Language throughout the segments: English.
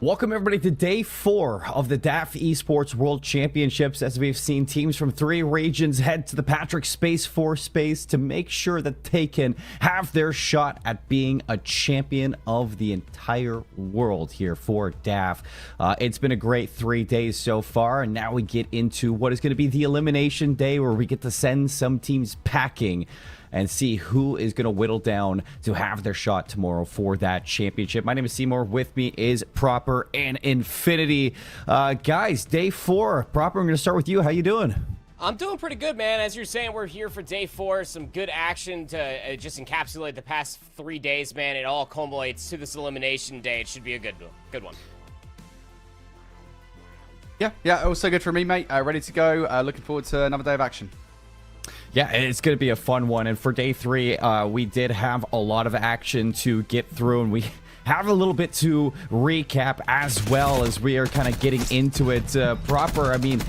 Welcome everybody to day 4 of the DAF Esports World Championships, as we've seen teams from 3 regions head to the Patrick Space Force space to make sure that they can have their shot at being a champion of the entire world here for DAF. It's been a great 3 days so far, and now we get into what is going to be the elimination day, where we get to send some teams packing and see who is going to whittle down to have their shot tomorrow for that championship. My name is Seymour. With me is Proper and Infinity. Guys, day 4. Proper, I'm going to start with you. How you doing? I'm doing pretty good, man. As you're saying, we're here for day 4. Some good action to just encapsulate the past 3 days, man. It all culminates to this elimination day. It should be a good one. Yeah, also good for me, mate. Ready to go. Looking forward to another day of action. Yeah, it's going to be a fun one. And for day 3, we did have a lot of action to get through, and we have a little bit to recap as well as we are kind of getting into it proper. I mean,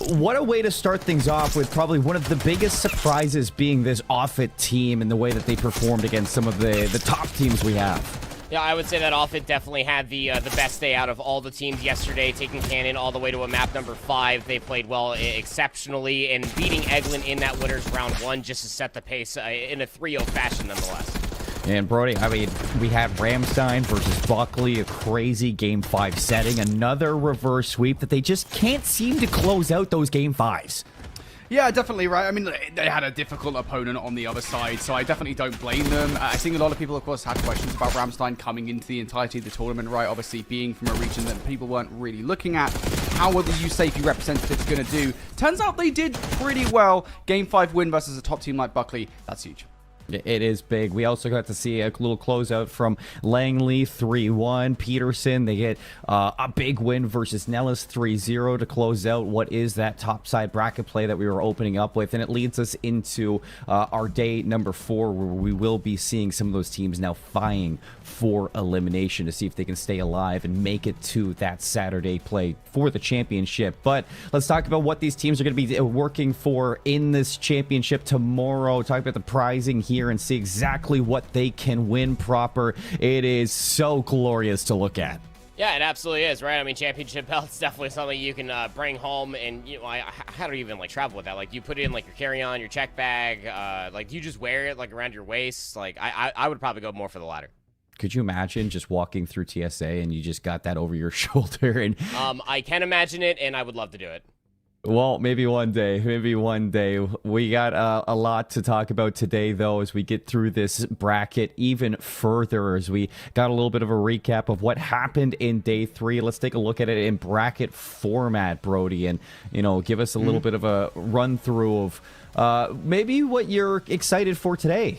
what a way to start things off, with probably one of the biggest surprises being this Offit team and the way that they performed against some of the top teams we have. Yeah, I would say that Offit definitely had the best day out of all the teams yesterday, taking Cannon all the way to a map number 5. They played well exceptionally, and beating Eglin in that winner's round 1 just to set the pace in a 3-0 fashion nonetheless. And Brody, I mean, we had Ramstein versus Buckley, a crazy Game 5 setting, another reverse sweep that they just can't seem to close out those Game 5s. Yeah, definitely right. I mean, they had a difficult opponent on the other side, so I definitely don't blame them. I think a lot of people, of course, had questions about Ramstein coming into the entirety of the tournament, right? Obviously, being from a region that people weren't really looking at. How were the USafety representatives going to do? Turns out they did pretty well. Game 5 win versus a top team like Buckley. That's huge. It is big. We also got to see a little closeout from Langley, 3-1. Peterson, they get a big win versus Nellis, 3-0 to close out what is that topside bracket play that we were opening up with. And it leads us into our day number 4, where we will be seeing some of those teams now vying for elimination to see if they can stay alive and make it to that Saturday play for the championship. But let's talk about what these teams are going to be working for in this championship tomorrow. Talk about the prizing here and see exactly what they can win proper. It is so glorious to look at. Yeah, it absolutely is, right? I mean, championship belt's definitely something you can bring home, and you know, how do you even like travel with that? Like, you put it in like your carry-on, your check bag, like you just wear it like around your waist. Like, I would probably go more for the latter. Could you imagine just walking through TSA and you just got that over your shoulder? And I can imagine it, and I would love to do it. Well, maybe one day. Maybe one day. We got a lot to talk about today, though, as we get through this bracket even further, as we got a little bit of a recap of what happened in day 3. Let's take a look at it in bracket format, Brody, and, you know, give us a little bit of a run-through of maybe what you're excited for today.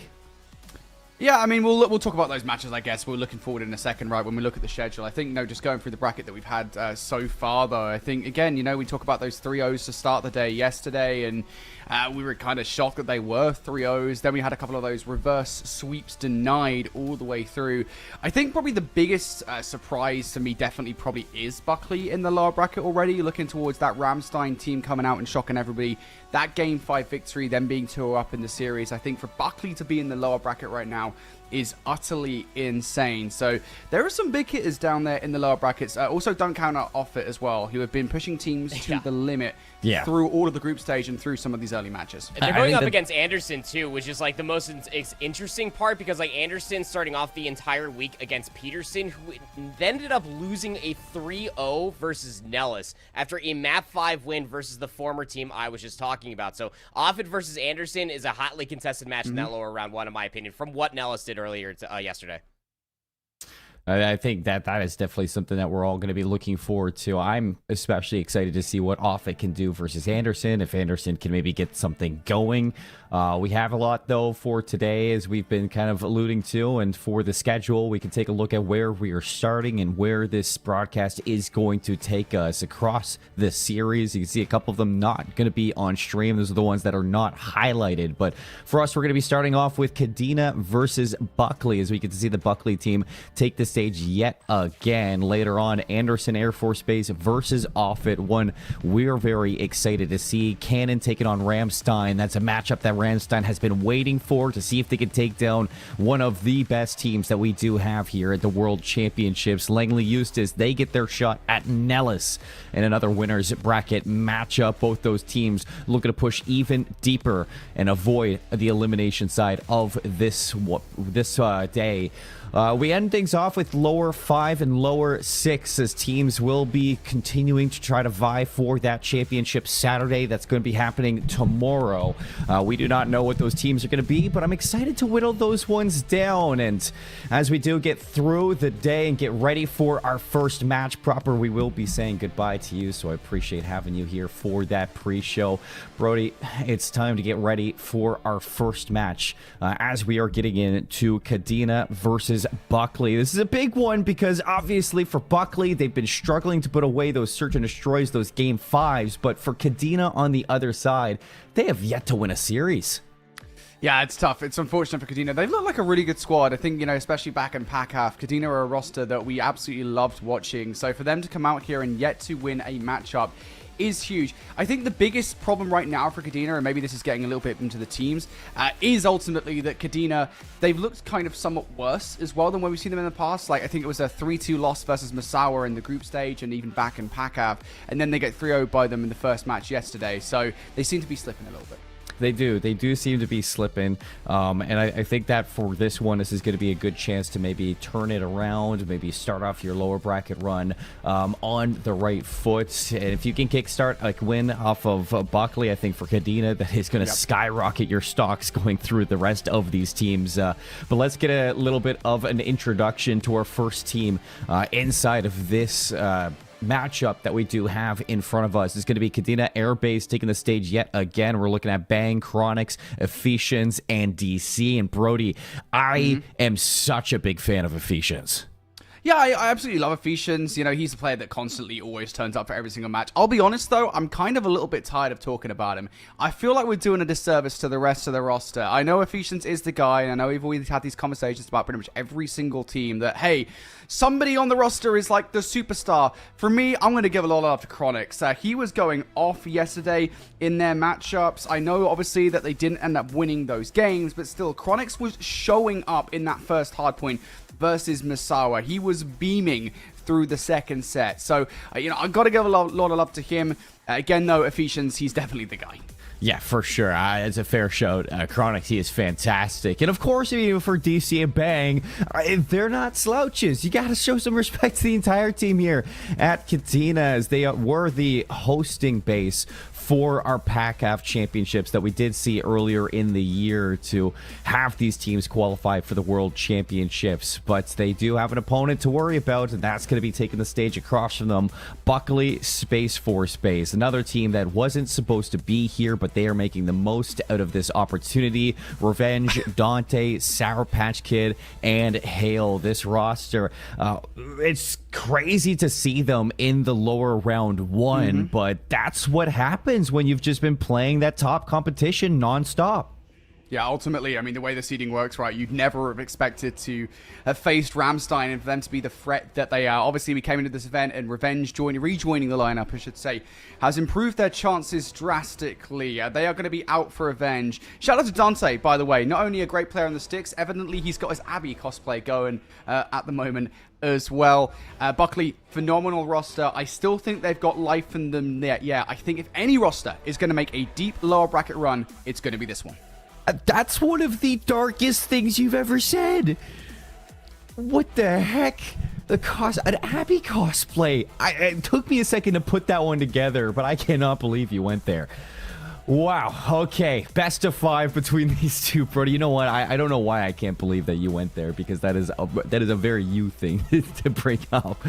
Yeah, I mean, we'll talk about those matches, I guess. We're looking forward in a second, right, when we look at the schedule. I think, just going through the bracket that we've had so far, though, I think, again, we talk about those 3-0s to start the day yesterday, and we were kind of shocked that they were 3-0s. Then we had a couple of those reverse sweeps denied all the way through. I think probably the biggest surprise to me definitely probably is Buckley in the lower bracket already, looking towards that Ramstein team coming out and shocking everybody. That Game 5 victory, them being 2-0 up in the series, I think for Buckley to be in the lower bracket right now is utterly insane. So there are some big hitters down there in the lower brackets. Also, don't count out Offit as well, who have been pushing teams to the limit through all of the group stage and through some of these early matches. They're going up against Anderson too, which is like the most interesting part, because like Anderson starting off the entire week against Peterson, who ended up losing a 3-0 versus Nellis after a map 5 win versus the former team I was just talking about. So Offit versus Anderson is a hotly contested match in that lower round 1, in my opinion, from what Nellis did earlier yesterday. I think that is definitely something that we're all going to be looking forward to. I'm especially excited to see what Offit can do versus Anderson, if Anderson can maybe get something going. We have a lot, though, for today, as we've been kind of alluding to, and for the schedule, we can take a look at where we are starting and where this broadcast is going to take us across this series. You can see a couple of them not going to be on stream. Those are the ones that are not highlighted, but for us, we're going to be starting off with Kadena versus Buckley, as we get to see the Buckley team take this stage yet again. Later on, Anderson Air Force Base versus Offit, one we're very excited to see. Cannon taking on Ramstein. That's a matchup that Ramstein has been waiting for, to see if they can take down one of the best teams that we do have here at the World Championships. Langley Eustace, they get their shot at Nellis in another winner's bracket matchup. Both those teams looking to push even deeper and avoid the elimination side of this day. We end things off with lower 5 and lower 6, as teams will be continuing to try to vie for that championship Saturday. That's going to be happening tomorrow. We do not know what those teams are going to be, but I'm excited to whittle those ones down. And as we do get through the day and get ready for our first match proper, we will be saying goodbye to you, so I appreciate having you here for that pre-show. Brody, it's time to get ready for our first match, as we are getting into Kadena versus Buckley. This is a big one because obviously for Buckley, they've been struggling to put away those search and destroys, those game 5s, but for Kadena on the other side, they have yet to win a series. Yeah, it's tough. It's unfortunate for Kadena. They look like a really good squad. I think, especially back in pack half, Kadena are a roster that we absolutely loved watching. So for them to come out here and yet to win a matchup is huge. I think the biggest problem right now for Kadena, and maybe this is getting a little bit into the teams, is ultimately that Kadena, they've looked kind of somewhat worse as well than when we've seen them in the past. Like, I think it was a 3-2 loss versus Masawa in the group stage and even back in PACAV, and then they get 3-0 by them in the first match yesterday. So they seem to be slipping a little bit. They do seem to be slipping, and I think that for this one, this is going to be a good chance to maybe turn it around, maybe start off your lower bracket run on the right foot. And if you can kickstart like win off of Buckley, I think for Kadena, that is going to skyrocket your stocks going through the rest of these teams. But let's get a little bit of an introduction to our first team inside of this matchup that we do have in front of us. Is going to be Kadena Airbase taking the stage yet again. We're looking at Bang, Chronix, Ephesians, and DC. And Brody, I am such a big fan of Ephesians. Yeah, I absolutely love Ephesians. He's a player that constantly always turns up for every single match. I'll be honest, though, I'm kind of a little bit tired of talking about him. I feel like we're doing a disservice to the rest of the roster. I know Ephesians is the guy, and I know we've always had these conversations about pretty much every single team that, hey, somebody on the roster is like the superstar. For me, I'm going to give a lot of love to Chronix. He was going off yesterday in their matchups. I know, obviously, that they didn't end up winning those games, but still, Chronix was showing up in that first hardpoint versus Masawa. He was beaming through the second set. So, I've got to give a lot of love to him. Again, though, Ephesians, he's definitely the guy. Yeah, for sure. It's a fair shout. Chronix, he is fantastic. And of course, even for DC and Bang, they're not slouches. You got to show some respect to the entire team here at Kadena, as they were the hosting base for our PACAF championships that we did see earlier in the year to have these teams qualify for the World Championships. But they do have an opponent to worry about, and that's going to be taking the stage across from them, Buckley Space Force Base. Another team that wasn't supposed to be here, but they are making the most out of this opportunity. Revenge, Dante, Sour Patch Kid, and Hale. This roster, it's crazy to see them in the lower round one, but that's what happens when you've just been playing that top competition nonstop. Yeah, ultimately, the way the seeding works, right, you'd never have expected to have faced Ramstein and for them to be the threat that they are. Obviously, we came into this event and Revenge rejoining the lineup, I should say, has improved their chances drastically. They are going to be out for Revenge. Shout out to Dante, by the way. Not only a great player on the sticks, evidently he's got his Abby cosplay going at the moment as well. Buckley, phenomenal roster. I still think they've got life in them there. Yeah, I think if any roster is going to make a deep lower bracket run, it's going to be this one. That's one of the darkest things you've ever said. What the heck? An Abby cosplay. It took me a second to put that one together, but I cannot believe you went there. Wow. Okay. Best of 5 between these two, Brody. You know what? I don't know why I can't believe that you went there, because that is a very you thing to bring up.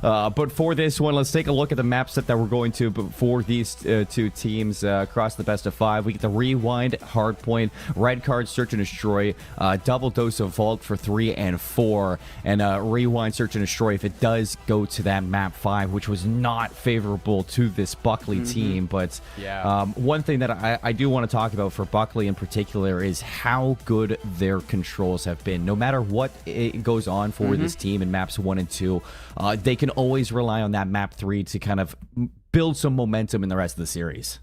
But for this one, let's take a look at the map set that we're going to for these two teams across the best of 5. We get the Rewind, Hardpoint, Red Card, Search and Destroy, double dose of Vault for 3 and 4, and Rewind, Search and Destroy if it does go to that map 5, which was not favorable to this Buckley team. But one thing that that I do want to talk about for Buckley in particular is how good their controls have been. No matter what it goes on for this team in maps 1 and 2, they can always rely on that map 3 to kind of build some momentum in the rest of the series.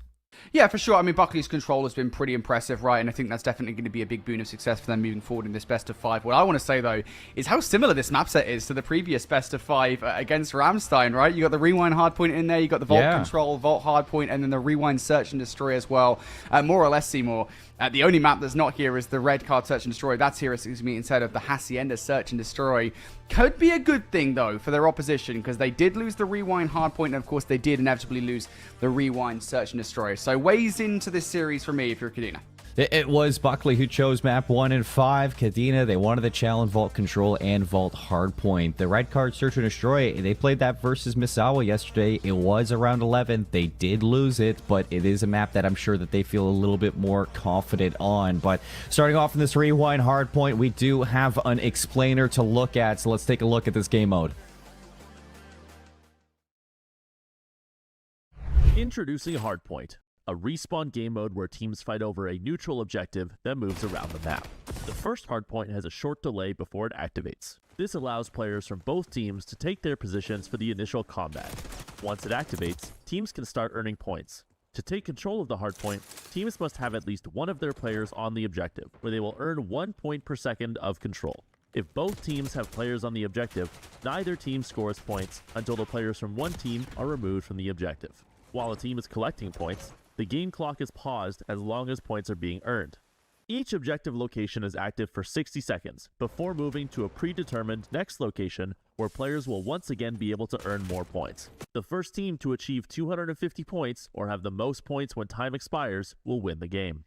Yeah, for sure. I mean, Buckley's control has been pretty impressive, right? And I think that's definitely going to be a big boon of success for them moving forward in this best of 5. What I want to say, though, is how similar this map set is to the previous best of 5 against Ramstein, right? You got the rewind hardpoint in there, you got the vault control, vault hardpoint, and then the rewind search and destroy as well. More or less, Seymour. The only map that's not here is the red card search and destroy. That's here, excuse me, instead of the Hacienda search and destroy. Could be a good thing, though, for their opposition, because they did lose the rewind hardpoint, and of course they did inevitably lose the rewind search and destroy. So ways into this series for me if you're Kadena. It was Buckley who chose map 1 and 5. Kadena, they wanted the challenge vault control and vault hardpoint. The red card search and destroy, they played that versus Misawa yesterday. It was around 11. They did lose it, but it is a map that I'm sure that they feel a little bit more confident on. But starting off in this rewind hardpoint, we do have an explainer to look at. So let's take a look at this game mode. Introducing Hardpoint, a respawn game mode where teams fight over a neutral objective that moves around the map. The first hardpoint has a short delay before it activates. This allows players from both teams to take their positions for the initial combat. Once it activates, teams can start earning points. To take control of the hardpoint, teams must have at least one of their players on the objective, where they will earn 1 point per second of control. If both teams have players on the objective, neither team scores points until the players from one team are removed from the objective. While a team is collecting points, the game clock is paused as long as points are being earned. Each objective location is active for 60 seconds before moving to a predetermined next location where players will once again be able to earn more points. The first team to achieve 250 points or have the most points when time expires will win the game.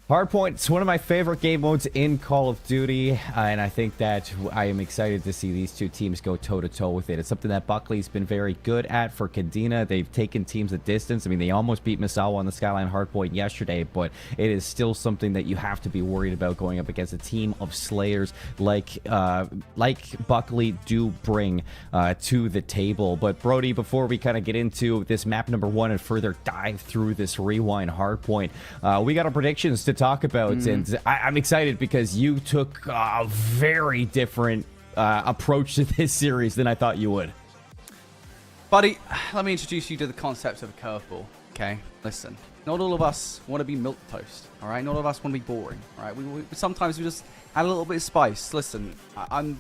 Hardpoint, it's one of my favorite game modes in Call of Duty, and I think that I am excited to see these two teams go toe-to-toe with it. It's something that Buckley's been very good at for Kadena. They've taken teams a distance. I mean, they almost beat Misawa on the Skyline Hardpoint yesterday, but it is still something that you have to be worried about going up against a team of Slayers like Buckley do bring to the table. But Brody, before we kind of get into this map number 1 and further dive through this rewind hardpoint, we got our predictions to talk about, and I'm excited because you took a very different approach to this series than I thought you would. Buddy, let me introduce you to the concept of a curveball, okay? Listen, not all of us want to be milk toast, all right? Not all of us want to be boring, all right? Sometimes we just add a little bit of spice. Listen, I'm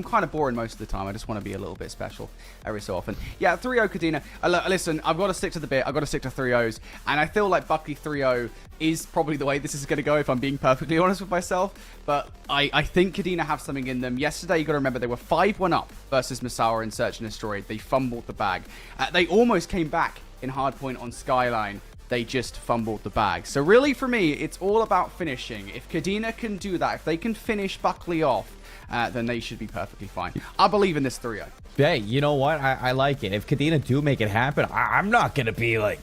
kind of boring most of the time. I just want to be a little bit special every so often. Yeah, 3-0 Kadena. Listen, I've got to stick to the bit. I've got to stick to 3-0s. And I feel like Buckley 3-0 is probably the way this is going to go, if I'm being perfectly honest with myself. But I think Kadena have something in them. Yesterday, you got to remember, they were 5-1 up versus Misawa in Search and Destroy. They fumbled the bag. They almost came back in Hardpoint on Skyline. They just fumbled the bag. So really, for me, it's all about finishing. If Kadena can do that, if they can finish Buckley off, then they should be perfectly fine. I believe in this 3-0. Hey, you know what? I like it. If Kadena do make it happen, I'm not going to be like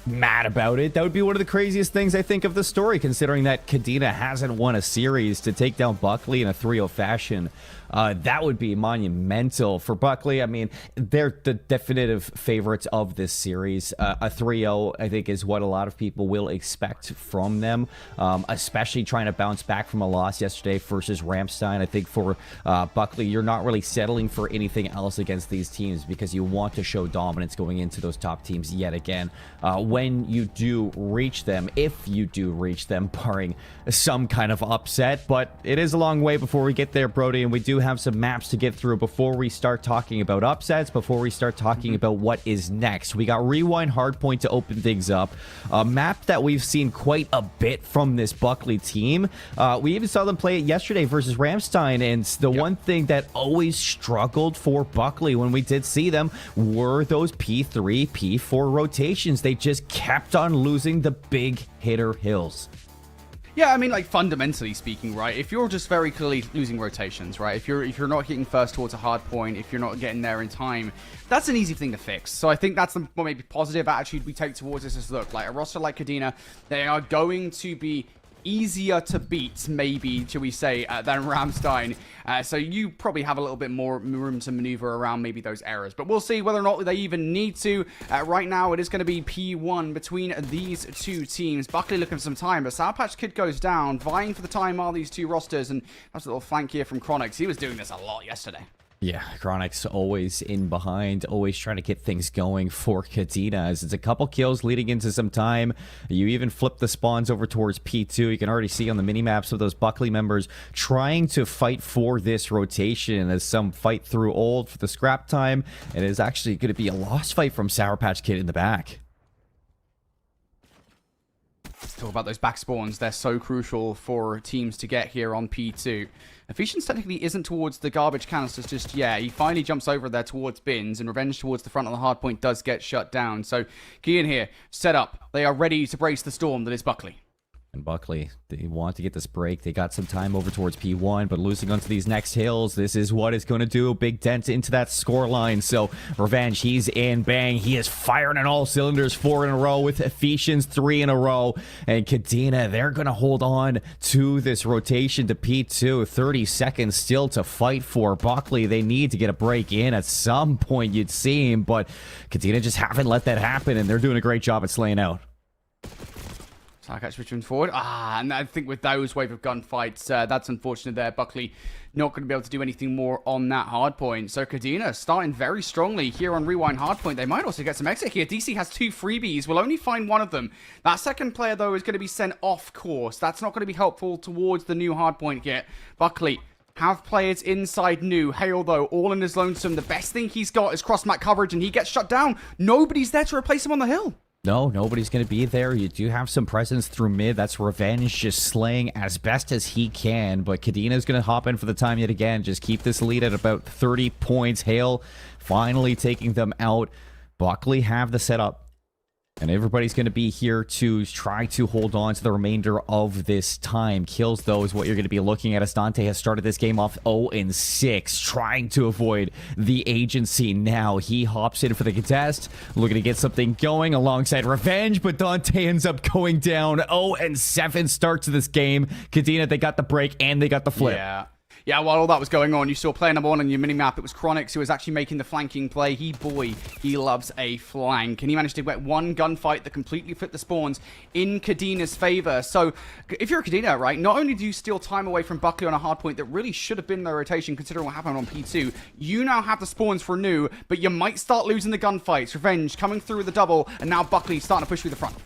mad about it. That would be one of the craziest things I think of the story, considering that Kadena hasn't won a series. To take down Buckley in a 3-0 fashion, that would be monumental for Buckley. I mean, they're the definitive favorites of this series. A 3-0, I think, is what a lot of people will expect from them, especially trying to bounce back from a loss yesterday versus Ramstein. I think for Buckley, you're not really settling for anything else against these teams because you want to show dominance going into those top teams yet again. When you do reach them, if you do reach them, barring some kind of upset, but it is a long way before we get there, Brody, and we do have some maps to get through before we start talking about upsets, before we start talking about what is next. We got Rewind Hardpoint to open things up, a map that we've seen quite a bit from this Buckley team. We even saw them play it yesterday versus Ramstein, and the one thing that always struggled for Buckley when we did see them were those P3, P4 rotations. They just kept on losing the big hitter hills. Yeah, I mean, like, fundamentally speaking, right, if you're just very clearly losing rotations, right, if you're not hitting first towards a hard point, if you're not getting there in time, that's an easy thing to fix. So I think that's the more maybe positive attitude we take towards this is, look, like a roster like Kadena, they are going to be easier to beat, maybe, shall we say, than Ramstein. So you probably have a little bit more room to maneuver around maybe those errors. But we'll see whether or not they even need to. Right now, it is going to be P1 between these two teams. Buckley looking for some time, but Sour Patch Kid goes down, vying for the time are these two rosters. And that's a little flank here from Chronix. He was doing this a lot yesterday. Yeah, Chronix always in behind, always trying to get things going for Kadena. As it's a couple kills leading into some time. You even flip the spawns over towards P2. You can already see on the mini-maps of those Buckley members trying to fight for this rotation as some fight through old for the scrap time. It is actually going to be a lost fight from Sour Patch Kid in the back. Let's talk about those back spawns. They're so crucial for teams to get here on P2. Ephesians technically isn't towards the garbage canisters just yet. He finally jumps over there towards bins, and Revenge towards the front of the hardpoint does get shut down. So, Kian here, set up. They are ready to brace the storm that is Buckley. And Buckley, they want to get this break. They got some time over towards P1, but losing onto these next hills, this is what is going to do a big dent into that score line. So Revenge, he's in, bang, he is firing on all cylinders, 4 in a row with Ephesians 3 in a row. And Kadena, they're going to hold on to this rotation to P2. 30 seconds still to fight for. Buckley, they need to get a break in at some point, you'd seem, but Kadena just haven't let that happen, and they're doing a great job at slaying out. Sarkach switching forward. And I think with those wave of gunfights, that's unfortunate there. Buckley not going to be able to do anything more on that hardpoint. So Kadena starting very strongly here on Rewind hardpoint. They might also get some exit here. DC has 2 freebies. We'll only find one of them. That second player, though, is going to be sent off course. That's not going to be helpful towards the new hardpoint here. Buckley have players inside new. Hale, though, all in his lonesome. The best thing he's got is cross-map coverage, and he gets shut down. Nobody's there to replace him on the hill. No, nobody's going to be there. You do have some presence through mid. That's Revenge just slaying as best as he can. But Kadena's going to hop in for the time yet again. Just keep this lead at about 30 points. Hale finally taking them out. Buckley have the setup. And everybody's going to be here to try to hold on to the remainder of this time. Kills, though, is what you're going to be looking at as Dante has started this game off 0-6, trying to avoid the agency now. He hops in for the contest, looking to get something going alongside Revenge, but Dante ends up going down. 0-7 start to this game. Kadena, they got the break and they got the flip. Yeah, while all that was going on, you saw player number 1 on your minimap. It was Chronix who was actually making the flanking play. He loves a flank. And he managed to get one gunfight that completely flipped the spawns in Kadena's favor. So, if you're a Kadena, right, not only do you steal time away from Buckley on a hard point that really should have been their rotation considering what happened on P2, you now have the spawns for new, but you might start losing the gunfights. Revenge coming through with the double, and now Buckley starting to push through the front.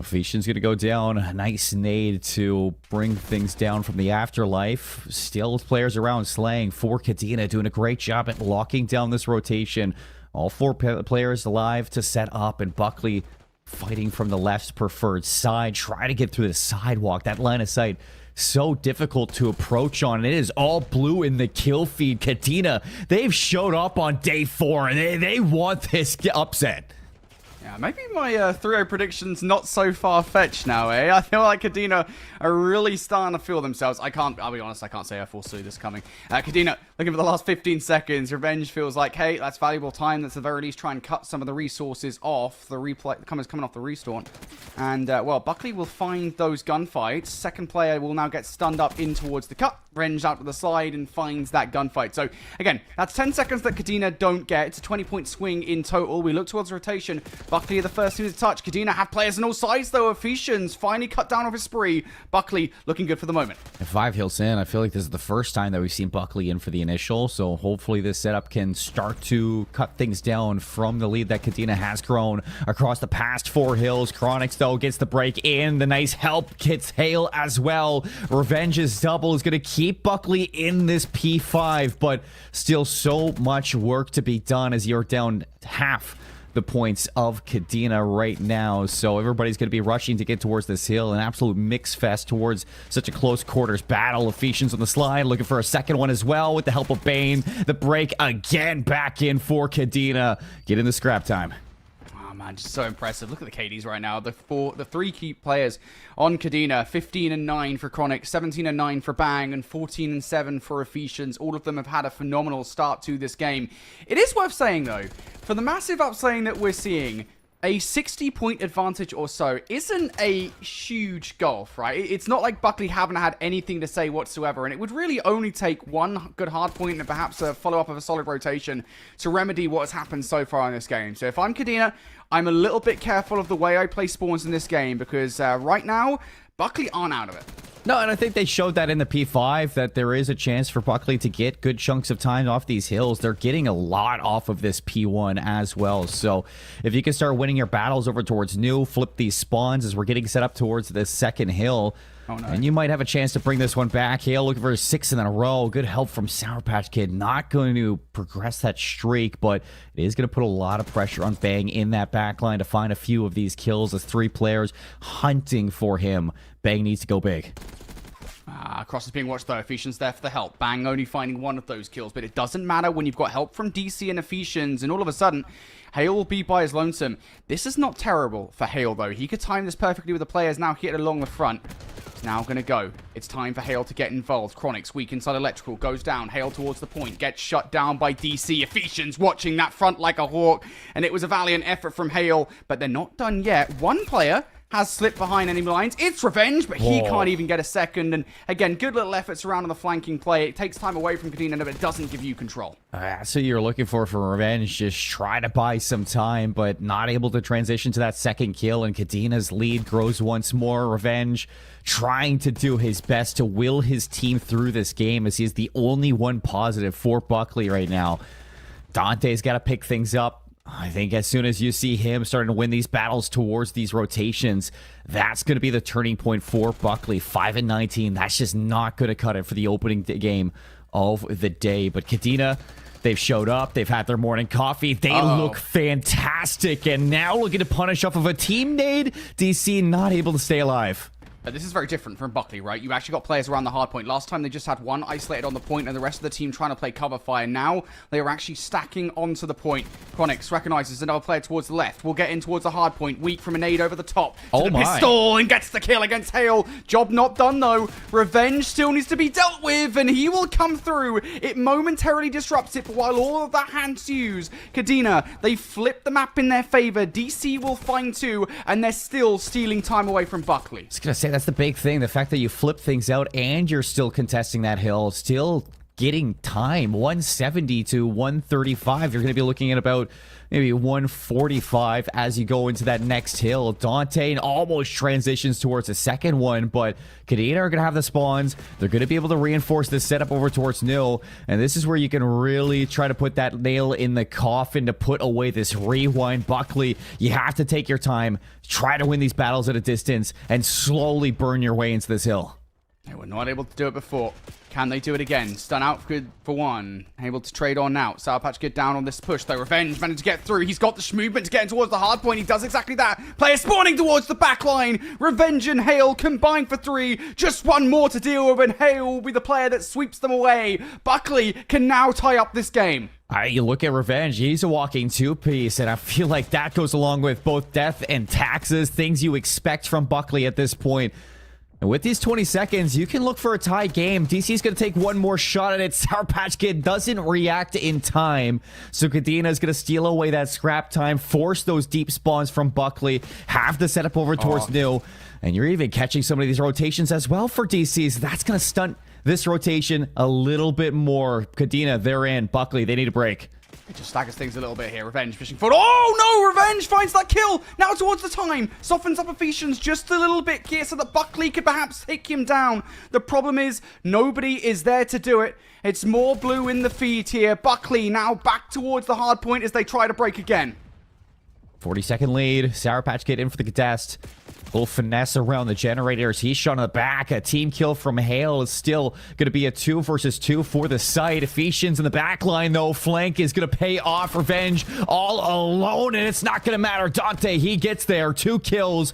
Ephesians going to go down. A nice nade to bring things down from the afterlife. Still players around slaying for Kadena, doing a great job at locking down this rotation. All 4 players alive to set up, and Buckley fighting from the left's preferred side, trying to get through the sidewalk. That line of sight so difficult to approach on. It is all blue in the kill feed. Kadena, they've showed up on day 4, and they want this upset. Yeah, maybe my 3-0 prediction's not so far-fetched now, eh? I feel like Kadena are really starting to feel themselves. I'll be honest, I can't say I foresaw this coming. Kadena, looking for the last 15 seconds. Revenge feels like, hey, that's valuable time. That's at the very least try and cut some of the resources off. The replay coming off the restore. And, well, Buckley will find those gunfights. Second player will now get stunned up in towards the cut. Revenge out to the side and finds that gunfight. So, again, that's 10 seconds that Kadena don't get. It's a 20-point swing in total. We look towards rotation. Buckley are the first team to touch. Kadena have players on all sides, though. Ephesians finally cut down off his spree. Buckley looking good for the moment. At 5 hills in, I feel like this is the first time that we've seen Buckley in for the initial, so hopefully this setup can start to cut things down from the lead that Kadena has grown across the past 4 hills. Chronix, though, gets the break in. The nice help gets Hale as well. Revenge's double is going to keep Buckley in this P5, but still so much work to be done as you're down half the points of Kadena right now. So everybody's going to be rushing to get towards this hill. An absolute mix fest towards such a close quarters battle. Ephesians on the slide, looking for a second one as well with the help of Bane. The break again back in for Kadena. Get in the scrap time. Oh man, just so impressive. Look at the KDs right now. The 3 key players on Kadena, 15-9 for Chronix, 17-9 for Bang, and 14-7 for Ephesians. All of them have had a phenomenal start to this game. It is worth saying, though, for the massive upslaying that we're seeing, a 60-point advantage or so isn't a huge gulf, right? It's not like Buckley haven't had anything to say whatsoever, and it would really only take one good hard point and perhaps a follow-up of a solid rotation to remedy what has happened so far in this game. So if I'm Kadena, I'm a little bit careful of the way I play spawns in this game, because right now, Buckley aren't out of it. No, and I think they showed that in the P5 that there is a chance for Buckley to get good chunks of time off these hills. They're getting a lot off of this P1 as well. So if you can start winning your battles over towards New, flip these spawns as we're getting set up towards this second hill, and you might have a chance to bring this one back. Hale looking for a 6th in a row. Good help from Sour Patch Kid. Not going to progress that streak, but it is going to put a lot of pressure on Bang in that backline to find a few of these kills as 3 players hunting for him. Bang needs to go big. Cross is being watched though. Ephesians there for the help. Bang only finding one of those kills, but it doesn't matter when you've got help from DC and Ephesians, and all of a sudden, Hale will be by his lonesome. This is not terrible for Hale though. He could time this perfectly with the players now hit along the front. It's now going to go. It's time for Hale to get involved. Chronix weak inside electrical, goes down. Hale towards the point, gets shut down by DC. Ephesians watching that front like a hawk, and it was a valiant effort from Hale, but they're not done yet. One player has slipped behind enemy lines. It's Revenge, but he can't even get a second. And again, good little efforts around on the flanking play. It takes time away from Kadena, but it doesn't give you control. So you're looking for Revenge. Just try to buy some time, but not able to transition to that second kill. And Kadena's lead grows once more. Revenge trying to do his best to will his team through this game, as he is the only one positive for Buckley right now. Dante's got to pick things up. I think as soon as you see him starting to win these battles towards these rotations, that's going to be the turning point for Buckley. 5-19, that's just not going to cut it for the opening game of the day. But Kadena, they've showed up. They've had their morning coffee. They look fantastic. And now looking to punish off of a team nade. DC not able to stay alive. This is very different from Buckley, right? You actually got players around the hard point. Last time they just had one isolated on the point and the rest of the team trying to play cover fire. Now they are actually stacking onto the point. Chronix recognizes another player towards the left. Will get in towards the hard point. Weak from a nade over the top to the pistol and gets the kill against Hale. Job not done though. Revenge still needs to be dealt with, and he will come through. It momentarily disrupts it, but while all of that hands use, Kadena, they flip the map in their favor. DC will find 2, and they're still stealing time away from Buckley. I was going to say, that's the big thing. The fact that you flip things out and you're still contesting that hill, still getting time. 170 to 135. You're going to be looking at about maybe 145 as you go into that next hill. Dante almost transitions towards the second one, but Kadena are going to have the spawns. They're going to be able to reinforce this setup over towards Nil, and this is where you can really try to put that nail in the coffin to put away this rewind. Buckley, you have to take your time, try to win these battles at a distance, and slowly burn your way into this hill. They were not able to do it before. Can they do it again? Stun out good for one. Able to trade on out. Sour Patch get down on this push though. Revenge managed to get through. He's got the movement to get in towards the hard point. He does exactly that. Player spawning towards the back line. Revenge and Hale combined for 3. Just one more to deal with, and Hale will be the player that sweeps them away. Buckley can now tie up this game. You look at Revenge, he's a walking 2-piece, and I feel like that goes along with both death and taxes, things you expect from Buckley at this point. And with these 20 seconds, you can look for a tie game. DC's going to take one more shot at it. Sour Patch Kid doesn't react in time. So Kadena is going to steal away that scrap time, force those deep spawns from Buckley, have the setup over towards New. And you're even catching some of these rotations as well for DCs. That's going to stunt this rotation a little bit more. Kadena, they're in. Buckley, they need a break. It just staggers things a little bit here. Revenge fishing forward. Oh no! Revenge finds that kill. Now towards the time. Softens up Ephesians just a little bit here so that Buckley could perhaps take him down. The problem is nobody is there to do it. It's more blue in the feed here. Buckley now back towards the hard point as they try to break again. 40-second lead. Sour Patch Kid in for the contest. Little finesse around the generators. He's shot on the back. A team kill from Hale is still going to be a 2 versus 2 for the site. Ephesians in the back line, though. Flank is going to pay off. Revenge all alone, and it's not going to matter. Dante, he gets there. 2 kills.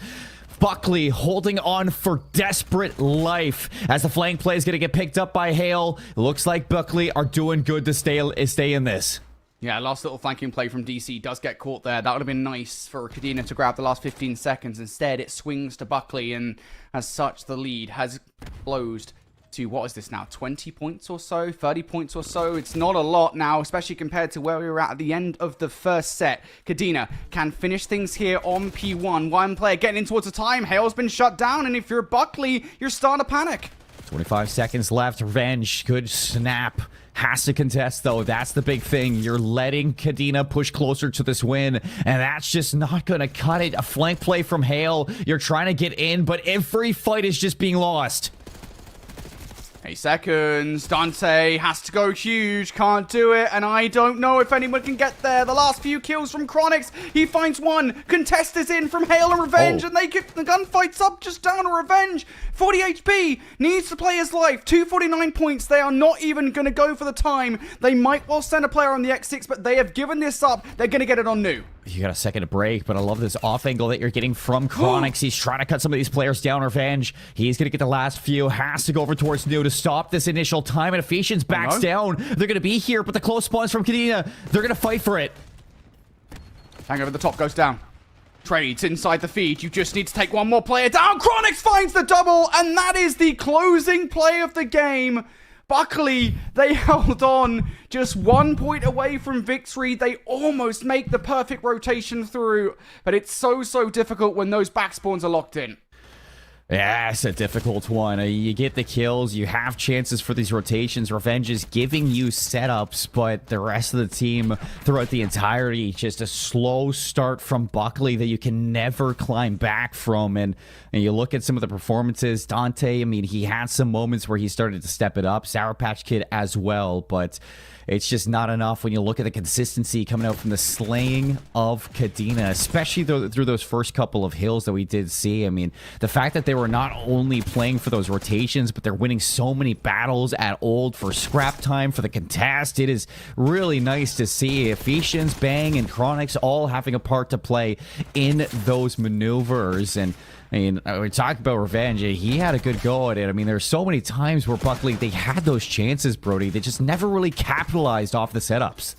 Buckley holding on for desperate life as the flank play is going to get picked up by Hale. Looks like Buckley are doing good to stay in this. Yeah, last little flanking play from DC does get caught there. That would have been nice for Kadena to grab the last 15 seconds. Instead, it swings to Buckley, and as such, the lead has closed to, what is this now, 20 points or so, 30 points or so. It's not a lot now, especially compared to where we were at the end of the first set. Kadena can finish things here on P1. One player getting in towards the time. Hale's been shut down, and if you're Buckley, you're starting to panic. 25 seconds left. Revenge could snap. Has to contest, though. That's the big thing. You're letting Kadena push closer to this win, and that's just not going to cut it. A flank play from Hale. You're trying to get in, but every fight is just being lost. 8 seconds. Dante has to go huge. Can't do it. And I don't know if anyone can get there. The last few kills from Chronix. He finds one. Contest is in from Hale and Revenge. And they get the gunfight's up just down to Revenge. 40 HP. Needs to play his life. 249 points. They are not even going to go for the time. They might well send a player on the X6, but they have given this up. They're going to get it on new. You got a second to break, but I love this off angle that you're getting from Chronix. He's trying to cut some of these players down. Revenge. He's going to get the last few. Has to go over towards new to stop this initial time. And Ephesians backs down. They're going to be here, but the close spawns from Kadena. They're going to fight for it. Hang over the top goes down. Trades inside the feed. You just need to take one more player down. Chronix finds the double, and that is the closing play of the game. Buckley, they held on just 1 point away from victory. They almost make the perfect rotation through, but it's so difficult when those back spawns are locked in. Yeah, it's a difficult one. You get the kills, you have chances for these rotations. Revenge is giving you setups, but the rest of the team throughout the entirety, just a slow start from Buckley that you can never climb back from. And you look at some of the performances. Dante, I mean, he had some moments where he started to step it up. Sour Patch Kid as well, but it's just not enough when you look at the consistency coming out from the slaying of Kadena, especially through those first couple of hills that we did see. I mean, the fact that they were not only playing for those rotations, but they're winning so many battles at old for scrap time, for the contest. It is really nice to see Ephesians, Bang, and Chronix all having a part to play in those maneuvers. And I mean, we talked about Revenge. He had a good go at it. I mean, there's so many times where Buckley, they had those chances, Brody. They just never really capitalized off the setups.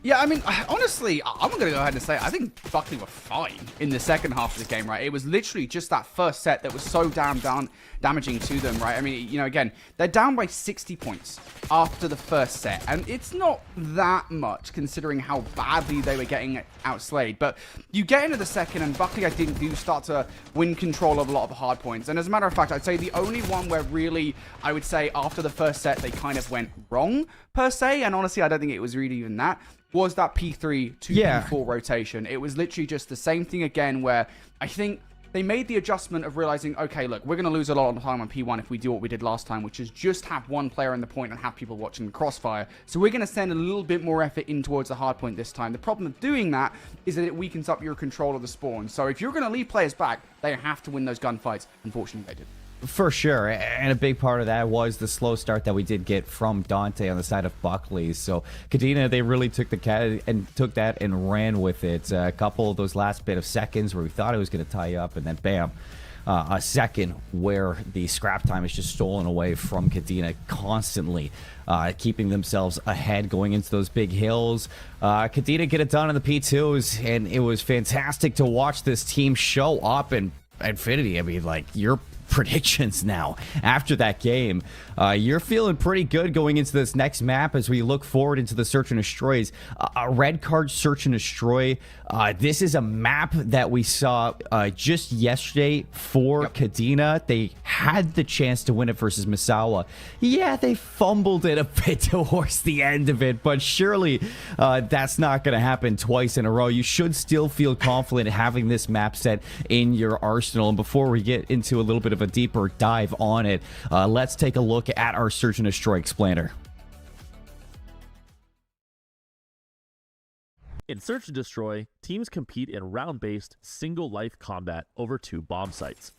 Yeah, I mean, honestly, I'm going to go ahead and say I think Buckley were fine in the second half of the game, right? It was literally just that first set that was so damaging to them, right? I mean, you know, again, they're down by 60 points after the first set, and it's not that much considering how badly they were getting outslayed. But you get into the second, and Buckley, I think, do start to win control of a lot of the hard points. And as a matter of fact, I'd say the only one where really, I would say, after the first set, they kind of went wrong, per se, and honestly, I don't think it was really even that, was that P3 to P4 rotation. It was literally just the same thing again, where I think they made the adjustment of realizing, okay, look, we're going to lose a lot of time on P1 if we do what we did last time, which is just have one player in the point and have people watching the crossfire. So we're going to send a little bit more effort in towards the hard point this time. The problem of doing that is that it weakens up your control of the spawn. So if you're going to leave players back, they have to win those gunfights. Unfortunately, they did. For sure, and a big part of that was the slow start that we did get from Dante on the side of Buckley. So Kadena, they really took that and ran with it. A couple of those last bit of seconds where we thought it was going to tie up, and then bam, a second where the scrap time is just stolen away from Kadena constantly, keeping themselves ahead going into those big hills. Kadena get it done in the P2s, and it was fantastic to watch this team show up in Infinity. I mean, like, you're predictions now after that game. You're feeling pretty good going into this next map as we look forward into the Search and Destroys. A red card Search and Destroy. This is a map that we saw just yesterday for Kadena. They had the chance to win it versus Misawa. Yeah, they fumbled it a bit towards the end of it, but surely that's not going to happen twice in a row. You should still feel confident having this map set in your arsenal. And before we get into a little bit of a deeper dive on it, let's take a look at our Search and Destroy explainer. In Search and Destroy, teams compete in round-based, single-life combat over 2 bomb sites.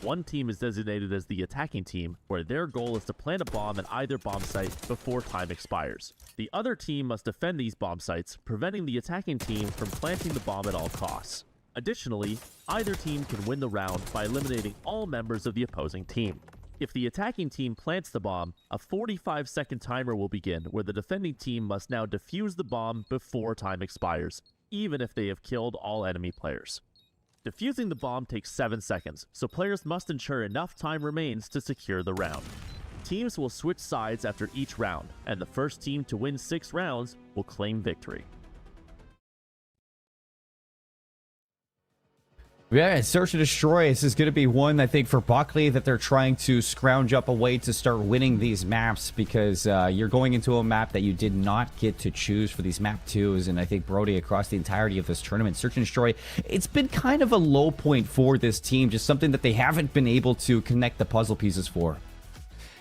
One team is designated as the attacking team, where their goal is to plant a bomb at either bomb site before time expires. The other team must defend these bomb sites, preventing the attacking team from planting the bomb at all costs. Additionally, either team can win the round by eliminating all members of the opposing team. If the attacking team plants the bomb, a 45-second timer will begin where the defending team must now defuse the bomb before time expires, even if they have killed all enemy players. Defusing the bomb takes 7 seconds, so players must ensure enough time remains to secure the round. Teams will switch sides after each round, and the first team to win 6 rounds will claim victory. Yeah, Search and Destroy. This is going to be one, I think, for Buckley that they're trying to scrounge up a way to start winning these maps, because you're going into a map that you did not get to choose for these map 2s. And I think Brody, across the entirety of this tournament, Search and Destroy, it's been kind of a low point for this team, just something that they haven't been able to connect the puzzle pieces for.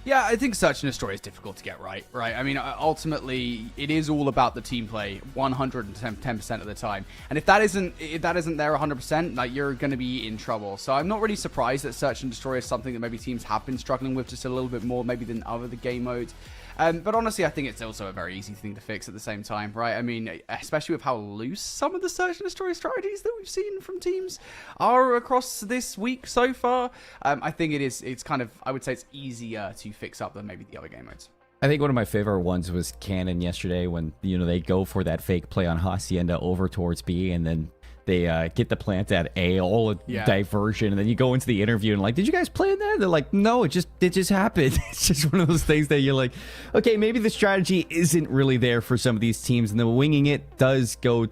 Yeah, I think Search and Destroy is difficult to get right? I mean, ultimately, it is all about the team play 110% of the time. And if that isn't there 100%, like, you're going to be in trouble. So I'm not really surprised that Search and Destroy is something that maybe teams have been struggling with just a little bit more maybe than other the game modes. But honestly, I think it's also a very easy thing to fix at the same time, right? I mean, especially with how loose some of the Search and Destroy strategies that we've seen from teams are across this week so far. I think it's kind of, I would say it's easier to fix up than maybe the other game modes. I think one of my favorite ones was Cannon yesterday when, they go for that fake play on Hacienda over towards B, and then they get the plant at A, all diversion, and then you go into the interview and like, did you guys plan that? They're like, no, it just happened. It's just one of those things that you're like, okay, maybe the strategy isn't really there for some of these teams, and the winging it does go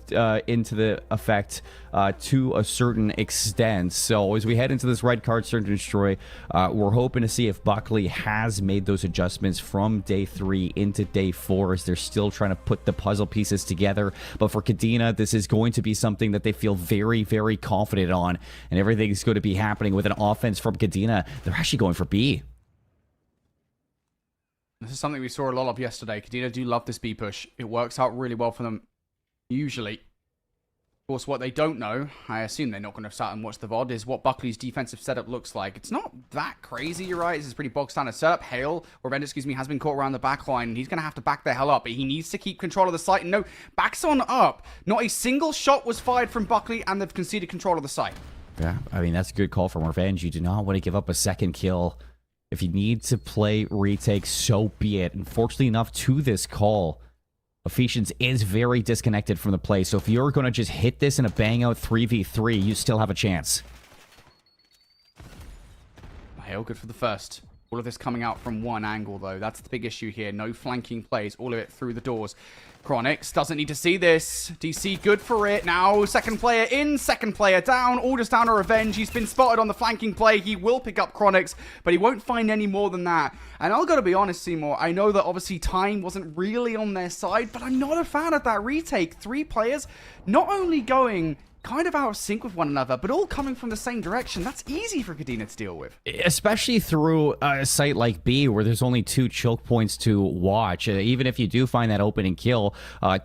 into the effect to a certain extent. So as we head into this red card Search and Destroy, we're hoping to see if Buckley has made those adjustments from day 3 into day 4, as they're still trying to put the puzzle pieces together. But for Kadena, this is going to be something that they feel very, very confident on, and everything's going to be happening with an offense from Kadena. They're actually going for B. This is something we saw a lot of yesterday. Kadena do love this B push. It works out really well for them, usually. Of course, what they don't know, I assume they're not going to sat and watch the VOD, is what Buckley's defensive setup looks like. It's not that crazy, you're right. This is pretty bog standard setup. Hale, or Render, excuse me, has been caught around the back line, and he's going to have to back the hell up. But he needs to keep control of the site. And no, backs on up. Not a single shot was fired from Buckley, and they've conceded control of the site. Yeah, I mean, that's a good call from Revenge. You do not want to give up a second kill. If you need to play retake, so be it. Unfortunately enough, to this call, Offit is very disconnected from the play, so if you're going to just hit this in a bang-out 3v3, you still have a chance. Hale, good for the first. All of this coming out from one angle, though. That's the big issue here. No flanking plays. All of it through the doors. Chronix doesn't need to see this. DC good for it. Now, second player in, second player down. All just down to Revenge. He's been spotted on the flanking play. He will pick up Chronix, but he won't find any more than that. And I've got to be honest, Seymour, I know that obviously time wasn't really on their side, but I'm not a fan of that retake. 3 players not only going kind of out of sync with one another, but all coming from the same direction. That's easy for Kadena to deal with. Especially through a site like B, where there's only 2 choke points to watch. Even if you do find that opening kill,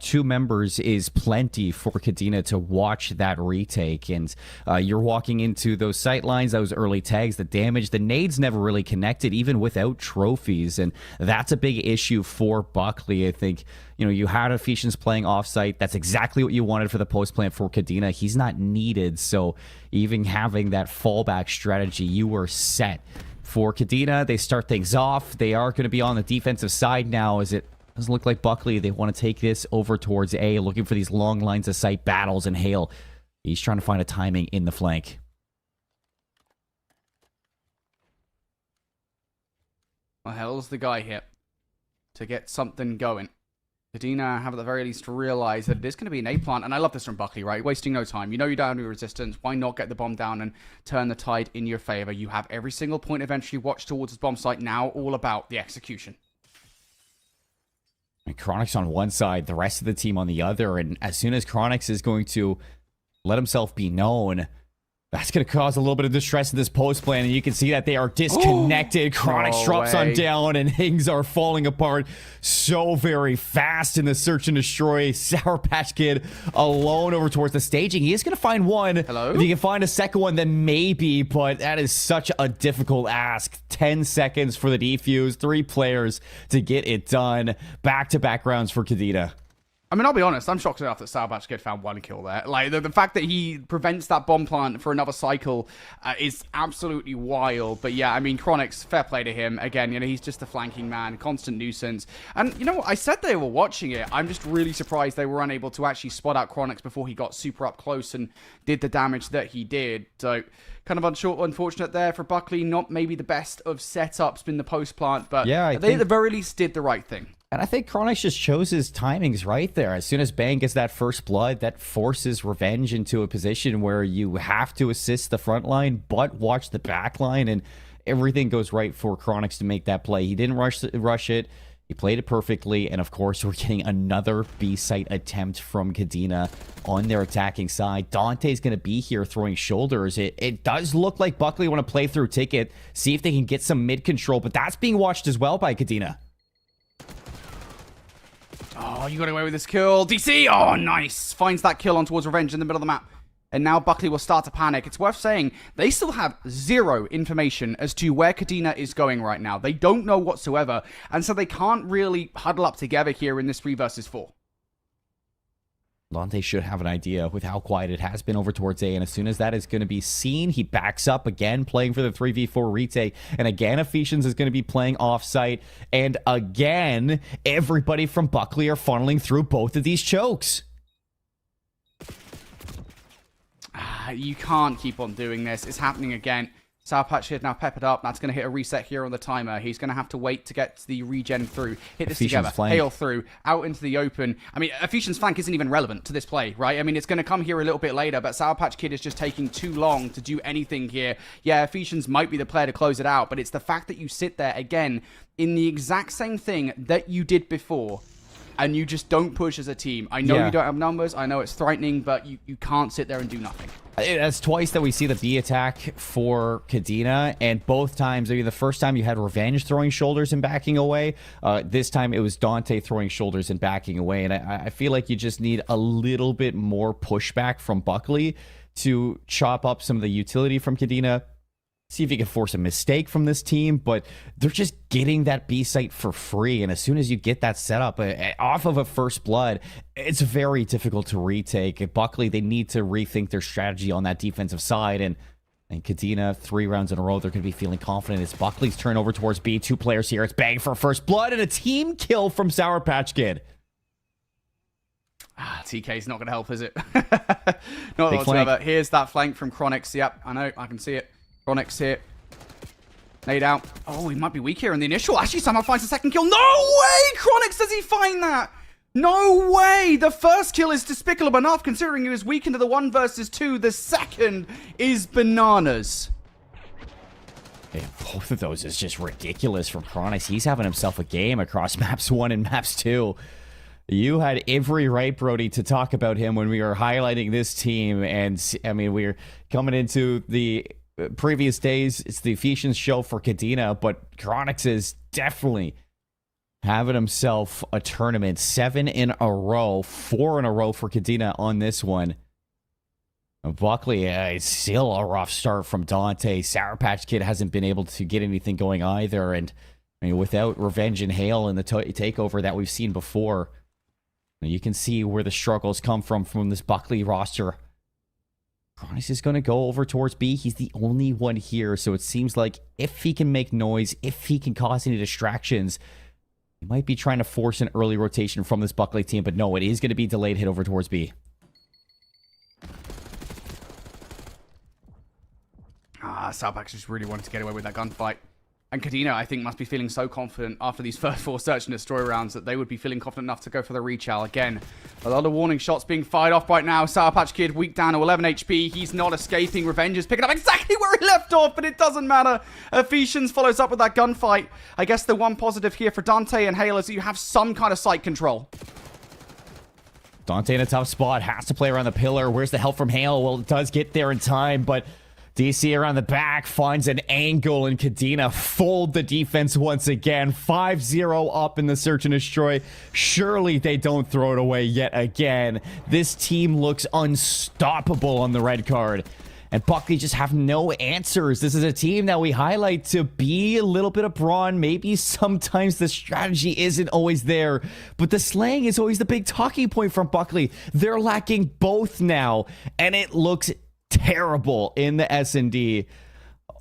2 members is plenty for Kadena to watch that retake. And you're walking into those sight lines, those early tags, the damage. The nades never really connected, even without trophies. And that's a big issue for Buckley, I think. You had Offit playing offsite. That's exactly what you wanted for the post plant for Kadena. He's not needed, so even having that fallback strategy, you were set. For Kadena, they start things off. They are going to be on the defensive side now, as it doesn't look like Buckley. They want to take this over towards A, looking for these long lines of sight battles, and Hale, he's trying to find a timing in the flank. Well, Hale's the guy here to get something going. Kadena have at the very least realized that it is going to be an A plant, and I love this from Buckley, right? Wasting no time. You know you're down to resistance. Why not get the bomb down and turn the tide in your favor? You have every single point eventually watched towards this bomb site. Now all about the execution. And Chronix on one side, the rest of the team on the other, and as soon as Chronix is going to let himself be known, that's going to cause a little bit of distress in this post plan, and you can see that they are disconnected. Chronix drops on down, and things are falling apart so very fast in the Search and Destroy. Sour Patch Kid alone over towards the staging. He is going to find one. Hello? If he can find a second one, then maybe, but that is such a difficult ask. 10 seconds for the defuse, 3 players to get it done. Back-to-back rounds for Kadena. I mean, I'll be honest, I'm shocked enough that Sour Patch Kid found 1 kill there. Like, the fact that he prevents that bomb plant for another cycle is absolutely wild. But yeah, I mean, Chronix, fair play to him. Again, you know, he's just a flanking man, constant nuisance. And, you know what, I said they were watching it. I'm just really surprised they were unable to actually spot out Chronix before he got super up close and did the damage that he did. So, kind of unfortunate there for Buckley. Not maybe the best of setups in the post plant, but yeah, they at the very least did the right thing. And I think Chronix just chose his timings right there. As soon as Bang gets that first blood, that forces Revenge into a position where you have to assist the front line, but watch the back line, and everything goes right for Chronix to make that play. He didn't rush it. He played it perfectly, and of course, we're getting another B-site attempt from Kadena on their attacking side. Dante's going to be here throwing shoulders. It does look like Buckley want to play through Ticket, see if they can get some mid-control, but that's being watched as well by Kadena. Oh, you got away with this kill. DC! Oh, nice! Finds that kill on towards Revenge in the middle of the map. And now Buckley will start to panic. It's worth saying, they still have zero information as to where Kadena is going right now. They don't know whatsoever, and so they can't really huddle up together here in this 3 versus 4. Dante should have an idea with how quiet it has been over towards A, and as soon as that is going to be seen, he backs up again, playing for the 3v4 retake, and again, Ephesians is going to be playing offsite, and again, everybody from Buckley are funneling through both of these chokes. You can't keep on doing this. It's happening again. Sour Patch Kid now peppered up. That's going to hit a reset here on the timer. He's going to have to wait to get the regen through. Hit this together. Hail through. Out into the open. I mean, Ephesians flank isn't even relevant to this play, right? I mean, it's going to come here a little bit later, but Sour Patch Kid is just taking too long to do anything here. Yeah, Ephesians might be the player to close it out, but it's the fact that you sit there again in the exact same thing that you did before, and you just don't push as a team. I know you don't have numbers. I know it's frightening, but you can't sit there and do nothing. That's twice that we see the B attack for Kadena, and both times, I mean, the first time you had Revenge throwing shoulders and backing away. This time it was Dante throwing shoulders and backing away, and I feel like you just need a little bit more pushback from Buckley to chop up some of the utility from Kadena. See if you can force a mistake from this team, but they're just getting that B site for free, and as soon as you get that set up off of a first blood, it's very difficult to retake. At Buckley, they need to rethink their strategy on that defensive side, and Kadena, 3 rounds in a row, they're going to be feeling confident. It's Buckley's turn over towards B. 2 players here. It's Bang for first blood, and a team kill from Sour Patch Kid. TK's not going to help, is it? Not whatsoever. Here's that flank from Chronix. Yep, I know, I can see it. Chronix here. Nade out. Oh, he might be weak here in the initial. Actually, somehow finds the second kill. No way! Chronix, does he find that? No way! The first kill is despicable enough, considering he was weak into the 1 versus 2. The second is bananas. Yeah, both of those is just ridiculous from Chronix. He's having himself a game across maps 1 and maps 2. You had every right, Brody, to talk about him when we were highlighting this team. And, I mean, we're coming into the previous days. It's the Ephesians show for Kadena, but Chronix is definitely having himself a tournament. 7 in a row, 4 in a row for Kadena on this one. Buckley, it's still a rough start from Dante. Sour Patch Kid hasn't been able to get anything going either, and I mean, without Revenge and Hail in the takeover that we've seen before, you can see where the struggles come from this Buckley roster. Chronix is going to go over towards B. He's the only one here, so it seems like if he can make noise, if he can cause any distractions, he might be trying to force an early rotation from this Buckley team, but no, it is going to be delayed hit over towards B. Sourpax just really wanted to get away with that gunfight. And Kadena, I think, must be feeling so confident after these first 4 search and destroy rounds that they would be feeling confident enough to go for the rechow. Again, a lot of warning shots being fired off right now. Sour Patch Kid weak down to 11 HP. He's not escaping. Revenge is picking up exactly where he left off, but it doesn't matter. Ephesians follows up with that gunfight. I guess the one positive here for Dante and Hale is that you have some kind of sight control. Dante in a tough spot. Has to play around the pillar. Where's the help from Hale? Well, it does get there in time, but DC around the back finds an angle, and Kadena fold the defense once again. 5-0 up in the search and destroy. Surely they don't throw it away yet again. This team looks unstoppable on the red card. and Buckley just have no answers. This is a team that we highlight to be a little bit of brawn. Maybe sometimes the strategy isn't always there, but the slang is always the big talking point from Buckley. They're lacking both now, and it looks terrible in the S&D.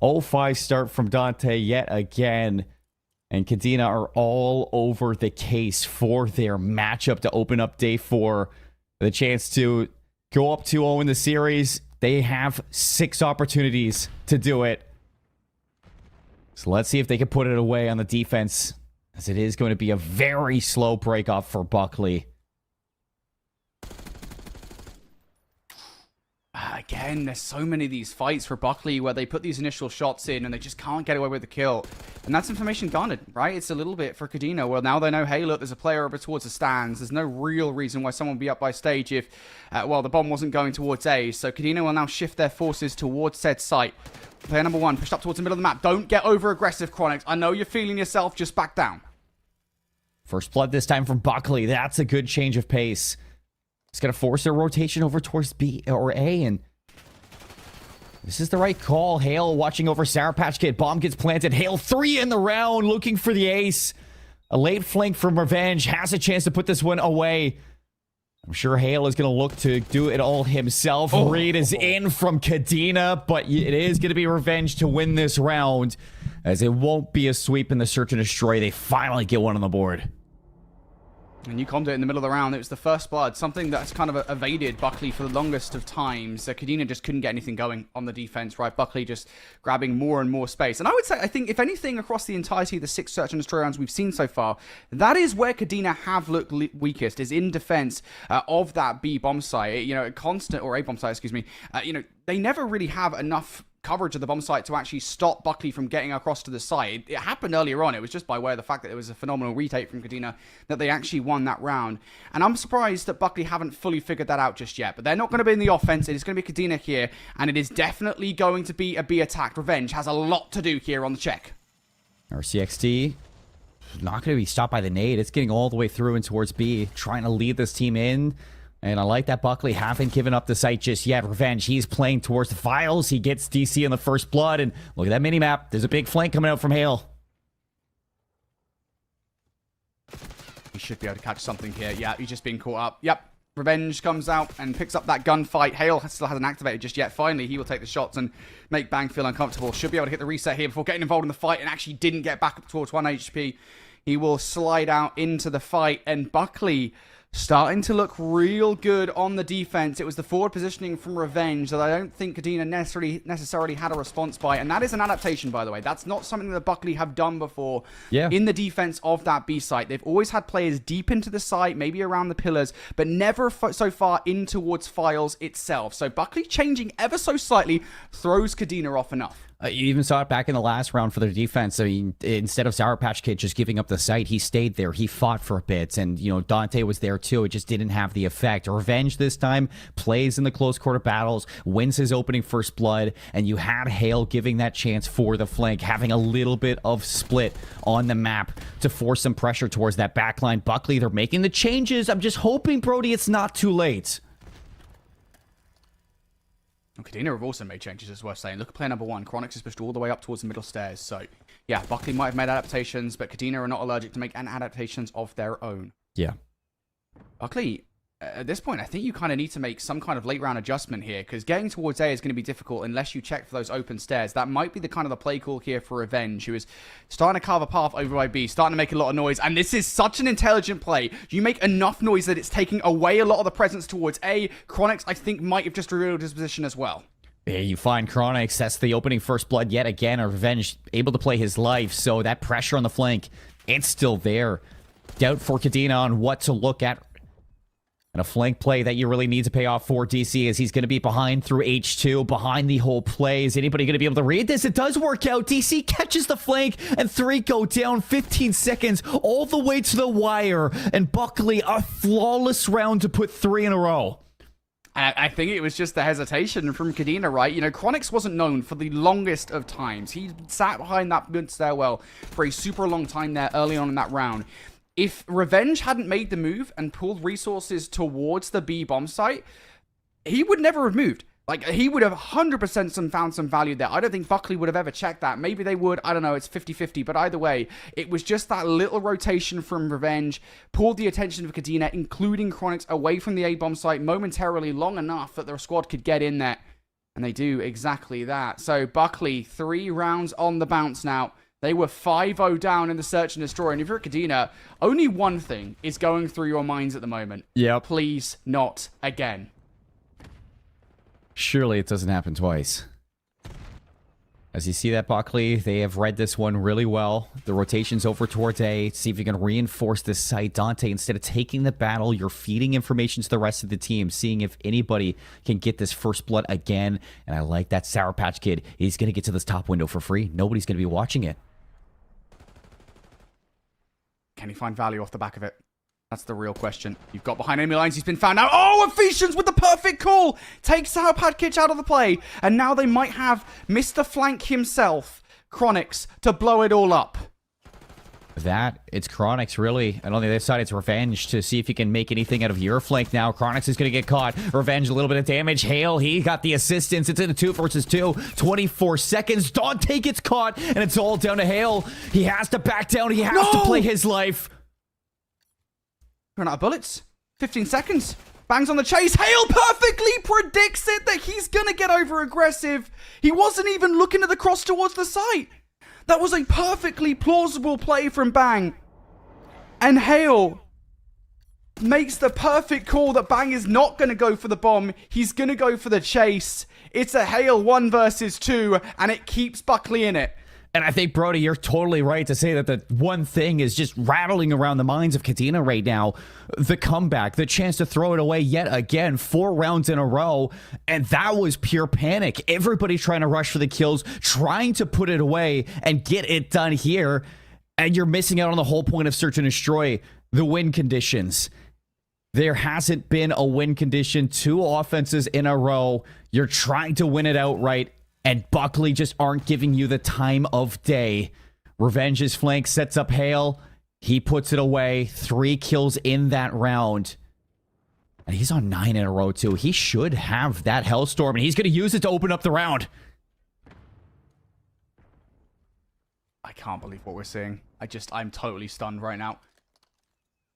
0-5 start from Dante yet again. And Kadena are all over the case for their matchup to open up day 4. The chance to go up 2-0 in the series. They have 6 opportunities to do it. So let's see if they can put it away on the defense, as it is going to be a very slow break off for Buckley. Again, there's so many of these fights for Buckley where they put these initial shots in and they just can't get away with the kill. And that's information garnered, right? It's a little bit for Kadena. Well, now they know, hey, look, there's a player over towards the stands. There's no real reason why someone would be up by stage if, well, the bomb wasn't going towards A. So Kadena will now shift their forces towards said site. Player number 1 pushed up towards the middle of the map. Don't get over aggressive, Chronix. I know you're feeling yourself. Just back down. First blood this time from Buckley. That's a good change of pace. It's going to force their rotation over towards B or A, and this is the right call. Hale watching over Sour Patch Kid. Bomb gets planted. Hale 3 in the round, looking for the ace. A late flank from Revenge has a chance to put this one away. I'm sure Hale is going to look to do it all himself. Reed is in from Kadena, but it is going to be Revenge to win this round, as it won't be a sweep in the search and destroy. They finally get one on the board. And you commed it in the middle of the round. It was the first blood, something that's kind of evaded Buckley for the longest of times. Kadena just couldn't get anything going on the defense, right? Buckley just grabbing more and more space. And I would say, I think, if anything, across the entirety of the 6 search and destroy rounds we've seen so far, that is where Kadena have looked weakest, is in defense of that B bomb site. You know, or A bomb site, excuse me. You know, they never really have enough coverage of the bomb site to actually stop Buckley from getting across to the site. It happened earlier on. It was just by way of the fact that it was a phenomenal retake from Kadena that they actually won that round. And I'm surprised that Buckley haven't fully figured that out just yet. But they're not going to be in the offense. It is going to be Kadena here, and it is definitely going to be a B attack. Revenge has a lot to do here on the check. RCXT not going to be stopped by the nade. It's getting all the way through and towards B, trying to lead this team in. And I like that Buckley haven't given up the site just yet. Revenge, he's playing towards the files. He gets DC in the first blood. And look at that mini-map. There's a big flank coming out from Hale. He should be able to catch something here. Yeah, he's just being caught up. Yep. Revenge comes out and picks up that gunfight. Hale still hasn't activated just yet. Finally, he will take the shots and make Bang feel uncomfortable. Should be able to hit the reset here before getting involved in the fight, and actually didn't get back up towards 1 HP. He will slide out into the fight, and Buckley starting to look real good on the defense. It was the forward positioning from Revenge that I don't think Kadena necessarily had a response by. And that is an adaptation, by the way. That's not something that Buckley have done before in the defense of that B site. They've always had players deep into the site, maybe around the pillars, but never so far in towards files itself. So Buckley changing ever so slightly throws Kadena off enough. You even saw it back in the last round for their defense. I mean, instead of Sour Patch Kid just giving up the site, he stayed there. He fought for a bit, and, you know, Dante was there too. It just didn't have the effect. Revenge this time plays in the close quarter battles, wins his opening first blood, and you had Hale giving that chance for the flank, having a little bit of split on the map to force some pressure towards that backline. Buckley, they're making the changes. I'm just hoping, Brody, it's not too late. Kadena have also made changes, it's worth saying. Look at player number 1. Chronix is pushed all the way up towards the middle stairs. So, yeah, Buckley might have made adaptations, but Kadena are not allergic to make adaptations of their own. Yeah. Buckley, at this point, I think you kind of need to make some kind of late round adjustment here, because getting towards A is going to be difficult unless you check for those open stairs. That might be the kind of the play call here for Revenge, who is starting to carve a path over by B, starting to make a lot of noise. And this is such an intelligent play. You make enough noise that it's taking away a lot of the presence towards A. Chronix, I think, might have just revealed his position as well. There you find Chronix. That's the opening first blood yet again. Revenge able to play his life, so that pressure on the flank, it's still there. Doubt for Kadena on what to look at. And a flank play that you really need to pay off for DC, as he's going to be behind through H2, behind the whole play. Is anybody going to be able to read this? It does work out. DC catches the flank, and 3 go down. 15 seconds all the way to the wire. And Buckley, a flawless round to put 3 in a row. I think it was just the hesitation from Kadena, right? You know, Chronix wasn't known for the longest of times. He sat behind that good stairwell for a super long time there early on in that round. If Revenge hadn't made the move and pulled resources towards the B bomb site, he would never have moved. Like, he would have 100% found some value there. I don't think Buckley would have ever checked that. Maybe they would. I don't know. It's 50-50. But either way, it was just that little rotation from Revenge. Pulled the attention of Kadena, including Chronix, away from the A-bomb site momentarily long enough that their squad could get in there. And they do exactly that. So, Buckley, 3 rounds on the bounce now. They were 5-0 down in the search and destroy. And if you're Kadena, only one thing is going through your minds at the moment. Yeah. Please not again. Surely it doesn't happen twice. As you see that, Buckley, they have read this one really well. The rotation's over towards A. See if you can reinforce this site. Dante, instead of taking the battle, you're feeding information to the rest of the team, seeing if anybody can get this first blood again. And I like that Sour Patch Kid. He's going to get to this top window for free. Nobody's going to be watching it. Can he find value off the back of it? That's the real question. You've got behind enemy lines. He's been found out. Oh, Ephesians with the perfect call. Takes Sour Patch Kid out of the play. And now they might have Mr. Flank himself, Chronix, to blow it all up. It's Chronix, really. And on the other side, it's Revenge to see if he can make anything out of your flank now. Chronix is going to get caught. Revenge, a little bit of damage. Hale, he got the assistance. It's in a 2 versus 2. 24 seconds. Dante gets caught, and it's all down to Hale. He has to back down. He has to play his life. Run out of bullets. 15 seconds. Bangs on the chase. Hale perfectly predicts it that he's going to get over aggressive. He wasn't even looking at the cross towards the site. That was a perfectly plausible play from Bang. And Hale makes the perfect call that Bang is not going to go for the bomb. He's going to go for the chase. It's a Hale 1 versus 2, and it keeps Buckley in it. And I think, Brody, you're totally right to say that the one thing is just rattling around the minds of Kadena right now. The comeback, the chance to throw it away yet again, 4 rounds in a row. And that was pure panic. Everybody trying to rush for the kills, trying to put it away and get it done here. And you're missing out on the whole point of search and destroy, the win conditions. There hasn't been a win condition, 2 offenses in a row. You're trying to win it outright. And Buckley just aren't giving you the time of day. Revenge's flank sets up Hale. He puts it away. 3 kills in that round. And he's on 9 in a row, too. He should have that Hellstorm, and he's going to use it to open up the round. I can't believe what we're seeing. I'm totally stunned right now.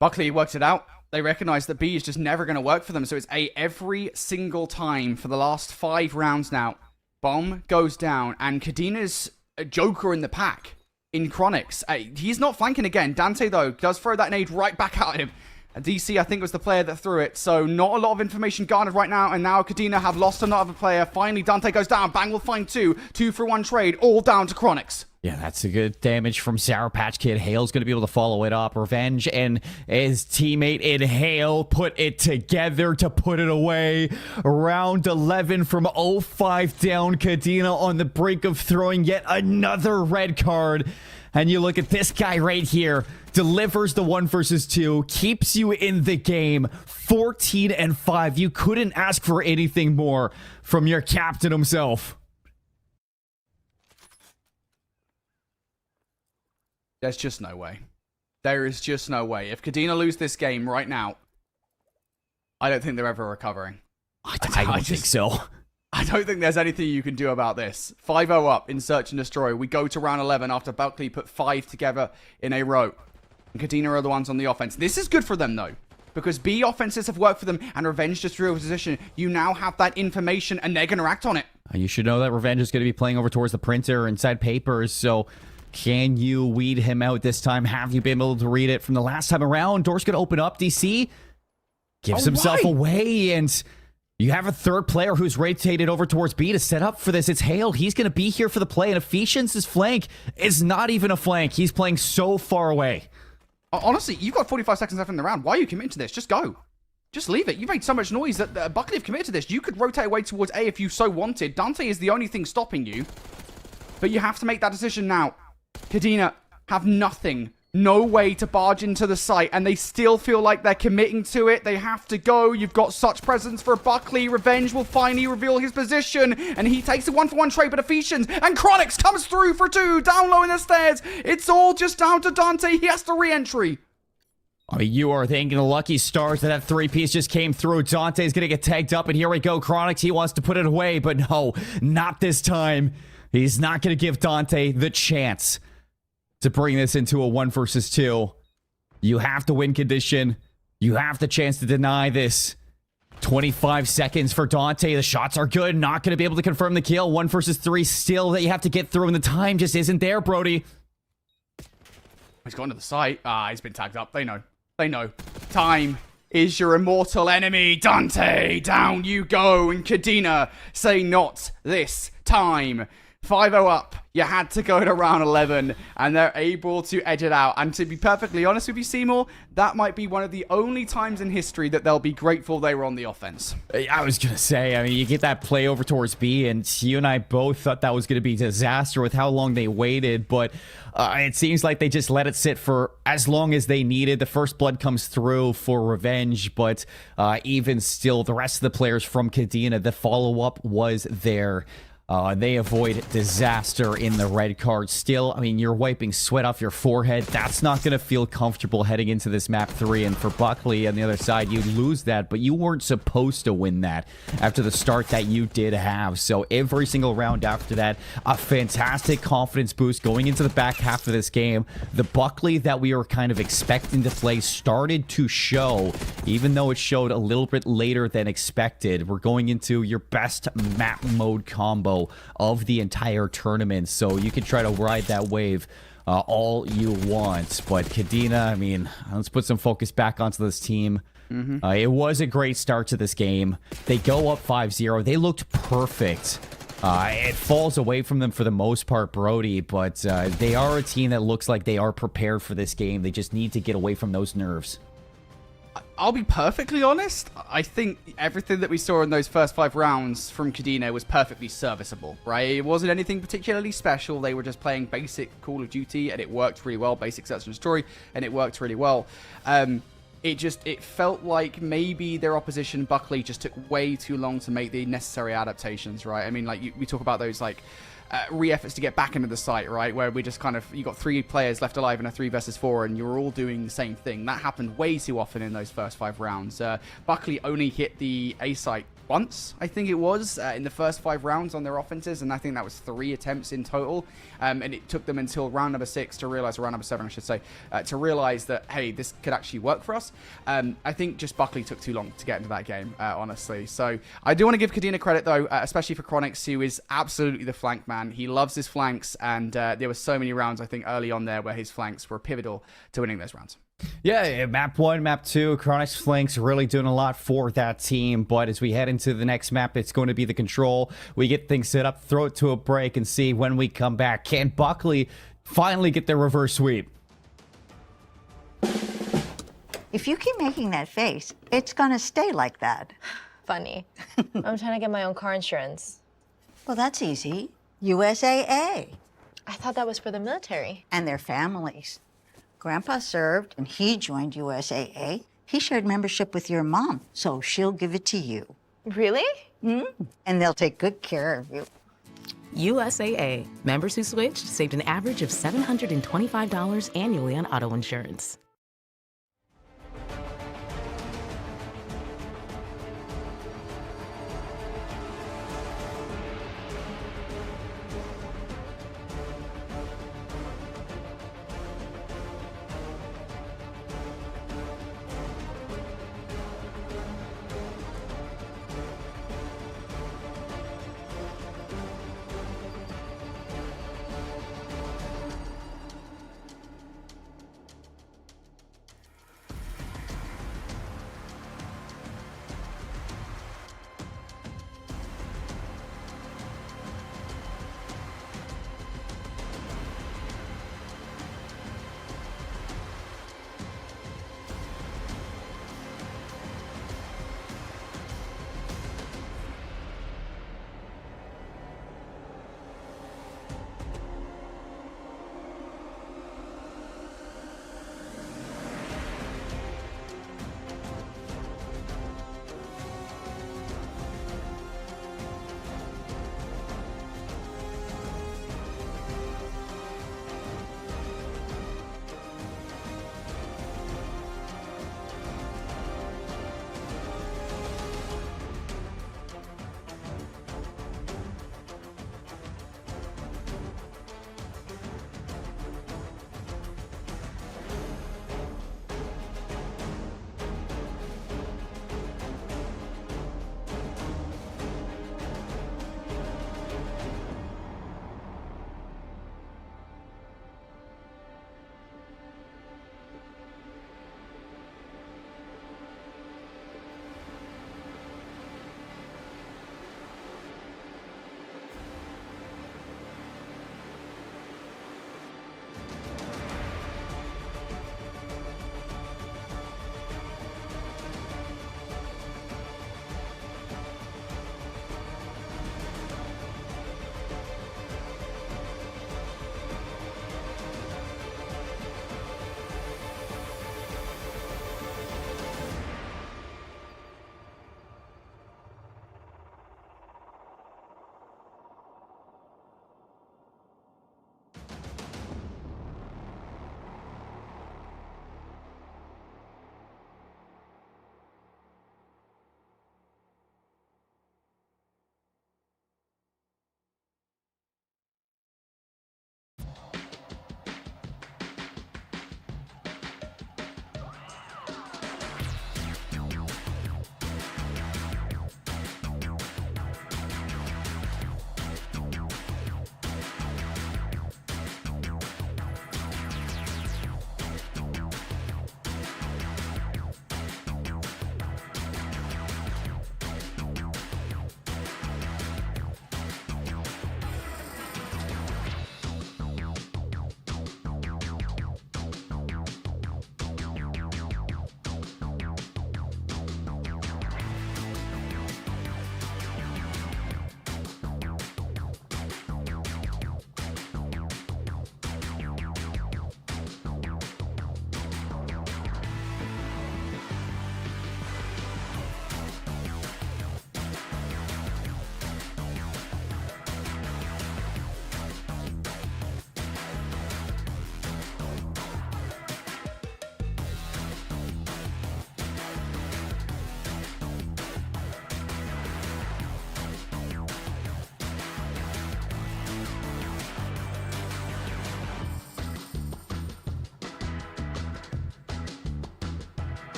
Buckley works it out. They recognize that B is just never going to work for them. So it's A every single time for the last 5 rounds now. Bomb goes down, and Kadena's a joker in the pack in Chronix. He's not flanking again. Dante, though, does throw that nade right back at him. DC, I think, was the player that threw it, so not a lot of information garnered right now, and now Kadena have lost another player. Finally, Dante goes down. Bang will find 2. 2 for 1 trade, all down to Chronix. Yeah, that's a good damage from Sour Patch Kid. Hale's going to be able to follow it up. Revenge and his teammate in Hale put it together to put it away. Round 11 from 0-5 down. Kadena on the brink of throwing yet another red card. And you look at this guy right here. Delivers the 1 versus 2. Keeps you in the game. 14-5. You couldn't ask for anything more from your captain himself. There's just no way. There is just no way. If Kadena lose this game right now, I don't think they're ever recovering. I don't think so. I don't think there's anything you can do about this. 5-0 up in Search and Destroy. We go to round 11 after Buckley put 5 together in a row. And Kadena are the ones on the offense. This is good for them, though, because B offenses have worked for them, and Revenge just drew a position. You now have that information, and they're going to act on it. You should know that Revenge is going to be playing over towards the printer inside papers, so can you weed him out this time? Have you been able to read it from the last time around? Door's going to open up. DC gives himself away, and you have a third player who's rotated over towards B to set up for this. It's Hale. He's going to be here for the play, and Ephesians' flank is not even a flank. He's playing so far away. Honestly, you've got 45 seconds left in the round. Why are you committing to this? Just go. Just leave it. You've made so much noise that Buckley have committed to this. You could rotate away towards A if you so wanted. Dante is the only thing stopping you. But you have to make that decision now. Kadena have nothing. No way to barge into the site, and they still feel like they're committing to it. They have to go. You've got such presence for Buckley. Revenge will finally reveal his position, and he takes a 1-for-1 trade, but Ephesians and Chronix comes through for 2, down low in the stairs. It's all just down to Dante. He has to re-entry. I mean, you are thinking the lucky stars that 3-piece just came through. Dante's going to get tagged up, and here we go. Chronix, he wants to put it away, but no, not this time. He's not going to give Dante the chance to bring this into a 1 versus 2. You have to win condition. You have the chance to deny this. 25 seconds for Dante. The shots are good. Not going to be able to confirm the kill. 1 versus 3 still that you have to get through, and the time just isn't there, Brody. He's gone to the site. He's been tagged up. They know. They know. Time is your immortal enemy. Dante, down you go. And Kadena say not this time. 5-0 up. You had to go to round 11, and they're able to edge it out. And to be perfectly honest with you, Seymour, that might be one of the only times in history that they'll be grateful they were on the offense. I was going to say, I mean, you get that play over towards B, and you and I both thought that was going to be a disaster with how long they waited, but it seems like they just let it sit for as long as they needed. The first blood comes through for revenge, but even still, the rest of the players from Kadena, the follow-up was there. They avoid disaster in the red card. Still, I mean, you're wiping sweat off your forehead. That's not going to feel comfortable heading into this map 3. And for Buckley on the other side, you lose that, but you weren't supposed to win that after the start that you did have. So every single round after that, a fantastic confidence boost going into the back half of this game. The Buckley that we were kind of expecting to play started to show, even though it showed a little bit later than expected. We're going into your best map mode combo of the entire tournament, so you can try to ride that wave all you want. But Kadena, I mean, let's put some focus back onto this team. It was a great start to this game. They go up 5-0. They looked perfect. It falls away from them for the most part, Brody, but they are a team that looks like they are prepared for this game. They just need to get away from those nerves. I'll be perfectly honest, I think everything that we saw in those first 5 rounds from Kadena was perfectly serviceable, right? It wasn't anything particularly special. They were just playing basic Call of Duty, and it worked really well, basic search and destroy, and it worked really well. It felt like maybe their opposition, Buckley, just took way too long to make the necessary adaptations, right? I mean, like, we talk about those, like, re-efforts to get back into the site, right? Where we just kind of, you got 3 players left alive in a 3 versus 4, and you're all doing the same thing. That happened way too often in those first 5 rounds. Buckley only hit the A site once, I think it was, in the first 5 rounds on their offenses, and I think that was 3 attempts in total. And it took them until round number 6 to realize, or round number 7, I should say, to realize that, hey, this could actually work for us. I think just Buckley took too long to get into that game, honestly. So I do want to give Kadena credit, though, especially for Chronix, who is absolutely the flank man. He loves his flanks, and there were so many rounds, I think, early on there where his flanks were pivotal to winning those rounds. Yeah, map 1, map 2, Chronix flanks really doing a lot for that team, but as we head into the next map, it's going to be the control. We get things set up, throw it to a break, and see when we come back. Can Buckley finally get their reverse sweep? If you keep making that face, it's gonna stay like that. Funny. I'm trying to get my own car insurance. Well, that's easy. USAA. I thought that was for the military. And their families. Grandpa served, and he joined USAA. He shared membership with your mom, so she'll give it to you. Really? And they'll take good care of you. USAA. Members who switched saved an average of $725 annually on auto insurance.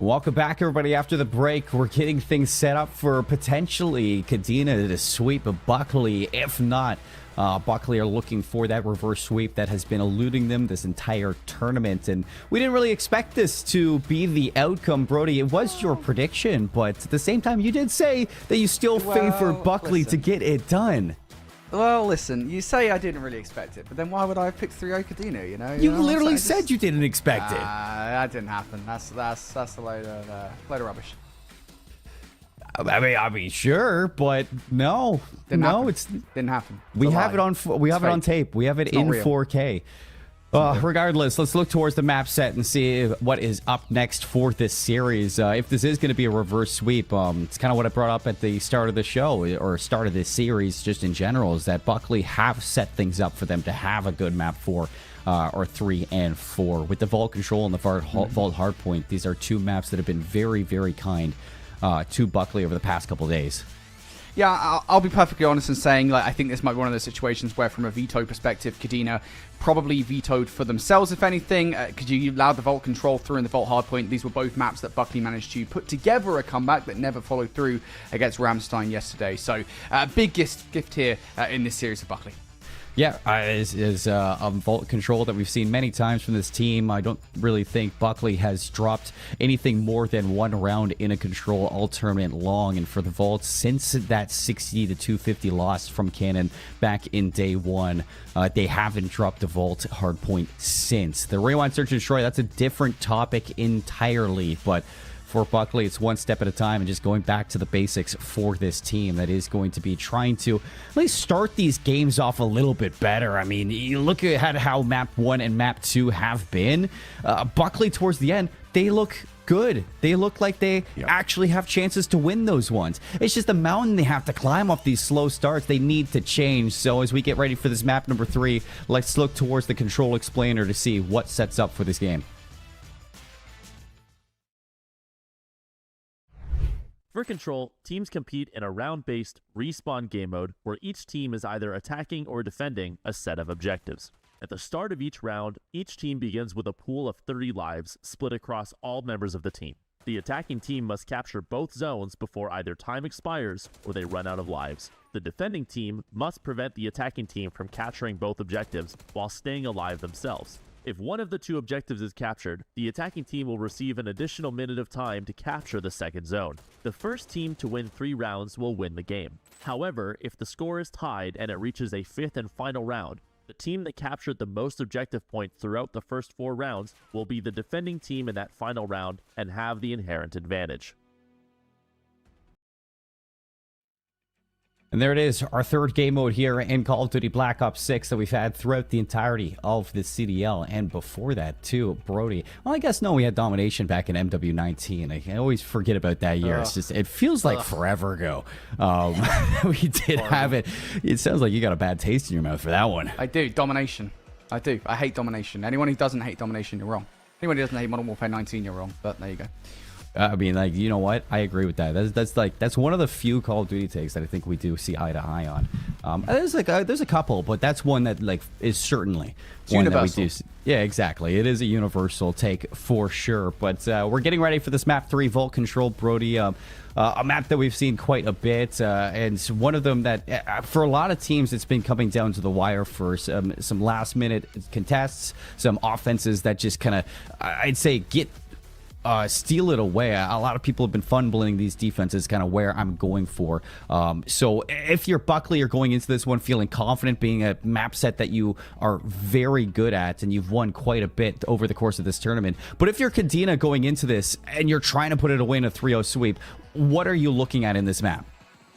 Welcome back, everybody. After the break, we're getting things set up for potentially Kadena to sweep Buckley. If not, Buckley are looking for that reverse sweep that has been eluding them this entire tournament. And we didn't really expect this to be the outcome, Brody. It was your prediction, but at the same time, you did say that you still favored Buckley to get it done. Well, listen, you say I didn't really expect it, but then why would I have picked 3-0 Kadena, you know? You know, literally so said you didn't expect it. That didn't happen. That's a load of rubbish. I mean, sure, but no, Didn't happen. it's Didn't happen. It's we a have lie. it on. We have it on tape. We have it in not real. 4K. Regardless, let's look towards the map set and see what is up next for this series. If this is going to be a reverse sweep, it's kind of what I brought up at the start of the show, or start of this series just in general, is that Buckley have set things up for them to have a good map 4 or 3 and 4. With the Vault Control and the Vault Hardpoint, these are two maps that have been very, very kind to Buckley over the past couple days. Yeah, I'll be perfectly honest in saying, like, I think this might be one of those situations where, from a veto perspective, Kadena probably vetoed for themselves, if anything, because you allowed the Vault Control through and the Vault Hardpoint. These were both maps that Buckley managed to put together a comeback that never followed through against Ramstein yesterday. So, big gift here in this series of Buckley. Yeah, is a Vault Control that we've seen many times from this team. I don't really think Buckley has dropped anything more than one round in a Control all tournament long. And for the Vault, since that 60 to 250 loss from Cannon back in day one, they haven't dropped the Vault Hardpoint since. The Rewind, Search, and Destroy, that's a different topic entirely, but for Buckley, it's one step at a time and just going back to the basics for this team that is going to be trying to at least start these games off a little bit better. I mean, you look at how Map 1 and Map 2 have been. Buckley, towards the end, they look good. They look like they actually have chances to win those ones. It's just the mountain they have to climb off these slow starts. They need to change. So as we get ready for this map number 3, let's look towards the Control Explainer to see what sets up for this game. For Control, teams compete in a round-based respawn game mode where each team is either attacking or defending a set of objectives. At the start of each round, each team begins with a pool of 30 lives split across all members of the team. The attacking team must capture both zones before either time expires or they run out of lives. The defending team must prevent the attacking team from capturing both objectives while staying alive themselves. If one of the two objectives is captured, the attacking team will receive an additional minute of time to capture the second zone. The first team to win 3 rounds will win the game. However, if the score is tied and it reaches a 5th and final round, the team that captured the most objective points throughout the first 4 rounds will be the defending team in that final round and have the inherent advantage. And there it is, our third game mode here in Call of Duty Black Ops 6 that we've had throughout the entirety of the CDL. And before that, too, Brody. Well, I guess no, we had domination back in MW19. I always forget about that year. It's just, it feels like forever ago. We did have it. It sounds like you got a bad taste in your mouth for that one. I do. Domination. I do. I hate domination. Anyone who doesn't hate domination, you're wrong. Anyone who doesn't hate Modern Warfare 19, you're wrong. But there you go. I mean, like, you know what? I agree with that. That's one of the few Call of Duty takes that I think we do see eye to eye on. There's a couple, but that's one that like is certainly one universal. that we do. Yeah, exactly. It is a universal take for sure. But we're getting ready for this map 3, Vault Control, Brody. A map that we've seen quite a bit, and one of them that for a lot of teams it's been coming down to the wire for some last minute contests, some offenses that just kind of I'd say steal it away. A lot of people have been fumbling these defenses, kind of where I'm going for. So if you're Buckley, you're going into this one feeling confident, being a map set that you are very good at and you've won quite a bit over the course of this tournament. But if you're Kadena going into this and you're trying to put it away in a 3-0 sweep, what are you looking at in this map?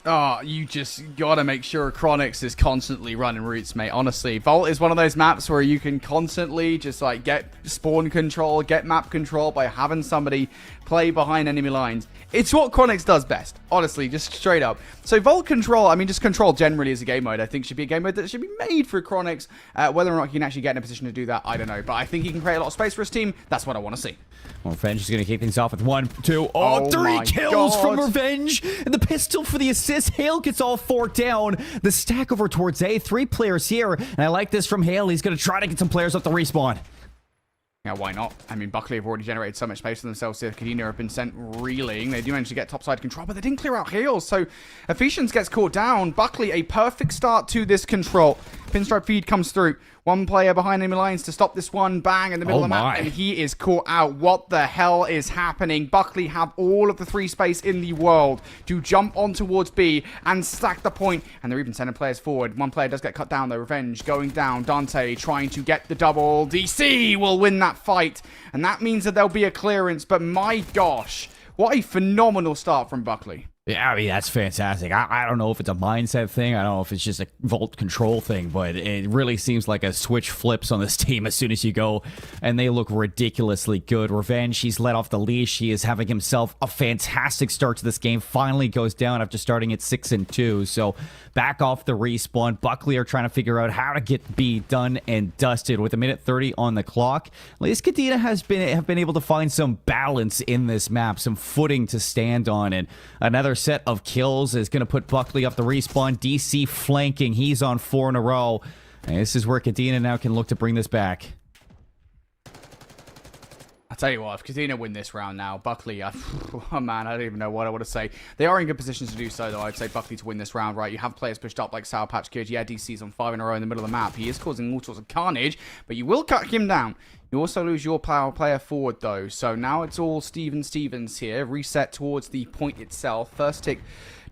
Oh, you just gotta make sure Chronix is constantly running routes, mate. Honestly, Vault is one of those maps where you can constantly just like get spawn control, get map control by having somebody play behind enemy lines. It's what Chronix does best, honestly, just straight up. So Vault Control, I mean, just Control generally as a game mode, I think should be a game mode that should be made for Chronix. Whether or not he can actually get in a position to do that, I don't know. But I think he can create a lot of space for his team. That's what I want to see. Well, Revenge is going to kick things off with 1, 2, Oh 3 my kills from God. Revenge. And the pistol for the assist. Hale gets all 4 down. The stack over towards A. 3 players here. And I like this from Hale. He's going to try to get some players up the respawn. Yeah, why not? I mean, Buckley have already generated so much space for themselves here. Kadena have been sent reeling. They do manage to get topside control, but they didn't clear out heals. So, Ephesians gets caught down. Buckley, a perfect start to this control. Pinstripe feed comes through. One player behind enemy lines to stop this one. Bang, in the middle of the map. And he is caught out. What the hell is happening? Buckley have all of the free space in the world to jump on towards B and stack the point. And they're even sending players forward. One player does get cut down, though. Revenge going down. Dante trying to get the double. DC will win that fight. And that means that there'll be a clearance. But my gosh, what a phenomenal start from Buckley. Yeah, I mean, that's fantastic. I don't know if it's a mindset thing. I don't know if it's just a vault control thing, but it really seems like a switch flips on this team as soon as you go, and they look ridiculously good. Revenge, he's let off the leash. He is having himself a fantastic start to this game. Finally goes down after starting at 6-2, so back off the respawn. Buckley are trying to figure out how to get B done and dusted with 1:30 on the clock. At least Kadena have been able to find some balance in this map, some footing to stand on, and another set of kills is going to put Buckley up the respawn. DC flanking. He's on 4 in a row. And this is where Kadena now can look to bring this back. I'll tell you what, if Kadena win this round now, Buckley, oh man, I don't even know what I want to say. They are in good positions to do so, though. I'd say Buckley to win this round, right? You have players pushed up like Sour Patch Kid. Yeah, DC's on 5 in a row in the middle of the map. He is causing all sorts of carnage, but you will cut him down. You also lose your player forward, though. So now it's all Steven Stevens here. Reset towards the point itself. First tick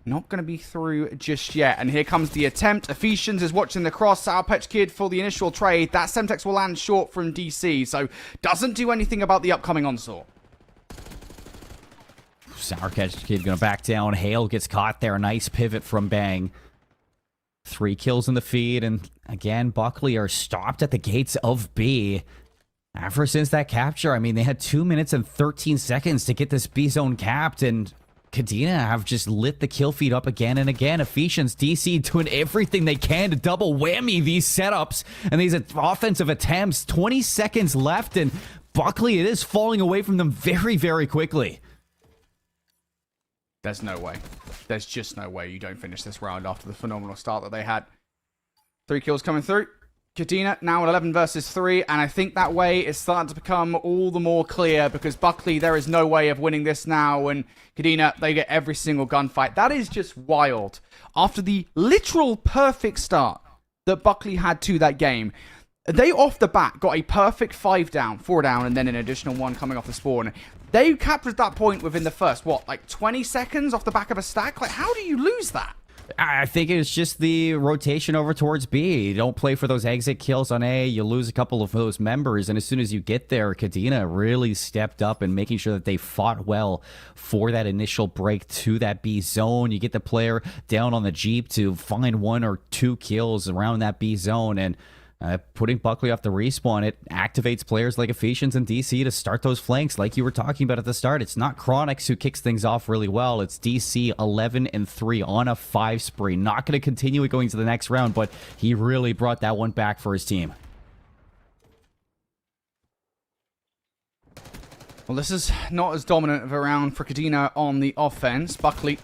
not going to be through just yet. And here comes the attempt. Ephesians is watching the cross. Sour Patch Kid for the initial trade. That Semtex will land short from DC. So doesn't do anything about the upcoming onslaught. Sour Patch Kid going to back down. Hale gets caught there. Nice pivot from Bang. 3 kills in the feed. And again, Buckley are stopped at the gates of B. Ever since that capture, I mean, they had 2 minutes and 13 seconds to get this B zone capped, and Kadena have just lit the kill feed up again and again. Ephesians, DC doing everything they can to double whammy these setups and these offensive attempts. 20 seconds left, and Buckley, it is falling away from them very, very quickly. There's no way. There's just no way you don't finish this round after the phenomenal start that they had. 3 kills coming through. Kadena now at 11 versus 3, and I think that way is starting to become all the more clear because Buckley, there is no way of winning this now, and Kadena, they get every single gunfight. That is just wild. After the literal perfect start that Buckley had to that game, they off the bat got a perfect 5 down, 4 down, and then an additional 1 coming off the spawn. They captured that point within the first, what, like 20 seconds off the back of a stack? Like, how do you lose that? I think it's just the rotation over towards B. You don't play for those exit kills on A. You lose a couple of those members. And as soon as you get there, Kadena really stepped up and making sure that they fought well for that initial break to that B zone. You get the player down on the Jeep to find 1 or 2 kills around that B zone. And putting Buckley off the respawn, it activates players like Ephesians and DC to start those flanks like you were talking about at the start. It's not Chronix who kicks things off really well. It's DC 11-3 on a 5 spree. Not going to continue it going to the next round, but he really brought that one back for his team. Well, this is not as dominant of a round for Kadena on the offense. Buckley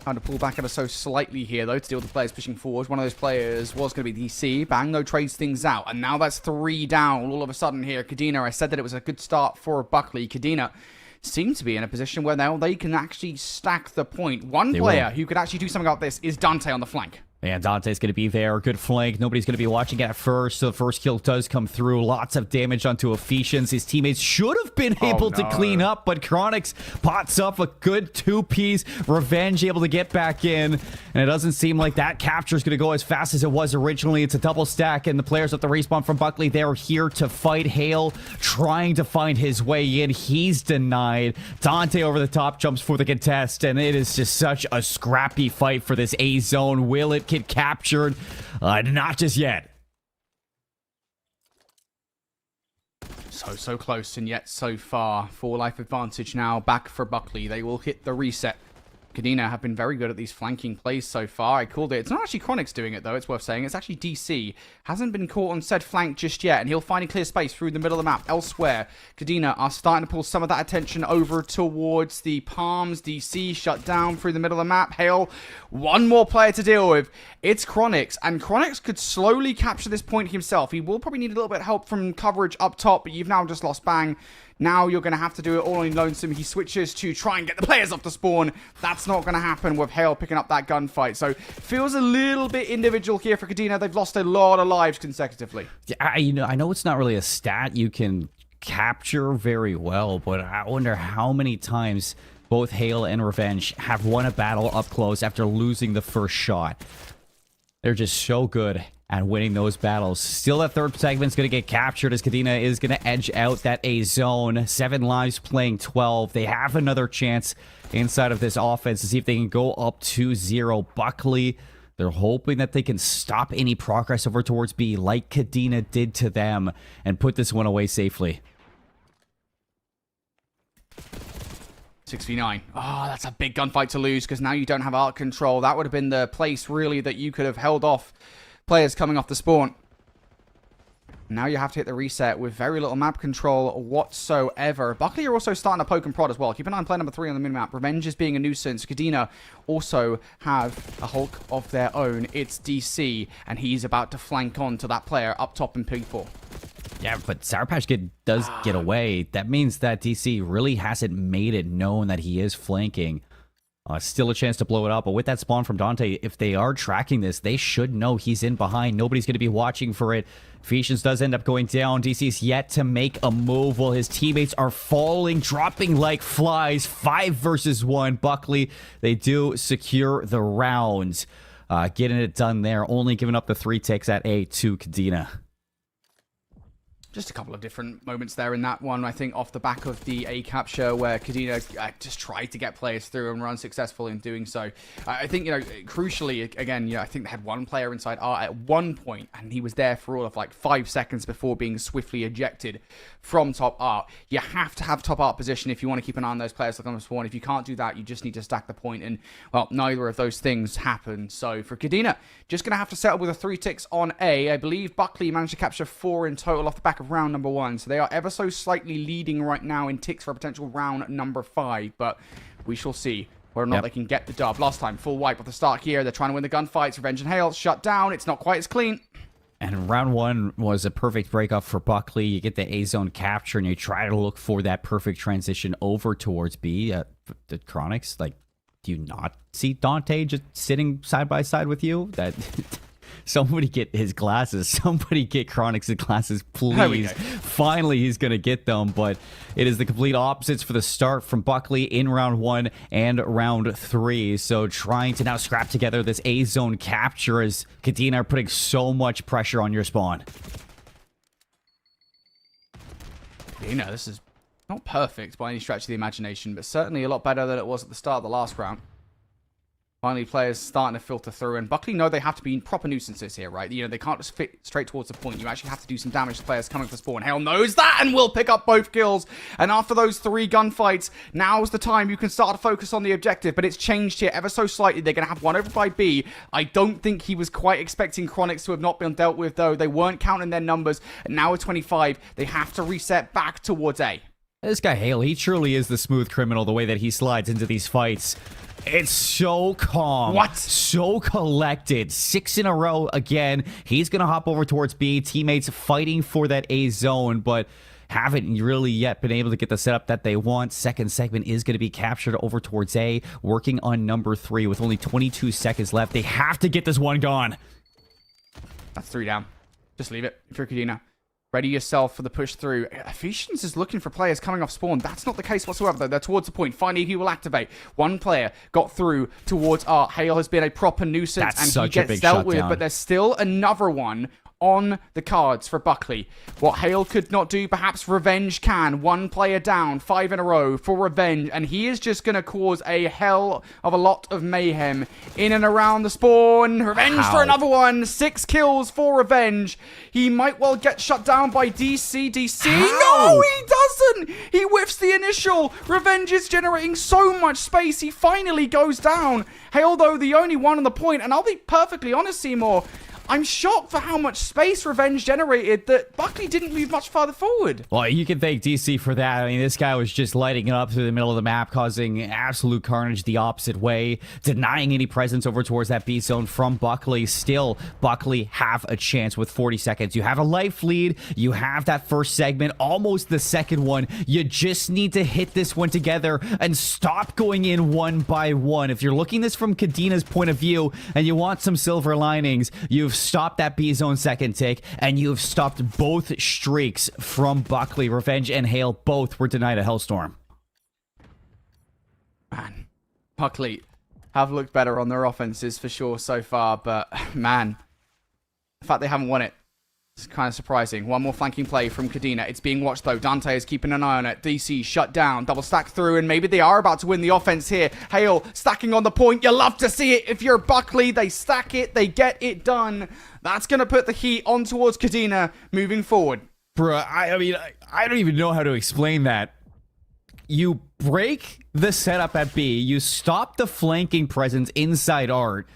had to pull back ever so slightly here, though, to deal with the players pushing forward. One of those players was going to be DC. Bang, no trades things out. And now that's 3 down all of a sudden here. Kadena, I said that it was a good start for Buckley. Kadena seem to be in a position where now they can actually stack the point. One player who could actually do something about this is Dante on the flank. And Dante's going to be there. Good flank. Nobody's going to be watching at first. So the first kill does come through. Lots of damage onto Ephesians. His teammates should have been able to clean up, but Chronix pots up a good 2-piece. Revenge able to get back in. And it doesn't seem like that capture is going to go as fast as it was originally. It's a double stack, and the players at the respawn from Buckley, they're here to fight. Hale trying to find his way in. He's denied. Dante over the top jumps for the contest, and it is just such a scrappy fight for this A zone. Will it get captured? Not just yet. So close and yet so far. 4 life advantage now back for Buckley. They will hit the reset Kadena have been very good at these flanking plays so far. I called it. It's not actually Chronix doing it, though. It's worth saying. It's actually DC. Hasn't been caught on said flank just yet, and he'll find a clear space through the middle of the map. Elsewhere, Kadena are starting to pull some of that attention over towards the Palms. DC shut down through the middle of the map. Hale, one more player to deal with. It's Chronix, and Chronix could slowly capture this point himself. He will probably need a little bit of help from coverage up top, but you've now just lost Bang. Now you're going to have to do it all on Lonesome. He switches to try and get the players off the spawn. That's not going to happen with Hale picking up that gunfight. So feels a little bit individual here for Kadena. They've lost a lot of lives consecutively. Yeah, I know it's not really a stat you can capture very well, but I wonder how many times both Hale and Revenge have won a battle up close after losing the first shot. They're just so good at winning those battles. Still, that third segment's going to get captured as Kadena is going to edge out that A zone. 7 lives playing 12. They have another chance inside of this offense to see if they can go up 2-0. Buckley, they're hoping that they can stop any progress over towards B like Kadena did to them and put this one away safely. 6v9. Oh, that's a big gunfight to lose because now you don't have arc control. That would have been the place, really, that you could have held off players coming off the spawn. Now you have to hit the reset with very little map control whatsoever. Buckley are also starting to poke and prod as well. Keep an eye on player number 3 on the minimap. Revenge is being a nuisance. Kadena also have a Hulk of their own. It's DC, and he's about to flank on to that player up top in P4. Yeah, but Sour Patch Kid does get away. That means that DC really hasn't made it known that he is flanking. Still a chance to blow it up, but with that spawn from Dante, if they are tracking this, they should know he's in behind. Nobody's going to be watching for it. Ephesians does end up going down. DC's yet to make a move while his teammates are falling, dropping like flies. 5 versus 1. Buckley, they do secure the rounds. Getting it done there, only giving up the 3 ticks at A to Kadena. Just a couple of different moments there in that one. I think off the back of the A capture where Kadena just tried to get players through and were unsuccessful in doing so. I think, crucially, again, I think they had one player inside R at one point, and he was there for all of like 5 seconds before being swiftly ejected from top art. You have to have top art position if you want to keep an eye on those players that come to spawn. If you can't do that, you just need to stack the point, and, well, neither of those things happen. So for Kadena, just going to have to settle with a 3 ticks on A. I believe Buckley managed to capture 4 in total off the back of round number 1, so they are ever so slightly leading right now in ticks for a potential round number 5, but we shall see whether or not they can get the dub. Last time, full wipe at the start here. They're trying to win the gunfights. Revenge and Hale shut down. It's not quite as clean. And round 1 was a perfect breakup for Buckley. You get the A zone capture, and you try to look for that perfect transition over towards B. The Chronix, like, do you not see Dante just sitting side by side with you? That somebody get his glasses. Somebody get Chronix's glasses, please. Finally, he's going to get them, but it is the complete opposites for the start from Buckley in round 1 and round 3. So trying to now scrap together this A zone capture as Kadena are putting so much pressure on your spawn. This is not perfect by any stretch of the imagination, but certainly a lot better than it was at the start of the last round. Finally, players starting to filter through, and Buckley know they have to be proper nuisances here, right? They can't just fit straight towards the point. You actually have to do some damage to players coming for spawn. Hale knows that and will pick up both kills. And after those 3 gunfights, now's the time you can start to focus on the objective, but it's changed here ever so slightly. They're going to have 1 over by B. I don't think he was quite expecting Chronix to have not been dealt with, though. They weren't counting their numbers, and now at 25, they have to reset back towards A. This guy Hale, he truly is the smooth criminal, the way that he slides into these fights. It's so calm. What? So collected. 6 in a row again. He's going to hop over towards B. Teammates fighting for that A zone, but haven't really yet been able to get the setup that they want. Second segment is going to be captured over towards A, working on number 3 with only 22 seconds left. They have to get this one gone. That's 3 down. Just leave it if you're Kadena. Ready yourself for the push through. Ephesians is looking for players coming off spawn. That's not the case whatsoever, though. They're towards the point. Finally, he will activate. 1 player got through towards Art. Hale has been a proper nuisance, and he gets dealt with, but there's still another one on the cards for Buckley. What Hale could not do, perhaps Revenge can. One player down, 5 in a row for Revenge, and he is just going to cause a hell of a lot of mayhem in and around the spawn. Revenge for another one. 6 kills for Revenge. He might well get shut down by DC. No, he doesn't. He whiffs the initial. Revenge is generating so much space. He finally goes down. Hale, though, the only one on the point, and I'll be perfectly honest, Seymour, I'm shocked for how much space Revenge generated that Buckley didn't move much farther forward. Well, you can thank DC for that. I mean, this guy was just lighting it up through the middle of the map, causing absolute carnage the opposite way, denying any presence over towards that B zone from Buckley. Still, Buckley have a chance with 40 seconds. You have a life lead. You have that first segment, almost the second one. You just need to hit this one together and stop going in one by one. If you're looking this from Kadina's point of view and you want some silver linings, you've stopped that B zone second tick, and you've stopped both streaks from Buckley. Revenge and Hale both were denied a Hellstorm. Man, Buckley have looked better on their offenses for sure so far, but man, the fact they haven't won it, it's kind of surprising. One more flanking play from Kadina. It's being watched though. Dante is keeping an eye on it. DC shut down. Double stack through, and maybe they are about to win the offense here. Hale stacking on the point. You love to see it. If you're Buckley, they stack it. They get it done. That's going to put the heat on towards Kadina moving forward. Bruh, I mean, I don't even know how to explain that. You break the setup at B. You stop the flanking presence inside Art.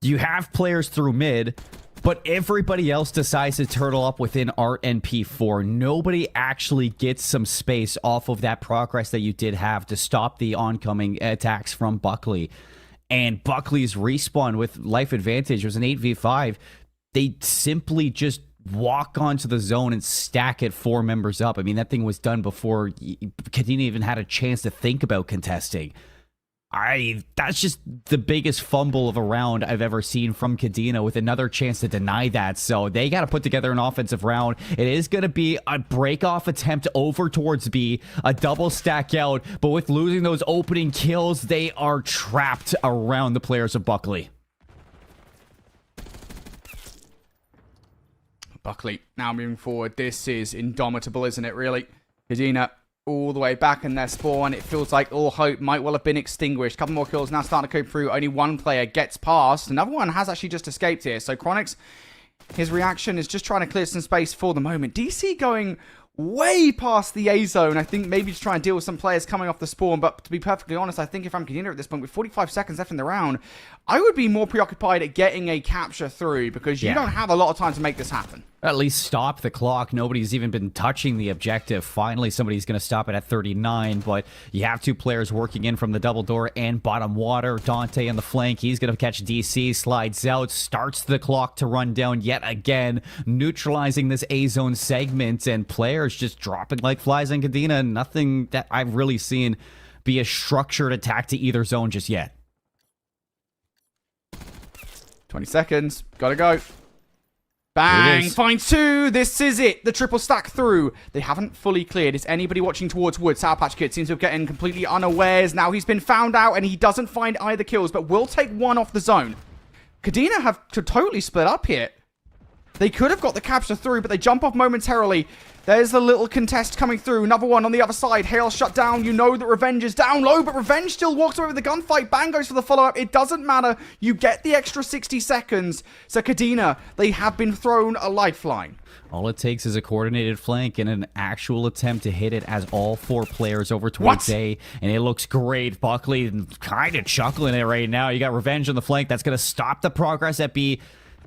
You have players through mid. But everybody else decides to turtle up within Art and P4. Nobody actually gets some space off of that progress that you did have to stop the oncoming attacks from Buckley. And Buckley's respawn with life advantage was an 8v5. They simply just walk onto the zone and stack it 4 members up. I mean, that thing was done before Kadina even had a chance to think about contesting. That's just the biggest fumble of a round I've ever seen from Kadina, with another chance to deny that. So they got to put together an offensive round. It is going to be a break-off attempt over towards B, a double stack out, but with losing those opening kills, they are trapped around the players of Buckley. Buckley now moving forward. This is indomitable, isn't it, really? Kadina all the way back in their spawn. It feels like all hope might well have been extinguished. Couple more kills now starting to go through. Only one player gets past. Another one has actually just escaped here. So Chronix, his reaction is just trying to clear some space for the moment. DC going way past the A zone. I think maybe just trying to deal with some players coming off the spawn. But to be perfectly honest, I think if I'm Kadina at this point, with 45 seconds left in the round, I would be more preoccupied at getting a capture through, because you don't have a lot of time to make this happen. At least stop the clock. Nobody's even been touching the objective. Finally, somebody's going to stop it at 39, but you have 2 players working in from the double door and bottom water. Dante on the flank. He's going to catch DC, slides out, starts the clock to run down yet again, neutralizing this A-zone segment, and players just dropping like flies on Kadina. Nothing that I've really seen be a structured attack to either zone just yet. 20 seconds. Gotta go. Bang! Finds 2! This is it! The triple stack through. They haven't fully cleared. Is anybody watching towards wood? Sour Patch Kid seems to have gotten completely unawares. Now he's been found out, and he doesn't find either kills, but will take 1 off the zone. Kadina have totally split up here. They could have got the capture through, but they jump off momentarily. There's the little contest coming through. Another one on the other side. Hale shut down. You know that Revenge is down low, but Revenge still walks away with the gunfight. Bang goes for the follow-up. It doesn't matter. You get the extra 60 seconds. So Kadina, they have been thrown a lifeline. All it takes is a coordinated flank and an actual attempt to hit it as all 4 players over towards A, and it looks great. Buckley kind of chuckling it right now. You got Revenge on the flank. That's going to stop the progress at B.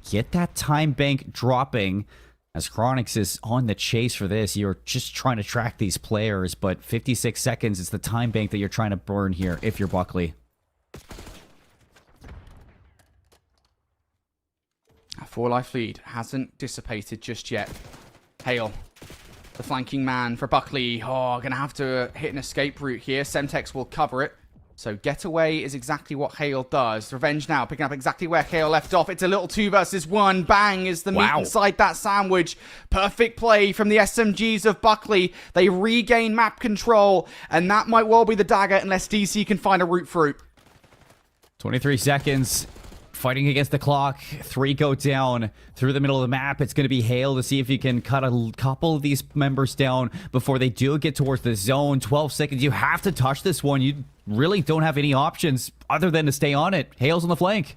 Get that time bank dropping. As Chronix is on the chase for this, you're just trying to track these players, but 56 seconds is the time bank that you're trying to burn here if you're Buckley. A 4-life lead hasn't dissipated just yet. Hale, the flanking man for Buckley. Oh, going to have to hit an escape route here. Semtex will cover it. So getaway is exactly what Hale does. Revenge now picking up exactly where Hale left off. It's a little 2 versus 1. Bang is the meat inside that sandwich. Perfect play from the SMGs of Buckley. They regain map control, and that might well be the dagger unless DC can find a route through. 23 seconds. fighting against the clock. 3 go down through the middle of the map. It's going to be Hale to see if you can cut a couple of these members down before they do get towards the zone. 12 seconds. You have to touch this one. You really don't have any options other than to stay on it. Hale's on the flank.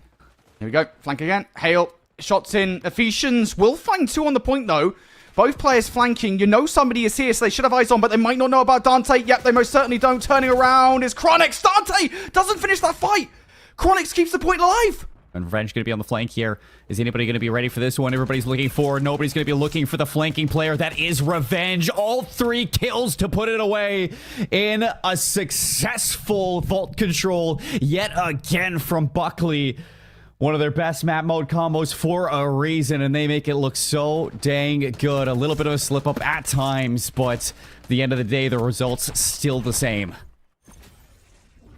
Here we go. Flank again. Hale. Shots in. Ephesians will find 2 on the point, though. Both players flanking. You know somebody is here, so they should have eyes on, but they might not know about Dante. Yep, they most certainly don't. Turning around is Chronix. Dante doesn't finish that fight. Chronix keeps the point alive. And Revenge going to be on the flank here. Is anybody going to be ready for this one? Everybody's looking forward. Nobody's going to be looking for the flanking player. That is Revenge. All 3 kills to put it away in a successful vault control yet again from Buckley. One of their best map mode combos for a reason, and they make it look so dang good. A little bit of a slip up at times, but at the end of the day, the results still the same.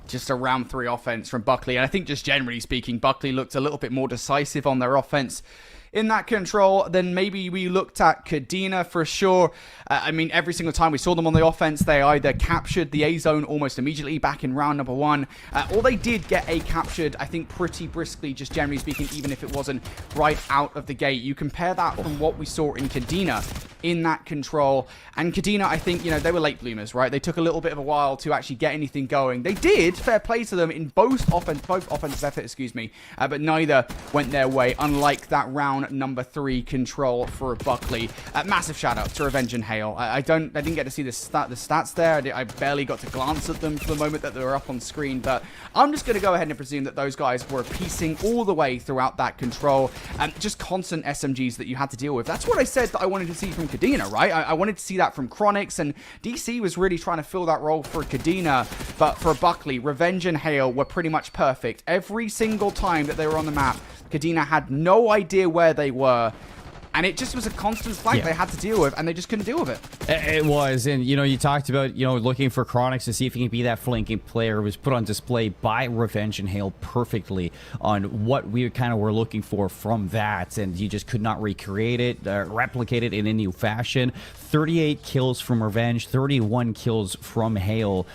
Just a round 3 offense from Buckley, and I think just generally speaking, Buckley looked a little bit more decisive on their offense in that control than maybe we looked at Kadena for sure. I mean, every single time we saw them on the offense, they either captured the A zone almost immediately back in round number 1, or they did get A captured, I think, pretty briskly, just generally speaking, even if it wasn't right out of the gate. You compare that from what we saw in Kadena in that control, and Kadena, I think, you know, they were late bloomers, right? They took a little bit of a while to actually get anything going. They did, fair play to them, in both offensive efforts, but neither went their way, unlike that round number 3 control for Buckley. Massive shout out to Revenge and Hale. I didn't get to see the stats there. I barely got to glance at them for the moment that they were up on screen, but I'm just going to go ahead and presume that those guys were piecing all the way throughout that control, and just constant SMGs that you had to deal with. That's what I said that I wanted to see from Kadena, right? I wanted to see that from Chronix, and DC was really trying to fill that role for Kadena, but for Buckley, Revenge and Hale were pretty much perfect. Every single time that they were on the map, Kadena had no idea where they were, and it just was a constant flank they had to deal with, and they just couldn't deal with it. It was, and you know, you talked about, you know, looking for Chronix to see if he can be that flanking player. It was put on display by Revenge and Hale perfectly on what we kind of were looking for from that, and you just could not recreate it, replicate it in any fashion. 38 kills from Revenge, 31 kills from Hale,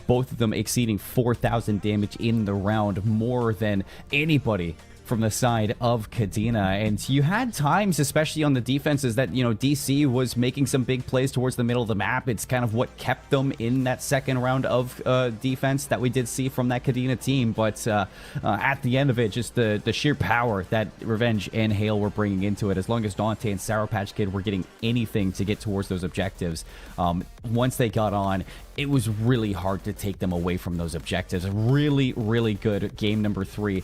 both of them exceeding 4,000 damage in the round, more than anybody from the side of Kadena. And you had times, especially on the defenses, that, you know, DC was making some big plays towards the middle of the map. It's kind of what kept them in that second round of defense that we did see from that Kadena team. But at the end of it, just the sheer power that Revenge and Hale were bringing into it, as long as Dante and Sour Patch Kid were getting anything to get towards those objectives, once they got on, it was really hard to take them away from those objectives. Really, really good game number 3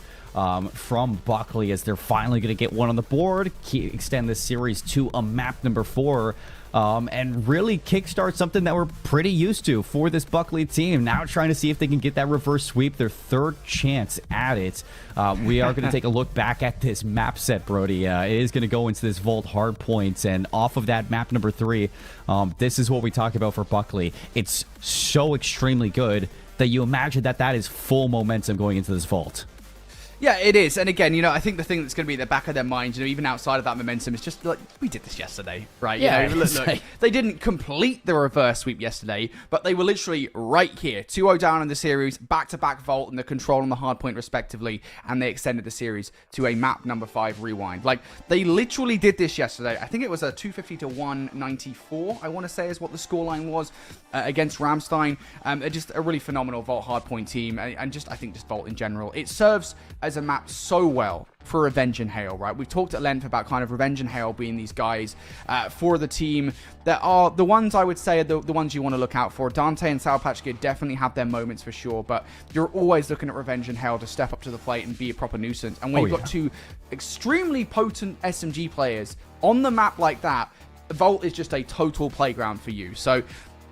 from Buckley, as they're finally going to get one on the board, extend this series to a map number 4, and really kickstart something that we're pretty used to for this Buckley team. Now trying to see if they can get that reverse sweep, their 3rd chance at it. We are going to take a look back at this map set, Brody. It is going to go into this Vault hardpoint, and off of that map number 3, this is what we talk about for Buckley. It's so extremely good that you imagine that that is full momentum going into this Vault. Yeah, it is. And again, you know, I think the thing that's going to be at the back of their minds, you know, even outside of that momentum, is just like, we did this yesterday, right? Yeah, you know, look, they didn't complete the reverse sweep yesterday, but they were literally right here. 2-0 down in the series, back-to-back Vault and the control on the hard point respectively, and they extended the series to a map number 5 rewind. Like, they literally did this yesterday. I think it was a 250 to 194, I want to say, is what the scoreline was against Ramstein. They're just a really phenomenal Vault hardpoint team, and just, I think, just Vault in general. It serves as a map so well for Revenge and Hale, right? We've talked at length about kind of Revenge and Hale being these guys for the team that are the ones I would say are the ones you want to look out for. Dante and Sour Patch Kid definitely have their moments for sure, but you're always looking at Revenge and Hale to step up to the plate and be a proper nuisance. And when you've got 2 extremely potent SMG players on the map like that, Vault is just a total playground for you. So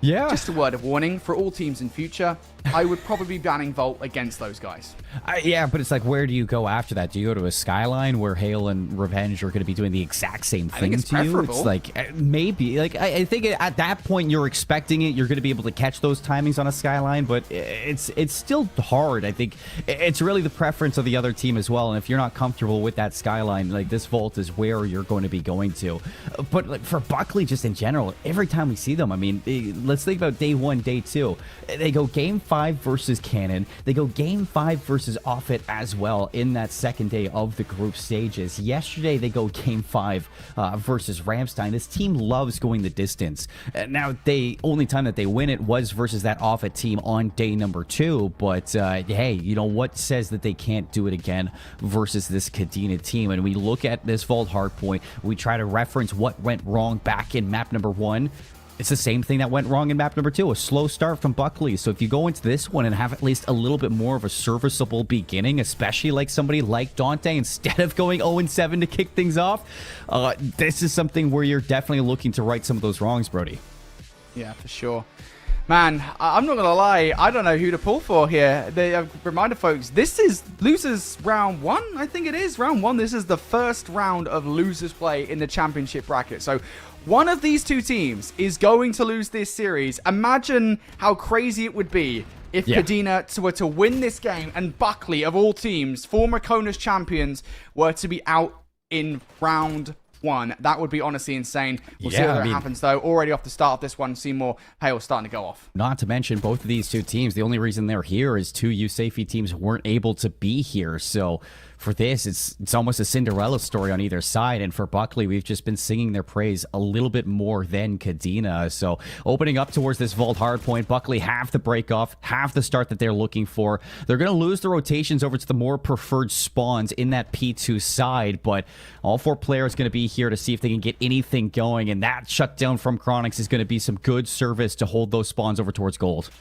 yeah, just a word of warning for all teams in future, I would probably be banning Vault against those guys. Yeah, but it's like, where do you go after that? Do you go to a Skyline where Hale and Revenge are going to be doing the exact same thing to preferable. you? It's like, maybe. Like, I think at that point, you're expecting it. You're going to be able to catch those timings on a Skyline, but it's still hard. I think it's really the preference of the other team as well. And if you're not comfortable with that Skyline, like, this Vault is where you're going to be going to. But like, for Buckley, just in general, every time we see them, I mean, let's think about day 1, day 2. They go game 5 versus Cannon. They go game 5 versus Offit as well in that second day of the group stages. Yesterday, they go game 5 versus Ramstein. This team loves going the distance. Now, the only time that they win it was versus that Offit team on day number 2. But hey, you know, what says that they can't do it again versus this Kadena team? And we look at this Vault Hardpoint, we try to reference what went wrong back in map number 1. It's the same thing that went wrong in map number 2, a slow start from Buckley. So if you go into this one and have at least a little bit more of a serviceable beginning, especially like somebody like Dante, instead of going 0-7 to kick things off, this is something where you're definitely looking to right some of those wrongs, Brody. Yeah, for sure. Man, I'm not going to lie, I don't know who to pull for here. Reminder, folks, this is losers round 1, I think it is. Round 1, this is the first round of losers play in the championship bracket. So one of these two teams is going to lose this series. Imagine how crazy it would be if Kadena were to win this game and Buckley, of all teams, former Konas champions, were to be out in round 1. That would be honestly insane. We'll see whether it happens, though. Already off the start of this one, Seymour Hale starting to go off. Not to mention, both of these two teams, the only reason they're here is two USAFE teams weren't able to be here. So for this, it's almost a Cinderella story on either side. And for Buckley, we've just been singing their praise a little bit more than Kadena. So opening up towards this Vault Hardpoint, Buckley have the break off, have the start that they're looking for. They're going to lose the rotations over to the more preferred spawns in that P2 side, but all 4 players going to be here to see if they can get anything going. And that shutdown from Chronix is going to be some good service to hold those spawns over towards gold.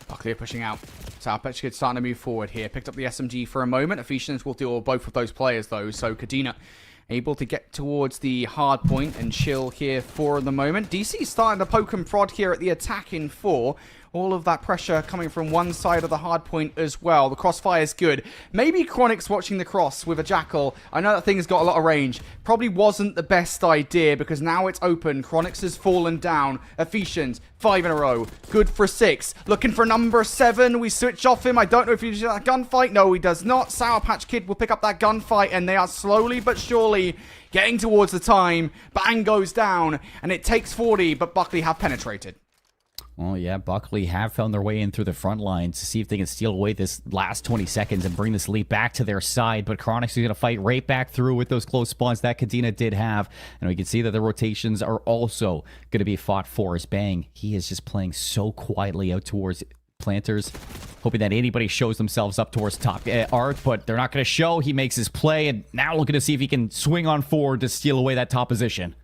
Buckley are pushing out. Southpatch Kid starting to move forward here. Picked up the SMG for a moment. Ephesians will deal with both of those players, though. So Kadena able to get towards the hard point and chill here for the moment. DC starting to poke and prod here at the attack in 4. All of that pressure coming from one side of the hard point as well. The crossfire is good. Maybe Chronix watching the cross with a Jackal. I know that thing's got a lot of range. Probably wasn't the best idea because now it's open. Chronix has fallen down. Ephesians, 5 in a row. Good for 6. Looking for number 7. We switch off him. I don't know if he does that gunfight. No, he does not. Sour Patch Kid will pick up that gunfight and they are slowly but surely getting towards the time. Bang goes down and it takes 40, but Buckley have penetrated. Well, yeah, Buckley have found their way in through the front line to see if they can steal away this last 20 seconds and bring this lead back to their side. But Chronix is going to fight right back through with those close spawns that Kadena did have. And we can see that the rotations are also going to be fought for as Bang. He is just playing so quietly out towards planters, hoping that anybody shows themselves up towards top arc, but they're not going to show. He makes his play, and now looking to see if he can swing on forward to steal away that top position.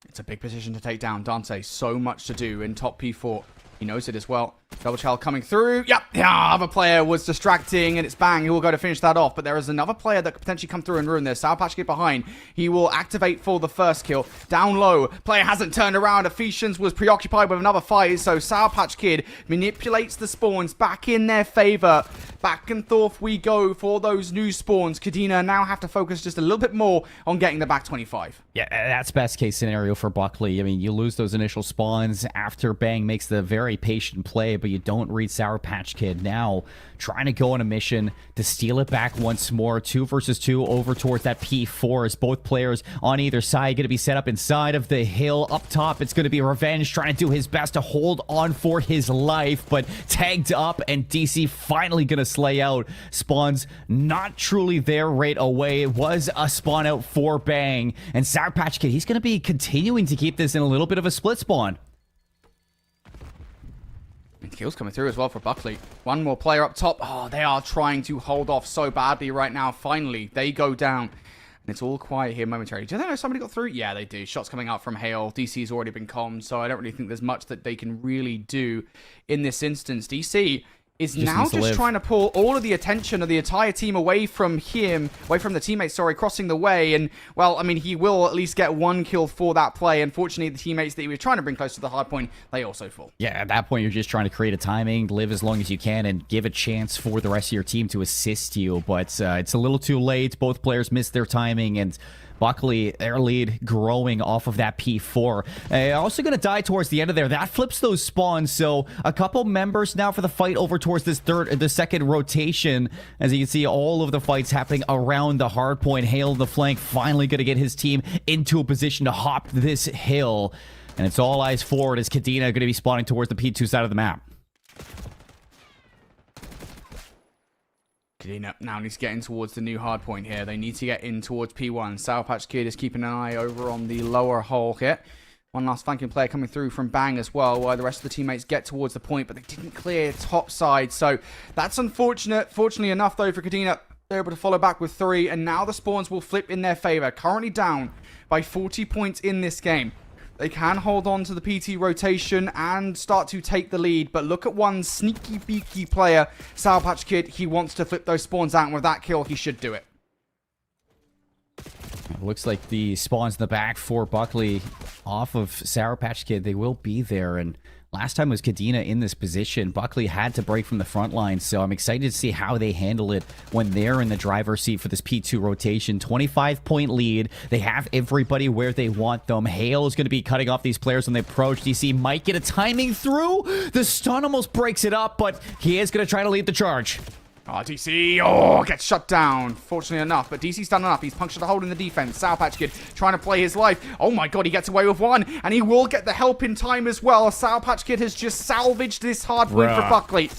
It's a big position to take down. Dante, so much to do in top P4. He knows it as well. Double child coming through. Yep. Yeah, other player was distracting, and it's Bang who will go to finish that off. But there is another player that could potentially come through and ruin this. Sour Patch get behind. He will activate for the first kill. Down low. Player hasn't turned around. Ephesians was preoccupied with another fight. So Sour Patch Kid manipulates the spawns back in their favor. Back and forth we go for those new spawns. Kadena now have to focus just a little bit more on getting the back 25. Yeah, that's best case scenario for Buckley. I mean, you lose those initial spawns after Bang makes the very patient play, but you don't read Sour Patch Kid. Now trying to go on a mission to steal it back once more. 2 versus 2 over towards that P4 as both players on either side going to be set up inside of the hill. Up top, it's going to be Revenge trying to do his best to hold on for his life, but tagged up, and DC finally going to slay out. Spawns not truly there right away. It was a spawn out for Bang, and Sour Patch Kid, he's going to be continuing to keep this in a little bit of a split spawn. Kills coming through as well for Buckley. One more player up top. Oh, they are trying to hold off so badly right now. Finally, they go down. And it's all quiet here momentarily. Do they know somebody got through? Yeah, they do. Shots coming out from Hale. DC's already been calmed, so I don't really think there's much that they can really do in this instance. DC is now just trying to pull all of the attention of the entire team away from him, away from the teammates, crossing the way. And, well, I mean, he will at least get 1 kill for that play. Unfortunately, the teammates that he was trying to bring close to the hard point, they also fall. Yeah, at that point, you're just trying to create a timing, live as long as you can, and give a chance for the rest of your team to assist you. But it's a little too late. Both players missed their timing, and Buckley, their lead growing off of that P4. Also going to die towards the end of there. That flips those spawns, so a couple members now for the fight over towards the second rotation. As you can see, all of the fights happening around the hard point. Hale in the flank, finally going to get his team into a position to hop this hill. And it's all eyes forward as Kadena going to be spawning towards the P2 side of the map. Kadena now needs to get in towards the new hard point here. They need to get in towards P1. Sour Patch Kid is keeping an eye over on the lower hole here. One last flanking player coming through from Bang as well, while the rest of the teammates get towards the point, but they didn't clear top side. So that's unfortunate. Fortunately enough, though, for Kadena, they're able to follow back with 3, and now the spawns will flip in their favor. Currently down by 40 points in this game. They can hold on to the PT rotation and start to take the lead. But look at one sneaky beaky player, Sour Patch Kid. He wants to flip those spawns out, and with that kill, he should do it. It looks like the spawns in the back for Buckley off of Sour Patch Kid. They will be there, and last time was Kadena in this position. Buckley had to break from the front line, so I'm excited to see how they handle it when they're in the driver's seat for this P2 rotation. 25-point lead. They have everybody where they want them. Hale is going to be cutting off these players when they approach. DC might get a timing through. The stun almost breaks it up, but he is going to try to lead the charge. Oh, DC, gets shut down, fortunately enough, but DC's done enough. He's punctured a hole in the defense. Sour Patch Kid trying to play his life. Oh my god, he gets away with one, and he will get the help in time as well. Sour Patch Kid has just salvaged this hard point for Buckley.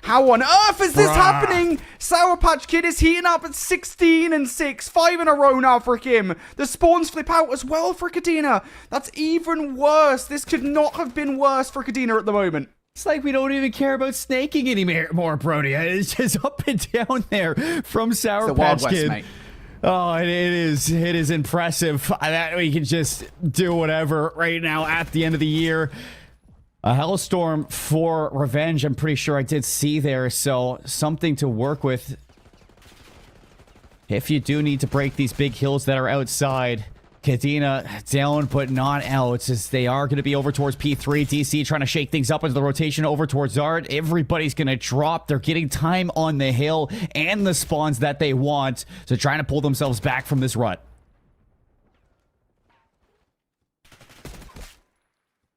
How on earth is this happening? Sour Patch Kid is heating up at 16 and 6. 5 in a row now for him. The spawns flip out as well for Kadena. That's even worse. This could not have been worse for Kadena at the moment. It's like we don't even care about snaking anymore, Brody. It's just up and down there from Sour Patch Kid. Mate. Oh, it is impressive that we can just do whatever right now at the end of the year. A Hellstorm for Revenge, I'm pretty sure I did see there, so something to work with. If you do need to break these big hills that are outside. Kadena down, but not out, as they are going to be over towards P3. DC trying to shake things up into the rotation over towards Zard. Everybody's going to drop. They're getting time on the hill and the spawns that they want. So trying to pull themselves back from this rut.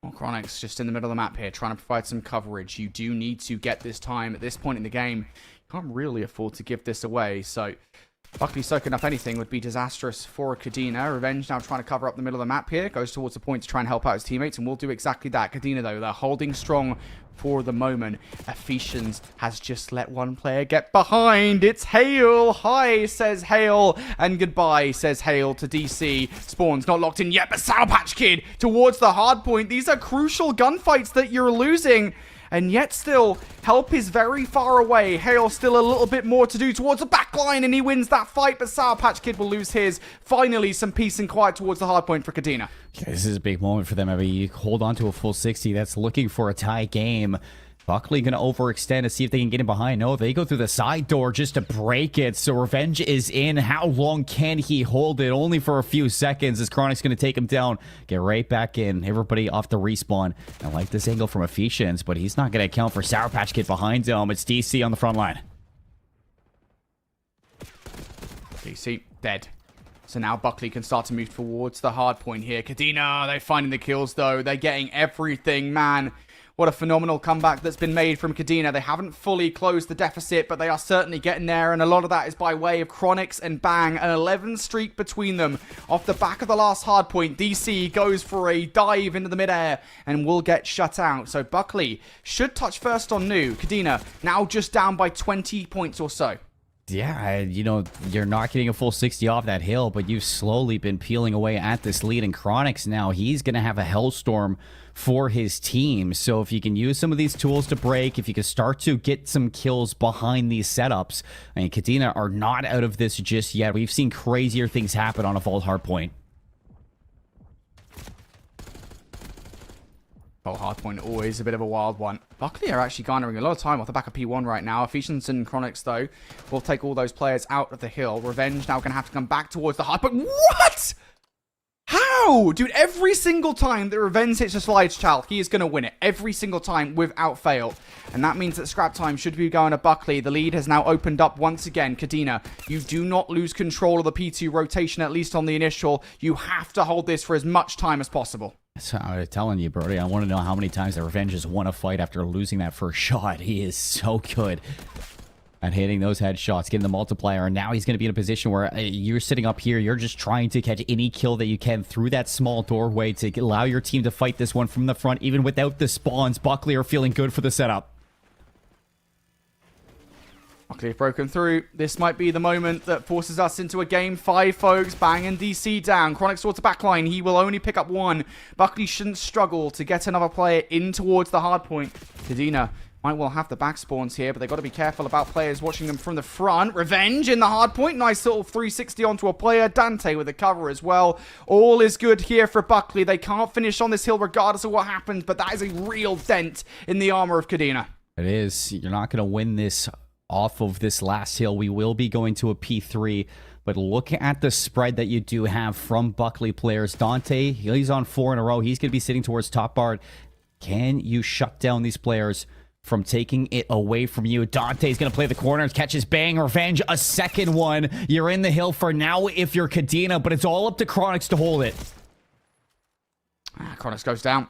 Well, Chronix just in the middle of the map here, trying to provide some coverage. You do need to get this time at this point in the game. You can't really afford to give this away, so Buckley soaking up anything would be disastrous for Kadena. Revenge now trying to cover up the middle of the map here. Goes towards the point to try and help out his teammates, and will do exactly that. Kadena, though, they're holding strong for the moment. Ephesians has just let one player get behind. It's Hale. Hi, says Hale. And goodbye, says Hale to DC. Spawns not locked in yet, but Sour Patch Kid towards the hard point. These are crucial gunfights that you're losing. And yet still, help is very far away. Hale still a little bit more to do towards the back line, and he wins that fight, but Sour Patch Kid will lose his. Finally, some peace and quiet towards the hard point for Kadena. Yeah, this is a big moment for them. I mean, you hold on to a full 60. That's looking for a tie game. Buckley going to overextend to see if they can get him behind. No, they go through the side door just to break it. So Revenge is in. How long can he hold it? Only for a few seconds as Chronic's going to take him down. Get right back in. Everybody off the respawn. I like this angle from Ephesians, but he's not going to account for Sour Patch Kid behind him. It's DC on the front line. DC dead. So now Buckley can start to move towards the hard point here. Kadena, they're finding the kills though. They're getting everything, man. What a phenomenal comeback that's been made from Kadena. They haven't fully closed the deficit, but they are certainly getting there, and a lot of that is by way of Chronix and Bang. An 11 streak between them. Off the back of the last hard point, DC goes for a dive into the midair and will get shut out. So Buckley should touch first on new. Kadena now just down by 20 points or so. Yeah, you know, you're not getting a full 60 off that hill, but you've slowly been peeling away at this lead. And Chronix now, he's going to have a Hellstorm for his team. So if you can use some of these tools to break, if you can start to get some kills behind these setups, I mean, Kadena are not out of this just yet. We've seen crazier things happen on a Vault Hardpoint. Vault Hardpoint, always a bit of a wild one. Buckley are actually garnering a lot of time off the back of P1 right now. Ephesians and Chronix, though, will take all those players out of the hill. Revenge now going to have to come back towards the hardpoint. What? How? No! Dude, every single time that Revenge hits a slide chal, he is going to win it. Every single time without fail. And that means that scrap time should be going to Buckley. The lead has now opened up once again. Kadena, you do not lose control of the P2 rotation, at least on the initial. You have to hold this for as much time as possible. So I'm telling you, Brody, I want to know how many times that Revenge has won a fight after losing that first shot. He is so good at hitting those headshots, getting the multiplier, and now he's going to be in a position where you're sitting up here, you're just trying to catch any kill that you can through that small doorway to allow your team to fight this one from the front, even without the spawns. Buckley are feeling good for the setup. Buckley have broken through. This might be the moment that forces us into a game 5, folks. Bang and DC down. Chronic towards the backline. He will only pick up 1. Buckley shouldn't struggle to get another player in towards the hard point. Kadena might well have the back spawns here, but they've got to be careful about players watching them from the front. Revenge in the hard point. Nice little 360 onto a player. Dante with the cover as well. All is good here for Buckley. They can't finish on this hill regardless of what happens, but that is a real dent in the armor of Kadena. It is. You're not going to win this off of this last hill. We will be going to a P3, but look at the spread that you do have from Buckley players. Dante, he's on 4 in a row. He's going to be sitting towards top bar. Can you shut down these players from taking it away from you? Dante's going to play the corners, catches bang, Revenge, a second one. You're in the hill for now if you're Kadena, but it's all up to Chronix to hold it. Chronix goes down.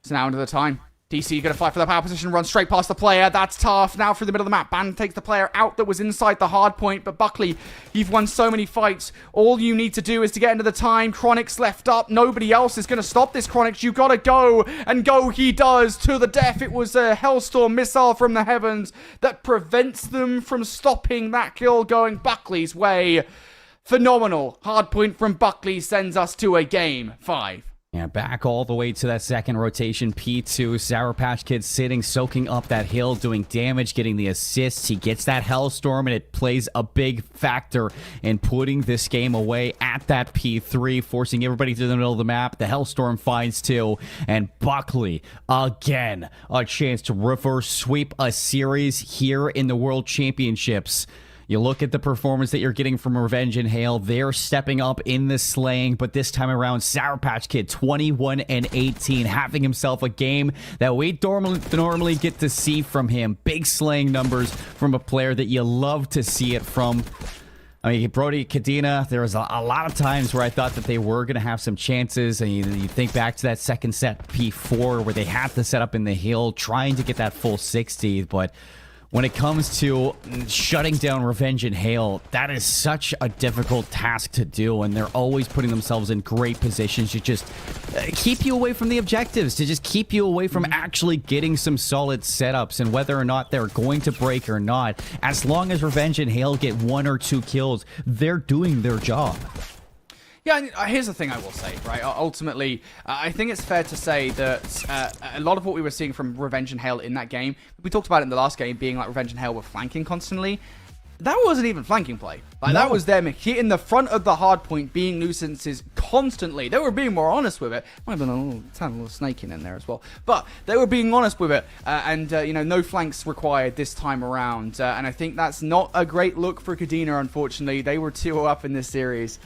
It's now into the time. DC going to fight for the power position, run straight past the player. That's tough. Now through the middle of the map. Ban takes the player out that was inside the hard point. But Buckley, you've won so many fights. All you need to do is to get into the time. Chronix left up. Nobody else is going to stop this, Chronix. You got to go. And go he does to the death. It was a Hellstorm missile from the heavens that prevents them from stopping that kill going Buckley's way. Phenomenal. Hard point from Buckley sends us to a game 5. Yeah, back all the way to that second rotation, P2. Sour Patch Kid sitting, soaking up that hill, doing damage, getting the assists. He gets that Hellstorm, and it plays a big factor in putting this game away at that P3, forcing everybody to the middle of the map. The Hellstorm finds 2, and Buckley, again, a chance to reverse sweep a series here in the World Championships. You look at the performance that you're getting from Revenge and Hale. They're stepping up in the slaying, but this time around, Sour Patch Kid, 21 and 18, having himself a game that we normally get to see from him. Big slaying numbers from a player that you love to see it from. I mean, Brody, Kadena, there was a lot of times where I thought that they were going to have some chances, and you think back to that second set P4 where they had to set up in the hill, trying to get that full 60, but when it comes to shutting down Revenge and Hale, that is such a difficult task to do, and they're always putting themselves in great positions to just keep you away from the objectives, to just keep you away from actually getting some solid setups, and whether or not they're going to break or not, as long as Revenge and Hale get 1 or 2 kills, they're doing their job. Yeah, here's the thing I will say, right? Ultimately, I think it's fair to say that a lot of what we were seeing from Revenge and Hale in that game, we talked about it in the last game, being like Revenge and Hale were flanking constantly. That wasn't even flanking play. Like, that was them hitting the front of the hard point, being nuisances constantly. They were being more honest with it. Might have been a little snaking in there as well. But they were being honest with it. You know, no flanks required this time around. And I think that's not a great look for Kadena, unfortunately. They were 2-0 up in this series.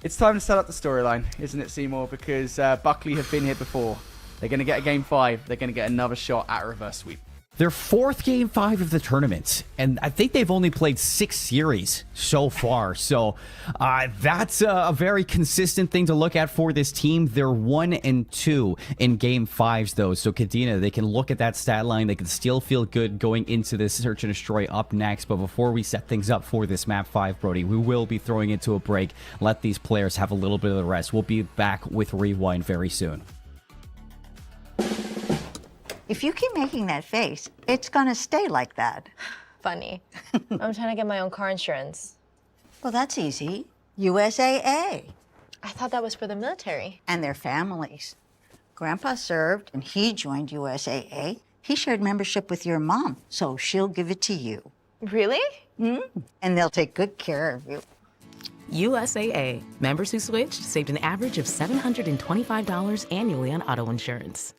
It's time to set up the storyline, isn't it, Seymour? Because Buckley have been here before. They're going to get a game 5. They're going to get another shot at a reverse sweep. Their 4th game 5 of the tournament, and I think they've only played 6 series so far. So that's a very consistent thing to look at for this team. They're 1 and 2 in game 5s, though. So Kadena, they can look at that stat line. They can still feel good going into this Search and Destroy up next. But before we set things up for this map 5, Brody, we will be throwing into a break. Let these players have a little bit of the rest. We'll be back with Rewind very soon. If you keep making that face, it's gonna stay like that. Funny. I'm trying to get my own car insurance. Well, that's easy. USAA. I thought that was for the military. And their families. Grandpa served, and he joined USAA. He shared membership with your mom, so she'll give it to you. Really? And they'll take good care of you. USAA. Members who switched saved an average of $725 annually on auto insurance.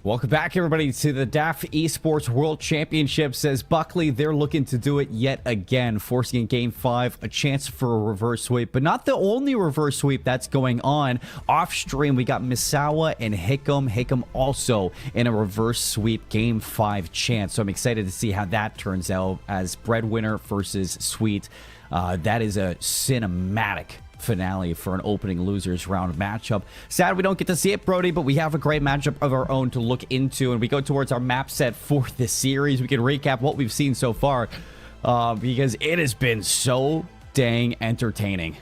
Welcome back, everybody, to the DAF Esports World Championships. As Buckley, they're looking to do it yet again, forcing in Game 5 a chance for a reverse sweep, but not the only reverse sweep that's going on. Off stream, we got Misawa and Hickam. Hickam also in a reverse sweep Game 5 chance, so I'm excited to see how that turns out as Breadwinner versus Sweet. That is a cinematic finale for an opening losers round matchup. Sad we don't get to see it, Brody, but we have a great matchup of our own to look into, and we go towards our map set for this series. We can recap what we've seen so far because it has been so dang entertaining.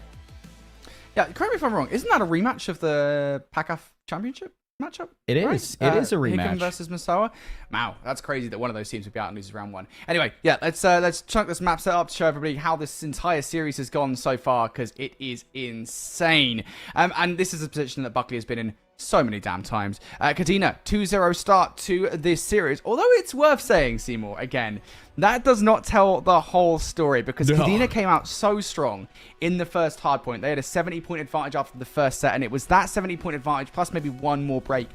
Yeah, correct me if I'm wrong. Isn't that a rematch of the PACAF Championship matchup? It is. It is a rematch. Hickam versus Misawa. Wow, that's crazy that one of those teams would be out and loses round 1. Anyway, yeah, let's chunk this map set up to show everybody how this entire series has gone so far, because it is insane. And this is a position that Buckley has been in so many damn times. Kadena, 2-0 start to this series. Although it's worth saying, Seymour, again, that does not tell the whole story, because Kadena came out so strong in the first hardpoint. They had a 70-point advantage after the first set, and it was that 70-point advantage plus maybe one more break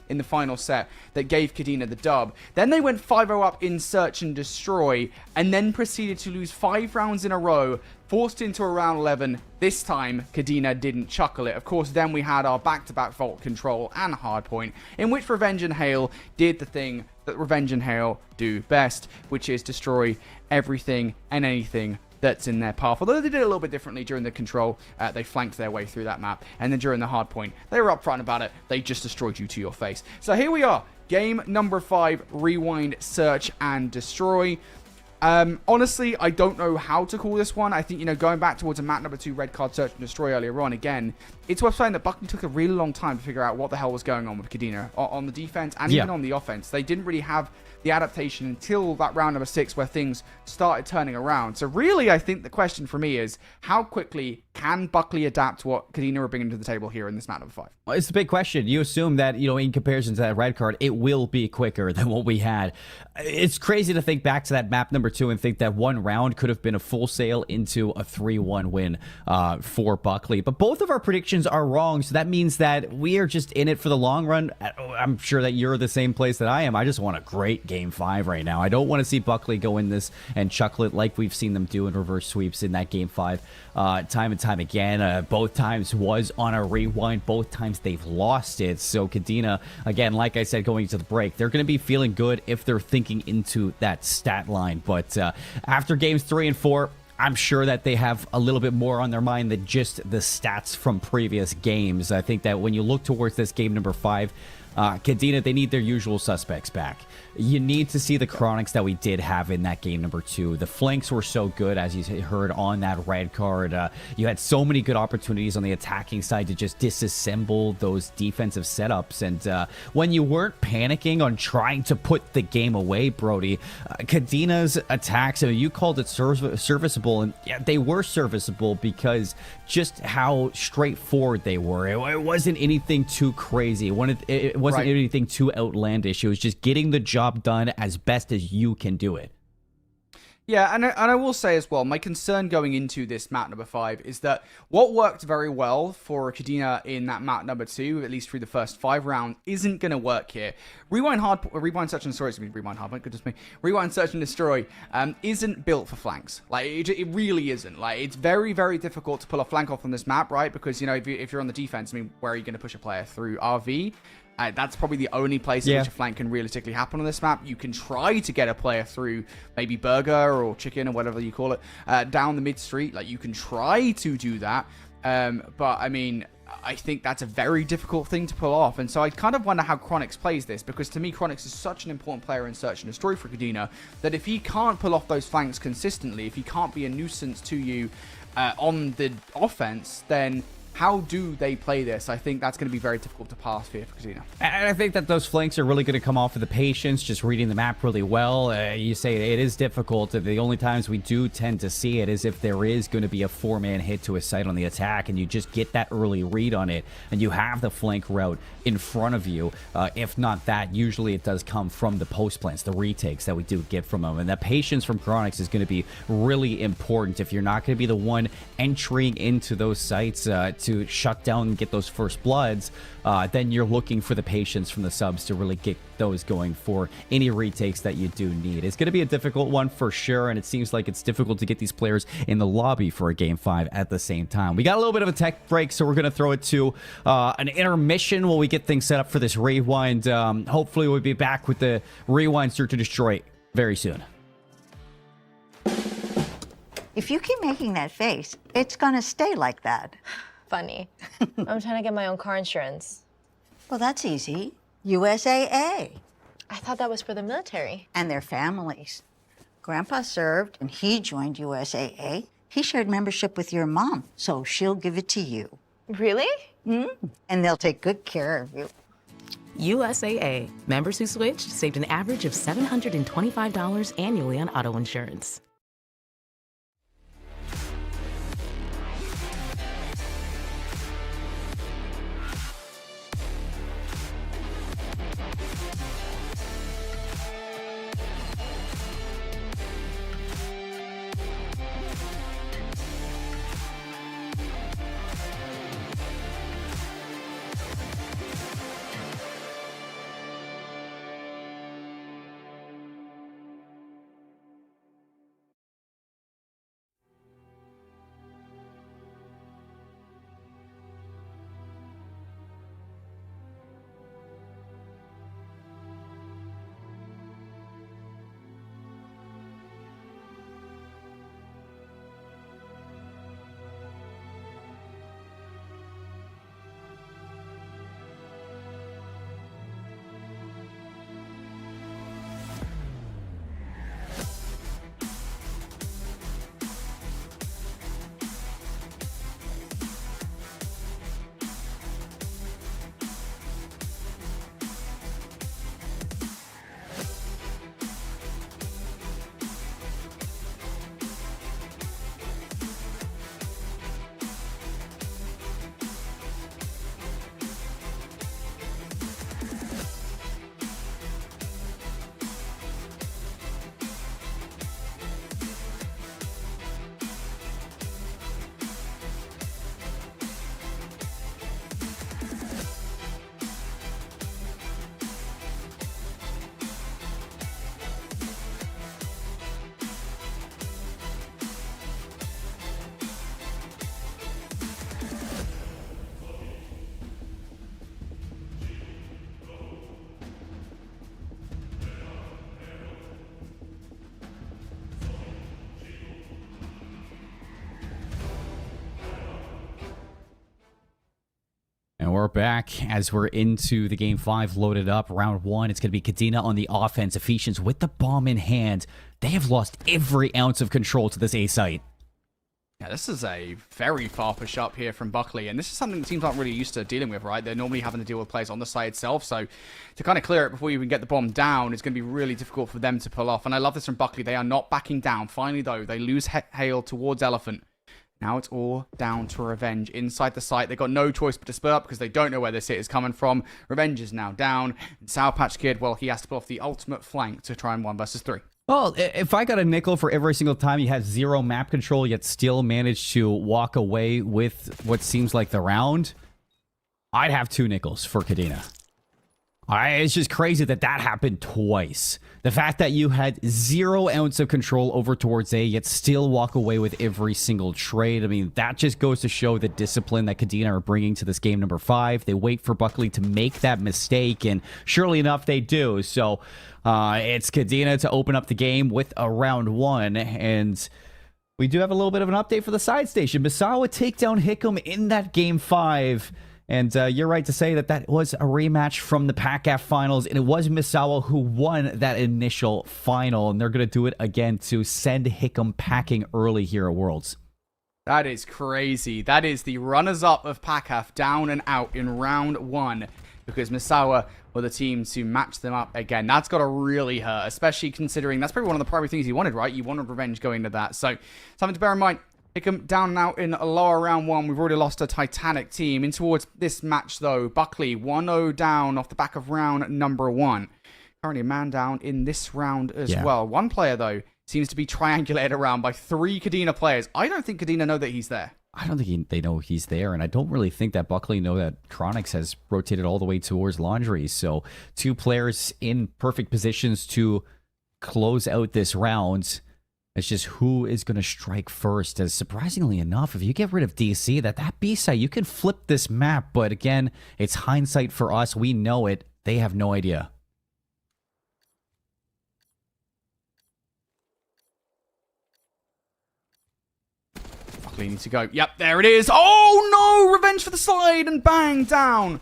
in the final set that gave Kadena the dub. Then they went 5-0 up in Search and Destroy, and then proceeded to lose 5 rounds in a row, forced into a round 11. This time, Kadena didn't chuckle it. Of course, then we had our back-to-back Vault Control and Hardpoint, in which Revenge and Hail did the thing that Revenge and Hail do best, which is destroy everything and anything that's in their path. Although they did it a little bit differently during the control, they flanked their way through that map, and then during the hard point, they were upfront about it. They just destroyed you to your face. So here we are, game number 5, Rewind, Search, and Destroy. Honestly, I don't know how to call this one. I think, going back towards a map number 2, Red Card, Search, and Destroy earlier on, again, it's worth saying that Buckley took a really long time to figure out what the hell was going on with Kadena on the defense and even on the offense. They didn't really have the adaptation until that round number 6 where things started turning around. So really, I think the question for me is, how quickly can Buckley adapt to what Kadena are bringing to the table here in this map number 5? Well, it's a big question. You assume that, in comparison to that red card, it will be quicker than what we had. It's crazy to think back to that map number 2 and think that one round could have been a full sail into a 3-1 win for Buckley. But both of our predictions are wrong, so that means that we are just in it for the long run. I'm sure that you're the same place that I am. I just want a great Game 5 right now. I don't want to see Buckley go in this and chuckle it like we've seen them do in reverse sweeps in that Game 5 time and time again. Both times was on a rewind. Both times they've lost it. So Kadena, again, like I said, going into the break, they're going to be feeling good if they're thinking into that stat line. But after games 3 and 4, I'm sure that they have a little bit more on their mind than just the stats from previous games. I think that when you look towards this game number 5, Kadena, they need their usual suspects back. You need to see the chronics that we did have in that game number 2. The flanks were so good, as you heard on that red card. You had so many good opportunities on the attacking side to just disassemble those defensive setups. And when you weren't panicking on trying to put the game away, Brody, Kadena's attacks, you called it serviceable, and yeah, they were serviceable because just how straightforward they were. It wasn't anything too crazy. It wasn't anything too outlandish. It was just getting the job done as best as you can do it. Yeah, and I will say as well, my concern going into this map number 5 is that what worked very well for Kadena in that map number 2, at least through the first 5 rounds, isn't going to work here. Rewind, Search and Destroy, Rewind Hardpoint, goodness me. Rewind, Search and Destroy isn't built for flanks. Like, it really isn't. Like, it's very, very difficult to pull a flank off on this map, right? Because, if you're on the defense, where are you going to push a player? Through RV? That's probably the only place in which a flank can realistically happen on this map. You can try to get a player through maybe burger or chicken or whatever you call it down the mid street. Like, you can try to do that. But I think that's a very difficult thing to pull off. And so I kind of wonder how Chronix plays this, because to me, Chronix is such an important player in Search and Destroy for Kadena that if he can't pull off those flanks consistently, if he can't be a nuisance to you on the offense, then how do they play this? I think that's going to be very difficult to pass here for Kadena. And I think that those flanks are really going to come off of the patience, just reading the map really well. You say it is difficult. The only times we do tend to see it is if there is going to be a 4-man hit to a site on the attack, and you just get that early read on it, and you have the flank route in front of you. If not that, usually it does come from the post plants, the retakes that we do get from them. And that patience from Chronix is going to be really important if you're not going to be the one entering into those sites to shut down and get those first bloods, then you're looking for the patience from the subs to really get those going for any retakes that you do need. It's going to be a difficult one for sure, and it seems like it's difficult to get these players in the lobby for a Game 5 at the same time. We got a little bit of a tech break, so we're going to throw it to an intermission while we get things set up for this rewind. Hopefully we'll be back with the rewind Search and Destroy very soon. If you keep making that face, it's gonna stay like that. Funny. I'm trying to get my own car insurance. Well, that's easy. USAA. I thought that was for the military. And their families. Grandpa served, and he joined USAA. He shared membership with your mom, so she'll give it to you. Really? And they'll take good care of you. USAA. Members who switched saved an average of $725 annually on auto insurance. And we're back as we're into the Game 5 loaded up. Round 1, it's going to be Kadena on the offense. Ephesians with the bomb in hand. They have lost every ounce of control to this A site. Yeah, this is a very far push up here from Buckley, and this is something the teams aren't really used to dealing with, right? They're normally having to deal with players on the site itself, so to kind of clear it before you even get the bomb down is going to be really difficult for them to pull off, and I love this from Buckley. They are not backing down. Finally, though, they lose Hale towards Elephant. Now it's all down to Revenge inside the site. They've got no choice but to split up because they don't know where this hit is coming from. Revenge is now down, and Sour Patch Kid, well, he has to pull off the ultimate flank to try and 1 versus 3. Well, if I got a nickel for every single time you had 0 map control, yet still managed to walk away with what seems like the round, I'd have 2 nickels for Kadena. It's just crazy that happened twice. The fact that you had 0 ounce of control over towards A, yet still walk away with every single trade. I mean, that just goes to show the discipline that Kadena are bringing to this game number 5. They wait for Buckley to make that mistake, and surely enough, they do. So it's Kadena to open up the game with a round 1, and we do have a little bit of an update for the side station. Misawa take down Hickam in that game 5. And you're right to say that was a rematch from the PACAF finals, and it was Misawa who won that initial final, and they're going to do it again to send Hickam packing early here at Worlds. That is crazy. That is the runners-up of PACAF down and out in round 1, because Misawa were the team to match them up again. That's got to really hurt, especially considering that's probably one of the primary things you wanted, right? You wanted Revenge going to that. So something to bear in mind. Hickam down and out in a lower round 1. We've already lost a Titanic team. In towards this match, though, Buckley 1-0 down off the back of round number 1. Currently a man down in this round as well. One player, though, seems to be triangulated around by 3 Kadena players. I don't think Kadena know that he's there. I don't think they know he's there, and I don't really think that Buckley know that Chronix has rotated all the way towards Laundry. So 2 players in perfect positions to close out this round. It's just who is going to strike first. As surprisingly enough, if you get rid of DC, that B site, you can flip this map. But again, it's hindsight for us. We know it. They have no idea. Buckley needs to go. Yep, there it is. Oh no! Revenge for the slide and bang, down.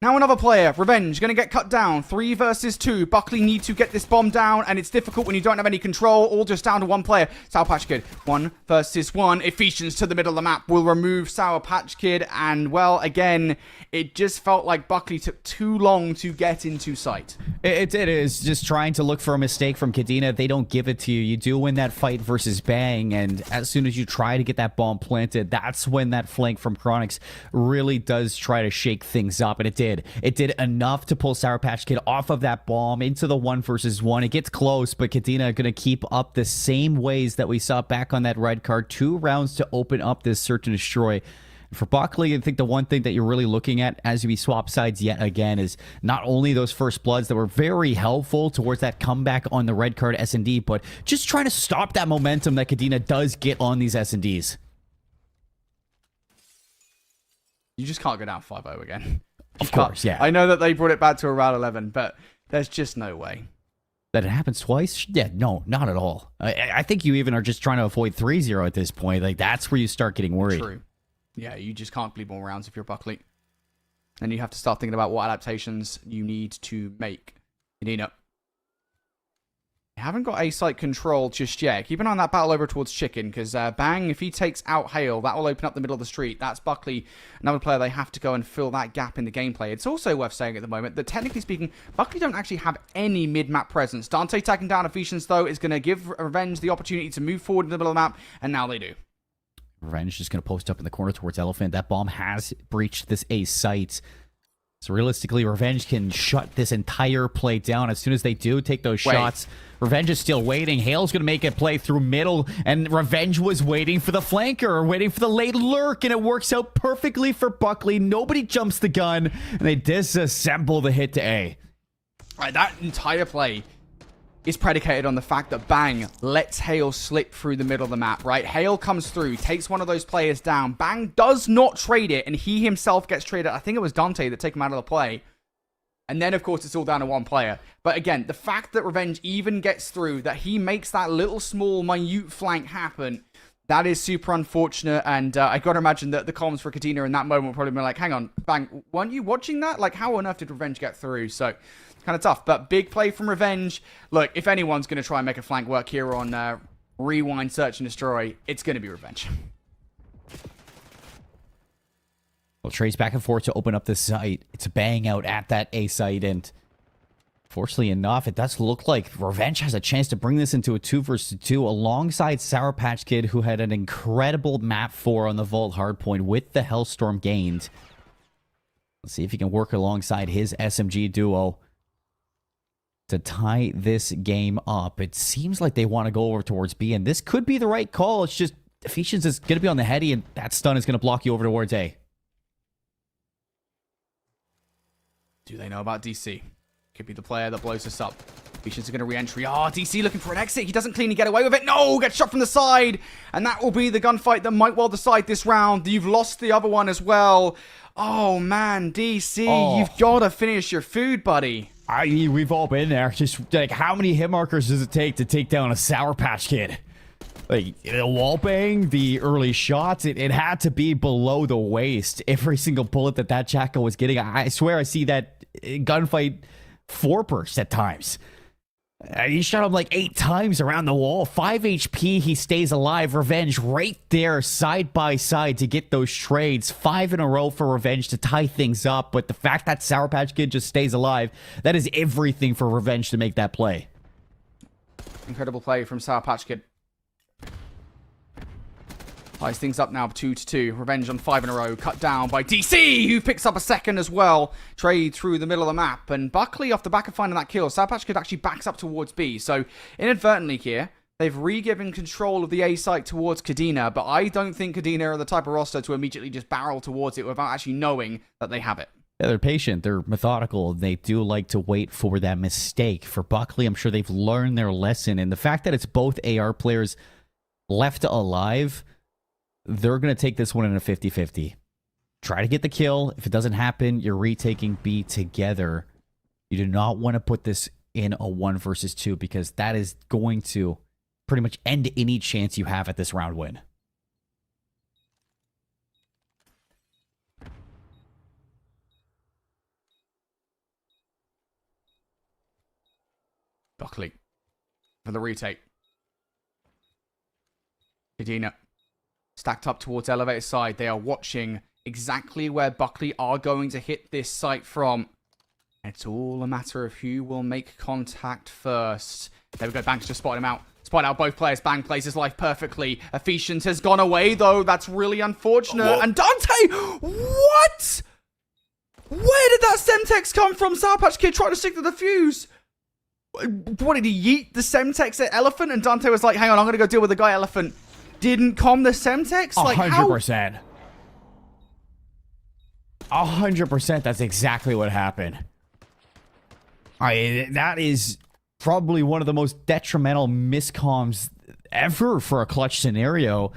Now another player, Revenge, going to get cut down. 3 versus 2. Buckley needs to get this bomb down, and it's difficult when you don't have any control. All just down to 1 player. Sour Patch Kid, 1 versus 1. Ephesians to the middle of the map will remove Sour Patch Kid, and well, again, it just felt like Buckley took too long to get into sight. It is just trying to look for a mistake from Kadena. They don't give it to you. You do win that fight versus Bang, and as soon as you try to get that bomb planted, that's when that flank from Chronix really does try to shake things up, and it did. It did enough to pull Sour Patch Kid off of that bomb into the 1 versus 1. It gets close, but Kadena going to keep up the same ways that we saw back on that red card. 2 rounds to open up this search and destroy. For Buckley, I think the one thing that you're really looking at as we swap sides yet again is not only those first bloods that were very helpful towards that comeback on the red card S&D, but just trying to stop that momentum that Kadena does get on these S&Ds. You just can't go down 5-0 again. Of course, yeah. I know that they brought it back to around 11, but there's just no way. That it happens twice? Yeah, no, not at all. I think you even are just trying to avoid 3-0 at this point. Like, that's where you start getting worried. True. Yeah, you just can't bleed more rounds if you're Buckley. And you have to start thinking about what adaptations you need to make. Kadena. You haven't got A-site control just yet. Keep an eye on that battle over towards Chicken, because Bang, if he takes out Hale, that will open up the middle of the street. That's Buckley, another player they have to go and fill that gap in the gameplay. It's also worth saying at the moment that, technically speaking, Buckley don't actually have any mid-map presence. Dante taking down Ephesians, though, is going to give Revenge the opportunity to move forward in the middle of the map, and now they do. Revenge just going to post up in the corner towards Elephant. That bomb has breached this A site. So realistically, Revenge can shut this entire play down. As soon as they do take those shots, Revenge is still waiting. Hale's going to make a play through middle, and Revenge was waiting for the flanker, waiting for the late lurk, and it works out perfectly for Buckley. Nobody jumps the gun, and they disassemble the hit to A. Right, that entire play is predicated on the fact that Bang lets Hale slip through the middle of the map, right? Hale comes through, takes one of those players down. Bang does not trade it, and he himself gets traded. I think it was Dante that took him out of the play. And then, of course, it's all down to 1 player. But again, the fact that Revenge even gets through, that he makes that little, small, minute flank happen, that is super unfortunate. And I got to imagine that the comms for Kadena in that moment will probably be like, hang on, Bang, weren't you watching that? Like, how on earth did Revenge get through? So, kind of tough, but big play from Revenge. Look, if anyone's going to try and make a flank work here on Rewind, Search, and Destroy, it's going to be Revenge. Well, Trey's back and forth to open up this site. It's a bang out at that A site, and fortunately enough, it does look like Revenge has a chance to bring this into a 2 versus 2 alongside Sour Patch Kid, who had an incredible map 4 on the Vault hardpoint with the Hellstorm gained. Let's see if he can work alongside his SMG duo to tie this game up. It seems like they want to go over towards B, and this could be the right call. It's just Ephesians is going to be on the heady, and that stun is going to block you over towards A. Do they know about DC? Could be the player that blows us up. Ephesians are going to re-entry. Oh, DC looking for an exit. He doesn't cleanly get away with it. No, gets shot from the side. And that will be the gunfight that might well decide this round. You've lost the other one as well. Oh, man, DC, you've got to finish your food, buddy. We've all been there. Just, like, how many hit markers does it take to take down a Sour Patch Kid? Like, the wall bang, the early shots, it had to be below the waist. Every single bullet that Jacko was getting, I swear I see that gunfight 4-burst at times. He shot him like 8 times around the wall. 5 HP, he stays alive. Revenge right there, side by side to get those trades. 5 in a row for Revenge to tie things up. But the fact that Sour Patch Kid just stays alive, that is everything for Revenge to make that play. Incredible play from Sour Patch Kid. Ties things up now, 2-2. Revenge on 5 in a row. Cut down by DC, who picks up a second as well. Trade through the middle of the map. And Buckley, off the back of finding that kill, Sour Patch Kid actually backs up towards B. So, inadvertently here, They've re-given control of the A site towards Kadena, but I don't think Kadena are the type of roster to immediately just barrel towards it without actually knowing that they have it. Yeah, they're patient. They're methodical. They do like to wait for that mistake. For Buckley, I'm sure they've learned their lesson. And the fact that it's both AR players left alive, they're going to take this one in a 50-50. Try to get the kill. If it doesn't happen, you're retaking B together. You do not want to put this in a 1 versus 2 because that is going to pretty much end any chance you have at this round win. Buckley for the retake. Kadena stacked up towards elevator side. They are watching exactly where Buckley are going to hit this site from. It's all a matter of who will make contact first. There we go. Banks just spotted him out. Spot out both players. Bang plays his life perfectly. Efficient has gone away, though. That's really unfortunate. Whoa. And Dante! What? Where did that Semtex come from? Sour Patch Kid tried to stick to the fuse. What, did he yeet the Semtex at Elephant? And Dante was like, hang on, I'm going to go deal with the guy Elephant. Didn't com the Semtex? Like, 100%. 100%. That's exactly what happened. That is probably one of the most detrimental miscoms ever for a clutch scenario.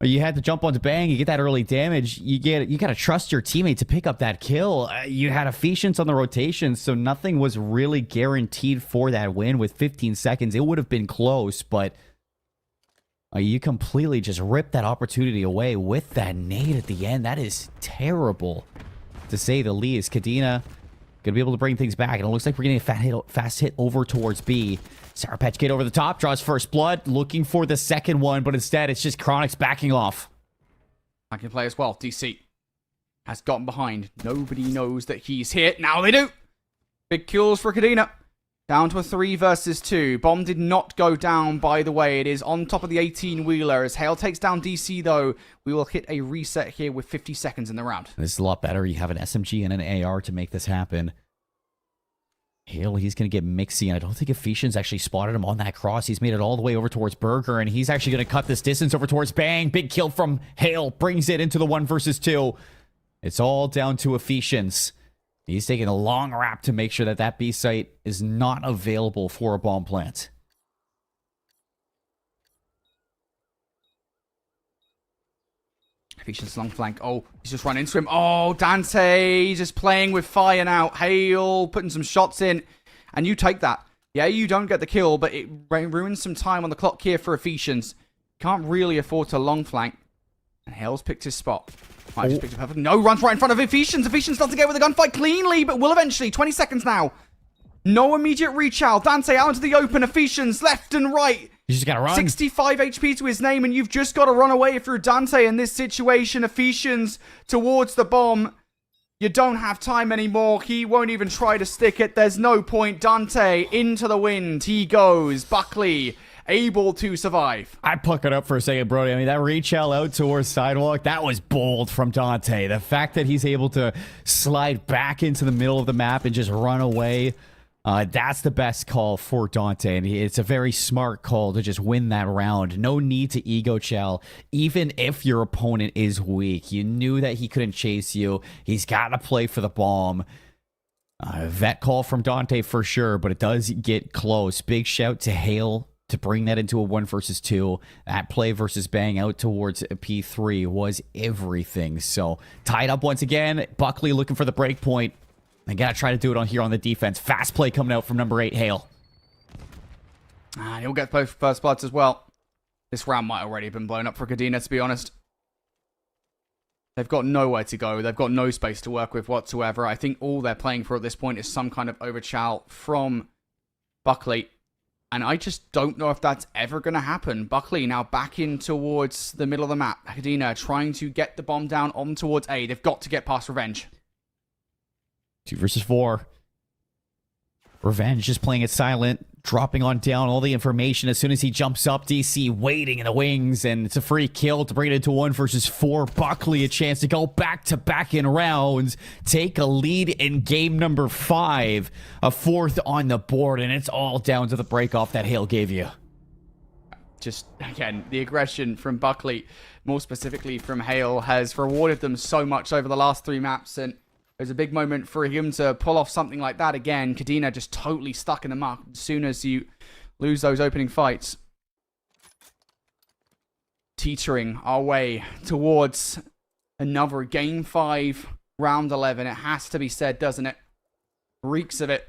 You had to jump onto Bang, you get that early damage, you got to trust your teammate to pick up that kill. You had Efficience on the rotation, so nothing was really guaranteed for that win with 15 seconds. It would have been close, but you completely just ripped that opportunity away with that nade at the end. That is terrible, to say the least. Kadena going to be able to bring things back, and it looks like we're getting a fast hit over towards B. Sour Patch Kid over the top, draws first blood, looking for the second one, but instead it's just Chronix backing off. I can play as well. DC has gotten behind. Nobody knows that he's here. Now they do. Big kills for Kadena. Down to a 3 versus 2. Bomb did not go down, by the way. It is on top of the 18-wheeler. As Hale takes down DC, though, we will hit a reset here with 50 seconds in the round. This is a lot better. You have an SMG and an AR to make this happen. Hale, he's going to get mixy, and I don't think Efficient's actually spotted him on that cross. He's made it all the way over towards Burger, and he's actually going to cut this distance over towards Bang. Big kill from Hale, brings it into the 1 versus 2. It's all down to Efficience. He's taking a long wrap to make sure that that B site is not available for a bomb plant. Efficient's long flank. Oh, he's just run into him. Oh, Dante, he's just playing with fire now. Hale putting some shots in, and you take that. Yeah, you don't get the kill, but it ruins some time on the clock here for Efficients. Can't really afford to long flank. And Hale's picked his spot. Might just picked it perfect. No, runs right in front of Efficients. Efficients doesn't get with the gunfight cleanly, but will eventually. 20 seconds now. No immediate reach out. Dante out into the open. Efficients left and right. You just gotta run. 65 HP to his name, and you've just got to run away if you're Dante in this situation. Efficients towards the bomb. You don't have time anymore. He won't even try to stick it. There's no point. Dante into the wind. He goes. Buckley able to survive. I pluck it up for a second, Brody. I mean, that reach out towards Sidewalk, that was bold from Dante. The fact that he's able to slide back into the middle of the map and just run away, that's the best call for Dante. And it's a very smart call to just win that round. No need to ego chow, even if your opponent is weak. You knew that he couldn't chase you. He's got to play for the bomb. Vet call from Dante for sure, but it does get close. Big shout to Hale to bring that into a 1 versus 2. That play versus Bang out towards P3 was everything. So tied up once again. Buckley looking for the break point. They gotta try to do it on here on the defense. Fast play coming out from number 8, Hale. He'll get both first bloods as well. This round might already have been blown up for Kadena, to be honest. They've got nowhere to go. They've got no space to work with whatsoever. I think all they're playing for at this point is some kind of overchow from Buckley. And I just don't know if that's ever going to happen. Buckley now back in towards the middle of the map. Kadena trying to get the bomb down on towards A. They've got to get past Revenge. 2 versus 4. Revenge just playing it silent, dropping on down all the information as soon as he jumps up. DC waiting in the wings, and it's a free kill to bring it into 1 versus 4. Buckley a chance to go back-to-back in rounds, take a lead in game number 5, a 4th on the board, and it's all down to the break-off that Hale gave you. just, again, the aggression from Buckley, more specifically from Hale, has rewarded them so much over the last 3 maps. And it was a big moment for him to pull off something like that again. Kadena just totally stuck in the muck as soon as you lose those opening fights. Teetering our way towards another Game 5, Round 11. It has to be said, doesn't it? Reeks of it.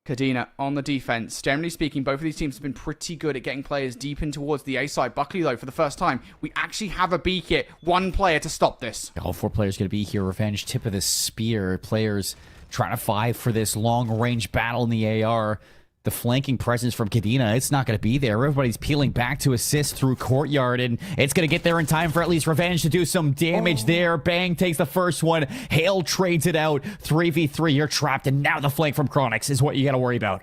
Kadena on the defense. Generally speaking, both of these teams have been pretty good at getting players deep in towards the A side. Buckley, though, for the first time, we actually have a B kit. 1 player to stop this. All 4 players going to be here. Revenge, tip of the spear. Players trying to fight for this long-range battle in the AR. The flanking presence from Kadena, it's not going to be there. Everybody's peeling back to assist through courtyard, and it's going to get there in time for at least Revenge to do some damage there. Bang takes the first one. Hale trades it out. 3v3, you're trapped, and now the flank from Chronix is what you got to worry about.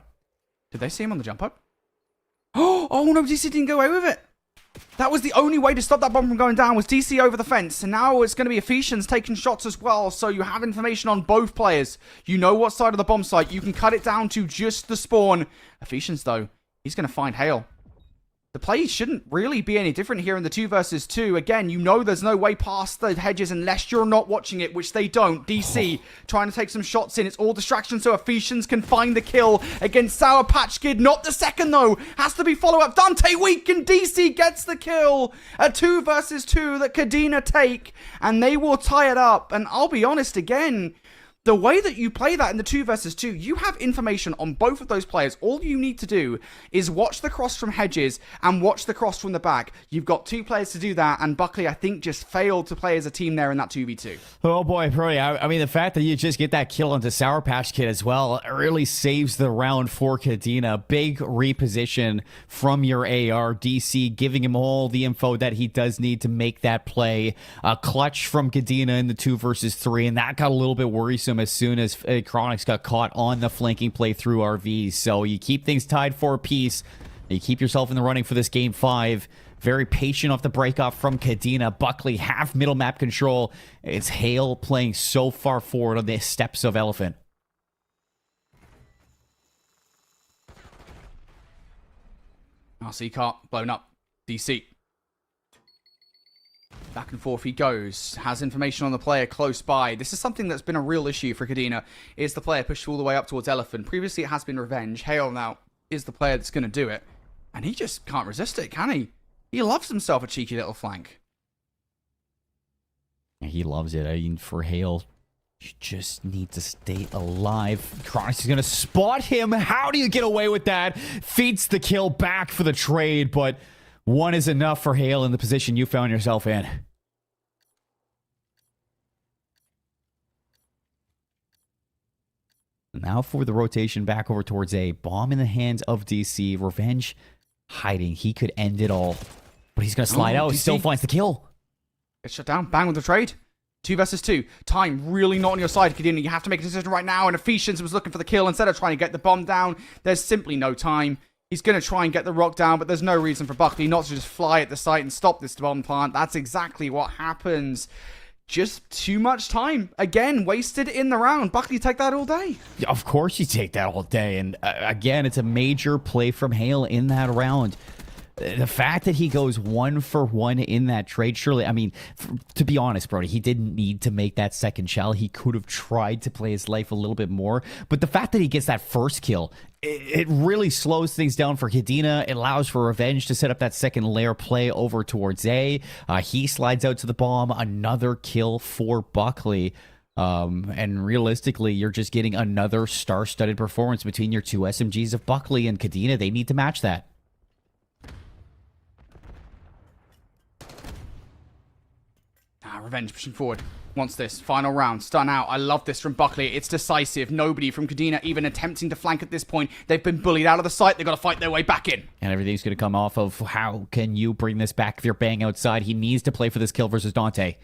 Did they see him on the jump up? Oh no, DC didn't go away with it. That was the only way to stop that bomb from going down, was DC over the fence. And now it's going to be Ephesians taking shots as well. So you have information on both players. You know what side of the bomb site. You can cut it down to just the spawn. Ephesians, though, he's going to find Hale. The play shouldn't really be any different here in the 2 versus 2. Again, you know there's no way past the hedges unless you're not watching it, which they don't. DC trying to take some shots in. It's all distraction so Ephesians can find the kill against Sour Patch Kid. Not the second, though. Has to be follow-up. Dante weak, and DC gets the kill. A 2 versus 2 that Kadena take, and they will tie it up. And I'll be honest again, the way that you play that in the 2 versus 2, you have information on both of those players. All you need to do is watch the cross from Hedges and watch the cross from the back. You've got 2 players to do that, and Buckley, I think, just failed to play as a team there in that 2v2. Oh boy, Brody, I mean, the fact that you just get that kill onto Sour Patch Kid as well, it really saves the round for Kadena. Big reposition from your AR. DC giving him all the info that he does need to make that play. A clutch from Kadena in the 2 versus 3, and that got a little bit worrisome as soon as Chronix got caught on the flanking play through RVs. So you keep things tied for a piece. You keep yourself in the running for this Game 5. Very patient off the breakoff from Kadena. Buckley, half middle map control. It's Hale playing so far forward on the steps of Elephant. RC cart blown up. DC. Back and forth he goes. Has information on the player close by. This is something that's been a real issue for Kadena. Is the player pushed all the way up towards Elephant. Previously it has been Revenge. Hale now is the player that's going to do it. And he just can't resist it, can he? He loves himself a cheeky little flank. He loves it. I mean, for Hale, you just need to stay alive. Chronix is going to spot him. How do you get away with that? Feeds the kill back for the trade, but 1 is enough for Hale in the position you found yourself in. Now for the rotation back over towards A. Bomb in the hands of DC. Revenge hiding. He could end it all. But he's going to slide out. DC He still finds the kill. Gets shut down. Bang with the trade. 2 versus 2. Time really not on your side, Kadena. You have to make a decision right now. And Ephesians was looking for the kill instead of trying to get the bomb down. There's simply no time. He's going to try and get the rock down, but there's no reason for Buckley not to just fly at the site and stop this bomb plant. That's exactly what happens. Just too much time. Again, wasted in the round. Buckley, take that all day. Of course you take that all day. And again, it's a major play from Hale in that round. The fact that he goes 1 for 1 in that trade, surely, I mean, to be honest, Brody, he didn't need to make that second shell. He could have tried to play his life a little bit more. But the fact that he gets that first kill, it really slows things down for Kadena. It allows for Revenge to set up that second layer play over towards A. He slides out to the bomb. Another kill for Buckley. And realistically, you're just getting another star-studded performance between your 2 SMGs of Buckley and Kadena. They need to match that. Revenge pushing forward. Wants this. Final round. Stun out. I love this from Buckley. It's decisive. Nobody from Kadena even attempting to flank at this point. They've been bullied out of the site. They've got to fight their way back in. And everything's going to come off of how can you bring this back if you're Bang outside. He needs to play for this kill versus Dante.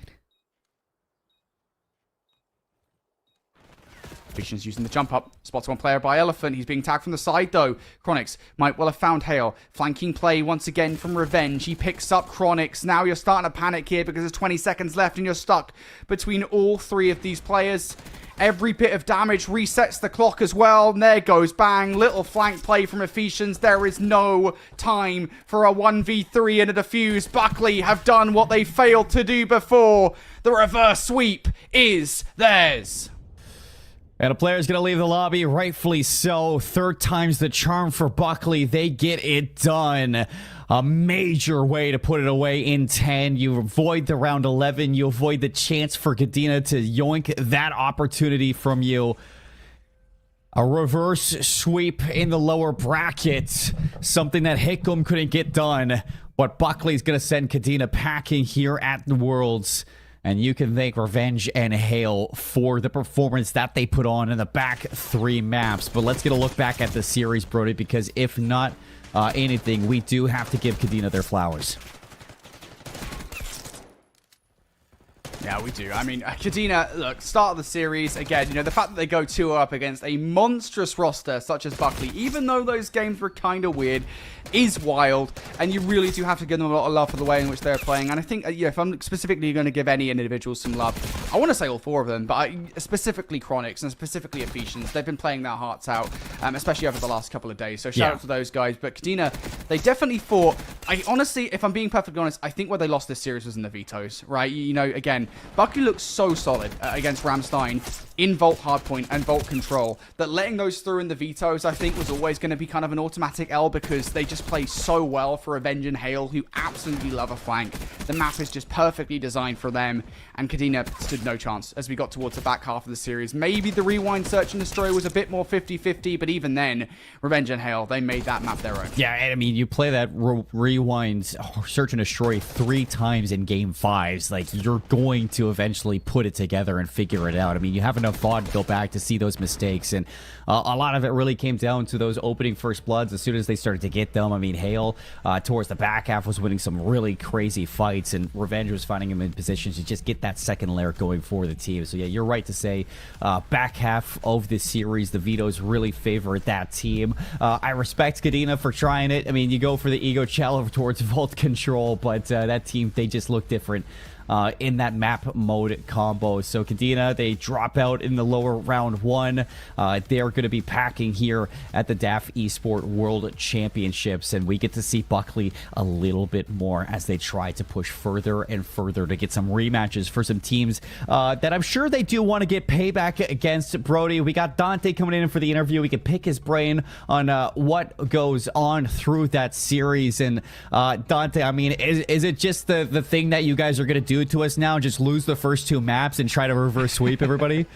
Ephesians using the jump up. Spots 1 player by Elephant. He's being tagged from the side though. Chronix might well have found Hale. Flanking play once again from Revenge. He picks up Chronix. Now you're starting to panic here because there's 20 seconds left and you're stuck between all 3 of these players. Every bit of damage resets the clock as well. And there goes bang. Little flank play from Ephesians. There is no time for a 1v3 and a defuse. Buckley have done what they failed to do before. The reverse sweep is theirs. And a player's going to leave the lobby, rightfully so. Third time's the charm for Buckley. They get it done. A major way to put it away in 10. You avoid the round 11. You avoid the chance for Kadena to yoink that opportunity from you. A reverse sweep in the lower bracket. Something that Hickam couldn't get done. But Buckley's going to send Kadena packing here at the Worlds. And you can thank Revenge and Hale for the performance that they put on in the back 3 maps. But let's get a look back at the series, Brody, because if not anything, we do have to give Kadena their flowers. Yeah, we do. I mean, Kadena, look, start of the series, again, you know, the fact that they go 2 up against a monstrous roster such as Buckley, even though those games were kind of weird, is wild, and you really do have to give them a lot of love for the way in which they're playing. And I think, yeah, if I'm specifically going to give any individual some love, I want to say all 4 of them, but specifically Chronix and specifically Ephesians. They've been playing their hearts out, especially over the last couple of days. So shout out to those guys. But Kadena, they definitely fought. I honestly, if I'm being perfectly honest, I think where they lost this series was in the vetoes, right? You know, again, Buckley looks so solid against Ramstein in Vault Hardpoint and Vault Control that letting those through in the vetoes, I think, was always going to be kind of an automatic L because they just play so well for Revenge and Hale, who absolutely love a flank. The map is just perfectly designed for them, and Kadena stood no chance as we got towards the back half of the series. Maybe the Rewind Search and Destroy was a bit more 50-50, but even then, Revenge and Hale, they made that map their own. Yeah, and I mean, you play that Rewind Search and Destroy 3 times in Game 5s, like, you're going to eventually put it together and figure it out. I mean, you have enough thought to go back to see those mistakes, and a lot of it really came down to those opening first bloods. As soon as they started to get them, I mean, Hale towards the back half was winning some really crazy fights, and Revenge was finding him in positions to just get that second layer going for the team. So yeah, you're right to say back half of this series, the vetoes really favored that team. I respect Kadena for trying it. I mean, you go for the ego challenge towards Vault Control, but that team, they just look different in that map mode combo. So Kadena, they drop out in the lower round 1. They're going to be packing here at the DAF Esports World Championships, and we get to see Buckley a little bit more as they try to push further and further to get some rematches for some teams that I'm sure they do want to get payback against. Brody, we got Dante coming in for the interview. We can pick his brain on what goes on through that series. And Dante, I mean, is it just the thing that you guys are going to do to us now, just lose the first 2 maps and try to reverse sweep everybody?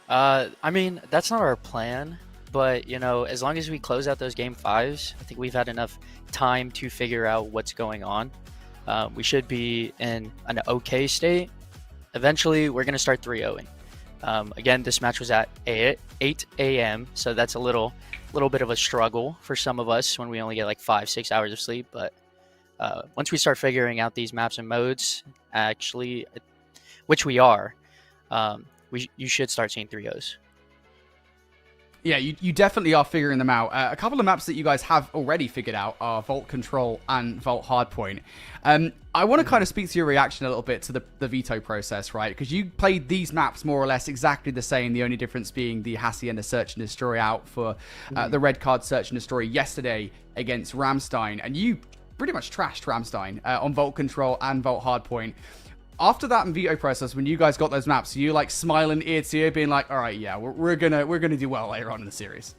I mean, that's not our plan, but you know, as long as we close out those game 5s, I think we've had enough time to figure out what's going on. We should be in an okay state. Eventually we're going to start 3-0ing. Again, this match was at 8 a.m, so that's a little bit of a struggle for some of us when we only get like 5-6 hours of sleep, but once we start figuring out these maps and modes, actually, which we are, you should start seeing 3-0s. Yeah, you definitely are figuring them out. A couple of maps that you guys have already figured out are Vault Control and Vault Hardpoint. I want to kind of speak to your reaction a little bit to the veto process, right? Because you played these maps more or less exactly the same, the only difference being the Hacienda Search and Destroy out for the Red Card Search and Destroy yesterday against Ramstein, and you pretty much trashed Ramstein on Vault Control and Vault Hardpoint. After that veto process, when you guys got those maps, you like smiling ear to ear, being like, "All right, yeah, we're gonna do well later on in the series."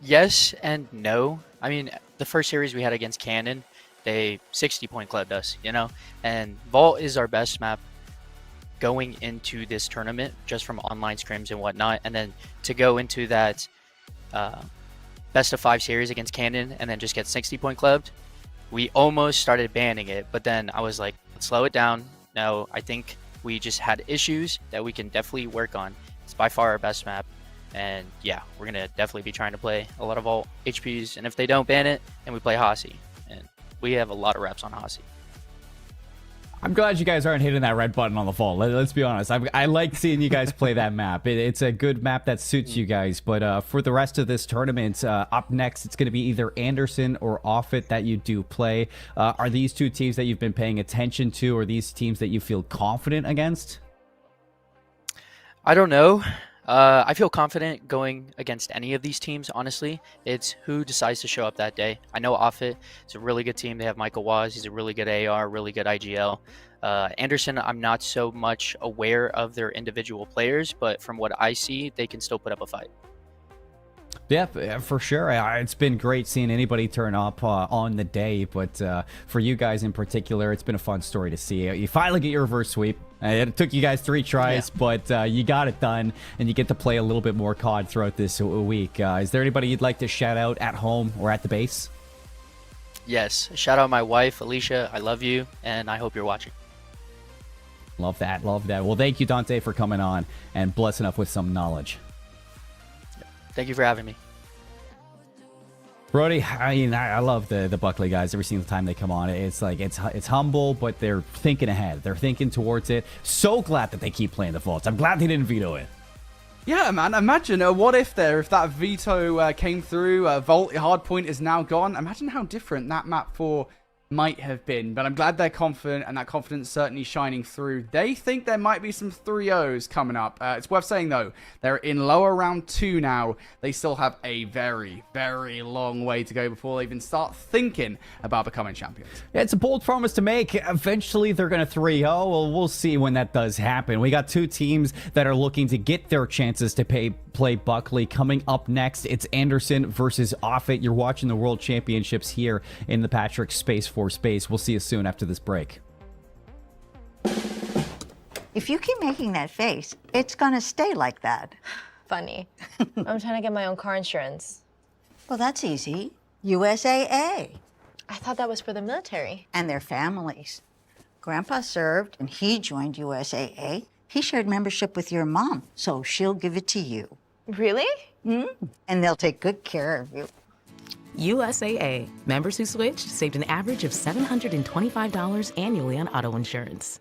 Yes and no. I mean, the first series we had against Cannon, they 60-point clubbed us, you know, and Vault is our best map going into this tournament, just from online scrims and whatnot, and then to go into that best of 5 series against Cannon and then just get 60-point clubbed, we almost started banning it, but then I was like, let's slow it down. No, I think we just had issues that we can definitely work on. It's by far our best map, and yeah, we're gonna definitely be trying to play a lot of all HPs, and if they don't ban it, then we play Hasi, and we have a lot of reps on Hasi. I'm glad you guys aren't hitting that red button on the phone. Let's be honest. I like seeing you guys play that map. It's a good map that suits you guys. But for the rest of this tournament, up next, it's going to be either Anderson or Offit that you do play. Are these two teams that you've been paying attention to, or these teams that you feel confident against? I don't know. I feel confident going against any of these teams, honestly. It's who decides to show up that day. I know Offit is a really good team. They have Michael Waz. He's a really good AR, really good IGL. Anderson, I'm not so much aware of their individual players, but from what I see, they can still put up a fight. Yeah, for sure. It's been great seeing anybody turn up on the day, but for you guys in particular, it's been a fun story to see. You finally get your reverse sweep. It took you guys 3 tries, but you got it done, and you get to play a little bit more COD throughout this week. Is there anybody you'd like to shout out at home or at the base? Yes, shout out my wife, Alicia. I love you, and I hope you're watching. Love that, love that. Well, thank you, Dante, for coming on and blessing us with some knowledge. Thank you for having me. Brody, I mean, I love the Buckley guys every single time they come on. It's like, it's humble, but they're thinking ahead. They're thinking towards it. So glad that they keep playing the vaults. I'm glad they didn't veto it. Yeah, man, imagine what if that veto came through, Vault hardpoint is now gone. Imagine how different that map 4 might have been, but I'm glad they're confident, and that confidence certainly shining through. They think there might be some 3-0s coming up. It's worth saying, though, they're in lower round 2 now. They still have a very, very long way to go before they even start thinking about becoming champions. Yeah, it's a bold promise to make. Eventually, they're going to 3-0. Well, we'll see when that does happen. We got 2 teams that are looking to get their chances to play Buckley. Coming up next, it's Anderson versus Offit. You're watching the World Championships here in the Patrick Space Force Space. We'll see you soon after this break. If you keep making that face, it's gonna stay like that. Funny. I'm trying to get my own car insurance. Well, that's easy. USAA. I thought that was for the military. And their families. Grandpa served, and he joined USAA. He shared membership with your mom, so she'll give it to you. Really? And they'll take good care of you. USAA. Members who switched saved an average of $725 annually on auto insurance.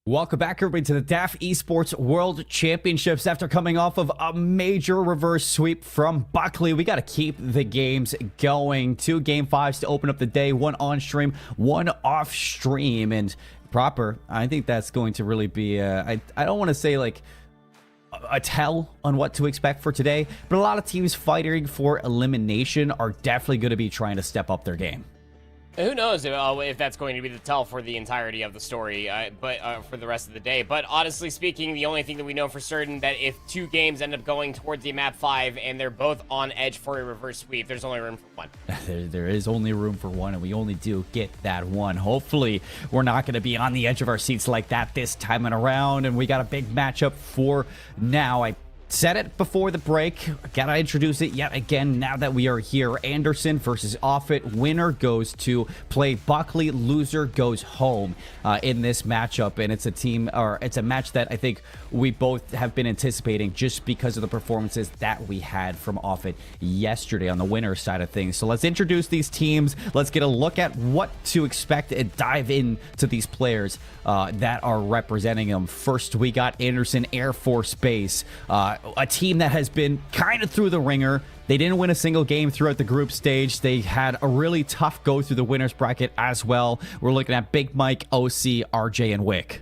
Welcome back, everybody, to the DAF Esports World Championships. After coming off of a major reverse sweep from Buckley, we got to keep the games going. 2 Game 5s to open up the day, 1 on stream, 1 off stream, and proper. I think that's going to really be, I don't want to say like a tell on what to expect for today, but a lot of teams fighting for elimination are definitely going to be trying to step up their game. Who knows if that's going to be the tell for the entirety of the story, but for the rest of the day. But honestly speaking, the only thing that we know for certain that if 2 games end up going towards the map 5 and they're both on edge for a reverse sweep, there's only room for 1. There is only room for 1, and we only do get that 1. Hopefully, we're not going to be on the edge of our seats like that this time around, and we got a big matchup for now. I said it before the break. Gotta introduce it yet again now that we are here. Anderson versus Offit. Winner goes to play Buckley. Loser goes home in this matchup. And it's a match that I think we both have been anticipating just because of the performances that we had from Offit yesterday on the winner side of things. So let's introduce these teams. Let's get a look at what to expect and dive into these players that are representing them. First, we got Anderson Air Force Base. A team that has been kind of through the ringer. They didn't win a single game throughout the group stage. They had a really tough go through the winners bracket as well. We're looking at Big Mike, OC, RJ, and Wick.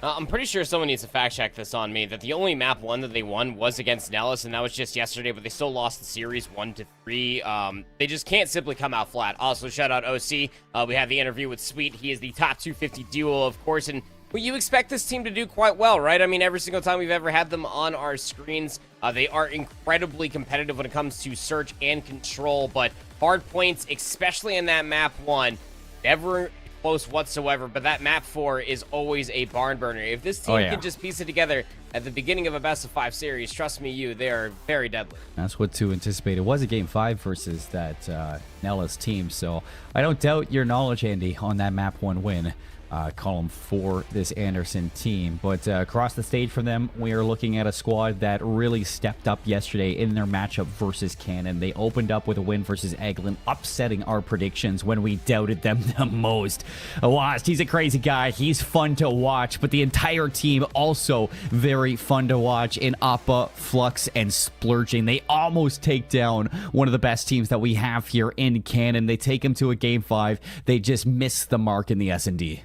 I'm pretty sure someone needs to fact check this on me, that the only map 1 that they won was against Nellis, and that was just yesterday, but they still lost the series 1-3. They just can't simply come out flat. Also, shout out OC. We had the interview with Sweet. He is the top 250 duo, of course, and well, you expect this team to do quite well, right? I mean, every single time we've ever had them on our screens, they are incredibly competitive when it comes to search and control, but hard points, especially in that map 1, never close whatsoever, but that map 4 is always a barn burner. If this team can just piece it together at the beginning of a best of 5 series, trust me, they are very deadly. That's what to anticipate. It was a Game 5 versus that Nellis team, so I don't doubt your knowledge, Andy, on that map 1 win. column for this Anderson team. But across the stage from them, we are looking at a squad that really stepped up yesterday in their matchup versus Cannon. They opened up with a win versus Eglin, upsetting our predictions when we doubted them the most. Wast, he's a crazy guy. He's fun to watch, but the entire team also very fun to watch in Appa, Flux, and Splurging. They almost take down one of the best teams that we have here in Cannon. They take him to a Game 5. They just miss the mark in the S&D.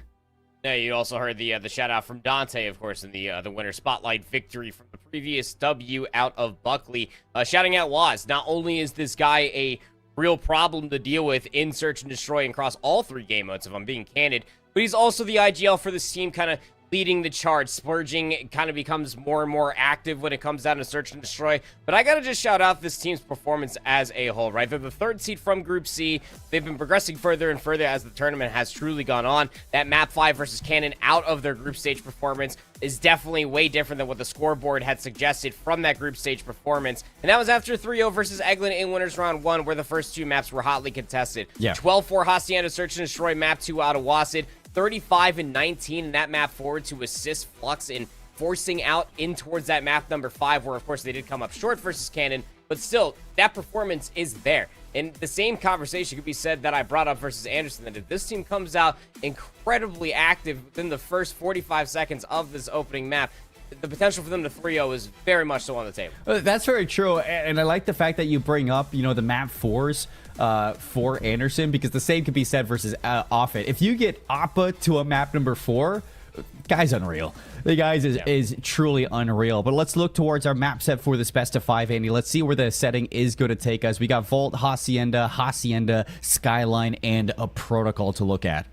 Yeah, you also heard the shout out from Dante, of course, in the winner spotlight victory from the previous W out of Buckley. Shouting out Waz. Not only is this guy a real problem to deal with in Search and Destroy and across all 3 game modes, if I'm being candid, but he's also the IGL for this team, kind of leading the charge. Splurging kind of becomes more and more active when it comes down to Search and Destroy. But I gotta just shout out this team's performance as a whole, right? They're the 3rd seed from Group C. They've been progressing further and further as the tournament has truly gone on. That map 5 versus Cannon out of their group stage performance is definitely way different than what the scoreboard had suggested from that group stage performance. And that was after 3-0 versus Eglin in winners round 1, where the first 2 maps were hotly contested. Yeah. 12-4 Hacienda Search and Destroy map 2 out of Wasid. 35 and 19 in that map forward to assist Flux in forcing out in towards that map number 5, where of course they did come up short versus Cannon, but still that performance is there. And the same conversation could be said that I brought up versus Anderson, that if this team comes out incredibly active within the first 45 seconds of this opening map, the potential for them to 3-0 is very much so on the table. That's very true, and I like the fact that you bring up, the map 4s for Anderson, because the same could be said versus Offit. If you get Appa to a map number 4, guy's unreal. The guy's is truly unreal. But let's look towards our map set for this best of 5, Andy. Let's see where the setting is going to take us. We got Vault, Hacienda, Skyline, and a Protocol to look at.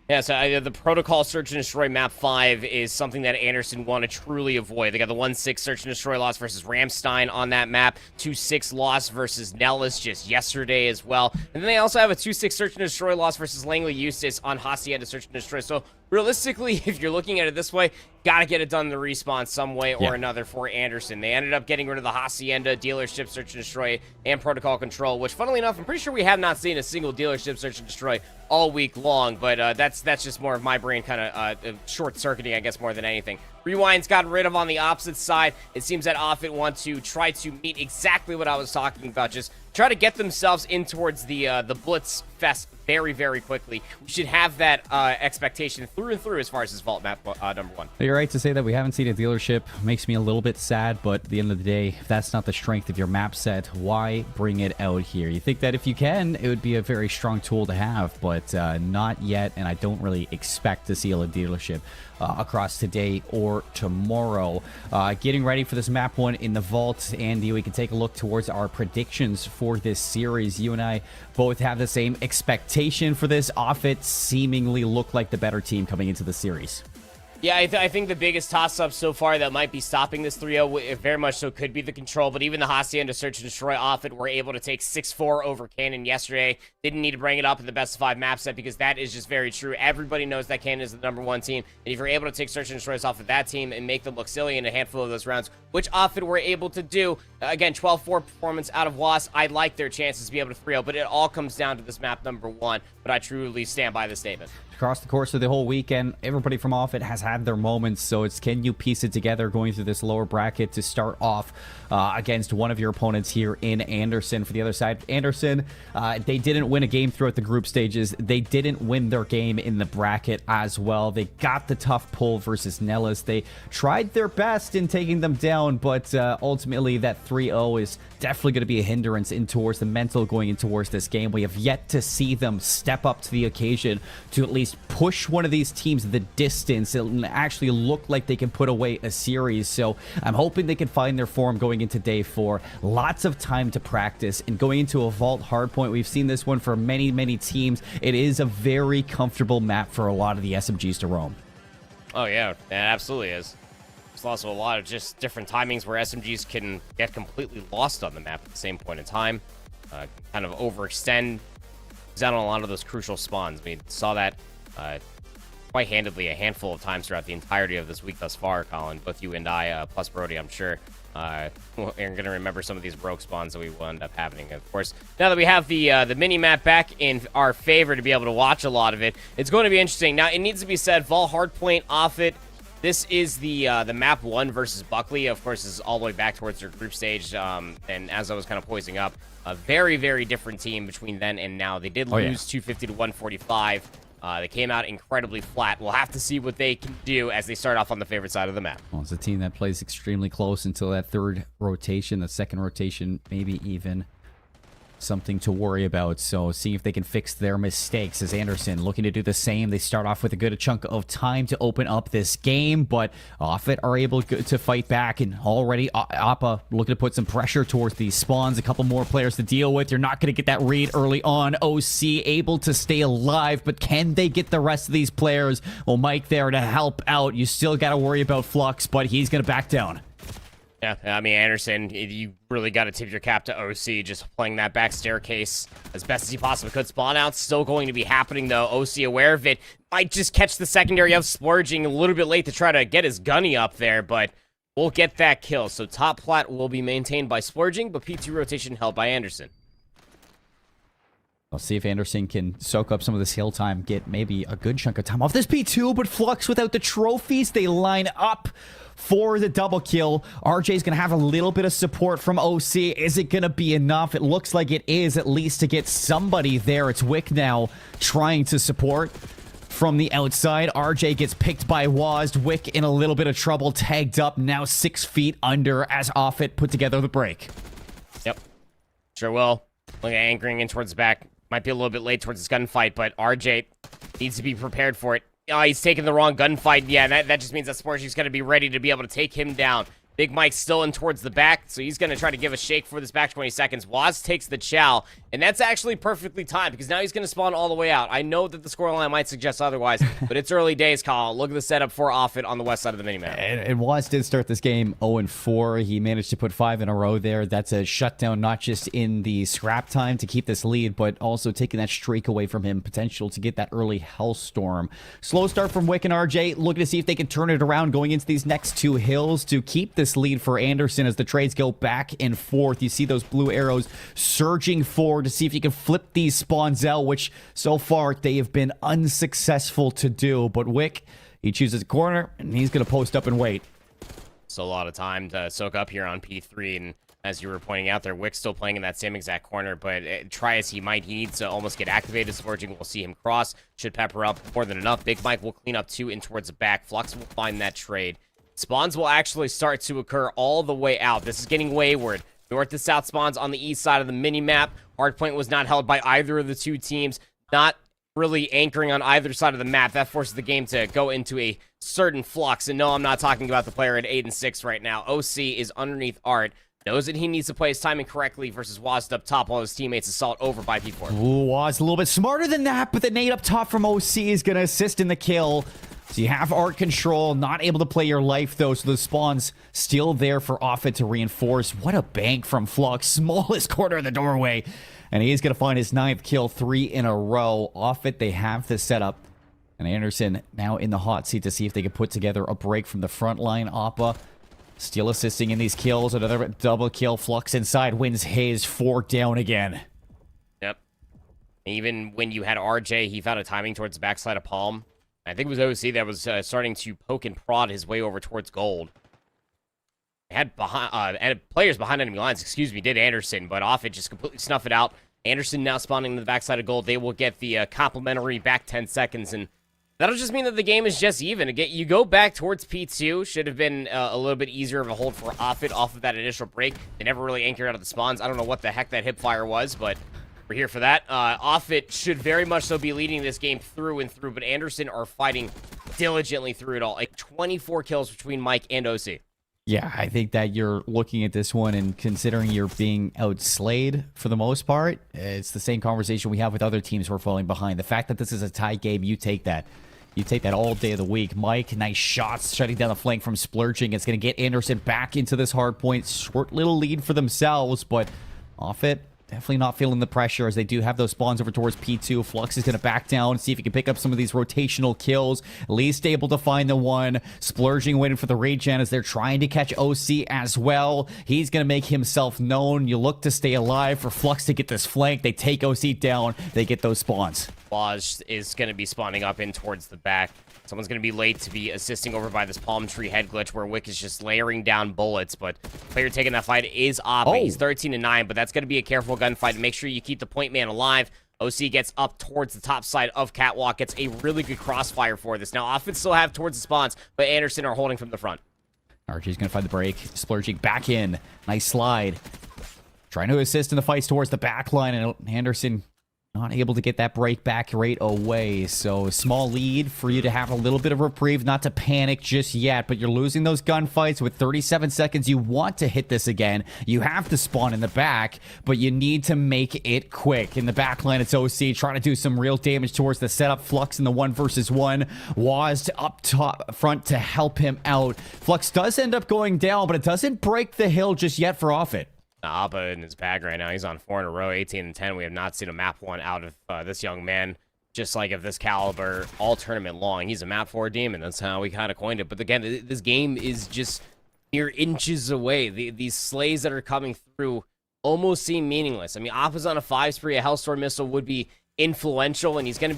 Yeah, so the Protocol Search and Destroy map 5 is something that Anderson want to truly avoid. They got the 1-6 Search and Destroy loss versus Ramstein on that map, 2-6 loss versus Nellis just yesterday as well. And then they also have a 2-6 Search and Destroy loss versus Langley Eustace on Hacienda Search and Destroy. So realistically, if you're looking at it this way, gotta get it done in the respawn some way or another for Anderson. They ended up getting rid of the Hacienda dealership Search and Destroy and Protocol Control, which funnily enough, I'm pretty sure we have not seen a single dealership Search and Destroy all week long, but that's just more of my brain kind of short-circuiting, I guess, more than anything. Rewind's gotten rid of on the opposite side. It seems that Offit want to try to meet exactly what I was talking about, just try to get themselves in towards the Blitz Fest very, very quickly. We should have that expectation through and through as far as this Vault map number 1. You're right to say that we haven't seen a dealership. Makes me a little bit sad, but at the end of the day, if that's not the strength of your map set, why bring it out here? You think that if you can, it would be a very strong tool to have, but not yet, and I don't really expect to see a dealership across today or tomorrow. Getting ready for this map 1 in the Vault, Andy, we can take a look towards our predictions for this series. You and I both have the same expectation for this. Offit seemingly look like the better team coming into the series. Yeah, I think the biggest toss-up so far that might be stopping this 3-0 very much so could be the control, but even the Hacienda Search and Destroy Offit were able to take 6-4 over Cannon yesterday. Didn't need to bring it up in the best of 5 map set because that is just very true. Everybody knows that Cannon is the number 1 team, and if you're able to take Search and Destroys off of that team and make them look silly in a handful of those rounds, which Offit were able to do, again, 12-4 performance out of WAS, I like their chances to be able to 3-0, but it all comes down to this map number 1, but I truly stand by this statement. Across the course of the whole weekend, everybody from Offit has had their moments, so it's can you piece it together going through this lower bracket to start off against one of your opponents here in Anderson. For the other side, Anderson, they didn't win a game throughout the group stages. They didn't win their game in the bracket as well. They got the tough pull versus Nellis. They tried their best in taking them down, but ultimately that 3-0 is definitely going to be a hindrance in towards the mental going in towards this game. We have yet to see them step up to the occasion to at least push one of these teams the distance and actually look like they can put away a series. So I'm hoping they can find their form going into day 4. Lots of time to practice, and going into a Vault hardpoint, we've seen this one for many teams. It is a very comfortable map for a lot of the SMGs to roam. Oh yeah, it absolutely is. There's also a lot of just different timings where SMGs can get completely lost on the map at the same point in time. Kind of overextend down on a lot of those crucial spawns. We saw that quite handedly a handful of times throughout the entirety of this week thus far, Colin. Both you and I, plus Brody, I'm sure, are going to remember some of these rogue spawns that we will end up having. Of course, now that we have the mini-map back in our favor to be able to watch a lot of it, it's going to be interesting. Now, it needs to be said, Vol, hardpoint, Offit, this is the map 1 versus Buckley. Of course, this is all the way back towards their group stage, and as I was kind of poising up, a very, very different team between then and now. They did lose 250 to 145. They came out incredibly flat. We'll have to see what they can do as they start off on the favorite side of the map. Well, it's a team that plays extremely close until that third rotation. The second rotation, maybe even something to worry about. So seeing if they can fix their mistakes as Anderson looking to do the same. They start off with a good chunk of time to open up this game, but Offit are able to fight back, and already Appa looking to put some pressure towards these spawns. A couple more players to deal with. You're not going to get that read early on. OC able to stay alive, but can they get the rest of these players? Well, Mike there to help out. You still got to worry about Flux, but he's going to back down. Yeah, I mean, Anderson, you really got to tip your cap to OC, just playing that back staircase as best as he possibly could. Spawn out's still going to be happening, though. OC aware of it. Might just catch the secondary of Splurging a little bit late to try to get his gunny up there, but we'll get that kill. So top plat will be maintained by Splurging, but P2 rotation held by Anderson. I'll see if Anderson can soak up some of this hill time, get maybe a good chunk of time off this P2, but Flux without the trophies. They line up for the double kill. RJ's going to have a little bit of support from OC. Is it going to be enough? It looks like it is, at least to get somebody there. It's Wick now trying to support from the outside. RJ gets picked by Wazd. Wick in a little bit of trouble, tagged up, now 6 feet under as Offit put together the break. Yep, sure will. Look at anchoring in towards the back. Might be a little bit late towards this gunfight, but RJ needs to be prepared for it. Oh, he's taking the wrong gunfight. Yeah, that just means that Sporty's going to be ready to be able to take him down. Big Mike's still in towards the back, so he's going to try to give a shake for this back 20 seconds. Waz takes the chow, and that's actually perfectly timed because now he's going to spawn all the way out. I know that the scoreline might suggest otherwise, but it's early days, Kyle. Look at the setup for Offit on the west side of the minimap. And Waz did start this game 0-4. He managed to put 5 in a row there. That's a shutdown, not just in the scrap time to keep this lead, but also taking that streak away from him, potential to get that early Hellstorm. Slow start from Wick and RJ, looking to see if they can turn it around going into these next 2 hills to keep this lead for Anderson as the trades go back and forth. You see those blue arrows surging forward to see if you can flip these spawns out, which so far they have been unsuccessful to do. But Wick, he chooses a corner, and he's going to post up and wait. So a lot of time to soak up here on P3, and as you were pointing out there, Wick's still playing in that same exact corner, but try as he might, he needs to almost get activated. Splurging, we'll see him cross. Should pepper up more than enough. Big Mike will clean up 2 in towards the back. Flux will find that trade. Spawns will actually start to occur all the way out. This is getting wayward. North to south spawns on the east side of the mini-map. Hardpoint was not held by either of the 2 teams. Not really anchoring on either side of the map. That forces the game to go into a certain flux. And no, I'm not talking about the player at 8 and 6 right now. OC is underneath Art. Knows that he needs to play his timing correctly versus Wazd up top while his teammates assault over by P4. Ooh, Waz a little bit smarter than that, but the nade up top from OC is going to assist in the kill. So you have Art control, not able to play your life though, so the spawn's still there for Offit to reinforce. What a bank from Flux, smallest corner of the doorway. And he's going to find his 9th kill, 3 in a row. Offit, they have the setup. And Anderson now in the hot seat to see if they can put together a break from the front line. Appa still assisting in these kills. Another double kill. Flux inside wins his 4 down again. Yep. Even when you had RJ, he found a timing towards the backside of Palm. I think it was OC that was starting to poke and prod his way over towards gold. Had players behind enemy lines, excuse me, did Anderson, but Offit just completely snuffed it out. Anderson now spawning in the backside of gold. They will get the complimentary back 10 seconds, and that'll just mean that the game is just even. Again, you go back towards P2. Should have been a little bit easier of a hold for Offit off of that initial break. They never really anchored out of the spawns. I don't know what the heck that hipfire was, but we're here for that. Offit should very much so be leading this game through and through, but Anderson are fighting diligently through it all. Like 24 kills between Mike and OC. Yeah, I think that you're looking at this one and considering you're being outslayed for the most part, it's the same conversation we have with other teams who are falling behind. The fact that this is a tie game, you take that. You take that all day of the week. Mike, nice shots, shutting down the flank from Splurging. It's going to get Anderson back into this hard point. Short little lead for themselves, but Offit, definitely not feeling the pressure as they do have those spawns over towards P2. Flux is going to back down, see if he can pick up some of these rotational kills. At least able to find the one. Splurging, waiting for the regen as they're trying to catch OC as well. He's going to make himself known. You look to stay alive for Flux to get this flank. They take OC down. They get those spawns. Waz is going to be spawning up in towards the back. Someone's going to be late to be assisting over by this palm tree head glitch where Wick is just layering down bullets, but the player taking that fight is Offit. He's 13-9, but that's going to be a careful gunfight. Make sure you keep the point man alive. OC gets up towards the top side of Catwalk, gets a really good crossfire for this. Now, Offit still have towards the spawns, but Anderson are holding from the front. RG's going to find the break. Splurging back in. Nice slide. Trying to assist in the fights towards the back line, and Anderson not able to get that break back right away. So small lead for you to have a little bit of reprieve, not to panic just yet, but you're losing those gunfights with 37 seconds. You want to hit this again. You have to spawn in the back, but you need to make it quick. In the back line, it's OC trying to do some real damage towards the setup. Flux in the 1v1. Waz up top front to help him out. Flux does end up going down, but it doesn't break the hill just yet for Offit. Abba in his bag right now. He's on 4 in a row, 18-10. We have not seen a map 1 out of this young man, just like of this caliber, all tournament long. He's a map 4 demon. That's how we kind of coined it. But again, this game is just mere inches away. These slays that are coming through almost seem meaningless. I mean, Appa's on a 5 spree. A Hellstorm missile would be influential, and he's gonna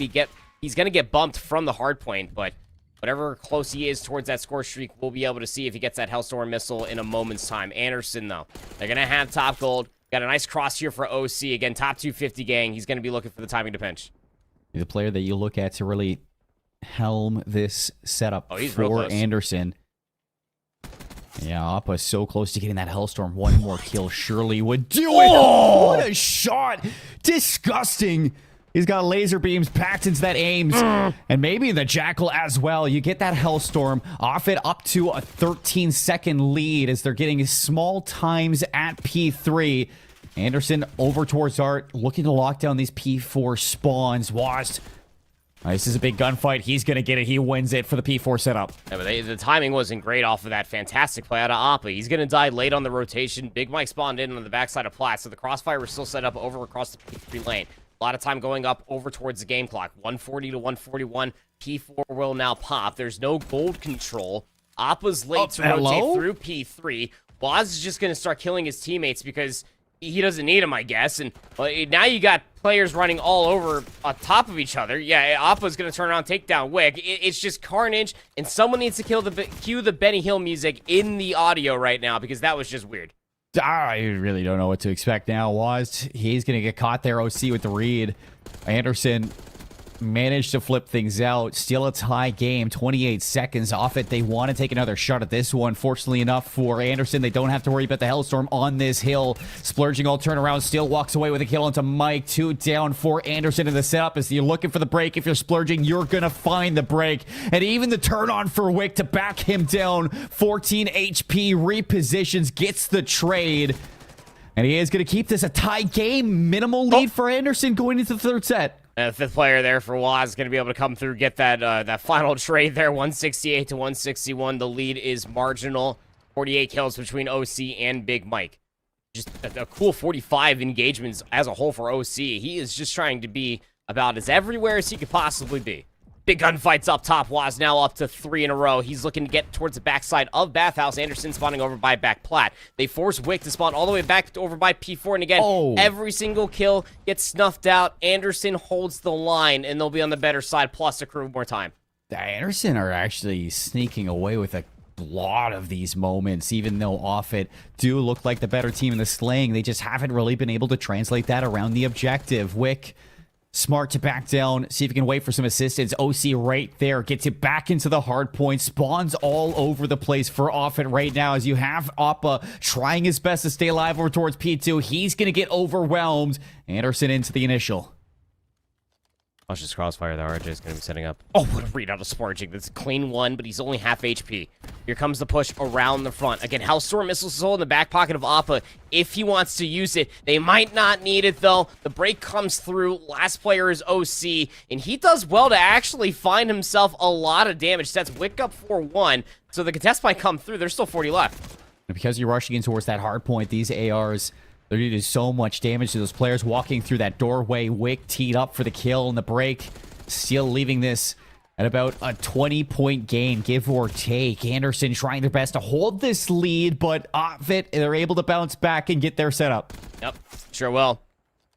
get bumped from the hard point, but whatever close he is towards that score streak, we'll be able to see if he gets that Hellstorm missile in a moment's time. Anderson, though, they're going to have top gold. Got a nice cross here for OC. Again, top 250 gang. He's going to be looking for the timing to pinch. He's a player that you look at to really helm this setup for Anderson. Yeah, Appa so close to getting that Hellstorm. One more kill surely would do it. Oh, what a shot. Disgusting. He's got laser beams packed into that aims. And maybe the Jackal as well. You get that Hellstorm. Offit up to a 13-second lead as they're getting small times at P3. Anderson over towards Art, looking to lock down these P4 spawns. Wast. This is a big gunfight. He's going to get it. He wins it for the P4 setup. Yeah, but the timing wasn't great off of that fantastic play out of Appa. He's going to die late on the rotation. Big Mike spawned in on the backside of Platt, so the crossfire was still set up over across the P3 lane. A lot of time going up over towards the game clock. 140 to 141. P4 will now pop. There's no gold control. Appa's late to rotate through P3. Waz is just going to start killing his teammates because he doesn't need them, I guess. And now you got players running all over on top of each other. Yeah, Appa's going to turn around, take down Wick. It's just carnage, and someone needs to cue the Benny Hill music in the audio right now because that was just weird. I really don't know what to expect now. Waz, he's going to get caught there. OC with the read. Anderson managed to flip things out. Still a tie game. 28 seconds off it. They want to take another shot at this one. Fortunately enough for Anderson, they don't have to worry about the Hellstorm on this hill. Splurging all turnaround. Still walks away with a kill into Mike. 2 down for Anderson in the setup. As you're looking for the break, if you're splurging, you're going to find the break. And even the turn on for Wick to back him down. 14 HP. Repositions. Gets the trade. And he is going to keep this a tie game. Minimal lead for Anderson going into the third set. And the fifth player there for Waz is going to be able to come through, get that final trade there, 168 to 161. The lead is marginal. 48 kills between OC and Big Mike. Just a cool 45 engagements as a whole for OC. He is just trying to be about as everywhere as he could possibly be. Big gunfights up top. Waz now up to 3 in a row. He's looking to get towards the backside of Bathhouse. Anderson spawning over by back Platt. They force Wick to spawn all the way back over by P4. And again, every single kill gets snuffed out. Anderson holds the line, and they'll be on the better side, plus accrue more time. The Anderson are actually sneaking away with a lot of these moments, even though Offit do look like the better team in the slaying. They just haven't really been able to translate that around the objective. Wick, smart to back down, see if he can wait for some assistance. OC right there, gets it back into the hard point, spawns all over the place for Offit right now as you have Appa trying his best to stay alive over towards P2. He's going to get overwhelmed. Anderson into the initial. Watch this crossfire that RJ is going to be setting up. Oh, what a read out of Splurging. That's a clean one, but he's only half HP. Here comes the push around the front. Again, Hellstorm missiles in the back pocket of Appa if he wants to use it. They might not need it, though. The break comes through. Last player is OC, and he does well to actually find himself a lot of damage. Sets Wick up 4-1, so the contest might come through. There's still 40 left. And because you're rushing in towards that hard point, these ARs They're doing so much damage to those players walking through that doorway. Wick teed up for the kill and the break. Still leaving this at about a 20-point game, give or take. Anderson trying their best to hold this lead, but Offit, they're able to bounce back and get their setup. Yep, sure will.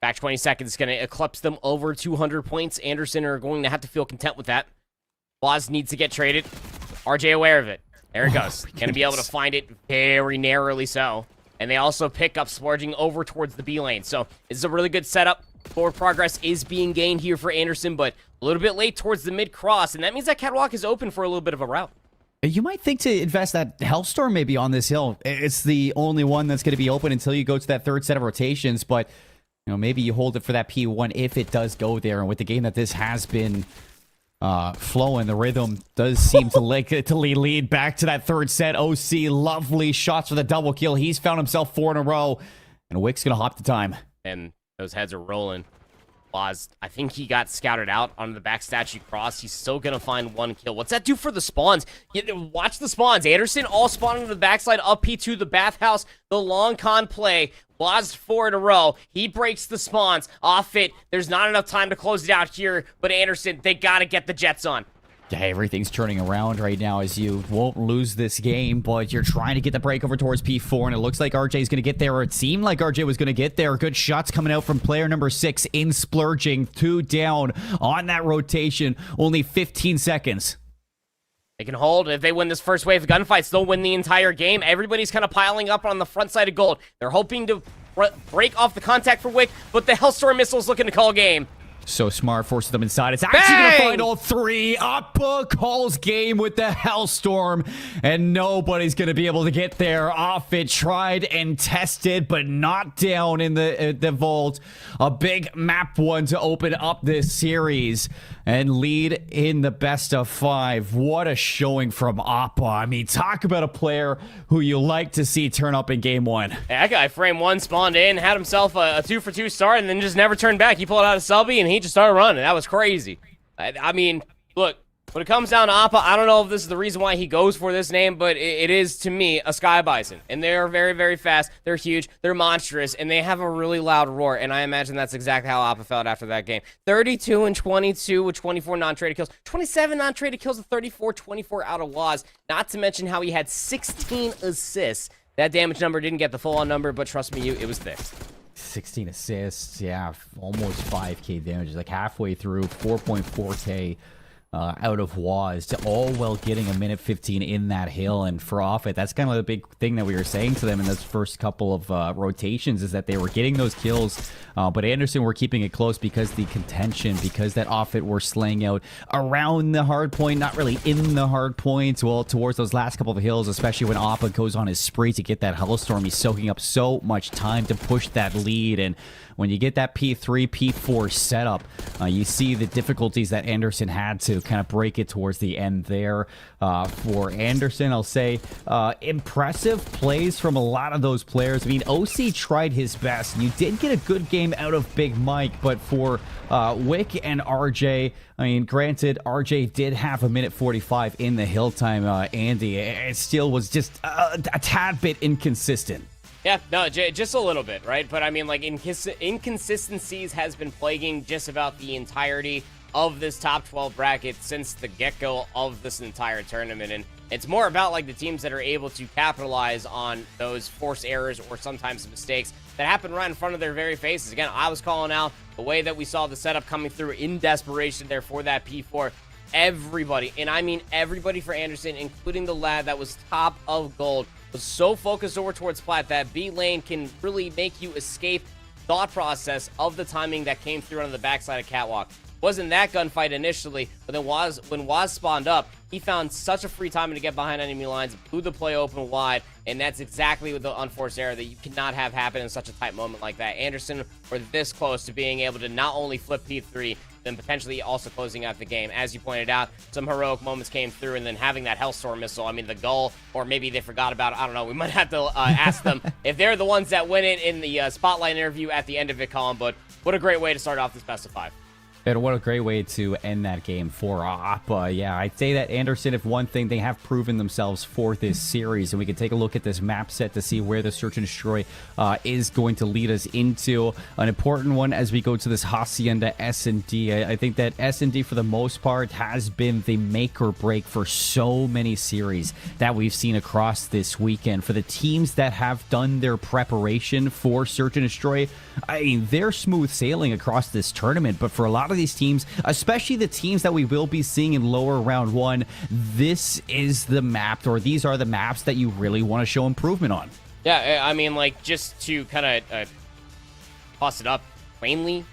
Back 20 seconds, going to eclipse them over 200 points. Anderson are going to have to feel content with that. Waz needs to get traded. RJ aware of it. There it goes. Going to be able to find it very narrowly so. And they also pick up splurging over towards the B lane. So this is a really good setup. Forward progress is being gained here for Anderson, but a little bit late towards the mid-cross, and that means that catwalk is open for a little bit of a route. You might think to invest that Hellstorm maybe on this hill. It's the only one that's going to be open until you go to that third set of rotations, but maybe you hold it for that P1 if it does go there. And with the game that this has been flowing, the rhythm does seem to lead back to that third set. OC, lovely shots for the double kill. He's found himself 4 in a row, and Wick's going to hop the time. And those heads are rolling. Boz, I think he got scouted out on the back statue cross. He's still going to find 1 kill. What's that do for the spawns? Watch the spawns. Anderson all spawning to the backside, up P2, the bathhouse, the long con play. Boz 4 in a row. He breaks the spawns. Offit, there's not enough time to close it out here, but Anderson, they got to get the Jets on. Yeah, everything's turning around right now as you won't lose this game, but you're trying to get the break over towards P4, and it looks like RJ's going to get there, or it seemed like RJ was going to get there. Good shots coming out from player number 6 in splurging. 2 down on that rotation. Only 15 seconds. They can hold. If they win this first wave of gunfights, they'll win the entire game. Everybody's kind of piling up on the front side of gold. They're hoping to break off the contact for Wick, but the Hellstorm missile's looking to call game. So smart, forces them inside. It's actually going to find all 3. Appa calls game with the Hellstorm, and nobody's going to be able to get there. Offit tried and tested, but not down in the vault. A big map one to open up this series and lead in the best of 5. What a showing from Appa. I mean, talk about a player who you like to see turn up in game 1. Hey, that guy frame 1 spawned in, had himself a 2-for-2 start, and then just never turned back. He pulled out a subby, and he just started running. That was crazy. I mean, look, when it comes down to Appa, I don't know if this is the reason why he goes for this name, but it is, to me, a Sky Bison. And they're very, very fast. They're huge. They're monstrous. And they have a really loud roar. And I imagine that's exactly how Appa felt after that game. 32 and 22 with 24 non-traded kills. 27 non-traded kills with 24 out of Waz. Not to mention how he had 16 assists. That damage number didn't get the full-on number, but trust me, it was thick. 16 assists, yeah, almost 5k damage, like halfway through, 4.4k out of Waz, all while getting a minute 15 in that hill. And for Offit, that's kind of the big thing that we were saying to them in those first couple of rotations, is that they were getting those kills, but Anderson were keeping it close because the contention, because that Offit were slaying out around the hard point, not really in the hard point. Well, towards those last couple of hills, especially when Appa goes on his spree to get that Hellstorm, he's soaking up so much time to push that lead. And when you get that P3, P4 setup, you see the difficulties that Anderson had to kind of break it towards the end there. For Anderson, I'll say impressive plays from a lot of those players. I mean, OC tried his best. You did get a good game out of Big Mike, but for Wick and RJ, I mean, granted, RJ did have a minute 45 in the hill time, Andy. It still was just a tad bit inconsistent. Yeah, no, just a little bit, right? But I mean, like, inconsistencies has been plaguing just about the entirety of this top 12 bracket since the get-go of this entire tournament. And it's more about, like, the teams that are able to capitalize on those forced errors or sometimes mistakes that happen right in front of their very faces. Again, I was calling out the way that we saw the setup coming through in desperation there for that P4. Everybody, and I mean everybody for Anderson, including the lad that was top of gold, was so focused over towards plat that B lane can really make you escape thought process of the timing that came through on the backside of Catwalk. Wasn't that gunfight initially, but then when Waz spawned up, he found such a free timing to get behind enemy lines, blew the play open wide, and that's exactly what the unforced error that you cannot have happen in such a tight moment like that. Anderson were this close to being able to not only flip P3, then potentially also closing out the game. As you pointed out, some heroic moments came through, and then having that Hellstorm missile, I mean, the goal, or maybe they forgot about it, I don't know, we might have to ask them if they're the ones that win it in the spotlight interview at the end of it, Colin, but what a great way to start off this best of 5. And what a great way to end that game for Oppa. Yeah, I'd say that Anderson, if one thing, they have proven themselves for this series. And we can take a look at this map set to see where the Search and Destroy is going to lead us into. An important one as we go to this Hacienda S&D. I think that S&D, for the most part, has been the make or break for so many series that we've seen across this weekend. For the teams that have done their preparation for Search and Destroy, I mean, they're smooth sailing across this tournament. But for a lot of these teams, especially the teams that we will be seeing in lower round one, this is the map, or these are the maps that you really want to show improvement on. Yeah, I mean, like, just to kind of toss it up plainly,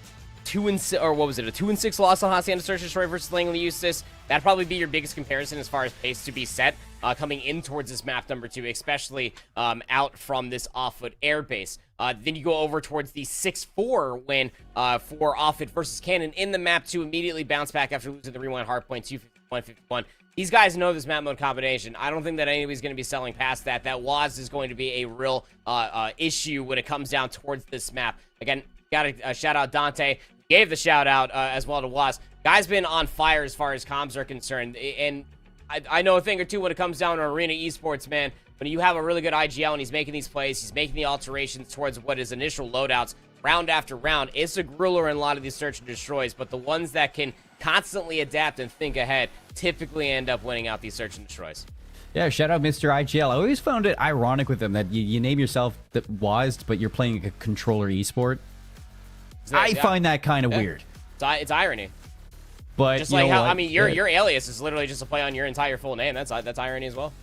2-6, or what was it, a 2-6 loss on Hacienda Search and Destroy versus Langley Eustace. That'd probably be your biggest comparison as far as pace to be set coming in towards this map number 2, especially out from this Offit airbase. Then you go over towards the 6-4 win for Offit versus Cannon in the map 2, immediately bounce back after losing the rewind hardpoint 251-51. These guys know this map mode combination. I don't think that anybody's going to be selling past that. That WAS is going to be a real issue when it comes down towards this map. Again, got to shout out Dante. Gave the shout out as well to WAS. Guy's been on fire as far as comms are concerned, and I know a thing or two when it comes down to Arena Esports, man. When you have a really good IGL and he's making these plays, he's making the alterations towards what his initial loadouts, round after round. It's a grueler in a lot of these Search and Destroys, but the ones that can constantly adapt and think ahead typically end up winning out these Search and Destroys. Yeah, shout out Mr. IGL. I always found it ironic with him that you name yourself that WAS, but you're playing a controller esport. I find that kind of weird. It's irony. But just like how, I mean, your alias is literally just a play on your entire full name. That's irony as well.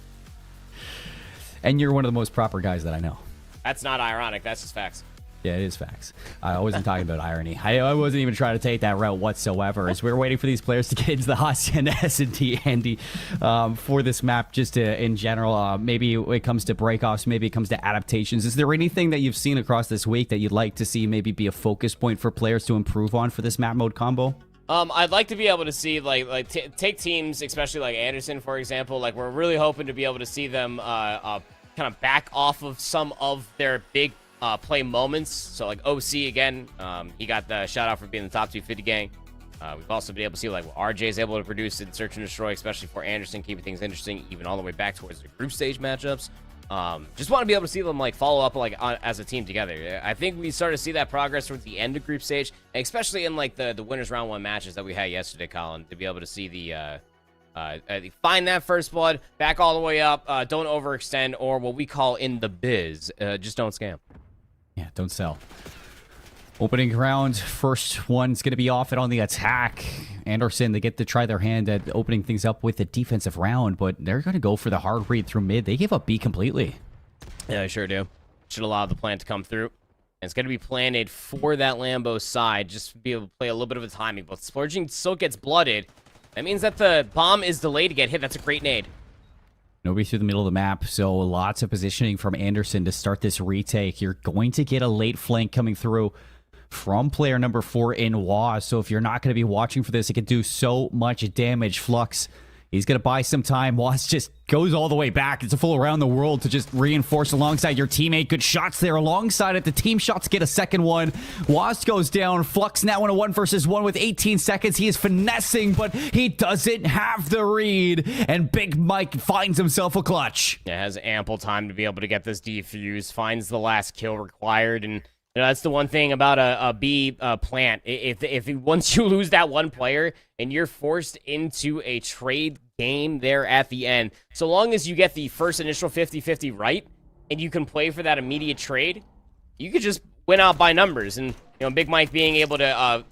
And you're one of the most proper guys that I know. That's not ironic. That's just facts. Yeah, it is facts. I wasn't talking about irony. I wasn't even trying to take that route whatsoever. As we're waiting for these players to get into the Hacienda S&D, Andy, for this map, just in general, maybe it comes to breakoffs, maybe it comes to adaptations. Is there anything that you've seen across this week that you'd like to see maybe be a focus point for players to improve on for this map mode combo? I'd like to be able to see, take teams, especially like Anderson, for example. Like, we're really hoping to be able to see them kind of back off of some of their big play moments. So, like, OC, again, he got the shout-out for being the top 250 gang. We've also been able to see, like, what RJ is able to produce in Search and Destroy, especially for Anderson, keeping things interesting, even all the way back towards the group stage matchups. Just want to be able to see them, like, follow up, like, as a team together. I think we started to see that progress towards the end of group stage, especially in, like, the winners round 1 matches that we had yesterday, Colin, to be able to see the find that first blood, back all the way up, don't overextend, or what we call in the biz, just don't scam. Yeah, don't sell. Opening round, first one's going to be Offit on the attack. Anderson, they get to try their hand at opening things up with the defensive round, but they're going to go for the hard read through mid. They gave up B completely. Yeah, I sure do. Should allow the plant to come through. And it's going to be planted for that Lambo side, just to be able to play a little bit of a timing. But Splurging still gets blooded. That means that the bomb is delayed to get hit. That's a great nade. Nobody through the middle of the map, so lots of positioning from Anderson to start this retake. You're going to get a late flank coming through from player number 4 in WAS, so if you're not going to be watching for this, it can do so much damage. Flux, he's going to buy some time. WAS just goes all the way back. It's a full around the world to just reinforce alongside your teammate. Good shots there alongside it. The team shots get a second one. WAS goes down. Flux now in a 1-versus-1 with 18 seconds. He is finessing, but he doesn't have the read, and Big Mike finds himself a clutch. Yeah, has ample time to be able to get this defuse, finds the last kill required, and you know, that's the one thing about a B plant. If once you lose that one player and you're forced into a trade game there at the end, so long as you get the first initial 50-50 right and you can play for that immediate trade, you could just win out by numbers. And you know, Big Mike being able to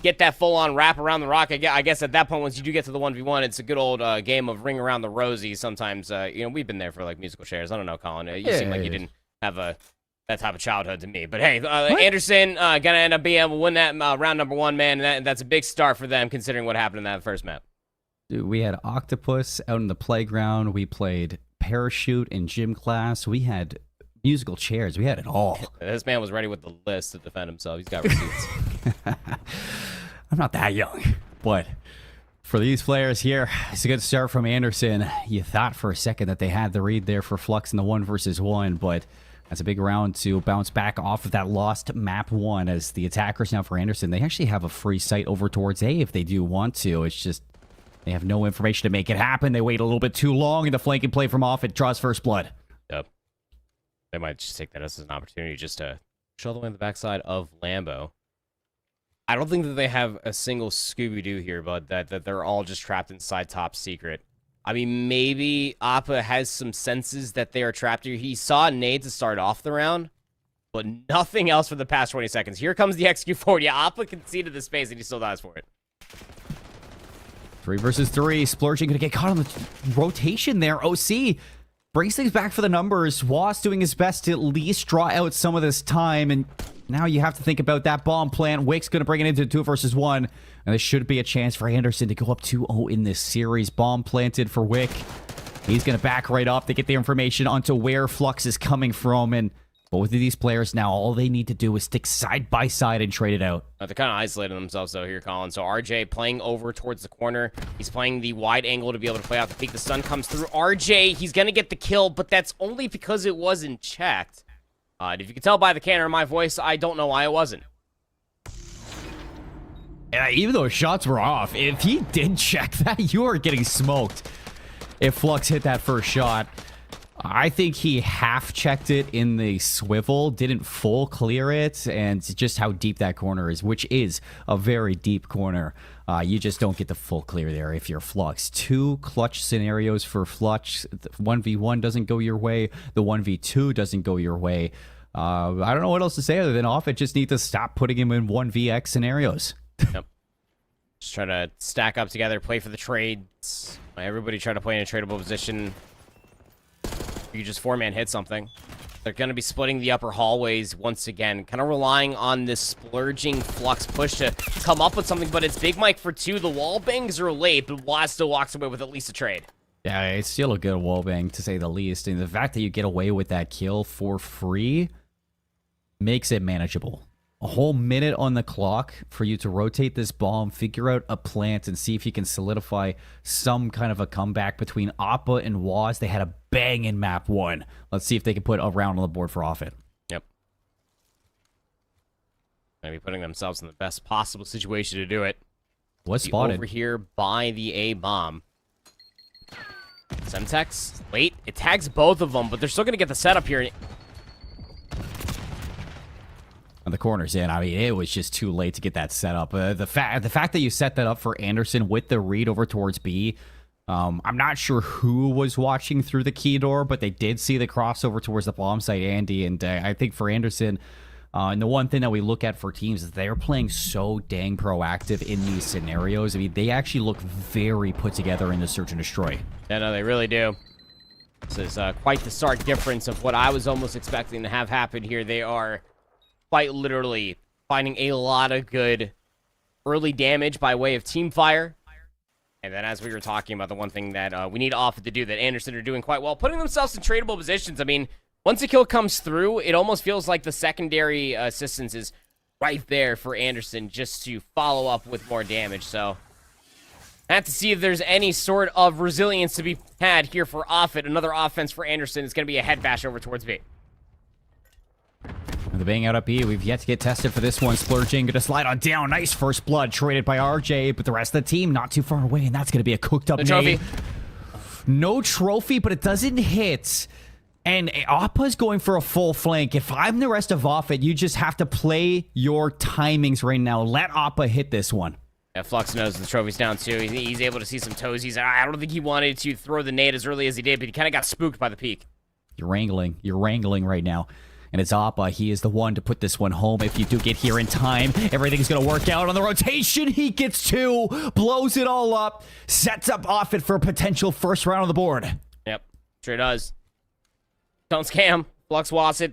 get that full-on wrap around the rock, I guess at that point, once you do get to the 1v1, it's a good old game of ring around the rosy. Sometimes, you know, we've been there for like musical chairs. I don't know, Colin. You seem like you didn't have that type of childhood to me. But hey, Anderson gonna end up being able to win that round number 1, man. And that's a big start for them considering what happened in that first map. Dude, we had Octopus out in the playground. We played Parachute in gym class. We had musical chairs. We had it all. This man was ready with the list to defend himself. He's got receipts. I'm not that young, but for these players here, it's a good start from Anderson. You thought for a second that they had the read there for Flux in the 1-versus-1, but That's a big round to bounce back off of that lost map 1 as the attackers now for Anderson. They actually have a free sight over towards A if they do want to. It's just they have no information to make it happen. They wait a little bit too long, and the flanking play from Offit draws first blood. Yep. They might just take that as an opportunity just to show the way on the backside of Lambo. I don't think that they have a single Scooby-Doo here, but that they're all just trapped inside top secret. I mean, maybe Appa has some senses that they are trapped here. He saw nade to start off the round, but nothing else for the past 20 seconds. Here comes the XQ forward. Yeah, Appa conceded the space, and he still dies for it. 3 versus 3. Splurging going to get caught on the rotation there. OC brings things back for the numbers. Was doing his best to at least draw out some of this time, and now you have to think about that bomb plant. Wick's going to bring it into 2 versus 1. And there should be a chance for Anderson to go up 2-0 in this series. Bomb planted for Wick. He's going to back right up to get the information onto where Flux is coming from. And both of these players now, all they need to do is stick side by side and trade it out. They're kind of isolating themselves, though, here, Colin. So RJ playing over towards the corner. He's playing the wide angle to be able to play out the peak. The stun comes through. RJ, he's going to get the kill, but that's only because it wasn't checked. If you can tell by the canner in my voice, I don't know why it wasn't. Even though shots were off, if he did check that, you are getting smoked. If Flux hit that first shot, I think he half checked it in the swivel, didn't full clear it, and just how deep that corner is, which is a very deep corner. You just don't get the full clear there if you're Flux. 2 clutch scenarios for Flux. 1v1 doesn't go your way. The 1v2 doesn't go your way. I don't know what else to say other than Offit just need to stop putting him in 1vx scenarios. Yep. Just try to stack up together, play for the trades. Everybody try to play in a tradable position. You just 4-man hit something. They're going to be splitting the upper hallways once again, kind of relying on this splurging Flux push to come up with something, but it's Big Mike for 2. The wall bangs are late, but Waz still walks away with at least a trade. Yeah, it's still a good wallbang, to say the least. And the fact that you get away with that kill for free makes it manageable. A whole minute on the clock for you to rotate this bomb, figure out a plant, and see if you can solidify some kind of a comeback between Appa and Waz. They had a bang in map 1. Let's see if they can put a round on the board for Offit. Yep. Going to be putting themselves in the best possible situation to do it. Was spotted. Over here by the A bomb. Semtex, late. It tags both of them, but they're still going to get the setup here. On the corners in, I mean, it was just too late to get that set up. The fact that you set that up for Anderson with the read over towards B, I'm not sure who was watching through the key door, but they did see the crossover towards the bomb site, Andy. And I think for Anderson, and the one thing that we look at for teams is they're playing so dang proactive in these scenarios. I mean, they actually look very put together in the Search and Destroy. Yeah, no, they really do. This is quite the stark difference of what I was almost expecting to have happen here. They are quite literally finding a lot of good early damage by way of team fire. And then as we were talking about, the one thing that we need Offit to do that Anderson are doing quite well, putting themselves in tradable positions. I mean, once a kill comes through, it almost feels like the secondary assistance is right there for Anderson just to follow up with more damage. So I have to see if there's any sort of resilience to be had here for Offit. Another offense for Anderson is going to be a head bash over towards B. The bang out up B, we've yet to get tested for this one. Splurging, gonna slide on down. Nice first blood, traded by RJ, but the rest of the team not too far away, and that's gonna be a cooked up nade. No trophy, but it doesn't hit. And Appa's going for a full flank. If I'm the rest of Offit, you just have to play your timings right now. Let Appa hit this one. Yeah, Flux knows the trophy's down too. He's able to see some toesies. I don't think he wanted to throw the nade as early as he did, but he kind of got spooked by the peak. You're wrangling right now. And it's Appa. He is the one to put this one home. If you do get here in time, everything's going to work out on the rotation. He gets 2, blows it all up, sets up Offit for a potential first round on the board. Yep, sure does. Don't scam. Flux Wasset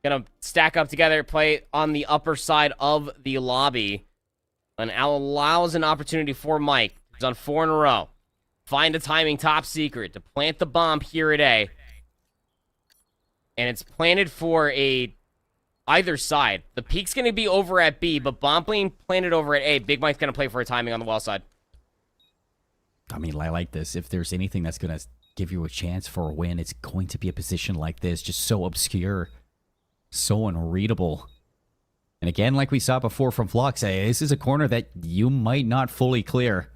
going to stack up together, play on the upper side of the lobby, and allows an opportunity for Mike, who's on 4 in a row. Find a timing top secret to plant the bomb here at A. And it's planted for either side. The peak's going to be over at B, but bomb being planted over at A. Big Mike's going to play for a timing on the well side. I mean, I like this. If there's anything that's going to give you a chance for a win, it's going to be a position like this, just so obscure, so unreadable. And again, like we saw before from Flux, this is a corner that you might not fully clear.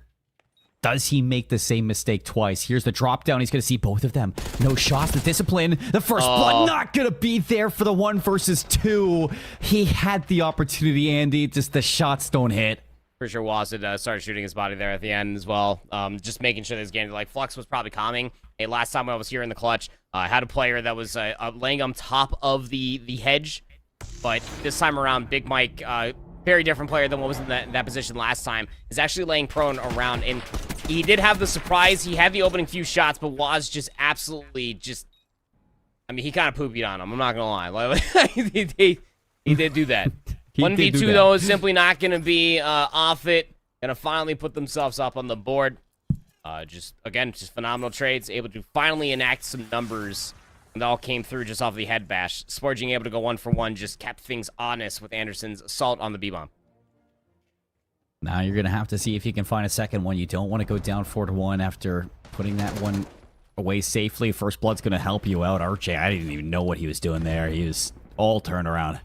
Does he make the same mistake twice? Here's the drop down. He's going to see both of them. No shots. The discipline. The first blood not going to be there for the 1 versus 2. He had the opportunity, Andy. Just the shots don't hit. For sure, Waz had started shooting his body there at the end as well. Just making sure this game, like, Flux was probably calming. Hey, last time I was here in the clutch, I had a player that was laying on top of the hedge. But this time around, Big Mike, very different player than what was in that position last time, is actually laying prone around. And he did have the surprise. He had the opening few shots, but Waz just absolutely just... I mean, he kind of pooped on him. I'm not going to lie. he did do that. 1v2, though, is simply not going to be Offit. Going to finally put themselves up on the board. Just phenomenal trades. Able to finally enact some numbers. And that all came through just off the head bash. Sporging able to go 1 for 1. Just kept things honest with Anderson's assault on the B-bomb. Now you're going to have to see if you can find a second one. You don't want to go down 4-1 after putting that one away safely. First blood's going to help you out. RJ, I didn't even know what he was doing there. He was all turned around.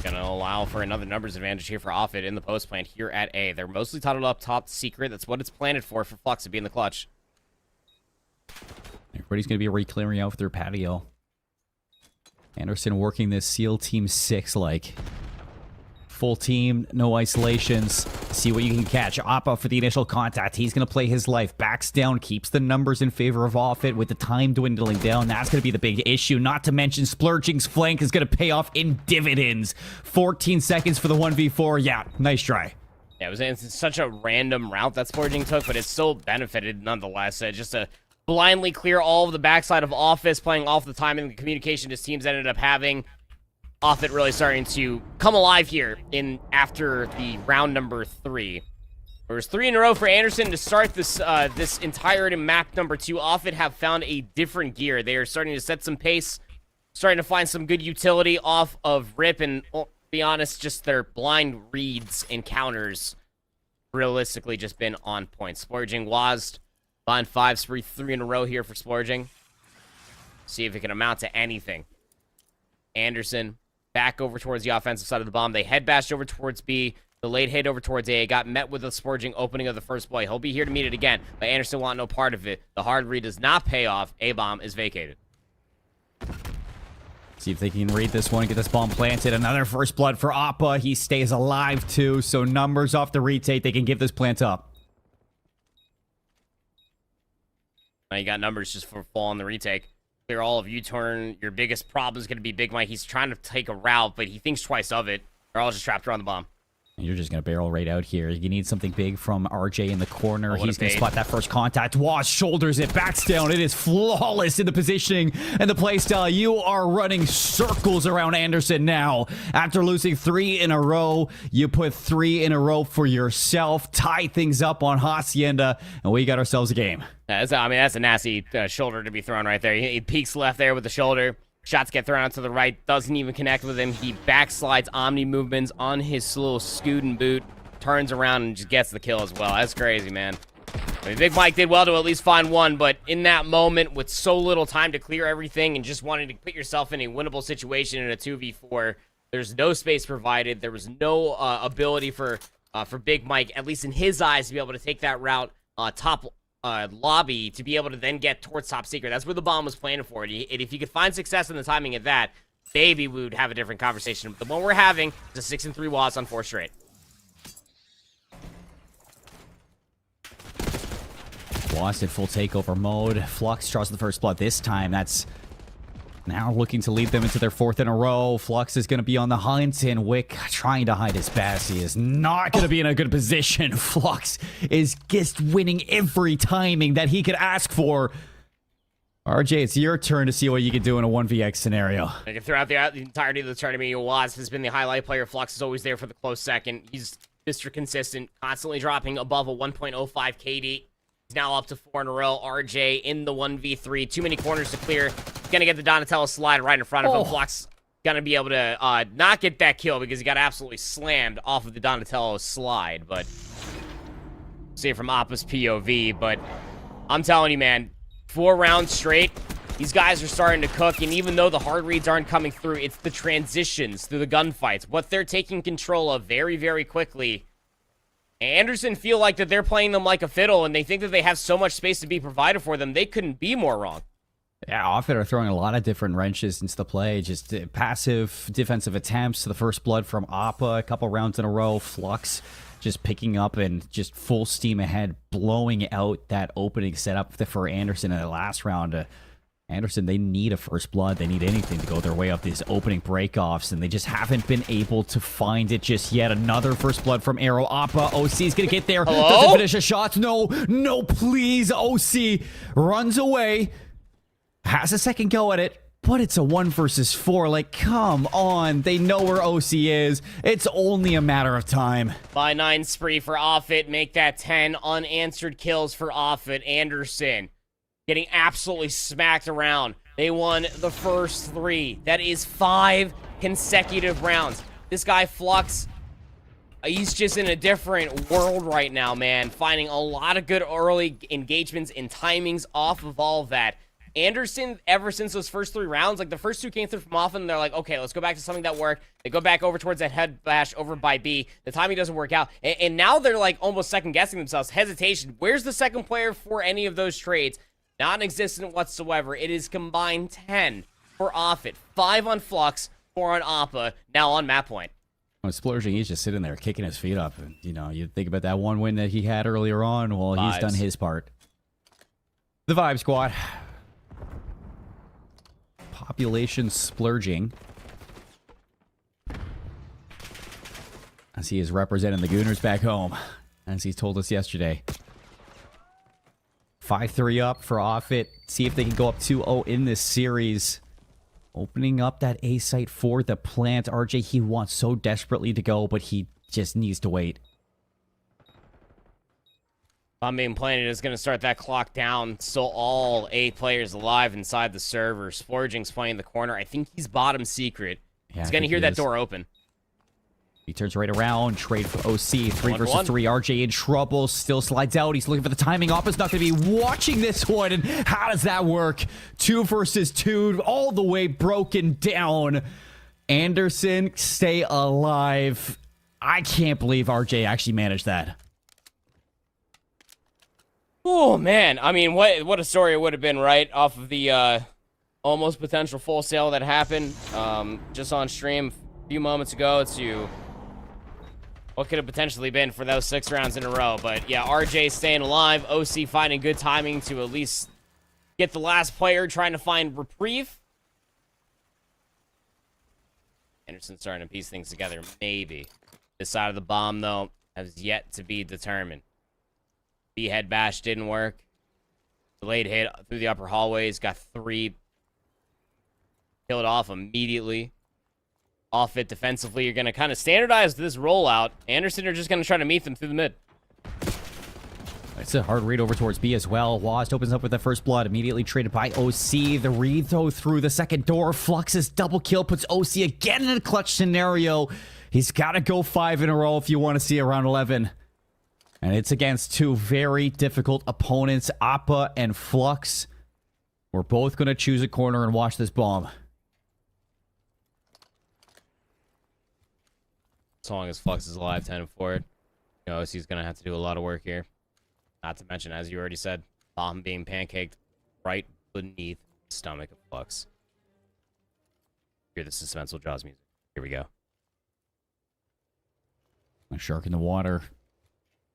Going to allow for another numbers advantage here for Offit in the post plant here at A. They're mostly tunneled up top secret. That's what it's planted for Flux to be in the clutch. Everybody's going to be re-clearing out through patio. Anderson working this SEAL Team 6 like. Full team, no isolations. See what you can catch. Appa for the initial contact. He's going to play his life. Backs down, keeps the numbers in favor of Offit with the time dwindling down. That's going to be the big issue. Not to mention Splurging's flank is going to pay off in dividends. 14 seconds for the 1v4. Yeah, nice try. Yeah, it's such a random route that Splurging took, but it still benefited nonetheless. Just to blindly clear all of the backside of Office, playing off the time and the communication his teams ended up having. Offit really starting to come alive here after the round number 3. There was 3 in a row for Anderson to start this this entire map number 2. Offit have found a different gear. They are starting to set some pace, starting to find some good utility off of Rip, and well, to be honest, just their blind reads and counters realistically just been on point. Splurging was behind 5, 3 in a row here for Splurging. See if it can amount to anything. Anderson back over towards the offensive side of the bomb. They head bashed over towards B. The late hit over towards A. Got met with a Splurging opening of the first play. He'll be here to meet it again, but Anderson want no part of it. The hard read does not pay off. A-bomb is vacated. See if they can read this one, get this bomb planted. Another first blood for Appa. He stays alive too, so numbers off the retake. They can give this plant up. Now you got numbers just for fall on the retake. Clear all of U-turn. Your biggest problem is going to be Big Mike. He's trying to take a route, but he thinks twice of it. They're all just trapped around the bomb. You're just going to barrel right out here. You need something big from RJ in the corner. He's going to spot that first contact. Wash shoulders it, backs down. It is flawless in the positioning and the play style. You are running circles around Anderson now. After losing 3 in a row, you put 3 in a row for yourself. Tie things up on Hacienda, and we got ourselves a game. That's a nasty shoulder to be thrown right there. He peeks left there with the shoulder. Shots get thrown out to the right. Doesn't even connect with him. He backslides Omni movements on his little scootin' boot. Turns around and just gets the kill as well. That's crazy, man. I mean, Big Mike did well to at least find one, but in that moment, with so little time to clear everything and just wanting to put yourself in a winnable situation in a 2v4, there's no space provided. There was no ability for Big Mike, at least in his eyes, to be able to take that route top lobby to be able to then get towards top secret. That's where the bomb was planted for. And if you could find success in the timing of that, maybe we would have a different conversation. But the one we're having is a 6-3 Waz on 4 straight. Waz in full takeover mode. Flux draws the first blood this time. That's now looking to lead them into their 4th in a row. Flux is going to be on the hunt, and Wick trying to hide his best. He is not going to be in a good position. Flux is just winning every timing that he could ask for. RJ, it's your turn to see what you can do in a 1vx scenario. Throughout the entirety of the tournament, Waz has been the highlight player. Flux is always there for the close second. He's Mr. Consistent, constantly dropping above a 1.05 KD. He's now up to 4 in a row. RJ in the 1v3. Too many corners to clear. Gonna get the Donatello slide right in front of him. Flux gonna be able to not get that kill because he got absolutely slammed off of the Donatello slide, but see it from Appa's POV, but I'm telling you, man, 4 rounds straight, these guys are starting to cook, and even though the hard reads aren't coming through, it's the transitions through the gunfights, what they're taking control of very, very quickly. Anderson feel like that they're playing them like a fiddle, and they think that they have so much space to be provided for them. They couldn't be more wrong. Yeah, Offit are throwing a lot of different wrenches into the play. Just passive defensive attempts. The first blood from Appa, a couple rounds in a row. Flux just picking up and just full steam ahead, blowing out that opening setup for Anderson in the last round. Anderson, they need a first blood. They need anything to go their way up these opening breakoffs, and they just haven't been able to find it just yet. Another first blood from Arrow. Appa, OC's gonna get there. Hello? Doesn't finish a shot. No, no, please. OC runs away. Has a second go at it, but it's a 1 versus 4. Like, come on. They know where OC is. It's only a matter of time. By 9 spree for Offit. Make that 10 unanswered kills for Offit. Anderson getting absolutely smacked around. They won the first 3. That is 5 consecutive rounds. This guy, Flux, he's just in a different world right now, man. Finding a lot of good early engagements and timings off of all of that. Anderson, ever since those first 3 rounds, like the first 2 came through from off, and they're like, okay, let's go back to something that worked. They go back over towards that head bash over by B. The timing doesn't work out. And now they're like almost second guessing themselves. Hesitation. Where's the second player for any of those trades? Non-existent whatsoever. It is combined 10 for Offit. 5 on Flux, 4 on Appa, now on map point. When Splurging, he's just sitting there kicking his feet up. And, you know, you think about that one win that he had earlier on. Well, he's done his part. The Vibe Squad. Population splurging, as he is representing the Gooners back home, as he told us yesterday. 5-3 up for Offit. See if they can go up 2-0 in this series. Opening up that A site for the plant. RJ, he wants so desperately to go, but he just needs to wait. Bomb being planted is going to start that clock down. Still all 8 players alive inside the server. Splurging's playing the corner. I think he's bottom secret. Yeah, he's going to hear that door open. He turns right around. Trade for OC. 3 versus 3. RJ in trouble. Still slides out. He's looking for the timing. Oppa's not going to be watching this one. And how does that work? 2 versus 2. All the way broken down. Anderson, stay alive. I can't believe RJ actually managed that. Oh, man. I mean, what a story it would have been, right? Off of the almost potential full sale that happened just on stream a few moments ago to what could have potentially been for those 6 rounds in a row. But, yeah, RJ staying alive. OC finding good timing to at least get the last player trying to find reprieve. Anderson starting to piece things together, maybe. This side of the bomb, though, has yet to be determined. B-head bash didn't work. Delayed hit through the upper hallways. Got 3. Killed off immediately. Offit defensively. You're going to kind of standardize this rollout. Anderson are just going to try to meet them through the mid. It's a hard read over towards B as well. Wasp opens up with the first blood. Immediately traded by OC. The read, though, through the second door. Flux's double kill puts OC again in a clutch scenario. He's got to go 5 in a row if you want to see a round 11. And it's against 2 very difficult opponents, Appa and Flux. We're both going to choose a corner and watch this bomb. As long as Flux is alive, 10 and forward, you know, he's going to have to do a lot of work here. Not to mention, as you already said, bomb being pancaked right beneath the stomach of Flux. Hear the suspenseful Jaws music. Here we go. A shark in the water.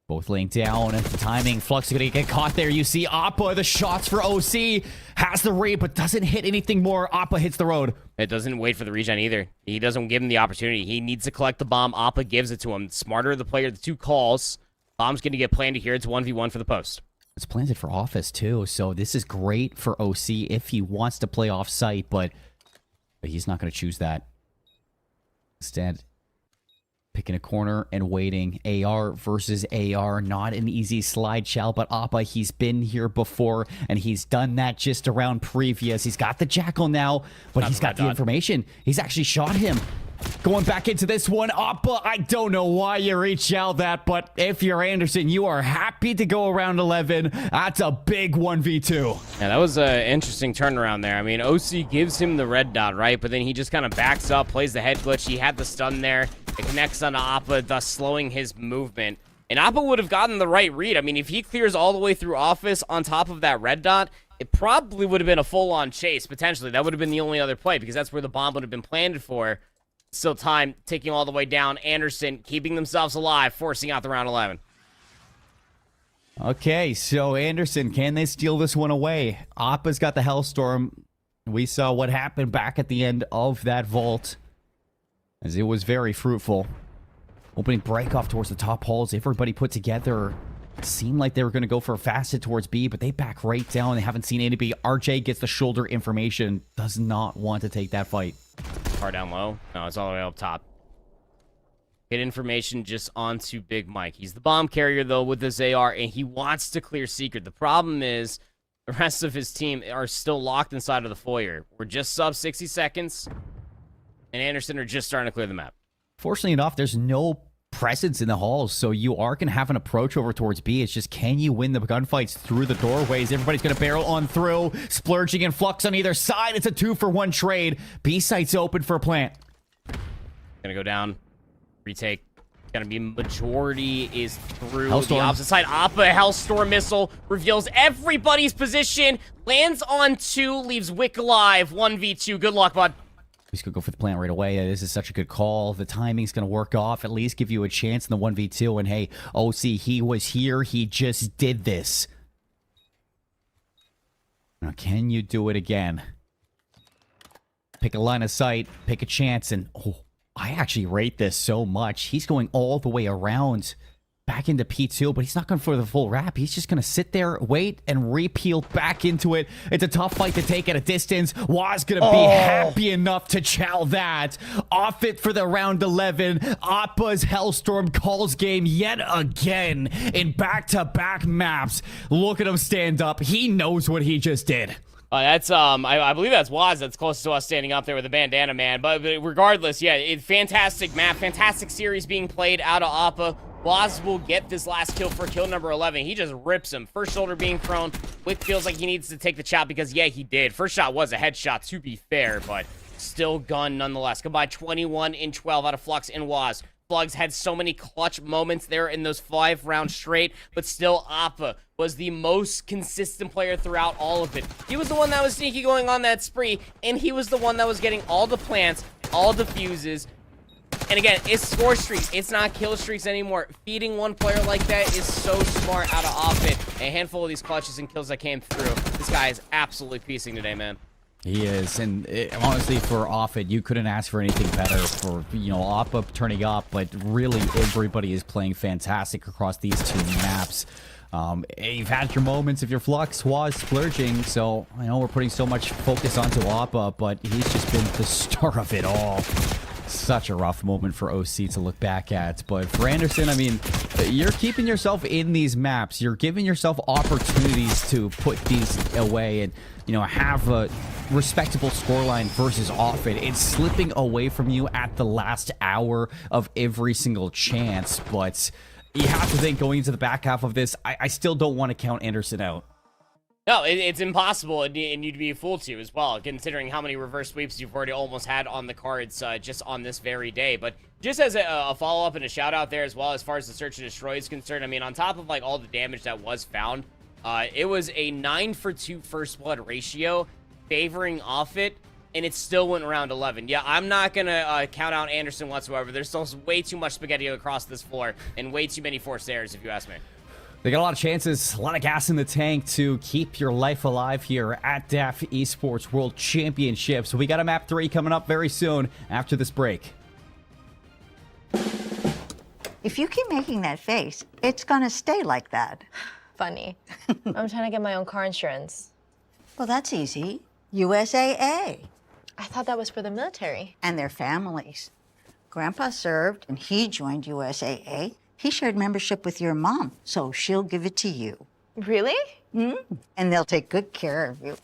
Both laying down at the timing. Flux is going to get caught there. You see Appa, the shots for OC. Has the raid, but doesn't hit anything more. Appa hits the road. It doesn't wait for the regen either. He doesn't give him the opportunity. He needs to collect the bomb. Appa gives it to him. Smarter the player, the 2 calls. Bomb's going to get planted here. It's 1v1 for the post. It's planted for Office, too. So this is great for OC if he wants to play off-site, but he's not going to choose that. Instead, picking a corner and waiting. AR versus AR. Not an easy slide shell, but Appa, he's been here before, and he's done that just around previous. He's got the Jackal now, but he's got the information. He's actually shot him. Going back into this one, Appa, I don't know why you reach out that, but if you're Anderson, you are happy to go around 11. That's a big 1v2. Yeah, that was an interesting turnaround there. I mean, OC gives him the red dot, right? But then he just kind of backs up, plays the head glitch. He had the stun there. It connects onto Appa, thus slowing his movement. And Appa would have gotten the right read. I mean, if he clears all the way through Office on top of that red dot, it probably would have been a full-on chase, potentially. That would have been the only other play, because that's where the bomb would have been planted for. Still time ticking all the way down. Anderson keeping themselves alive, forcing out the round 11. Okay, so Anderson, can they steal this one away? Appa's got the Hellstorm. We saw what happened back at the end of that vault, as it was very fruitful. Opening break off towards the top halls. Everybody put together. It seemed like they were going to go for a fast hit towards B, but they back right down. They haven't seen anybody. RJ gets the shoulder information. Does not want to take that fight. Far down low. No, it's all the way up top. Get information just onto Big Mike. He's the bomb carrier, though, with this AR, and he wants to clear Secret. The problem is the rest of his team are still locked inside of the foyer. We're just sub 60 seconds, and Anderson are just starting to clear the map. Fortunately enough, there's no presence in the halls, so you are going to have an approach over towards B. It's just, can you win the gunfights through the doorways? Everybody's going to barrel on through, splurging and flux on either side. It's a 2-for-1 trade. B site's open for plant. Gonna go down, retake. Gonna be majority is through Hellstorm. the opposite side. Appa, Hellstorm missile reveals everybody's position. Lands on 2, leaves Wick alive. 1v2. Good luck, bud. He's going to go for the plant right away. This is such a good call. The timing's going to work off, at least give you a chance in the 1v2. And hey, OC, he was here. He just did this. Now, can you do it again? Pick a line of sight, pick a chance, and oh, I actually rate this so much. He's going all the way around back into P2, but he's not going for the full wrap. He's just going to sit there, wait, and repeal back into it. It's a tough fight to take at a distance. Waz going to be happy enough to chow that. Offit for the round 11. Appa's Hellstorm calls game yet again in back-to-back maps. Look at him stand up. He knows what he just did. That's I believe that's Waz that's close to us standing up there with a bandana man. But regardless, yeah, fantastic map, fantastic series being played out of Appa. Waz will get this last kill for kill number 11. He just rips him. First shoulder being thrown. Wick feels like he needs to take the chop because, yeah, he did. First shot was a headshot, to be fair, but still gun nonetheless. Goodbye, 21 in 12 out of Flux and Waz. Flux had so many clutch moments there in those 5 rounds straight, but still Appa was the most consistent player throughout all of it. He was the one that was sneaky going on that spree, and he was the one that was getting all the plants, all the fuses. And again, it's score streaks. It's not kill streaks anymore. Feeding one player like that is so smart out of Offit. A handful of these clutches and kills that came through. This guy is absolutely piecing today, man. He is, and honestly, for Offit, you couldn't ask for anything better for, you know, Appa turning up, but really everybody is playing fantastic across these 2 maps. You've had your moments of your Flux, Waz splurging, so I know we're putting so much focus onto Appa, but he's just been the star of it all. Such a rough moment for OC to look back at. But for Anderson, I mean, you're keeping yourself in these maps. You're giving yourself opportunities to put these away and, you know, have a respectable scoreline versus Offit. It's slipping away from you at the last hour of every single chance. But you have to think going into the back half of this, I still don't want to count Anderson out. No, it's impossible, and you'd be a fool to as well, considering how many reverse sweeps you've already almost had on the cards just on this very day. But just as a follow-up and a shout-out there as well, as far as the search and destroy is concerned, I mean, on top of, like, all the damage that was found, it was a 9-for-2 first blood ratio favoring Offit, and it still went around 11. Yeah, I'm not going to count out Anderson whatsoever. There's still way too much spaghetti across this floor and way too many forced errors, if you ask me. They got a lot of chances, a lot of gas in the tank to keep your life alive here at DAF Esports World Championships. So we got a map 3 coming up very soon after this break. If you keep making that face, it's gonna stay like that. Funny. I'm trying to get my own car insurance. Well, that's easy. USAA. I thought that was for the military. And their families. Grandpa served, and he joined USAA. He shared membership with your mom, so she'll give it to you. Really? And they'll take good care of you.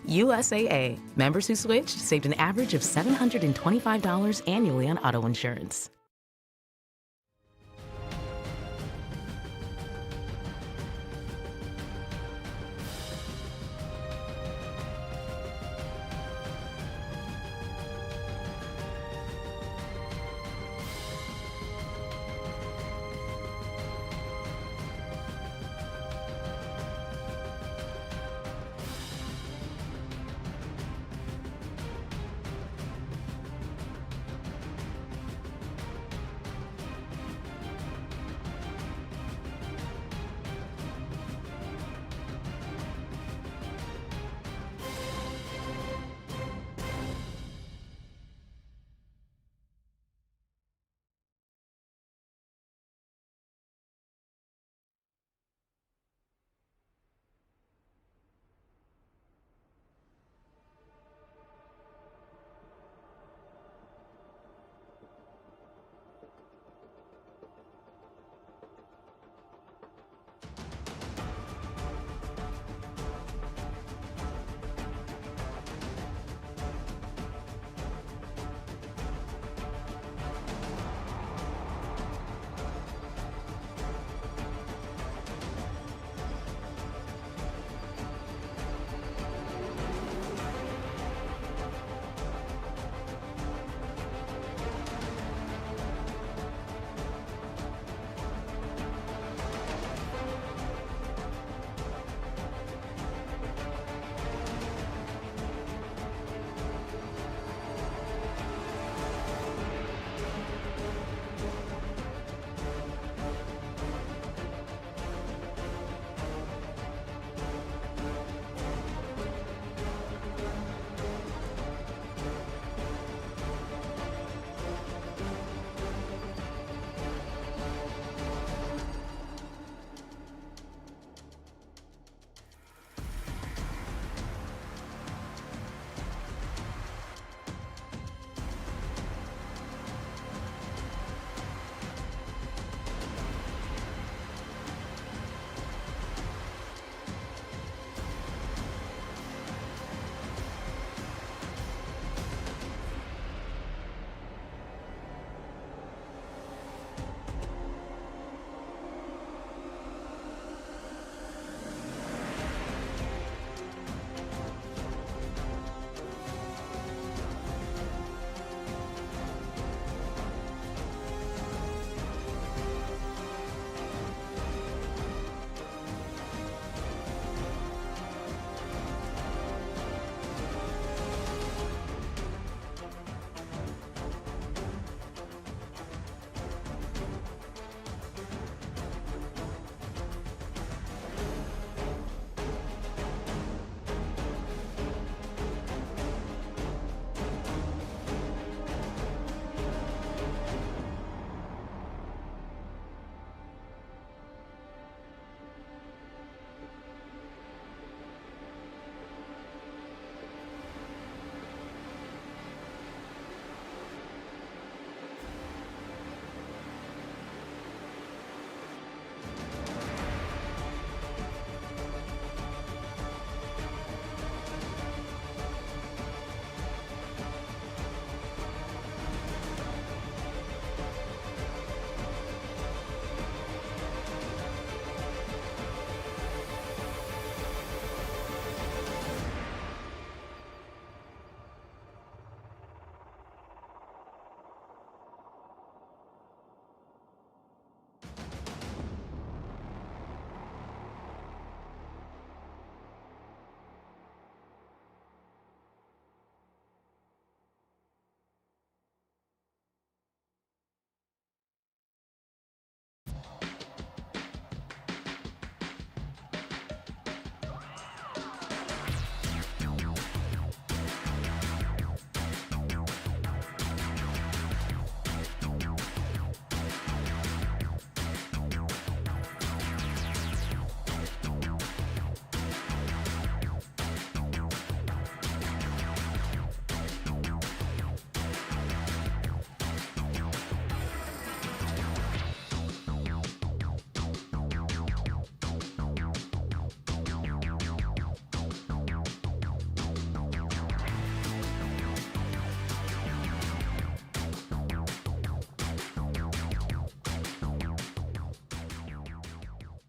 USAA. Members who switched saved an average of $725 annually on auto insurance.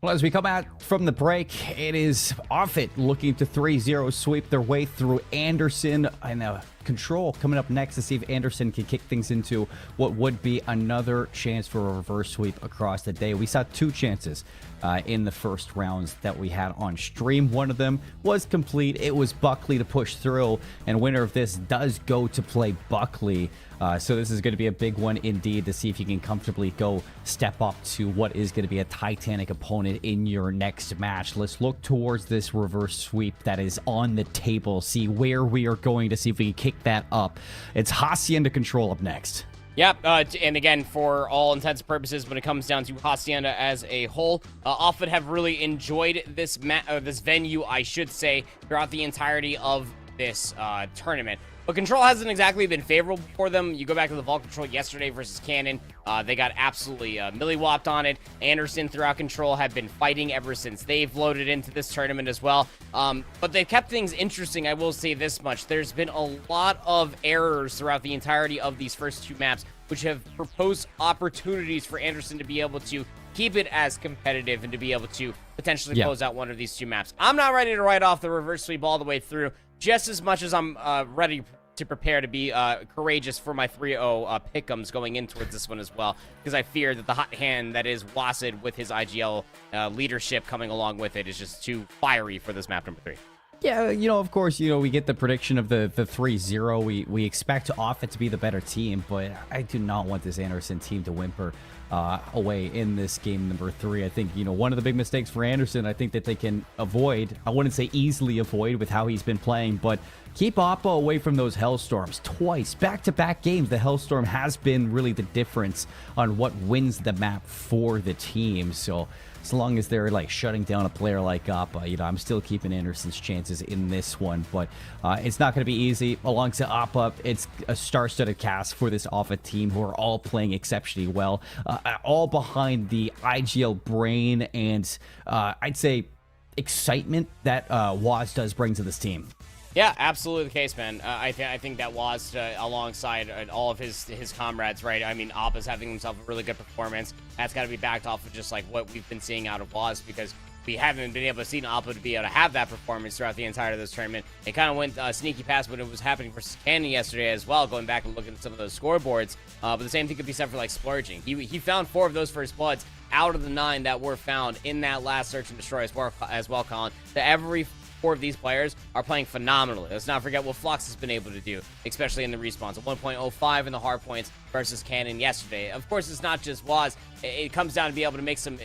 Well, as we come out from the break, it is Offit looking to 3-0 sweep their way through Anderson. And Control coming up next to see if Anderson can kick things into what would be another chance for a reverse sweep across the day. We saw 2 chances in the first rounds that we had on stream. One of them was complete. It was Buckley to push through, and winner of this does go to play Buckley. So this is going to be a big one indeed to see if you can comfortably go step up to what is going to be a Titanic opponent in your next match. Let's look towards this reverse sweep that is on the table, see where we are going to see if we can kick that up. It's Hacienda Control up next. Yep, and again, for all intents and purposes, when it comes down to Hacienda as a whole, Offit have really enjoyed this this venue, I should say, throughout the entirety of this tournament. But Control hasn't exactly been favorable for them. You go back to the Vault Control yesterday versus Cannon. They got absolutely milli-whopped on it. Anderson throughout Control have been fighting ever since they've loaded into this tournament as well. But they've kept things interesting, I will say this much. There's been a lot of errors throughout the entirety of these first 2 maps, which have proposed opportunities for Anderson to be able to keep it as competitive and to be able to potentially close out one of these 2 maps. I'm not ready to write off the reverse sweep all the way through, just as much as I'm ready to prepare to be courageous for my 3-0 pick'ems going in towards this one as well, because I fear that the hot hand that is Wasid with his IGL leadership coming along with it is just too fiery for this map number 3. Yeah, of course, we get the prediction of the 3-0. We expect Offit to be the better team, but I do not want this Anderson team to whimper away in this game number 3. I think, one of the big mistakes for Anderson, I think that they can avoid, I wouldn't say easily avoid with how he's been playing, but keep Oppo away from those Hellstorms. Twice, back-to-back games, the Hellstorm has been really the difference on what wins the map for the team. So as long as they're shutting down a player like Appa, I'm still keeping Anderson's chances in this one. But it's not going to be easy. Alongside Appa, it's a star-studded cast for this Offit team who are all playing exceptionally well. All behind the IGL brain and I'd say excitement that Waz does bring to this team. Yeah, absolutely the case, man. I think that was alongside all of his comrades, right? I mean, Appa's having himself a really good performance. That's got to be backed off of just what we've been seeing out of Waz, because we haven't been able to see Appa to be able to have that performance throughout the entirety of this tournament. It kind of went sneaky past when it was happening versus Cannon yesterday as well, going back and looking at some of those scoreboards. But the same thing could be said for Splurging. He found 4 of those first bloods out of the 9 that were found in that last search and destroy as well, Colin. To every 4 of these players are playing phenomenally. Let's not forget what Flux has been able to do, especially in the respawns. A 1.05 in the hard points versus Cannon yesterday. Of course, it's not just Waz. It comes down to be able to make some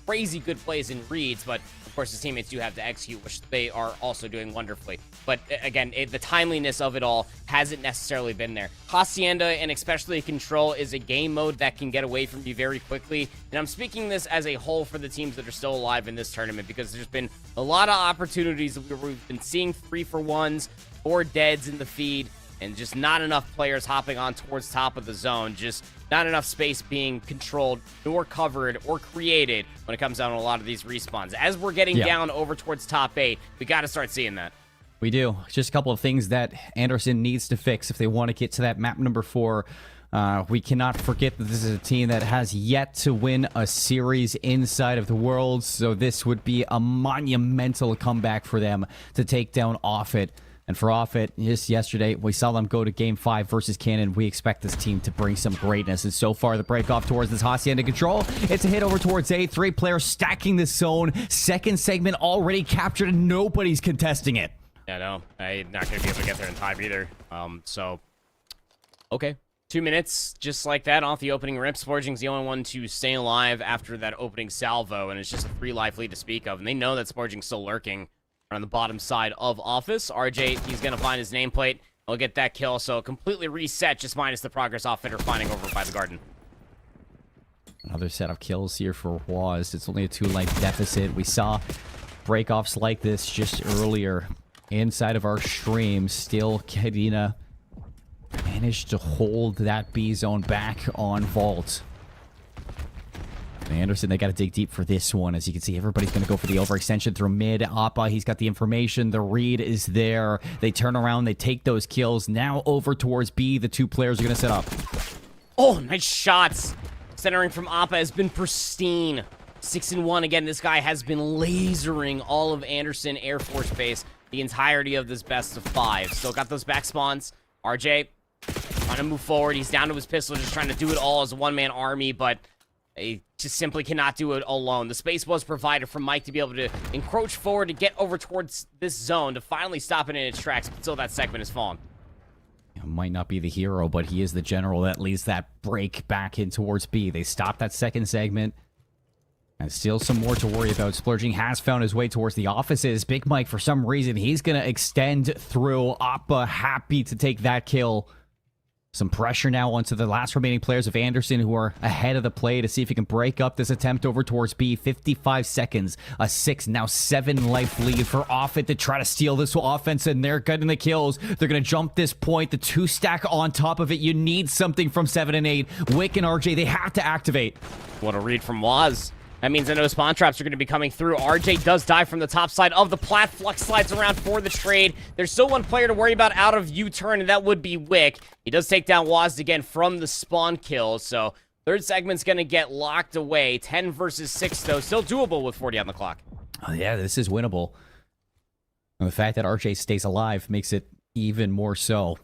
crazy good plays in reads, but of course his teammates do have to execute, which they are also doing wonderfully. But again, the timeliness of it all hasn't necessarily been there. Hacienda, and especially Control, is a game mode that can get away from you very quickly. And I'm speaking this as a whole for the teams that are still alive in this tournament, because there's been a lot of opportunities where we've been seeing 3-for-1s, 4 deads in the feed, and just not enough players hopping on towards top of the zone. Just not enough space being controlled nor covered or created when it comes down to a lot of these respawns. As we're getting down over towards top 8, we got to start seeing that. We do. Just a couple of things that Anderson needs to fix if they want to get to that map number 4. We cannot forget that this is a team that has yet to win a series inside of the Worlds, so this would be a monumental comeback for them to take down Offit. And for Offit, just yesterday, we saw them go to Game 5 versus Cannon. We expect this team to bring some greatness. And so far, the break off towards this Hacienda Control. It's a hit over towards A. 3 players stacking the zone. Second segment already captured, and nobody's contesting it. Yeah, no, I'm not going to be able to get there in time either. Okay. 2 minutes, just like that, off the opening rip. Sporging's the only one to stay alive after that opening salvo, and it's just a 3-life lead to speak of. And they know that Sporging's still lurking on the bottom side of Office. RJ, he's going to find his nameplate. He'll get that kill, so completely reset, just minus the progress Offit are finding over by the garden. Another set of kills here for Waz. It's only a 2-life deficit. We saw breakoffs like this just earlier inside of our stream. Still, Kadena managed to hold that B zone back on Vault. Anderson, they got to dig deep for this one. As you can see, everybody's going to go for the overextension through mid. Appa, he's got the information. The read is there. They turn around. They take those kills. Now over towards B. The 2 players are going to set up. Oh, nice shots. Centering from Appa has been pristine. 6-1 again. This guy has been lasering all of Anderson Air Force Base the entirety of this best of 5. Still got those back spawns. RJ trying to move forward. He's down to his pistol, just trying to do it all as a one-man army, but he just simply cannot do it alone. The space was provided for Mike to be able to encroach forward to get over towards this zone to finally stop it in its tracks until that segment is fallen. Might not be the hero, but he is the general that leads that break back in towards B. They stop that second segment. And still some more to worry about. Splurging has found his way towards the offices. Big Mike, for some reason, he's going to extend through. Appa happy to take that kill. Some pressure now onto the last remaining players of Anderson, who are ahead of the play to see if he can break up this attempt over towards B. 55 seconds, a 6, now 7 life lead for Offit to try to steal this offense, and they're getting the kills. They're going to jump this point. The 2 stack on top of it. You need something from 7 and 8. Wick and RJ, they have to activate. What a read from Waz. That means I know spawn traps are going to be coming through. RJ does die from the top side of the plat. Flux slides around for the trade. There's still one player to worry about out of U-turn, and that would be Wick. He does take down Waz again from the spawn kill, so third segment's going to get locked away. 10 versus 6, though. Still doable with 40 on the clock. Oh, yeah, this is winnable. And the fact that RJ stays alive makes it even more so.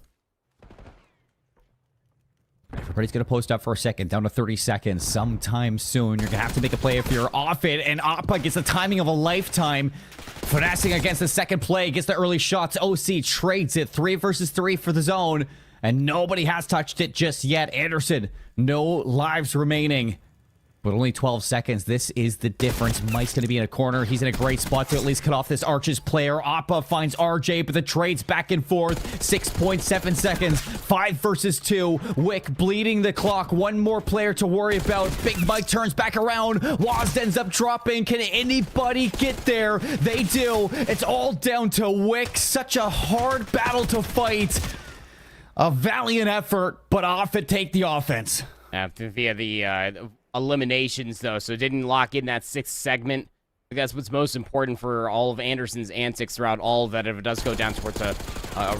Everybody's going to post up for a second, down to 30 seconds. Sometime soon, you're going to have to make a play if you're off it. And Appa gets the timing of a lifetime. Finessing against the second play, gets the early shots. OC trades it, 3 versus 3 for the zone. And nobody has touched it just yet. Anderson, no lives remaining. But only 12 seconds. This is the difference. Mike's going to be in a corner. He's in a great spot to at least cut off this Arches player. Appa finds RJ, but the trade's back and forth. 6.7 seconds. 5 versus 2. Wick bleeding the clock. One more player to worry about. Big Mike turns back around. Waz ends up dropping. Can anybody get there? They do. It's all down to Wick. Such a hard battle to fight. A valiant effort, but Offit take the offense. Via the eliminations, though, so it didn't lock in that 6th segment. I think that's what's most important for all of Anderson's antics throughout all of that. If it does go down towards a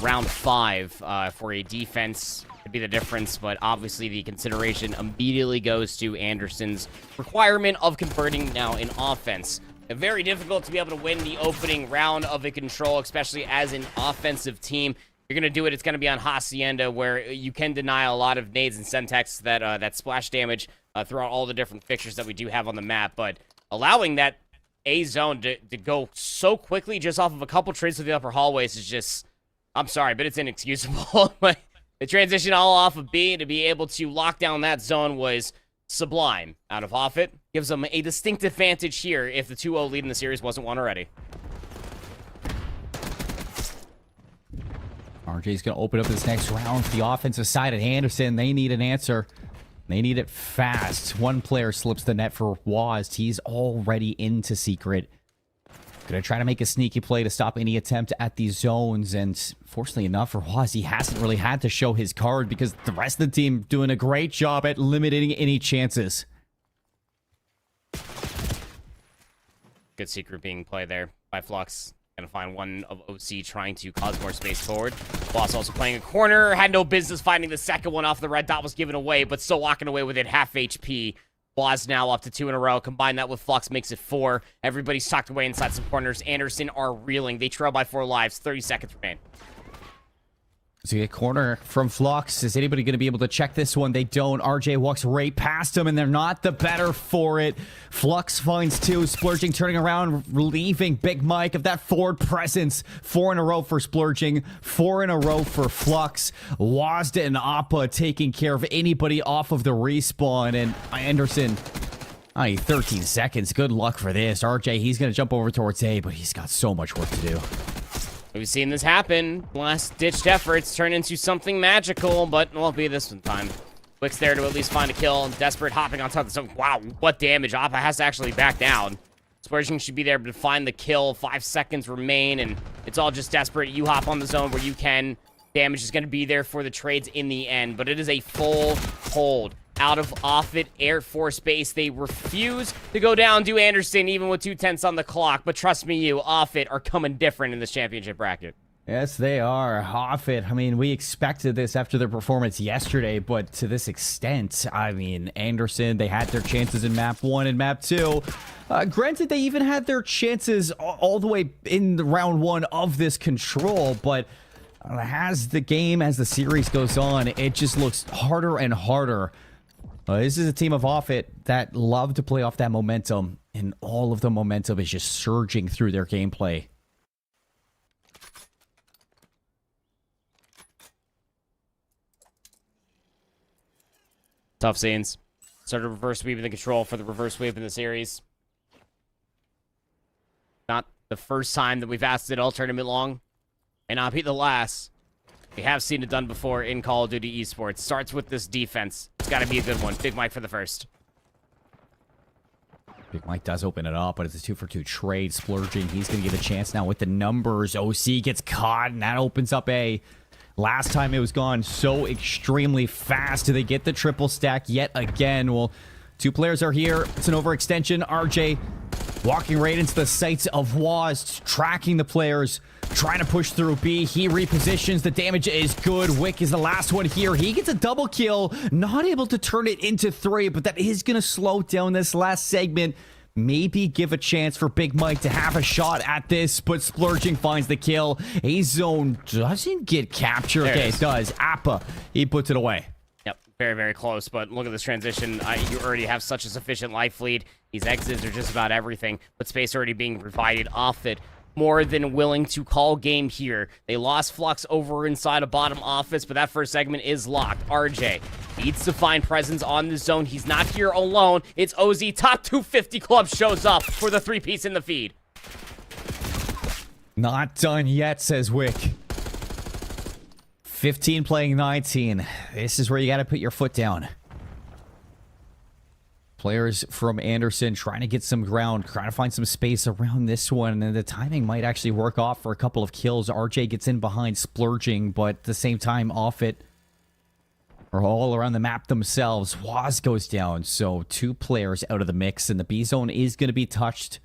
round 5 for a defense, could be the difference, but obviously the consideration immediately goes to Anderson's requirement of converting now in offense. Very difficult to be able to win the opening round of a control, especially as an offensive team. You're going to do it, it's going to be on Hacienda, where you can deny a lot of nades and Semtex that splash damage throughout all the different fixtures that we do have on the map. But allowing that A zone to go so quickly just off of a couple trades to the upper hallways is just, I'm sorry, but it's inexcusable. The transition all off of B to be able to lock down that zone was sublime out of Offit. Gives them a distinct advantage here if the 2-0 lead in the series wasn't won already. RJ's going to open up this next round for the offensive side at Anderson. They need an answer. They need it fast. One player slips the net for Waz. He's already into secret. Going to try to make a sneaky play to stop any attempt at these zones. And fortunately enough for Waz, he hasn't really had to show his card because the rest of the team doing a great job at limiting any chances. Good secret being played there by Flux. Gonna find one of OC trying to cause more space forward. Boss also playing a corner. Had no business finding the second one off the red dot was given away, but still walking away with it. Half HP. Boss now up to 2 in a row. Combine that with Flux makes it 4. Everybody's tucked away inside some corners. Anderson are reeling. They trail by 4 lives. 30 seconds remain. So a corner from Flux. Is anybody going to be able to check this one? They don't. RJ walks right past him, and they're not the better for it. Flux finds 2. Splurging turning around, relieving Big Mike of that forward presence. 4 in a row for Splurging. 4 in a row for Flux. Wazda and Appa taking care of anybody off of the respawn. And Anderson, 13 seconds. Good luck for this. RJ, he's going to jump over towards A, but he's got so much work to do. We've seen this happen. Last-ditched efforts turn into something magical, but it won't be this one time. Wick's there to at least find a kill. Desperate hopping on top of the zone. Wow, what damage. Appa has to actually back down. Splurging should be there to find the kill. 5 seconds remain, and it's all just desperate. You hop on the zone where you can. Damage is going to be there for the trades in the end, but it is a full hold out of Offit Air Force Base. They refuse to go down to Anderson even with 2 tenths on the clock, but trust me, Offit are coming different in this championship bracket. Yes, they are. Offit, I mean, we expected this after their performance yesterday, but to this extent, I mean, Anderson, they had their chances in map 1 and map 2. Granted, they even had their chances all the way in the round 1 of this control, but as the series goes on, it just looks harder and harder. This is a team of Offit that love to play off that momentum, and all of the momentum is just surging through their gameplay. Tough scenes. Started reverse sweeping the control for the reverse sweep in the series. Not the first time that we've asked it all tournament long. May not be the last. We have seen it done before in Call of Duty Esports. Starts with this defense. It's got to be a good one. Big Mike for the first. Big Mike does open it up, but it's a 2-for-2 trade. Splurging, he's going to get a chance now with the numbers. OC gets caught, and that opens up A. Last time it was gone so extremely fast. Do they get the triple stack yet again? Well, two players are here. It's an overextension. RJ walking right into the sights of Waz, tracking the players, trying to push through B. He repositions. The damage is good. Wick is the last one here. He gets a double kill. Not able to turn it into 3, but that is going to slow down this last segment. Maybe give a chance for Big Mike to have a shot at this, but Splurging finds the kill. A-Zone doesn't get captured. Okay, it does. Appa, he puts it away. Yep, very, very close, but look at this transition. You already have such a sufficient life lead. These exits are just about everything, but space already being provided. Offit more than willing to call game here. They lost Flux over inside a bottom office, but that first segment is locked. RJ needs to find presence on the zone. He's not here alone. It's OZ. Top 250 Club shows up for the 3-piece in the feed. Not done yet, says Wick. 15 playing 19. This is where you got to put your foot down. Players from Anderson trying to get some ground, trying to find some space around this one, and the timing might actually work off for a couple of kills. RJ gets in behind Splurging, but at the same time, Offit are all around the map themselves. Waz goes down, so 2 players out of the mix, and the B zone is going to be touched.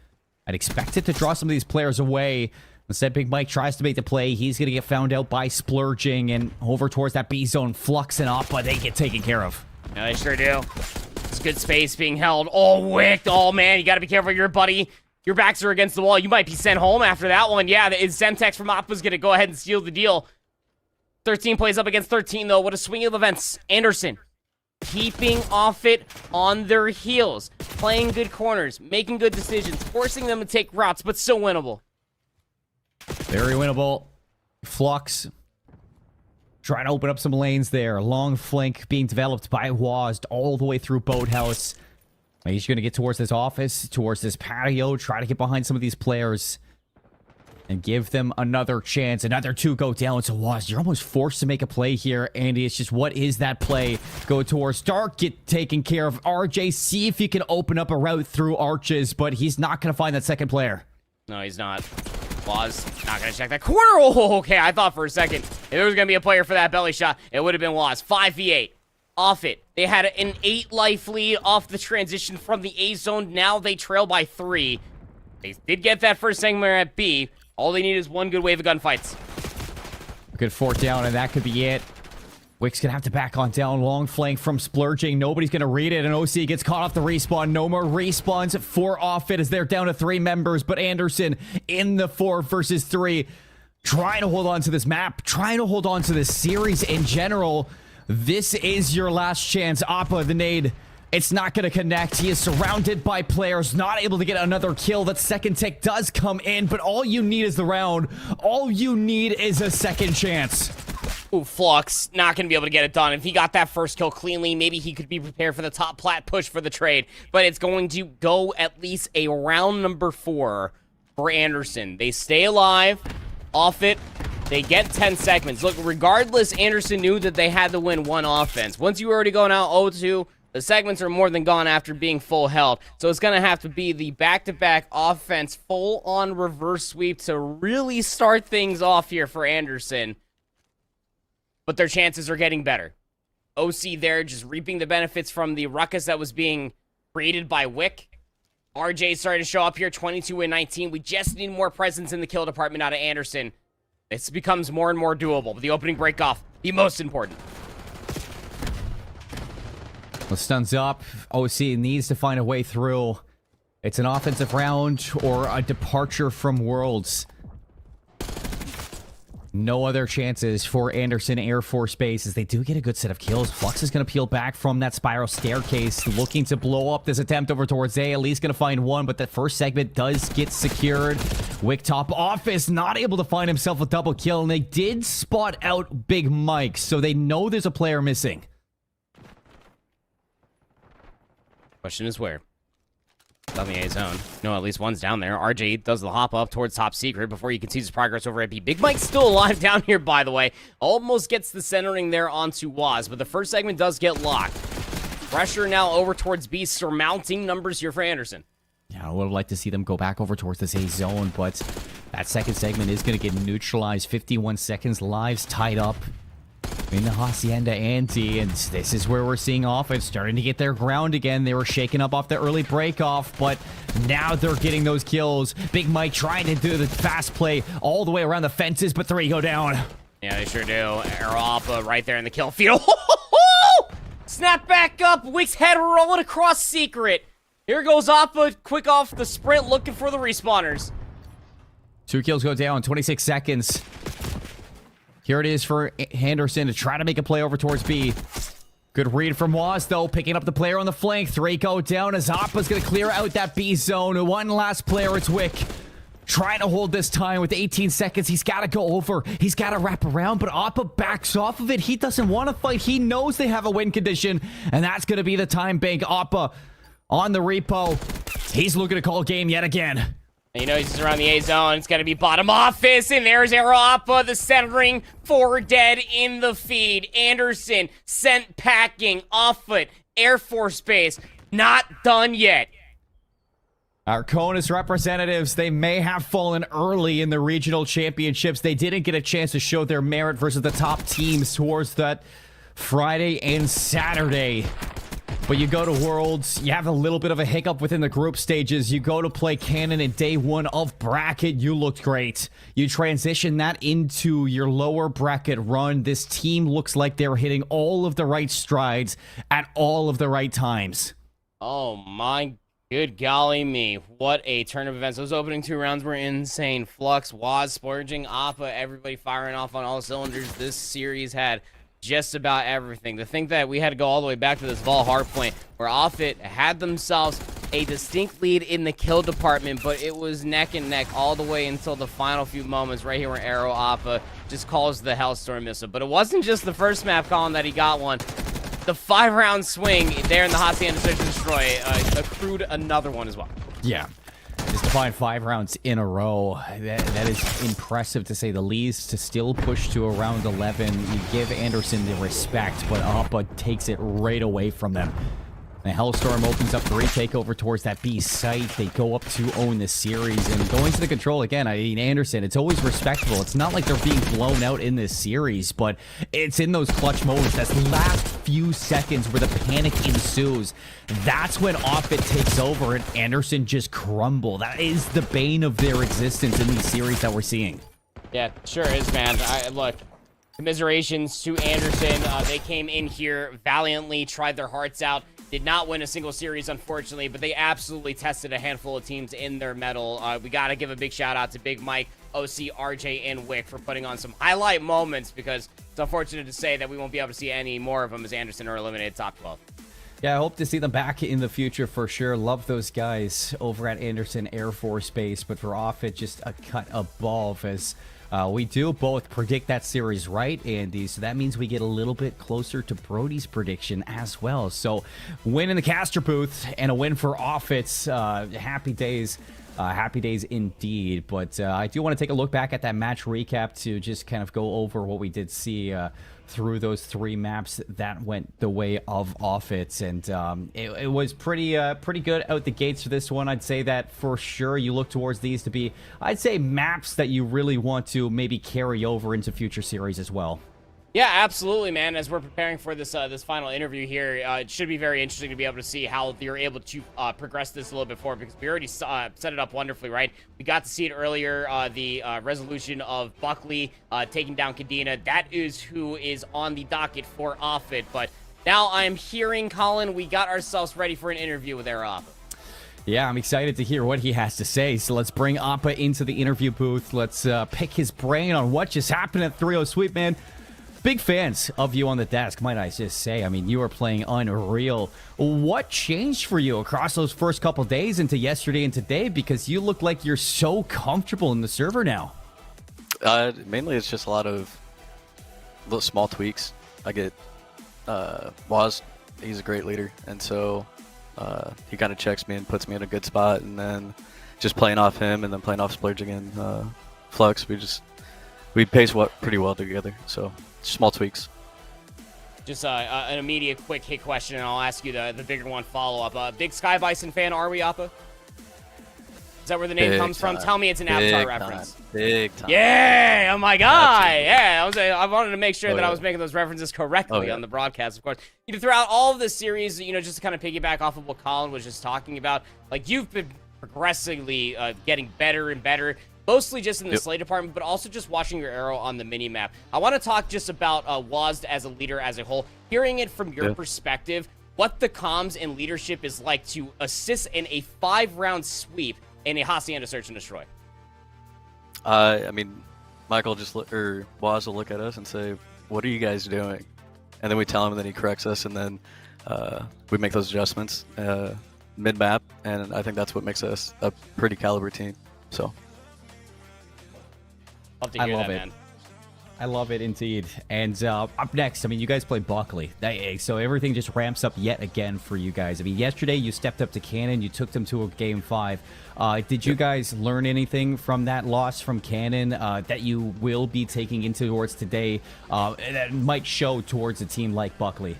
I'd expect it to draw some of these players away. Instead, Big Mike tries to make the play. He's going to get found out by Splurging, and over towards that B zone, Flux and Appa, they get taken care of. Yeah, they sure do. It's good space being held. Oh, Wick. Oh, man, you got to be careful, your buddy. Your backs are against the wall. You might be sent home after that one. Yeah, the Zemtex from Appa's going to go ahead and seal the deal. 13 plays up against 13, though. What a swing of events. Anderson keeping Offit on their heels, playing good corners, making good decisions, forcing them to take routes, but still winnable. Very winnable. Flux trying to open up some lanes there. Long flank being developed by Waz all the way through Boathouse. He's going to get towards this office, towards this patio, try to get behind some of these players and give them another chance. Another 2 go down. So Waz, you're almost forced to make a play here, Andy. It's just, what is that play? Go towards Dark, get taken care of. RJ, see if you can open up a route through arches, but he's not going to find that second player. No, he's not. Waz not going to check that corner. Oh, okay. I thought for a second if there was going to be a player for that belly shot, it would have been Waz. 5v8. Offit. They had an 8 life lead off the transition from the A zone. Now they trail by 3. They did get that first segment at B. All they need is one good wave of gunfights. Good 4th down, and that could be it. Wick's gonna have to back on down. Long flank from Splurging. Nobody's gonna read it, and OC gets caught off the respawn. No more respawns for Offit as they're down to 3 members, but Anderson in the 4 versus 3. Trying to hold on to this map, trying to hold on to this series in general. This is your last chance. Appa, the nade. It's not going to connect. He is surrounded by players, not able to get another kill. That second tick does come in, but all you need is the round. All you need is a second chance. Ooh, Flux, not going to be able to get it done. If he got that first kill cleanly, maybe he could be prepared for the top plat push for the trade. But it's going to go at least a round number 4 for Anderson. They stay alive. Offit, they get 10 segments. Look, regardless, Anderson knew that they had to win one offense. Once you already go now 0-2, the segments are more than gone after being full health. So it's going to have to be the back-to-back offense, full-on reverse sweep to really start things off here for Anderson. But their chances are getting better. OC there just reaping the benefits from the ruckus that was being created by Wick. RJ started to show up here, 22 and 19. We just need more presence in the kill department out of Anderson. This becomes more and more doable, but the opening break off, the most important. Well, stuns up. OC needs to find a way through. It's an offensive round or a departure from Worlds. No other chances for Anderson Air Force Base as they do get a good set of kills. Flux is going to peel back from that spiral staircase, looking to blow up this attempt over towards A. At least going to find one, but that first segment does get secured. Wick top Office not able to find himself a double kill, and they did spot out Big Mike, so they know there's a player missing. Question is where? On the A zone. No, at least one's down there. RJ does the hop up towards top secret before he can see his progress over at B. Big Mike's still alive down here, by the way. Almost gets the centering there onto Waz, but the first segment does get locked. Pressure now over towards B, surmounting numbers here for Anderson. Yeah, I would have liked to see them go back over towards this A zone, but that second segment is going to get neutralized. 51 seconds, lives tied up in the Hacienda ante, and this is where we're seeing Offit starting to get their ground again. They were shaken up off the early break off, but now they're getting those kills. Big Mike trying to do the fast play all the way around the fences, but 3 go down. Yeah, they sure do. Arrow Alpha right there in the kill field. Snap back up. Wick's head rolling across secret. Here goes Appa, quick off the sprint, looking for the respawners. 2 kills go down, 26 seconds. Here it is for Henderson to try to make a play over towards B. Good read from Waz, though, picking up the player on the flank. 3 go down as Appa's going to clear out that B zone. One last player, it's Wick. Trying to hold this time with 18 seconds. He's got to go over. He's got to wrap around, but Appa backs off of it. He doesn't want to fight. He knows they have a win condition, and that's going to be the time bank. Appa on the repo. He's looking to call game yet again. And you know he's around the A zone. It's going to be bottom Office, and there's Arrow Appa, the centering, 4 dead in the feed. Anderson sent packing. Offit, Air Force Base, not done yet. Our CONUS representatives, they may have fallen early in the regional championships. They didn't get a chance to show their merit versus the top teams towards that Friday and Saturday. But you go to Worlds, you have a little bit of a hiccup within the group stages. You go to play Cannon in day 1 of bracket, you looked great. You transition that into your lower bracket run. This team looks like they're hitting all of the right strides at all of the right times. Oh my good golly me. What a turn of events. Those opening 2 rounds were insane. Flux, Waz, Splurging, Appa, everybody firing off on all cylinders. This series had just about everything. To think that we had to go all the way back to this Vol hardpoint where Offit had themselves a distinct lead in the kill department, but it was neck and neck all the way until the final few moments right here where Arrow Appa just calls the Hellstorm missile. But it wasn't just the first map calling that he got one. The 5-round swing there in the Hacienda Search and Destroy accrued another one as well. Yeah. Just to find 5 rounds in a row, that is impressive to say the least. To still push to around 11, you give Anderson the respect, but Appa takes it right away from them. The Hellstorm opens up the retake over towards that B site. They go up to own the series, and going to the control again, I mean, Anderson, it's always respectable. It's not like they're being blown out in this series, but it's in those clutch moments, that last few seconds where the panic ensues. That's when Offit takes over and Anderson just crumble. That is the bane of their existence in these series that we're seeing. Yeah, sure is, man. Look, commiserations to Anderson. They came in here valiantly, tried their hearts out. Did not win a single series, unfortunately, but they absolutely tested a handful of teams in their mettle. We got to give a big shout out to Big Mike, OC, RJ, and Wick for putting on some highlight moments, because it's unfortunate to say that we won't be able to see any more of them as Anderson are eliminated top 12. Yeah, I hope to see them back in the future for sure. Love those guys over at Anderson Air Force Base, but for Offit, just a cut above as we do both predict that series right, Andy, so that means we get a little bit closer to Brody's prediction as well. So win in the caster booth and a win for Offit's. Happy days. Happy days indeed. But I do want to take a look back at that match recap to just kind of go over what we did see through those 3 maps that went the way of Offit, and it was pretty good out the gates for this one. I'd say that for sure you look towards these to be, I'd say, maps that you really want to maybe carry over into future series as well. Yeah, absolutely, man. As we're preparing for this this final interview here, it should be very interesting to be able to see how you're able to progress this a little bit forward, because we already set it up wonderfully, right? We got to see it earlier, the resolution of Buckley taking down Kadena. That is who is on the docket for Offit. But now I'm hearing, Colin, we got ourselves ready for an interview with Offit. Yeah, I'm excited to hear what he has to say. So let's bring Appa into the interview booth. Let's pick his brain on what just happened at 3-0 Sweep, man. Big fans of you on the desk, might I just say. I mean, you are playing unreal. What changed for you across those first couple days into yesterday and today? Because you look like you're so comfortable in the server now. Mainly it's just a lot of little small tweaks. I get Waz, he's a great leader, and so he kind of checks me and puts me in a good spot, and then just playing off him and then playing off Splurge again, Flux, we pace pretty well together, so small tweaks. Just an immediate quick hit question, and I'll ask you the bigger one follow-up. Big Sky Bison fan, are we, Appa? Is that where the name comes from? Tell me it's an Avatar reference. Big time. Yeah, oh my God. Yeah, I wanted to make sure that I was making those references correctly on the broadcast, of course. You know, throughout all of this series, you know, just to kind of piggyback off of what Colin was just talking about, like, you've been progressively getting better and better, mostly just in the slay department, but also just watching your arrow on the mini-map. I want to talk just about Waz as a leader as a whole, hearing it from your perspective, what the comms and leadership is like to assist in a 5-round sweep in a Hacienda Search and Destroy. I mean, Michael Waz will look at us and say, "What are you guys doing?" And then we tell him, and then he corrects us, and then we make those adjustments mid-map, and I think that's what makes us a pretty caliber team. So. Love to hear that, it. man. I love it indeed. And up next, I mean, you guys play Buckley. So everything just ramps up yet again for you guys. I mean, yesterday you stepped up to Cannon. You took them to a game 5. Did you guys learn anything from that loss from Cannon that you will be taking into towards today that might show towards a team like Buckley?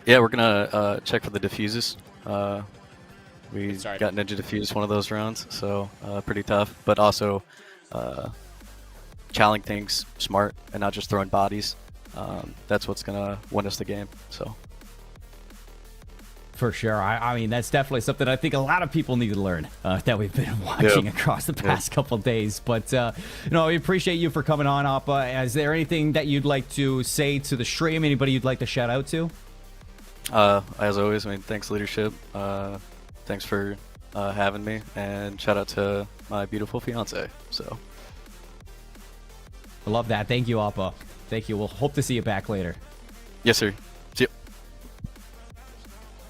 Yeah, we're going to check for the diffuses. We Sorry. got Ninja Diffuse one of those rounds, so pretty tough. But also challenging things smart and not just throwing bodies. That's what's going to win us the game. So. For sure. I mean, that's definitely something I think a lot of people need to learn that we've been watching across the past couple of days. But, you know, we appreciate you for coming on, Appa. Is there anything that you'd like to say to the stream? Anybody you'd like to shout out to? As always, I mean, thanks, leadership. Thanks for having me. And shout out to my beautiful fiance. So. I love that. Thank you, Appa. Thank you. We'll hope to see you back later. Yes, sir. See you.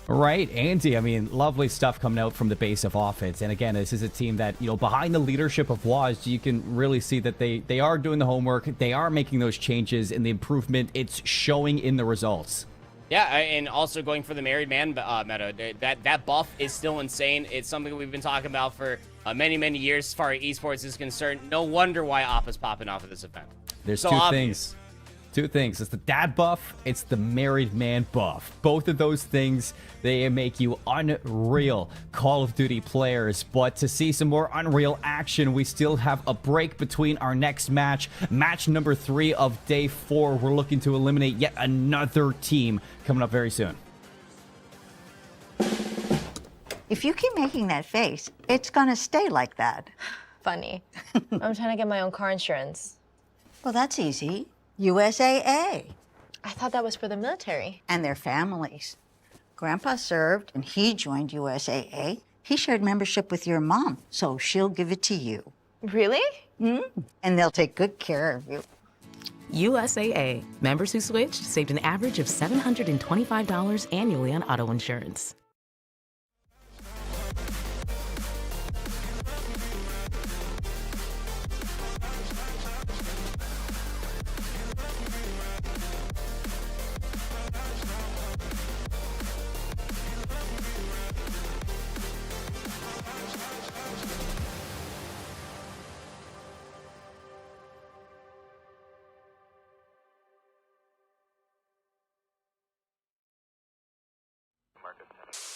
Right, Andy, I mean, lovely stuff coming out from the base of Offit. And again, this is a team that, you know, behind the leadership of Waz, you can really see that they are doing the homework. They are making those changes, and the improvement, it's showing in the results. Yeah, and also going for the married man meta. That buff is still insane. It's something we've been talking about for many, many years as far as esports is concerned. No wonder why Appa's popping off of this event. There's so two obvious. things. Two things. It's the dad buff. It's the married man buff. Both of those things, they make you unreal Call of Duty players. But to see some more unreal action, we still have a break between our next match. Match number 3 of day 4. We're looking to eliminate yet another team coming up very soon. If you keep making that face, it's gonna stay like that. Funny. I'm trying to get my own car insurance. Well, that's easy. USAA. I thought that was for the military. And their families. Grandpa served and he joined USAA. He shared membership with your mom, so she'll give it to you. Really? And they'll take good care of you. USAA. Members who switched saved an average of $725 annually on auto insurance. Market 10.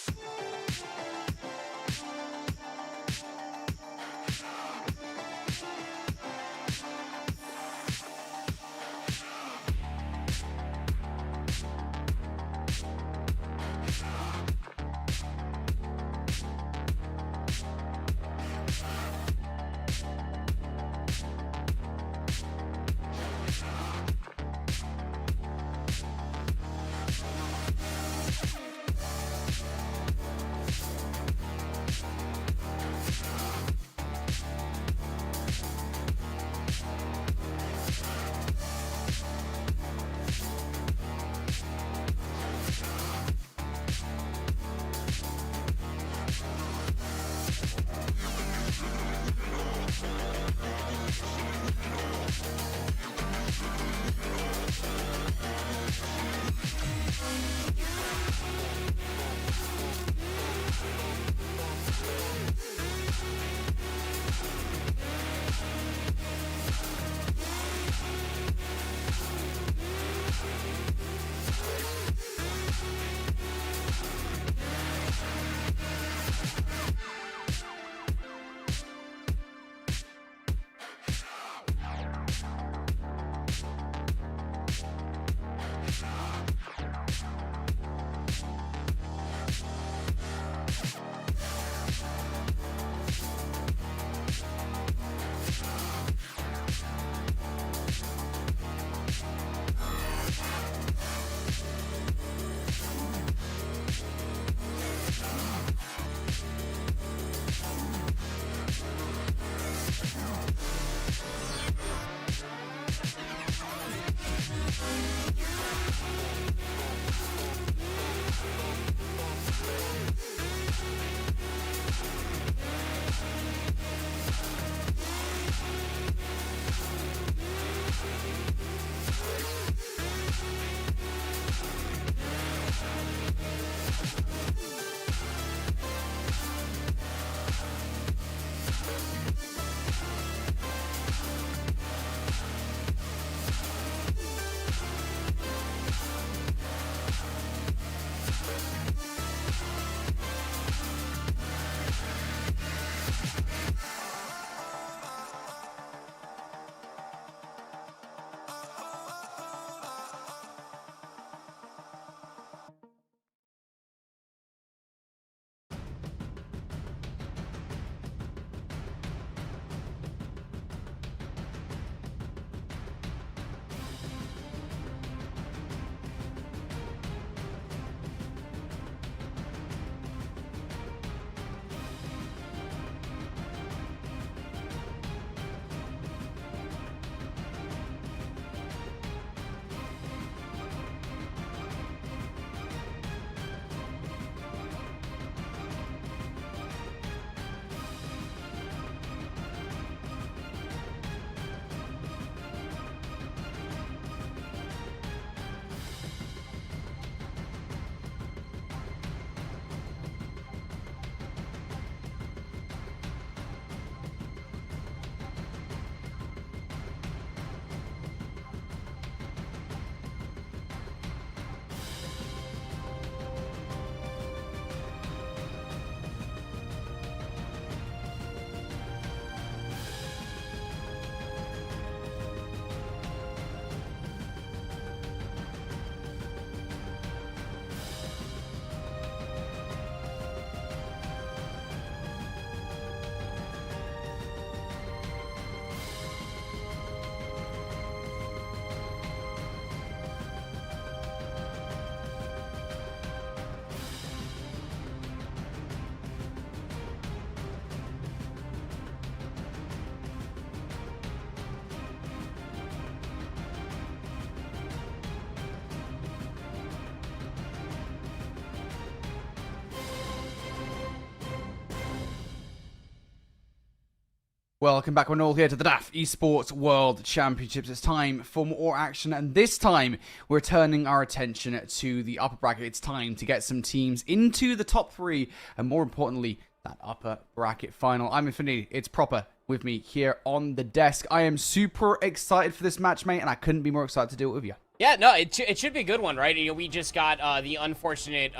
Welcome back, one all here to the DAF Esports World Championships. It's time for more action, and this time we're turning our attention to the upper bracket. It's time to get some teams into the top 3, and more importantly, that upper bracket final. I'm Infinity. It's Proper with me here on the desk. I am super excited for this match, mate, and I couldn't be more excited to do it with you. Yeah, no, it should be a good one, right? You know, we just got the unfortunate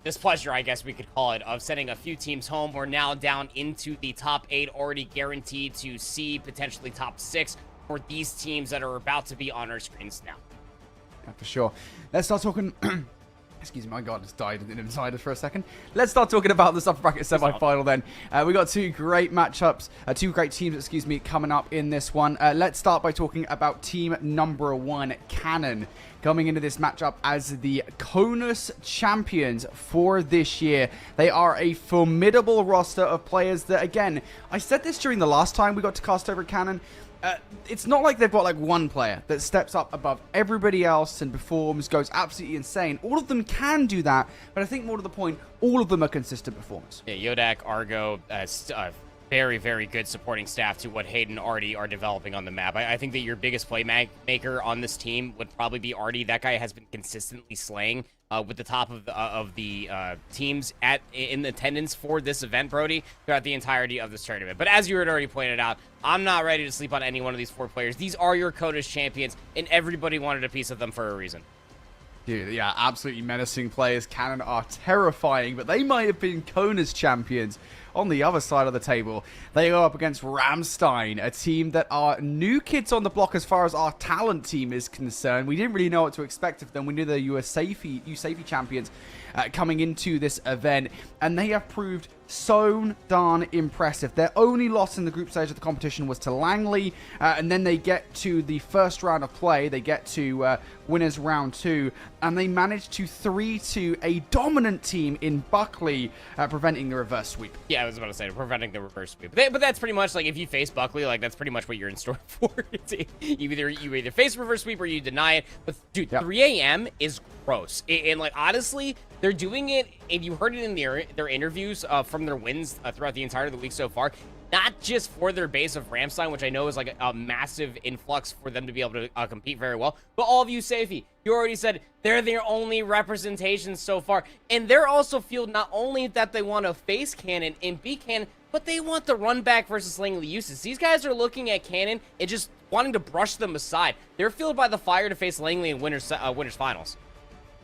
displeasure, I guess we could call it, of sending a few teams home. We're now down into the top 8, already guaranteed to see potentially top 6 for these teams that are about to be on our screens now. Yeah, for sure. Let's start talking... Excuse me, my god, just died inside us for a second. Let's start talking about this upper bracket semi-final then. We got two great matchups, two great teams, excuse me, coming up in this one. Let's start by talking about team number 1, Canon, coming into this matchup as the CONUS champions for this year. They are a formidable roster of players that, again, I said this during the last time we got to cast over Canon. It's not like they've got like one player that steps up above everybody else and performs, goes absolutely insane. All of them can do that, but I think more to the point, all of them are consistent performers. Yeah, Yodak, Argo, very, very good supporting staff to what Hayden Artie are developing on the map. I think that your biggest playmaker on this team would probably be Artie. That guy has been consistently slaying with the top of the teams in attendance for this event, Brody, throughout the entirety of this tournament. But as you had already pointed out, I'm not ready to sleep on any one of these 4 players. These are your CONUS champions, and everybody wanted a piece of them for a reason. Dude, yeah, absolutely menacing players. Canon are terrifying, but they might have been CONUS champions. On the other side of the table, they go up against Ramstein, a team that are new kids on the block as far as our talent team is concerned. We didn't really know what to expect of them. We knew they were USAFE champions coming into this event, and they have proved so darn impressive. Their only loss in the group stage of the competition was to Langley, and then they get to the first round of play. They get to winners round 2, and they managed to 3-2 a dominant team in Buckley, preventing the reverse sweep. Yeah, I was about to say, preventing the reverse sweep. But that's pretty much, like, if you face Buckley, like, that's pretty much what you're in store for. you either face reverse sweep or you deny it. But, dude, yep. 3 a.m. is gross. And, like, honestly, they're doing it, and you heard it in their interviews from their wins throughout the entirety of the week so far, not just for their base of Ramstein, which I know is like a massive influx for them to be able to compete very well, but all of you, Safey, you already said they're their only representation so far, and they're also feel not only that they want to face Cannon and beat Cannon, but they want the run back versus Langley uses. These guys are looking at Cannon and just wanting to brush them aside. They're fueled by the fire to face Langley in winners finals.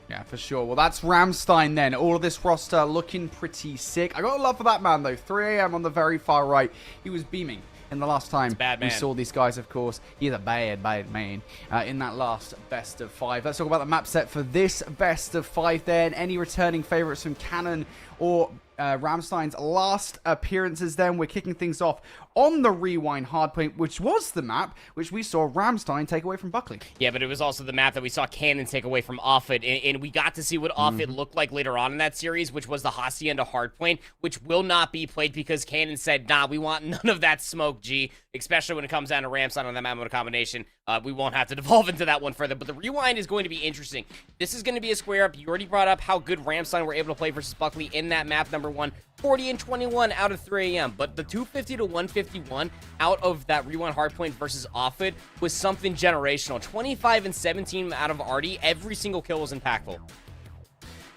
Yeah, for sure. Well, that's Ramstein then. All of this roster looking pretty sick. I got a love for that man, though. 3 a.m. on the very far right. He was beaming in the last time we saw these guys, of course. He's a bad man in that last best of 5. Let's talk about the map set for this best of 5 then. Any returning favorites from Canon or Ramstein's last appearances then? We're kicking things off on the Rewind hardpoint, which was the map which we saw Ramstein take away from Buckley. Yeah, but it was also the map that we saw Cannon take away from Offit, and we got to see what Offit looked like later on in that series, which was the Hacienda hardpoint, which will not be played because Cannon said, nah, we want none of that smoke, G, especially when it comes down to Ramstein on that map mode combination. We won't have to devolve into that one further, but the Rewind is going to be interesting. This is going to be a square up. You already brought up how good Ramstein were able to play versus Buckley in that map number 1, 40 and 21 out of 3 a.m. But the 250 to 151 out of that Rewind hardpoint versus Offit was something generational. 25 and 17 out of Artie. Every single kill was impactful.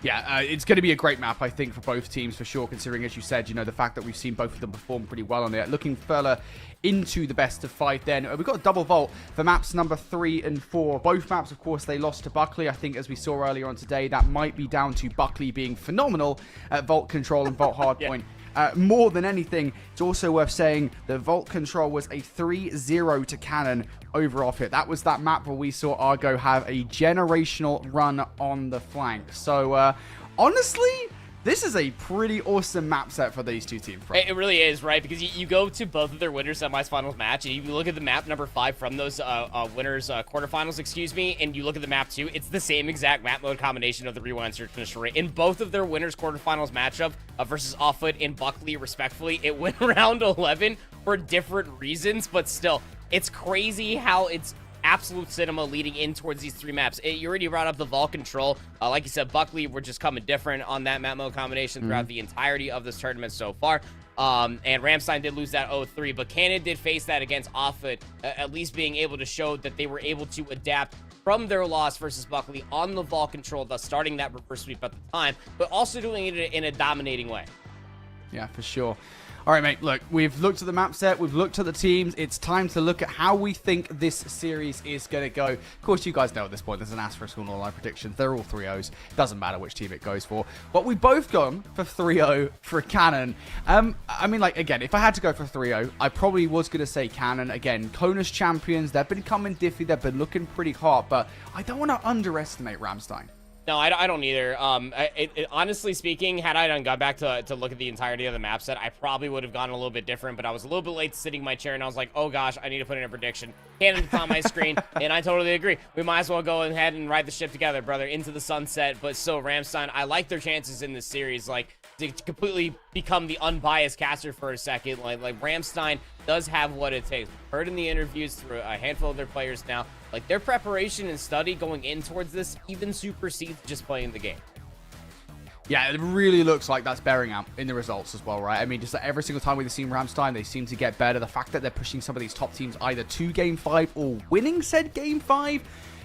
Yeah, it's going to be a great map, I think, for both teams, for sure, considering, as you said, you know, the fact that we've seen both of them perform pretty well on it. Looking further into the best of 5 then. We've got a double vault for maps number 3 and 4. Both maps, of course, they lost to Buckley. I think, as we saw earlier on today, that might be down to Buckley being phenomenal at vault control and vault hardpoint. More than anything, it's also worth saying the vault control was a 3-0 to Canon over Offit. That was that map where we saw Argo have a generational run on the flank. So, honestly, this is a pretty awesome map set for these two teams. It really is, right? Because you go to both of their winners semifinals match, and you look at the map number 5 from those winners quarterfinals, excuse me, and you look at the map 2, it's the same exact map mode combination of the Rewind Search and Destroy. In both of their winners quarterfinals matchup versus Offit and Buckley, respectively, it went round 11 for different reasons, but still, it's crazy how it's absolute cinema leading in towards these 3 maps. You already brought up the vault control. Like you said, Buckley were just coming different on that map mode combination throughout the entirety of this tournament so far. And Ramstein did lose that 0-3, but Cannon did face that against Offit, at least being able to show that they were able to adapt from their loss versus Buckley on the ball control, thus starting that reverse sweep at the time, but also doing it in a dominating way. Yeah, for sure. All right, mate, look, we've looked at the map set, we've looked at the teams. It's time to look at how we think this series is going to go. Of course, you guys know at this point, there's an asterisk on all our predictions. They're all 3-0s. Doesn't matter which team it goes for. But we've both gone for 3-0 for Cannon. I mean, like, again, if I had to go for 3-0, I probably was going to say Cannon. Again, Kona's champions, they've been coming diffy, they've been looking pretty hot, but I don't want to underestimate Ramstein. No, I don't either. Honestly speaking, had I got back to look at the entirety of the map set, I probably would have gone a little bit different, but I was a little bit late sitting in my chair, and I was like, oh gosh, I need to put in a prediction. Cannon's on my screen, and I totally agree. We might as well go ahead and ride the ship together, brother, into the sunset. But still, Ramstein, I like their chances in this series, like, to completely become the unbiased caster for a second. Like Ramstein does have what it takes. We've heard in the interviews through a handful of their players now, like, their preparation and study going in towards this even supersedes just playing the game. Yeah, it really looks like that's bearing out in the results as well, right? I mean, just like every single time we've seen Ramstein, they seem to get better. The fact that they're pushing some of these top teams either to Game 5 or winning said Game 5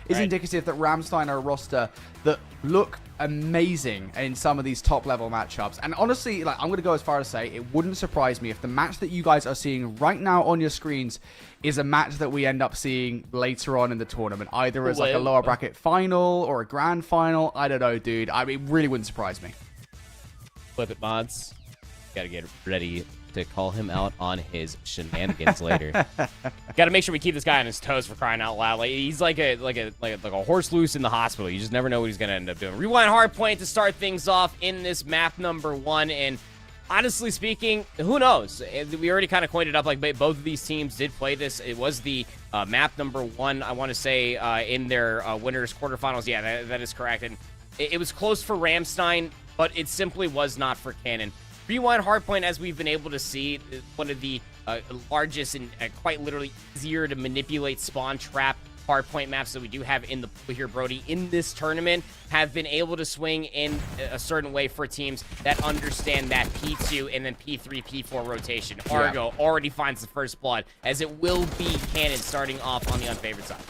is indicative that Ramstein are a roster that look amazing in some of these top-level matchups. And honestly, like, I'm going to go as far as say, it wouldn't surprise me if the match that you guys are seeing right now on your screens is a match that we end up seeing later on in the tournament, either as like a lower bracket final or a grand final. I don't know, dude. I mean, it really wouldn't surprise me. Flip it, mods. Gotta get ready to call him out on his shenanigans later. Gotta make sure we keep this guy on his toes, for crying out loud. Like, he's like a horse loose in the hospital. You just never know what he's gonna end up doing. Rewind hardpoint to start things off in this map number 1, and honestly speaking, who knows? We already kind of coined it up, like, both of these teams did play this. It was the map number 1, I want to say, in their winners quarterfinals. Yeah, that is correct. And it was close for Ramstein, but it simply was not for Cannon. Rewind hardpoint, as we've been able to see, is one of the largest and quite literally easier to manipulate spawn trap hardpoint maps that we do have in the pool here, Brody, in this tournament, have been able to swing in a certain way for teams that understand that P2 and then P3, P4 rotation. Argo already finds the first blood, as it will be Cannon starting off on the unfavored side.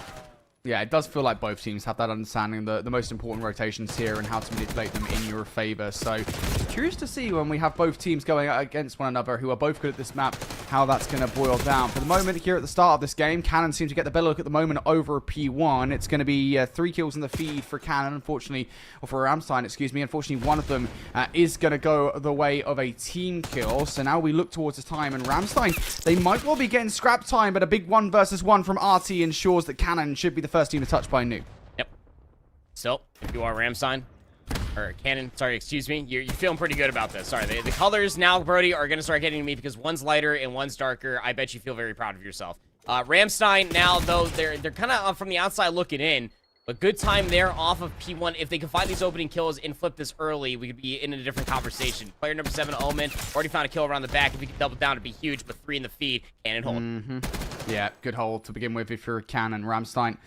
Yeah, it does feel like both teams have that understanding, the most important rotations here and how to manipulate them in your favor. So, curious to see when we have both teams going against one another who are both good at this map, how that's going to boil down. For the moment, here at the start of this game, Cannon seems to get the better look at the moment over P1. It's going to be 3 kills in the feed for Cannon, unfortunately, or for Ramstein, excuse me. Unfortunately, one of them is going to go the way of a team kill. So now we look towards the time, and Ramstein, they might well be getting scrap time, but a big 1 versus 1 from RT ensures that Cannon should be the first team to touch by New. Yep. Still, if you are Ramstein, or Cannon, sorry, excuse me, you're feeling pretty good about this. Sorry, the colors now, Brody, are going to start getting to me because one's lighter and one's darker. I bet you feel very proud of yourself. Ramstein now, though, they're kind of from the outside looking in, but good time there off of P1. If they can find these opening kills and flip this early, we could be in a different conversation. Player number 7, Omen, already found a kill around the back. If we can double down, it'd be huge, but 3 in the feed. Cannon hold. Yeah, good hold to begin with if you're a Cannon. Ramstein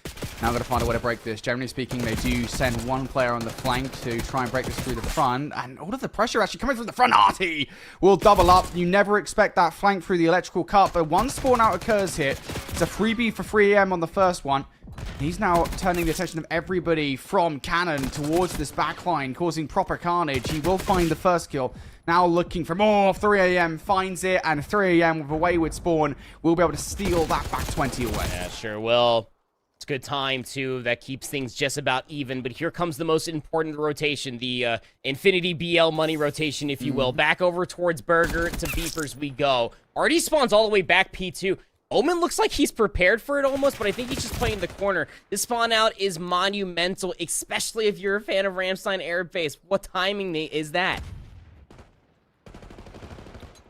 now got to find a way to break this. Generally speaking, they do send one player on the flank to try and break this through the front, and all of the pressure actually coming from the front. RT will double up. You never expect that flank through the electrical cut, but one spawn out occurs here. It's a freebie for 3am on the first one. He's now turning the attention of everybody from Cannon towards this backline, causing proper carnage. He will find the first kill. Now looking for more. 3am finds it, and 3am with a wayward spawn will be able to steal that back 20 away. Yeah, sure will. It's good time, too. That keeps things just about even. But here comes the most important rotation, the Infinity BL money rotation, if you will. Back over towards Burger to Beepers we go. Already spawns all the way back P2. Omen looks like he's prepared for it almost, but I think he's just playing the corner. This spawn out is monumental, especially if you're a fan of Ramstein Air Base. What timing is that?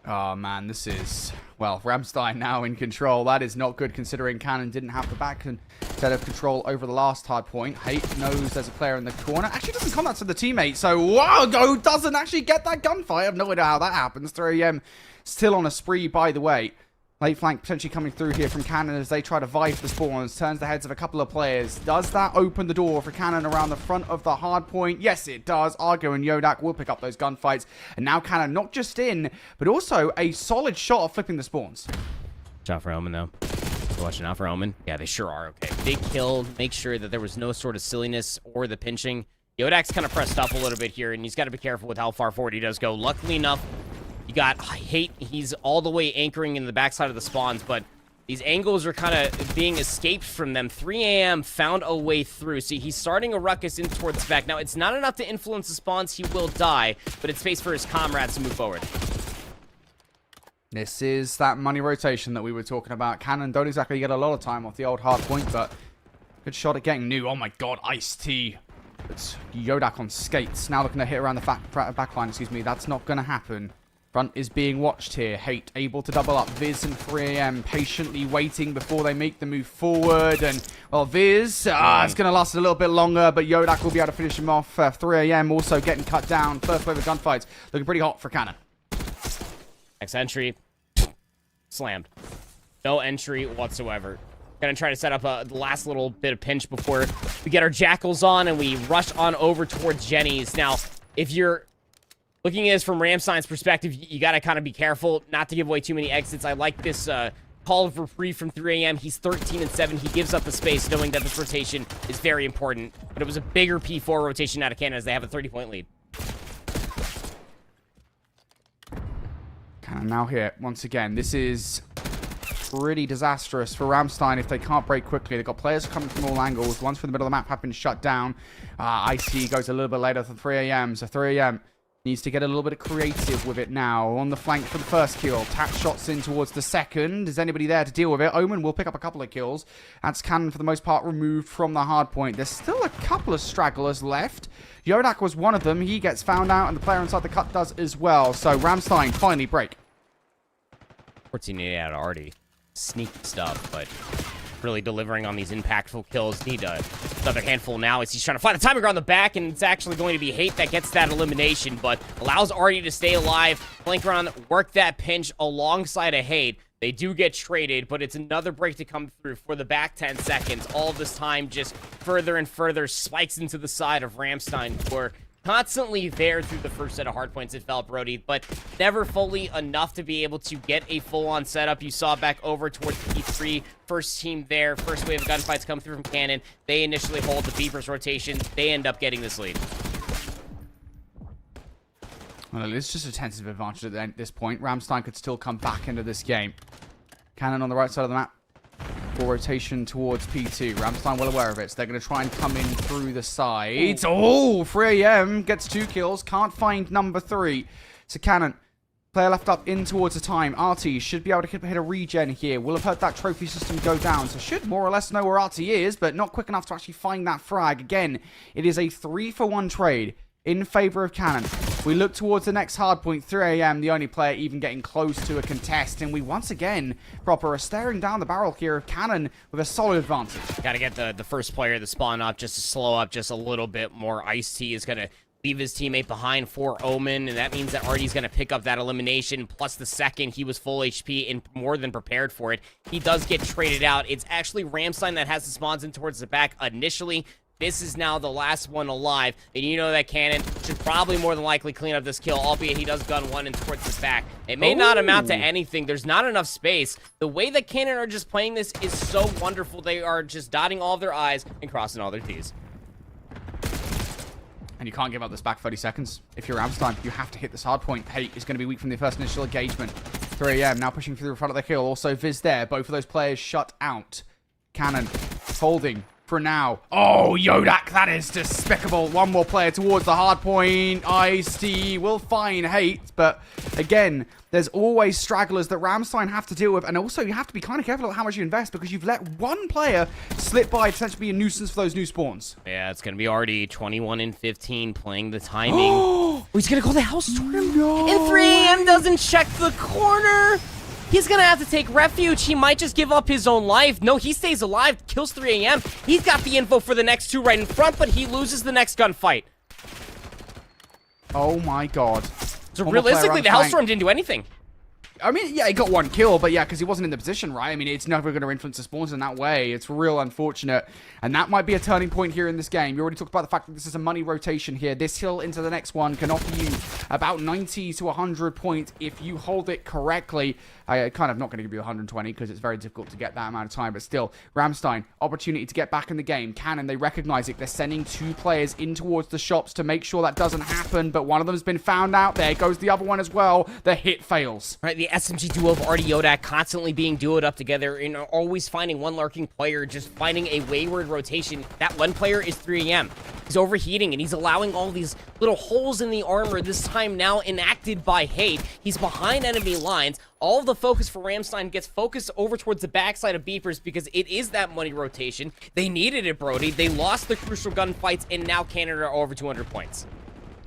Oh, man, this is... Well, Ramstein now in control. That is not good considering Cannon didn't have the back set of control over the last hard point. Hate knows there's a player in the corner. Actually doesn't come out to the teammate, so Wago doesn't actually get that gunfight. I have no idea how that happens. 3am still on a spree, by the way. Late flank potentially coming through here from Cannon as they try to vie for the spawns. Turns the heads of a couple of players. Does that open the door for Cannon around the front of the hard point? Yes, it does. Argo and Yodak will pick up those gunfights. And now Cannon not just in, but also a solid shot of flipping the spawns. Watch out for Omen, though. Watching out for Omen. Yeah, they sure are. Okay. Big kill. Make sure that there was no sort of silliness or the pinching. Yodak's kind of pressed up a little bit here, and he's got to be careful with how far forward he does go. Luckily enough, you got Hate. He's all the way anchoring in the backside of the spawns, but these angles are kind of being escaped from them. 3 a.m. found a way through. See, he's starting a ruckus in towards the back. Now, it's not enough to influence the spawns. He will die, but it's space for his comrades to move forward. This is that money rotation that we were talking about. Cannon don't exactly get a lot of time off the old hard point, but good shot at getting new. Oh my god, Ice-T. It's Yodak on skates. Now looking to hit around the back line, excuse me. That's not going to happen. Front is being watched here. Hate able to double up. Viz and 3 a.m. patiently waiting before they make the move forward. And, well, Viz, it's going to last a little bit longer, but Yodak will be able to finish him off. 3 a.m. also getting cut down. First wave of gunfights. Looking pretty hot for Cannon. Next entry. Slammed. No entry whatsoever. Gonna try to set up the last little bit of pinch before we get our jackals on and we rush on over towards Jenny's. Now, if you're looking at this from Ramstein's perspective, you gotta kind of be careful not to give away too many exits. I like this call of reprieve from 3 a.m. He's 13-7. He gives up the space knowing that this rotation is very important. But it was a bigger P4 rotation out of Canada as they have a 30-point lead. Cannon now here once again. This is pretty disastrous for Ramstein if they can't break quickly. They've got players coming from all angles. Ones from the middle of the map have been shut down. IC goes a little bit later than 3 a.m. So 3 a.m. needs to get a little bit creative with it now. On the flank for the first kill. Tap shots in towards the second. Is anybody there to deal with it? Omen will pick up a couple of kills. That's Cannon for the most part removed from the hard point. There's still a couple of stragglers left. Yodak was one of them. He gets found out and the player inside the cut does as well. So Ramstein finally break. 14 out already. Sneaky stuff, but really delivering on these impactful kills. Need another handful now as he's trying to find the timing on the back, and it's actually going to be Hate that gets that elimination, but allows Artie to stay alive, flank around, work that pinch alongside a Hate. They do get traded, but it's another break to come through for the back 10 seconds. All of this time just further and further spikes into the side of Ramstein, who are constantly there through the first set of hard points it felt, Brody, but never fully enough to be able to get a full-on setup. You saw back over towards P3, first team there, first wave of gunfights come through from Cannon. They initially hold the Beepers rotation. They end up getting this lead. Well, it's just a tentative advantage at this point. Ramstein could still come back into this game. Cannon on the right side of the map. Full rotation towards P2. Ramstein well aware of it, so they're going to try and come in through the sides. Oh, 3 a.m. gets 2 kills. Can't find number 3. So Cannon, player left up in towards the time. RT should be able to hit a regen here. Will have heard that trophy system go down, so should more or less know where RT is, but not quick enough to actually find that frag. Again, it is a 3-for-1 trade in favor of Cannon. We look towards the next hardpoint. 3 a.m. the only player even getting close to a contest, and we once again proper are staring down the barrel here of Cannon with a solid advantage. Gotta get the first player to spawn up just to slow up just a little bit more. Ice-T is gonna leave his teammate behind for Omen, and that means that Artie's gonna pick up that elimination, plus the second he was full HP and more than prepared for it. He does get traded out. It's actually Ramstein that has the spawns in towards the back initially. This is now the last one alive, and you know that Cannon should probably more than likely clean up this kill, albeit he does gun one and towards the back. It may not amount to anything. There's not enough space. The way that Cannon are just playing this is so wonderful. They are just dotting all of their I's and crossing all their T's. And you can't give up this back 30 seconds. If you're Ramstein, you have to hit this hard point. Hate is going to be weak from the first initial engagement. 3 a.m. now pushing through the front of the kill. Also Viz there. Both of those players shut out. Cannon holding for now. Oh, Yodak, that is despicable. One more player towards the hard point. Ice-T will find Hate, but again, there's always stragglers that Ramstein have to deal with, and also you have to be kind of careful about how much you invest because you've let one player slip by to potentially be a nuisance for those new spawns. Yeah, it's going to be Artie, 21-15, playing the timing. Oh, he's going to call the Hellstorm. No. And 3 a.m. doesn't check the corner. He's going to have to take refuge. He might just give up his own life. No, he stays alive, kills 3 a.m. He's got the info for the next 2 right in front, but he loses the next gunfight. Oh my god. So realistically, the Hellstorm didn't do anything. I mean, yeah, he got 1 kill, but yeah, because he wasn't in the position, right? I mean, it's never going to influence the spawns in that way. It's real unfortunate. And that might be a turning point here in this game. You already talked about the fact that this is a money rotation here. This hill into the next one can offer you about 90 to 100 points if you hold it correctly. I kind of not going to give you 120 because it's very difficult to get that amount of time, but still, Ramstein, opportunity to get back in the game. Cannon, they recognize it. They're sending 2 players in towards the shops to make sure that doesn't happen, but one of them's been found out. There goes the other one as well. The hit fails. Right, the SMG duo of Artie Yodak constantly being duoed up together and always finding one lurking player, just finding a wayward rotation. That one player is 3AM. He's overheating and he's allowing all these little holes in the armor, this time now enacted by Hate. He's behind enemy lines. All of the focus for Ramstein gets focused over towards the backside of Beepers because it is that money rotation. They needed it, Brody. They lost the crucial gunfights, and now Canada are over 200 points.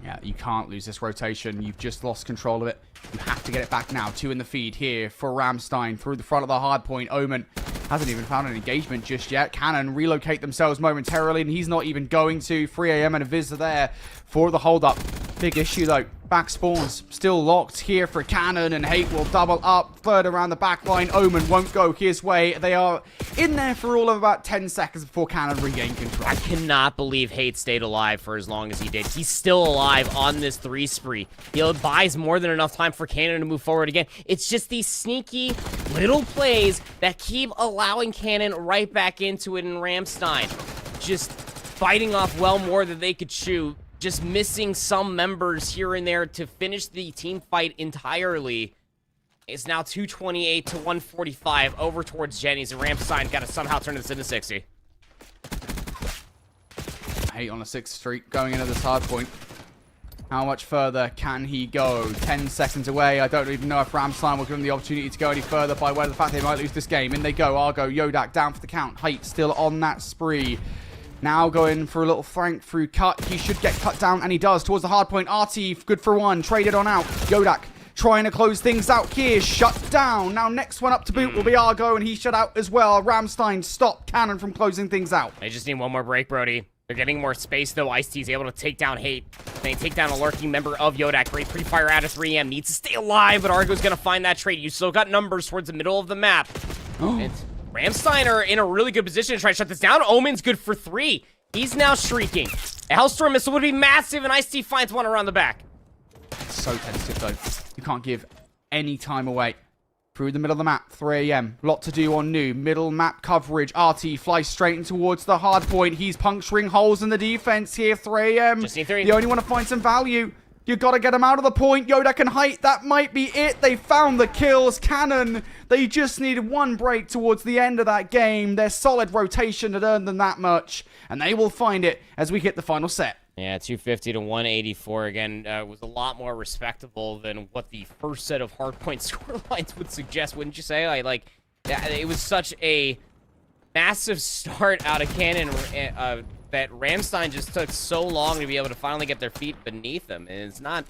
Yeah, you can't lose this rotation. You've just lost control of it. You have to get it back now. 2 in the feed here for Ramstein through the front of the hard point. Omen hasn't even found an engagement just yet. Cannon relocate themselves momentarily, and he's not even going to. 3AM and a Viz there for the hold-up. Big issue, though. Back spawns still locked here for Cannon, and Hate will double up. Third around the back line. Omen won't go his way. They are in there for all of about 10 seconds before Cannon regain control. I cannot believe Hate stayed alive for as long as he did. He's still alive on this 3 spree. He buys more than enough time for Cannon to move forward again. It's just these sneaky little plays that keep allowing Cannon right back into it, in Ramstein just fighting off well more than they could chew. Just missing some members here and there to finish the team fight entirely. It's now 228 to 145 over towards Jenny's, and Ramstein got to somehow turn this into 60. Hate on a 6th streak going into this hard point. How much further can he go? 10 seconds away. I don't even know if Ramstein will give him the opportunity to go any further by way of the fact they might lose this game. In they go. Argo, Yodak down for the count. Hate still on that spree. Now going for a little flank through cut. He should get cut down, and he does. Towards the hard point. RT, good for 1. Traded on out. Yodak trying to close things out here. Shut down. Now next one up to boot will be Argo, and he's shut out as well. Ramstein stopped Cannon from closing things out. They just need one more break, Brody. They're getting more space, though. Ice-T's able to take down Hate. They take down a lurking member of Yodak. Great pre-fire out of 3M. Needs to stay alive, but Argo's going to find that trade. You still got numbers towards the middle of the map. Ramstein are in a really good position to try to shut this down. Omen's good for 3. He's now shrieking. A Hellstorm missile would be massive, and Ice-T finds one around the back. So tentative, though. You can't give any time away. Through the middle of the map, 3AM. Lot to do on new. Middle map coverage. RT flies straight in towards the hard point. He's puncturing holes in the defense here, 3AM. Just need 3. You only want to find some value. You got to get him out of the point. Yodak and Height, that might be it. They found the kills. Cannon, they just needed 1 break towards the end of that game. Their solid rotation had earned them that much, and they will find it as we hit the final set. Yeah, 250 to 184 again was a lot more respectable than what the first set of hardpoint scorelines would suggest, wouldn't you say? It was such a massive start out of Cannon that Ramstein just took so long to be able to finally get their feet beneath them. And it's not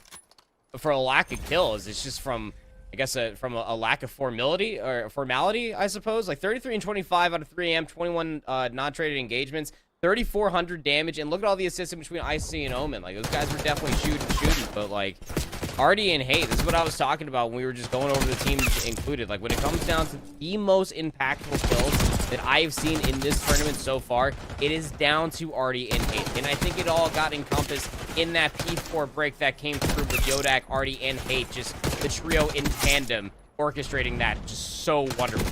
for a lack of kills. It's just from, I guess, from a lack of formality, I suppose. Like 33 and 25 out of 3AM, 21 non-traded engagements, 3,400 damage, and look at all the assists in between IC and Omen. Like, those guys were definitely shooting, but like, Artie and Hate, this is what I was talking about when we were just going over the teams included. Like, when it comes down to the most impactful kills that I have seen in this tournament so far, it is down to Artie and Hate. And I think it all got encompassed in that P4 break that came through with Yodak, Artie, and Hate. Just the trio in tandem orchestrating that just so wonderful.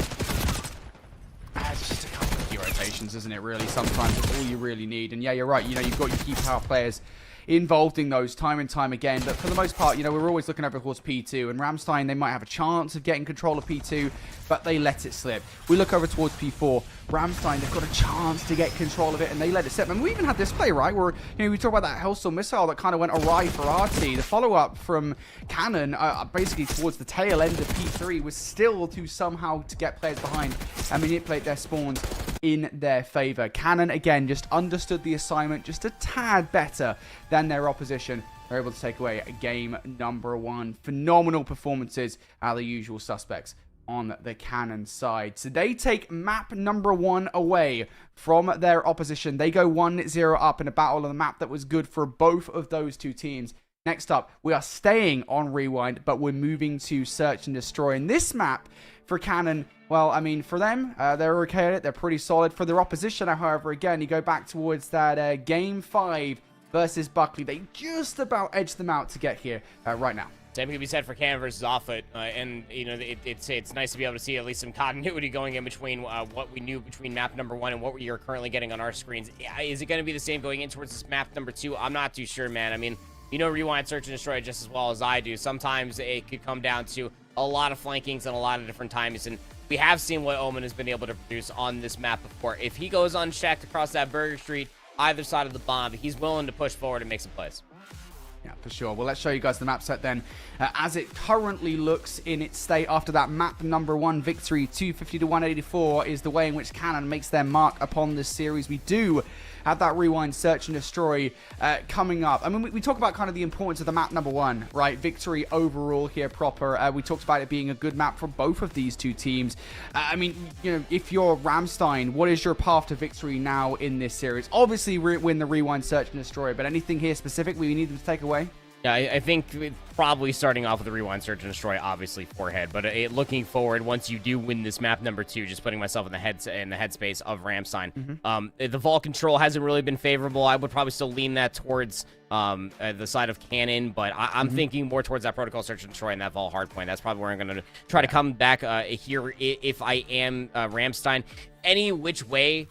It's just a couple of key rotations, isn't it, really? Sometimes it's all you really need. And yeah, you're right. You know, you've got your key power players involved in those time and time again, but for the most part, you know, we're always looking over towards P2, and Ramstein, they might have a chance of getting control of P2, but they let it slip. We look over towards P4, Ramstein, they've got a chance to get control of it, and they let it slip. And we even had this play, right, where, you know, we talk about that Hellstorm missile that kind of went awry for RT. The follow-up from Cannon, basically towards the tail end of P3, was still to somehow to get players behind and manipulate their spawns in their favor. Cannon, again, just understood the assignment just a tad better than their opposition. They're able to take away game number 1. Phenomenal performances are the usual suspects on the Cannon side. So they take map number 1 away from their opposition. They go 1-0 up in a battle of the map that was good for both of those two teams. Next up, we are staying on Rewind, but we're moving to Search and Destroy. And this map for Canon, well, I mean, for them, they're okay at it. They're pretty solid. For their opposition, however, again, you go back towards that Game 5 versus Buckley. They just about edged them out to get here right now. Same can be said for Canon versus Offit, and you know it's nice to be able to see at least some continuity going in between what we knew between map number 1 and what we are currently getting on our screens. Is it going to be the same going in towards this map number 2? I'm not too sure, man. I mean, you know, Rewind, Search, and Destroy just as well as I do. Sometimes it could come down to a lot of flankings and a lot of different timings, and we have seen what Omen has been able to produce on this map before. If he goes unchecked across that Burger Street, either side of the bomb, he's willing to push forward and make some plays. Yeah, for sure. Well, let's show you guys the map set then, as it currently looks in its state after that map number 1 victory. 250 to 184 is the way in which Canon makes their mark upon this series. We do have that Rewind, Search and Destroy coming up. I mean, we talk about kind of the importance of the map number 1, right? Victory overall here proper. We talked about it being a good map for both of these two teams. I mean, you know, if you're Ramstein, what is your path to victory now in this series? Obviously, win the Rewind, Search and Destroy, but anything here specific we need them to take away? Yeah, I think probably starting off with the Rewind, Search, and Destroy, obviously forehead. But looking forward, once you do win this map number 2, just putting myself in the headspace of Ramstein. The vault control hasn't really been favorable. I would probably still lean that towards the side of Cannon, but I'm thinking more towards that Protocol, Search, and Destroy, and that vault hardpoint. That's probably where I'm going to try to come back here if I am Ramstein. Any which way,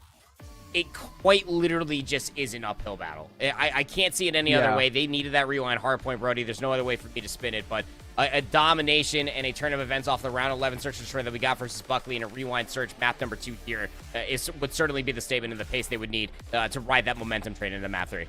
it quite literally just is an uphill battle. I can't see it any other way. They needed that Rewind hardpoint, Brody. There's no other way for me to spin it, but a domination and a turn of events off the round 11 Search and Destroy that we got versus Buckley and a Rewind Search map number 2 here would certainly be the statement and the pace they would need to ride that momentum train into map 3.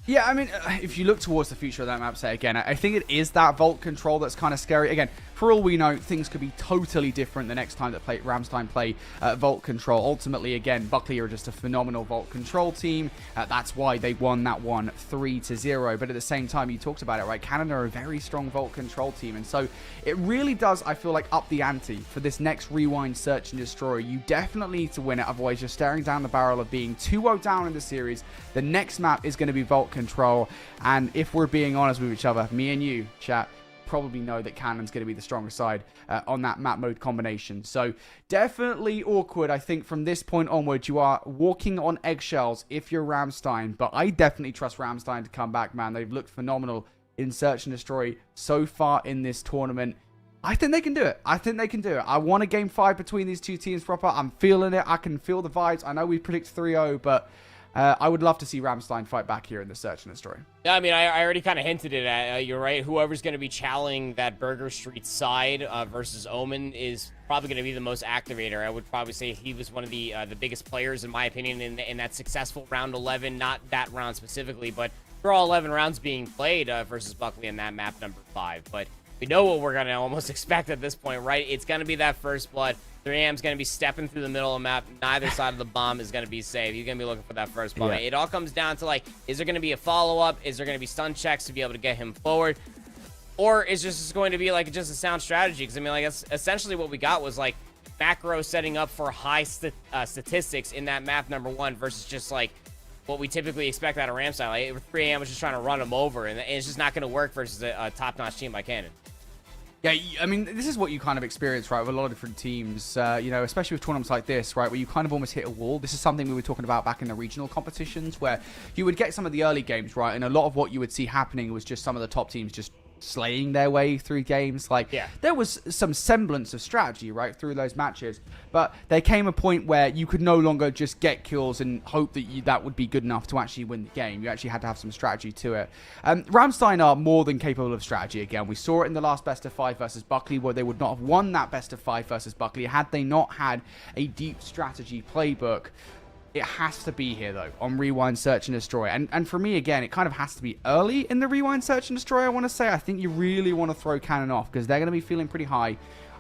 Yeah, I mean, if you look towards the future of that map set, again, I think it is that vault control that's kind of scary. Again, for all we know, things could be totally different the next time that Ramstein play vault control. Ultimately, again, Buckley are just a phenomenal vault control team. That's why they won that one 3-0. But at the same time, you talked about it, right? Canada are a very strong vault control team. And so it really does, I feel like, up the ante for this next Rewind, Search, and Destroy. You definitely need to win it. Otherwise, you're staring down the barrel of being 2-0 down in the series. The next map is going to be vault control. And if we're being honest with each other, me and you, chat, probably know that Cannon's going to be the stronger side on that map mode combination. So definitely awkward. I think from this point onward, you are walking on eggshells if you're Ramstein. But I definitely trust Ramstein to come back, man. They've looked phenomenal in Search and Destroy so far in this tournament. I think they can do it. I think they can do it. I want a game 5 between these two teams proper. I'm feeling it. I can feel the vibes. I know we predict 3-0, but I would love to see Ramstein fight back here in the Search and Destroy. Yeah, I mean, I already kind of hinted it at. You're right. Whoever's going to be challenging that Burger Street side versus Omen is probably going to be the most activator. I would probably say he was one of the biggest players, in my opinion, in that successful round 11. Not that round specifically, but for all 11 rounds being played versus Buckley in that map number 5. But we know what we're going to almost expect at this point, right? It's going to be that first blood. 3Am's going to be stepping through the middle of the map. Neither side of the bomb is going to be safe. He's going to be looking for that first bomb. Yeah. It all comes down to, like, is there going to be a follow-up? Is there going to be stun checks to be able to get him forward? Or is this just going to be, like, just a sound strategy? Because, I mean, like, that's essentially what we got was, like, macro setting up for high statistics in that map number 1 versus just, like, what we typically expect out of Ramstein. Like, 3AM was just trying to run him over, and it's just not going to work versus a top-notch team by Cannon. Yeah, I mean, this is what you kind of experience, right, with a lot of different teams, you know, especially with tournaments like this, right, where you kind of almost hit a wall. This is something we were talking about back in the regional competitions, where you would get some of the early games, right, and a lot of what you would see happening was just some of the top teams just slaying their way through games. Like, there was some semblance of strategy, right, through those matches, but there came a point where you could no longer just get kills and hope that that would be good enough to actually win the game. You actually had to have some strategy to it. Ramstein are more than capable of strategy. Again, we saw it in the last best of 5 versus Buckley, where they would not have won that best of 5 versus Buckley had they not had a deep strategy playbook. It has to be here, though, on Rewind, Search, and Destroy. And for me, again, it kind of has to be early in the Rewind, Search, and Destroy, I want to say. I think you really want to throw Cannon off, because they're going to be feeling pretty high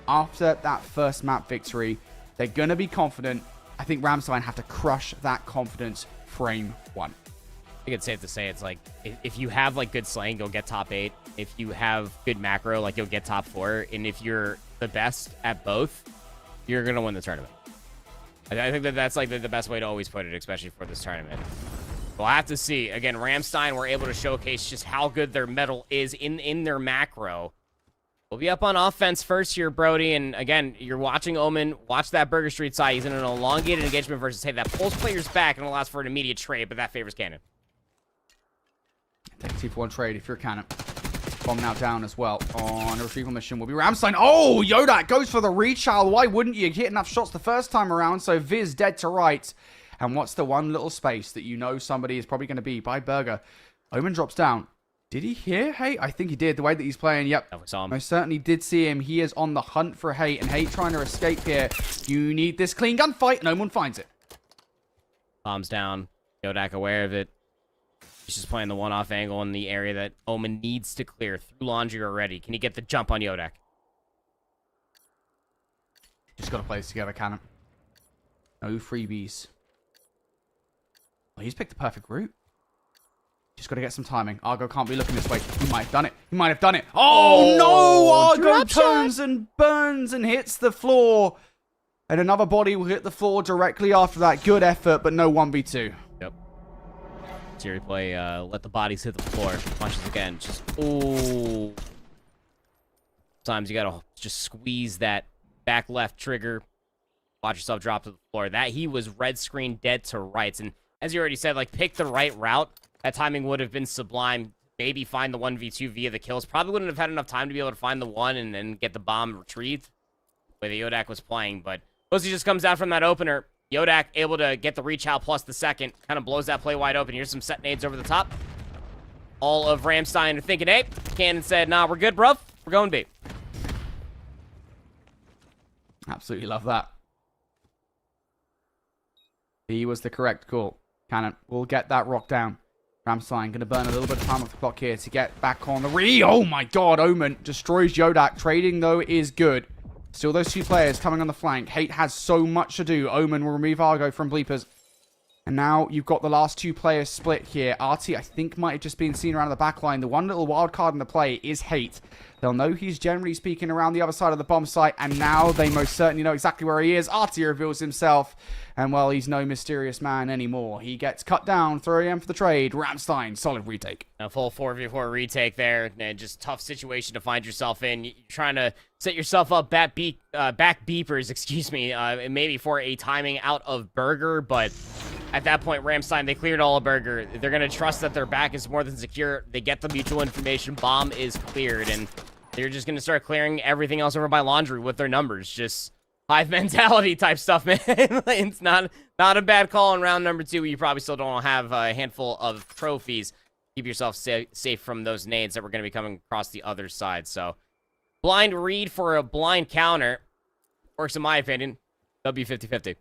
after that first map victory. They're going to be confident. I think Ramstein have to crush that confidence frame 1. I think it's safe to say it's like, if you have, like, good slaying, you'll get top 8. If you have good macro, like, you'll get top 4. And if you're the best at both, you're going to win the tournament. I think that's like the best way to always put it, especially for this tournament. We'll have to see. Again, Ramstein were able to showcase just how good their metal is in their macro. We'll be up on offense first here, Brody. And again, you're watching Omen. Watch that Burger Street side. He's in an elongated engagement versus, hey, that pulls players back and allows for an immediate trade, but that favors Cannon. Take a 2-for-1 trade if you're a Cannon. Bomb now down as well on a retrieval mission will be Ramstein. Oh, Yodak goes for the rechild. Why wouldn't you? Hit enough shots the first time around, so Viz dead to right. And what's the one little space that you know somebody is probably going to be by Burger? Omen drops down. Did he hear Hate? I think he did. The way that he's playing, yep. Oh, we saw him. Most certainly did see him. He is on the hunt for Hate, and Hate trying to escape here. You need this clean gunfight, and Omen finds it. Bombs down. Yodak aware of it. He's just playing the one-off angle in the area that Omen needs to clear through Laundry already. Can he get the jump on Yodak? Just got to play this together, Cannon. No freebies. Well, he's picked the perfect route. Just got to get some timing. Argo can't be looking this way. He might have done it. He might have done it. Oh, no! Argo turns and burns and hits the floor. And another body will hit the floor directly after that. Good effort, but no 1v2. Yep. Series play, let the bodies hit the floor. Punches again. Just, ooh. Sometimes you got to just squeeze that back left trigger. Watch yourself drop to the floor. That he was red screen dead to rights. And as you already said, like, pick the right route. That timing would have been sublime. Maybe find the 1v2 via the kills. Probably wouldn't have had enough time to be able to find the one and then get the bomb retrieved. The way the Yodak was playing. But Posey just comes out from that opener. Yodak able to get the reach out plus the second. Kind of blows that play wide open. Here's some set nades over the top. All of Ramstein are thinking, hey, Cannon said, nah, we're good, bruv. We're going B. Absolutely love that. He was the correct call. Cannon will get that rock down. Ramstein going to burn a little bit of time off the clock here to get back on the Oh my god, Omen destroys Yodak. Trading, though, is good. Still those two players coming on the flank. Hate has so much to do. Omen will remove Argo from Bleepers. And now you've got the last two players split here. Artie, I think, might have just been seen around the back line. The one little wild card in the play is Hate. They'll know he's generally speaking around the other side of the bomb site, and now they most certainly know exactly where he is. Artie reveals himself, and well, he's no mysterious man anymore. He gets cut down, 3 AM for the trade. Ramstein, solid retake. A full 4v4 retake there, and just tough situation to find yourself in. You're trying to set yourself up back beepers, excuse me, maybe for a timing out of Burger, but at that point, Ramstein, they cleared all of Burger. They're going to trust that their back is more than secure. They get the mutual information. Bomb is cleared, and they're just going to start clearing everything else over by Laundry with their numbers. Just hive mentality type stuff, man. It's not a bad call in round number 2. You probably still don't have a handful of trophies. Keep yourself safe from those nades that were going to be coming across the other side. So, blind read for a blind counter. Works in my opinion. W 50-50.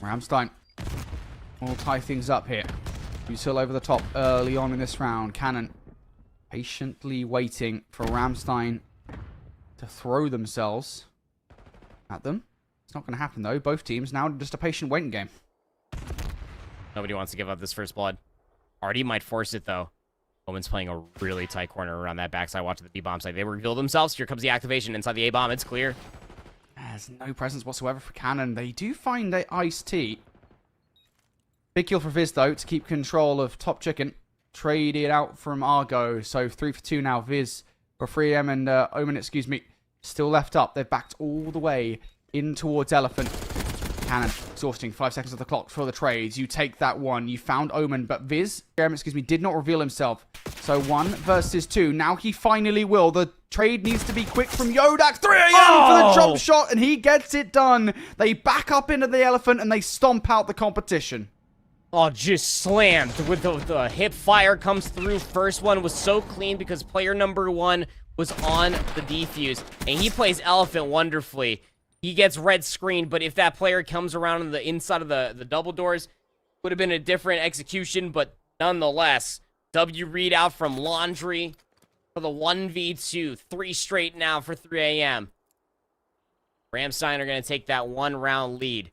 Ramstein will tie things up here. Still over the top early on in this round. Cannon patiently waiting for Ramstein to throw themselves at them. It's not going to happen, though. Both teams now just a patient waiting game. Nobody wants to give up this first blood. Artie might force it, though. Omen's playing a really tight corner around that backside. Watch the B-bomb side. They reveal themselves. Here comes the activation inside the A-bomb. It's clear. There's no presence whatsoever for Cannon. They do find the iced tea. Big kill for Viz, though, to keep control of Top Chicken. Traded out from Argo. So 3 for 2 now. Viz for 3M and Omen, excuse me, still left up. They're backed all the way in towards Elephant. Cannon exhausting. 5 seconds of the clock for the trades. You take that one. You found Omen, but Viz, excuse me, did not reveal himself. So 1 versus 2. Now he finally will. The trade needs to be quick from Yodak. 3 AM for the jump shot, and he gets it done. They back up into the Elephant, and they stomp out the competition. Oh, just slammed with the hip fire comes through. First one was so clean because player number 1 was on the defuse, and he plays Elephant wonderfully. He gets red screen, but if that player comes around on the inside of the double doors, would have been a different execution, but nonetheless, W readout from Laundry for the 1v2. 3 straight now for 3 AM. Ramstein are going to take that 1-round lead.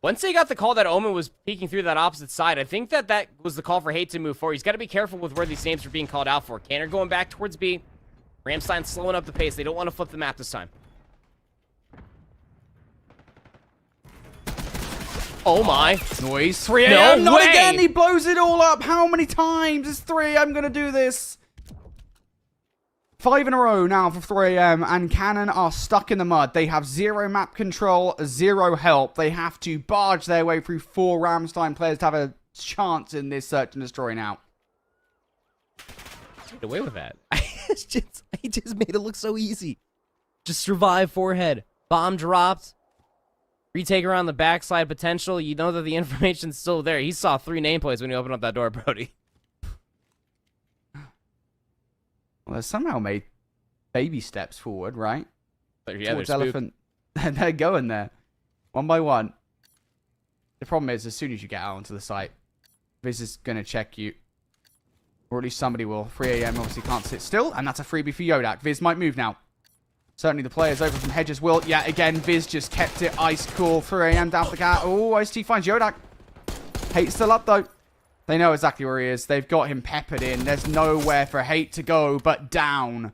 Once they got the call that Omen was peeking through that opposite side, I think that was the call for Hate to move forward. He's got to be careful with where these names are being called out for. Canner going back towards B. Ramstein slowing up the pace. They don't want to flip the map this time. Oh my. Noise. 3AM. No Not way. again. He blows it all up. How many times is 3AM going to do this? 5 in a row now for 3AM, and Cannon are stuck in the mud. They have 0 map control, 0 help. They have to barge their way through 4 Ramstein players to have a chance in this search and destroy now. Get away with that. He just made it look so easy. Just survive forehead. Bomb dropped. Retake around the backside potential. You know that the information's still there. He saw 3 nameplates when he opened up that door, Brody. Well, they somehow made baby steps forward, right? Yeah, Towards Elephant. They're going there. One by one. The problem is, as soon as you get out onto the site, Viz is going to check you. Or at least somebody will. 3AM obviously can't sit still, and that's a freebie for Yodak. Viz might move now. Certainly the players over from Hedges will. Yeah, again, Viz just kept it ice cool. 3AM down for the cat. Oh, Ice-T finds Yodak. Hate's still up, though. They know exactly where he is. They've got him peppered in. There's nowhere for Hate to go but down.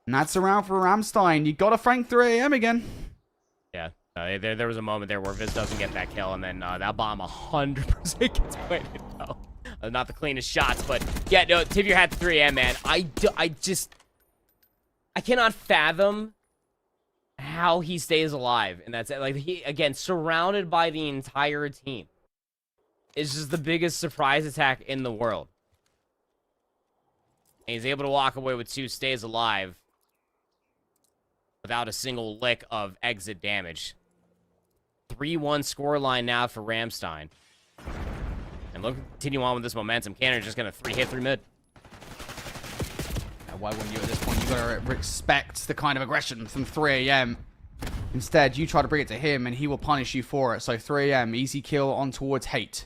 And that's a round for Ramstein. You got to Frank 3AM again. Yeah, there was a moment there where Viz doesn't get that kill, and then that bomb 100% gets planted. No, not the cleanest shots, but yeah, no, tip your hat to 3AM, man. I cannot fathom how he stays alive, and that's it. Like, he, again, surrounded by the entire team. It's just the biggest surprise attack in the world. And he's able to walk away with 2, stays alive without a single lick of exit damage. 3-1 scoreline now for Ramstein. And look, continue on with this momentum. Cannon just going to 3-hit through mid. Why wouldn't you at this point? You got to respect the kind of aggression from 3AM. Instead, you try to bring it to him, and he will punish you for it. So 3AM, easy kill on towards Hate.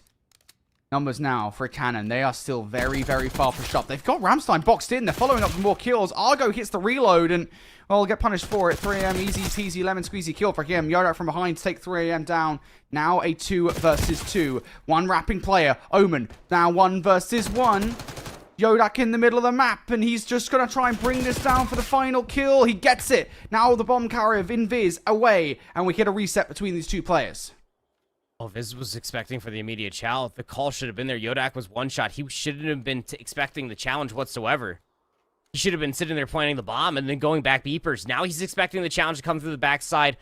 Numbers now for Cannon. They are still very, very far pushed up. They've got Ramstein boxed in. They're following up with more kills. Argo hits the reload, and, well, get punished for it. 3AM, easy peasy, lemon squeezy kill for him. Yodak from behind to take 3AM down. Now a 2 versus 2. One wrapping player. Omen. Now 1 versus 1. Yodak in the middle of the map, and he's just going to try and bring this down for the final kill. He gets it. Now the bomb carrier of Invis away, and we get a reset between these 2 players. Oh, Viz was expecting for the immediate challenge. The call should have been there. Yodak was 1 shot. He shouldn't have been expecting the challenge whatsoever. He should have been sitting there planting the bomb and then going back beepers. Now he's expecting the challenge to come through the backside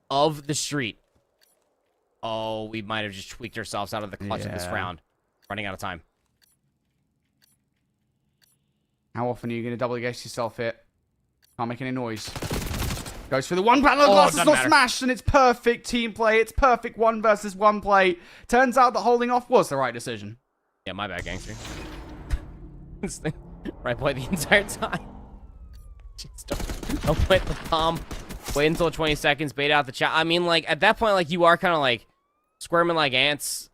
of the street. Oh, we might have just tweaked ourselves out of the clutch of this round. Running out of time. How often are you going to double guess yourself here? Can't make any noise. Goes for the one panel of glass. It's not smashed, and it's perfect team play. It's perfect 1 versus 1 play. Turns out that holding off was the right decision. Yeah, my bad, gangster. Right play the entire time. Just don't plant the bomb. Wait until 20 seconds. Bait out the chat. I mean, like, at that point, like, you are kind of like squirming like ants.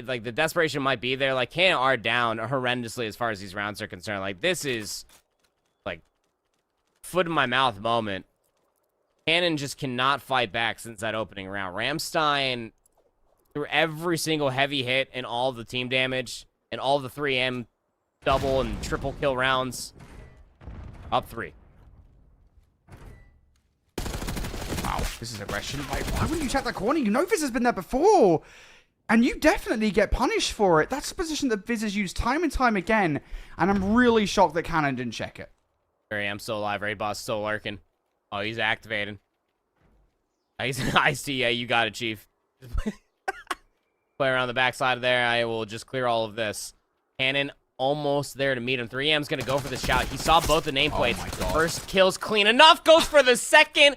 Like, the desperation might be there. Like, Cannon are down horrendously as far as these rounds are concerned. Like, this is, like, foot in my mouth moment. Cannon just cannot fight back since that opening round. Ramstein, through every single heavy hit and all the team damage and all the 3M double and triple kill rounds, up 3. Wow, this is aggression. Like, why wouldn't you check that corner? You know Viz has been there before. And you definitely get punished for it. That's a position that Viz has used time and time again. And I'm really shocked that Cannon didn't check it. Here I am, still alive. Raid boss still lurking. Oh, he's activating. I see. Yeah, you got it, Chief. Play around the backside of there. I will just clear all of this. Cannon almost there to meet him. 3M's going to go for the shot. He saw both the nameplates. Oh First kill's clean enough. Goes for the second.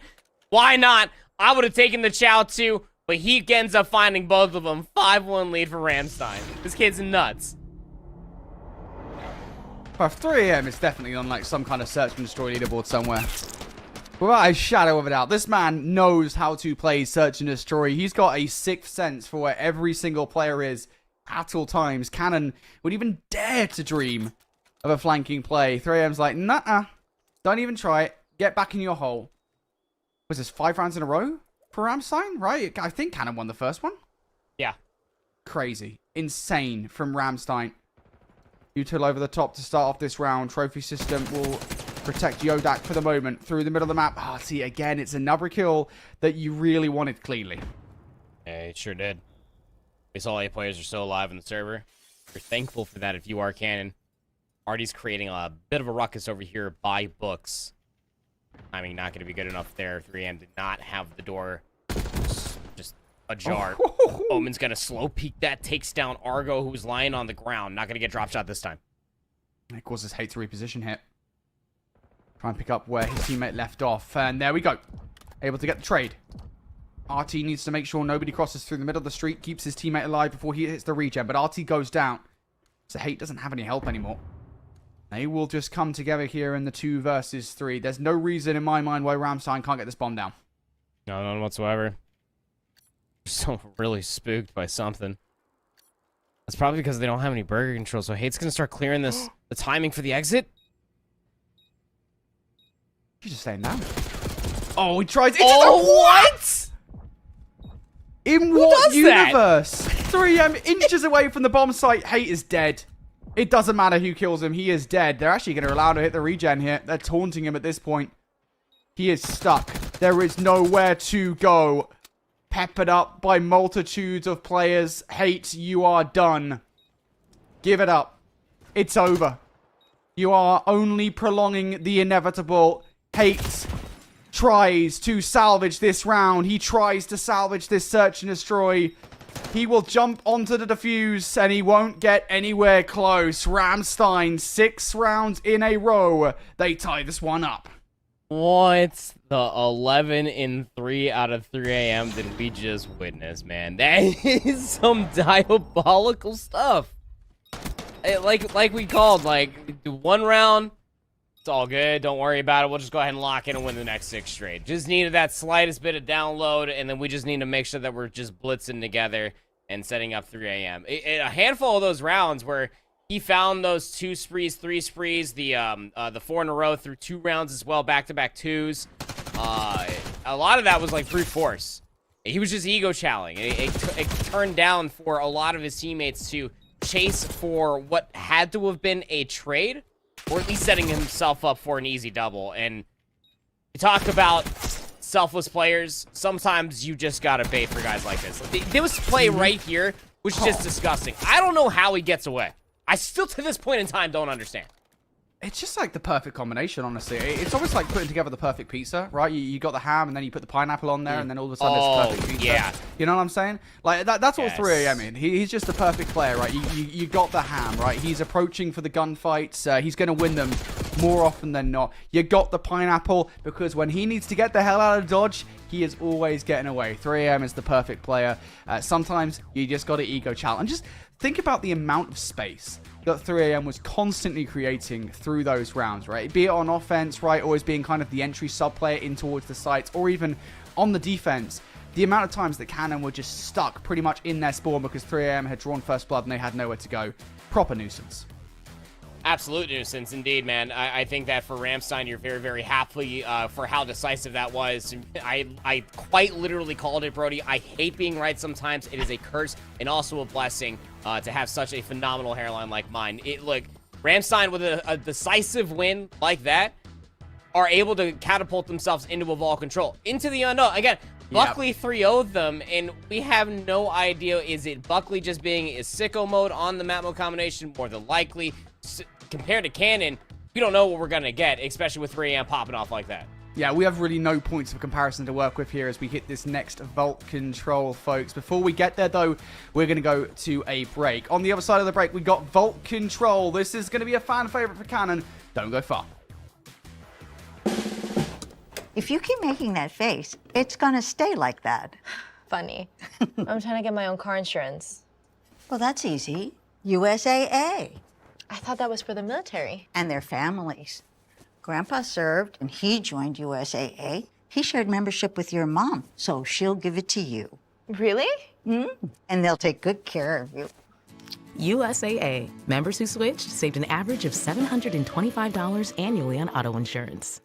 Why not? I would have taken the chow too, but he ends up finding both of them. 5-1 lead for Ramstein. This kid's nuts. Well, 3AM is definitely on like some kind of search and destroy leaderboard somewhere. Without a shadow of a doubt, this man knows how to play search and destroy. He's got a 6th sense for where every single player is at all times. Cannon would even dare to dream of a flanking play. 3M's like, nah, don't even try it. Get back in your hole. Was this 5 rounds in a row for Ramstein? Right? I think Cannon won the first one. Yeah. Crazy. Insane from Ramstein. Util over the top to start off this round. Trophy system will protect Yodak for the moment through the middle of the map. Ah, see, again, it's another kill that you really wanted cleanly. It sure did. At least all 8 players are still alive in the server. You're thankful for that if you are Cannon. Artie's creating a bit of a ruckus over here by books. Timing not going to be good enough there. 3AM did not have the door just ajar. Omen's going to slow peek that, takes down Argo, who's lying on the ground. Not going to get drop shot this time. It causes Hate to reposition here. Try and pick up where his teammate left off. And there we go. Able to get the trade. RT needs to make sure nobody crosses through the middle of the street, keeps his teammate alive before he hits the regen. But RT goes down. So Hate doesn't have any help anymore. They will just come together here in the 2 versus 3. There's no reason in my mind why Ramstein can't get this bomb down. No, none whatsoever. So really spooked by something. That's probably because they don't have any burger control. So Hate's going to start clearing the timing for the exit. He's just staying down. Oh, he tries. It's what? In what universe? 3M inches away from the bomb site. Hate is dead. It doesn't matter who kills him. He is dead. They're actually going to allow him to hit the regen here. They're taunting him at this point. He is stuck. There is nowhere to go. Peppered up by multitudes of players. Hate, you are done. Give it up. It's over. You are only prolonging the inevitable. Hate tries to salvage this round. He tries to salvage this search and destroy. He will jump onto the defuse and he won't get anywhere close. Ramstein, 6 rounds in a row. They tie this one up. What the 11-3 out of 3AM did we just witness, man? That is some diabolical stuff. Like we called, like, do 1 round, it's all good, don't worry about it, we'll just go ahead and lock in and win the next 6 straight. Just needed that slightest bit of download, and then we just need to make sure that we're just blitzing together and setting up 3AM. A handful of those rounds where he found those 2 sprees, 3 sprees, the 4 in a row through 2 rounds as well, back-to-back 2s. A lot of that was like brute force. He was just ego challenging. It turned down for a lot of his teammates to chase for what had to have been a trade, or at least setting himself up for an easy double. And you talk about selfless players, sometimes you just gotta bait for guys like this. This play right here was just disgusting. I don't know how he gets away. I still, to this point in time, don't understand. It's just like the perfect combination, honestly. It's almost like putting together the perfect pizza, right? You got the ham, and then you put the pineapple on there, and then all of a sudden it's perfect pizza. Yeah. You know what I'm saying? Like, that's what 3AM in. He's just the perfect player, right? You got the ham, right? He's approaching for the gunfights. He's going to win them more often than not. You got the pineapple, because when he needs to get the hell out of dodge, he is always getting away. 3AM is the perfect player. Sometimes you just got to ego challenge. And just think about the amount of space that 3AM was constantly creating through those rounds, right? Be it on offense, right? Always being kind of the entry sub-player in towards the sites, or even on the defense. The amount of times that Cannon were just stuck pretty much in their spawn because 3AM had drawn first blood and they had nowhere to go. Proper nuisance. Absolute nuisance, indeed, man. I think that for Ramstein, you're very, very happy for how decisive that was. I quite literally called it, Brody. I hate being right sometimes. It is a curse and also a blessing to have such a phenomenal hairline like mine. Look, Ramstein with a decisive win like that are able to catapult themselves into a ball control, into the unknown. Again, Buckley 3-0'd them, and we have no idea. Is it Buckley just being a sicko mode on the map mode combination? More than likely. Compared to Cannon, we don't know what we're going to get, especially with 3AM popping off like that. Yeah, we have really no points of comparison to work with here as we hit this next vault control, folks. Before we get there, though, we're going to go to a break. On the other side of the break, we got vault control. This is going to be a fan favorite for Cannon. Don't go far. If you keep making that face, it's gonna stay like that. Funny. I'm trying to get my own car insurance. Well, that's easy. USAA. I thought that was for the military. And their families. Grandpa served, and he joined USAA. He shared membership with your mom, so she'll give it to you. Really? And they'll take good care of you. USAA. Members who switched saved an average of $725 annually on auto insurance.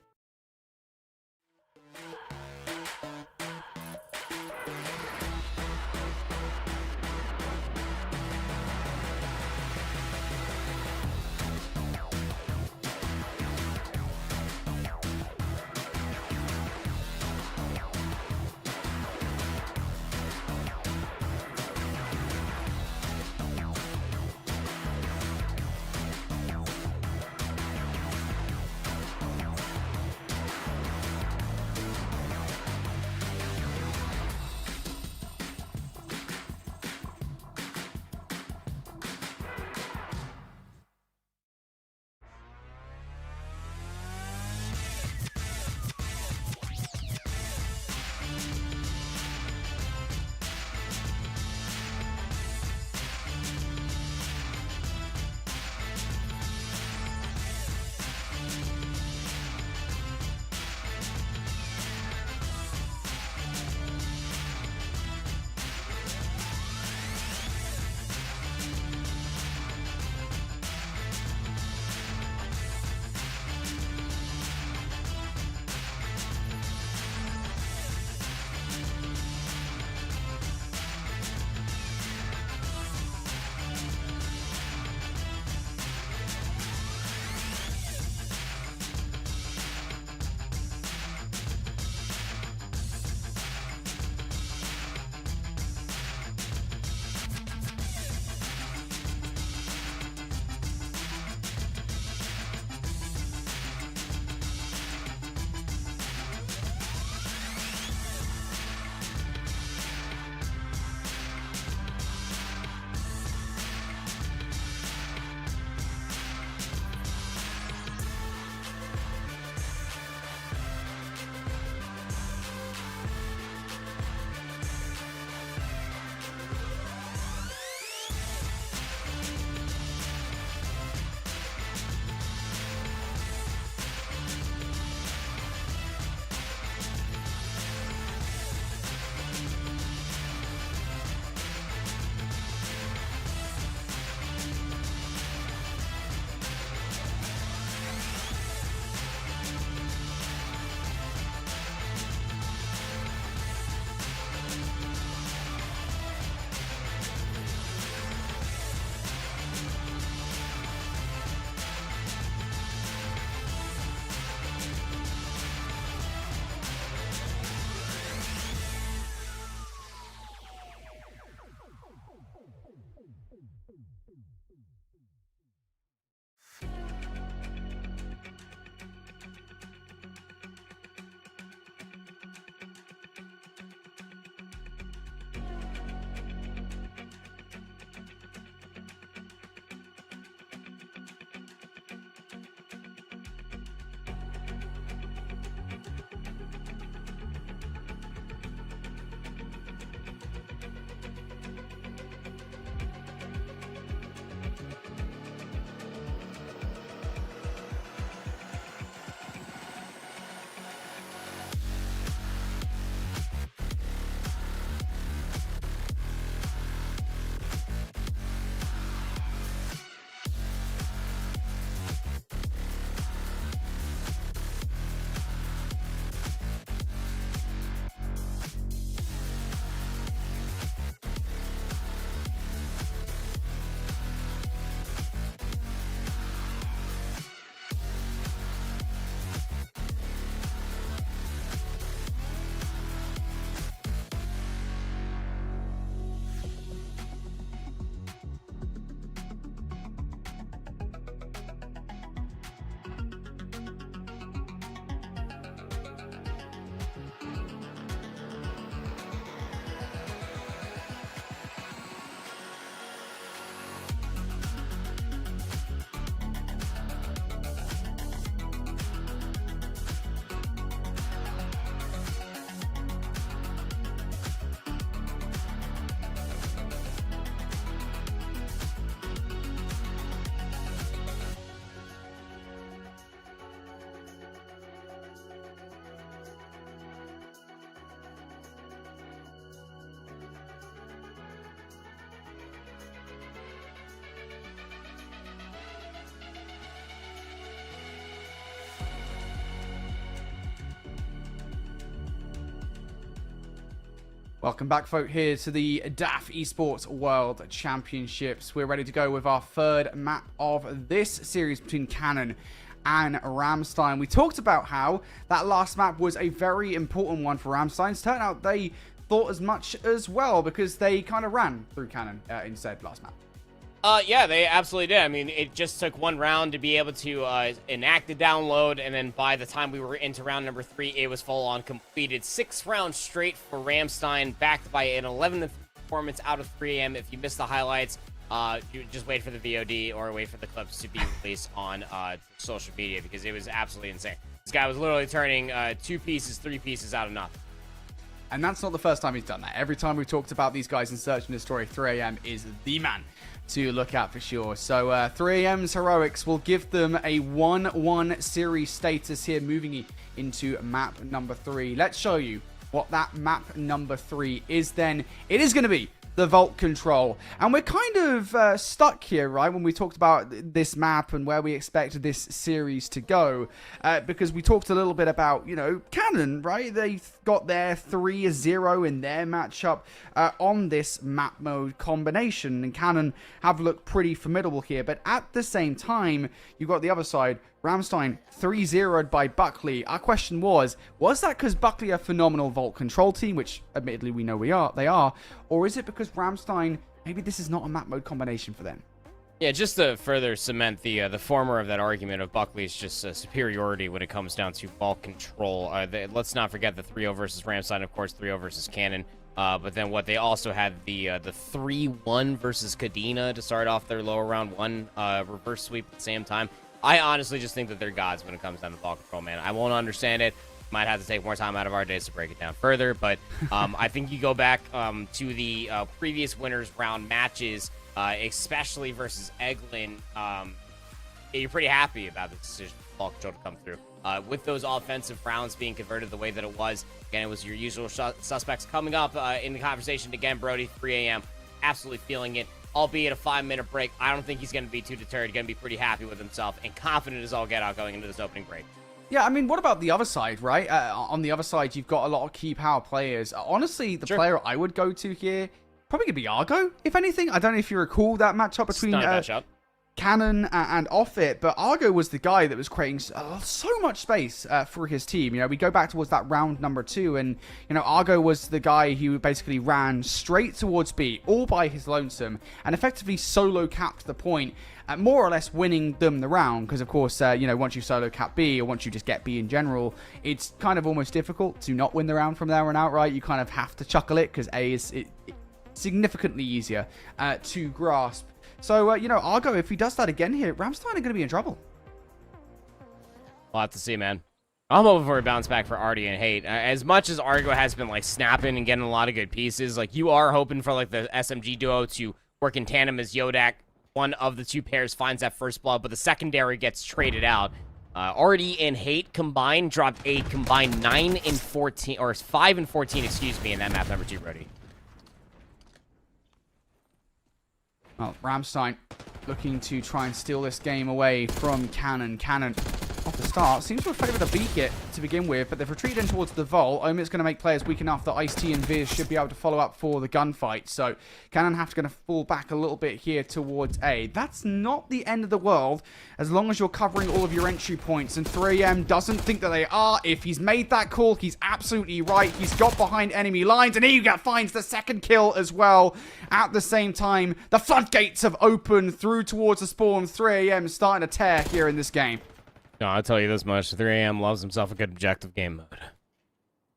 Welcome back, folk, here to the DAF Esports World Championships. We're ready to go with our third map of this series between Cannon and Ramstein. We talked about how that last map was a very important one for Ramstein. Turned out they thought as much as well because they kind of ran through Cannon instead last map. Yeah, they absolutely did. I mean, it just took one round to be able to enact the download, and then by the time we were into round number 3, it was full-on completed. 6 rounds straight for Ramstein, backed by an 11th performance out of 3 AM. If you missed the highlights, you just wait for the VOD or wait for the clips to be released on social media, because it was absolutely insane. This guy was literally turning 2 pieces, 3 pieces out of nothing. And that's not the first time he's done that. Every time we've talked about these guys in Search and Destroy, 3 AM is the man to look at for sure. So 3 AM's heroics will give them a 1-1 series status here, moving into map number 3. Let's show you what that map number 3 is then. It is going to be the Vault Control. And we're kind of stuck here, right, when we talked about this map and where we expect this series to go. Because we talked a little bit about, you know, Cannon, right? They got their 3-0 in their matchup on this map mode combination. And Cannon have looked pretty formidable here. But at the same time, you've got the other side, Ramstein 3-0'd by Buckley. Our question was that because Buckley are a phenomenal Vault Control team, which admittedly we know they are, or is it because Ramstein, maybe this is not a map mode combination for them? Yeah, just to further cement the former of that argument of Buckley's just superiority when it comes down to Vault Control. Let's not forget the 3-0 versus Ramstein, of course, 3-0 versus Cannon. But then what they also had the 3-1 versus Kadena to start off their lower round 1 reverse sweep at the same time. I honestly just think that they're gods when it comes down to Vault Control, man. I won't understand it. Might have to take more time out of our days to break it down further. But I think you go back to the previous winners round matches, especially versus Eglin. You're pretty happy about the decision for Vault Control to come through. With those offensive rounds being converted the way that it was, again, it was your usual suspects coming up in the conversation again. Brody, 3 AM, absolutely feeling it. Albeit a 5-minute break, I don't think he's going to be too deterred. He's going to be pretty happy with himself and confident as all get out going into this opening break. Yeah, I mean, what about the other side, right? On the other side, you've got a lot of key power players. Honestly, the player I would go to here, probably going to be Argo, if anything. I don't know if you recall that matchup between Cannon and Offit, but Argo was the guy that was creating so much space for his team. You know, we go back towards that round number 2, and, you know, Argo was the guy who basically ran straight towards B, all by his lonesome, and effectively solo capped the point, more or less winning them the round, because, of course, you know, once you solo cap B, or once you just get B in general, it's kind of almost difficult to not win the round from there on out, right? You kind of have to chuckle it, because A is significantly easier to grasp. So, you know, Argo, if he does that again here, Ramstein are going to be in trouble. We'll have to see, man. I'm hoping for a bounce back for Artie and Hate. As much as Argo has been, like, snapping and getting a lot of good pieces, like, you are hoping for, like, the SMG duo to work in tandem as Yodak. One of the 2 pairs finds that first blood, but the secondary gets traded out. Artie and Hate combined dropped a combined 9 and 14, or 5 and 14, excuse me, in that map number 2, Brody. Well, Ramstein looking to try and steal this game away from Cannon. Cannon, off the start, seems to have favored a B kit to begin with, but they've retreated in towards the Vault. Omit's going to make players weak enough that Ice-T and Viz should be able to follow up for the gunfight. So Cannon have to going to fall back a little bit here towards A. That's not the end of the world, as long as you're covering all of your entry points. And 3M doesn't think that they are. If he's made that call, he's absolutely right. He's got behind enemy lines, and he finds the second kill as well. At the same time, the floodgates have opened through towards the spawn. 3AM starting to tear here in this game. No, I'll tell you this much. 3 AM loves himself a good objective game mode.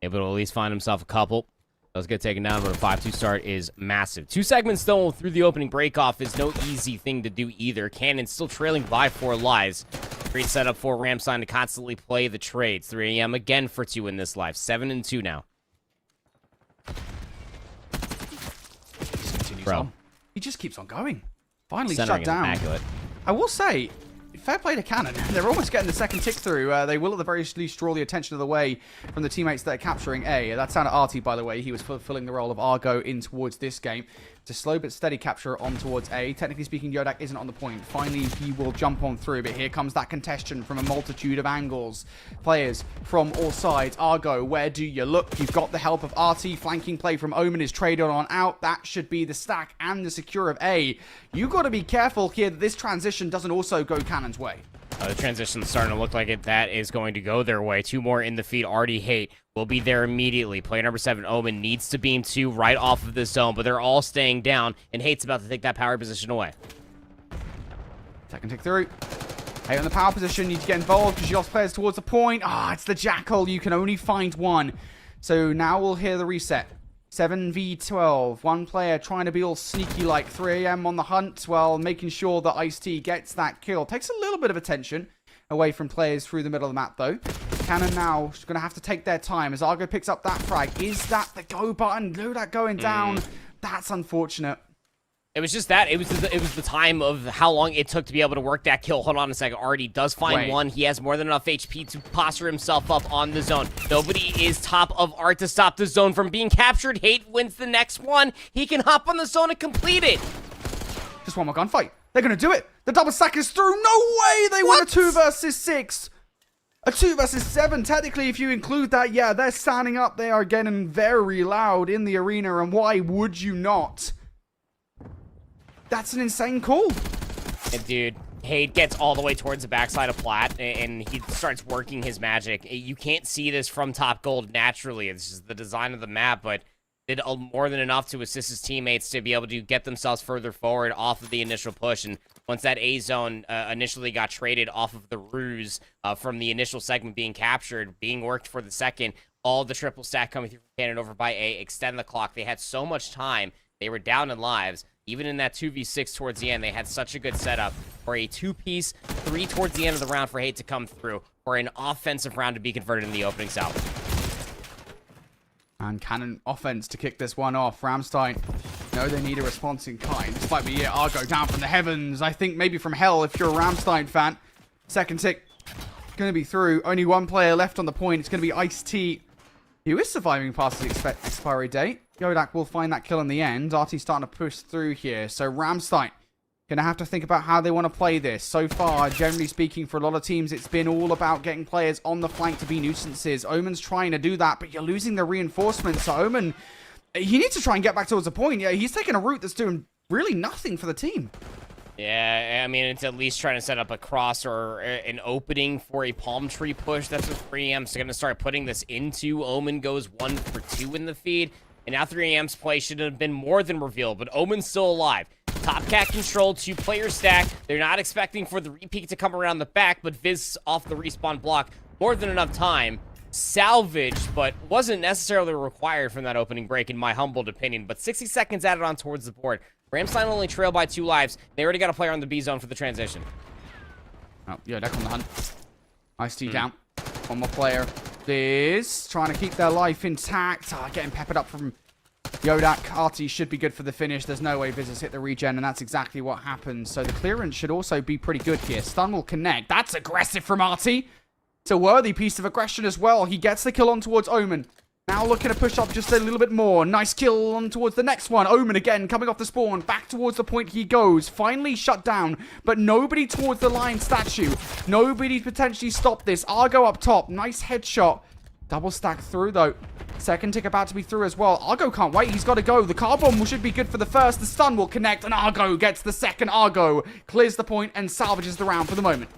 Able to at least find himself a couple. Does get taken down, but a 5-2 start is massive. 2 segments, though, through the opening break-off is no easy thing to do either. Cannon still trailing by 4 lives. Great setup for Ramstein to constantly play the trades. 3 AM again for 2 in this live. 7-2 now. Bro. He just keeps on going. Finally Centering shut down. Immaculate. I will say, fair play to Cannon. They're almost getting the second tick through. They will at the very least draw the attention of the way from the teammates that are capturing A. That sounded arty, by the way. He was fulfilling the role of Argo in towards this game. It's a slow but steady capture on towards A. Technically speaking, Yodak isn't on the point. Finally, he will jump on through, but here comes that contention from a multitude of angles. Players from all sides. Argo, where do you look? You've got the help of RT. Flanking play from Omen is traded on out. That should be the stack and the secure of A. You got to be careful here that this transition doesn't also go Cannon's way. The transition's starting to look like that is going to go their way. 2 more in the feed. Already Hate will be there immediately. Player number 7, Omen, needs to beam 2 right off of this zone, but they're all staying down, and Hate's about to take that power position away. Second tick through. Hate on the power position. You need to get involved because you lost players towards the point. It's the Jackal. You can only find 1. So now we'll hear the reset. 7v12. 1 player trying to be all sneaky like 3 AM on the hunt while making sure that Ice-T gets that kill. Takes a little bit of attention away from players through the middle of the map, though. Cannon now is going to have to take their time as Argo picks up that frag. Is that the go button? Lodak going down. That's unfortunate. It was just that. It was the time of how long it took to be able to work that kill. Hold on a second. Artie does find 1. He has more than enough HP to posture himself up on the zone. Nobody is top of Art to stop the zone from being captured. Hate wins the next one. He can hop on the zone and complete it. Just one more gunfight. They're going to do it. The double stack is through. No way. They won a 2 versus 6. A 2 versus 7. Technically, if you include that, yeah, they're standing up. They are getting very loud in the arena. And why would you not? That's an insane call. And dude, Hade gets all the way towards the backside of Plat, and he starts working his magic. You can't see this from top gold naturally. It's just the design of the map, but did more than enough to assist his teammates to be able to get themselves further forward off of the initial push. And once that A zone initially got traded off of the ruse from the initial segment being captured, being worked for the second, all the triple stack coming through Cannon over by A, extend the clock. They had so much time. They were down in lives. Even in that 2v6 towards the end, they had such a good setup for a 2-piece, 3 towards the end of the round for Hate to come through, for an offensive round to be converted in the opening salvage. And Cannon offense to kick this one off. Ramstein, no, they need a response in kind. Despite me, Argo down from the heavens. I think maybe from hell if you're a Ramstein fan. Second tick, going to be through. Only 1 player left on the point. It's going to be Ice-T. He is surviving past the expiry date. Yodak will find that kill in the end. RT starting to push through here. So Ramstein going to have to think about how they want to play this. So far, generally speaking, for a lot of teams, it's been all about getting players on the flank to be nuisances. Omen's trying to do that, but you're losing the reinforcements. So Omen, he needs to try and get back towards the point. Yeah, he's taking a route that's doing really nothing for the team. Yeah, I mean, it's at least trying to set up a cross or an opening for a palm tree push. That's what 3M's going to start putting this into. Omen goes 1 for 2 in the feed. And now 3M's play should have been more than revealed, but Omen's still alive. Top cat control, 2-player stack. They're not expecting for the repeat to come around the back, but Viz off the respawn block. More than enough time. Salvaged, but wasn't necessarily required from that opening break, in my humbled opinion. But 60 seconds added on towards the board. Ramstein only trail by 2 lives. They already got a player on the B zone for the transition. Oh, yeah, Yodak on the hunt. Ice-T down. 1 more player. This trying to keep their life intact. Getting peppered up from Yodak. RT should be good for the finish. There's no way Viz has hit the regen, and that's exactly what happens. So the clearance should also be pretty good here. Stun will connect. That's aggressive from RT. It's a worthy piece of aggression as well. He gets the kill on towards Omen. Now looking to push up just a little bit more. Nice kill on towards the next one. Omen again coming off the spawn. Back towards the point he goes. Finally shut down. But nobody towards the lion statue. Nobody potentially stopped this. Argo up top. Nice headshot. Double stack through though. Second tick about to be through as well. Argo can't wait. He's got to go. The car bomb should be good for the first. The stun will connect. And Argo gets the second. Argo clears the point and salvages the round for the moment.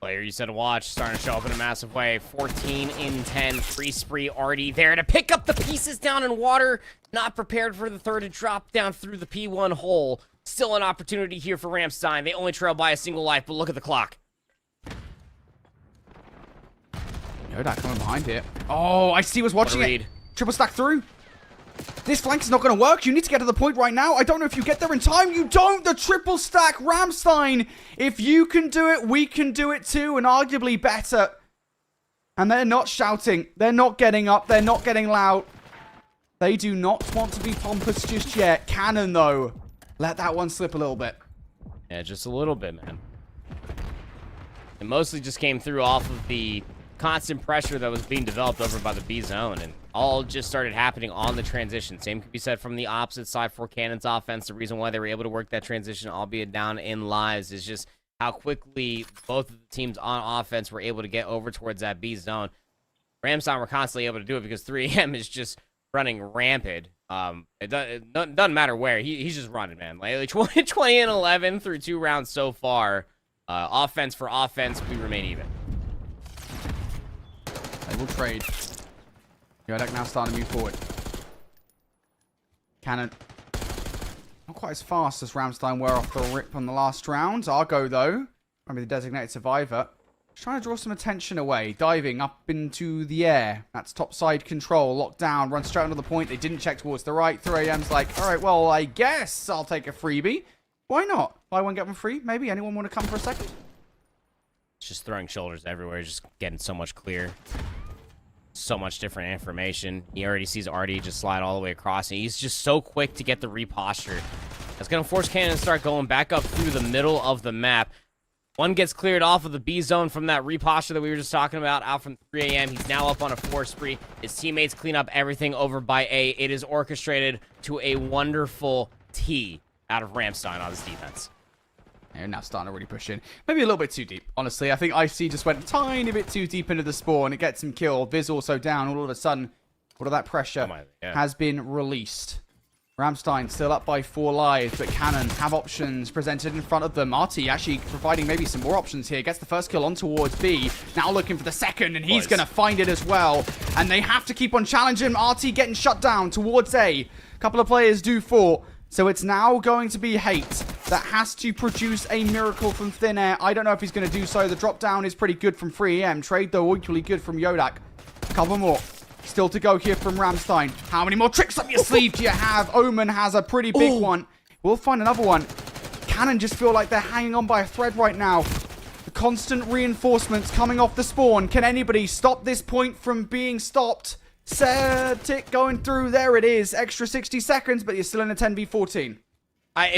Player you said watch starting to show up in a massive way. 14 in 10. Free spree already there to pick up the pieces down in water. Not prepared for the third to drop down through the P1 hole. Still an opportunity here for Ramstein. They only trail by a single life, but look at the clock. Yodak coming behind here. Oh, Ice-T was watching it. Triple stack through. This flank is not going to work. You need to get to the point right now. I don't know if you get there in time. You don't. The triple stack. Ramstein. If you can do it, we can do it too, and arguably better. And they're not shouting. They're not getting up. They're not getting loud. They do not want to be pompous just yet. Cannon, though. Let that one slip a little bit. Yeah, just a little bit, man. It mostly just came through off of the constant pressure that was being developed over by the B zone, and all just started happening on the transition. Same could be said from the opposite side for Cannon's offense. The reason why they were able to work that transition, albeit down in lives, is just how quickly both of the teams on offense were able to get over towards that B zone. Ramstein were constantly able to do it because 3AM is just running rampant. It doesn't matter where. He's just running, man. Like 20 and 11 through 2 rounds so far. Offense for offense, we remain even. They will trade. Yodak now starting to move forward. Cannon. Not quite as fast as Ramstein were off the rip on the last round. Argo, though, maybe the designated survivor, trying to draw some attention away. Diving up into the air. That's topside control. Locked down. Runs straight onto the point. They didn't check towards the right. 3AM's like, all right, well, I guess I'll take a freebie. Why not? Buy one, get one free. Maybe anyone want to come for a second? It's just throwing shoulders everywhere. Just getting so much clear. So much different information. He already sees Artie just slide all the way across, and he's just so quick to get the reposture. That's going to force Cannon to start going back up through the middle of the map. One gets cleared off of the B zone from that reposture that we were just talking about out from 3AM. He's now up on a 4 spree. His teammates clean up everything over by A. It is orchestrated to a wonderful T out of Ramstein on his defense. And now starting to really push in. Maybe a little bit too deep, honestly. I think IC just went a tiny bit too deep into the spawn. It gets him killed. Viz also down. All of a sudden, all of that pressure has been released. Ramstein still up by 4 lives, but Cannon have options presented in front of them. Artie actually providing maybe some more options here. Gets the first kill on towards B. Now looking for the second, and he's going to find it as well. And they have to keep on challenging. Artie getting shut down towards A. A couple of players do fall. So it's now going to be Hate that has to produce a miracle from thin air. I don't know if he's going to do so. The drop down is pretty good from 3AM. Trade, though, equally good from Yodak. A couple more. Still to go here from Ramstein. How many more tricks up your sleeve do you have? Omen has a pretty big one. We'll find another one. Cannon just feel like they're hanging on by a thread right now. The constant reinforcements coming off the spawn. Can anybody stop this point from being stopped? Tick going through. There it is. Extra 60 seconds, but you're still in a 10v14.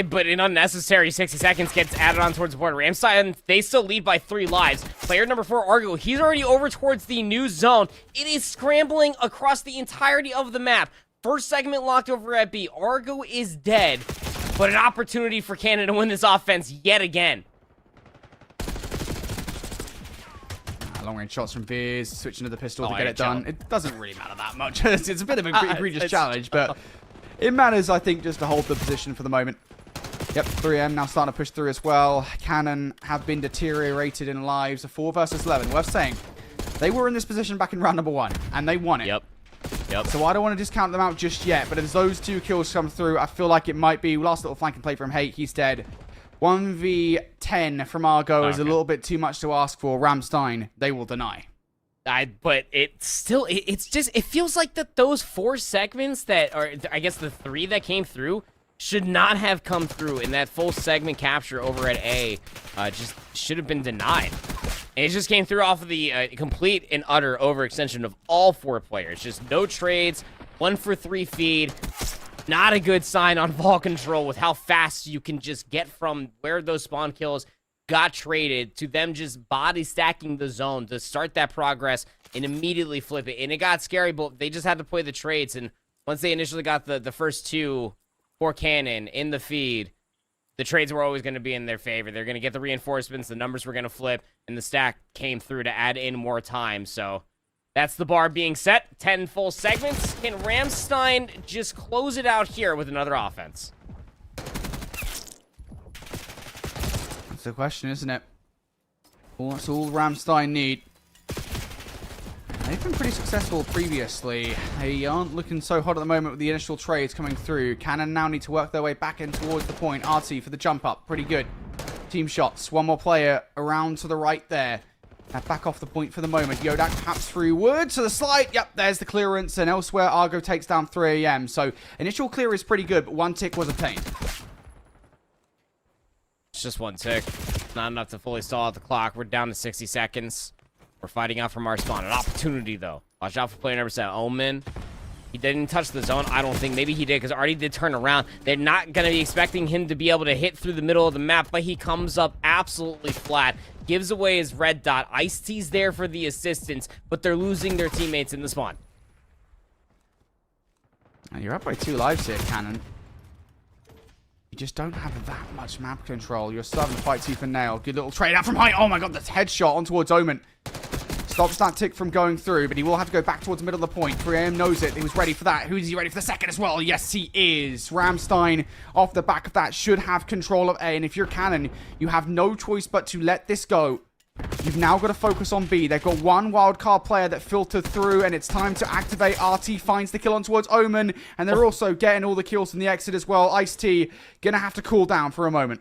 But an unnecessary 60 seconds gets added on towards the board. Ramstein, they still lead by 3 lives. Player number 4, Argo, he's already over towards the new zone. It is scrambling across the entirety of the map. First segment locked over at B. Argo is dead, but an opportunity for Canada to win this offense yet again. Long-range shots from Viz, switching to the pistol to get it done. It doesn't really matter that much. It's a bit of an egregious challenge, but it matters, I think, just to hold the position for the moment. Yep, 3M now starting to push through as well. Cannon have been deteriorated in lives. A 4 versus 11. Worth saying, they were in this position back in round number 1, and they won it. Yep. So I don't want to discount them out just yet, but as those 2 kills come through, I feel like it might be last little flanking play from Hate. He's dead. 1v10 from Argo is a little bit too much to ask for. Ramstein, they will deny. But it's just, it feels like that those 4 segments that are, I guess the 3 that came through should not have come through in that full segment capture over at A. Just should have been denied. And it just came through off of the complete and utter overextension of all 4 players. Just no trades, 1 for 3 feed. Not a good sign on ball control with how fast you can just get from where those spawn kills got traded to them just body stacking the zone to start that progress and immediately flip it. And it got scary, but they just had to play the trades. And once they initially got the first 2 for Cannon in the feed, the trades were always going to be in their favor. They're going to get the reinforcements, the numbers were going to flip, and the stack came through to add in more time. So that's the bar being set. 10 full segments. Can Ramstein just close it out here with another offense? That's the question, isn't it? Well, that's all Ramstein need. They've been pretty successful previously. They aren't looking so hot at the moment with the initial trades coming through. Cannon now need to work their way back in towards the point. Artie for the jump up. Pretty good. Team shots. One more player around to the right there. Back off the point for the moment. Yodak perhaps through wood to the slide. Yep, there's the clearance. And elsewhere, Argo takes down 3AM. So initial clear is pretty good, but 1 tick was obtained. It's just 1 tick. Not enough to fully stall out the clock. We're down to 60 seconds. We're fighting out from our spawn. An opportunity, though. Watch out for player number 7. Omen. He didn't touch the zone, I don't think. Maybe he did, because Artie did turn around. They're not going to be expecting him to be able to hit through the middle of the map, but he comes up absolutely flat. Gives away his red dot. Ice-T's there for the assistance, but they're losing their teammates in the spawn. And you're up by 2 lives here, Cannon. You just don't have that much map control. You're still having to fight tooth and nail. Good little trade out from height. Oh my god, that's headshot on towards Omen. Stops that tick from going through, but he will have to go back towards the middle of the point. 3AM knows it. He was ready for that. Who is he ready for the second as well? Yes, he is. Ramstein, off the back of that, should have control of A. And if you're Cannon, you have no choice but to let this go. You've now got to focus on B. They've got one wildcard player that filtered through, and it's time to activate. RT finds the kill on towards Omen, and they're also getting all the kills from the exit as well. Ice-T gonna have to cool down for a moment.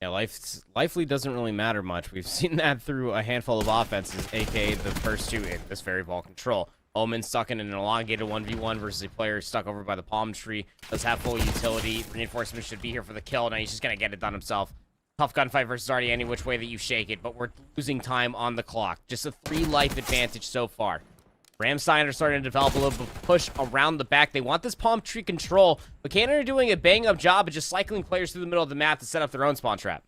Yeah, life lead doesn't really matter much. We've seen that through a handful of offenses, aka the first 2 in this very ball control. Omen stuck in an elongated 1v1 versus a player stuck over by the palm tree. Does have full utility. Reinforcement should be here for the kill. Now he's just gonna get it done himself. Tough gunfight versus Artie any which way that you shake it, but we're losing time on the clock. Just a 3 life advantage so far. Ramstein are starting to develop a little bit of push around the back. They want this palm tree control, but Cannon are doing a bang-up job of just cycling players through the middle of the map to set up their own spawn trap.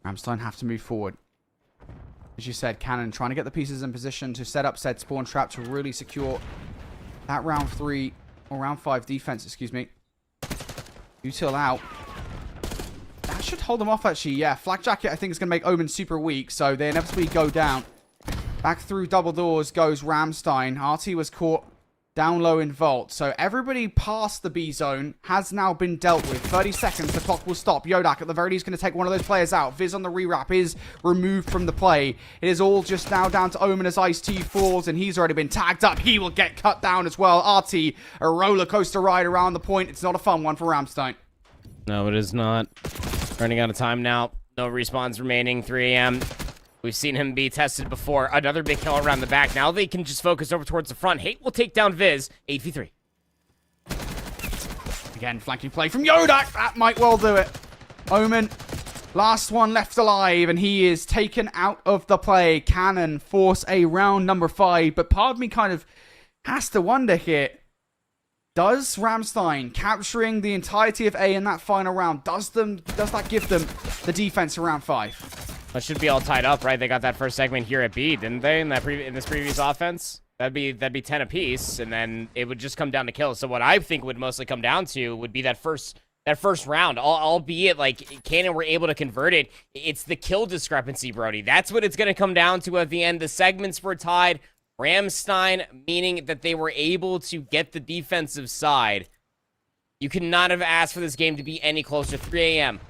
Ramstein have to move forward. As you said, Cannon trying to get the pieces in position to set up said spawn trap to really secure that round 3, or round 5 defense, excuse me. Util out. That should hold them off, actually. Yeah, Flak Jacket, I think, is going to make Omen super weak, so they inevitably go down. Back through double doors goes Ramstein. RT was caught down low in Vault. So everybody past the B zone has now been dealt with. 30 seconds, the clock will stop. Yodak at the very least going to take one of those players out. Viz on the rewrap is removed from the play. It is all just now down to Omen as Ice-T falls, and he's already been tagged up. He will get cut down as well. RT, a roller coaster ride around the point. It's not a fun one for Ramstein. No, it is not. Running out of time now. No respawns remaining. 3AM. We've seen him be tested before. Another big kill around the back. Now they can just focus over towards the front. Hate will take down Viz. 8v3. Again, flanking play from Yodak. That might well do it. Omen, last one left alive, and he is taken out of the play. Cannon force a round number 5, but part of me kind of has to wonder here. Does Ramstein capturing the entirety of A in that final round, does that give them the defense around 5? That should be all tied up, right? They got that first segment here at B, didn't they? In this previous offense, that'd be 10 apiece, and then it would just come down to kills. So what I think would mostly come down to would be that first round. Albeit like Cannon were able to convert it, it's the kill discrepancy, Brody. That's what it's going to come down to at the end. The segments were tied. Ramstein, meaning that they were able to get the defensive side. You could not have asked for this game to be any closer. 3AM.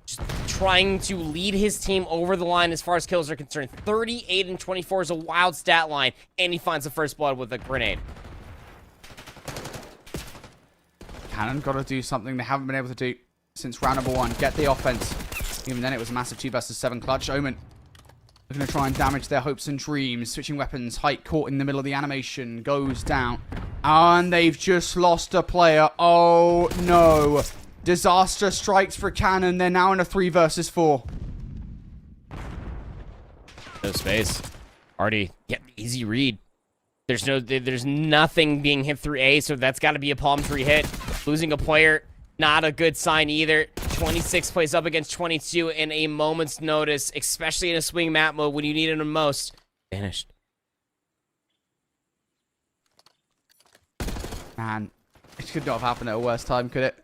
Just trying to lead his team over the line as far as kills are concerned. 38 and 24 is a wild stat line, and he finds the first blood with a grenade. Cannon got to do something they haven't been able to do since round number 1. Get the offense. Even then, it was a massive 2 versus 7 clutch. Omen looking to try and damage their hopes and dreams. Switching weapons. Height caught in the middle of the animation. Goes down. And they've just lost a player. Oh, no. Disaster strikes for Cannon. They're now in a 3 versus 4. No space. Already get easy read. There's nothing being hit through A, so that's got to be a palm tree hit. Losing a player, not a good sign either. 26 plays up against 22 in a moment's notice, especially in a swing map mode when you need it the most. Vanished. Man, it could not have happened at a worse time, could it?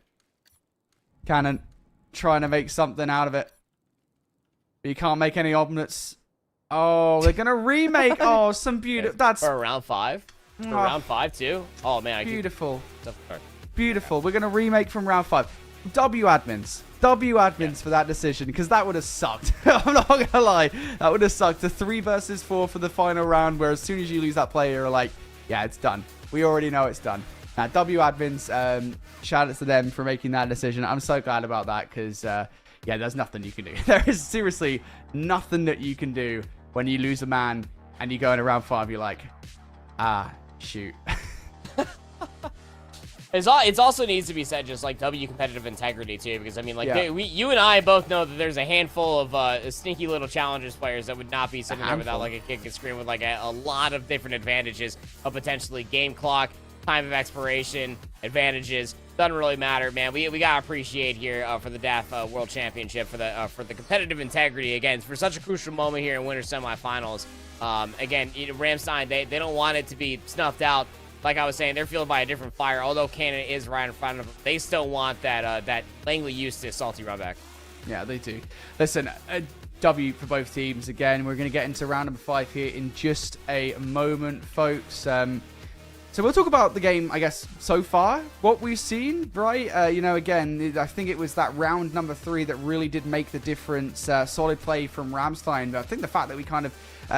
Cannon trying to make something out of it. But you can't make any omelets. Oh, they're going to remake. Oh, some beautiful. That's for round 5. For round 5 too. Oh man, beautiful. Beautiful. We're going to remake from round 5. W admins for that decision, because that would have sucked. I'm not going to lie. That would have sucked. A 3 versus 4 for the final round, where as soon as you lose that player, you're like, yeah, it's done. We already know it's done. Now, W admins, shout out to them for making that decision. I'm so glad about that, because, yeah, there's nothing you can do. There is seriously nothing that you can do when you lose a man and you go in round 5, you're like, shoot. It also needs to be said, just like W competitive integrity too, because I mean, like you and I both know that there's a handful of sneaky little challengers players that would not be sitting there without like a kick and screen with like a lot of different advantages of potentially game clock, time of expiration, advantages. Doesn't really matter, man. We gotta appreciate here for the DAF World Championship for the competitive integrity again for such a crucial moment here in winter semifinals. Again, Ramstein, they don't want it to be snuffed out. Like I was saying, they're fueled by a different fire. Although Cannon is right in front of them, they still want that Langley Eustace salty run back. Yeah, they do. Listen, a W for both teams. Again, we're going to get into round number 5 here in just a moment, folks. So we'll talk about the game, I guess, so far. What we've seen, right? Again, I think it was that round number 3 that really did make the difference. Solid play from Ramstein. But I think the fact that we kind of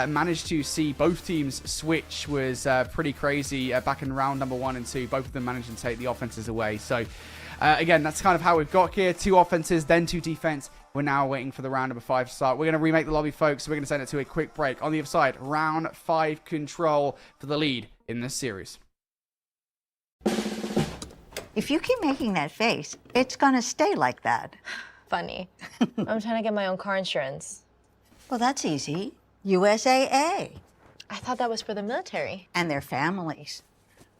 managed to see both teams switch was pretty crazy back in round number 1 and 2. Both of them managed to take the offenses away. So, again, that's kind of how we've got here. 2 offenses, then 2 defense. We're now waiting for the round number 5 to start. We're going to remake the lobby, folks. So we're going to send it to a quick break. On the other side, round 5 control for the lead in this series. If you keep making that face, it's gonna stay like that. Funny. I'm trying to get my own car insurance. Well, that's easy. USAA. I thought that was for the military. And their families.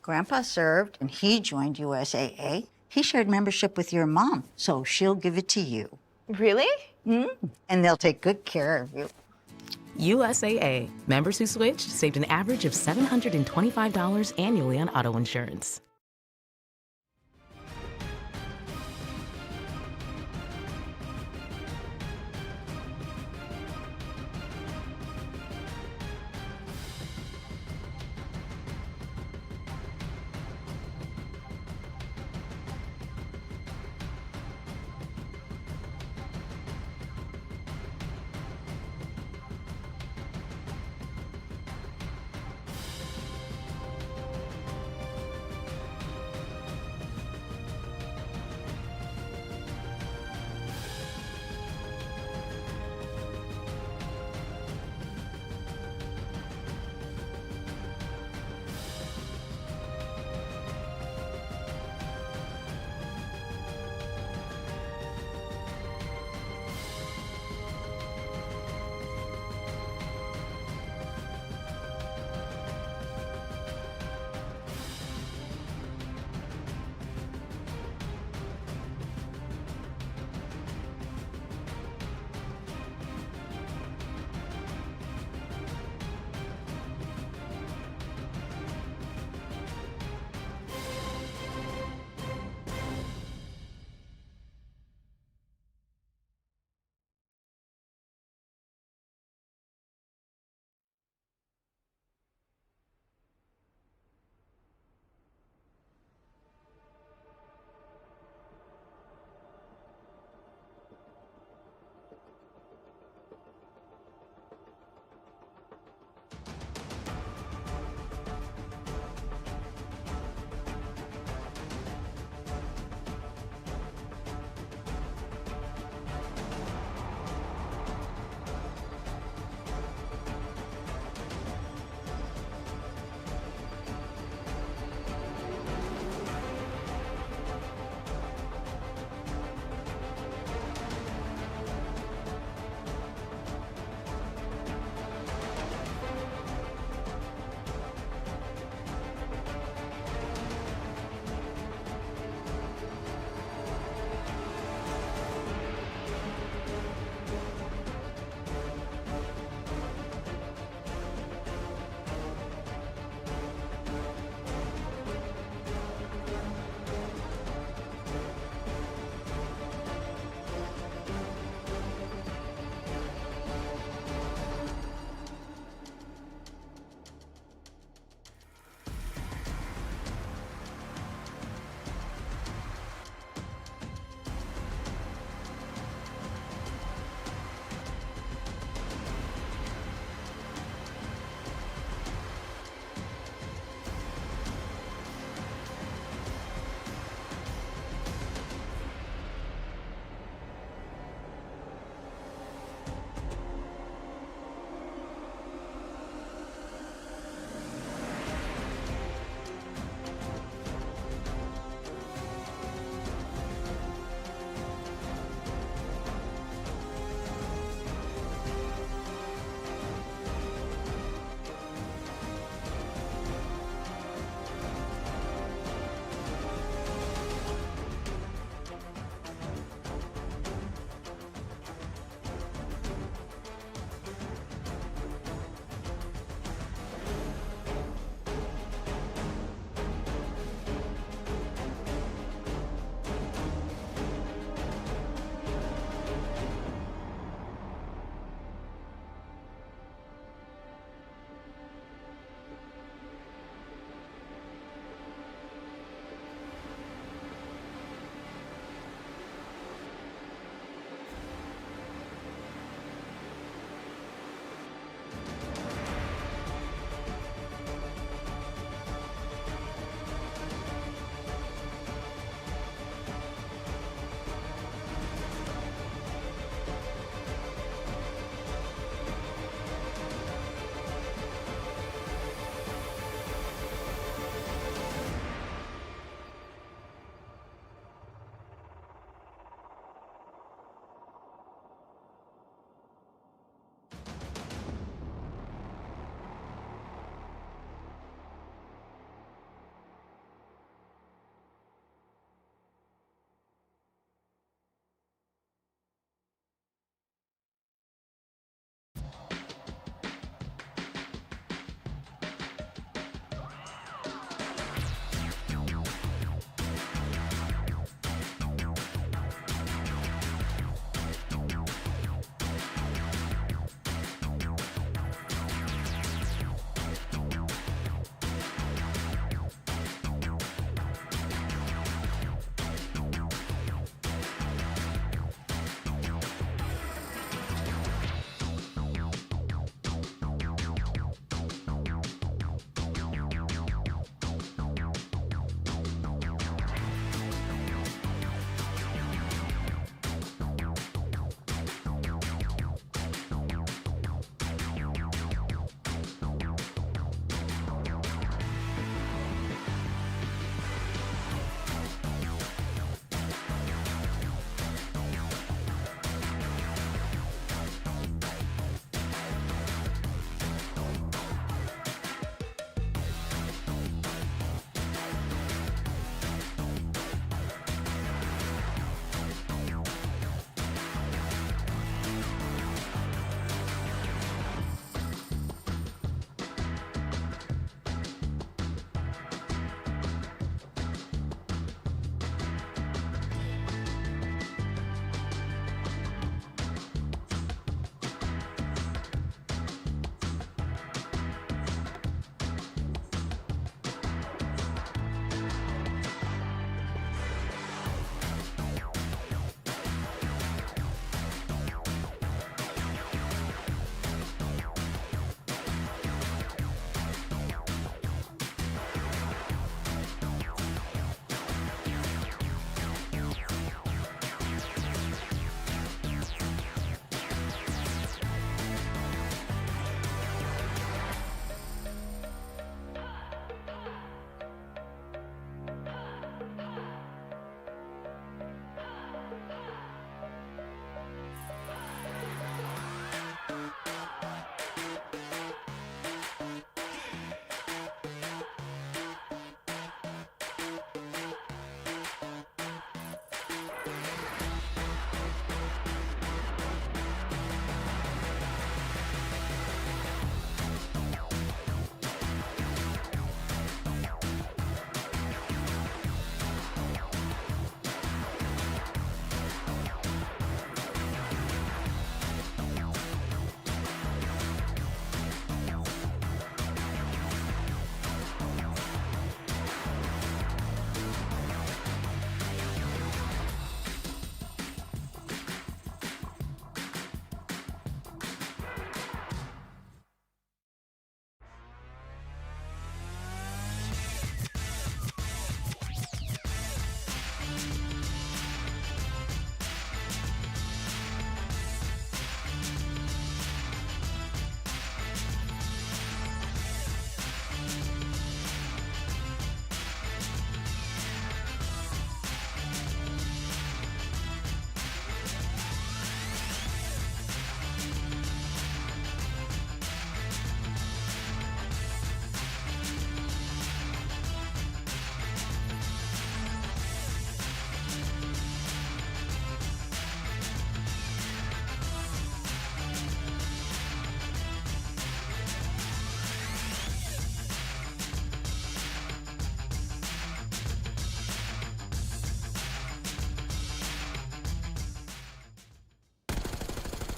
Grandpa served, and he joined USAA. He shared membership with your mom, so she'll give it to you. Really? And they'll take good care of you. USAA. Members who switch saved an average of $725 annually on auto insurance.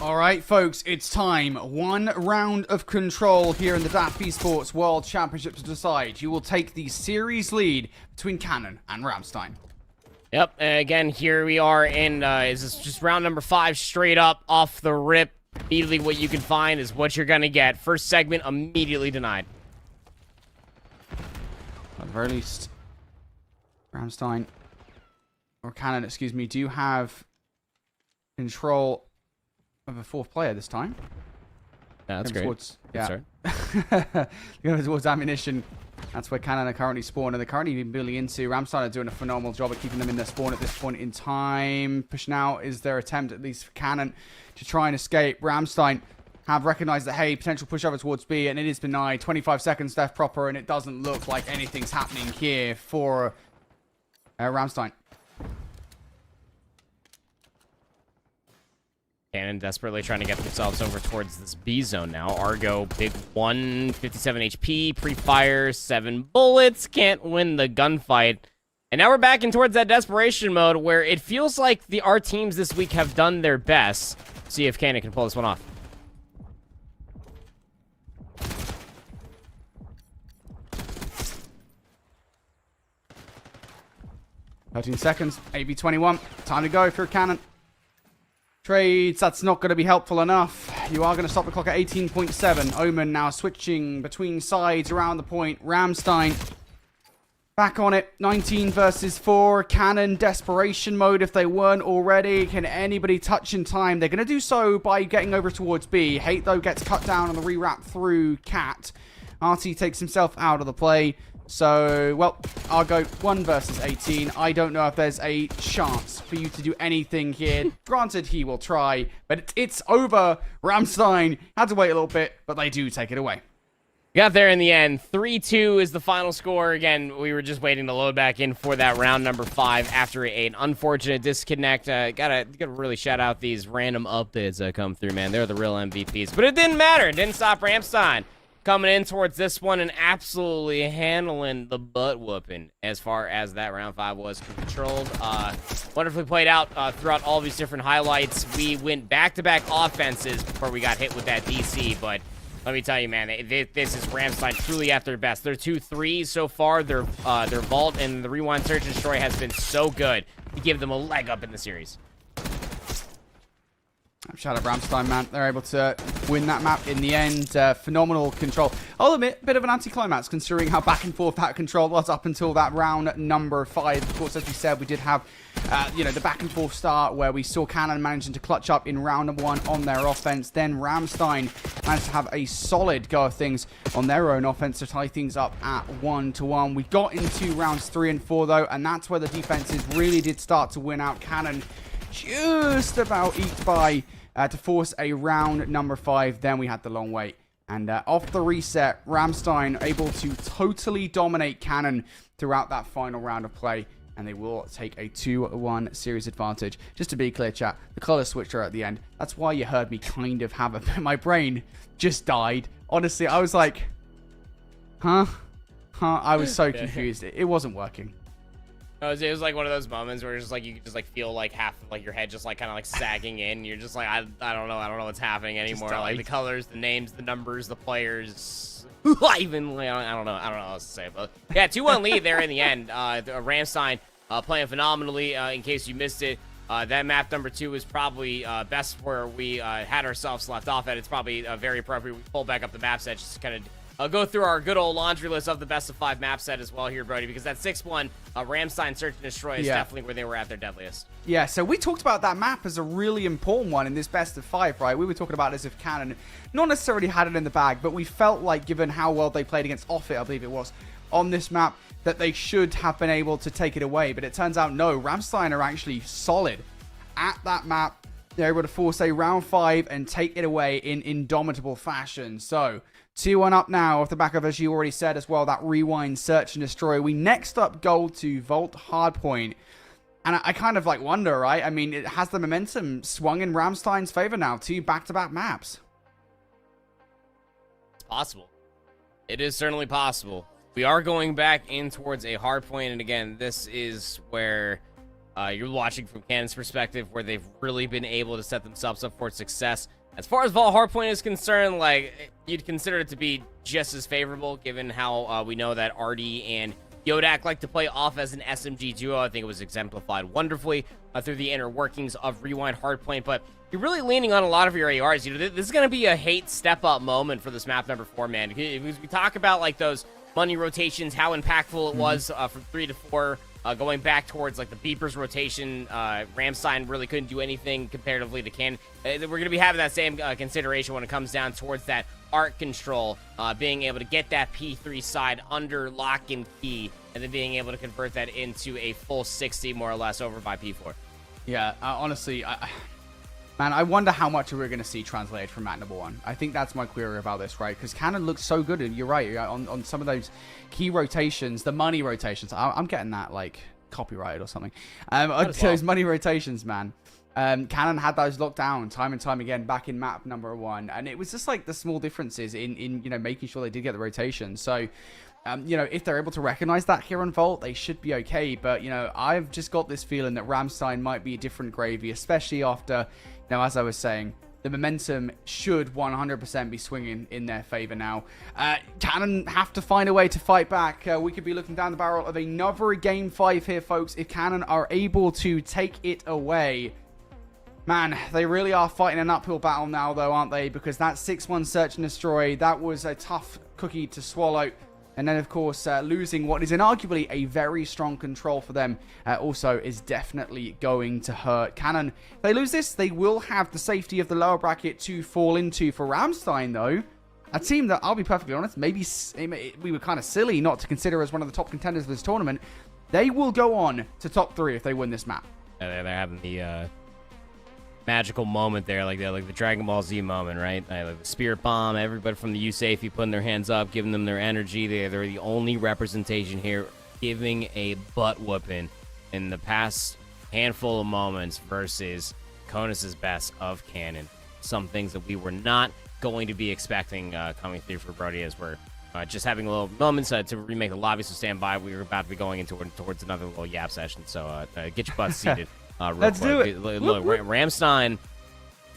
All right, folks, it's time. One round of control here in the DAF Esports World Championship to decide. You will take the series lead between Cannon and Ramstein. Yep, and again, here we are in, is this just round number 5, straight up, off the rip. Immediately what you can find is what you're gonna get. First segment, immediately denied. At the very least, Ramstein, or Cannon, excuse me, do have control of a 4th player this time. Yeah, that's great. Towards, going towards ammunition. That's where Cannon are currently spawning. They're currently been building into. Ramstein are doing a phenomenal job at keeping them in their spawn at this point in time. Pushing out is their attempt, at least for Cannon, to try and escape. Ramstein have recognized that, hey, potential push over towards B, and it is denied. 25 seconds left proper, and it doesn't look like anything's happening here for Ramstein. Cannon desperately trying to get themselves over towards this B zone now. Argo, big 1, 57 HP, pre-fire, 7 bullets, can't win the gunfight. And now we're back in towards that desperation mode where it feels like our teams this week have done their best. See if Cannon can pull this one off. "13 seconds, AB21. Time to go for Cannon. Trades, that's not going to be helpful enough. You are going to stop the clock at 18.7. Omen now switching between sides around the point. Ramstein back on it. 19 versus 4. Cannon desperation mode if they weren't already. Can anybody touch in time? They're going to do so by getting over towards B. Hate, though, gets cut down on the rewrap through Cat. RT takes himself out of the play. So, well, I'll go 1 versus 18. I don't know if there's a chance for you to do anything here. Granted, he will try, but it's over. Ramstein had to wait a little bit, but they do take it away. Got there in the end. 3-2 is the final score. Again, we were just waiting to load back in for that round number 5 after an unfortunate disconnect. Gotta really shout out these random updates that come through, man. They're the real MVPs. But it didn't matter. It didn't stop Ramstein coming in towards this one and absolutely handling the butt whooping as far as that round 5 was controlled. Wonderfully played out throughout all these different highlights. We went back-to-back offenses before we got hit with that DC, but let me tell you, man, this is Ramstein truly at their best. Their 2-3s so far, their vault and the rewind search and destroy has been so good to give them a leg up in the series. Shout out Ramstein, man. They're able to win that map in the end. Phenomenal control. I'll admit, a bit of an anticlimax considering how back and forth that control was up until that round number 5. Of course, as we said, we did have, the back and forth start where we saw Cannon managing to clutch up in round number 1 on their offense. Then Ramstein managed to have a solid go of things on their own offense to tie things up at 1-1. We got into rounds 3 and 4, though, and that's where the defenses really did start to win out. Cannon just about eked by to force a round number 5. Then we had the long wait. And off the reset, Ramstein able to totally dominate Cannon throughout that final round of play. And they will take a 2-1 series advantage. Just to be clear, chat, the color switcher at the end. That's why you heard me kind of have my brain just died. Honestly, I was like, huh? I was so confused. It wasn't working. It was like one of those moments where it's just like you could just like feel like half of like your head just like kind of like sagging in. You're just like I don't know what's happening anymore. Like the colors, the names, the numbers, the players. I don't know what else to say. But yeah, 2-1 lead there in the end. Ramstein playing phenomenally. In case you missed it, that map number 2 is probably best where we had ourselves left off at. It's probably very appropriate. We pull back up the map set just to kind of go through our good old laundry list of the best of 5 map set as well here, Brody, because that 6-1 Ramstein Search and Destroy is definitely where they were at their deadliest. Yeah, so we talked about that map as a really important one in this best of 5, right? We were talking about it as if Cannon not necessarily had it in the bag, but we felt like, given how well they played against Offit, I believe it was, on this map, that they should have been able to take it away. But it turns out, no, Ramstein are actually solid at that map. They're able to force a round 5 and take it away in indomitable fashion. So 2-1 up now off the back of, as you already said as well, that rewind, search, and destroy. We next up go to Vault Hardpoint. And I kind of like wonder, right? I mean, it has the momentum swung in Ramstein's favor now. 2 back-to-back maps. It's possible. It is certainly possible. We are going back in towards a hardpoint. And again, this is where you're watching from Cannon's perspective, where they've really been able to set themselves up for success. As far as Vault Hardpoint is concerned, like, you'd consider it to be just as favorable, given how we know that RD and Yodak like to play off as an SMG duo. I think it was exemplified wonderfully through the inner workings of Rewind Hardpoint, but you're really leaning on a lot of your ARs. You know, this is going to be a hate step-up moment for this map number 4, man. Because we talk about, like, those money rotations, how impactful it was from 3 to 4, going back towards, like, the Beepers rotation. Ramstein really couldn't do anything comparatively to Cannon. We're going to be having that same consideration when it comes down towards that arc control, being able to get that P3 side under lock and key, and then being able to convert that into a full 60, more or less, over by P4. Yeah, honestly, man, I wonder how much we're going to see translated from map number 1. I think that's my query about this, right? Because Cannon looks so good, and you're right, on some of those key rotations, the money rotations. I'm getting that, like, copyrighted or something. Those money rotations, man. Cannon had those locked down time and time again back in map number 1, and it was just like the small differences in you know, making sure they did get the rotation. So you know, if they're able to recognize that here on Vault, they should be okay. But you know, I've just got this feeling that Ramstein might be a different gravy, especially after, you know, as I was saying, the momentum should 100% be swinging in their favor now. Cannon have to find a way to fight back. We could be looking down the barrel of another game 5 here, folks, if Cannon are able to take it away. Man, they really are fighting an uphill battle now, though, aren't they? Because that 6-1 search and destroy, that was a tough cookie to swallow. And then, of course, losing what is inarguably a very strong control for them also is definitely going to hurt. Cannon, if they lose this, they will have the safety of the lower bracket to fall into. For Ramstein, though, a team that, I'll be perfectly honest, maybe we were kind of silly not to consider as one of the top contenders of this tournament. They will go on to top 3 if they win this map. Yeah, they're having the magical moment there, like the Dragon Ball Z moment, right? Like the Spirit Bomb, everybody from the USAFE putting their hands up, giving them their energy. They're the only representation here giving a butt whooping in the past handful of moments versus Conus' best of Cannon. Some things that we were not going to be expecting coming through for Brody, as we're just having a little moments to remake the lobby, so stand by. We were about to be going into towards another little yap session, so get your butts seated. Let's do it. Look, Ramstein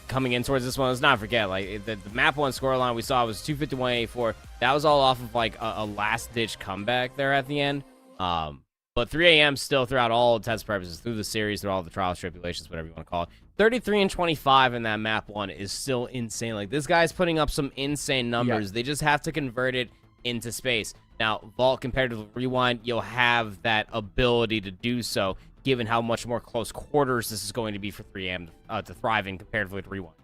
coming in towards this one. Let's not forget, like, the map 1 scoreline we saw was 251-84. That was all off of like a last-ditch comeback there at the end. But 3 a.m. still, throughout all intents and purposes, through the series, through all the trials, tribulations, whatever you want to call it, 33-25 in that map 1 is still insane. Like, this guy's putting up some insane numbers. Yeah. They just have to convert it into space. Now, Vault, compared to Rewind, you'll have that ability to do so, given how much more close quarters this is going to be for 3am to thrive in comparatively to Rewind.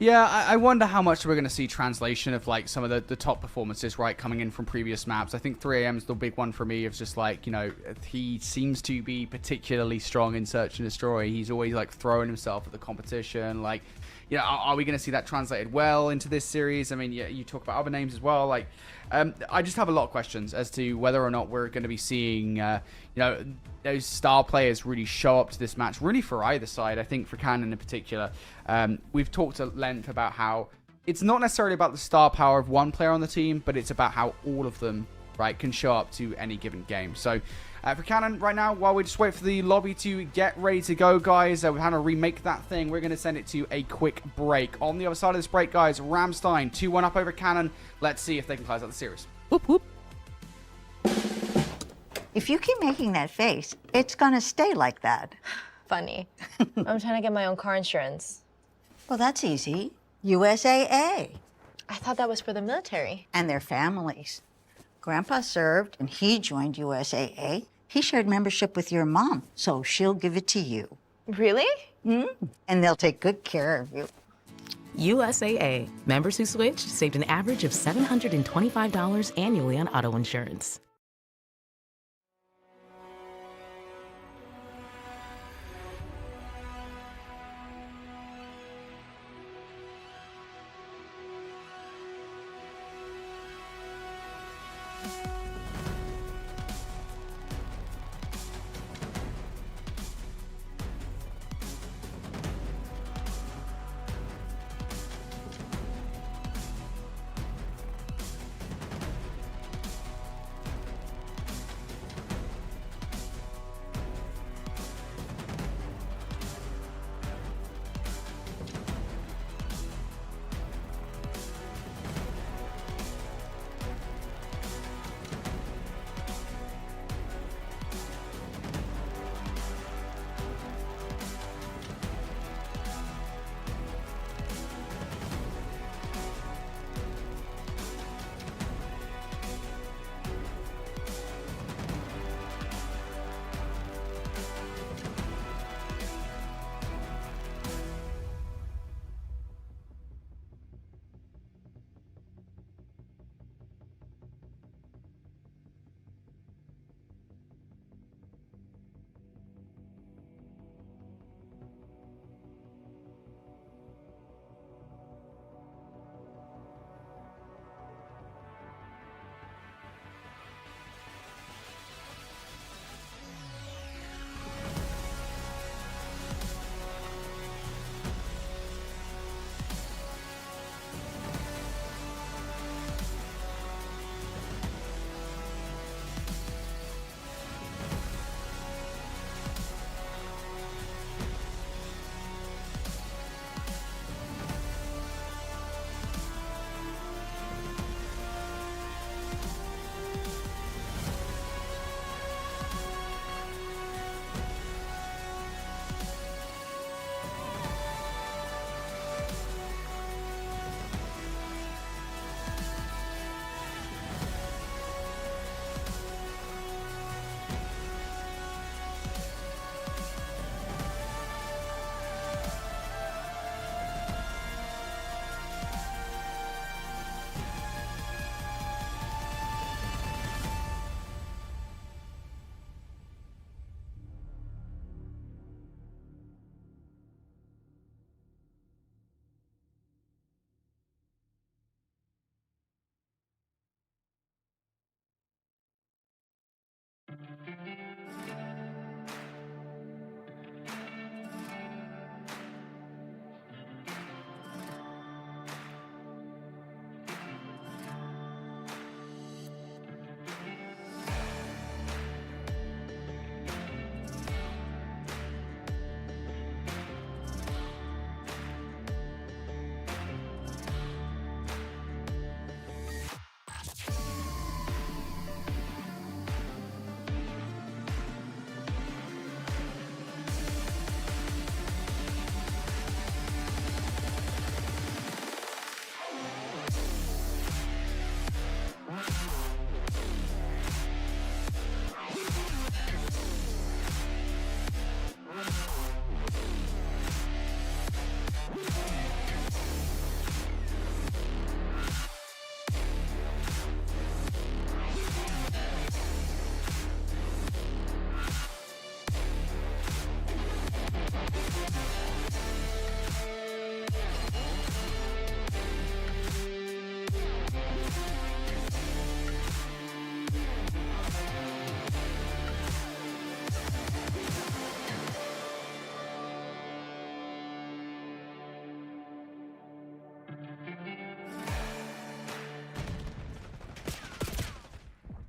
Yeah, I wonder how much we're going to see translation of, like, some of the top performances, right, coming in from previous maps. I think 3am is the big one for me. It's just, like, you know, he seems to be particularly strong in Search and Destroy. He's always, like, throwing himself at the competition. Like, you know, are we going to see that translated well into this series? I mean, yeah, you talk about other names as well. Like, I just have a lot of questions as to whether or not we're going to be seeing, you know, those star players really show up to this match, really for either side. I think for Cannon in particular, we've talked at length about how it's not necessarily about the star power of one player on the team, but it's about how all of them, right, can show up to any given game. So for Cannon right now, while we just wait for the lobby to get ready to go, guys, we're going to remake that thing. We're going to send it to a quick break. On the other side of this break, guys, Ramstein 2-1 up over Cannon. Let's see if they can close out the series. Whoop, whoop. If you keep making that face, it's gonna stay like that. Funny. I'm trying to get my own car insurance. Well, that's easy. USAA. I thought that was for the military. And their families. Grandpa served, and he joined USAA. He shared membership with your mom, so she'll give it to you. Really? And they'll take good care of you. USAA. Members who switch saved an average of $725 annually on auto insurance.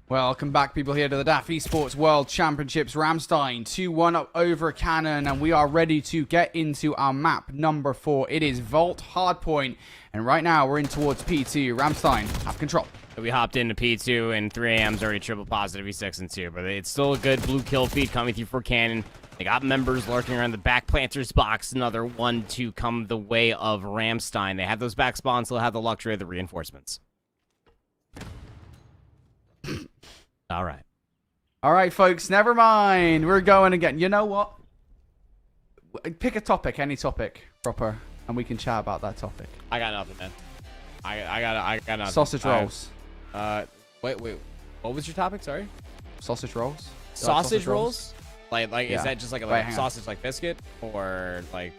Welcome back, people, here to the DAF Esports World Championships. Ramstein 2-1 up over Cannon, and we are ready to get into our map number 4. It is Vault Hardpoint, and right now we're in towards P2. Ramstein have control. We hopped into P2, and 3AM's already triple positive. He's 6-2, but it's still a good blue kill feed coming through for Cannon. They got members lurking around the back planters box. Another 1-2 come the way of Ramstein. They have those back spawns, they'll have the luxury of the reinforcements. All right, folks, never mind. We're going again. You know what? Pick a topic, any topic, proper, and we can chat about that topic. I got nothing, man. I got nothing. Sausage rolls. Wait. What was your topic? Sorry. Sausage rolls. Sausage rolls? Like Yeah. Is that just like a Wait, sausage like biscuit, or like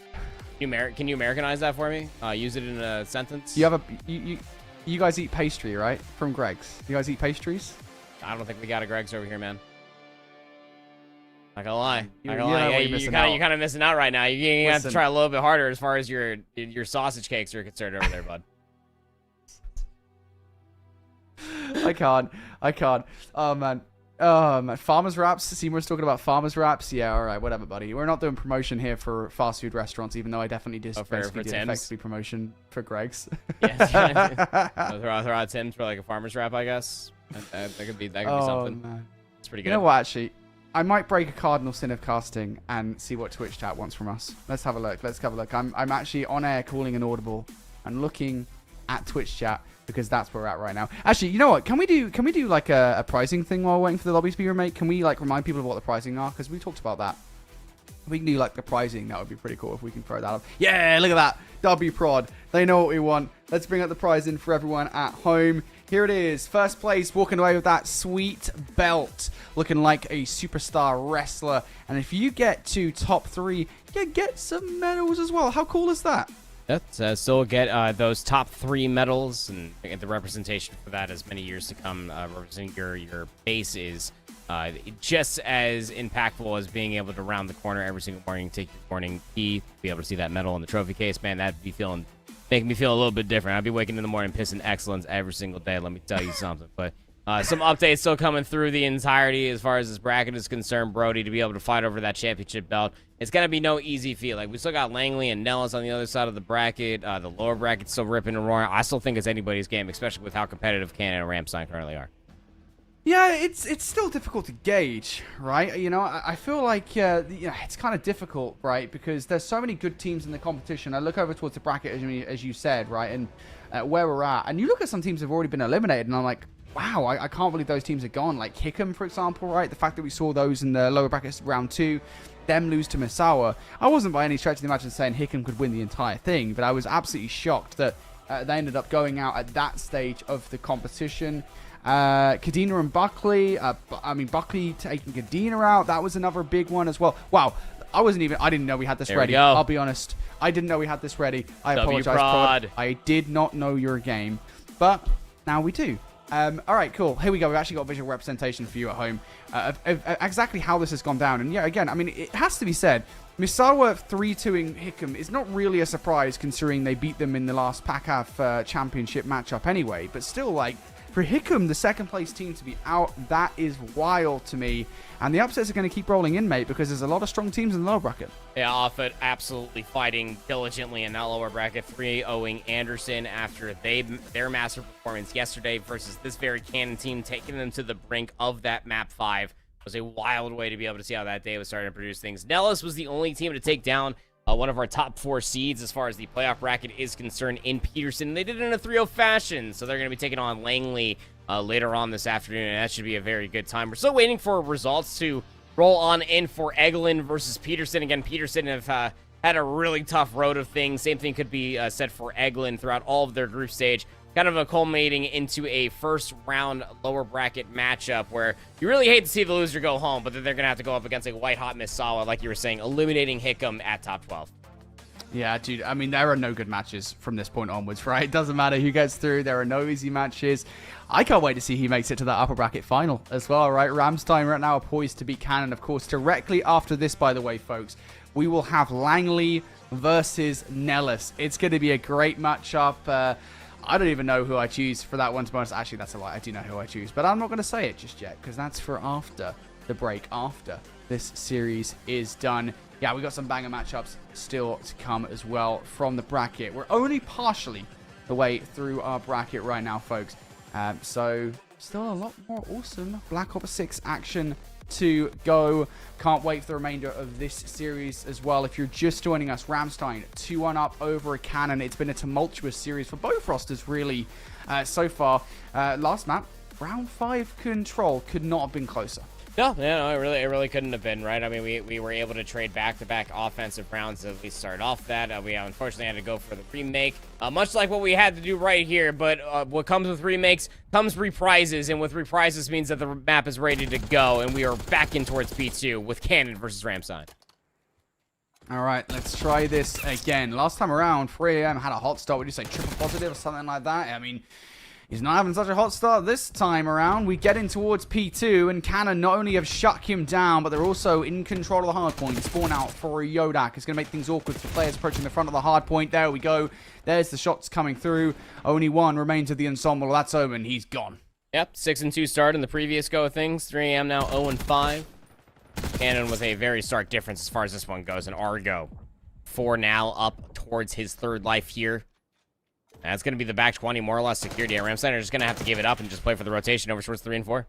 can you Americanize that for me? Use it in a sentence. You guys eat pastry, right? From Greg's. You guys eat pastries? I don't think we got a Greg's over here, man. Not gonna lie. You're kind of missing out right now. You have to Listen. try a little bit harder as far as your sausage cakes are concerned over there, bud. I can't. Oh, man. Farmers wraps. Seymour's talking about farmers wraps. Yeah, all right, whatever, buddy. We're not doing promotion here for fast food restaurants, even though I definitely did effectively promotion for Greg's. Yeah. throw out Tim's for like a farmer's wrap, I guess. That could be something. Man. It's pretty good. You know what, actually? I might break a cardinal sin of casting and see what Twitch chat wants from us. Let's have a look. I'm actually on air calling an audible and looking at Twitch chat because that's where we're at right now. Actually, you know what? Can we do like a pricing thing while we're waiting for the lobby to be remade? Can we like remind people of what the pricing are? Because we talked about that. If we can do like the pricing, that would be pretty cool if we can throw that up. Yeah, look at that. W prod. They know what we want. Let's bring up the pricing for everyone at home. Here it is. First place, walking away with that sweet belt. Looking like a superstar wrestler. And if you get to top 3, you get some medals as well. How cool is that? So we'll get those top 3 medals and get the representation for that as many years to come, representing your base is just as impactful as being able to round the corner every single morning, take your morning pee, be able to see that medal in the trophy case. Man, that'd be making me feel a little bit different. I'd be waking in the morning pissing excellence every single day, let me tell you something. But some updates still coming through the entirety as far as this bracket is concerned, Brody, to be able to fight over that championship belt. It's going to be no easy feat. Like, we still got Langley and Nellis on the other side of the bracket. The lower bracket's still ripping and roaring. I still think it's anybody's game, especially with how competitive Cannon and Ramstein currently are. Yeah, it's still difficult to gauge, right? You know, I feel like it's kind of difficult, right? Because there's so many good teams in the competition. I look over towards the bracket, as you said, right? And where we're at. And you look at some teams that have already been eliminated, and I'm like, wow, I can't believe those teams are gone. Like Hickam, for example, right? The fact that we saw those in the lower brackets round 2, them lose to Misawa. I wasn't by any stretch of the imagination saying Hickam could win the entire thing, but I was absolutely shocked that they ended up going out at that stage of the competition. Kadena and Buckley. Buckley taking Kadena out. That was another big one as well. Wow. I didn't know we had this ready. I'll be honest. I didn't know we had this ready. I apologize, Prod. I did not know your game. But now we do. All right, cool. Here we go. We've actually got visual representation for you at home of exactly how this has gone down. And yeah, again, I mean, it has to be said, Misawa 3-2ing Hickam is not really a surprise considering they beat them in the last PACAF championship matchup anyway. But still, like, for Hickam, the second place team to be out, that is wild to me. And the upsets are going to keep rolling in, mate, because there's a lot of strong teams in the lower bracket. Yeah, Offit absolutely fighting diligently in that lower bracket, 3-0ing Anderson after their massive performance yesterday versus this very Cannon team, taking them to the brink of that map 5. It was a wild way to be able to see how that day was starting to produce things. Nellis was the only team to take down one of our top 4 seeds as far as the playoff bracket is concerned in Peterson. They did it in a 3-0 fashion, so they're going to be taking on Langley later on this afternoon, and that should be a very good time. We're still waiting for results to roll on in for Eglin versus Peterson. Again, Peterson have had a really tough road of things. Same thing could be said for Eglin throughout all of their group stage. Kind of a culminating into a first round lower bracket matchup where you really hate to see the loser go home, but then they're going to have to go up against a white hot Misawa, like you were saying, eliminating Hickam at top 12. Yeah, dude, I mean, there are no good matches from this point onwards, right? It doesn't matter who gets through. There are no easy matches. I can't wait to see who makes it to that upper bracket final as well, right? Ramstein right now are poised to beat Cannon, of course. Directly after this, by the way, folks, we will have Langley versus Nellis. It's going to be a great matchup. I don't even know who I choose for that one, to be honest. Actually, that's a lie. I do know who I choose, but I'm not going to say it just yet because that's for after the break, after this series is done. Yeah, we got some banger matchups still to come as well from the bracket. We're only partially the way through our bracket right now, folks. So still a lot more awesome Black Ops 6 action to go. Can't wait for the remainder of this series as well. If you're just joining us, Ramstein 2-1 up over a Cannon. It's been a tumultuous series for both rosters, really, so far. Last map, round 5 control could not have been closer. No, it really couldn't have been, right? I mean, we were able to trade back-to-back offensive rounds to at least start off that. We unfortunately had to go for the remake, much like what we had to do right here. But what comes with remakes comes reprises, and with reprises means that the map is ready to go, and we are back in towards P2 with Cannon versus Ramstein. All right, let's try this again. Last time around, 3am had a hot start. Would you say triple positive or something like that? I mean, he's not having such a hot start this time around. We get in towards P2, and Cannon not only have shut him down, but they're also in control of the hard point. Spawn out for Yodak. It's going to make things awkward for players approaching the front of the hard point. There we go. There's the shots coming through. Only one remains of the ensemble. That's Omen. He's gone. Yep, 6-2 start in the previous go of things. 3am now 0-5. Cannon was a very stark difference as far as this one goes. And Argo, 4 now up towards his third life here. That's going to be the back 20, more or less secured. Yeah, Ramstein are just going to have to give it up and just play for the rotation over towards 3 and 4.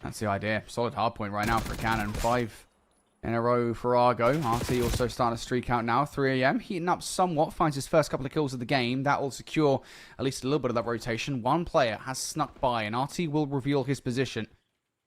That's the idea. Solid hard point right now for Cannon. 5 in a row for Argo. RT also starting to streak out now. 3am, heating up somewhat. Finds his first couple of kills of the game. That will secure at least a little bit of that rotation. One player has snuck by, and RT will reveal his position.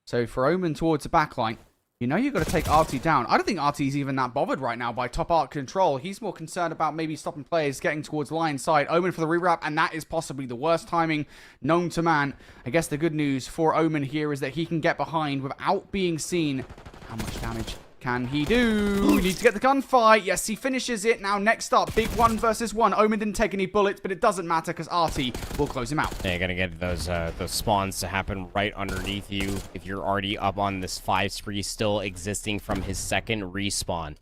So for Omen towards the backline, you know you've got to take RT down. I don't think RT's even that bothered right now by top art control. He's more concerned about maybe stopping players getting towards line side. Omen for the rewrap, and that is possibly the worst timing known to man. I guess the good news for Omen here is that he can get behind without being seen. How much damage can he do? We need to get the gunfight. Yes, he finishes it. Now, next up, big 1-versus-1. Omen didn't take any bullets, but it doesn't matter because RT will close him out. Yeah, you're going to get those spawns to happen right underneath you if you're already up on this 5 spree still existing from his second respawn.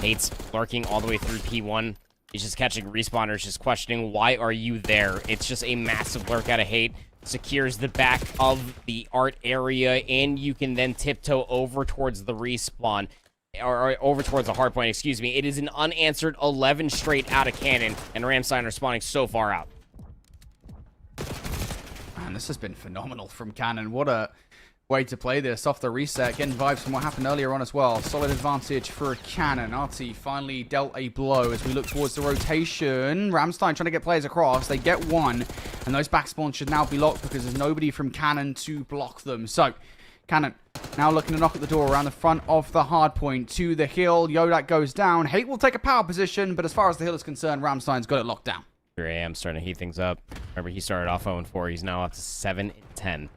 Hate's lurking all the way through P1. He's just catching respawners, just questioning, why are you there? It's just a massive lurk out of Hate. Secures the back of the art area, and you can then tiptoe over towards the respawn, or over towards the hard point, excuse me. It is an unanswered 11 straight out of Cannon, and Ramstein are spawning so far out. Man, this has been phenomenal from Cannon. What a way to play this off the reset. Getting vibes from what happened earlier on as well. Solid advantage for Cannon. RT finally dealt a blow as we look towards the rotation. Ramstein trying to get players across. They get one, and those back spawns should now be locked because there's nobody from Cannon to block them. So, Cannon now looking to knock at the door around the front of the hard point to the hill. Yodak goes down. Hate will take a power position, but as far as the hill is concerned, Ramstein's got it locked down. 3am starting to heat things up. Remember, he started off 0-4. He's now up to 7-10.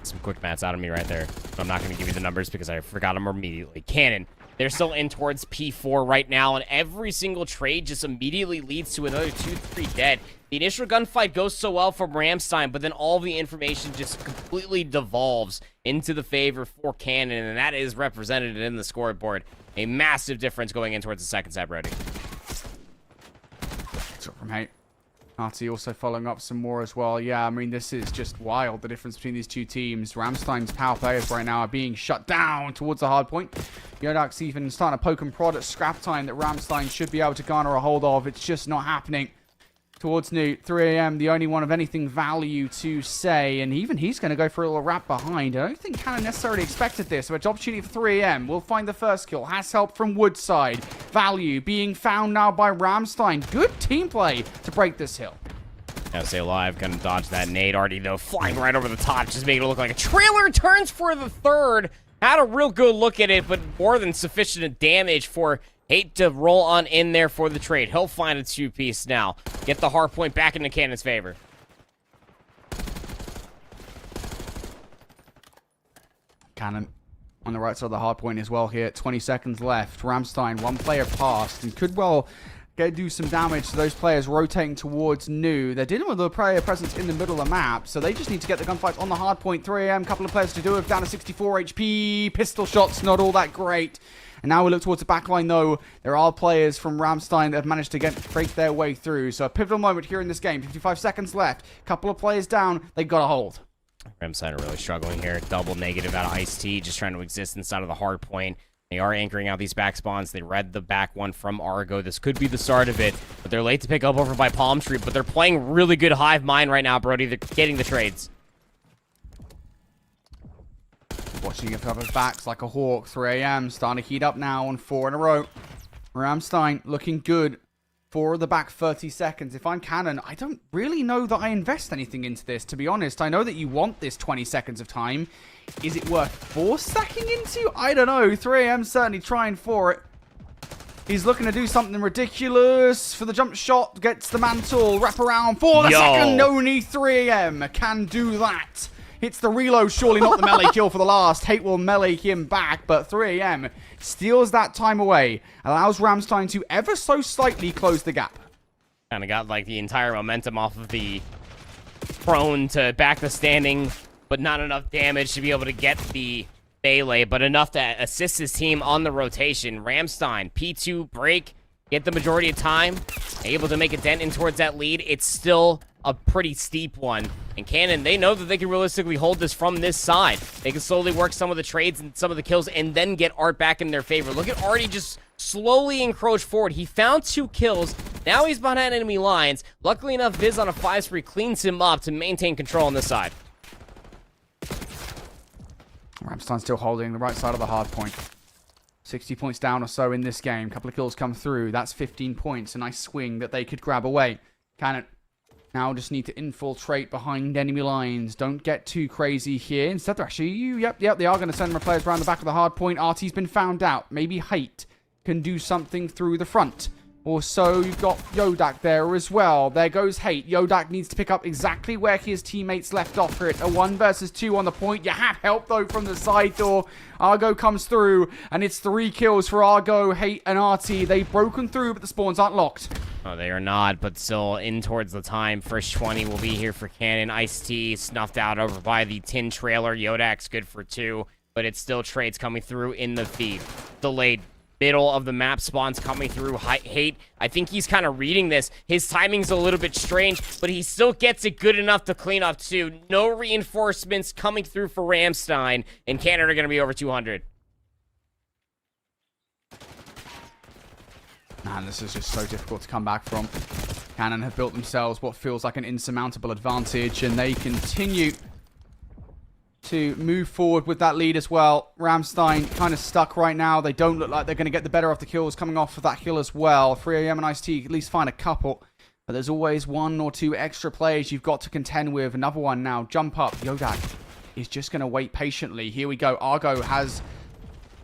Some quick mats out of me right there. I'm not going to give you the numbers because I forgot them immediately. Cannon, they're still in towards P4 right now, and every single trade just immediately leads to another 2-3 dead. The initial gunfight goes so well from Ramstein, but then all the information just completely devolves into the favor for Cannon, and that is represented in the scoreboard. A massive difference going in towards the second set ready. From Hate. RT also following up some more as well. Yeah, I mean, this is just wild, the difference between these two teams. Ramstein's power players right now are being shut down towards the hard point. Yodak's even starting to poke and prod at scrap time that Ramstein should be able to garner a hold of. It's just not happening. Towards Newt, 3am, the only one of anything value to say, and even he's going to go for a little wrap behind. I don't think Cannon necessarily expected this, but opportunity for 3am. We'll find the first kill. Has help from Woodside. Value being found now by Ramstein. Good team play to break this hill. Gotta stay alive, gonna dodge that nade. Artie, though, flying right over the top, just making it look like a trailer. Turns for the third. Had a real good look at it, but more than sufficient damage for Hate to roll on in there for the trade. He'll find a 2-piece now. Get the hard point back into Cannon's favor. Cannon on the right side of the hard point as well here. 20 seconds left. Ramstein, one player passed, and could well do some damage to those players rotating towards New. They're dealing with a player presence in the middle of the map, so they just need to get the gunfights on the hard point. 3am, couple of players to do it, down to 64 HP. Pistol shots, not all that great. And now we look towards the backline, though. There are players from Rammstein that have managed to break their way through. So a pivotal moment here in this game. 55 seconds left. Couple of players down. They've got a hold. Rammstein are really struggling here. Double negative out of Ice-T, just trying to exist inside of the hard point. They are anchoring out these back spawns. They read the back one from Argo. This could be the start of it, but they're late to pick up over by Palm Tree, but they're playing really good hive mind right now, Brody. They're getting the trades. Watching it from his backs like a hawk. 3am starting to heat up now on 4 in a row. Rammstein looking good. 4 of the back 30 seconds. If I'm Cannon, I don't really know that I invest anything into this, to be honest. I know that you want this 20 seconds of time. Is it worth 4 stacking into? I don't know. 3am certainly trying for it. He's looking to do something ridiculous for the jump shot. Gets the mantle. Wrap around for the second. Only 3am can do that. Hits the reload, surely not the melee kill for the last. Hate will melee him back, but 3am steals that time away. Allows Rammstein to ever so slightly close the gap. Kind of got like the entire momentum off of the prone to back the standing, but not enough damage to be able to get the melee, but enough to assist his team on the rotation. Rammstein, P2 break, get the majority of time, able to make a dent in towards that lead. It's still a pretty steep one. And Cannon, they know that they can realistically hold this from this side. They can slowly work some of the trades and some of the kills and then get Art back in their favor. Look at Artie just slowly encroach forward. He found 2 kills. Now he's behind enemy lines. Luckily enough, Viz on a 5 spree cleans him up to maintain control on this side. Rammstein still holding the right side of the hard point. 60 points down or so in this game. Couple of kills come through. That's 15 points. A nice swing that they could grab away. Cannon now just need to infiltrate behind enemy lines. Don't get too crazy here. Instead, they're actually, yep, they are going to send their players around the back of the hard point. Artie's been found out. Maybe Hate can do something through the front. Also, you've got Yodak there as well. There goes Hate. Yodak needs to pick up exactly where his teammates left off for it. A 1 versus 2 on the point. You have help, though, from the side door. Argo comes through, and it's 3 kills for Argo, Hate, and Artie. They've broken through, but the spawns aren't locked. Oh, they are not, but still in towards the time. First 20 will be here for Cannon. Ice-T snuffed out over by the tin trailer. Yodak's good for 2, but it's still trades coming through in the feed. Delayed. Middle of the map spawns coming through. Hate, I think he's kind of reading this. His timing's a little bit strange, but he still gets it good enough to clean up too. No reinforcements coming through for Rammstein, and Canada are going to be over 200. Man, this is just so difficult to come back from. Cannon have built themselves what feels like an insurmountable advantage, and they continue to move forward with that lead as well. Rammstein kind of stuck right now. They don't look like they're going to get the better of the kills coming off of that hill as well. 3am and Ice-T at least find a couple, but there's always 1 or 2 extra players you've got to contend with. Another one now. Jump up. Yodak is just going to wait patiently. Here we go. Argo has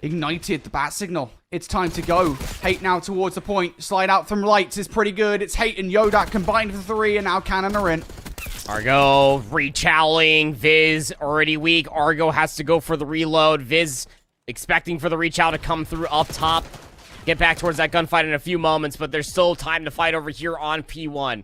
ignited the bat signal. It's time to go. Hate now towards the point. Slide out from lights is pretty good. It's Hate and Yodak combined for 3, and now Cannon are in. Argo reach-outing. Viz already weak. Argo has to go for the reload. Viz expecting for the reach-out to come through up top. Get back towards that gunfight in a few moments, but there's still time to fight over here on P1.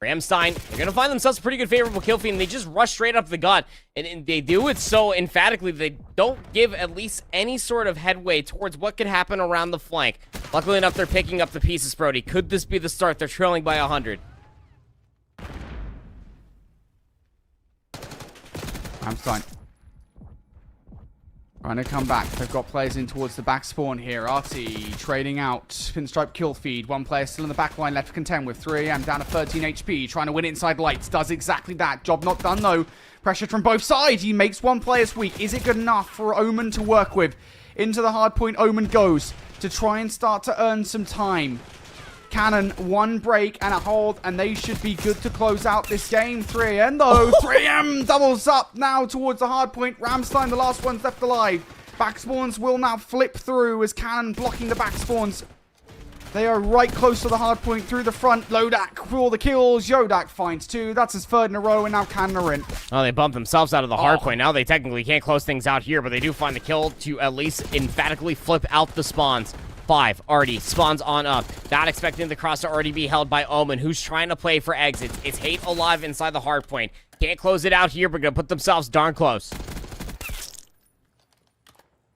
Rammstein, they're going to find themselves a pretty good favorable kill feed, and they just rush straight up the gut. And they do it so emphatically they don't give at least any sort of headway towards what could happen around the flank. Luckily enough, they're picking up the pieces, Brody. Could this be the start? They're trailing by 100. Rammstein trying to come back. They've got players in towards the back spawn here. Artie trading out. Pinstripe kill feed. 1 player still in the back line left to contend with. 3am down to 13 HP. Trying to win it inside lights. Does exactly that. Job not done though. Pressured from both sides. He makes 1 player's weak. Is it good enough for Omen to work with? Into the hard point Omen goes to try and start to earn some time. Cannon, 1 break and a hold, and they should be good to close out this game. 3am though. 3am doubles up now towards the hard point. Rammstein, the last one's left alive. Back spawns will now flip through as Cannon blocking the back spawns. They are right close to the hard point through the front. Lodak for all the kills. Yodak finds 2. That's his 3rd in a row, and now Cannon are in. Oh, they bumped themselves out of the hard point. Now they technically can't close things out here, but they do find the kill to at least emphatically flip out the spawns. 5 already spawns on up. Not expecting the cross to already be held by Omen, who's trying to play for exits. It's Hate alive inside the hard point. Can't close it out here, but gonna put themselves darn close.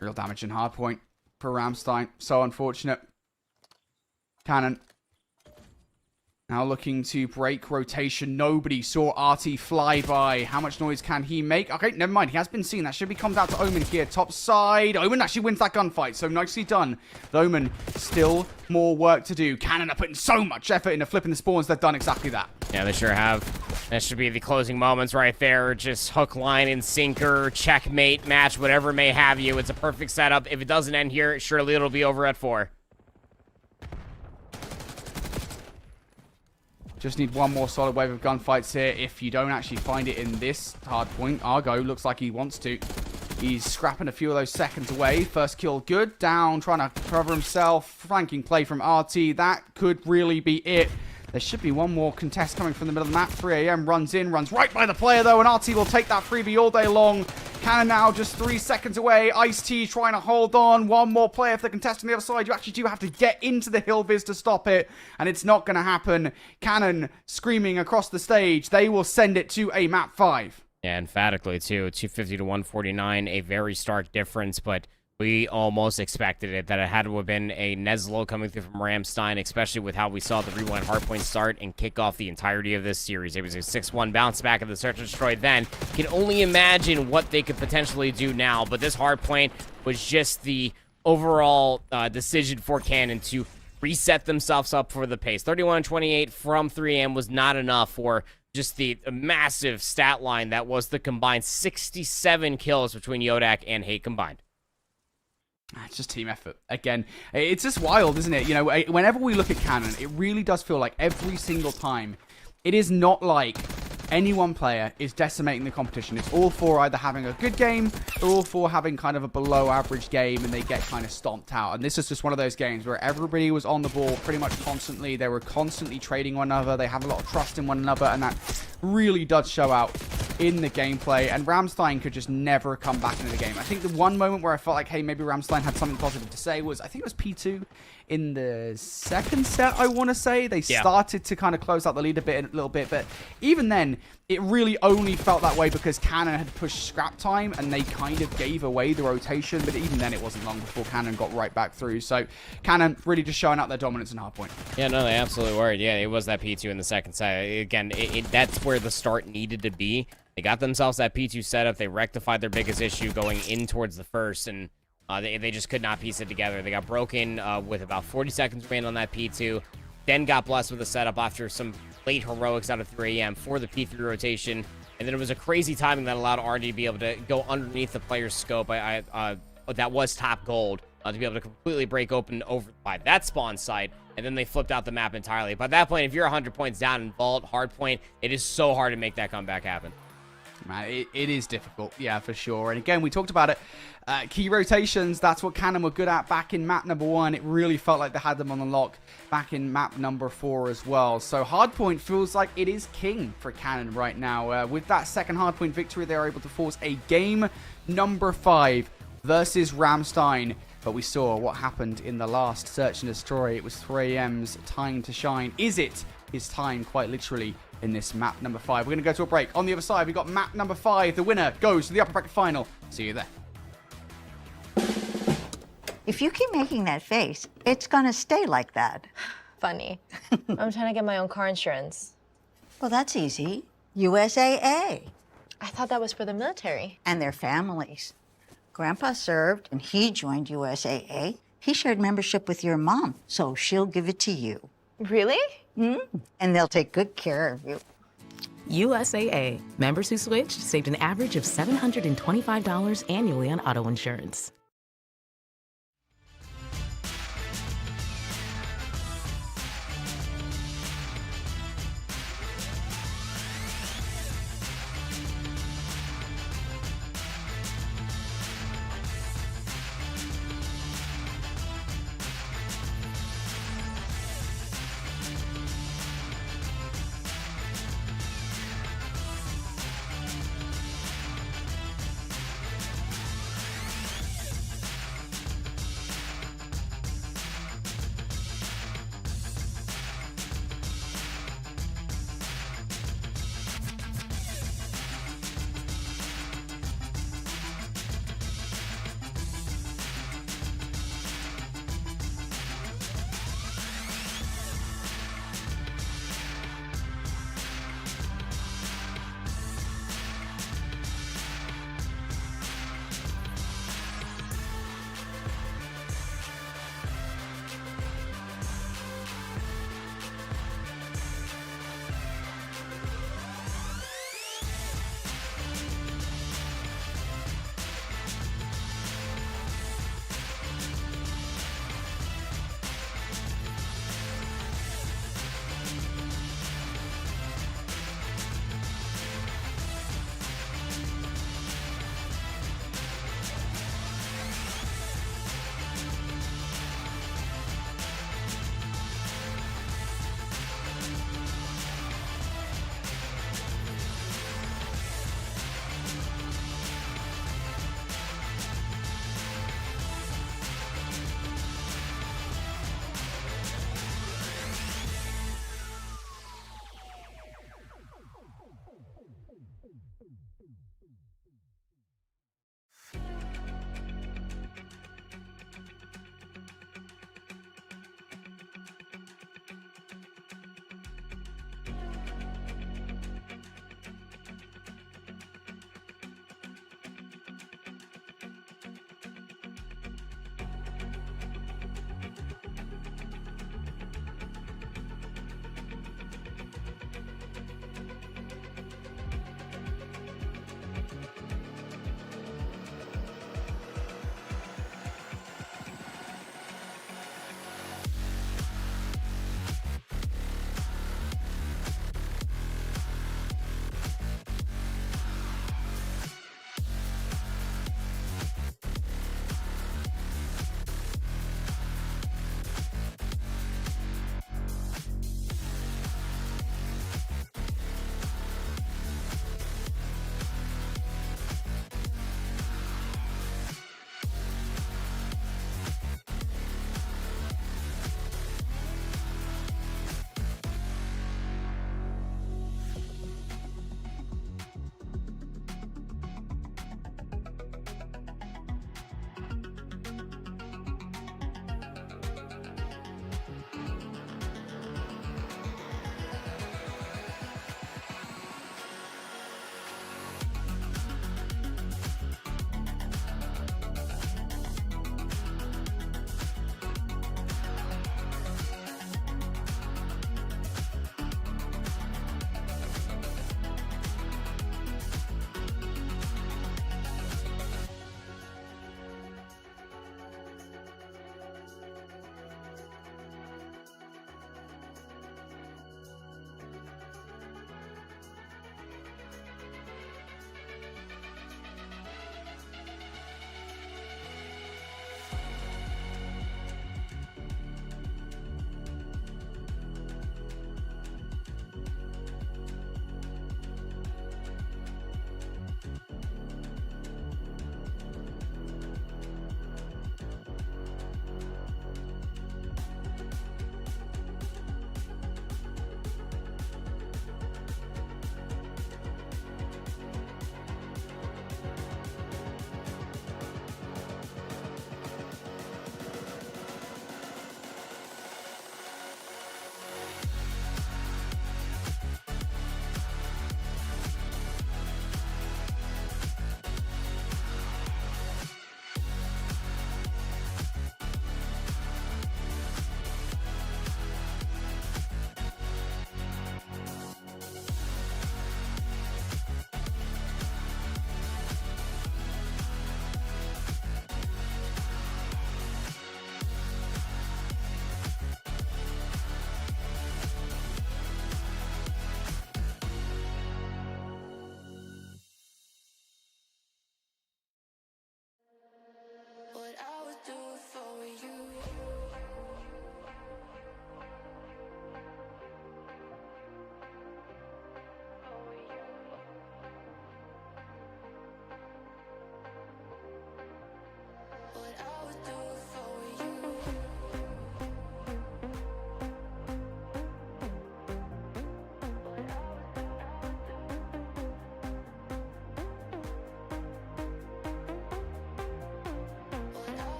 Real damage in hard point for Ramstein. So unfortunate. Cannon now looking to break rotation. Nobody saw Artie fly by. How much noise can he make? Okay, never mind. He has been seen. That should be comes out to Omen here. Top side. Omen actually wins that gunfight, so nicely done. The Omen, still more work to do. Cannon are putting so much effort into flipping the spawns. They've done exactly that. Yeah, they sure have. That should be the closing moments right there. Just hook, line, and sinker, checkmate, match, whatever may have you. It's a perfect setup. If it doesn't end here, surely it'll be over at 4. Just need one more solid wave of gunfights here. If you don't actually find it in this hard point, Argo looks like he wants to. He's scrapping a few of those seconds away. First kill good. Down, trying to cover himself. Flanking play from RT. That could really be it. There should be one more contest coming from the middle of the map. 3 AM runs in, runs right by the player though, and RT will take that freebie all day long. Cannon now just 3 seconds away. Ice-T trying to hold on. One more player for the contest on the other side. You actually do have to get into the hill viz to stop it, and it's not going to happen. Cannon screaming across the stage. They will send it to a map 5. Yeah, emphatically too. 250 to 149, a very stark difference, but we almost expected it, that it had to have been a Neslo coming through from Ramstein, especially with how we saw the rewind hardpoint start and kick off the entirety of this series. It was a 6-1 bounce back of the Search and Destroy then. Can only imagine what they could potentially do now, but this hardpoint was just the overall decision for Cannon to reset themselves up for the pace. 31-28 from 3M was not enough for just the massive stat line that was the combined 67 kills between Yodak and Hate combined. It's just team effort. Again, it's just wild, isn't it? You know, whenever we look at Cannon, it really does feel like every single time, it is not like any one player is decimating the competition. It's all 4 either having a good game or all 4 having kind of a below average game and they get kind of stomped out. And this is just one of those games where everybody was on the ball pretty much constantly. They were constantly trading one another. They have a lot of trust in one another, and that really does show out in the gameplay, and Ramstein could just never come back into the game. I think the one moment where I felt like, hey, maybe Ramstein had something positive to say was, I think it was P2 in the second set, I want to say. They started to kind of close out the lead a little bit, but even then, it really only felt that way because Cannon had pushed scrap time, and they kind of gave away the rotation, but even then, it wasn't long before Cannon got right back through. So, Cannon really just showing out their dominance in hardpoint. Yeah, no, they absolutely were. Yeah, it was that P2 in the second set. Again, that's where the start needed to be. They got themselves that P2 setup. They rectified their biggest issue going in towards the first, and they just could not piece it together. They got broken with about 40 seconds remaining on that P2, then got blessed with a setup after some late heroics out of 3 AM for the P3 rotation, and then it was a crazy timing that allowed RD to be able to go underneath the player's scope. That was top gold, to be able to completely break open over by that spawn site, and then they flipped out the map entirely. By that point, if you're 100 points down in Vault, hardpoint, it is so hard to make that comeback happen. Man, it is difficult, yeah, for sure. And again, we talked about it. Key rotations, that's what Cannon were good at back in map number 1. It really felt like they had them on the lock back in map number 4 as well. So hardpoint feels like it is king for Cannon right now. With that second hardpoint victory, they are able to force a game number 5 versus Ramstein. But we saw what happened in the last Search and Destroy. It was 3M's time to shine. Is it his time, quite literally, in this map number 5? We're going to go to a break. On the other side, we've got map number 5. The winner goes to the upper bracket final. See you there. If you keep making that face, it's gonna stay like that. Funny. I'm trying to get my own car insurance. Well, that's easy. USAA. I thought that was for the military. And their families. Grandpa served, and he joined USAA. He shared membership with your mom, so she'll give it to you. Really? And they'll take good care of you. USAA. Members who switched saved an average of $725 annually on auto insurance.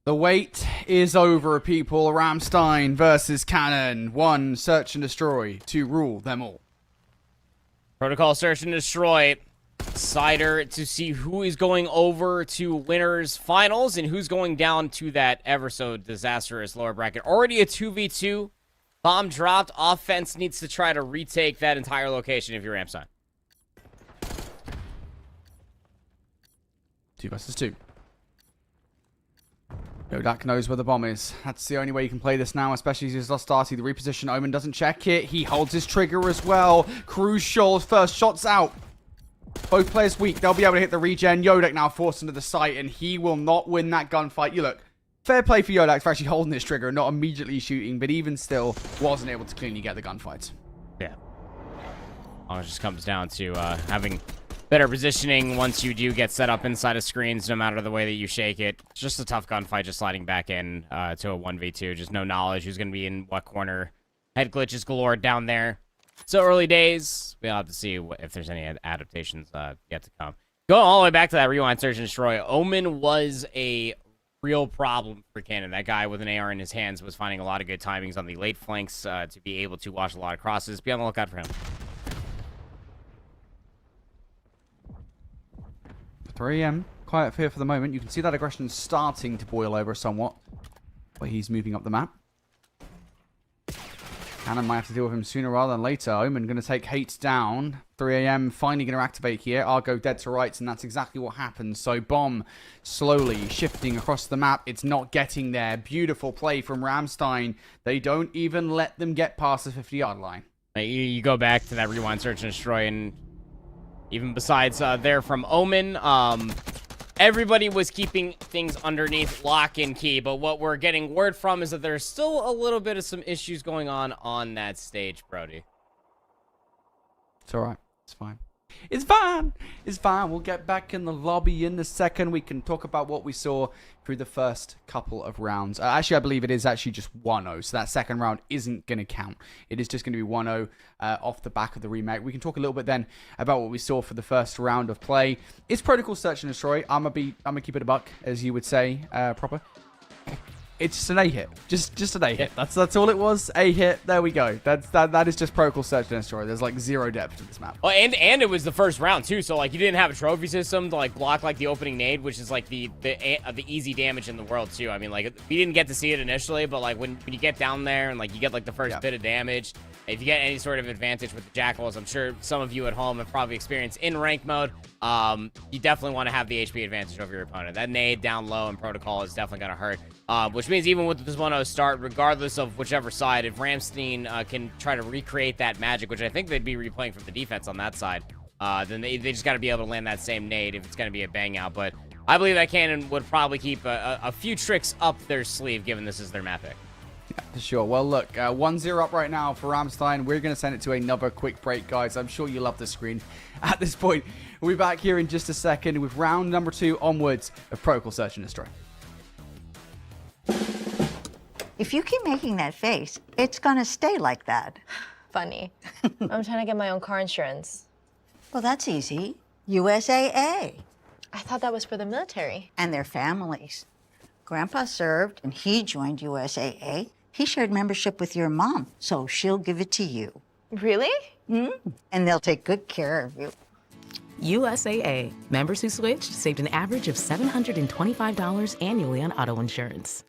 The wait is over, people. Ramstein versus Cannon. 1, search and destroy. 2, rule them all. Protocol search and destroy. Cider to see who is going over to winners finals and who's going down to that ever so disastrous lower bracket. Already a 2v2. Bomb dropped. Offense needs to try to retake that entire location if you're Ramstein. 2 versus 2. Yodak knows where the bomb is. That's the only way you can play this now, especially as he's lost Darty. The reposition, Omen doesn't check it. He holds his trigger as well. Crucial. First shot's out. Both players weak. They'll be able to hit the regen. Yodak now forced into the site, and he will not win that gunfight. You look, fair play for Yodak for actually holding his trigger and not immediately shooting, but even still wasn't able to cleanly get the gunfights. Yeah. It just comes down to having better positioning once you do get set up inside of screens, no matter the way that you shake it. It's just a tough gunfight, just sliding back in to a 1v2. Just no knowledge who's going to be in what corner. Head glitches galore down there. So early days. We'll have to see if there's any adaptations yet to come. Going all the way back to that rewind, search, and destroy. Omen was a real problem for Cannon. That guy with an AR in his hands was finding a lot of good timings on the late flanks to be able to watch a lot of crosses. Be on the lookout for him. 3 a.m. Quiet fear for the moment. You can see that aggression starting to boil over somewhat, but he's moving up the map. Cannon might have to deal with him sooner rather than later. Omen going to take Hate down. 3 a.m. finally going to activate here. Argo dead to rights, and that's exactly what happens. So Bomb slowly shifting across the map. It's not getting there. Beautiful play from Ramstein. They don't even let them get past the 50-yard line. You go back to that rewind, search, and destroy, and even besides there from Omen, everybody was keeping things underneath lock and key. But what we're getting word from is that there's still a little bit of some issues going on that stage, Brody. It's all right. It's fine. It's fine. It's fine. We'll get back in the lobby in a second. We can talk about what we saw through the first couple of rounds. Actually, I believe it is actually just 1-0. So that second round isn't going to count. It is just going to be 1-0 off the back of the remake. We can talk a little bit then about what we saw for the first round of play. It's Protocol Search and Destroy. I'm gonna keep it a buck, as you would say, proper. It's just an A hit. Just an A hit. That's all it was. A hit. There we go. That is just Protocol Search and Destroy. There's like 0 depth to this map. Oh, and it was the first round too, so like you didn't have a trophy system to like block like the opening nade, which is like the easy damage in the world too. I mean, like we didn't get to see it initially, but like when you get down there and like you get like the first bit of damage, if you get any sort of advantage with the jackals, I'm sure some of you at home have probably experienced in rank mode. You definitely want to have the HP advantage over your opponent. That nade down low in Protocol is definitely gonna hurt. Which means even with this 1-0 start, regardless of whichever side, if Ramstein can try to recreate that magic, which I think they'd be replaying from the defense on that side, then they just got to be able to land that same nade if it's going to be a bang out. But I believe that Cannon would probably keep a few tricks up their sleeve, given this is their map pick. Yeah, for sure. Well, look, 1-0 up right now for Ramstein. We're going to send it to another quick break, guys. I'm sure you love the screen. At this point, we'll be back here in just a second with round number 2 onwards of Protocol Search and Destroy. If you keep making that face, it's gonna stay like that. Funny. I'm trying to get my own car insurance. Well, that's easy. USAA. I thought that was for the military. And their families. Grandpa served, and he joined USAA. He shared membership with your mom, so she'll give it to you. Really? And they'll take good care of you. USAA. Members who switched saved an average of $725 annually on auto insurance.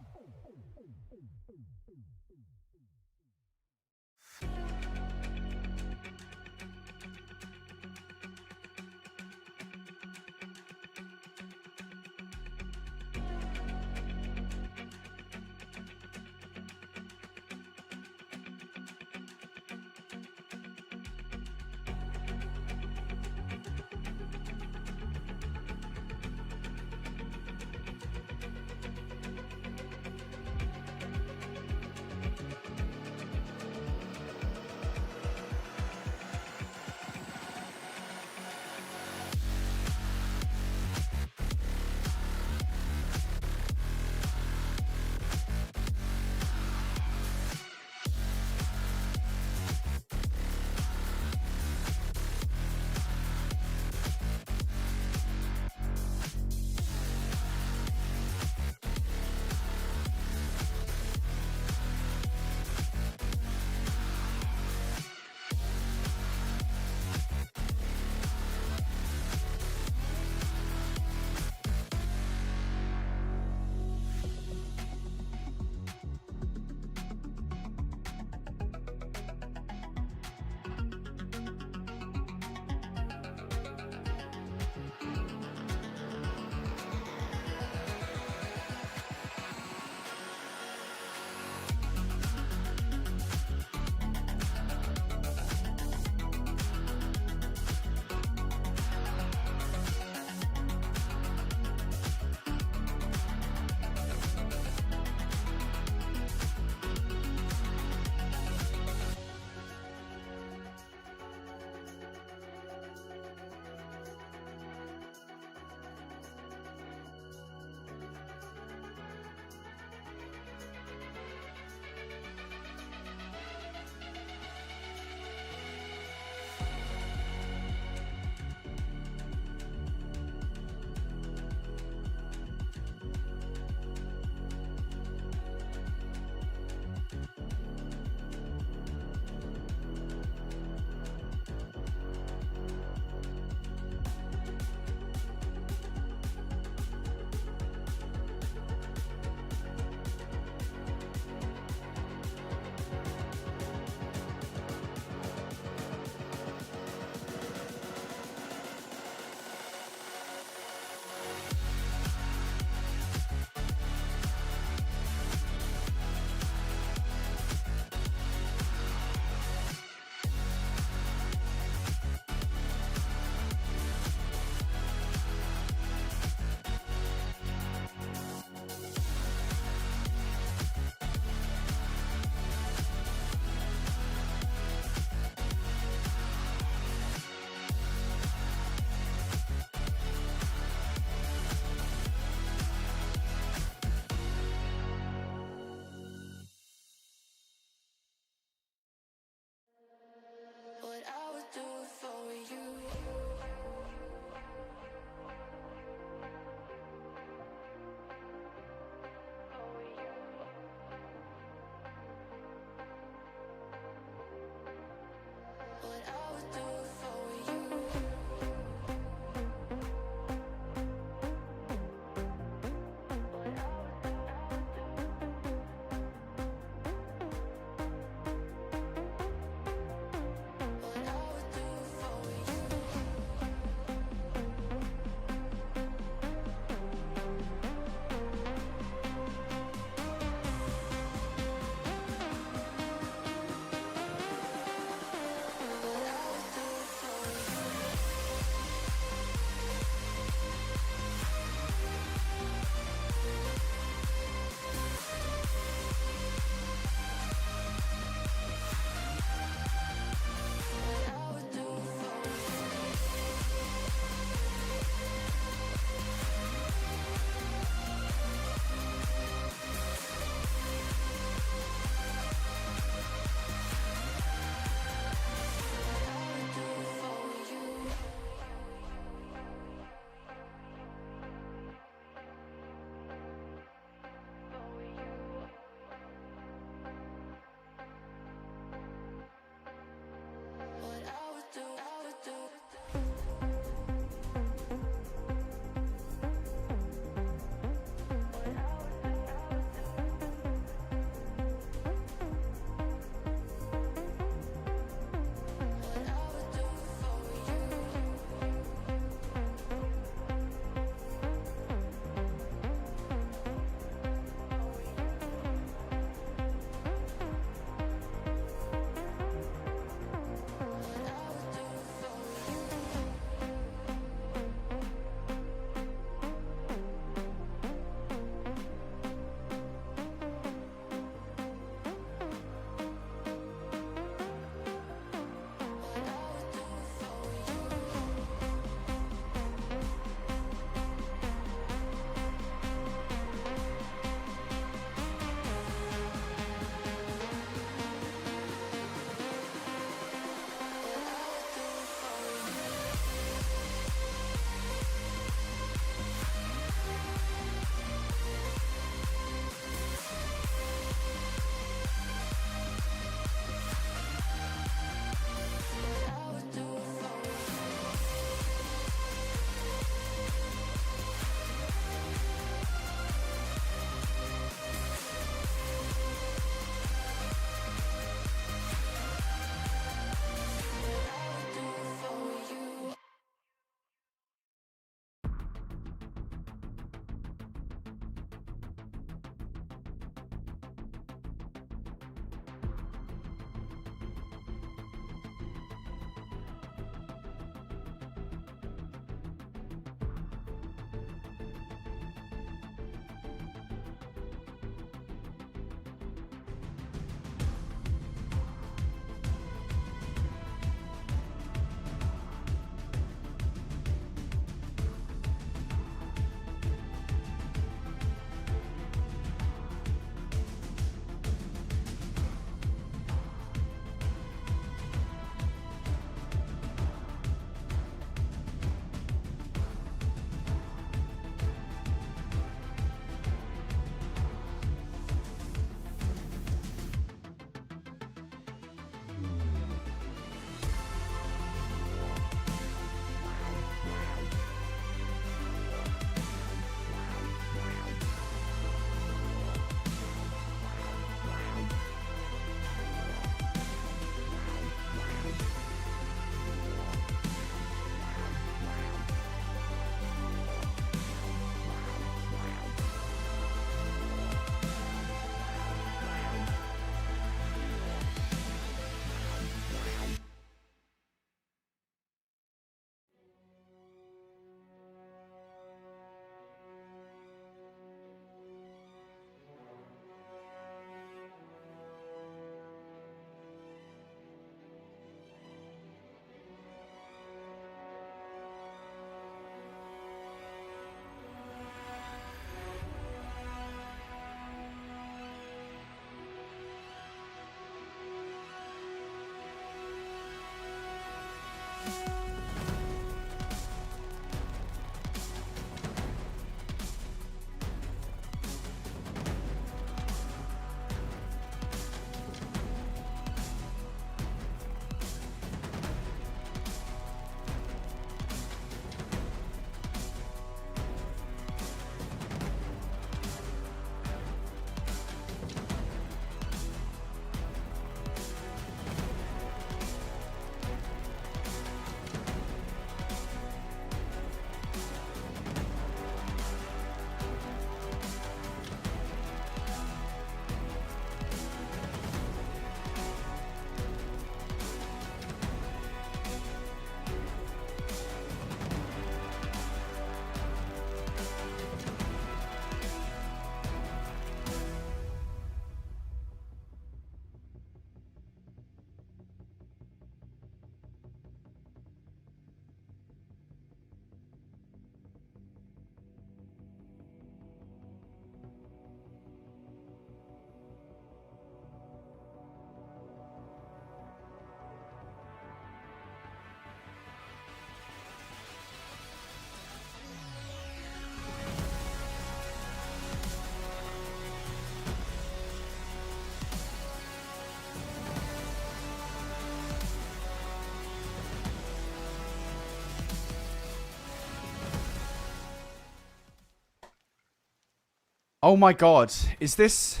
Oh my god, is this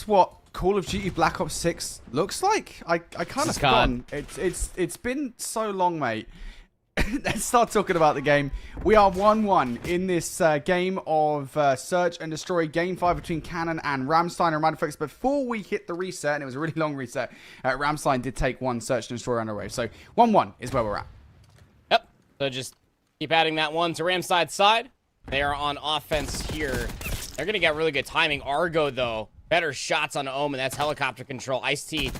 what Call of Duty Black Ops 6 looks like? I kind of forgotten. It's been so long, mate. Let's start talking about the game. We are 1-1 in this game of Search and Destroy, Game 5 between Cannon and Ramstein and Radiflex. Before we hit the reset, and it was a really long reset, Ramstein did take one Search and Destroy underway. So 1-1 is where we're at. Yep. So just keep adding that one to Ramstein's side. They are on offense here. They're going to get really good timing. Argo, though, better shots on Omen. That's helicopter control. Ice-T,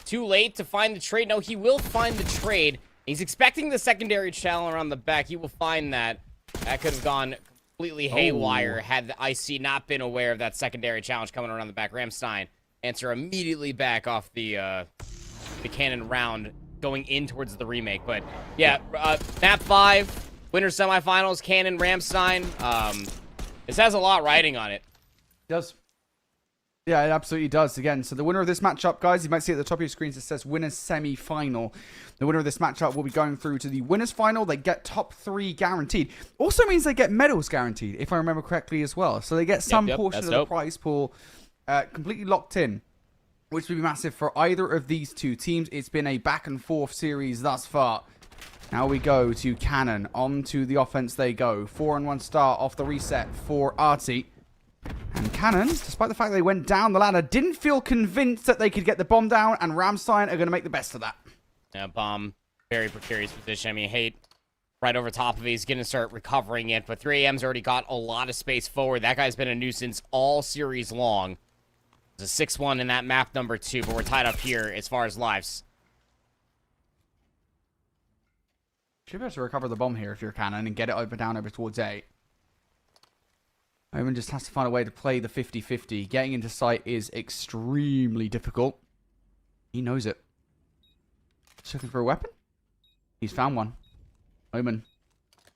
too late to find the trade. No, he will find the trade. He's expecting the secondary channel around the back. He will find that. That could have gone completely haywire had the Ice-T not been aware of that secondary challenge coming around the back. Ramstein answer immediately back off the cannon round going in towards the remake. But, yeah, map 5, winter semifinals, Cannon, Ramstein. This has a lot riding on it. It does. Yeah, it absolutely does. Again, so the winner of this matchup, guys, you might see at the top of your screens it says winners semi-final. The winner of this matchup will be going through to the winners final. They get top 3 guaranteed. Also means they get medals guaranteed, if I remember correctly as well. So they get some portion of the prize pool completely locked in, which would be massive for either of these two teams. It's been a back and forth series thus far. Now we go to Cannon. On to the offense they go. 4-1 start off the reset for Artie. And Cannon, despite the fact they went down the ladder, didn't feel convinced that they could get the bomb down, and Ramstein are going to make the best of that. Yeah, bomb. Very precarious position. I mean, Hate right over top of it. He's going to start recovering it, but 3AM's already got a lot of space forward. That guy's been a nuisance all series long. There's a 6-1 in that map number 2, but we're tied up here as far as lives. Should be able to recover the bomb here if you're Cannon and get it down over towards A. Omen just has to find a way to play the 50-50. Getting into sight is extremely difficult. He knows it. He's looking for a weapon? He's found one. Omen,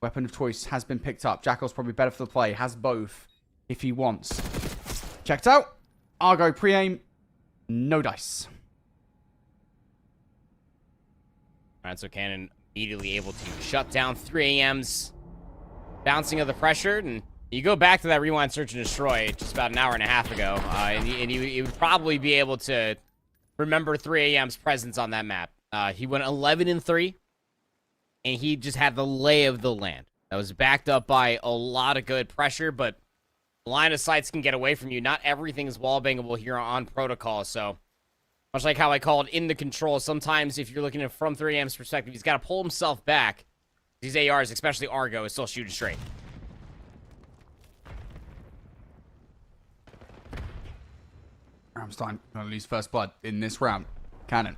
weapon of choice has been picked up. Jackal's probably better for the play. Has both if he wants. Checked out. Argo pre-aim. No dice. Alright, so Cannon immediately able to shut down 3AM's bouncing of the pressure, and you go back to that rewind search and destroy just about an hour and a half ago, and you would probably be able to remember 3AM's presence on that map. He went 11-3, and he just had the lay of the land. That was backed up by a lot of good pressure, but line of sights can get away from you. Not everything is wall bangable here on protocol, so much like how I called in the control, sometimes if you're looking at from 3AM's perspective, he's got to pull himself back. These ARs, especially Argo, is still shooting straight. Ramstein going to lose first blood in this round. Cannon,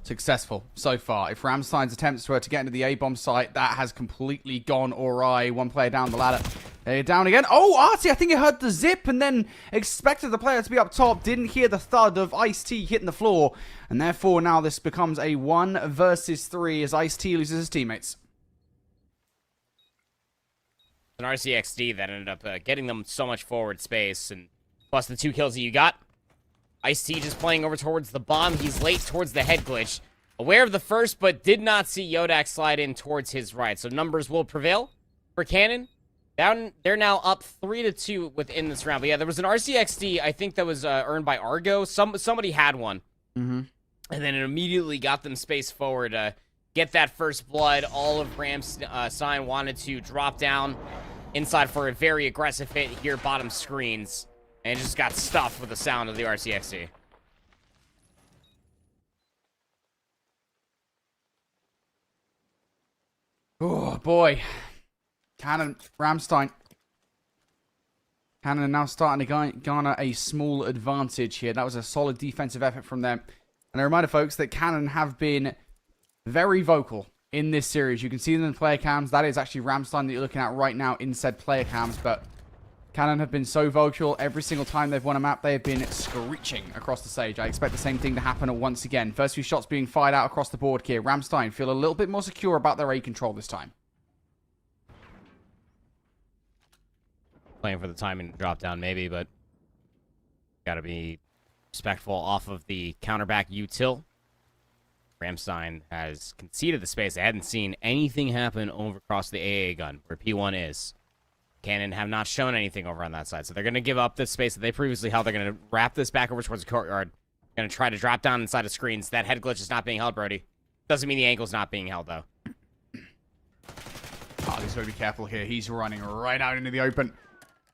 successful so far. If Ramstein's attempts were to get into the A-bomb site, that has completely gone awry. One player down the ladder. They're down again. Oh, Artie, I think he heard the zip and then expected the player to be up top. Didn't hear the thud of Ice-T hitting the floor. And therefore, now this becomes a 1 versus 3 as Ice-T loses his teammates. An RCXD that ended up getting them so much forward space. And plus the 2 kills that you got. Ice-T just playing over towards the bomb. He's late towards the head glitch. Aware of the first, but did not see Yodak slide in towards his right. So numbers will prevail for Cannon. They're now up 3-2 within this round. But yeah, there was an RCXD, I think that was earned by Argo. Somebody had one. Mm-hmm. And then it immediately got them space forward. Get that first blood. All of Ramstein wanted to drop down inside for a very aggressive hit here, bottom screens. And just got stuffed with the sound of the RCXD. Oh, boy. Cannon, Ramstein. Cannon are now starting to garner a small advantage here. That was a solid defensive effort from them. And a reminder, folks, that Cannon have been very vocal in this series. You can see them in player cams. That is actually Ramstein that you're looking at right now in said player cams. But Cannon have been so vocal every single time they've won a map. They have been screeching across the stage. I expect the same thing to happen once again. First few shots being fired out across the board here. Ramstein feel a little bit more secure about their A control this time. Playing for the timing drop down maybe, but gotta be respectful off of the counterback util. Ramstein has conceded the space. They hadn't seen anything happen over across the AA gun where P1 is. Cannon have not shown anything over on that side, so they're going to give up this space that they previously held. They're going to wrap this back over towards the courtyard. Going to try to drop down inside of screens. That head glitch is not being held, Brody. Doesn't mean the angle's not being held, though. Oh, he's got to be careful here. He's running right out into the open.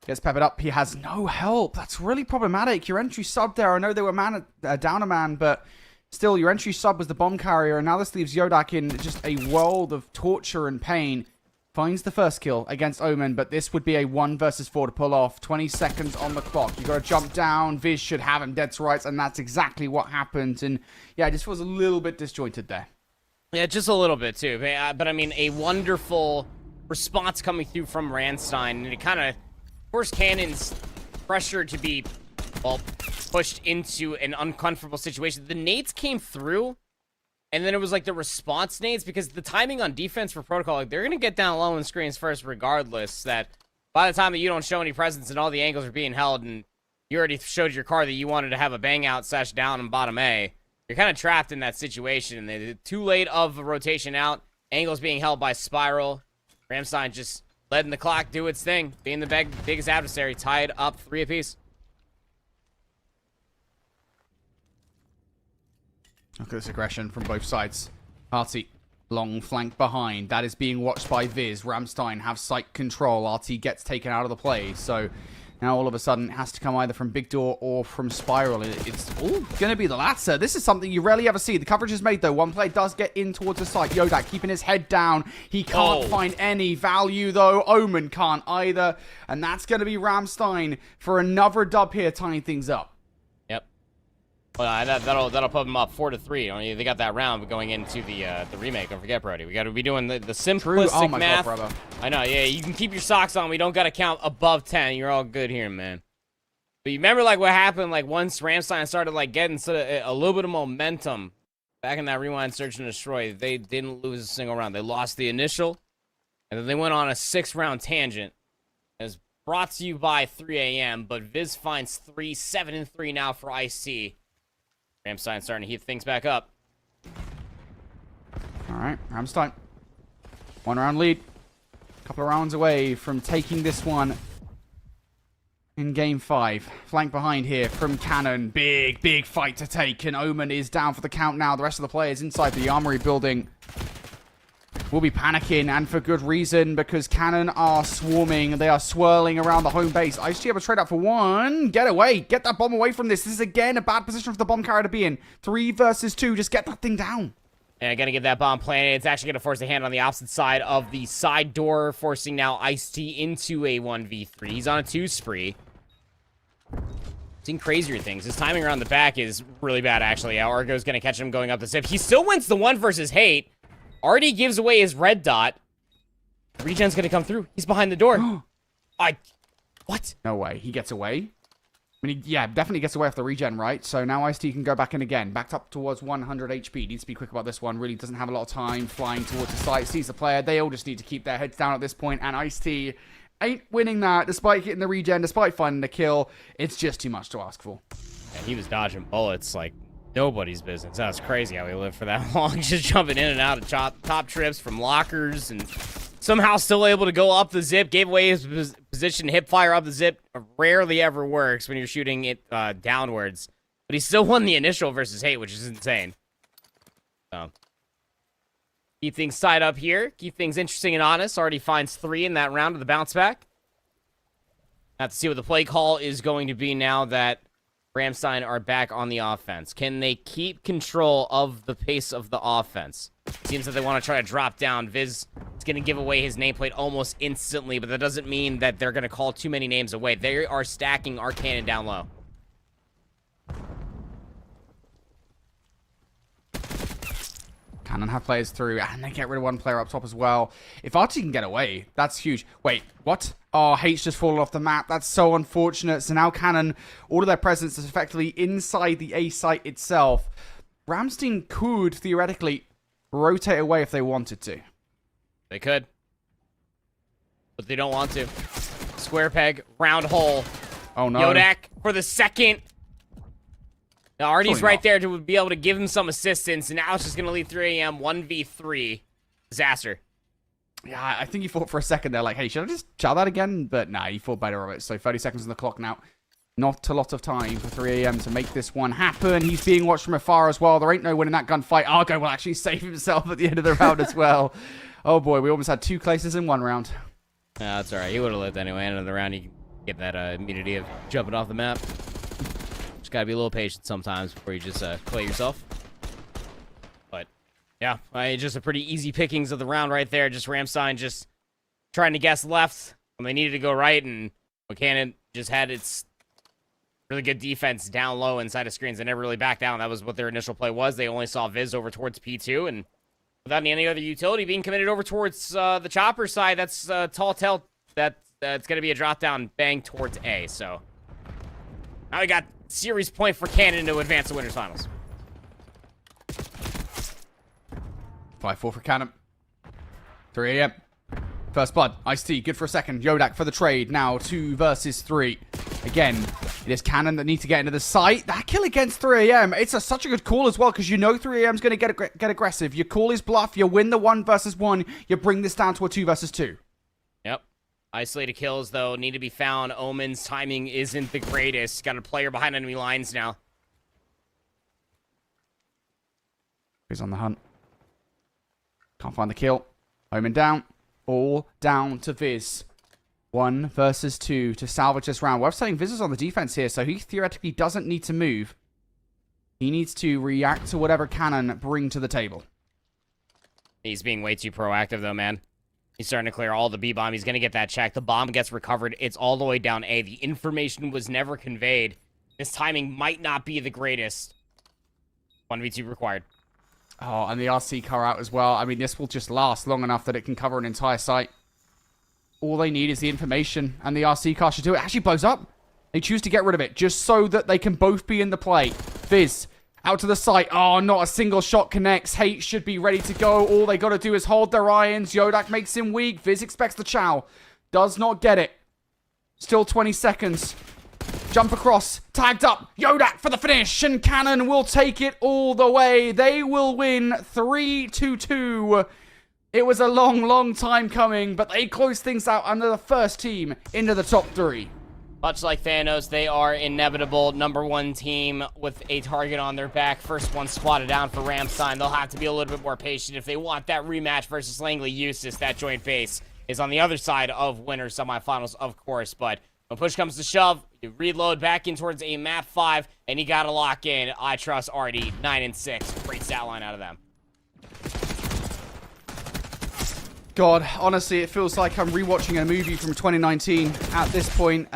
Gets peppered up. He has no help. That's really problematic. Your entry sub there. I know they were down a man, but still, your entry sub was the bomb carrier, and now this leaves Yodak in just a world of torture and pain. Finds the first kill against Omen, but this would be a 1 versus 4 to pull off. 20 seconds on the clock. You got to jump down. Viz should have him dead to rights, and that's exactly what happened. And yeah, it just feels a little bit disjointed there. Yeah, just a little bit too. But I mean, a wonderful response coming through from Ramstein, and it kind of forced Cannon's pressure to be, well, pushed into an uncomfortable situation. The nades came through. And then it was like the response nades, because the timing on defense for Protocol, like, they're going to get down low in screens first regardless, that by the time that you don't show any presence and all the angles are being held and you already showed your card that you wanted to have a bang out / down in bottom A, you're kind of trapped in that situation. And too late of a rotation out, angles being held by Spiral. Ramstein just letting the clock do its thing, being the biggest adversary, tied up 3 apiece. Look at this aggression from both sides. Artie, long flank behind. That is being watched by Viz. Ramstein have site control. Artie gets taken out of the play. So now all of a sudden it has to come either from Big Door or from Spiral. It's all going to be the latter. This is something you rarely ever see. The coverage is made though. One player does get in towards the site. Yodak keeping his head down. He can't find any value though. Omen can't either. And that's going to be Ramstein for another dub here, tying things up. Well, that'll put them up 4-3. They got that round going into the remake. Don't forget, Brody. We got to be doing the simplistic math. God, brother. I know. Yeah, you can keep your socks on. We don't got to count above 10. You're all good here, man. But you remember like what happened like once Ramstein started like getting a little bit of momentum back in that rewind search and destroy. They didn't lose a single round. They lost the initial, and then they went on a 6-round tangent. It was brought to you by 3 a.m. But Viz finds 7-3 now for IC. Ramstein starting to heat things back up. All right, Ramstein. 1 round lead. A couple of rounds away from taking this one in game 5. Flank behind here from Cannon. Big fight to take. And Omen is down for the count now. The rest of the players inside the armory building will be panicking, and for good reason, because Cannon are swarming. They are swirling around the home base. Ice-T have a trade out for 1. Get away. Get that bomb away from this. This is, again, a bad position for the bomb carrier to be in. 3 versus 2. Just get that thing down. And gonna get that bomb planted. It's actually gonna force a hand on the opposite side of the side door, forcing now Ice-T into a 1v3. He's on a 2 spree. Seeing crazier things. His timing around the back is really bad, actually. Argo's gonna catch him going up the zip. He still wins the 1 versus hate. Already gives away his red dot. Regen's gonna come through. He's behind the door. What? No way. He gets away. I mean, yeah, definitely gets away off the regen, right? So now Ice-T can go back in again. Backed up towards 100 HP. Needs to be quick about this one. Really doesn't have a lot of time. Flying towards the site. Sees the player. They all just need to keep their heads down at this point. And Ice-T ain't winning that. Despite getting the regen. Despite finding the kill. It's just too much to ask for. And he was dodging bullets like nobody's business. That's crazy how he lived for that long. Just jumping in and out of top trips from lockers and somehow still able to go up the zip. Gave away his position. Hip fire up the zip. Rarely ever works when you're shooting it downwards. But he still won the initial versus Hate, which is insane. So keep things tied up here. Keep things interesting and honest. Already finds 3 in that round of the bounce back. Have to see what the play call is going to be now that Ramstein are back on the offense. Can they keep control of the pace of the offense? Seems that they want to try to drop down. Viz is going to give away his nameplate almost instantly, but that doesn't mean that they're going to call too many names away. They are stacking our cannon down low. Cannon have players through, and they get rid of one player up top as well. If RT can get away, that's huge. Wait, what? Oh, H's just fallen off the map. That's so unfortunate. So now Cannon, all of their presence is effectively inside the A site itself. Ramstein could, theoretically, rotate away if they wanted to. They could. But they don't want to. Square peg, round hole. Oh, no. Yodak for the second. Now, Artie's right there to be able to give him some assistance, and now it's just going to leave 3AM 1v3. Disaster. Yeah, I think he thought for a second there, like, hey, should I just shout that again? But nah, he thought better of it. So 30 seconds on the clock now. Not a lot of time for 3AM to make this one happen. He's being watched from afar as well. There ain't no winning that gunfight. Argo will actually save himself at the end of the round as well. Oh boy, we almost had 2 places in one round. Yeah, that's alright. He would have lived anyway. End of the round, you can get that immunity of jumping off the map. Just gotta be a little patient sometimes before you just play yourself. But yeah, just a pretty easy pickings of the round right there. Just Ramstein just trying to guess left when they needed to go right, and Buchanan just had its really good defense down low inside of screens. They never really backed down. That was what their initial play was. They only saw Viz over towards P2, and without any other utility being committed over towards the chopper side, that's tall tale that it's going to be a drop down bang towards A. So now we got series point for Cannon to advance the winners finals. 5-4 for Cannon. 3AM. First blood. Ice-T, good for a second. Yodak for the trade. Now 2 versus 3. Again, it is Cannon that need to get into the site. That kill against 3AM. It's such a good call as well, because you know 3AM's going to get aggressive. You call his bluff. You win the 1 versus 1. You bring this down to a 2 versus 2. Yep. Isolated kills, though, need to be found. Omen's timing isn't the greatest. Got a player behind enemy lines now. He's on the hunt. Can't find the kill. Omen down. All down to Viz. 1 versus 2 to salvage this round. We're saying Viz is on the defense here, so he theoretically doesn't need to move. He needs to react to whatever Cannon bring to the table. He's being way too proactive, though, man. He's starting to clear all the B-bomb. He's going to get that check. The bomb gets recovered. It's all the way down A. The information was never conveyed. This timing might not be the greatest. 1v2 required. Oh, and the RC car out as well. I mean, this will just last long enough that it can cover an entire site. All they need is the information, and the RC car should do it. It actually blows up. They choose to get rid of it, just so that they can both be in the play. Viz, out to the site. Oh, not a single shot connects. Hate should be ready to go. All they got to do is hold their irons. Yodak makes him weak. Viz expects the chow. Does not get it. Still 20 seconds. Jump across. Tagged up. Yodak for the finish. And Cannon will take it all the way. They will win 3-2. It was a long, long time coming, but they closed things out under the first team into the top 3. Much like Thanos, they are inevitable. #1 team with a target on their back. First one squatted down for Ramstein. They'll have to be a little bit more patient if they want that rematch versus Langley Eustace. That joint base is on the other side of winners semifinals, of course. But when push comes to shove, you reload back in towards a map 5, and you got to lock in. I trust RD 9-6. Great stat line out of them. God, honestly, it feels like I'm rewatching a movie from 2019 at this point.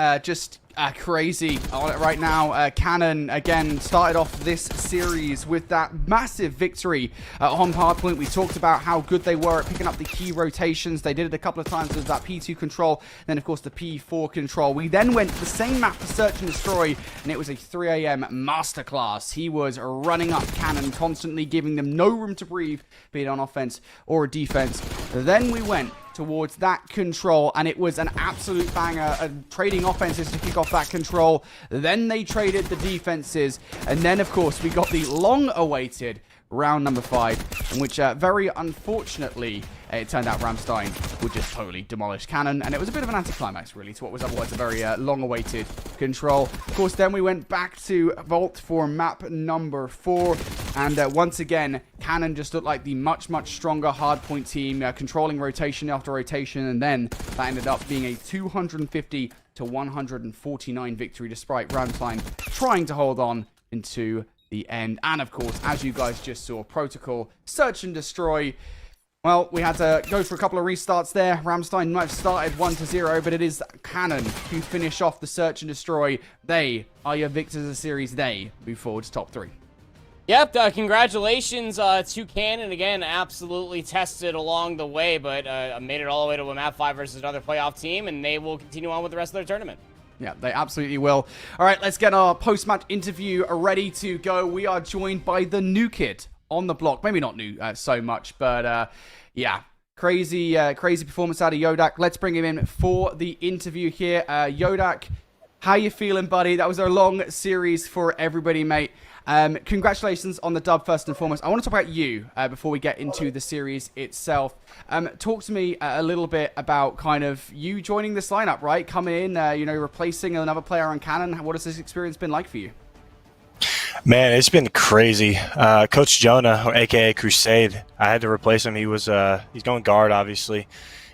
crazy on it right now. Cannon, again, started off this series with that massive victory on hardpoint. We talked about how good they were at picking up the key rotations. They did it a couple of times with that P2 control, then, of course, the P4 control. We then went to the same map for Search and Destroy, and it was a 3 a.m. masterclass. He was running up Cannon, constantly giving them no room to breathe, be it on offense or defense. Then we went towards that control, and it was an absolute banger, trading offenses to kick off that control. Then they traded the defenses, and then, of course, we got the long-awaited round number 5, in which very unfortunately it turned out Rammstein would just totally demolish Cannon, and it was a bit of an anticlimax really to what was otherwise a very long-awaited control. Of course, then we went back to Vault for map number 4, and once again Cannon just looked like the much stronger hardpoint team, controlling rotation after rotation, and then that ended up being a 250 to 149 victory, despite Rammstein trying to hold on into the end. And of course, as you guys just saw, Protocol, Search and Destroy. Well, we had to go for a couple of restarts there. Rammstein might have started 1-0, but it is Cannon who finish off the Search and Destroy. They are your victors of the series. They move forward to top 3. Yep, congratulations to Cannon. Again, absolutely tested along the way, but made it all the way to a map 5 versus another playoff team, and they will continue on with the rest of their tournament. Yeah, they absolutely will. All right, let's get our post-match interview ready to go. We are joined by the new kid on the block. Maybe not new so much, but yeah, crazy performance out of Yodak. Let's bring him in for the interview here. Yodak, how you feeling, buddy? That was a long series for everybody, mate. Congratulations on the dub, first and foremost. I want to talk about you before we get into the series itself. Talk to me a little bit about kind of you joining this lineup, right? Coming in, replacing another player on Cannon. What has this experience been like for you? Man, it's been crazy. Coach Jonah, aka Crusade, I had to replace him. He's going guard, obviously.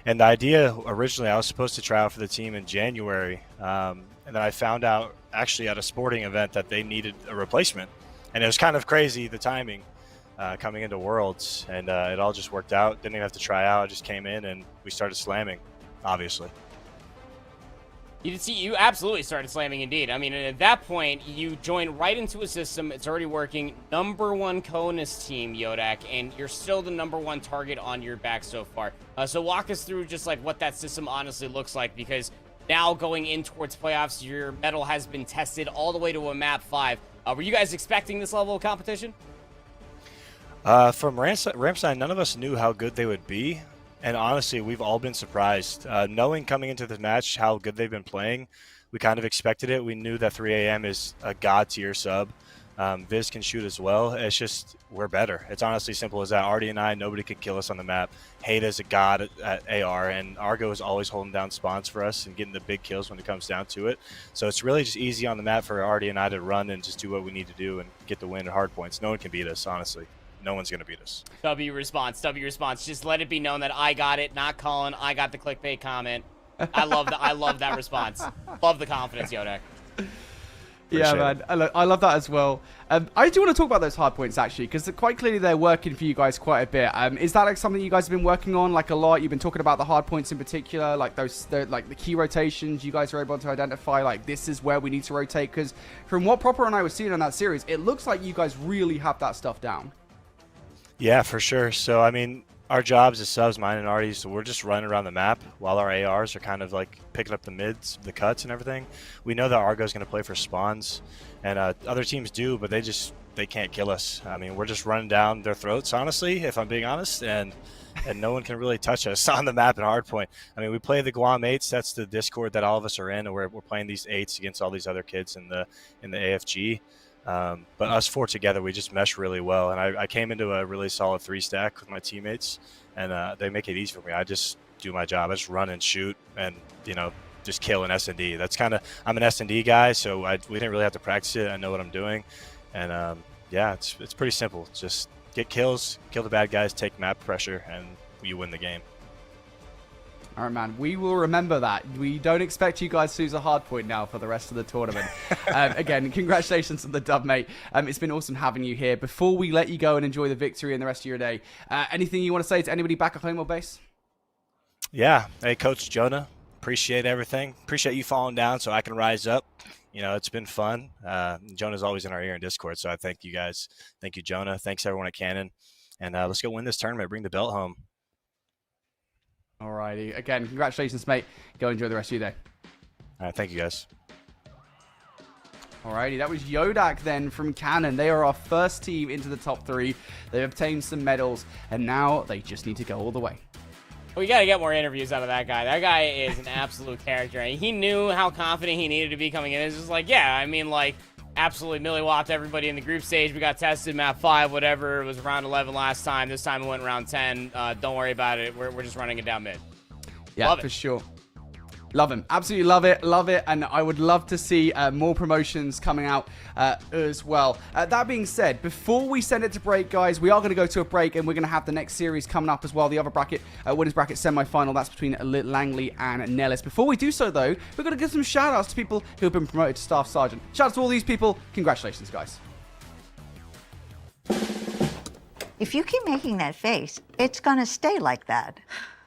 And the idea originally, I was supposed to try out for the team in January, and then I found out actually at a sporting event that they needed a replacement. And it was kind of crazy, the timing coming into Worlds, and it all just worked out. Didn't even have to try out. I just came in and we started slamming, obviously. You absolutely started slamming indeed. I mean, at that point, you joined right into a system. It's already working. #1 Conus team, Yodak, and you're still the #1 target on your back so far. So walk us through just like what that system honestly looks like, because now going in towards playoffs, your metal has been tested all the way to a map 5. Were you guys expecting this level of competition? From Rammstein, none of us knew how good they would be. And honestly, we've all been surprised. Knowing coming into the match how good they've been playing, we kind of expected it. We knew that 3 a.m. is a god tier sub. Viz can shoot as well. It's just, we're better. It's honestly simple as that. Artie and I, nobody could kill us on the map. Hate is a god at AR, and Argo is always holding down spawns for us and getting the big kills when it comes down to it. So it's really just easy on the map for Artie and I to run and just do what we need to do and get the win at hard points. No one can beat us, honestly. No one's going to beat us. W response. Just let it be known that I got it, not Colin. I got the clickbait comment. I love that response. Love the confidence, Yodak. Yeah, man. I love that as well. I do want to talk about those hard points, actually, because quite clearly they're working for you guys quite a bit. Is that like something you guys have been working on like a lot? You've been talking about the hard points in particular, like like the key rotations. You guys are able to identify like this is where we need to rotate, because from what Proper and I were seeing on that series, it looks like you guys really have that stuff down. Yeah, for sure. So, I mean, our jobs as subs, mine and Artie's, so we're just running around the map while our ARs are kind of like picking up the mids, the cuts and everything. We know that Argo's going to play for spawns, and other teams do, but they can't kill us. I mean, we're just running down their throats, honestly, if I'm being honest, and no one can really touch us on the map in hardpoint. I mean, we play the Guam 8s. That's the Discord that all of us are in, and we're playing these 8s against all these other kids in the AFG. But us four together, we just mesh really well, and I came into a really solid 3-stack with my teammates, and they make it easy for me. I just do my job. I just run and shoot and, just kill an S&D. That's kind of, I'm an S&D guy, so we didn't really have to practice it. I know what I'm doing, and yeah, it's pretty simple. Just get kills, kill the bad guys, take map pressure, and you win the game. All right, man. We will remember that. We don't expect you guys to use a hard point now for the rest of the tournament. Again, congratulations on the dub, mate. It's been awesome having you here. Before we let you go and enjoy the victory and the rest of your day, anything you want to say to anybody back at home or base? Yeah. Hey, Coach Jonah, appreciate everything. Appreciate you falling down so I can rise up. You know, it's been fun. Jonah's always in our ear in Discord, so I thank you guys. Thank you, Jonah. Thanks, everyone at Canon. And let's go win this tournament, bring the belt home. Alrighty. Again, congratulations, mate. Go enjoy the rest of your day. All right, thank you, guys. Alrighty, that was Yodak then from Canon. They are our first team into the top 3. They've obtained some medals, and now they just need to go all the way. We got to get more interviews out of that guy. That guy is an absolute character. And he knew how confident he needed to be coming in. It's just like, yeah, I mean, like, absolutely milli-whopped everybody in the group stage. We got tested map 5, whatever. It was round 11 last time. This time it went round 10. Don't worry about it. We're just running it down mid. Yeah, Love it. for sure. Love him. Absolutely love it. And I would love to see more promotions coming out as well. That being said, before we send it to break, guys, we are going to go to a break and we're going to have the next series coming up as well. The other bracket, winners bracket semi-final. That's between Langley and Nellis. Before we do so, though, we're going to give some shout-outs to people who have been promoted to Staff Sergeant. Shout out to all these people. Congratulations, guys. If you keep making that face, it's gonna stay like that.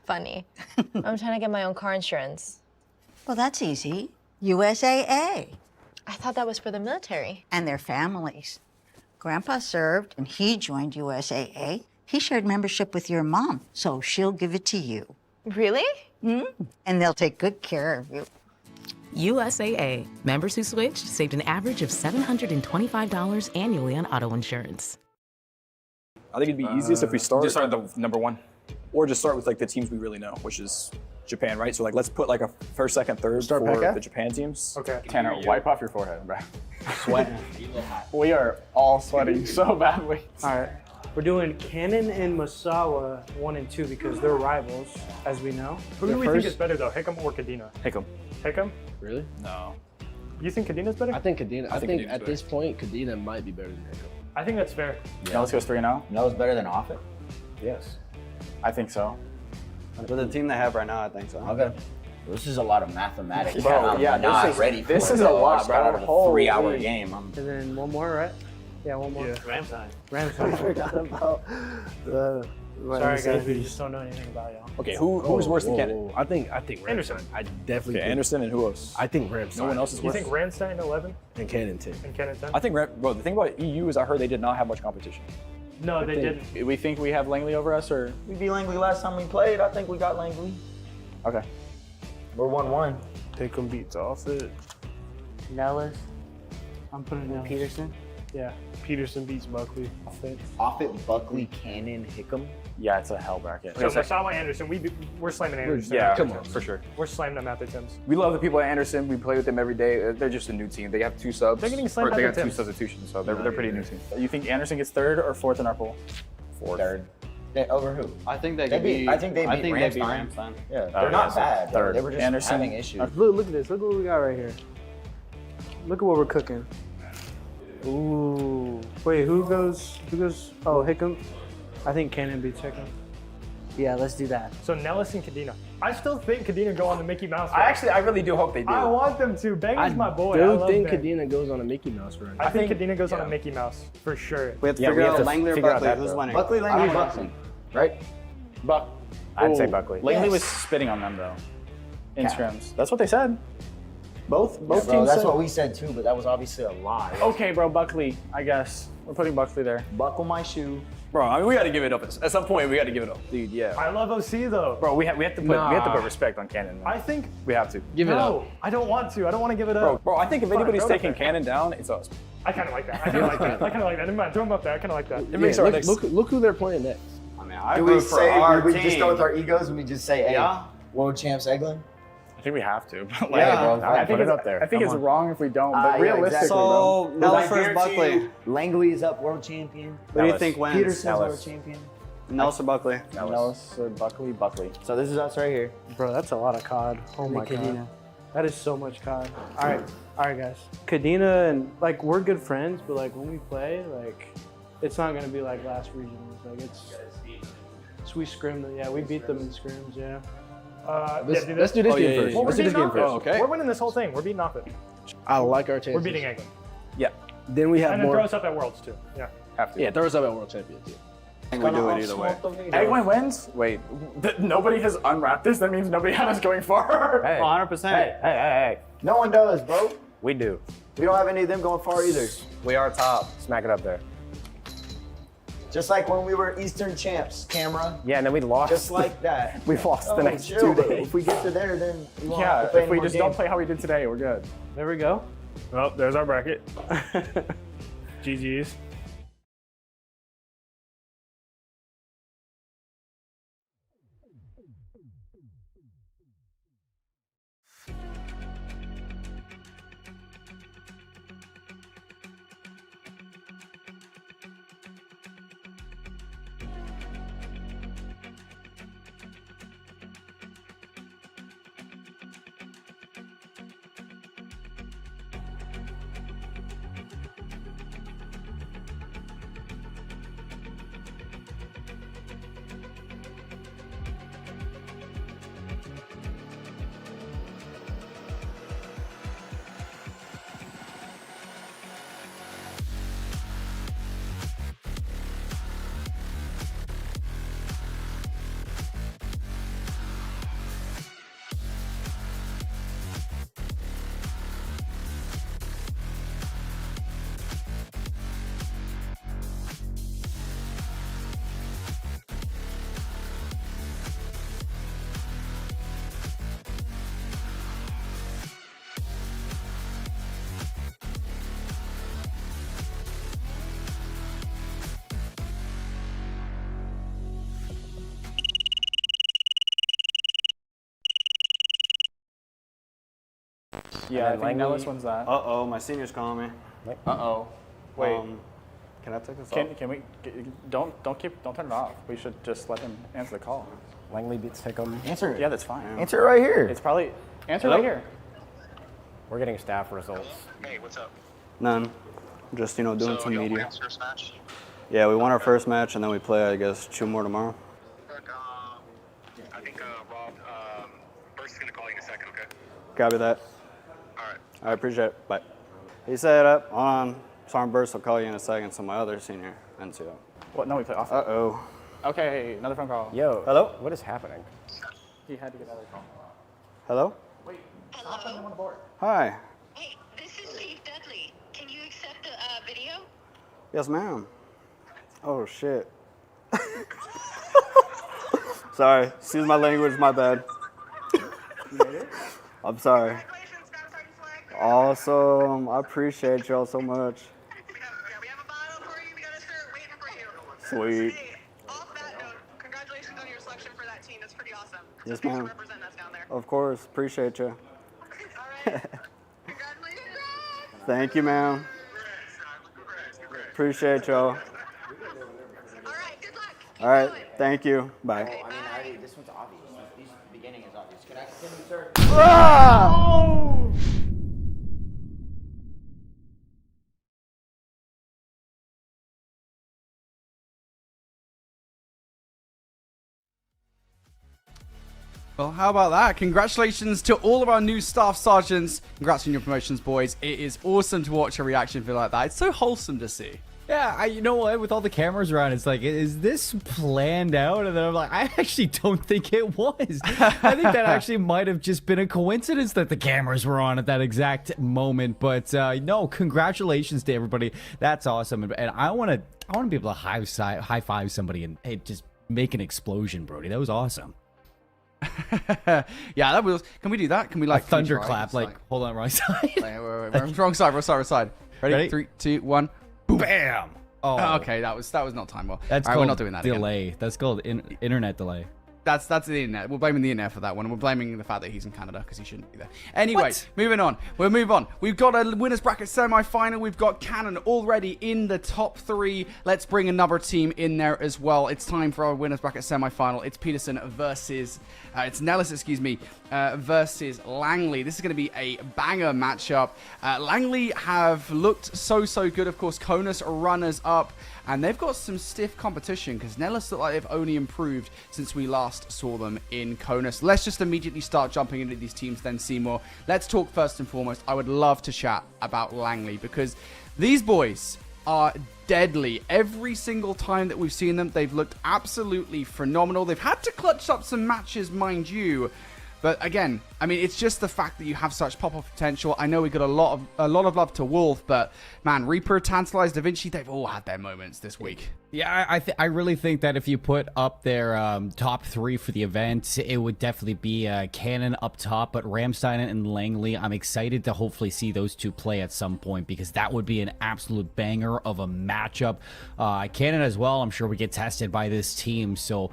Funny. I'm trying to get my own car insurance. Well, that's easy. USAA. I thought that was for the military. And their families. Grandpa served, and he joined USAA. He shared membership with your mom, so she'll give it to you. Really? And they'll take good care of you. USAA. Members who switched saved an average of $725 annually on auto insurance. I think it'd be easiest if we start at the number 1. Or just start with like the teams we really know, which is Japan, right? So like let's put like a first, second, third for the Japan teams. Okay. Tanner, wipe off your forehead, bro. Sweating. We are all sweating so badly. All right. We're doing Canon and Masawa 1 and 2 because they're rivals, as we know. Who do we think is better though, Hickam or Kadena? Hickam. Hickam? Really? No. You think Kadena's better? I think Kadena. I think Kadena's at this point, Kadena might be better than Hickam. I think that's fair. Yeah. Let's go 3-0. That was better than Offit? Yes. I think so. With the team they have right now, I think so. Okay. This is a lot of mathematics. Bro, yeah, this is a lot, bro. Out of a 3-hour game. And then one more, right? Yeah, one more. Yeah. Rams time. I forgot about the... Sorry guys, we just don't know anything about y'all. Okay, who's worse than Canon? I think Anderson. I definitely think Anderson and who else? I think Ramstein. No one else is You worse. think Randstein 11 And Canon 10. and Cannon 10? I think, bro, the thing about EU is I heard they did not have much competition. No, they didn't. We think we have Langley over us, or? We beat Langley last time we played. I think we got Langley. Okay. We're 1-1. Hickam beats Offit. Nellis. I'm putting in Peterson. Yeah. Peterson beats Buckley. Offit, Buckley, Cannon, Hickam. Yeah, it's a hell bracket. So Masawa Anderson, we're slamming Anderson. Yeah, after come on, Tims. for sure. We're slamming them after Tims. We love the people at Anderson. We play with them every day. They're just a new team. They have 2 subs. They're getting slammed They by got the 2 Tims. substitutions, so they're pretty new team. You think Anderson gets 3rd or 4th in our pool? 4th. 3rd. Over who? I think I think they beat Ramstein. Yeah, they're not bad. 3rd. They were just Anderson, having issues. Look at this. Look what we got right here. Look at what we're cooking. Ooh. Wait, who goes? Oh, Hickam. I think Cannon beats Hickam. Yeah, let's do that. So Nellis and Kadena. I still think Kadena go on the Mickey Mouse run. I really do hope they do. I want them to. Bang is my boy. I love think Bang. Kadena goes on a Mickey Mouse run. I think Kadena goes on a Mickey Mouse for sure. We have to figure out Langley or Buckley. Who's winning? Buckley, Langley, Buckley. Right? Buck. I'd say Buckley. Langley Yes. was spitting on them, though, in scrims. That's what they said. Both Bro, teams that's said. what we said too, but that was obviously a lie. Okay, bro, Buckley, I guess. We're putting Buckley there. Buckle my shoe. Bro, I mean, we got to give it up. At some point, we got to give it up. Dude, yeah. I love OC though. Bro, we have to put respect on Cannon. Man. I think We have to. Give it up. I don't want to. I don't want to give it up. Bro, I think if Fine, anybody's throw it taking up there. Cannon down, it's us. I kind of like that. I kind of like that. Never mind. Throw him up there. I kind of like that. It makes our next. Look who they're playing next. I mean, I Do root we for say our we team. just go with our egos and we just say, hey, Yeah. world champs Eglin? I think we have to. But Yeah, bro. I think Put it it's up there. I think Come it's on. wrong if we don't. But Yeah, realistically, exactly. bro. Nellis versus Buckley. Langley is up world champion. What do you think wins? Peterson's world champion. Nellis or Buckley? Nellis or Buckley. So this is us right here. Bro, that's a lot of COD. Oh my god. That is so much COD. All right, guys. Kadena and like we're good friends, but like when we play, like it's not gonna be like last regionals. Like it's we scrimmed them. Yeah, we beat them in scrims. Yeah. Let's do this game first. Well, we're Let's do this beating game first. Offit. We're winning this whole thing. We're beating Offit. I like our chances. We're beating England. Yeah. Then we have And then more. throw us up at Worlds too. Yeah. Have to. Yeah, throw us up at world champions. Yeah. I think we do it either way. Eggman wins? Wait, nobody has unwrapped this? That means nobody had us going far? Hey, 100%. Hey. No one does, bro. We do. We don't have any of them going far either. We are top. Smack it up there. Just like when we were Eastern champs, camera. Yeah, and then we lost. Just like that. We lost the next chill, 2 days. If we get to there, then we won't have Yeah, to play if we any more just don't games. play how we did today, we're good. There we go. Well, there's our bracket. GG's. Yeah, I think Nellis wins that. Uh-oh, my senior's calling me. Uh-oh. Wait. Can I take this off? Can we don't turn it off. We should just let him answer the call. Langley beats Hickam. Answer it. Yeah, that's fine. Answer it right here. It's probably answer right here. We're getting staff results. Hey, what's up? None. Just, doing So some y'all media. won first match? Yeah, we won our first match, and then we play, I guess, 2 more tomorrow. Look, I think Rob, Burst is gonna call you in a second, okay? Copy that. All right. I appreciate it. Bye. He said, on Sergeant Burst, I'll call you in a second, so my other senior NCO. What? No, we play off. Uh-oh. Okay, another phone call. Yo. Hello? What is happening? He had to get another call. Hello? Wait. Hello. On the board. Hi. Hey, this is Chief Dudley. Can you accept the video? Yes, ma'am. Oh, shit. Sorry. Excuse my language. My bad. I'm sorry. Awesome. I appreciate y'all so much. Sweet. Congratulations on your selection for that team. That's pretty awesome. Yes, Thanks for ma'am. representing us down there. Of course. Appreciate you. Thank you, ma'am. Appreciate y'all. All right. Thank you. Bye. This one's obvious. This beginning is obvious. Can I continue, sir? Oh! Well, how about that? Congratulations to all of our new staff sergeants. Congrats on your promotions, boys. It is awesome to watch a reaction feel like that. It's so wholesome to see. Yeah, you know what? With all the cameras around, it's like, is this planned out? And then I'm like, I actually don't think it was. I think that actually might have just been a coincidence that the cameras were on at that exact moment. But no, congratulations to everybody. That's awesome. And I want to be able to high five somebody and hey, just make an explosion, Brody. That was awesome. Yeah, that was. Can we do that? Can we like a thunderclap? Like, hold on, wrong side. Wait. Wrong side. Ready? 3, 2, 1. Boom. Bam. Oh, okay. That was not time well. That's All right, called we're not doing that delay. again. That's called internet delay. That's the internet. We're blaming the internet for that one. We're blaming the fact that he's in Canada because he shouldn't be there. Anyway, moving on. We'll move on. We've got a winners bracket semi-final. We've got Cannon already in the top 3. Let's bring another team in there as well. It's time for our winners bracket semi-final. It's Peterson versus it's Nellis, versus Langley. This is going to be a banger matchup. Langley have looked so good. Of course, Conus runners up. And they've got some stiff competition because Nellis look like they've only improved since we last saw them in Conus. Let's just immediately start jumping into these teams then, Seymour. Let's talk first and foremost. I would love to chat about Langley because these boys, are deadly. Every single time that we've seen them, they've looked absolutely phenomenal. They've had to clutch up some matches, mind you. But again, I mean, it's just the fact that you have such pop-off potential. I know we got a lot of love to Wolf, but man, Reaper, Tantalize, Da Vinci, they've all had their moments this week. Yeah, I really think that if you put up their top 3 for the event, it would definitely be Cannon up top, but Ramstein and Langley, I'm excited to hopefully see those two play at some point, because that would be an absolute banger of a matchup. Cannon as well, I'm sure we get tested by this team, so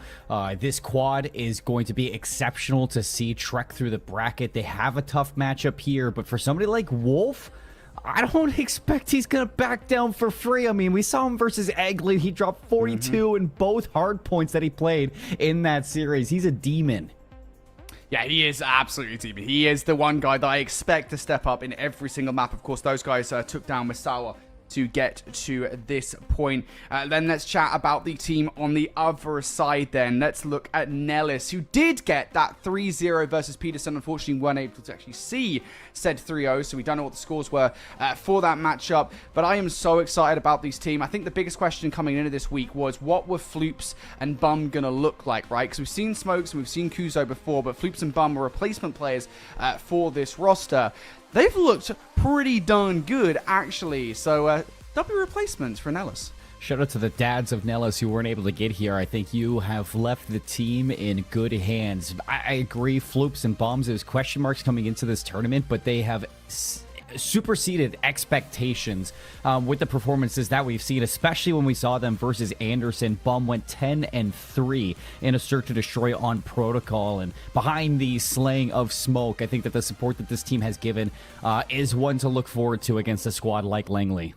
this quad is going to be exceptional to see trek through the bracket. They have a tough matchup here, but for somebody like Wolf, I don't expect he's going to back down for free. I mean, we saw him versus Eglin. He dropped 42 in both hard points that he played in that series. He's a demon. Yeah, he is absolutely a demon. He is the one guy that I expect to step up in every single map. Of course, those guys took down Misawa to get to this point. Then let's chat about the team on the other side then. Let's look at Nellis, who did get that 3-0 versus Peterson. Unfortunately, weren't able to actually see said 3-0, so we don't know what the scores were for that matchup. But I am so excited about this team. I think the biggest question coming into this week was, what were Floops and Bum going to look like, right? Because we've seen Smokes and we've seen Kuzo before, but Floops and Bum were replacement players for this roster. They've looked pretty darn good, actually. So, W replacements for Nellis. Shout out to the dads of Nellis who weren't able to get here. I think you have left the team in good hands. I agree, Floops and Bombs, there's question marks coming into this tournament, but they have superseded expectations with the performances that we've seen, especially when we saw them versus Anderson. Bum went 10-3 in a search to destroy on protocol, and behind the slaying of Smoke, I think that the support that this team has given is one to look forward to against a squad like Langley.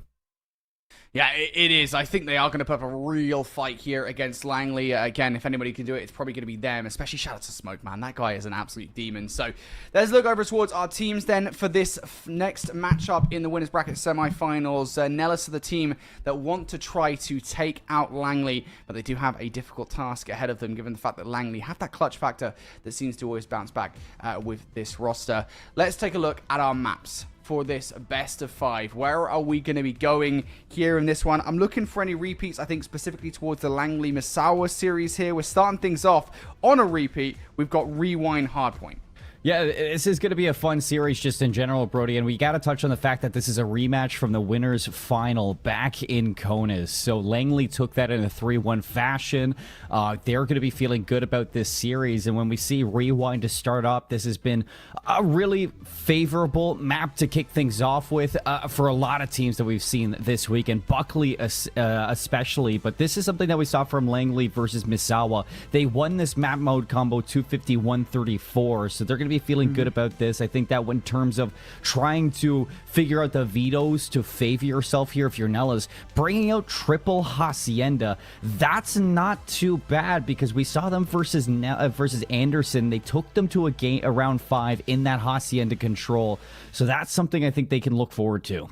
Yeah, it is. I think they are going to put up a real fight here against Langley. Again, if anybody can do it, it's probably going to be them, especially shout out to Smoke, man. That guy is an absolute demon. So let's look over towards our teams then for this next matchup in the winners bracket semifinals. Nellis are the team that want to try to take out Langley, but they do have a difficult task ahead of them, given the fact that Langley have that clutch factor that seems to always bounce back with this roster. Let's take a look at our maps for this best of 5. Where are we going to be going here in this one? I'm looking for any repeats, I think specifically towards the Langley Misawa series here. We're starting things off on a repeat. We've got Rewind Hardpoint. Yeah, this is going to be a fun series just in general, Brody, and we got to touch on the fact that this is a rematch from the winners final back in Konas. So Langley took that in a 3-1 fashion. They're going to be feeling good about this series, and when we see Rewind to start up, this has been a really favorable map to kick things off with for a lot of teams that we've seen this week, and Buckley especially, but this is something that we saw from Langley versus Misawa. They won this map mode combo 250-134, so they're going to be feeling good about this. I think that in terms of trying to figure out the vetoes to favor yourself here, if you're Nellis, bringing out triple Hacienda, that's not too bad, because we saw them versus Anderson. They took them to a game around 5 in that Hacienda control, so that's something I think they can look forward to.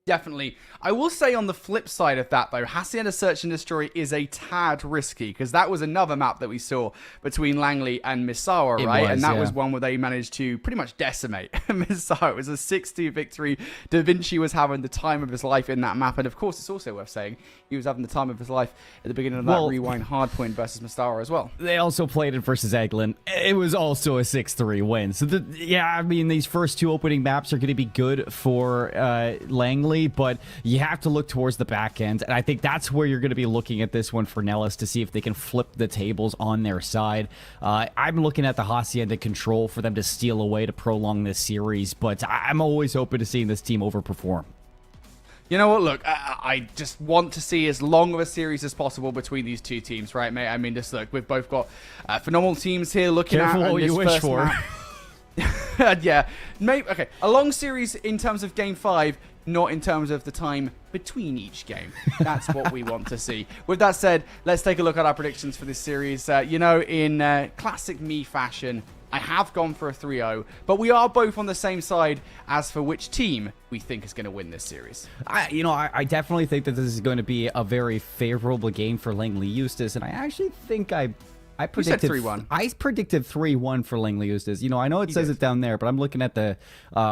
Definitely. I will say on the flip side of that, though, Hacienda Search and Destroy is a tad risky, because that was another map that we saw between Langley and Misawa, right? And that was one where they managed to pretty much decimate Misawa. It was a 6-2 victory. Da Vinci was having the time of his life in that map, and of course, it's also worth saying he was having the time of his life at the beginning of that Rewind Hardpoint versus Misawa as well. They also played it versus Eglin. It was also a 6-3 win. So, yeah, I mean, these first 2 opening maps are going to be good for Langley, but you have to look towards the back end, and I think that's where you're going to be looking at this one for Nellis to see if they can flip the tables on their side. I'm looking at the Hacienda control for them to steal away to prolong this series, but I'm always open to seeing this team overperform. You know what, look, I just want to see as long of a series as possible between these two teams, right, mate? I mean, just look, we've both got phenomenal teams here looking Careful at what you wish for. Yeah, maybe, okay, a long series in terms of Game 5, not in terms of the time between each game. That's what we want to see. With that said, let's take a look at our predictions for this series. You know, in classic me fashion, I have gone for a 3-0, but we are both on the same side as for which team we think is going to win this series. I definitely think that this is going to be a very favorable game for Langley Eustace, and I actually think I I You said predicted 3-1. I predicted 3-1 for Langley Eustace. You know, I know it says it down there, but I'm looking at the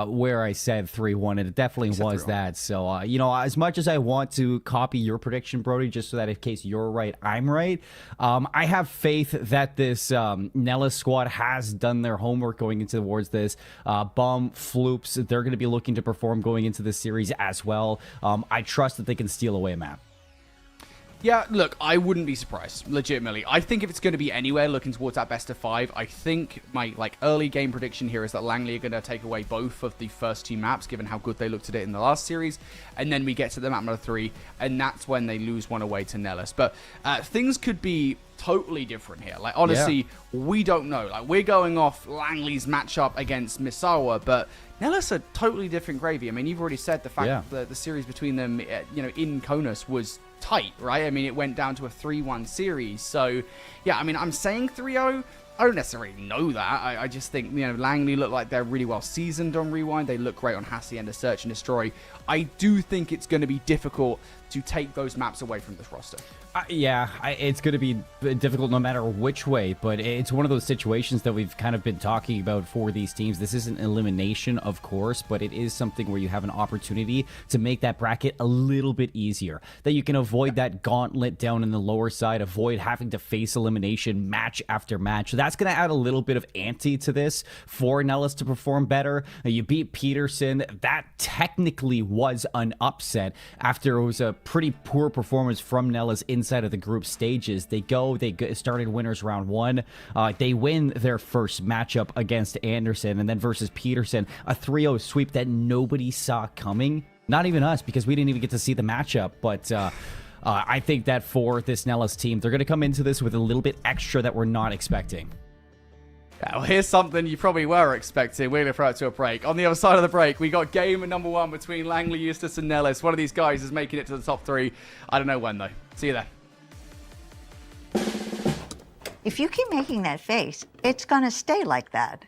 where I said 3-1, and it definitely was that. So, you know, as much as I want to copy your prediction, Brody, just so that in case you're right, I'm right, I have faith that this Nellis squad has done their homework going into towards this. Bum, Floops, they're going to be looking to perform going into this series as well. I trust that they can steal away a map. Yeah, look, I wouldn't be surprised, legitimately. I think if it's going to be anywhere looking towards that best of 5, I think my early game prediction here is that Langley are going to take away both of the first 2 maps, given how good they looked at it in the last series, and then we get to the map number 3, and that's when they lose one away to Nellis. But things could be totally different here. Like, honestly, we don't know. Like, we're going off Langley's matchup against Misawa, but Nellis are totally different gravy. I mean, you've already said the fact that the series between them, you know, in Konus was tight, right? I mean, it went down to a 3-1 series. So, yeah, I mean, I'm saying 3-0. I don't necessarily know that. I just think, you know, Langley look like they're really well seasoned on Rewind. They look great on Hacienda Search and Destroy. I do think it's going to be difficult to take those maps away from this roster. It's going to be difficult no matter which way, but it's one of those situations that we've kind of been talking about for these teams. This isn't elimination, of course, but it is something where you have an opportunity to make that bracket a little bit easier, that you can avoid that gauntlet down in the lower side, avoid having to face elimination match after match. So that's going to add a little bit of ante to this for Nellis to perform better. You beat Peterson. That technically was an upset after it was a pretty poor performance from Nellis inside of the group stages. They started winners round 1. They win their first matchup against Anderson, and then versus Peterson, a 3-0 sweep that nobody saw coming. Not even us, because we didn't even get to see the matchup. But I think that for this Nellis team, they're going to come into this with a little bit extra that we're not expecting. Yeah, well, here's something you probably were expecting. We're going to throw it to a break. On the other side of the break, we got game number 1 between Langley, Eustace, and Nellis. One of these guys is making it to the top 3. I don't know when, though. See you there. If you keep making that face, it's gonna stay like that.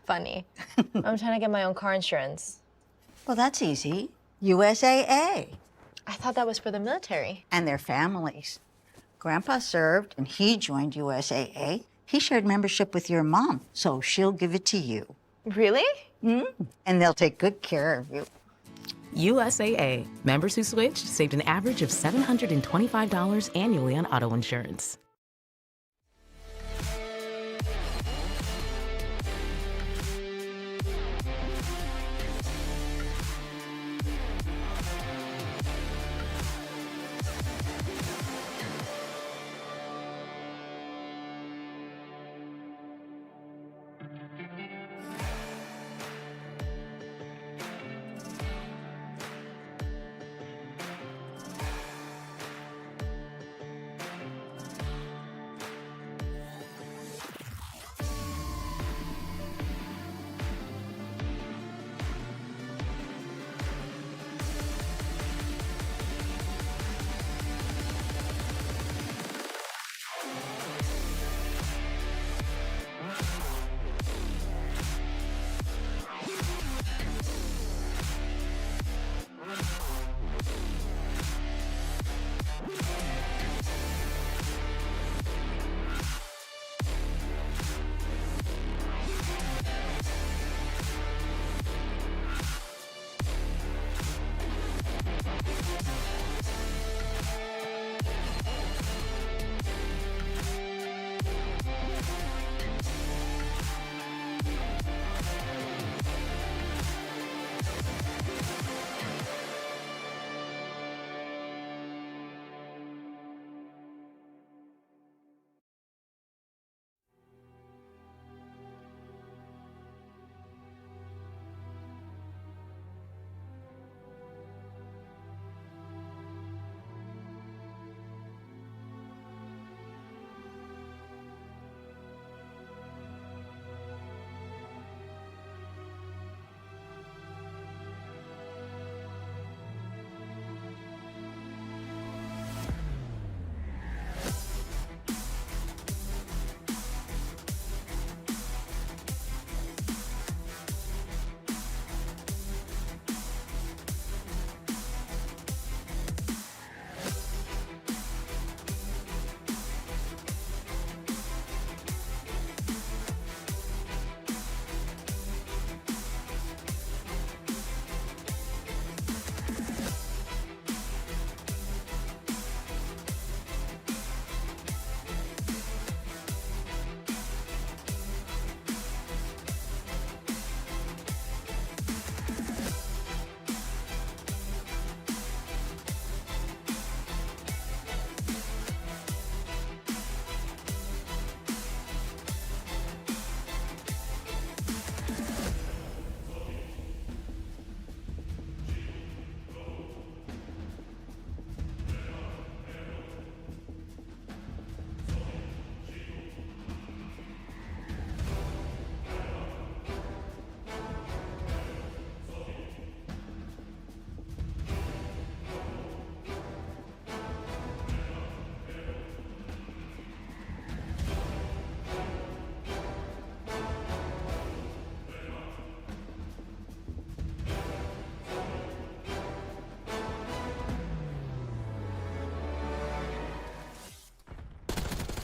Funny. I'm trying to get my own car insurance. Well, that's easy. USAA. I thought that was for the military. And their families. Grandpa served, and he joined USAA. He shared membership with your mom, so she'll give it to you. Really? And they'll take good care of you. USAA. Members who switched saved an average of $725 annually on auto insurance.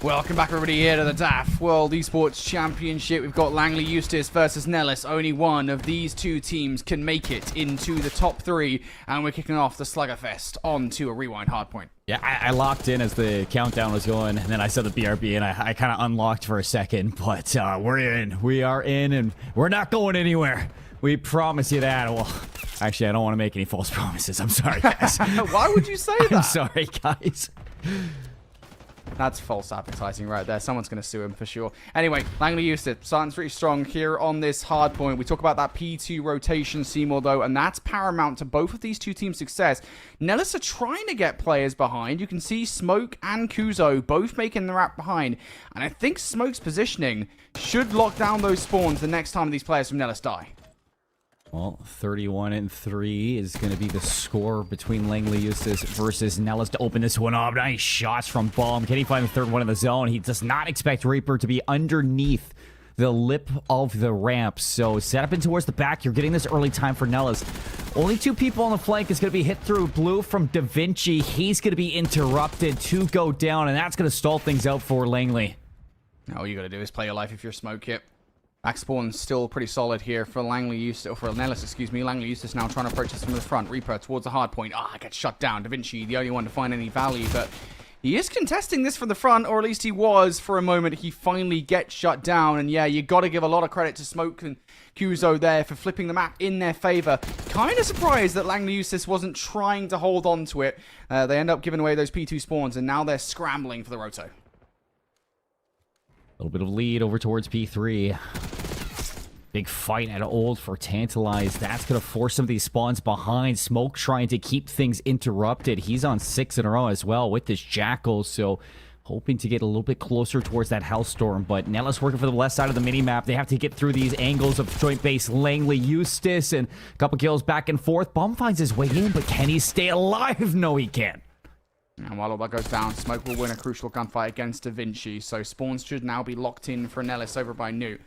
Welcome back, everybody, here to the DAF World Esports Championship. We've got Langley Eustace versus Nellis. Only one of these two teams can make it into the top 3, and we're kicking off the Sluggerfest onto a rewind hardpoint. Yeah, I locked in as the countdown was going, and then I saw the BRB, and I kind of unlocked for a second, but we're in. We are in, and we're not going anywhere. We promise you that. Well, actually, I don't want to make any false promises. I'm sorry, guys. Why would you say that? I'm sorry, guys. That's false advertising right there. Someone's going to sue him for sure. Anyway, Langley Eustace starting pretty strong here on this hard point. We talk about that P2 rotation, Seymour, though, and that's paramount to both of these two teams' success. Nellis are trying to get players behind. You can see Smoke and Kuzo both making the wrap behind. And I think Smoke's positioning should lock down those spawns the next time these players from Nellis die. Well, 31-3 is going to be the score between Langley Eustace versus Nellis to open this one up. Nice shots from Bomb. Can he find the third one in the zone? He does not expect Reaper to be underneath the lip of the ramp. So set up in towards the back. You're getting this early time for Nellis. Only 2 people on the flank is going to be hit through. Blue from Da Vinci. He's going to be interrupted. 2 go down, and that's going to stall things out for Langley. Now all you got to do is play your life if you're Smoke here. Back spawn's still pretty solid here for Langley Eustace, or for Nellis, excuse me. Langley Eustace now trying to approach this from the front. Reaper towards the hard point. Gets shut down. Da Vinci, the only one to find any value, but he is contesting this from the front, or at least he was for a moment. He finally gets shut down, and yeah, you got to give a lot of credit to Smoke and Kuzo there for flipping the map in their favor. Kind of surprised that Langley Eustace wasn't trying to hold on to it. They end up giving away those P2 spawns, and now they're scrambling for the roto. A little bit of lead over towards P3. Big fight at Old for Tantalize. That's going to force some of these spawns behind. Smoke trying to keep things interrupted. He's on 6 in a row as well with this Jackal, so hoping to get a little bit closer towards that Hellstorm. But Nellis working for the left side of the minimap. They have to get through these angles of joint base Langley Eustace, and a couple kills back and forth. Bomb finds his way in, but can he stay alive? No, he can't. And while all that goes down, Smoke will win a crucial gunfight against Da Vinci, so spawns should now be locked in for Nellis over by Newt.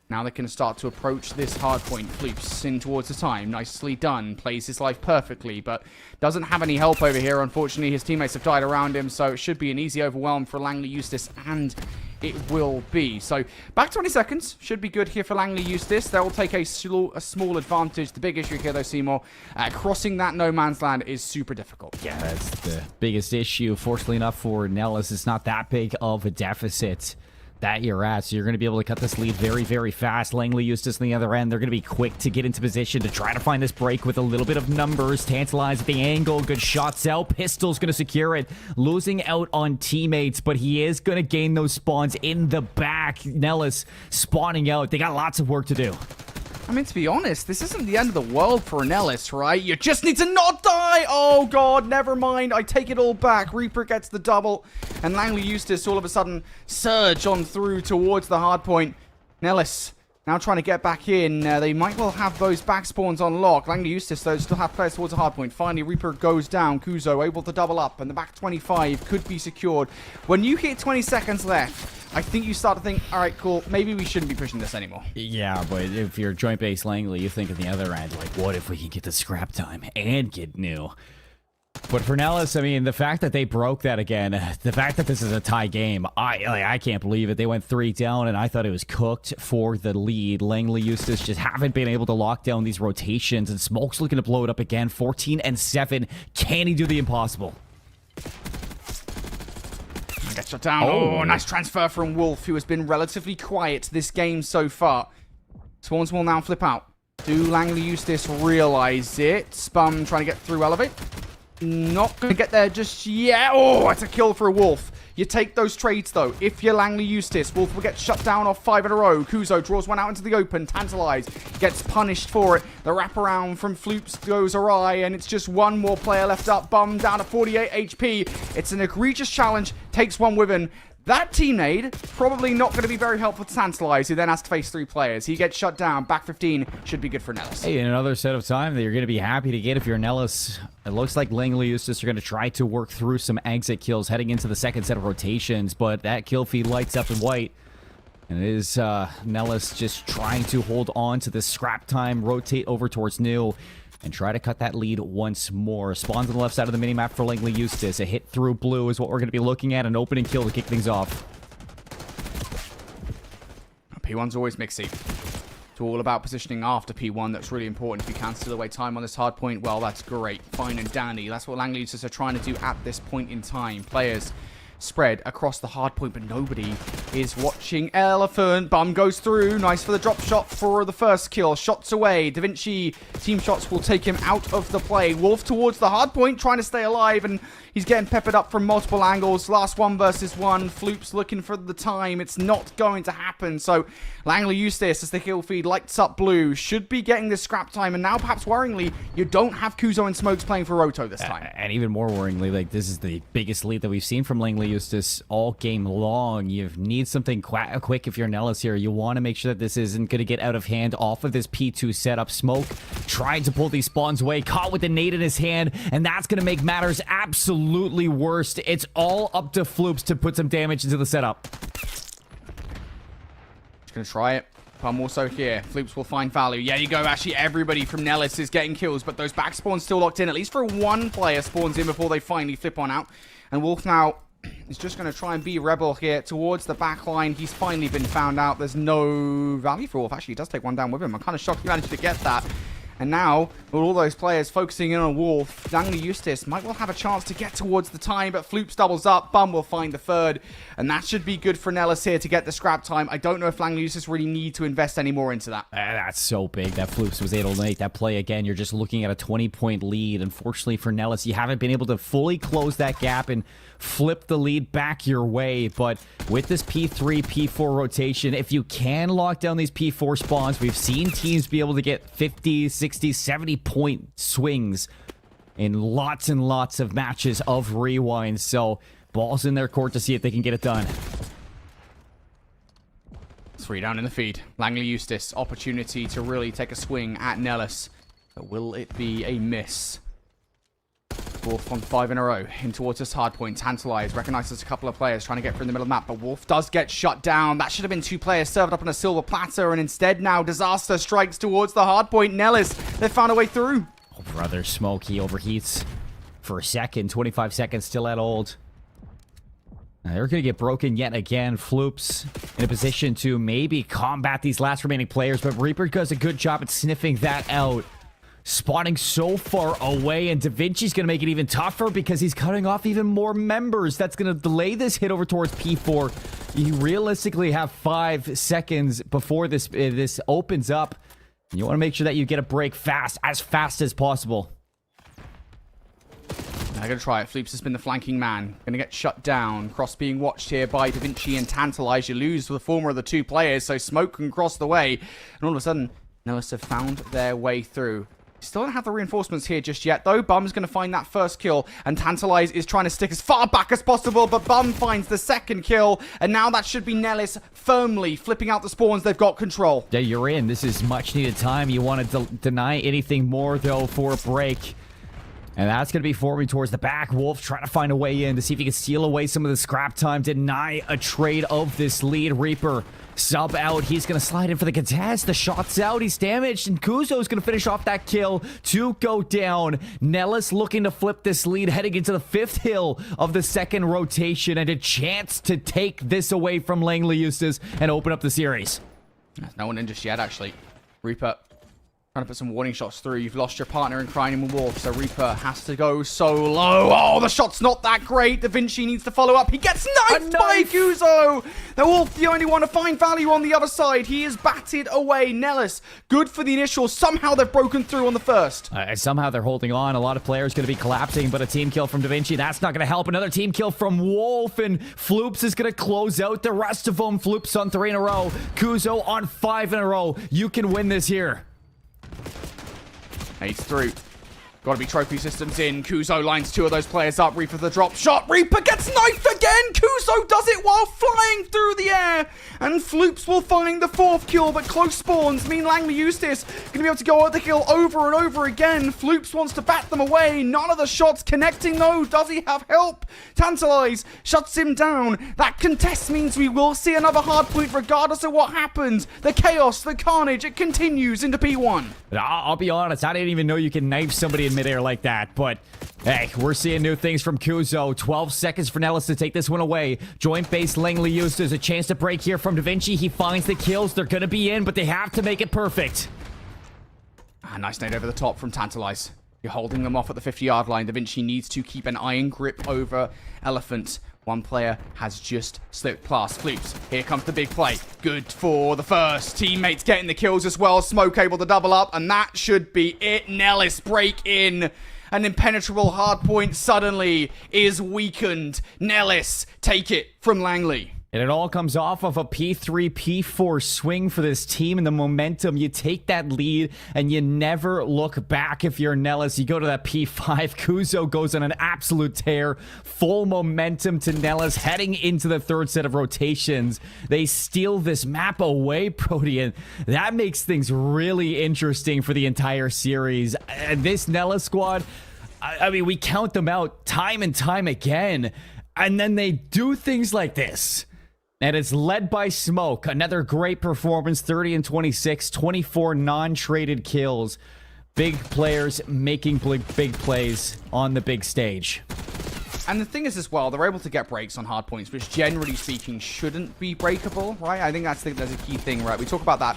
Now they can start to approach this hard point. Floops in towards the time. Nicely done. Plays his life perfectly, but doesn't have any help over here. Unfortunately, his teammates have died around him, so it should be an easy overwhelm for Langley Eustace, and it will be. So back 20 seconds. Should be good here for Langley Eustace. They will take a small advantage. The big issue here, though, Seymour, crossing that no man's land is super difficult. Yeah, that's the biggest issue. Fortunately enough for Nellis, it's not that big of a deficit that you're at, so you're going to be able to cut this lead very, very fast. Langley Eustace on the other end, they're going to be quick to get into position to try to find this break with a little bit of numbers. Tantalize at the angle, good shots out. Pistol's going to secure it, losing out on teammates, but he is going to gain those spawns in the back. Nellis spawning out. They got lots of work to do. I mean, to be honest, this isn't the end of the world for Nellis, right? You just need to not die! Oh, God, never mind. I take it all back. Reaper gets the double, and Langley Eustace all of a sudden surge on through towards the hard point. Nellis now trying to get back in. They might well have those back spawns on lock. Langley Eustace, though, still have players towards the hard point. Finally, Reaper goes down. Kuzo able to double up, and the back 25 could be secured. When you hit 20 seconds left, I think you start to think, all right, cool, maybe we shouldn't be pushing this anymore. Yeah, but if you're joint base Langley, you think on the other end, like, what if we can get the scrap time and get new? But for Nellis, I mean, the fact that they broke that again, the fact that this is a tie game, I can't believe it. They went 3 down, and I thought it was cooked for the lead. Langley Eustace just haven't been able to lock down these rotations, and Smoke's looking to blow it up again. 14-7. Can he do the impossible? Gets shut down. Oh, nice transfer from Wolf, who has been relatively quiet this game so far. Swans will now flip out. Do Langley Eustace realize it? Spum trying to get through Elevate. Not going to get there just yet. Oh, it's a kill for a Wolf. You take those trades, though. If you're Langley Eustace, Wolf will get shut down off 5 in a row. Kuzo draws one out into the open. Tantalize gets punished for it. The wraparound from Floops goes awry, and it's just one more player left up. Bum down to 48 HP. It's an egregious challenge. Takes one with him. That team nade, probably not going to be very helpful to Tantalize, who then has to face 3 players. He gets shut down. Back 15 should be good for Nellis. Hey, in another set of time that you're going to be happy to get if you're Nellis. It looks like Langley Eustace are going to try to work through some exit kills heading into the second set of rotations, but that kill feed lights up in white. And it is Nellis just trying to hold on to this scrap time, rotate over towards New, and try to cut that lead once more. Spawns on the left side of the minimap for Langley Eustace. A hit through blue is what we're going to be looking at. An opening kill to kick things off. P1's always mixy. It's all about positioning after P1. That's really important. If you can steal away time on this hard point, well, that's great. Fine and dandy. That's what Langley users are trying to do at this point in time. Players spread across the hard point, but nobody is watching. Elephant Bum goes through. Nice for the drop shot for the first kill. Shots away. Da Vinci team shots will take him out of the play. Wolf towards the hard point, trying to stay alive, and he's getting peppered up from multiple angles. Last 1 versus 1. Floop's looking for the time. It's not going to happen. So Langley Eustace, as the kill feed lights up blue, should be getting this scrap time. And now, perhaps worryingly, you don't have Kuzo and Smokes playing for Roto this time. And even more worryingly, like, this is the biggest lead that we've seen from Langley Eustace all game long. You need something quick if you're Nellis here. You want to make sure that this isn't going to get out of hand off of this P2 setup. Smoke trying to pull these spawns away, caught with the nade in his hand, and that's going to make matters absolutely worse. It's all up to Floops to put some damage into the setup. Just going to try it. I'm also here. Floops will find value. Yeah, you go. Actually, everybody from Nellis is getting kills, but those back spawns still locked in. At least for one player spawns in before they finally flip on out. And Wolf now is just going to try and be Rebel here towards the back line. He's finally been found out. There's no value for Wolf. Actually, he does take one down with him. I'm kind of shocked he managed to get that. And now, with all those players focusing in on Wolf, Langley Eustace might well have a chance to get towards the time, but Floops doubles up. Bum will find the third, and that should be good for Nellis here to get the scrap time. I don't know if Langley Eustace really need to invest any more into that. That's so big that Floops was able to make that play again. You're just looking at a 20-point lead. Unfortunately for Nellis, you haven't been able to fully close that gap and flip the lead back your way. But with this P3, P4 rotation, if you can lock down these P4 spawns, we've seen teams be able to get 50, 60, 70-point swings in lots and lots of matches of Rewind. So ball's in their court to see if they can get it done. 3 down in the feed. Langley Eustace, opportunity to really take a swing at Nellis. But will it be a miss? Wolf on 5 in a row. In towards this hard point. Tantalize. Recognizes a couple of players trying to get through the middle of the map. But Wolf does get shut down. That should have been 2 players served up on a silver platter. And instead now Disaster strikes towards the hard point. Nellis, they've found a way through. Oh, brother, Smoke, he overheats for a second. 25 seconds still at hold. Now they're going to get broken yet again. Floops in a position to maybe combat these last remaining players. But Reaper does a good job at sniffing that out. Spawning so far away, and Da Vinci's going to make it even tougher because he's cutting off even more members. That's going to delay this hit over towards P4. You realistically have 5 seconds before this opens up. You want to make sure that you get a break fast as possible. I'm going to try it. Floops has been the flanking man. Going to get shut down. Cross being watched here by Da Vinci and Tantalize. You lose the former of the 2 players, so Smoke can cross the way. And all of a sudden, Nellis have found their way through. Still don't have the reinforcements here just yet, though. Bum's going to find that first kill, and Tantalize is trying to stick as far back as possible, but Bum finds the second kill, and now that should be Nellis firmly flipping out the spawns. They've got control. Yeah, you're in. This is much-needed time. You want to deny anything more, though, for a break. And that's going to be forming towards the back. Wolf trying to find a way in to see if he can steal away some of the scrap time, deny a trade of this lead. Reaper sub out. He's going to slide in for the contest. The shot's out. He's damaged. And Kuzo's going to finish off that kill to go down. Nellis looking to flip this lead, heading into the 5th hill of the second rotation, and a chance to take this away from Langley Eustace and open up the series. There's no one in just yet, actually. Reaper trying to put some warning shots through. You've lost your partner in Crying and Wolf, so Reaper has to go solo. Oh, the shot's not that great. Da Vinci needs to follow up. He gets knifed by Kuzo. The Wolf, the only one to find value on the other side. He is batted away. Nellis, good for the initial. Somehow they've broken through on the first. Somehow they're holding on. A lot of players going to be collapsing, but a team kill from Da Vinci, that's not going to help. Another team kill from Wolf, and Floops is going to close out the rest of them. Floops on 3 in a row. Kuzo on 5 in a row. You can win this here. He's through. Got to be trophy systems in. Kuzo lines 2 of those players up. Reaper the drop shot. Reaper gets knifed again. Kuzo does it while flying through the air. And Floops will find the 4th kill, but close spawns mean Langley Eustace going to be able to go at the kill over and over again. Floops wants to bat them away. None of the shots connecting though. Does he have help? Tantalize shuts him down. That contest means we will see another hard point regardless of what happens. The chaos, the carnage, it continues into P1. I'll be honest, I didn't even know you can knife somebody in midair like that, but hey, we're seeing new things from Kuzo. 12 seconds for Nellis to take this one away. Joint base Langley used as a chance to break here from Da Vinci. He finds the kills. They're going to be in, but they have to make it perfect. Nice nade over the top from Tantalize. You're holding them off at the 50-yard line. Da Vinci needs to keep an iron grip over Elephant. One player has just slipped past Floops. Here comes the big play. Good for the first. Teammates getting the kills as well. Smoke able to double up, and that should be it. Nellis break in. An impenetrable hardpoint suddenly is weakened. Nellis take it from Langley. And it all comes off of a P3, P4 swing for this team and the momentum. You take that lead and you never look back if you're Nellis. You go to that P5. Kuzo goes on an absolute tear. Full momentum to Nellis heading into the third set of rotations. They steal this map away, Brody, and that makes things really interesting for the entire series. This Nellis squad, I mean, we count them out time and time again, and then they do things like this. And it's led by Smoke. Another great performance, 30 and 26, 24 non-traded kills. Big players making big plays on the big stage. And the thing is as well, they're able to get breaks on hard points, which generally speaking shouldn't be breakable, right? I think that's a key thing, right? We talk about that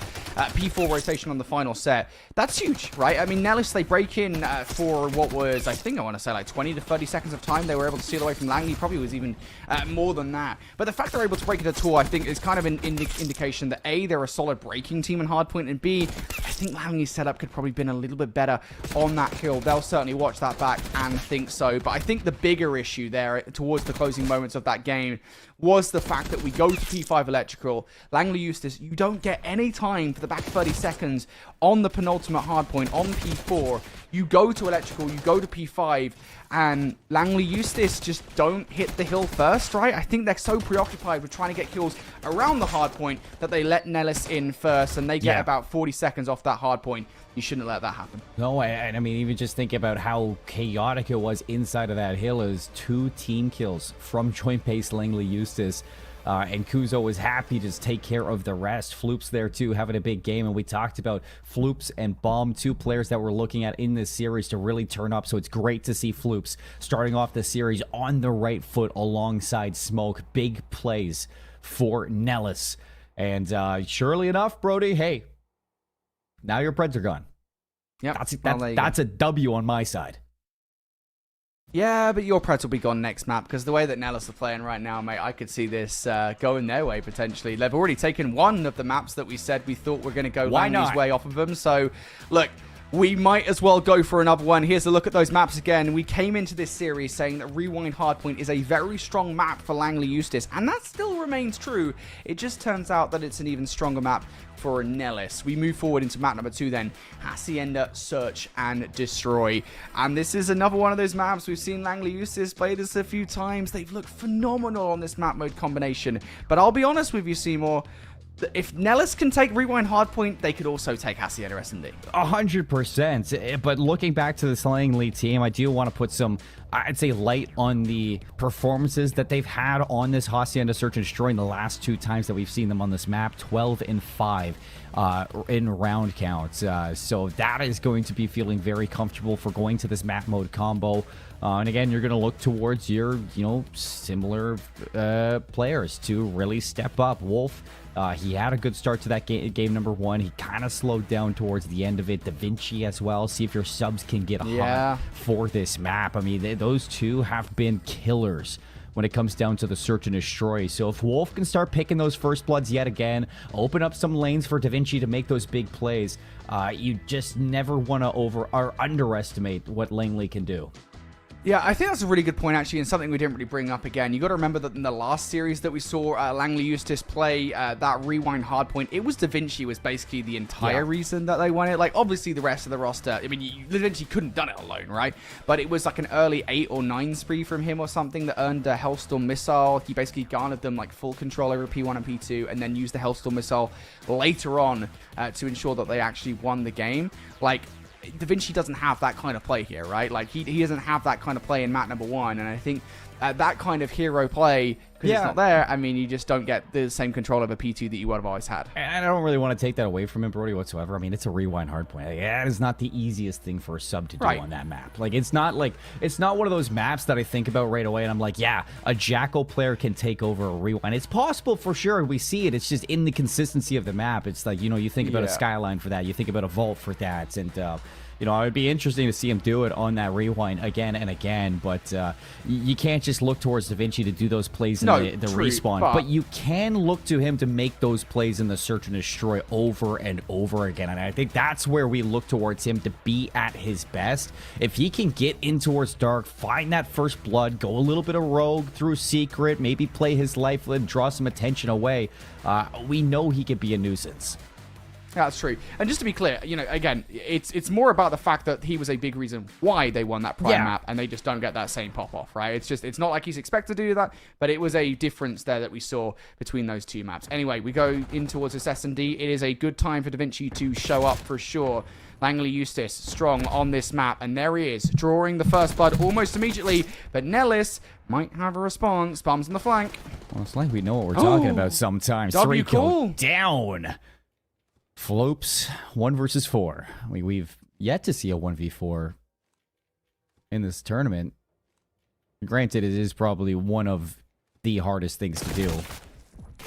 P4 rotation on the final set. That's huge, right? I mean, Nellis, they break in for what was, I think I want to say like 20 to 30 seconds of time. They were able to steal away from Langley. Probably was even more than that. But the fact they're able to break it at all, I think, is kind of an indication that A, they're a solid breaking team in hardpoint, and B, I think Langley's setup could probably been a little bit better on that kill. They'll certainly watch that back and think so. But I think the bigger issue there towards the closing moments of that game was the fact that we go to P5 Electrical. Langley Eustace, you don't get any time for the back 30 seconds on the penultimate hardpoint on P4. You go to Electrical, you go to P5, and Langley Eustace just don't hit the hill first, right? I think they're so preoccupied with trying to get kills around the hardpoint that they let Nellis in first, and they get about 40 seconds off that hardpoint. You shouldn't let that happen. No, and I mean, even just think about how chaotic it was inside of that hill. It was 2 team kills from joint base Langley Eustace. And Kuzo was happy to just take care of the rest. Floops there too, having a big game. And we talked about Floops and Bomb, 2 players that we're looking at in this series to really turn up. So it's great to see Floops starting off the series on the right foot alongside Smoke. Big plays for Nellis. And surely enough, Brody, hey, now your Preds are gone. Yep. That's a W on my side. Yeah, but your Preds will be gone next map, because the way that Nellis are playing right now, mate, I could see this going their way, potentially. They've already taken one of the maps that we said we thought were going to go Langley's way off of them. So, look, we might as well go for another one. Here's a look at those maps again. We came into this series saying that Rewind Hardpoint is a very strong map for Langley Eustace, and that still remains true. It just turns out that it's an even stronger map for Nellis. We move forward into map number 2 then. Hacienda, Search, and Destroy. And this is another one of those maps. We've seen Langley Eustace play this a few times. They've looked phenomenal on this map mode combination. But I'll be honest with you, Seymour, if Nellis can take Rewind Hardpoint, they could also take Hacienda S&D. 100%. But looking back to the Langley team, I do want to put some, I'd say, light on the performances that they've had on this Hacienda Search and Destroy in the last 2 times that we've seen them on this map. 12 and 5 in round counts. So that is going to be feeling very comfortable for going to this map mode combo. And again, you're going to look towards your, similar players to really step up. Wolf, he had a good start to that game number 1. He kind of slowed down towards the end of it. Da Vinci as well. See if your subs can get hot for this map. I mean, those 2 have been killers when it comes down to the Search and Destroy. So if Wolf can start picking those first bloods yet again, open up some lanes for Da Vinci to make those big plays, you just never want to underestimate what Langley can do. Yeah, I think that's a really good point, actually, and something we didn't really bring up again. You got to remember that in the last series that we saw Langley Eustace play that Rewind Hardpoint, it was Da Vinci was basically the entire reason that they won it. Like, obviously, the rest of the roster, I mean, Da Vinci couldn't have done it alone, right? But it was like an early 8 or 9 spree from him or something that earned a Hellstorm Missile. He basically garnered them like full control over P1 and P2, and then used the Hellstorm Missile later on to ensure that they actually won the game. Like, Da Vinci doesn't have that kind of play here, right? Like, he doesn't have that kind of play in map number 1, and I think that kind of hero play, because Yeah. it's not there, I mean, you just don't get the same control over P2 that you would have always had. And I don't really want to take that away from him, Brody, whatsoever. I mean, it's a rewind hardpoint. Like, that is not the easiest thing for a sub to do on that map. Like, it's not one of those maps that I think about right away and I'm like, yeah, a Jackal player can take over a rewind. It's possible for sure. We see it. It's just in the consistency of the map. It's like, you know, you think about a Skyline for that. You think about a Vault for that. And, you know, it would be interesting to see him do it on that rewind again and again, but you can't just look towards Da Vinci to do those plays in the respawn. But you can look to him to make those plays in the search and destroy over and over again. And I think that's where we look towards him to be at his best. If he can get in towards dark, find that first blood, go a little bit of rogue through secret, maybe play his life and draw some attention away, we know he could be a nuisance. That's true. And just to be clear, you know, again, it's more about the fact that he was a big reason why they won that Prime map, and they just don't get that same pop-off, right? It's not like he's expected to do that, but it was a difference there that we saw between those two maps. Anyway, we go in towards this S&D. It is a good time for Da Vinci to show up for sure. Langley Eustace strong on this map, and there he is, drawing the first blood almost immediately, but Nellis might have a response. Bombs on the flank. Well, it's like we know what we're talking about sometimes. W 3 kill cool. down. Flopes, 1 versus 4. We've yet to see a 1v4 in this tournament. Granted, it is probably one of the hardest things to do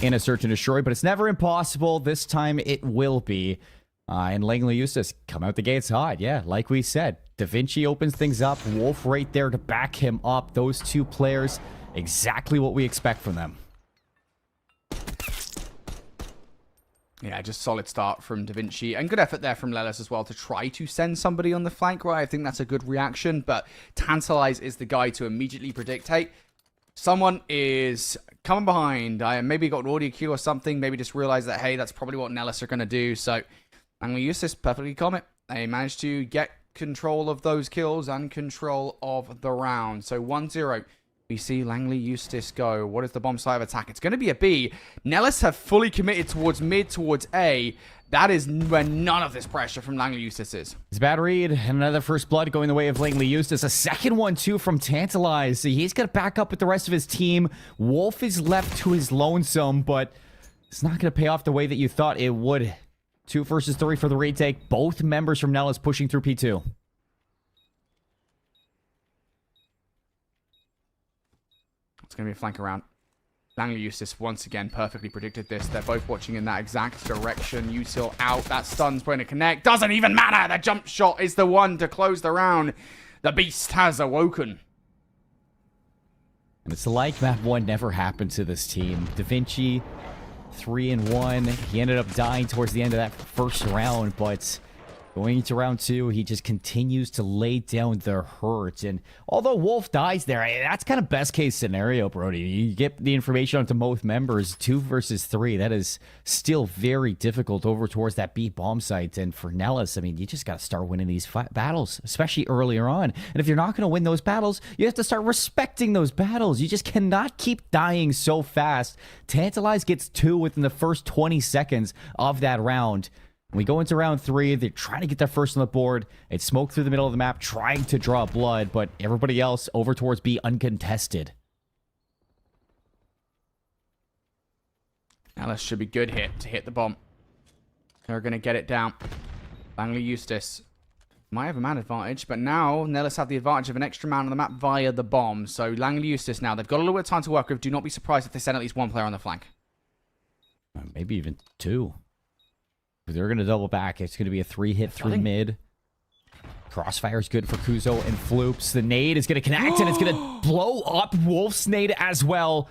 in a search and destroy, but it's never impossible. This time it will be. And Langley Eustace come out the gates hot. Yeah, like we said, Da Vinci opens things up. Wolf right there to back him up. Those two players, exactly what we expect from them. Yeah, just solid start from Da Vinci. And good effort there from Lelis as well to try to send somebody on the flank, right? I think that's a good reaction. But Tantalize is the guy to immediately predict, hey, someone is coming behind. I maybe got an audio cue or something. Maybe just realized that, hey, that's probably what Nellis are going to do. So I'm going to use this perfectly calm it. They managed to get control of those kills and control of the round. So 1-0. We see Langley Eustace go. What is the bomb side of attack? It's going to be a B. Nellis have fully committed towards mid, towards A. That is where none of this pressure from Langley Eustace is. It's bad read. Another first blood going the way of Langley Eustace. A second one, too, from Tantalize. He's going to back up with the rest of his team. Wolf is left to his lonesome, but it's not going to pay off the way that you thought it would. 2 versus 3 for the retake. Both members from Nellis pushing through P2. It's going to be a flank around. Langley Eustace once again perfectly predicted this. They're both watching in that exact direction. Util out. That stun's going to connect. Doesn't even matter. The jump shot is the one to close the round. The beast has awoken. And it's like map 1 never happened to this team. Da Vinci, 3-1. He ended up dying towards the end of that first round, but going into round 2, he just continues to lay down the hurt. And although Wolf dies there, that's kind of best case scenario, Brody. You get the information onto both members, 2 versus 3. That is still very difficult over towards that B bomb site. And for Nellis, I mean, you just got to start winning these battles, especially earlier on. And if you're not going to win those battles, you have to start respecting those battles. You just cannot keep dying so fast. Tantalize gets 2 within the first 20 seconds of that round. We go into round 3. They're trying to get their first on the board. It's smoke through the middle of the map, trying to draw blood, but everybody else over towards B uncontested. Now this should be good hit to hit the bomb. They're going to get it down. Langley Eustace might have a man advantage, but now Nellis have the advantage of an extra man on the map via the bomb. So Langley Eustace now, they've got a little bit of time to work with. Do not be surprised if they send at least 1 player on the flank. Maybe even 2. They're going to double back. It's going to be a 3-hit through mid. Crossfire is good for Kuzo and Floops. The nade is going to connect, and it's going to blow up Wolf's nade as well.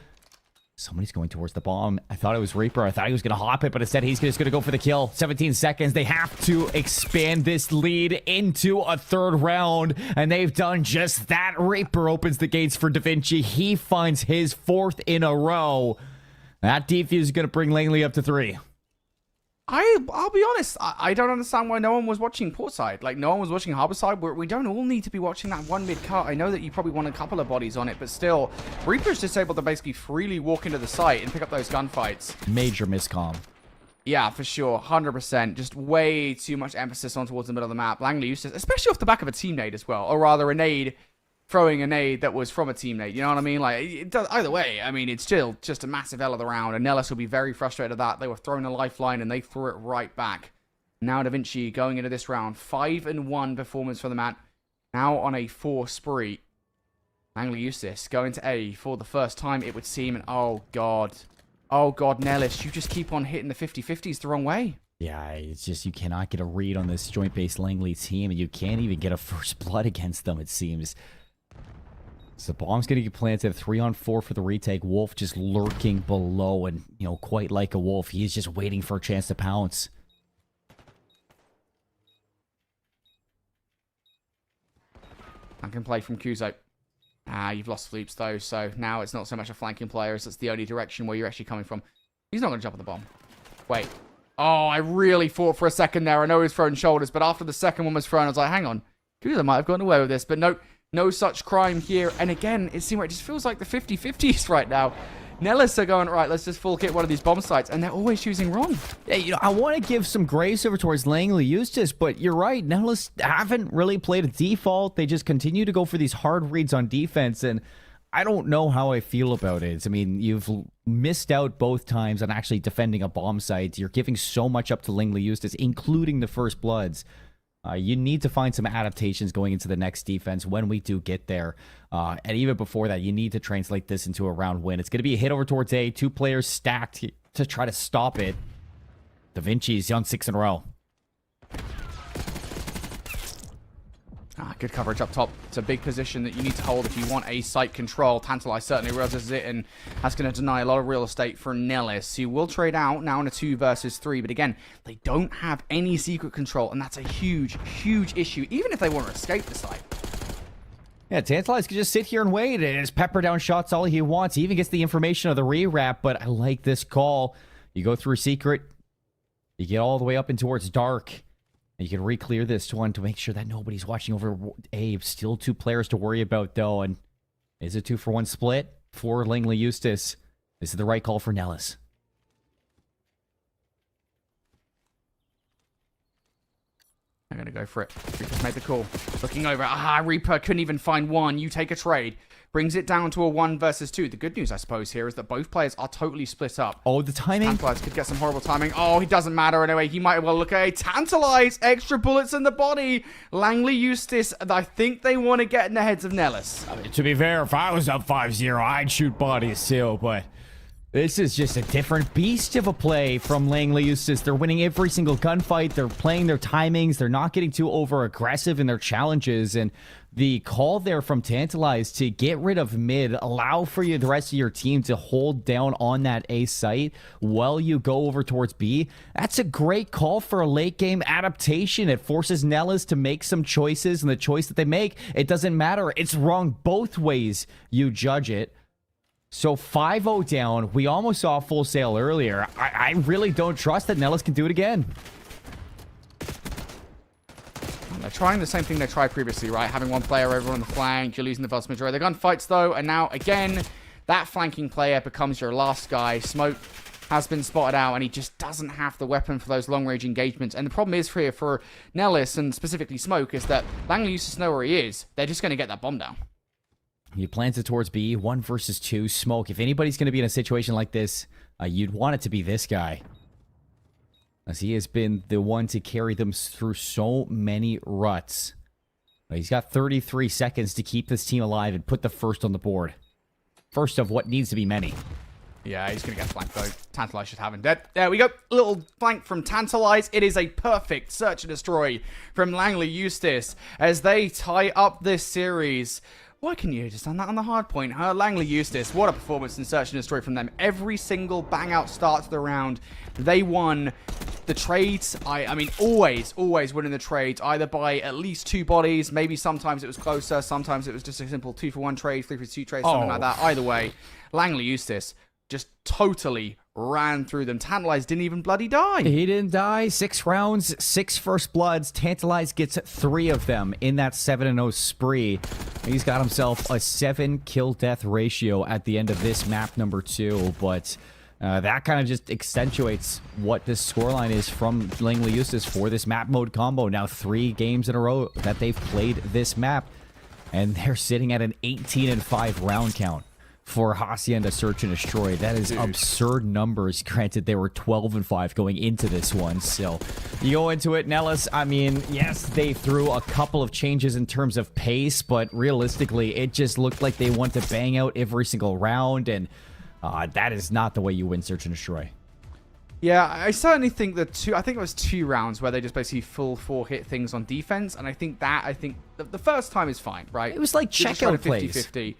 Somebody's going towards the bomb. I thought it was Reaper. I thought he was going to hop it, but instead he's just going to go for the kill. 17 seconds. They have to expand this lead into a 3rd round, and they've done just that. Reaper opens the gates for Da Vinci. He finds his 4th in a row. That defuse is going to bring Langley up to 3. I'll be honest, I don't understand why no one was watching Portside. Like, no one was watching Harborside. We don't all need to be watching that 1 mid cut. I know that you probably want a couple of bodies on it, but still, Reaper's just able to basically freely walk into the site and pick up those gunfights. Major miscomm. Yeah, for sure. 100%. Just way too much emphasis on towards the middle of the map. Langley Eustace, especially off the back of a team nade as well. Or rather, a nade throwing a nade that was from a teammate. You know what I mean? Like, it does, either way, I mean, it's still just a massive L of the round, and Nellis will be very frustrated at that. They were throwing a lifeline, and they threw it right back. Now Da Vinci going into this round, 5-1 performance for the man. Now on a 4 spree. Langley Eustace going to A for the first time, it would seem, and oh god, Nellis, you just keep on hitting the 50-50s the wrong way. Yeah, it's just you cannot get a read on this joint-based Langley team, and you can't even get a first blood against them, it seems. So the bomb's going to get planted. 3-on-4 for the retake. Wolf just lurking below, and, you know, quite like a wolf, he is just waiting for a chance to pounce. I can play from Kuzo. You've lost Floops, though, so now it's not so much a flanking player as it's the only direction where you're actually coming from. He's not going to jump on the bomb. Wait. Oh, I really thought for a second there. I know he was throwing shoulders, but after the second one was thrown, I was like, hang on. Kuzo might have gotten away with this, but no such crime here. And again, it seems like it just feels like the 50-50s right now. Nellis are going, right, let's just full kit one of these bomb sites, and they're always choosing wrong. Yeah, you know, I want to give some grace over towards Langley Eustace, but you're right, Nellis haven't really played a default. They just continue to go for these hard reads on defense, and I don't know how I feel about it. I mean, you've missed out both times on actually defending a bomb site. You're giving so much up to Langley Eustace, including the first bloods. You need to find some adaptations going into the next defense when we do get there. And even before that, you need to translate this into a round win. It's going to be a hit over towards A. 2 players stacked to try to stop it. Da Vinci's on 6 in a row. Good coverage up top. It's a big position that you need to hold if you want a site control. Tantalize certainly realizes it, and that's going to deny a lot of real estate for Nellis, who will trade out now in a 2 versus 3. But again, they don't have any secret control, and that's a huge, huge issue, even if they want to escape the site. Yeah, Tantalize can just sit here and wait and just pepper down shots all he wants. He even gets the information of the rewrap, but I like this call. You go through secret, you get all the way up and towards dark. You can re-clear this one to make sure that nobody's watching over A. Still 2 players to worry about, though. And is it 2-for-1 split for Langley Eustace? This is the right call for Nellis. I'm going to go for it. Reaper's made the call. Looking over. Reaper couldn't even find one. You take a trade. Brings it down to a 1 versus 2. The good news, I suppose, here is that both players are totally split up. Oh, the timing? Tantalize could get some horrible timing. Oh, he doesn't matter anyway. He might well look at a Tantalize. Extra bullets in the body. Langley Eustace, I think they want to get in the heads of Nellis. I mean, to be fair, if I was up 5-0, I'd shoot bodies too, but this is just a different beast of a play from Langley Eustace. They're winning every single gunfight. They're playing their timings. They're not getting too over-aggressive in their challenges, and the call there from Tantalize to get rid of mid, allow for you the rest of your team to hold down on that A site while you go over towards B. That's a great call for a late game adaptation. It forces Nellis to make some choices, and the choice that they make, it doesn't matter. It's wrong both ways you judge it. So 5-0 down. We almost saw Full Sail earlier. I really don't trust that Nellis can do it again. They're trying the same thing they tried previously, right? Having one player over on the flank, you're losing the vast majority of the gunfights, though. And now, again, that flanking player becomes your last guy. Smoke has been spotted out, and he just doesn't have the weapon for those long-range engagements. And the problem is here for Nellis, and specifically Smoke, is that Langley used to know where he is. They're just going to get that bomb down. He plants it towards B, 1 versus 2. Smoke, if anybody's going to be in a situation like this, you'd want it to be this guy, as he has been the one to carry them through so many ruts. He's got 33 seconds to keep this team alive and put the first on the board. First of what needs to be many. Yeah, he's going to get flanked, though. Tantalize should have him dead. There we go. Little flank from Tantalize. It is a perfect search and destroy from Langley Eustace as they tie up this series. Why can you just done that on the hard point? Langley Eustace, what a performance in search and destroy from them. Every single bang out start to the round. They won the trades. I mean, always winning the trades, either by at least 2 bodies. Maybe sometimes it was closer. Sometimes it was just a simple 2-for-1 trade, 3-for-2 trade, something like that. Either way, Langley Eustace just totally ran through them. Tantalize didn't even bloody die. He didn't die. 6 rounds, 6 first bloods. Tantalize gets 3 of them in that 7-0 spree. He's got himself a 7 kill-death ratio at the end of this map number 2, but that kind of just accentuates what this scoreline is from Langley Eustace for this map mode combo. Now 3 games in a row that they've played this map. And they're sitting at an 18-5 round count for Hacienda Search and Destroy. That is absurd numbers. Granted, they were 12-5 going into this one. So you go into it, Nellis, I mean, yes, they threw a couple of changes in terms of pace, but realistically, it just looked like they want to bang out every single round, and that is not the way you win Search and Destroy. Yeah, I certainly think I think it was 2 rounds where they just basically full 4-hit things on defense, and I think the first time is fine, right? It was like checkout plays. 50-50.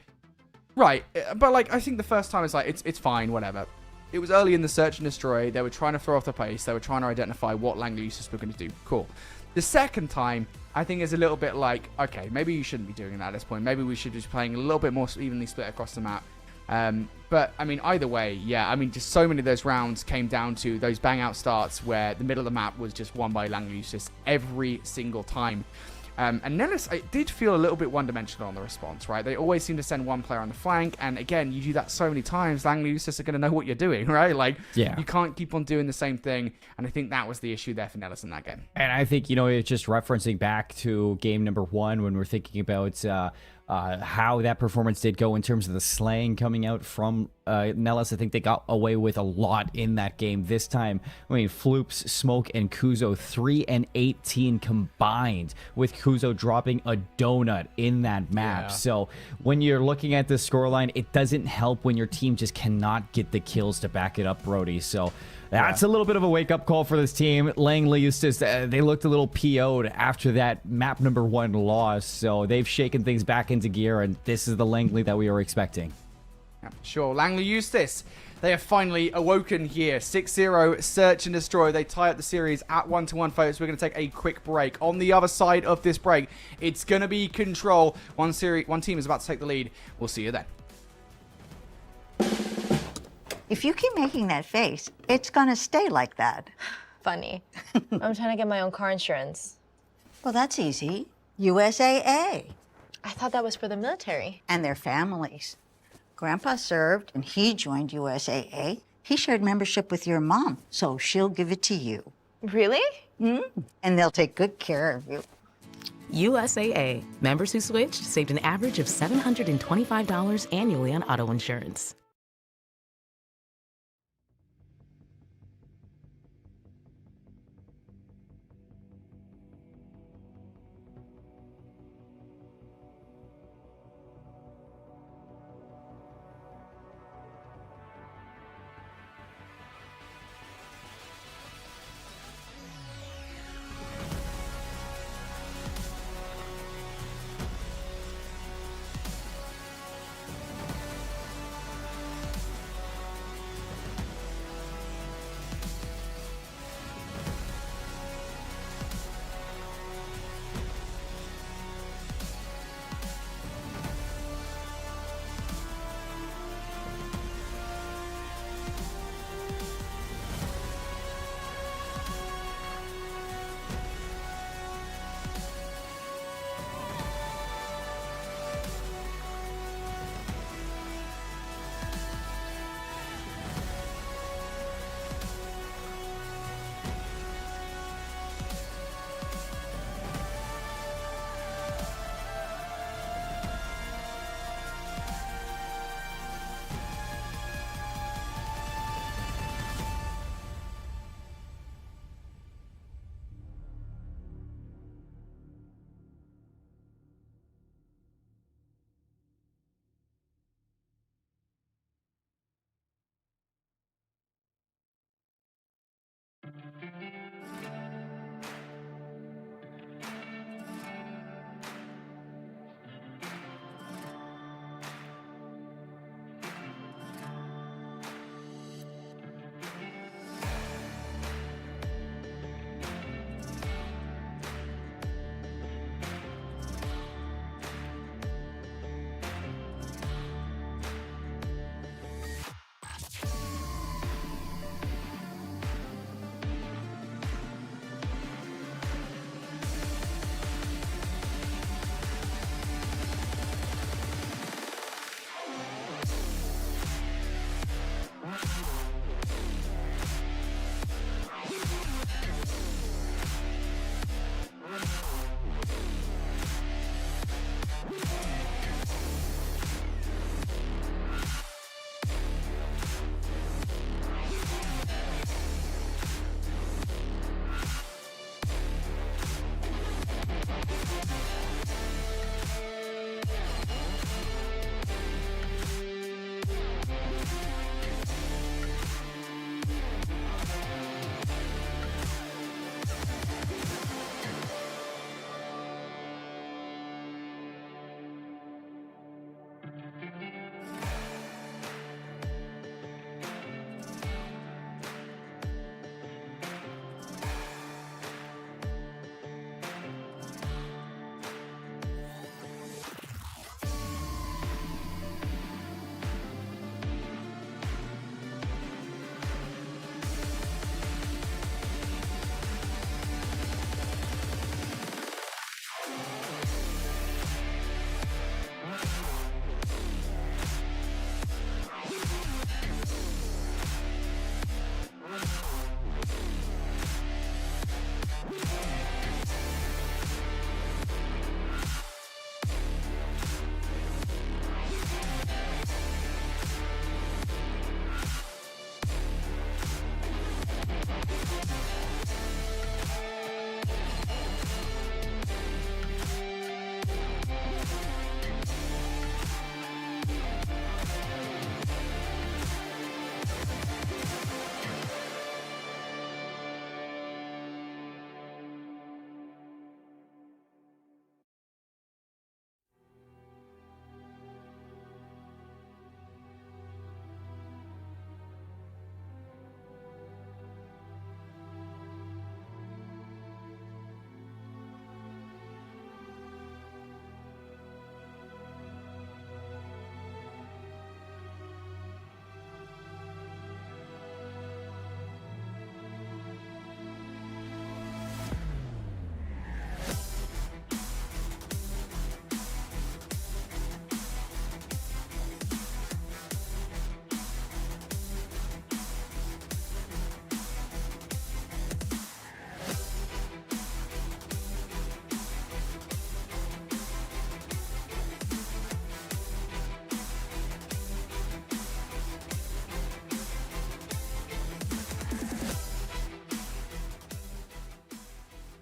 Right, but like I think the first time is like it's fine, whatever. It was early in the Search and Destroy. They were trying to throw off the pace. They were trying to identify what Langley Eustace were going to do. Cool. The second time, I think is a little bit like, okay, maybe you shouldn't be doing that at this point. Maybe we should be playing a little bit more evenly split across the map. But I mean, either way, yeah. I mean, just so many of those rounds came down to those bang out starts where the middle of the map was just won by Langley Eustace every single time. And Nellis, it did feel a little bit one-dimensional on the response, right? They always seem to send one player on the flank, and again, you do that so many times, Langley Eustace are going to know what you're doing, right? Like, you can't keep on doing the same thing, and I think that was the issue there for Nellis in that game. And I think, it's just referencing back to game number 1 when we're thinking about how that performance did go in terms of the slaying coming out from Nellis. I think they got away with a lot in that game this time. I mean, Floops, Smoke, and Kuzo 3 and 18 combined, with Kuzo dropping a donut in that map. So when you're looking at the scoreline, it doesn't help when your team just cannot get the kills to back it up, Brody. So that's a little bit of a wake-up call for this team. Langley Eustace, they looked a little PO'd after that map number 1 loss, so they've shaken things back into gear, and this is the Langley that we were expecting. Yeah, sure. Langley Eustace, they have finally awoken here. 6-0, Search and Destroy. They tie up the series at 1-1, folks. We're going to take a quick break. On the other side of this break, it's going to be Control. One team is about to take the lead. We'll see you then. If you keep making that face, it's gonna stay like that. Funny. I'm trying to get my own car insurance. Well, that's easy. USAA. I thought that was for the military. And their families. Grandpa served, and he joined USAA. He shared membership with your mom, so she'll give it to you. Really? And they'll take good care of you. USAA. Members who switched saved an average of $725 annually on auto insurance.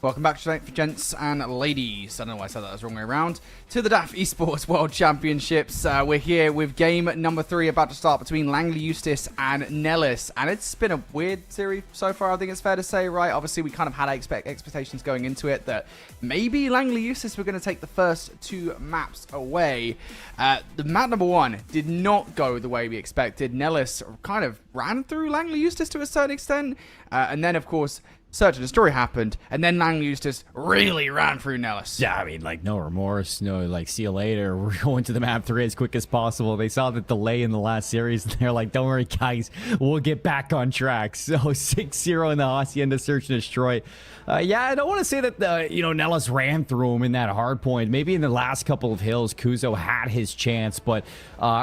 Welcome back, gents and ladies. I don't know why I said that the wrong way around. To the DAF Esports World Championships. We're here with game number 3 about to start between Langley Eustace and Nellis. And it's been a weird series so far, I think it's fair to say, right? Obviously, we kind of had expectations going into it that maybe Langley Eustace were going to take the first 2 maps away. The map number 1 did not go the way we expected. Nellis kind of ran through Langley Eustace to a certain extent. And then, of course, Search and Destroy happened, and then Langley Eustace really ran through Nellis. Yeah, I mean, like, no remorse, no, like, see you later. We're going to the map 3 as quick as possible. They saw the delay in the last series, and they're like, don't worry, guys, we'll get back on track. So, 6-0 in the Hacienda Search and Destroy. Yeah, I don't want to say that, Nellis ran through him in that hard point. Maybe in the last couple of hills, Kuzo had his chance, but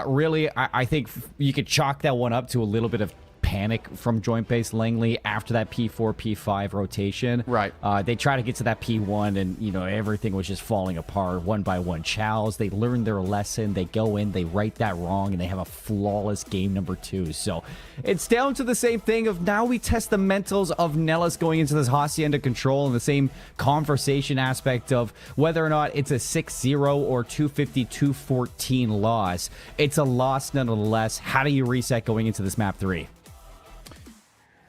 really, I think you could chalk that one up to a little bit of panic from Joint Base Langley after that P4, P5 rotation. Right. They try to get to that P1 and, everything was just falling apart one by one. Chows, they learned their lesson. They go in, they right that wrong, and they have a flawless game number 2. So it's down to the same thing of now we test the mentals of Nellis going into this Hacienda control and the same conversation aspect of whether or not it's a 6-0 or 250-214 loss. It's a loss nonetheless. How do you reset going into this map 3?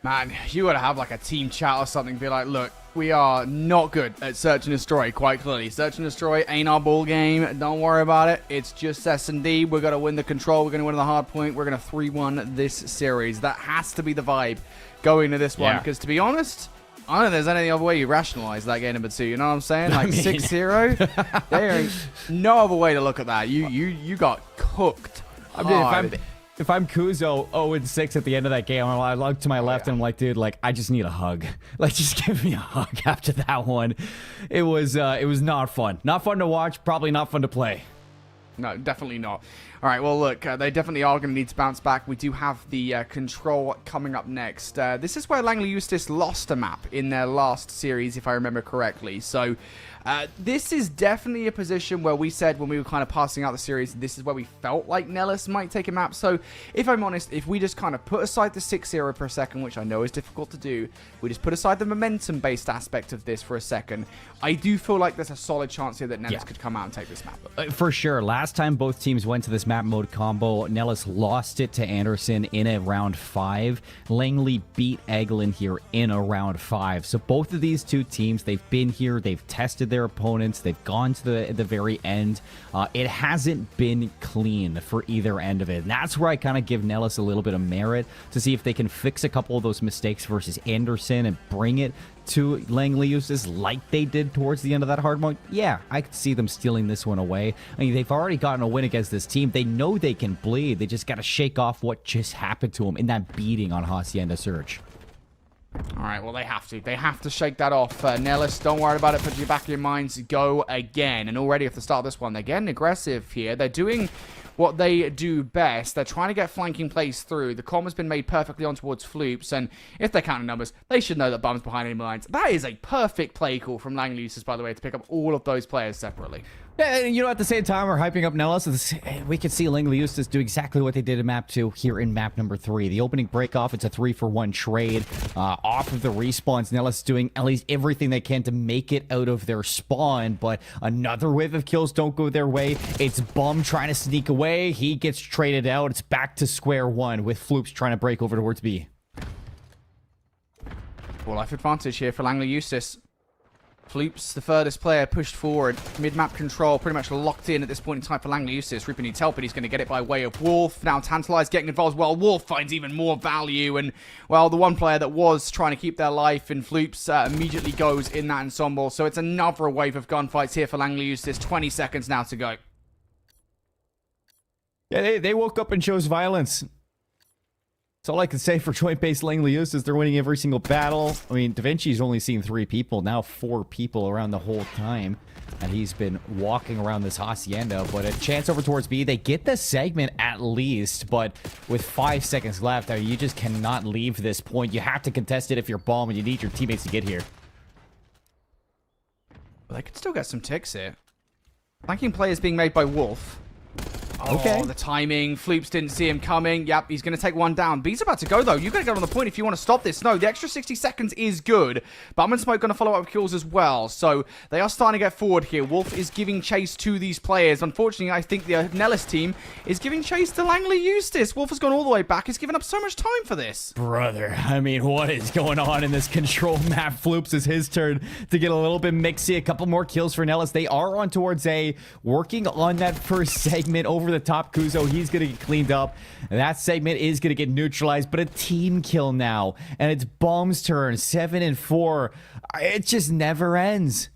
Man, you gotta have like a team chat or something. Be like, look, we are not good at Search and Destroy, quite clearly. Search and Destroy ain't our ball game. Don't worry about it. It's just S&D. We're gonna win the control. We're gonna win the hard point. We're gonna 3-1 this series. That has to be the vibe going to this one. Because to be honest, I don't think there's any other way you rationalize that game number 2. You know what I'm saying? Like 6-0. There ain't no other way to look at that. You got cooked. I mean, if I'm Kuzo 0-6 at the end of that game, I look to my left and I'm like, dude, like, I just need a hug. Like, just give me a hug after that one. It was not fun. Not fun to watch, probably not fun to play. No, definitely not. All right, well, look, they definitely are going to need to bounce back. We do have the control coming up next. This is where Langley Eustace lost a map in their last series, if I remember correctly. So this is definitely a position where we said when we were kind of passing out the series, this is where we felt like Nellis might take a map. So if I'm honest, if we just kind of put aside the 6-0 for a second, which I know is difficult to do, we just put aside the momentum-based aspect of this for a second, I do feel like there's a solid chance here that Nellis could come out and take this map. For sure. Last time both teams went to this map mode combo, Nellis lost it to Anderson in a round 5. Langley beat Eglin here in a round 5. So both of these two teams, they've been here, they've tested their opponents, they've gone to the very end. It hasn't been clean for either end of it. And that's where I kind of give Nellis a little bit of merit to see if they can fix a couple of those mistakes versus Anderson and bring it to Langley Eustace like they did towards the end of that hard mode. Yeah, I could see them stealing this one away. I mean, they've already gotten a win against this team. They know they can bleed. They just got to shake off what just happened to them in that beating on Hacienda Search. All right, well, they have to. They have to shake that off. Nellis, don't worry about it. Put it in your back of your minds. Go again. And already at the start of this one, they're getting aggressive here. They're doing what they do best. They're trying to get flanking plays through. The comm has been made perfectly on towards Floops, and if they're counting numbers, they should know that Bum's behind enemy lines. That is a perfect play call from Langley Eustace, by the way, to pick up all of those players separately. Yeah, at the same time, we're hyping up Nellis. We could see Langley Eustace do exactly what they did in map 2 here in map number 3. The opening break-off, it's a 3-for-1 trade. Off of the respawns, Nellis doing at least everything they can to make it out of their spawn, but another wave of kills don't go their way. It's Bum trying to sneak away. He gets traded out. It's back to square one with Floops trying to break over towards B. Full life advantage here for Langley Eustace. Floops, the furthest player, pushed forward. Mid-map control pretty much locked in at this point in time for Langley Eustace. Reaper needs help, but he's going to get it by way of Wolf. Now Tantalized getting involved as well. Wolf finds even more value. And, well, the one player that was trying to keep their life in Floops immediately goes in that ensemble. So it's another wave of gunfights here for Langley Eustace. 20 seconds now to go. Yeah, they woke up and chose violence. That's all I can say for Joint Base Langley Eustace. They're winning every single battle. I mean, Da Vinci's only seen 3 people, now 4 people around the whole time. And he's been walking around this Hacienda. But a chance over towards B. They get the segment at least. But with 5 seconds left, you just cannot leave this point. You have to contest it if you're Bomb and you need your teammates to get here. Well, they could still get some ticks here. Flanking play is being made by Wolf. Okay. Oh, the timing. Floops didn't see him coming. Yep, he's going to take one down. B's about to go, though. You've got to get on the point if you want to stop this. No, the extra 60 seconds is good. Bum and Smoke going to follow up with kills as well. So they are starting to get forward here. Wolf is giving chase to these players. Unfortunately, I think the Nellis team is giving chase to Langley Eustace. Wolf has gone all the way back. He's given up so much time for this. Brother, I mean, what is going on in this control map? Floops is his turn to get a little bit mixy. A couple more kills for Nellis. They are on towards A, working on that first segment over the top. Kuzo, he's going to get cleaned up. That segment is going to get neutralized, but a team kill now. And it's Bomb's turn, 7 and 4. It just never ends.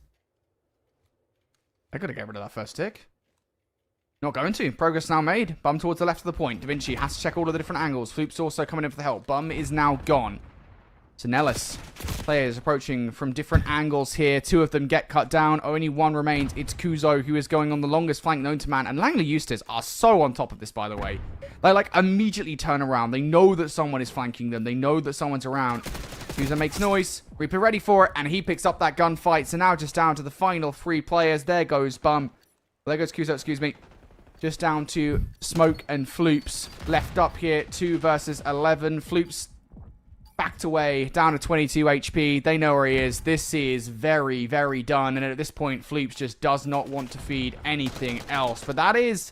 I got to get rid of that first tick. Not going to. Progress now made. Bum towards the left of the point. Da Vinci has to check all of the different angles. Floop's also coming in for the help. Bum is now gone. So Nellis, players approaching from different angles here. 2 of them get cut down. Only 1 remains. It's Kuzo who is going on the longest flank known to man. And Langley Eustace are so on top of this, by the way. They like immediately turn around. They know that someone is flanking them. They know that someone's around. Kuzo makes noise. Reaper ready for it. And he picks up that gunfight. So now just down to the final 3 players. There goes Bum. There goes Kuzo, excuse me. Just down to Smoke and Floops. Left up here, 2 versus 11. Floops backed away, down to 22 HP. They know where he is. This is very, very done. And at this point, Floops just does not want to feed anything else. But that is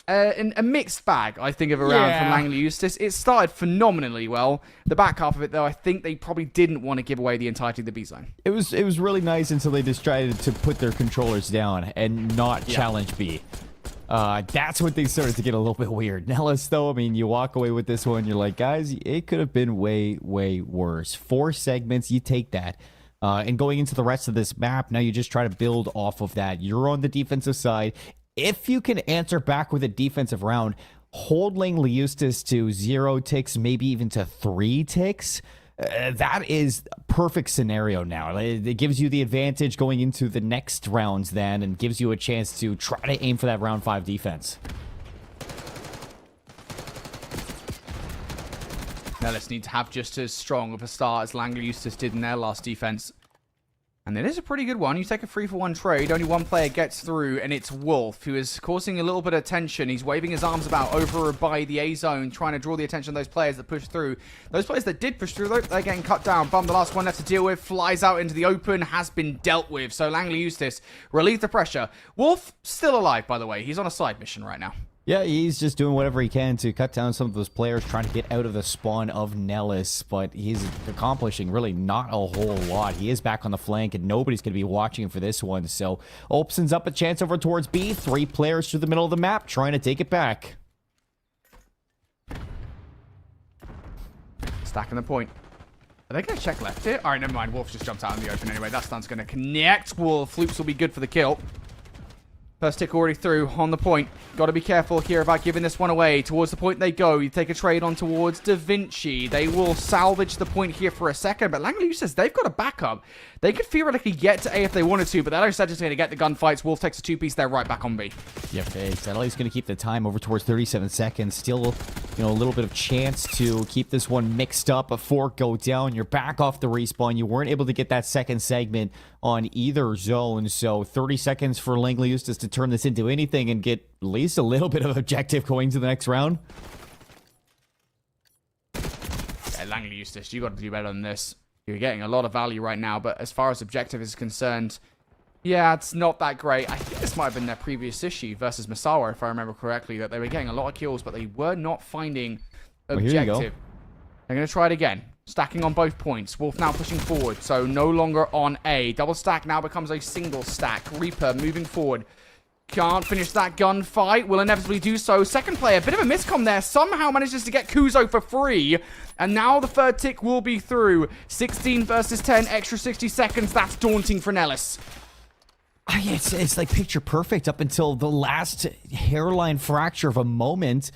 a mixed bag, I think, of a round from Langley Eustace. It started phenomenally well. The back half of it, though, I think they probably didn't want to give away the entirety of the B zone. It was really nice until they decided to put their controllers down and not challenge B. That's when things started to get a little bit weird. Nellis, though, I mean, you walk away with this one, you're like, guys, it could have been way, way worse. 4 segments, you take that. And going into the rest of this map, now you just try to build off of that. You're on the defensive side. If you can answer back with a defensive round, hold Langley Eustace to 0 ticks, maybe even to 3 ticks. That is perfect scenario now. It gives you the advantage going into the next rounds then, and gives you a chance to try to aim for that round 5 defense. Nellis need to have just as strong of a start as Langley Eustace did in their last defense. And it is a pretty good one. You take a 3-for-1 trade, only 1 player gets through, and it's Wolf, who is causing a little bit of tension. He's waving his arms about over by the A zone, trying to draw the attention of those players that push through. Those players that did push through, though, they're getting cut down. Bum, the last one left to deal with, flies out into the open, has been dealt with. So Langley Eustace relieved the pressure. Wolf, still alive, by the way. He's on a side mission right now. Yeah, he's just doing whatever he can to cut down some of those players trying to get out of the spawn of Nellis, but he's accomplishing really not a whole lot. He is back on the flank, and nobody's going to be watching him for this one, so opens up a chance over towards B. 3 players through the middle of the map trying to take it back. Stacking the point. Are they going to check left here? All right, never mind. Wolf just jumped out in the open anyway. That stun's going to connect. Wolf. Floops will be good for the kill. First tick already through on the point. Got to be careful here about giving this one away. Towards the point they go. You take a trade on towards Da Vinci. They will salvage the point here for a second. But Langley says they've got a backup. They could theoretically get to A if they wanted to. But they're just going to get the gunfights. Wolf takes a 2-piece. They're right back on B. Yep, exactly. He's going to keep the time over towards 37 seconds. Still, a little bit of chance to keep this one mixed up before go down. You're back off the respawn. You weren't able to get that second segment on either zone. So 30 seconds for Langley Eustace to turn this into anything and get at least a little bit of objective going to the next round. Yeah, Langley Eustace, you got to do better than this. You're getting a lot of value right now, but as far as objective is concerned, yeah, it's not that great. I think this might have been their previous issue versus Masawa, if I remember correctly, that they were getting a lot of kills, but they were not finding objective. Well, here you go. They're going to try it again. Stacking on both points. Wolf now pushing forward, so no longer on A. Double stack now becomes a single stack. Reaper moving forward. Can't finish that gunfight. Will inevitably do so. Second player, bit of a miscom there. Somehow manages to get Kuzo for free. And now the third tick will be through. 16 versus 10, extra 60 seconds. That's daunting for Nellis. It's like picture perfect up until the last hairline fracture of a moment.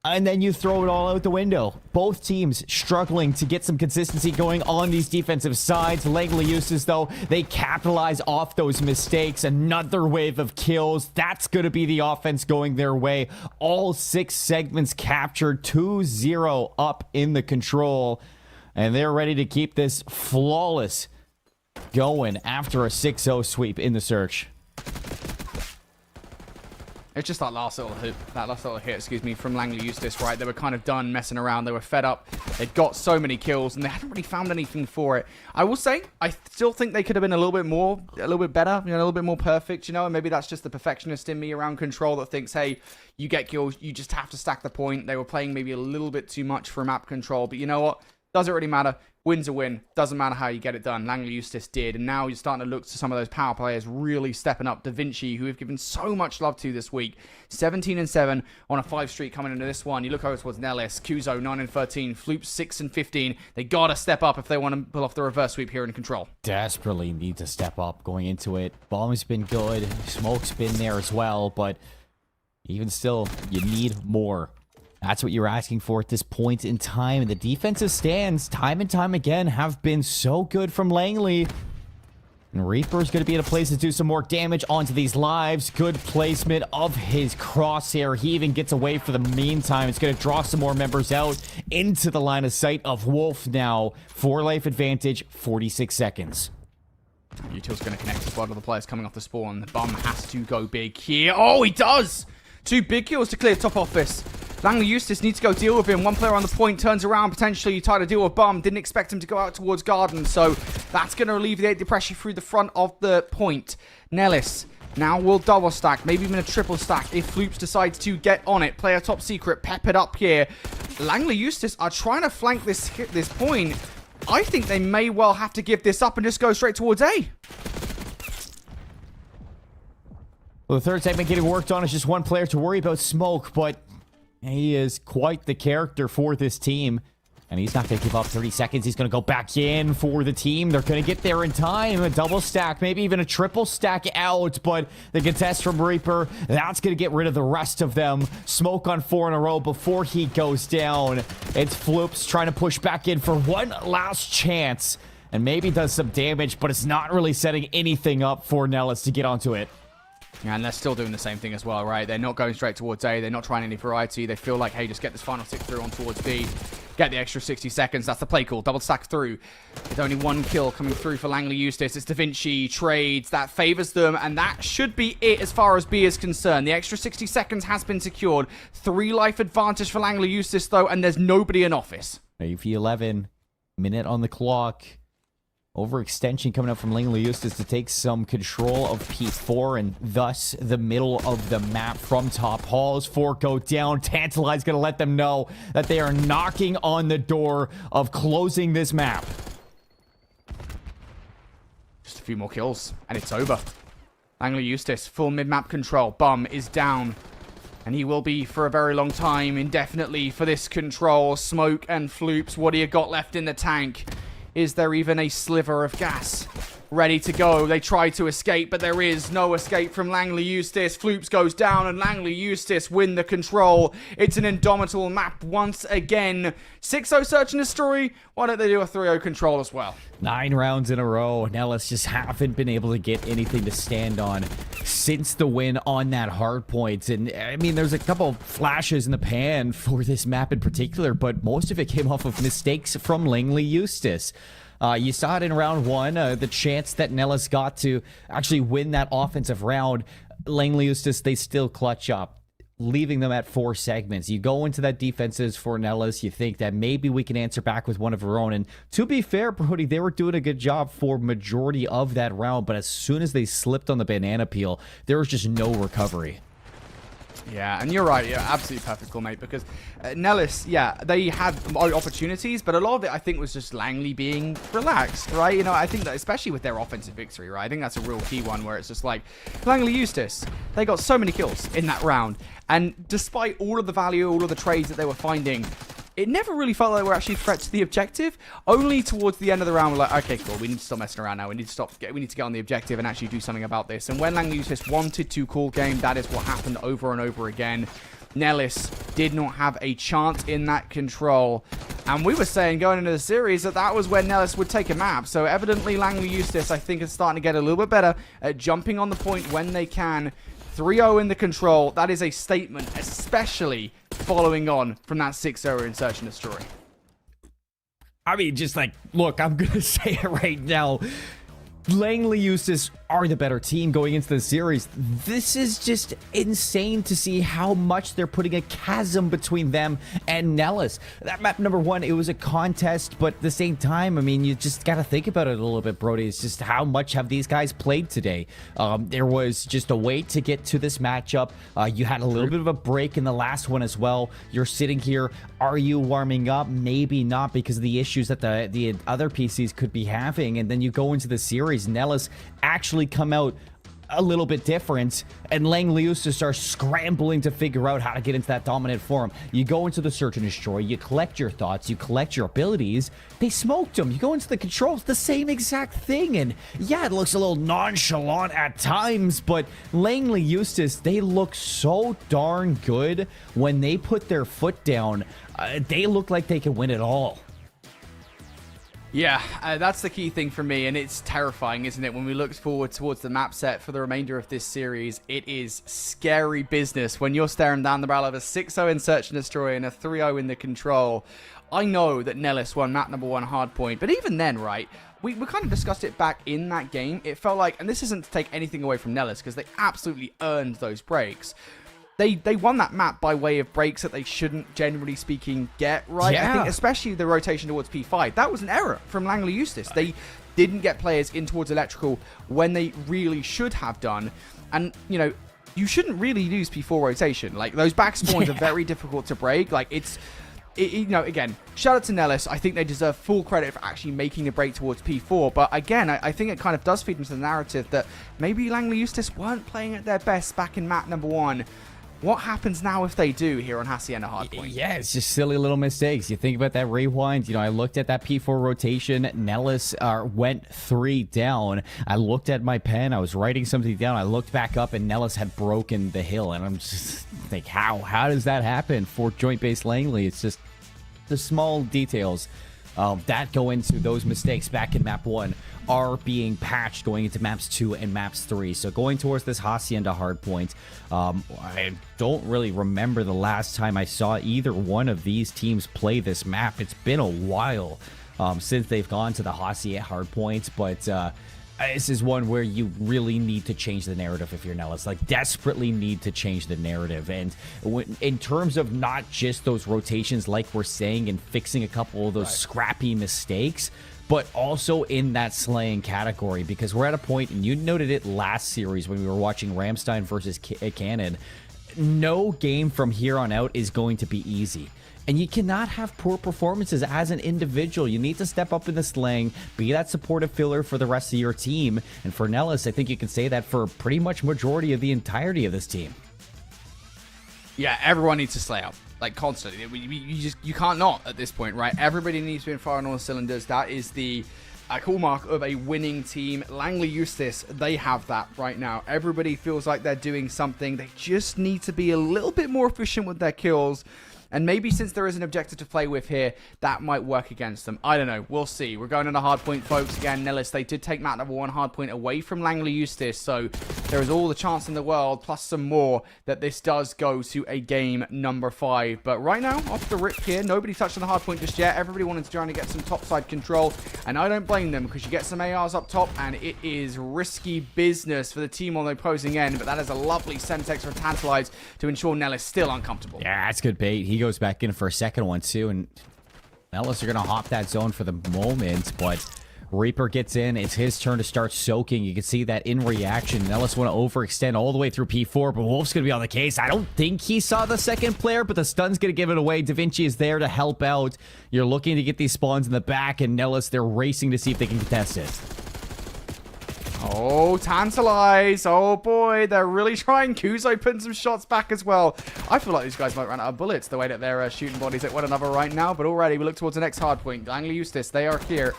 And then you throw it all out the window. Both teams struggling to get some consistency going on these defensive sides. Langley Eustace, though, they capitalize off those mistakes. Another wave of kills. That's going to be the offense going their way. All 6 segments captured. 2-0 up in the control. And they're ready to keep this flawless going after a 6-0 sweep in the search. It's just that last little hit, excuse me, from Langley Eustace, right? They were kind of done messing around. They were fed up. They'd got so many kills, and they hadn't really found anything for it. I will say, I still think they could have been a little bit better, you know, a little bit more perfect, you know, and maybe that's just the perfectionist in me around control that thinks, hey, you get kills, you just have to stack the point. They were playing maybe a little bit too much for map control, but you know what? Doesn't really matter. Win's a win. Doesn't matter how you get it done. Langley Eustace did. And now you're starting to look to some of those power players really stepping up. Da Vinci, who we've given so much love to this week. 17-7 on a 5 streak coming into this one. You look over towards Nellis. Kuzo, 9-13. Floop, 6-15. They got to step up if they want to pull off the reverse sweep here in control. Desperately need to step up going into it. Bomb's been good. Smoke's been there as well. But even still, you need more. That's what you're asking for at this point in time. And the defensive stands, time and time again, have been so good from Langley. And Reaper's going to be in a place to do some more damage onto these lives. Good placement of his crosshair. He even gets away for the meantime. It's going to draw some more members out into the line of sight of Wolf now. 4 life advantage, 46 seconds. Util's going to connect as well to the players coming off the spawn. The Bum has to go big here. Oh, he does! 2 big kills to clear top office. Langley Eustace needs to go deal with him. One player on the point turns around, potentially try to deal with Bum. Didn't expect him to go out towards Garden, so that's going to alleviate the pressure through the front of the point. Nellis now will double stack, maybe even a triple stack if Floops decides to get on it. Player top secret, pep it up here. Langley Eustace are trying to flank this point. I think they may well have to give this up and just go straight towards A. Well, the third segment getting worked on is just one player to worry about, Smoke, but he is quite the character for this team. And he's not going to give up 30 seconds. He's going to go back in for the team. They're going to get there in time. A double stack, maybe even a triple stack out. But the contest from Reaper, that's going to get rid of the rest of them. Smoke on 4 in a row before he goes down. It's Floops trying to push back in for one last chance. And maybe does some damage, but it's not really setting anything up for Nellis to get onto it. And they're still doing the same thing as well, right? They're not going straight towards A. They're not trying any variety. They feel like, hey, just get this final tick through on towards B. Get the extra 60 seconds. That's the play call. Double stack through. With only 1 kill coming through for Langley Eustace. It's Da Vinci. Trades. That favors them. And that should be it as far as B is concerned. The extra 60 seconds has been secured. 3 life advantage for Langley Eustace, though. And there's nobody in office. AV11. Minute on the clock. Overextension coming up from Langley Eustace to take some control of P4 and thus the middle of the map from top halls. 4 go down. Tantalize going to let them know that they are knocking on the door of closing this map. Just a few more kills and it's over. Langley Eustace, full mid-map control. Bum is down. And he will be for a very long time, indefinitely for this control. Smoke and Floops, what do you got left in the tank? Is there even a sliver of gas ready to go? They try to escape, but there is no escape from Langley Eustace. Floops goes down, and Langley Eustace win the control. It's an indomitable map once again. 6-0 search and destroy. Why don't they do a 3-0 control as well? 9 rounds in a row. Nellis just haven't been able to get anything to stand on since the win on that hard point. And I mean, there's a couple flashes in the pan for this map in particular, but most of it came off of mistakes from Langley Eustace. You saw it in round 1, the chance that Nellis got to actually win that offensive round. Langley Eustace, they still clutch up, leaving them at 4 segments. You go into that defenses for Nellis, you think that maybe we can answer back with one of our own. And to be fair, Brody, they were doing a good job for majority of that round, but as soon as they slipped on the banana peel, there was just no recovery. Yeah, and you're right. You're absolutely perfect call, mate, because Nellis, yeah, they had opportunities, but a lot of it, I think, was just Langley being relaxed, right? You know, I think that especially with their offensive victory, right? I think that's a real key one where it's just like, Langley Eustace, they got so many kills in that round, and despite all of the value, all of the trades that they were finding, it never really felt like they were actually threats to the objective. Only towards the end of the round, we're like, okay, cool, we need to stop messing around now. We need to get on the objective and actually do something about this. And when Langley Eustace wanted to call game, that is what happened over and over again. Nellis did not have a chance in that control. And we were saying going into the series that that was where Nellis would take a map. So evidently Langley Eustace, I think, is starting to get a little bit better at jumping on the point when they can. 3-0 in the control. That is a statement, especially following on from that 6-0 in search and destroy. I mean, just like, look, I'm going to say it right now. Langley Eustace are the better team going into the series. This is just insane to see how much they're putting a chasm between them and Nellis. That map number 1, it was a contest, but at the same time, I mean, you just got to think about it a little bit, Brody. It's just how much have these guys played today? There was just a wait to get to this matchup. You had a little bit of a break in the last one as well. You're sitting here. Are you warming up? Maybe not, because of the issues that the other PCs could be having. And then you go into the series. Nellis actually come out a little bit different, and Langley Eustace are scrambling to figure out how to get into that dominant form. You go into the search and destroy, you collect your thoughts, you collect your abilities. They smoked them. You go into the controls, the same exact thing, and yeah, it looks a little nonchalant at times, but Langley Eustace, they look so darn good when they put their foot down. They look like they can win it all. Yeah, that's the key thing for me, and it's terrifying, isn't it? When we look forward towards the map set for the remainder of this series, it is scary business when you're staring down the barrel of a 6-0 in Search and Destroy and a 3-0 in the Control. I know that Nellis won map number 1 hardpoint, but even then, right, we kind of discussed it back in that game. It felt like, and this isn't to take anything away from Nellis, because they absolutely earned those breaks. They won that map by way of breaks that they shouldn't, generally speaking, get, right? Yeah. I think especially the rotation towards P5. That was an error from Langley Eustace. They didn't get players in towards electrical when they really should have done. And, you know, you shouldn't really use P4 rotation. Like, those back spawns are very difficult to break. Like, you know, again, shout out to Nellis. I think they deserve full credit for actually making a break towards P4. But again, I think it kind of does feed into the narrative that maybe Langley Eustace weren't playing at their best back in map number 1. What happens now if they do here on Hacienda Hardpoint? Yeah, it's just silly little mistakes. You think about that rewind. You know, I looked at that P4 rotation. Nellis went 3 down. I looked at my pen. I was writing something down. I looked back up, and Nellis had broken the hill. And I'm just like, how does that happen for joint base Langley? It's just the small details that go into those mistakes back in map 1 are being patched going into maps 2 and maps 3. So going towards this Hacienda hardpoint, I don't really remember the last time I saw either one of these teams play this map. It's been a while since they've gone to the Hacienda hardpoint, but this is one where you really need to change the narrative if you're Nellis. Like, desperately need to change the narrative. And in terms of not just those rotations, like we're saying, and fixing a couple of those scrappy mistakes, but also in that slaying category, because we're at a point, and you noted it last series when we were watching Ramstein versus Cannon, no game from here on out is going to be easy. And you cannot have poor performances as an individual. You need to step up in the slaying, be that supportive filler for the rest of your team. And for Nellis, I think you can say that for pretty much majority of the entirety of this team. Yeah, everyone needs to slay out. Like, constantly. You can't not at this point, right? Everybody needs to be firing on all cylinders. That is the hallmark of a winning team. Langley Eustace, they have that right now. Everybody feels like they're doing something. They just need to be a little bit more efficient with their kills. And maybe since there is an objective to play with here, that might work against them. I don't know. We'll see. We're going on a hardpoint, folks. Again, Nellis, they did take map number 1 hardpoint away from Langley Eustace. So there is all the chance in the world, plus some more, that this does go to a game number 5. But right now, off the rip here, nobody touched on the hardpoint just yet. Everybody wanted to try to get some topside control. And I don't blame them, because you get some ARs up top, and it is risky business for the team on the opposing end. But that is a lovely Semtex for Tantalize to ensure Nellis still uncomfortable. Yeah, that's good bait. He goes back in for a second one too, and Nellis are gonna hop that zone for the moment, but Reaper gets in. It's his turn to start soaking. You can see that in reaction. Nellis want to overextend all the way through P4, but Wolf's gonna be on the case. I don't think he saw the second player, but the stun's gonna give it away. Da Vinci is there to help out. You're looking to get these spawns in the back, and Nellis, they're racing to see if they can contest it. Oh, Tantalize. Oh, boy. They're really trying. Kuzo putting some shots back as well. I feel like these guys might run out of bullets the way that they're shooting bodies at one another right now. But already we look towards the next hard point. Langley Eustace, they are here.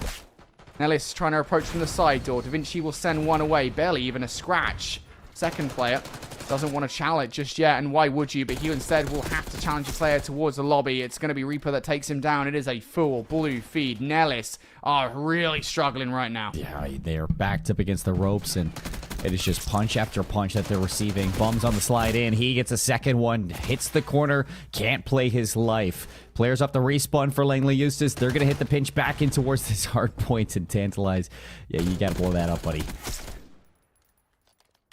Nellis trying to approach from the side door. Da Vinci will send one away. Barely even a scratch. Second player doesn't want to challenge just yet, and why would you? But he instead will have to challenge a player towards the lobby. It's going to be Reaper that takes him down. It is a full blue feed. Nellis are really struggling right now. Yeah, they're backed up against the ropes, and it is just punch after punch that they're receiving. Bums on the slide in. He gets a second one, hits the corner, can't play his life. Players off the respawn for Langley Eustace. They're going to hit the pinch back in towards this hard point and Tantalize. Yeah, you got to blow that up, buddy.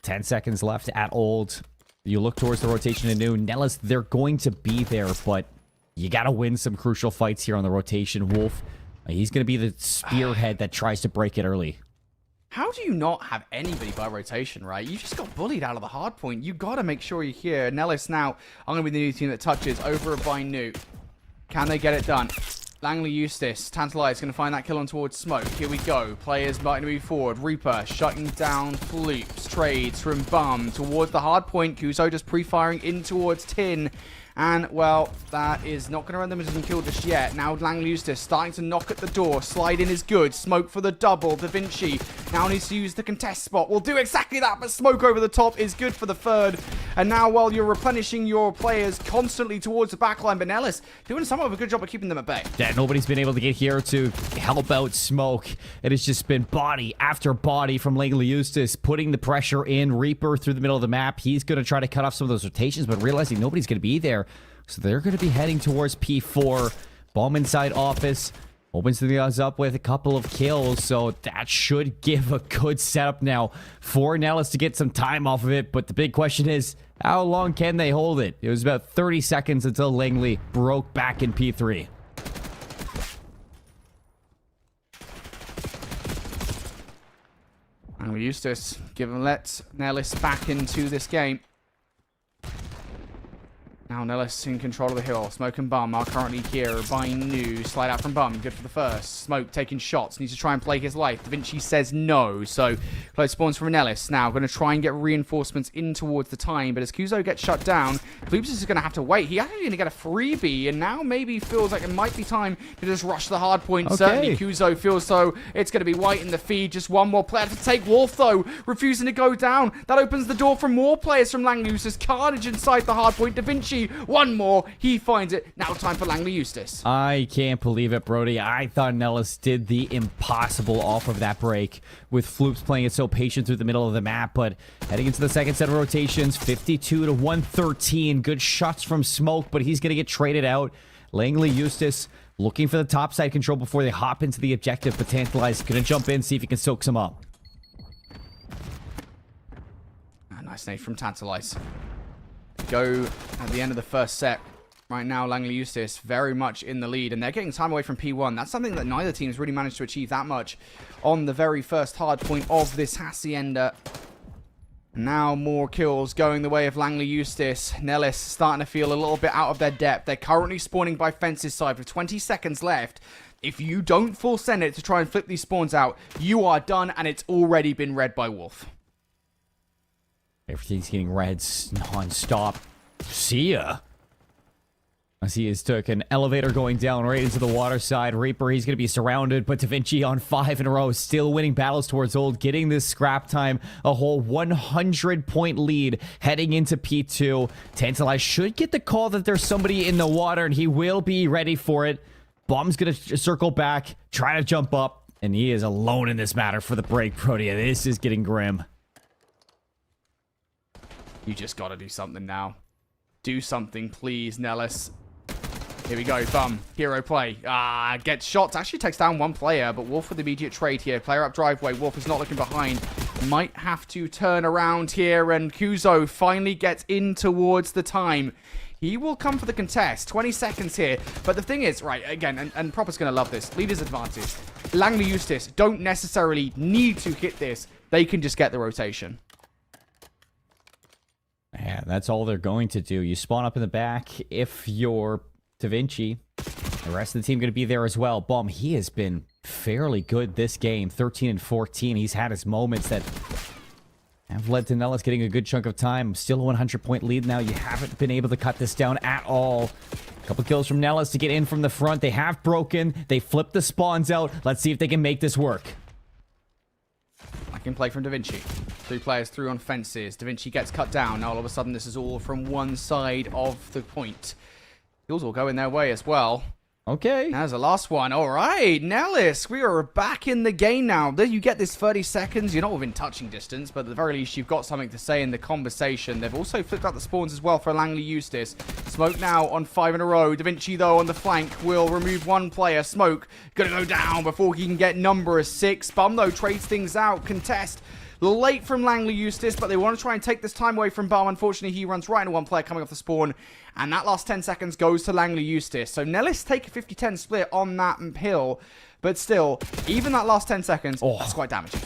10 seconds left at old. You look towards the rotation anew. Nellis, they're going to be there, but you got to win some crucial fights here on the rotation. Wolf, he's going to be the spearhead that tries to break it early. How do you not have anybody by rotation, right? You just got bullied out of the hard point. You got to make sure you're here. Nellis now, I'm going to be the new team that touches over by Newt. Can they get it done? Langley Eustace, Tantalize going to find that kill on towards Smoke. Here we go. Players starting to move forward. Reaper shutting down Floops. Trades from Bum towards the hard point. Kuzo just pre-firing in towards Tin. And, well, that is not going to run them as a kill just yet. Now Langley Eustace starting to knock at the door. Slide in is good. Smoke for the double. Da Vinci now needs to use the contest spot. Will do exactly that, but Smoke over the top is good for the third. And now while you're replenishing your players constantly towards the backline, but Nellis doing somewhat of a good job of keeping them at bay. Yeah, nobody's been able to get here to help out Smoke. It has just been body after body from Langley Eustace, putting the pressure in. Reaper through the middle of the map. He's going to try to cut off some of those rotations, but realizing nobody's going to be there. So they're going to be heading towards P4. Bomb inside office. Opens the odds up with a couple of kills. So that should give a good setup now for Nellis to get some time off of it. But the big question is, how long can they hold it? It was about 30 seconds until Langley broke back in P3. And we used this. Let Nellis back into this game. Now Nellis in control of the hill. Smoke and Bum are currently here. By New. Slide out from Bum. Good for the first. Smoke taking shots. Needs to try and play his life. Da Vinci says no. So close spawns from Nellis. Now going to try and get reinforcements in towards the time. But as Kuzo gets shut down, Floops is going to have to wait. He actually going to get a freebie. And now maybe feels like it might be time to just rush the hard point. Okay. Certainly Kuzo feels so. It's going to be White in the feed. Just one more player to take. Wolf though refusing to go down. That opens the door for more players from Langley Eustace. Carnage inside the hard point. Da Vinci one more. He finds it. Now time for Langley Eustace. I can't believe it, Brody. I thought Nellis did the impossible off of that break with Floops playing it so patient through the middle of the map, but heading into the second set of rotations, 52 to 113. Good shots from Smoke, but he's going to get traded out. Langley Eustace looking for the top side control before they hop into the objective, but Tantalize going to jump in, see if he can soak some up. Nice nade from Tantalize. Go at the end of the first set. Right now, Langley Eustace very much in the lead, and they're getting time away from P1. That's something that neither team's really managed to achieve that much on the very first hard point of this Hacienda. Now more kills going the way of Langley Eustace. Nellis starting to feel a little bit out of their depth. They're currently spawning by Fence's side with 20 seconds left. If you don't full send it to try and flip these spawns out, you are done, and it's already been read by Wolf. Everything's getting reds non-stop. See ya. As he has took an elevator going down right into the water side. Reaper, he's going to be surrounded, but Da Vinci on 5 in a row, still winning battles towards old, getting this scrap time, a whole 100-point lead heading into P2. Tantalize should get the call that there's somebody in the water, and he will be ready for it. Bomb's going to circle back, try to jump up, and he is alone in this matter for the break, Protea. This is getting grim. You just got to do something now. Do something, please, Nellis. Here we go, Bum. Hero play. Gets shots. Actually takes down one player, but Wolf with immediate trade here. Player up driveway. Wolf is not looking behind. Might have to turn around here, and Kuzo finally gets in towards the time. He will come for the contest. 20 seconds here. But the thing is, right, again, and Proper's going to love this. Leader's advantage. Langley Eustace don't necessarily need to hit this. They can just get the rotation. Yeah, that's all they're going to do. You spawn up in the back. If you're Da Vinci, the rest of the team going to be there as well. Bomb, he has been fairly good this game. 13 and 14. He's had his moments that have led to Nellis getting a good chunk of time. Still a 100-point lead now. You haven't been able to cut this down at all. A couple kills from Nellis to get in from the front. They have broken. They flipped the spawns out. Let's see if they can make this work. I can play from Da Vinci. 3 players through on fences. Da Vinci gets cut down. Now all of a sudden this is all from one side of the point. Kills will go in their way as well. Okay. There's the last one. All right, Nellis, we are back in the game now. Then you get this 30 seconds. You're not within touching distance, but at the very least, you've got something to say in the conversation. They've also flipped out the spawns as well for Langley Eustace. Smoke now on 5 in a row. Da Vinci, though, on the flank will remove one player. Smoke gonna go down before he can get number 6. Bum, though, trades things out. Contest A little late from Langley Eustace, but they want to try and take this time away from Bomb. Unfortunately, he runs right into one player coming off the spawn, and that last 10 seconds goes to Langley Eustace. So Nellis take a 50-10 split on that hill, but still, even that last 10 seconds, that's quite damaging.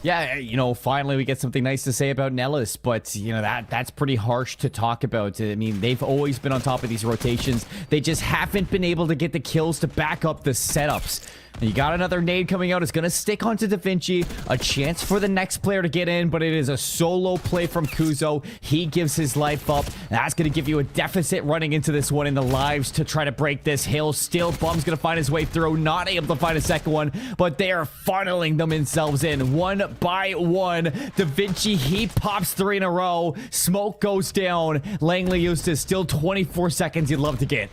Yeah, you know, finally we get something nice to say about Nellis, but, you know, that's pretty harsh to talk about. I mean, they've always been on top of these rotations. They just haven't been able to get the kills to back up the setups. You got another nade coming out. It's going to stick onto Da Vinci. A chance for the next player to get in, but it is a solo play from Kuzo. He gives his life up. That's going to give you a deficit running into this one in the lives to try to break this hill. Still, Bum's going to find his way through. Not able to find a second one, but they are funneling themselves in one by one. Da Vinci, he pops 3 in a row. Smoke goes down. Langley Eustace, still 24 seconds you'd love to get.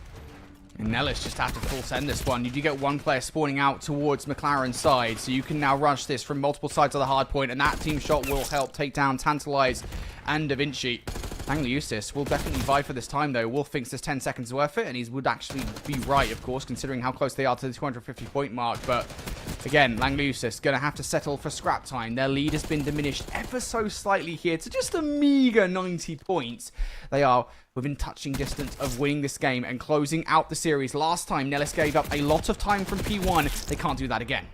And Nellis just have to full send this one. You do get one player spawning out towards McLaren's side, so you can now rush this from multiple sides of the hard point, and that team shot will help take down Tantalize and Da Vinci. Langley Eustace will definitely vie for this time, though. Wolf thinks this 10 seconds worth it, and he would actually be right, of course, considering how close they are to the 250-point mark. But again, Langley Eustace going to have to settle for scrap time. Their lead has been diminished ever so slightly here to just a meager 90 points. They are within touching distance of winning this game and closing out the series. Last time, Nellis gave up a lot of time from P1. They can't do that again.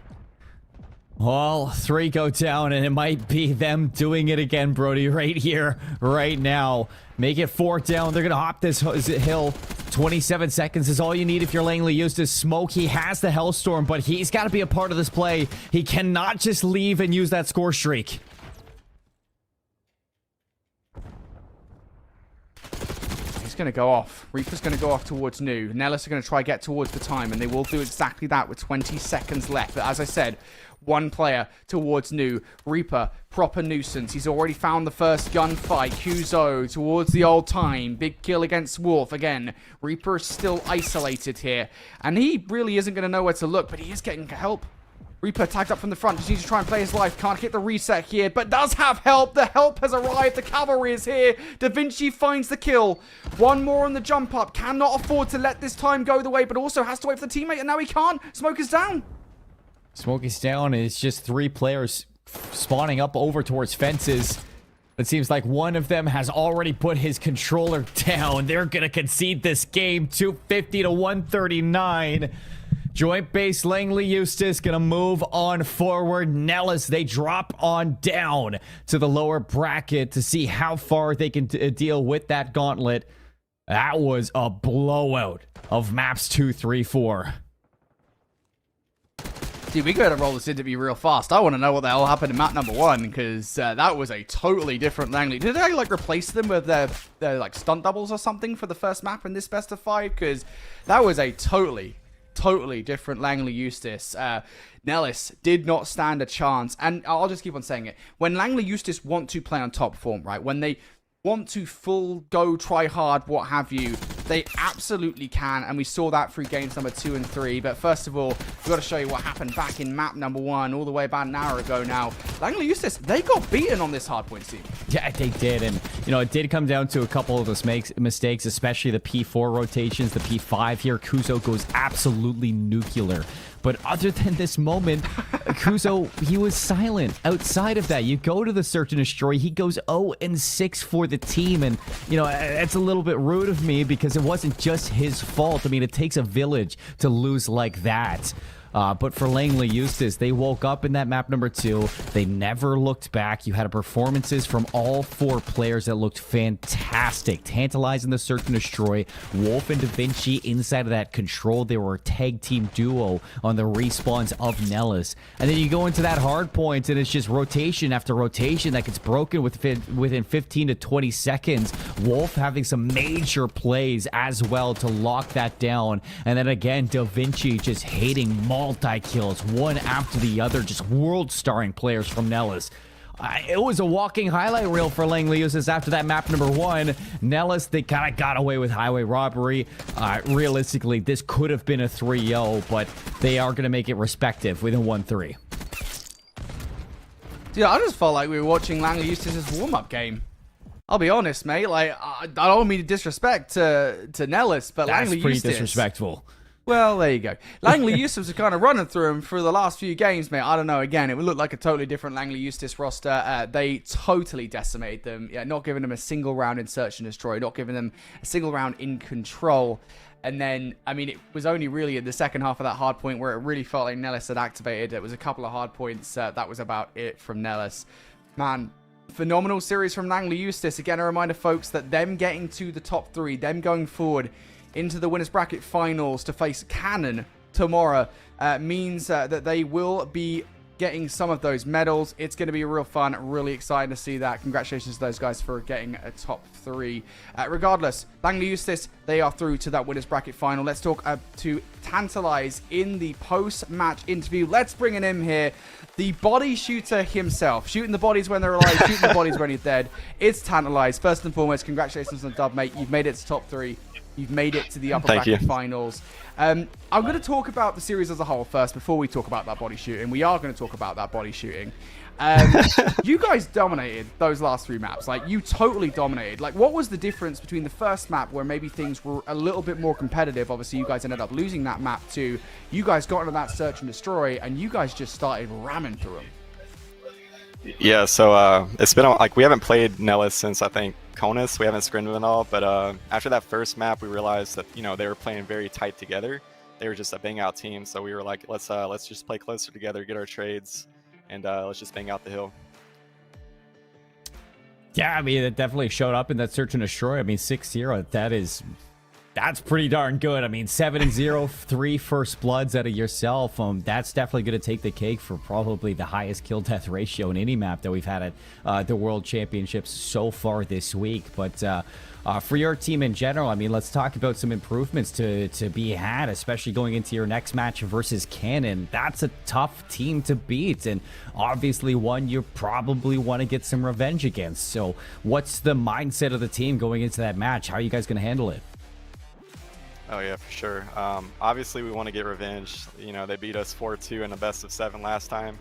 Well, 3 go down, and it might be them doing it again, Brody, right here, right now. Make it 4 down. They're going to hop this hill. 27 seconds is all you need if you're Langley Eustace. Smoke, he has the Hellstorm, but he's got to be a part of this play. He cannot just leave and use that score streak. Going to go off. Reaper's going to go off towards New. Nellis are going to try get towards the time, and they will do exactly that with 20 seconds left. But as I said, one player towards New. Reaper, proper nuisance. He's already found the first gunfight. Kuzo towards the old time. Big kill against Wolf. Again, Reaper is still isolated here, and he really isn't going to know where to look, but he is getting help. Reaper tagged up from the front, just needs to try and play his life. Can't hit the reset here, but does have help. The help has arrived. The cavalry is here. Da Vinci finds the kill. One more on the jump up. Cannot afford to let this time go the way, but also has to wait for the teammate, and now he can't. Smoke is down. Smoke is down, and it's just 3 players spawning up over towards fences. It seems like one of them has already put his controller down. They're going to concede this game, 250 to 139. Joint base Langley Eustace gonna move on forward. Nellis, they drop on down to the lower bracket to see how far they can deal with that gauntlet. That was a blowout of maps 2, 3, 4. Dude, we gotta roll this interview real fast. I want to know what the hell happened in map number 1, because that was a totally different Langley. Did they like replace them with their like stunt doubles or something for the first map in this best of 5? Because that was a totally different Langley Eustace. Nellis did not stand a chance, and I'll just keep on saying it. When Langley Eustace want to play on top form, right, when they want to full go try hard, what have you, they absolutely can, and we saw that through games number 2 and 3. But first of all, we've got to show you what happened back in map number 1 all the way about an hour ago now. Langley Eustace, they got beaten on this hardpoint team. Yeah, they did, and you know, it did come down to a couple of those mistakes, especially the P4 rotations. The P5 here, Kuzo goes absolutely nuclear. But other than this moment, Kuzo, he was silent. Outside of that, you go to the search and destroy. He goes 0-6 for the team. And, you know, it's a little bit rude of me because it wasn't just his fault. I mean, it takes a village to lose like that. But for Langley Eustace, they woke up in that map number 2. They never looked back. You had performances from all 4 players that looked fantastic. Tantalizing the search and destroy. Wolf and Da Vinci inside of that control. They were a tag team duo on the respawns of Nellis. And then you go into that hard point, and it's just rotation after rotation that gets broken within 15 to 20 seconds. Wolf having some major plays as well to lock that down. And then again, Da Vinci just hating multi-kills, one after the other, just world-starring players from Nellis. It was a walking highlight reel for Langley Eustace after that map number 1. Nellis, they kind of got away with highway robbery. Realistically, this could have been a 3-0, but they are going to make it respective with a 1-3. Dude, I just felt like we were watching Langley Eustace's warm-up game. I'll be honest, mate. Like, I don't mean to disrespect to Nellis, but That's Langley pretty Eustace, disrespectful. Well, there you go. Langley Eustace are kind of running through him for the last few games, mate. I don't know. Again, it would look like a totally different Langley Eustace roster. They totally decimated them. Yeah, not giving them a single round in search and destroy, not giving them a single round in control. And then, I mean, it was only really in the second half of that hard point where it really felt like Nellis had activated. It was a couple of hard points. That was about it from Nellis. Man, phenomenal series from Langley Eustace. Again, a reminder, folks, that them getting to the top 3, them going forward into the winners bracket finals to face Cannon tomorrow means that they will be getting some of those medals. It's going to be real fun. Really excited to see that. Congratulations to those guys for getting a top 3. Regardless, Langley Eustace, they are through to that winners bracket final. Let's talk to Tantalize in the post-match interview. Let's bring in him here. The body shooter himself. Shooting the bodies when they're alive, shooting the bodies when you're dead. It's Tantalize. First and foremost, congratulations on the dub, mate. You've made it to top 3. You've made it to the upper bracket finals. I'm going to talk about the series as a whole first before we talk about that body shooting. We are going to talk about that body shooting. You guys dominated those last 3 maps. Like, you totally dominated. Like, what was the difference between the first map where maybe things were a little bit more competitive? Obviously, you guys ended up losing that map too. You guys got into that search and destroy, and you guys just started ramming through them. Yeah, so it's been like we haven't played Nellis since I think Conus. We haven't scrimmed them at all, but after that first map, we realized that they were playing very tight together. They were just a bang out team, so we were like, let's just play closer together, get our trades, and let's just bang out the hill. Yeah, I mean, it definitely showed up in that search and destroy. I mean, 6-0, that's pretty darn good. I mean, 7-0, 3 first bloods out of yourself. That's definitely going to take the cake for probably the highest kill death ratio in any map that we've had at the World Championships so far this week. But for your team in general, I mean, let's talk about some improvements to be had, especially going into your next match versus Cannon. That's a tough team to beat, and obviously one you probably want to get some revenge against. So what's the mindset of the team going into that match? How are you guys going to handle it? Oh yeah, for sure. Obviously, we want to get revenge. They beat us 4-2 in a best of 7 last time.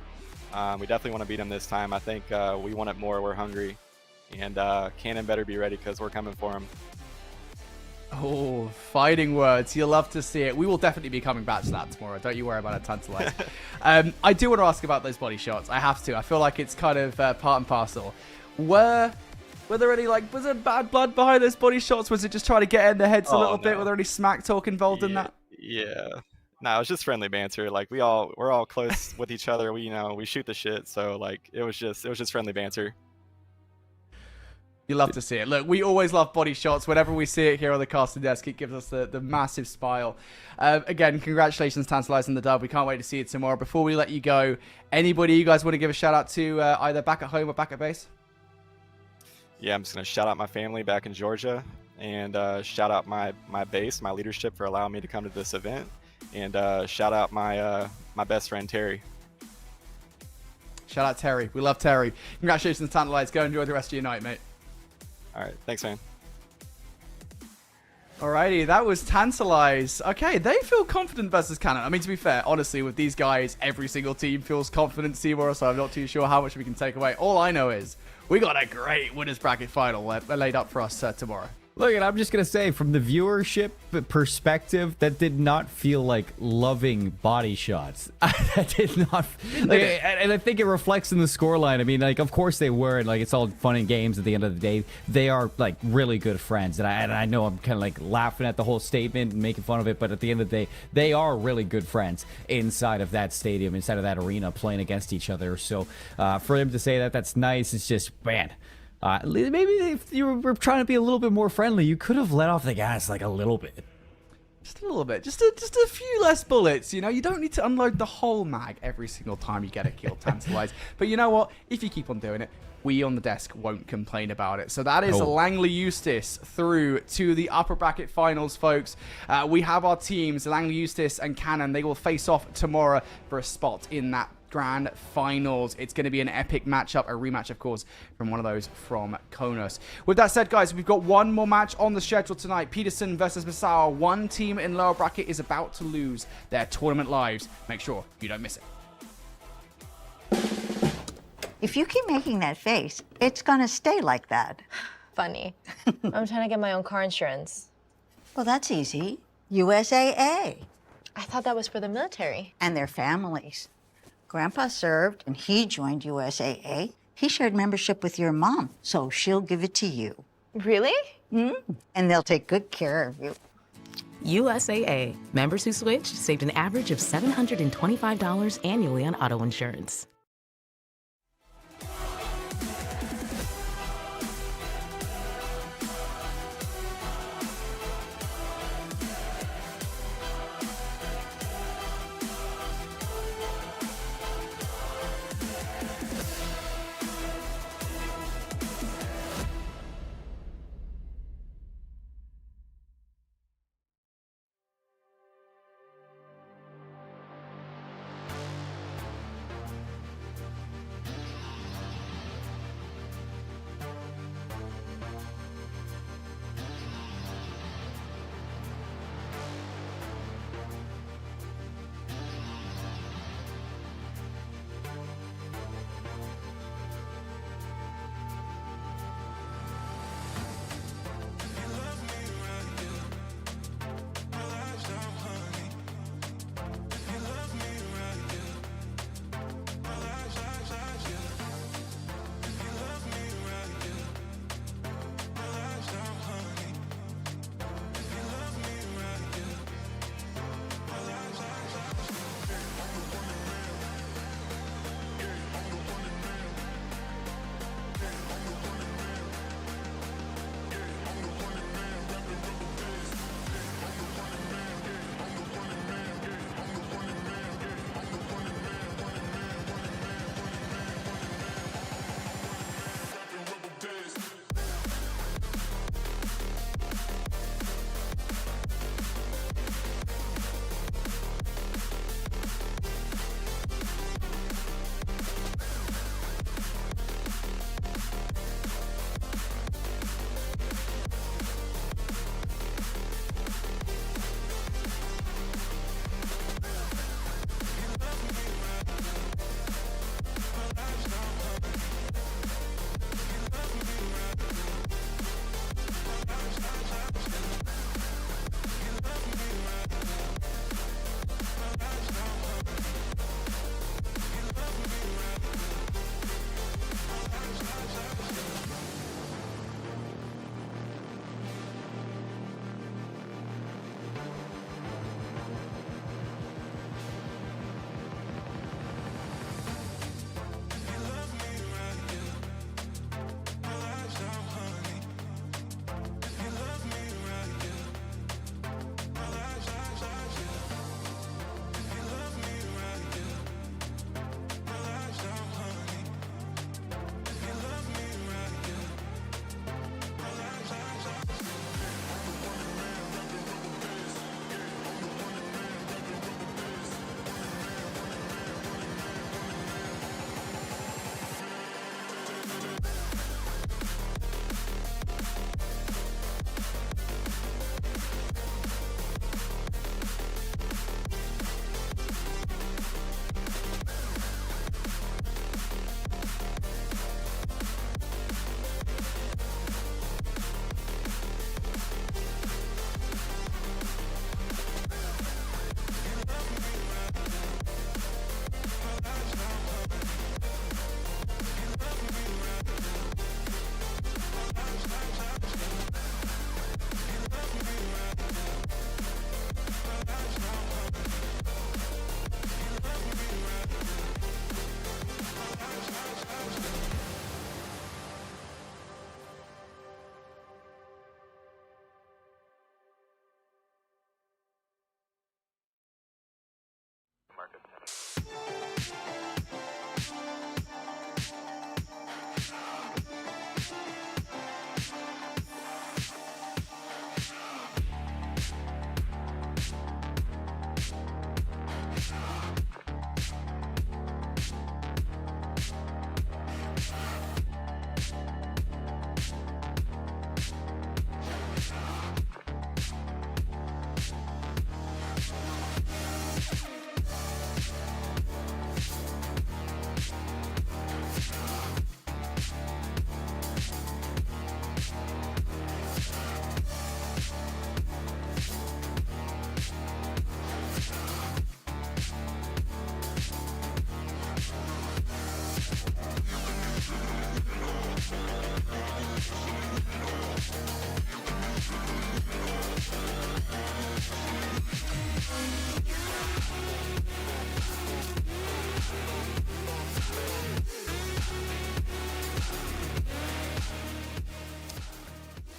We definitely want to beat them this time. I think we want it more. We're hungry, and Cannon better be ready because we're coming for them. Oh, fighting words. You'll love to see it. We will definitely be coming back to that tomorrow. Don't you worry about it, Tantalize. I do want to ask about those body shots. I have to. I feel like it's kind of part and parcel. Were there any, was there bad blood behind those body shots? Was it just trying to get in their heads a little bit? Were there any smack talk involved in that? Yeah. No, it was just friendly banter. Like, we're all close with each other. We shoot the shit. So, it was just friendly banter. You love to see it. Look, we always love body shots. Whenever we see it here on the casting desk, it gives us the massive smile. Again, congratulations, Tantalize, on the dub. We can't wait to see it tomorrow. Before we let you go, anybody you guys want to give a shout out to either back at home or back at base? Yeah, I'm just going to shout out my family back in Georgia and shout out my base, my leadership for allowing me to come to this event, and shout out my best friend, Terry. Shout out Terry. We love Terry. Congratulations, Tantalize. Go enjoy the rest of your night, mate. All right. Thanks, man. Alrighty, that was Tantalize. Okay, they feel confident versus Cannon. I mean, to be fair, honestly, with these guys, every single team feels confident, Seymour, so I'm not too sure how much we can take away. All I know is we got a great winners bracket final laid up for us tomorrow. Look, and I'm just going to say, from the viewership perspective, that did not feel like loving body shots. That did not. And I think it reflects in the scoreline. I mean, of course they were, and, it's all fun and games at the end of the day. They are, really good friends. And I know I'm kind of, laughing at the whole statement and making fun of it, but at the end of the day, they are really good friends inside of that stadium, inside of that arena, playing against each other. So for them to say that, that's nice. It's just, man. Maybe if you were trying to be a little bit more friendly, you could have let off the gas a little bit. Just a little bit. Just a few less bullets, You don't need to unload the whole mag every single time you get a kill, Tantalize. But you know what? If you keep on doing it, we on the desk won't complain about it. So that is Langley Eustace through to the upper bracket finals, folks. We have our teams, Langley Eustace and Cannon. They will face off tomorrow for a spot in that grand finals. It's going to be an epic matchup, a rematch, of course, from one of those from Konus. With that said, guys, we've got one more match on the schedule tonight. Peterson versus Misawa. One team in lower bracket is about to lose their tournament lives. Make sure you don't miss it. If you keep making that face, it's going to stay like that. Funny. I'm trying to get my own car insurance. Well, that's easy. USAA. I thought that was for the military. And their families. Grandpa served and he joined USAA. He shared membership with your mom, so she'll give it to you. Really? And they'll take good care of you. USAA. Members who switched saved an average of $725 annually on auto insurance.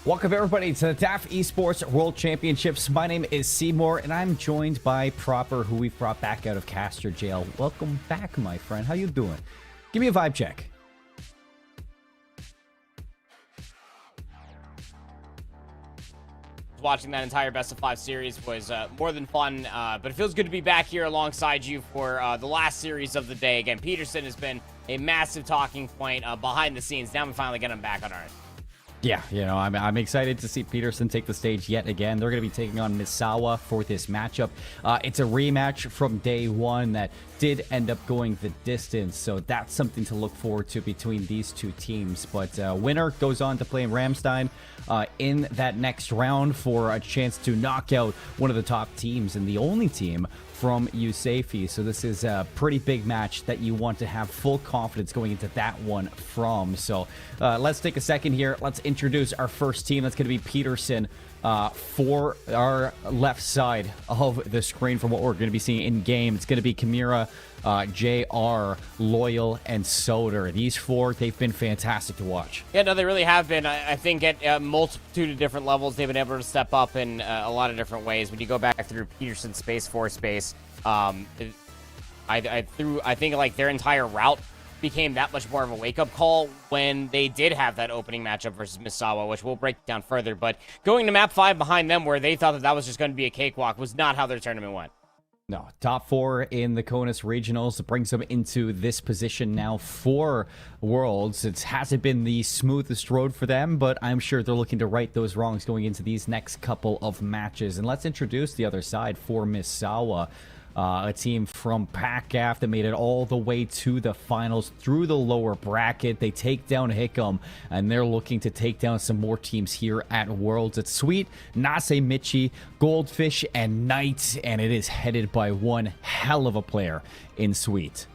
Welcome everybody to the DAF Esports World Championships. My name is Seymour, and I'm joined by Proper, who we've brought back out of Caster Jail. Welcome back, my friend. How you doing? Give me a vibe check. Watching that entire best of 5 series was more than fun, but it feels good to be back here alongside you for the last series of the day. Again, Peterson has been a massive talking point behind the scenes. Now we finally get him back on Earth. Yeah, you know, I'm excited to see Peterson take the stage yet again. They're going to be taking on Misawa for this matchup. It's a rematch from day one that did end up going the distance, so that's something to look forward to between these two teams. But winner goes on to play in Ramstein in that next round for a chance to knock out one of the top teams and the only team from USAFE. So this is a pretty big match that you want to have full confidence going into that one from. So let's take a second here. Let's introduce our first team. That's going to be Peterson for our left side of the screen from what we're going to be seeing in game. It's going to be Kimura, JR, Loyal, and Soder. These four, they've been fantastic to watch. Yeah, no, they really have been. I think at a multitude of different levels, they've been able to step up in a lot of different ways. When you go back through Peterson's Space Force space, I think like their entire route became that much more of a wake-up call when they did have that opening matchup versus Misawa, which we'll break down further. But going to map 5 behind them, where they thought that that was just going to be a cakewalk, was not how their tournament went. No, top 4 in the CONUS regionals. It brings them into this position now for Worlds. It hasn't been the smoothest road for them, but I'm sure they're looking to right those wrongs going into these next couple of matches. And let's introduce the other side for Misawa. A team from PACAF that made it all the way to the finals through the lower bracket. They take down Hickam, and they're looking to take down some more teams here at Worlds. It's Sweet, Nase Michi, Goldfish, and Knight, and it is headed by one hell of a player in Sweet.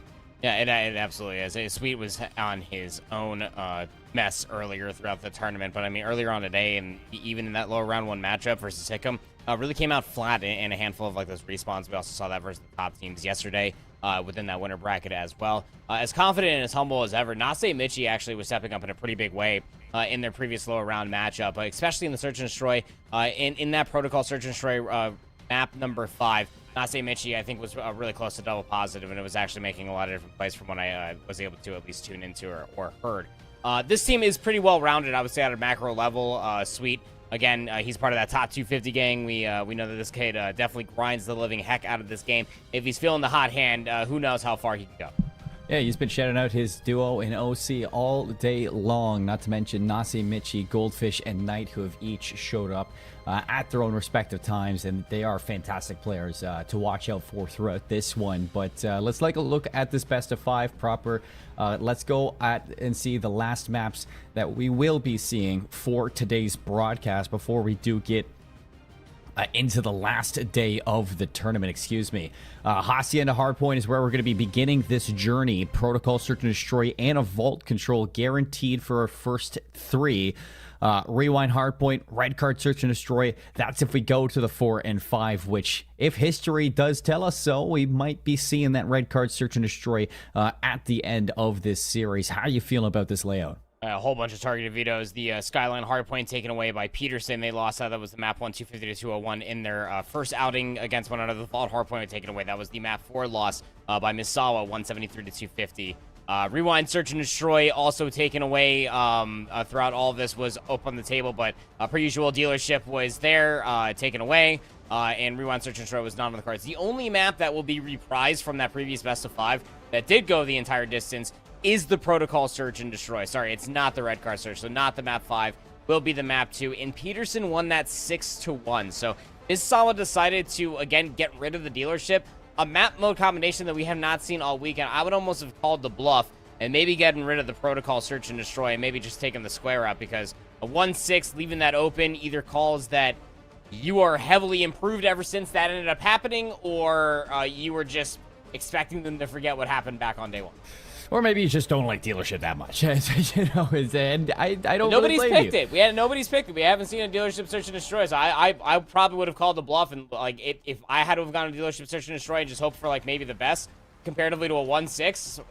Yeah, it absolutely is. Sweet was on his own mess earlier throughout the tournament, but I mean, earlier on today, and even in that lower round 1 matchup versus Hickam, really came out flat in a handful of like those respawns. We also saw that versus the top teams yesterday within that winner bracket as well. As confident and as humble as ever, Nase Michi actually was stepping up in a pretty big way in their previous lower round matchup, especially in the Search and Destroy. In that Protocol Search and Destroy map number 5, Nase Michi, I think, was really close to double positive, and it was actually making a lot of different plays from what I was able to at least tune into or heard. This team is pretty well-rounded, I would say, at a macro level. Sweet, again, he's part of that top 250 gang. We know that this kid definitely grinds the living heck out of this game. If he's feeling the hot hand, who knows how far he can go. Yeah, he's been shouting out his duo in OC all day long, not to mention Nase Michi, Goldfish, and Knight, who have each showed up at their own respective times, and they are fantastic players to watch out for throughout this one. But let's take a look at this best of 5 proper. Let's go and see the last maps that we will be seeing for today's broadcast before we do get into the last day of the tournament, excuse me. Hacienda Hardpoint is where we're going to be beginning this journey. Protocol, Search and Destroy, and a Vault Control guaranteed for our first 3. Rewind Hardpoint, Red Card Search and Destroy. That's if we go to the 4 and 5, which, if history does tell us so, we might be seeing that Red Card Search and Destroy at the end of this series. How are you feeling about this layout? A whole bunch of targeted vetoes. The Skyline Hardpoint taken away by Peterson. They lost that. That was the map 1, 250 to 201 in their first outing against one another. The Vault Hardpoint taken away. That was the map 4 loss by Misawa, 173 to 250. Rewind, Search, and Destroy also taken away throughout all of this, was up on the table, but per usual, Dealership was there, taken away, and Rewind, Search, and Destroy was not on the cards. The only map that will be reprised from that previous best of 5 that did go the entire distance is the Protocol Search and Destroy. Sorry, it's not the Red Card Search, so not the map 5, will be the map 2, and Peterson won that 6-1. So Misawa decided to, again, get rid of the Dealership, a map mode combination that we have not seen all weekend. I would almost have called the bluff and maybe getting rid of the Protocol Search and Destroy and maybe just taking the square out, because a 1-6, leaving that open, either calls that you are heavily improved ever since that ended up happening, or you were just expecting them to forget what happened back on day 1. Or maybe you just don't like Dealership that much. You know, and I don't Nobody's really blame picked you. it. Nobody's picked it. We haven't seen a Dealership Search and Destroy. So I probably would have called the bluff, and like if I had to have gone to Dealership Search and Destroy and just hoped for like maybe the best comparatively to a 1-6.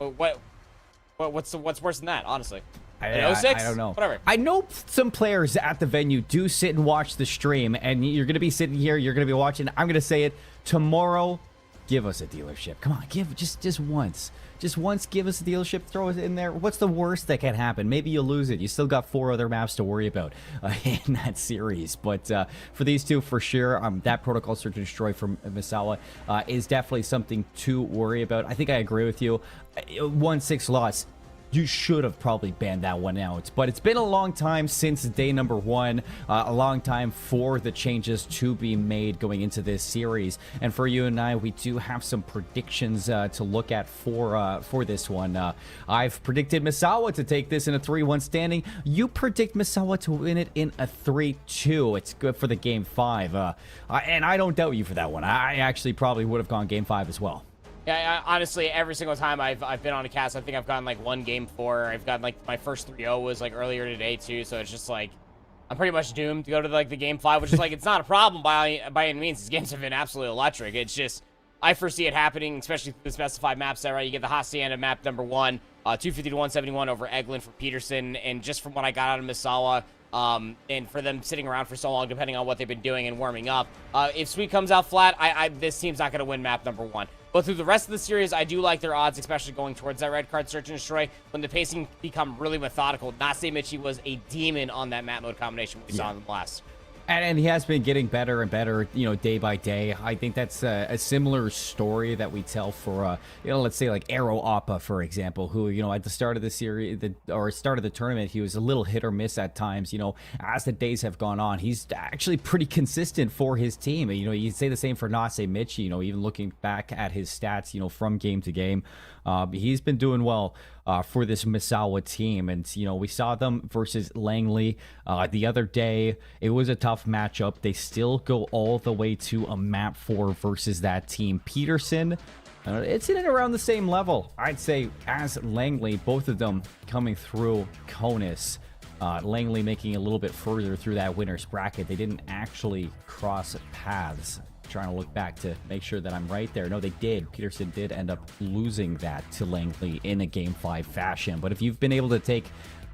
What's worse than that, honestly? An 06? I don't know. Whatever. I know some players at the venue do sit and watch the stream, and you're going to be sitting here, you're going to be watching. I'm going to say it tomorrow. Give us a dealership. Come on, give just once. Just once, give us a dealership. Throw it in there. What's the worst that can happen? Maybe you lose it. You still got 4 other maps to worry about in that series. But for these two, for sure, that Protocol Search and Destroy from Misawa is definitely something to worry about. I think I agree with you. 1-6 loss. You should have probably banned that one out. But it's been a long time since day number 1. A long time for the changes to be made going into this series. And for you and I, we do have some predictions to look at for this one. I've predicted Misawa to take this in a 3-1 standing. You predict Misawa to win it in a 3-2. It's good for the game 5. And I don't doubt you for that one. I actually probably would have gone game 5 as well. Yeah, honestly, every single time I've been on a cast, I think I've gotten like 1 game 4. I've gotten like my first 3-0 was like earlier today too, so it's just like I'm pretty much doomed to go to like the game 5, which is like it's not a problem by any means. These games have been absolutely electric. It's just I foresee it happening, especially through the specified map set. Right, you get the Hacienda map number 1, 250 to 171 over Eglin for Peterson, and just from what I got out of Misawa. And for them sitting around for so long, depending on what they've been doing and warming up, if Sweet comes out flat, this team's not going to win map number 1. But through the rest of the series, I do like their odds, especially going towards that red card search and destroy. When the pacing become really methodical, Nase Michi was a demon on that map mode combination we saw in the last. And he has been getting better and better, day by day. I think that's a similar story that we tell for, let's say like Arrow Appa, for example, who, at the start of the series, start of the tournament, he was a little hit or miss at times. As the days have gone on, he's actually pretty consistent for his team. You'd say the same for Nase Michi, even looking back at his stats, from game to game. He's been doing well for this Misawa team. And, we saw them versus Langley the other day. It was a tough matchup. They still go all the way to a map 4 versus that team. Peterson, it's in and around the same level, I'd say, as Langley. Both of them coming through Conus. Langley making a little bit further through that winner's bracket. They didn't actually cross paths. Trying to look back to make sure that I'm right there. No, they did. Peterson did end up losing that to Langley in a game 5 fashion. But if you've been able to take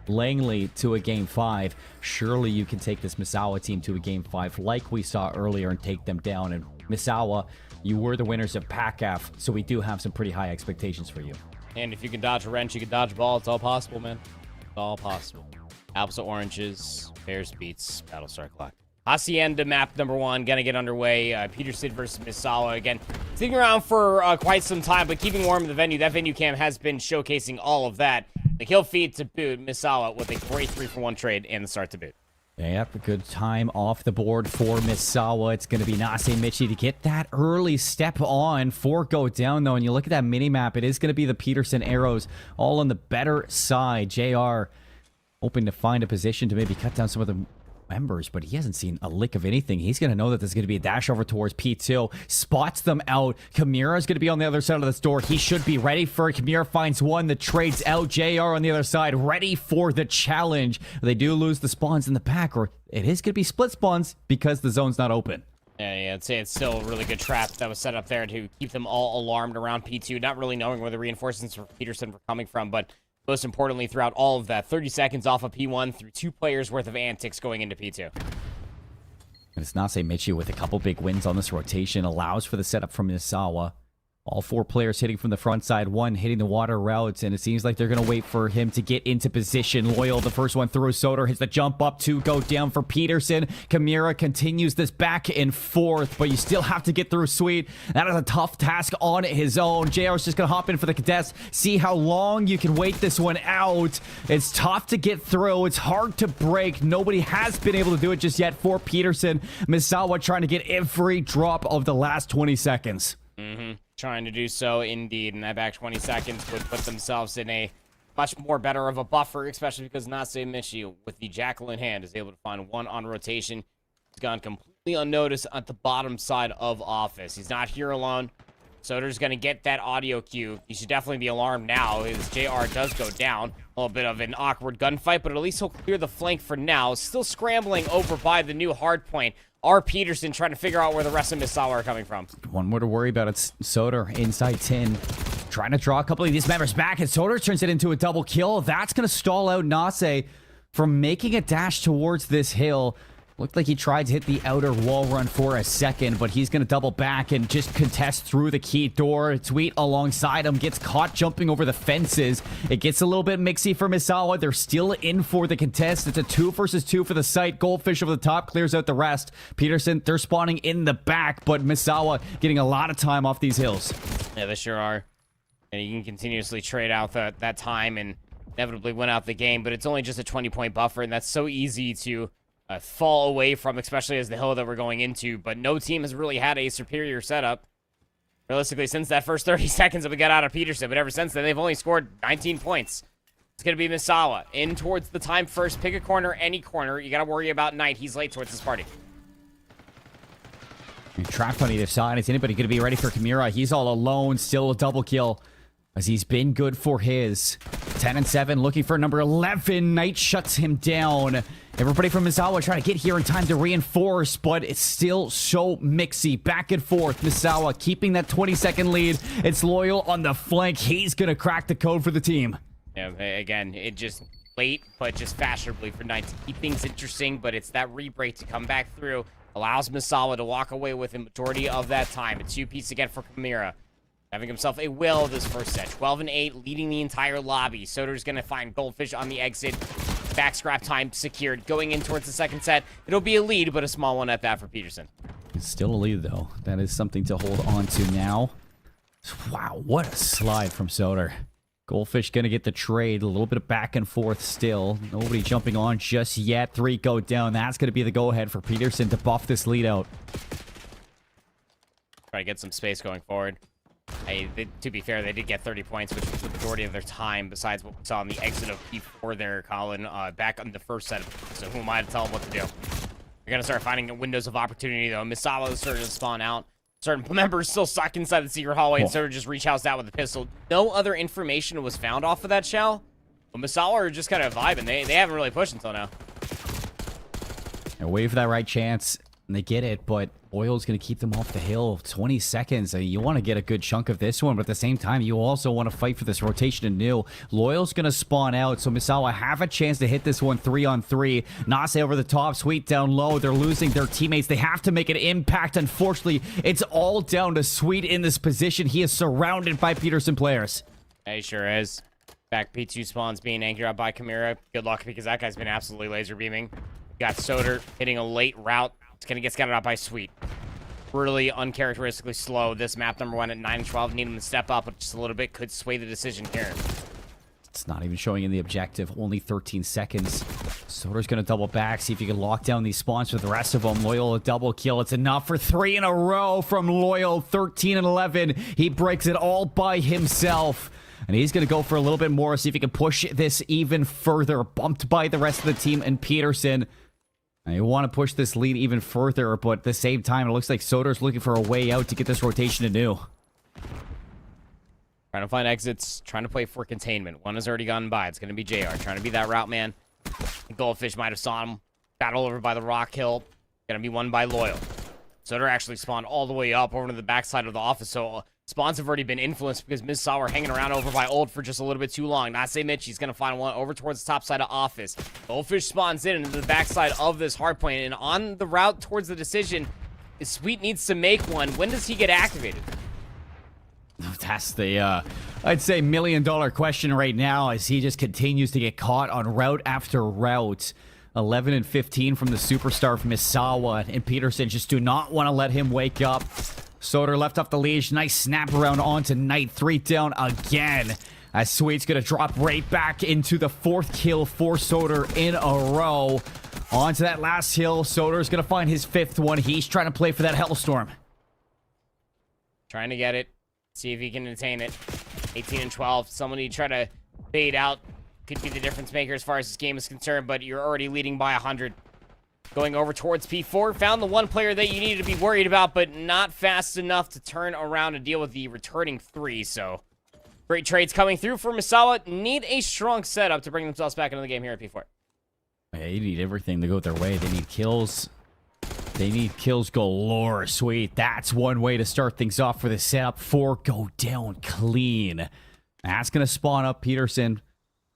Langley to a game 5, surely you can take this Misawa team to a game 5 like we saw earlier and take them down. And Misawa, you were the winners of PACAF, so we do have some pretty high expectations for you. And if you can dodge a wrench, you can dodge a ball. It's all possible, man. It's all possible. Apples to oranges, pears beets, Battlestar Clock. Hacienda map number 1 gonna get underway. Peterson versus Misawa again. Sticking around for quite some time, but keeping warm in the venue. That venue cam has been showcasing all of that. The kill feed to boot. Misawa with a great 3-for-1 trade and the start to boot. Yeah, a good time off the board for Misawa. It's going to be Nase Michi to get that early step on for go down, though. And you look at that mini map, it is going to be the Peterson arrows all on the better side. JR hoping to find a position to maybe cut down some of the members, but he hasn't seen a lick of anything. He's going to know that there's going to be a dash over towards P2. Spots them out. Kimura's going to be on the other side of this door. He should be ready for it. Kimura finds one. The trade's out. JR on the other side, ready for the challenge. They do lose the spawns in the pack, or it is going to be split spawns because the zone's not open. Yeah, I'd say it's still a really good trap that was set up there to keep them all alarmed around P2, not really knowing where the reinforcements for Peterson were coming from, but most importantly, throughout all of that, 30 seconds off of P1 through 2 players worth of antics going into P2. And it's Nase Michi with a couple big wins on this rotation, allows for the setup from Misawa. All 4 players hitting from the front side, 1 hitting the water routes, and it seems like they're going to wait for him to get into position. Loyal, the first one through. Soder hits the jump up to go down for Peterson. Kimura continues this back and forth, but you still have to get through Sweet. That is a tough task on his own. JR's just going to hop in for the contest, see how long you can wait this one out. It's tough to get through. It's hard to break. Nobody has been able to do it just yet for Peterson. Misawa trying to get every drop of the last 20 seconds. Trying to do so indeed, and that back 20 seconds would put themselves in a much more better of a buffer, especially because Nase Michi, with the Jackal in hand, is able to find 1 on rotation. He's gone completely unnoticed at the bottom side of office. He's not here alone. Soder's going to get that audio cue. He should definitely be alarmed now as JR does go down. A little bit of an awkward gunfight, but at least he'll clear the flank for now. Still scrambling over by the new hardpoint. R. Peterson trying to figure out where the rest of Misawa are coming from. One more to worry about. It's Soder inside 10. Trying to draw a couple of these members back, and Soder turns it into a double kill. That's going to stall out Nase from making a dash towards this hill. Looked like he tried to hit the outer wall run for a second, but he's going to double back and just contest through the key door. Tweet alongside him gets caught jumping over the fences. It gets a little bit mixy for Misawa. They're still in for the contest. It's a 2 versus 2 for the site. Goldfish over the top clears out the rest. Peterson, they're spawning in the back, but Misawa getting a lot of time off these hills. Yeah, they sure are. And you can continuously trade out that time and inevitably win out the game, but it's only just a 20-point buffer, and that's so easy to fall away from, especially as the hill that we're going into. But no team has really had a superior setup, realistically, since that first 30 seconds that we got out of Peterson. But ever since then, they've only scored 19 points. It's going to be Misawa in towards the time first. Pick a corner, any corner. You got to worry about Knight. He's late towards this party. Trapped on either side. Is anybody going to be ready for Kimura? He's all alone. Still a double kill, as he's been good for his. 10 and 7, looking for number 11. Knight shuts him down. Everybody from Misawa trying to get here in time to reinforce, but it's still so mixy. Back and forth. Misawa keeping that 20-second lead. It's Loyal on the flank. He's going to crack the code for the team. Yeah, again, it just late, but just fashionably for Knight to keep things interesting, but it's that re-break to come back through. Allows Misawa to walk away with the majority of that time. A 2-piece again for Kimura. Having himself a will this first set. 12 and 8, leading the entire lobby. Soder's going to find Goldfish on the exit. Back scrap time secured. Going in towards the second set. It'll be a lead, but a small one at that for Peterson. It's still a lead, though. That is something to hold on to now. Wow, what a slide from Soder. Goldfish going to get the trade. A little bit of back and forth still. Nobody jumping on just yet. 3 go down. That's going to be the go-ahead for Peterson to buff this lead out. Try to get some space going forward. To be fair, they did get 30 points, which was the majority of their time, besides what we saw on the exit of P4 there, Colin, back on the first set. So who am I to tell them what to do? You're going to start finding windows of opportunity, though. Misawa is starting to spawn out. Certain members still stuck inside the secret hallway and sort of just reach-housed out with a pistol. No other information was found off of that shell. But Misawa are just kind of vibing. They haven't really pushed until now. They're waiting for that right chance, and they get it, but Oil's going to keep them off the hill. 20 seconds. You want to get a good chunk of this one, but at the same time, you also want to fight for this rotation anew. Loyal's going to spawn out, so Misawa have a chance to hit this one 3-on-3. Nase over the top, Sweet down low. They're losing their teammates. They have to make an impact. Unfortunately, it's all down to Sweet in this position. He is surrounded by Peterson players. Yeah, he sure is. Back P2 spawns being anchored out by Kimura. Good luck, because that guy's been absolutely laser beaming. Got Soder hitting a late route. It's going to get scouted out by Sweet. Really uncharacteristically slow. This map number 1 at 9-12. Need him to step up just a little bit. Could sway the decision here. It's not even showing in the objective. Only 13 seconds. Soder's going to double back. See if he can lock down these spawns with the rest of them. Loyal, a double kill. It's enough for 3 in a row from Loyal. 13 and 11. He breaks it all by himself. And he's going to go for a little bit more. See if he can push this even further. Bumped by the rest of the team and Peterson. And you want to push this lead even further, but at the same time, it looks like Soder's looking for a way out to get this rotation anew. Trying to find exits, trying to play for containment. One has already gone by. It's going to be JR. Trying to be that route man. Goldfish might have saw him. Battle over by the rock hill. Going to be won by Loyal. Soder actually spawned all the way up over to the backside of the office, so spawns have already been influenced because Misawa are hanging around over by Old for just a little bit too long. Nase Mitch, he's going to find one over towards the top side of Office. Goldfish spawns in into the backside of this hardpoint, and on the route towards the decision, Sweet needs to make one. When does he get activated? That's the, I'd say, million-dollar question right now as he just continues to get caught on route after route. 11 and 15 from the superstar from Misawa, and Peterson just do not want to let him wake up. Soder left off the leash. Nice snap around onto Knight. 3 down again. As Sweet's going to drop right back into the 4th kill for Soder in a row. Onto that last hill. Soder's going to find his 5th one. He's trying to play for that Hellstorm. Trying to get it. See if he can attain it. 18 and 12. Somebody try to fade out. Could be the difference maker as far as this game is concerned, but you're already leading by 100. Going over towards P4. Found the one player that you needed to be worried about, but not fast enough to turn around and deal with the returning 3. So, great trades coming through for Misawa. Need a strong setup to bring themselves back into the game here at P4. Yeah, you need everything to go their way. They need kills. They need kills galore. Sweet. That's one way to start things off for the setup. 4 go down clean. That's going to spawn up Peterson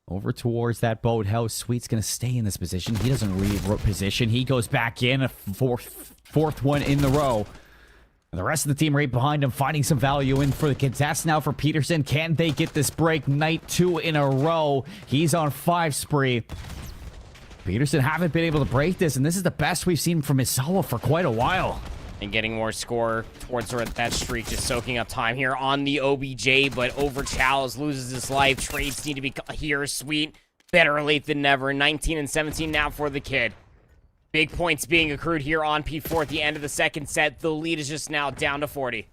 over towards that boathouse. Sweet's going to stay in this position. He doesn't reposition. He goes back in. A fourth one in the row. And the rest of the team right behind him, finding some value in for the contest now for Peterson. Can they get this break? Night 2 in a row. He's on 5 spree. Peterson haven't been able to break this, and this is the best we've seen from Misawa for quite a while. And getting more score towards that streak, just soaking up time here on the OBJ, but over Chalice loses his life. Trades need to be here. Sweet, better late than never. 19 and 17 now for the kid. Big points being accrued here on P4 at the end of the second set. The lead is just now down to 40.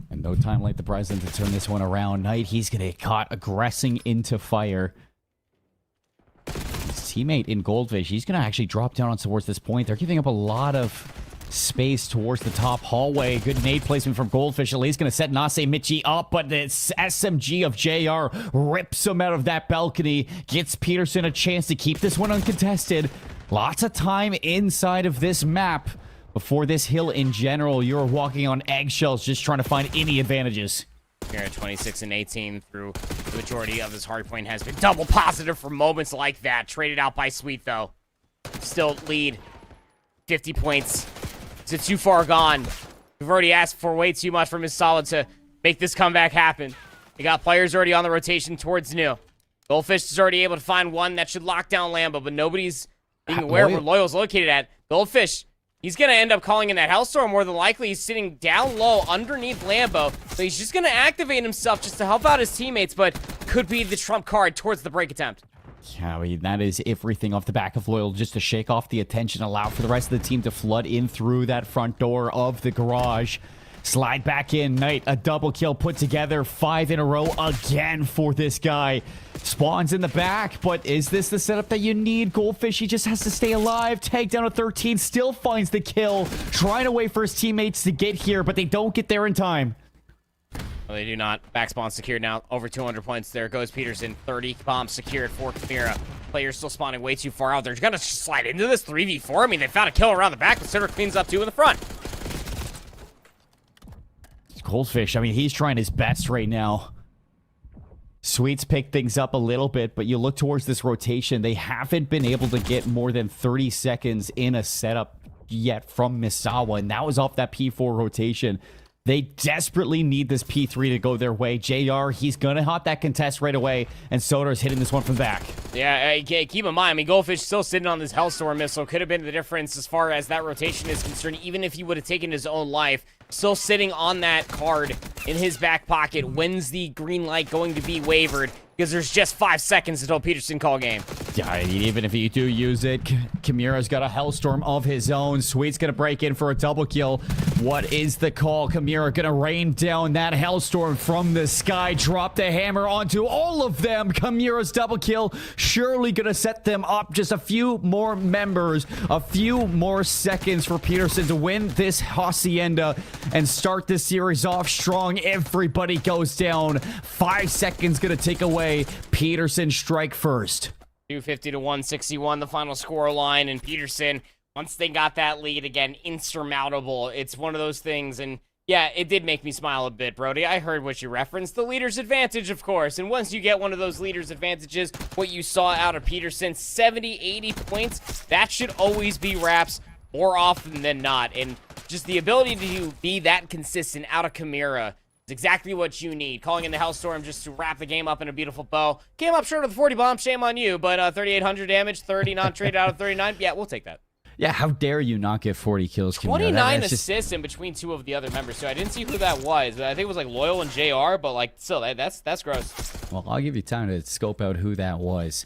And no time like the president to turn this one around. Knight, he's going to get caught aggressing into fire. His teammate in Goldfish, he's going to actually drop down on towards this point. They're giving up a lot of space towards the top hallway. Good nade placement from Goldfish. At least going to set Nase Michi up, but the SMG of JR rips him out of that balcony. Gets Peterson a chance to keep this one uncontested. Lots of time inside of this map. Before this hill in general, you're walking on eggshells just trying to find any advantages. Here at 26 and 18 through the majority of his hardpoint has been double positive for moments like that. Traded out by Sweet, though. Still lead. 50 points. Is it too far gone? We've already asked for way too much from Misawa to make this comeback happen. You got players already on the rotation towards New. Goldfish is already able to find one that should lock down Lambo, but nobody's being aware where Loyal's located at. Goldfish, he's going to end up calling in that Hellstorm. More than likely, he's sitting down low underneath Lambo. So he's just going to activate himself just to help out his teammates, but could be the trump card towards the break attempt. Yeah, I mean, that is everything off the back of Loyal, just to shake off the attention, allow for the rest of the team to flood in through that front door of the garage. Slide back in. Knight, a double kill put together. 5 in a row again for this guy. Spawns in the back, but is this the setup that you need? Goldfish, he just has to stay alive. Tag down to 13, still finds the kill. Trying to wait for his teammates to get here, but they don't get there in time. Well, they do not. Back spawn secured now. Over 200 points. There goes Peterson. 30 bombs secured for Chimera. Players still spawning way too far out. They're going to slide into this 3v4. I mean, they found a kill around the back. Consider cleans up 2 in the front. Goldfish, I mean, he's trying his best right now. Sweets picked things up a little bit, but you look towards this rotation, they haven't been able to get more than 30 seconds in a setup yet from Misawa, and that was off that P4 rotation. They desperately need this P3 to go their way. JR, he's going to hot that contest right away, and Soder's hitting this one from the back. Yeah, keep in mind, I mean, Goldfish still sitting on this Hellstorm missile. Could have been the difference as far as that rotation is concerned, even if he would have taken his own life. Still sitting on that card in his back pocket. When's the green light going to be wavered? Because there's just 5 seconds until Peterson call game. Yeah, I mean, even if you do use it, Chimera's got a Hellstorm of his own. Sweet's going to break in for a double kill. What is the call? Chimera going to rain down that Hellstorm from the sky. Drop the hammer onto all of them. Chimera's double kill surely going to set them up. Just a few more members, a few more seconds for Peterson to win this Hacienda and start this series off strong. Everybody goes down. 5 seconds going to take away Peterson strike first. 250 to 161, the final score line, and Peterson, once they got that lead, again, insurmountable. It's one of those things, and yeah, it did make me smile a bit, Brody. I heard what you referenced, the leader's advantage, of course, and once you get one of those leader's advantages, what you saw out of Peterson, 70, 80 points, that should always be Raps more often than not, and just the ability to be that consistent out of Chimera is exactly what you need. Calling in the Hellstorm just to wrap the game up in a beautiful bow. Came up short of the 40 bomb, shame on you, but 3,800 damage, 30 non-traded out of 39. Yeah, we'll take that. Yeah, how dare you not get 40 kills, Chimera? 29 assists in between 2 of the other members, so I didn't see who that was, but I think it was like Loyal and JR, but like, still, that's gross. Well, I'll give you time to scope out who that was.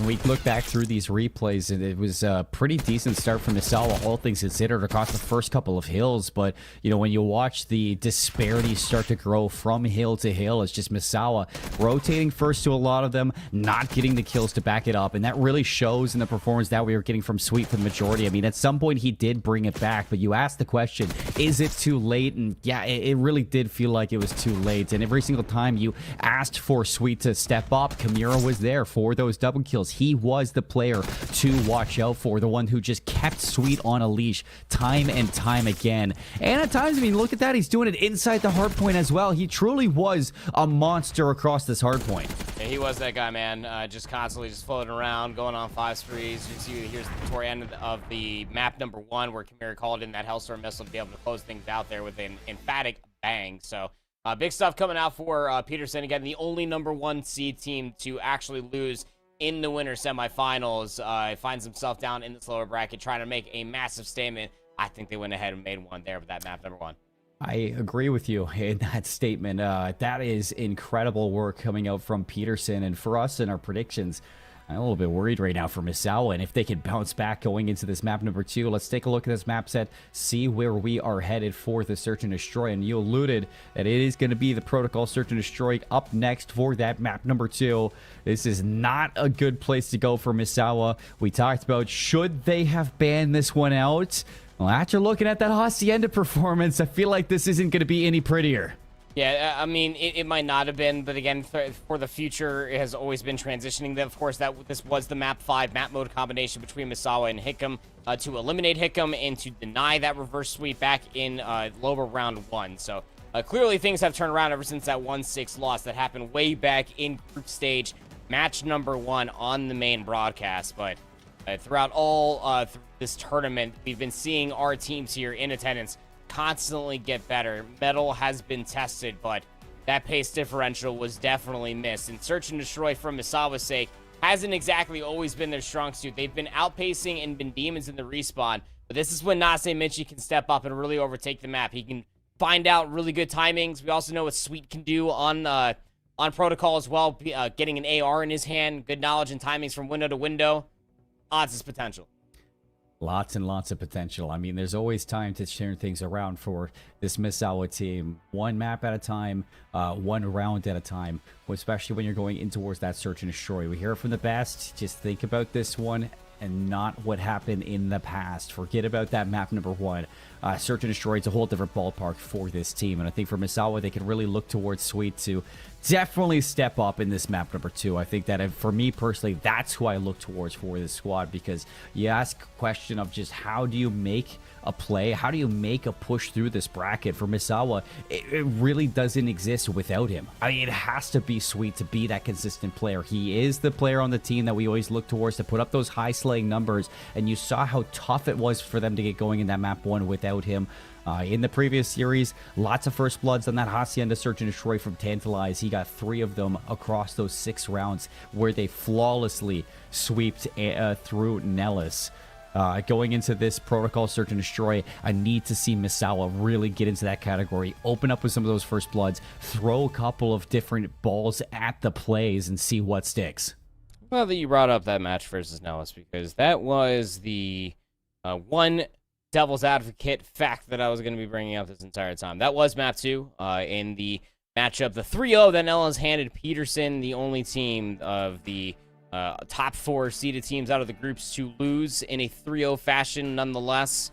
We look back through these replays, and it was a pretty decent start from Misawa, all things considered, across the first couple of hills. But, you know, when you watch the disparities start to grow from hill to hill, it's just Misawa rotating first to a lot of them, not getting the kills to back it up. And that really shows in the performance that we were getting from Sweet for the majority. I mean, at some point, he did bring it back, but you asked the question, is it too late? And yeah, it really did feel like it was too late. And every single time you asked for Sweet to step up. Kimura was there for those double kills. He was the player to watch out for, the one who just kept Sweet on a leash time and time again. And at times, I mean, look at that. He's doing it inside the hard point as well. He truly was a monster across this hard point. Yeah, he was that guy, man. Just constantly just floating around, going on 5 sprees. You see, here's the toward end of the map number 1, where Kimura called in that Hellstorm missile to be able to close things out there with an emphatic bang. So big stuff coming out for Peterson. Again, the only number 1 seed team to actually lose in the winter semifinals. Finds himself down in this lower bracket, trying to make a massive statement. I think they went ahead and made one there with that map number 1. I agree with you in that statement. That is incredible work coming out from Peterson. And for us in our predictions, I'm a little bit worried right now for Misawa, and if they could bounce back going into this map number 2. Let's take a look at this map set, see where we are headed for the Search and Destroy. And you alluded that it is going to be the Protocol Search and Destroy up next for that map number 2. This is not a good place to go for Misawa. We talked about, should they have banned this one out? Well, after looking at that Hacienda performance, I feel like this isn't going to be any prettier. Yeah, I mean, it might not have been, but again, for the future, it has always been transitioning. Of course, this was the map 5 map mode combination between Misawa and Hickam to eliminate Hickam and to deny that reverse sweep back in lower round 1. So clearly things have turned around ever since that 1-6 loss that happened way back in group stage, match number 1 on the main broadcast. But throughout all this tournament, we've been seeing our teams here in attendance constantly get better. Metal has been tested, but that pace differential was definitely missed. And Search and Destroy, for Misawa's sake, hasn't exactly always been their strong suit. They've been outpacing and been demons in the respawn, but this is when Nase Michi can step up and really overtake the map. He can find out really good timings. We also know what Sweet can do on Protocol as well, getting an AR in his hand, good knowledge and timings from window to window. Odds is potential. Lots and lots of potential. I mean, there's always time to turn things around for this Misawa team. One map at a time, one round at a time, especially when you're going in towards that Search and Destroy. We hear it from the best. Just think about this one and not what happened in the past. Forget about that map number 1. Search and Destroy, it's a whole different ballpark for this team. And I think for Misawa, they can really look towards Sweet to definitely step up in this map number 2. I think that for me personally, that's who I look towards for this squad, because you ask a question of just how do you make a play? How do you make a push through this bracket? For Misawa, it really doesn't exist without him. I mean, it has to be Sweet to be that consistent player. He is the player on the team that we always look towards to put up those high slaying numbers, and you saw how tough it was for them to get going in that map 1 without him. In the previous series, lots of first bloods on that Hacienda Search and Destroy from Tantalize. He got 3 of them across those 6 rounds where they flawlessly sweeped through Nellis. Going into this Protocol Search and Destroy, I need to see Misawa really get into that category, open up with some of those first bloods, throw a couple of different balls at the plays and see what sticks. Well, that you brought up that match versus Nellis, because that was the one devil's advocate fact that I was going to be bringing up this entire time. That was map 2 in the matchup, the 3-0 that Nellis handed Peterson, the only team of the top 4 seeded teams out of the groups to lose in a 3-0 fashion nonetheless.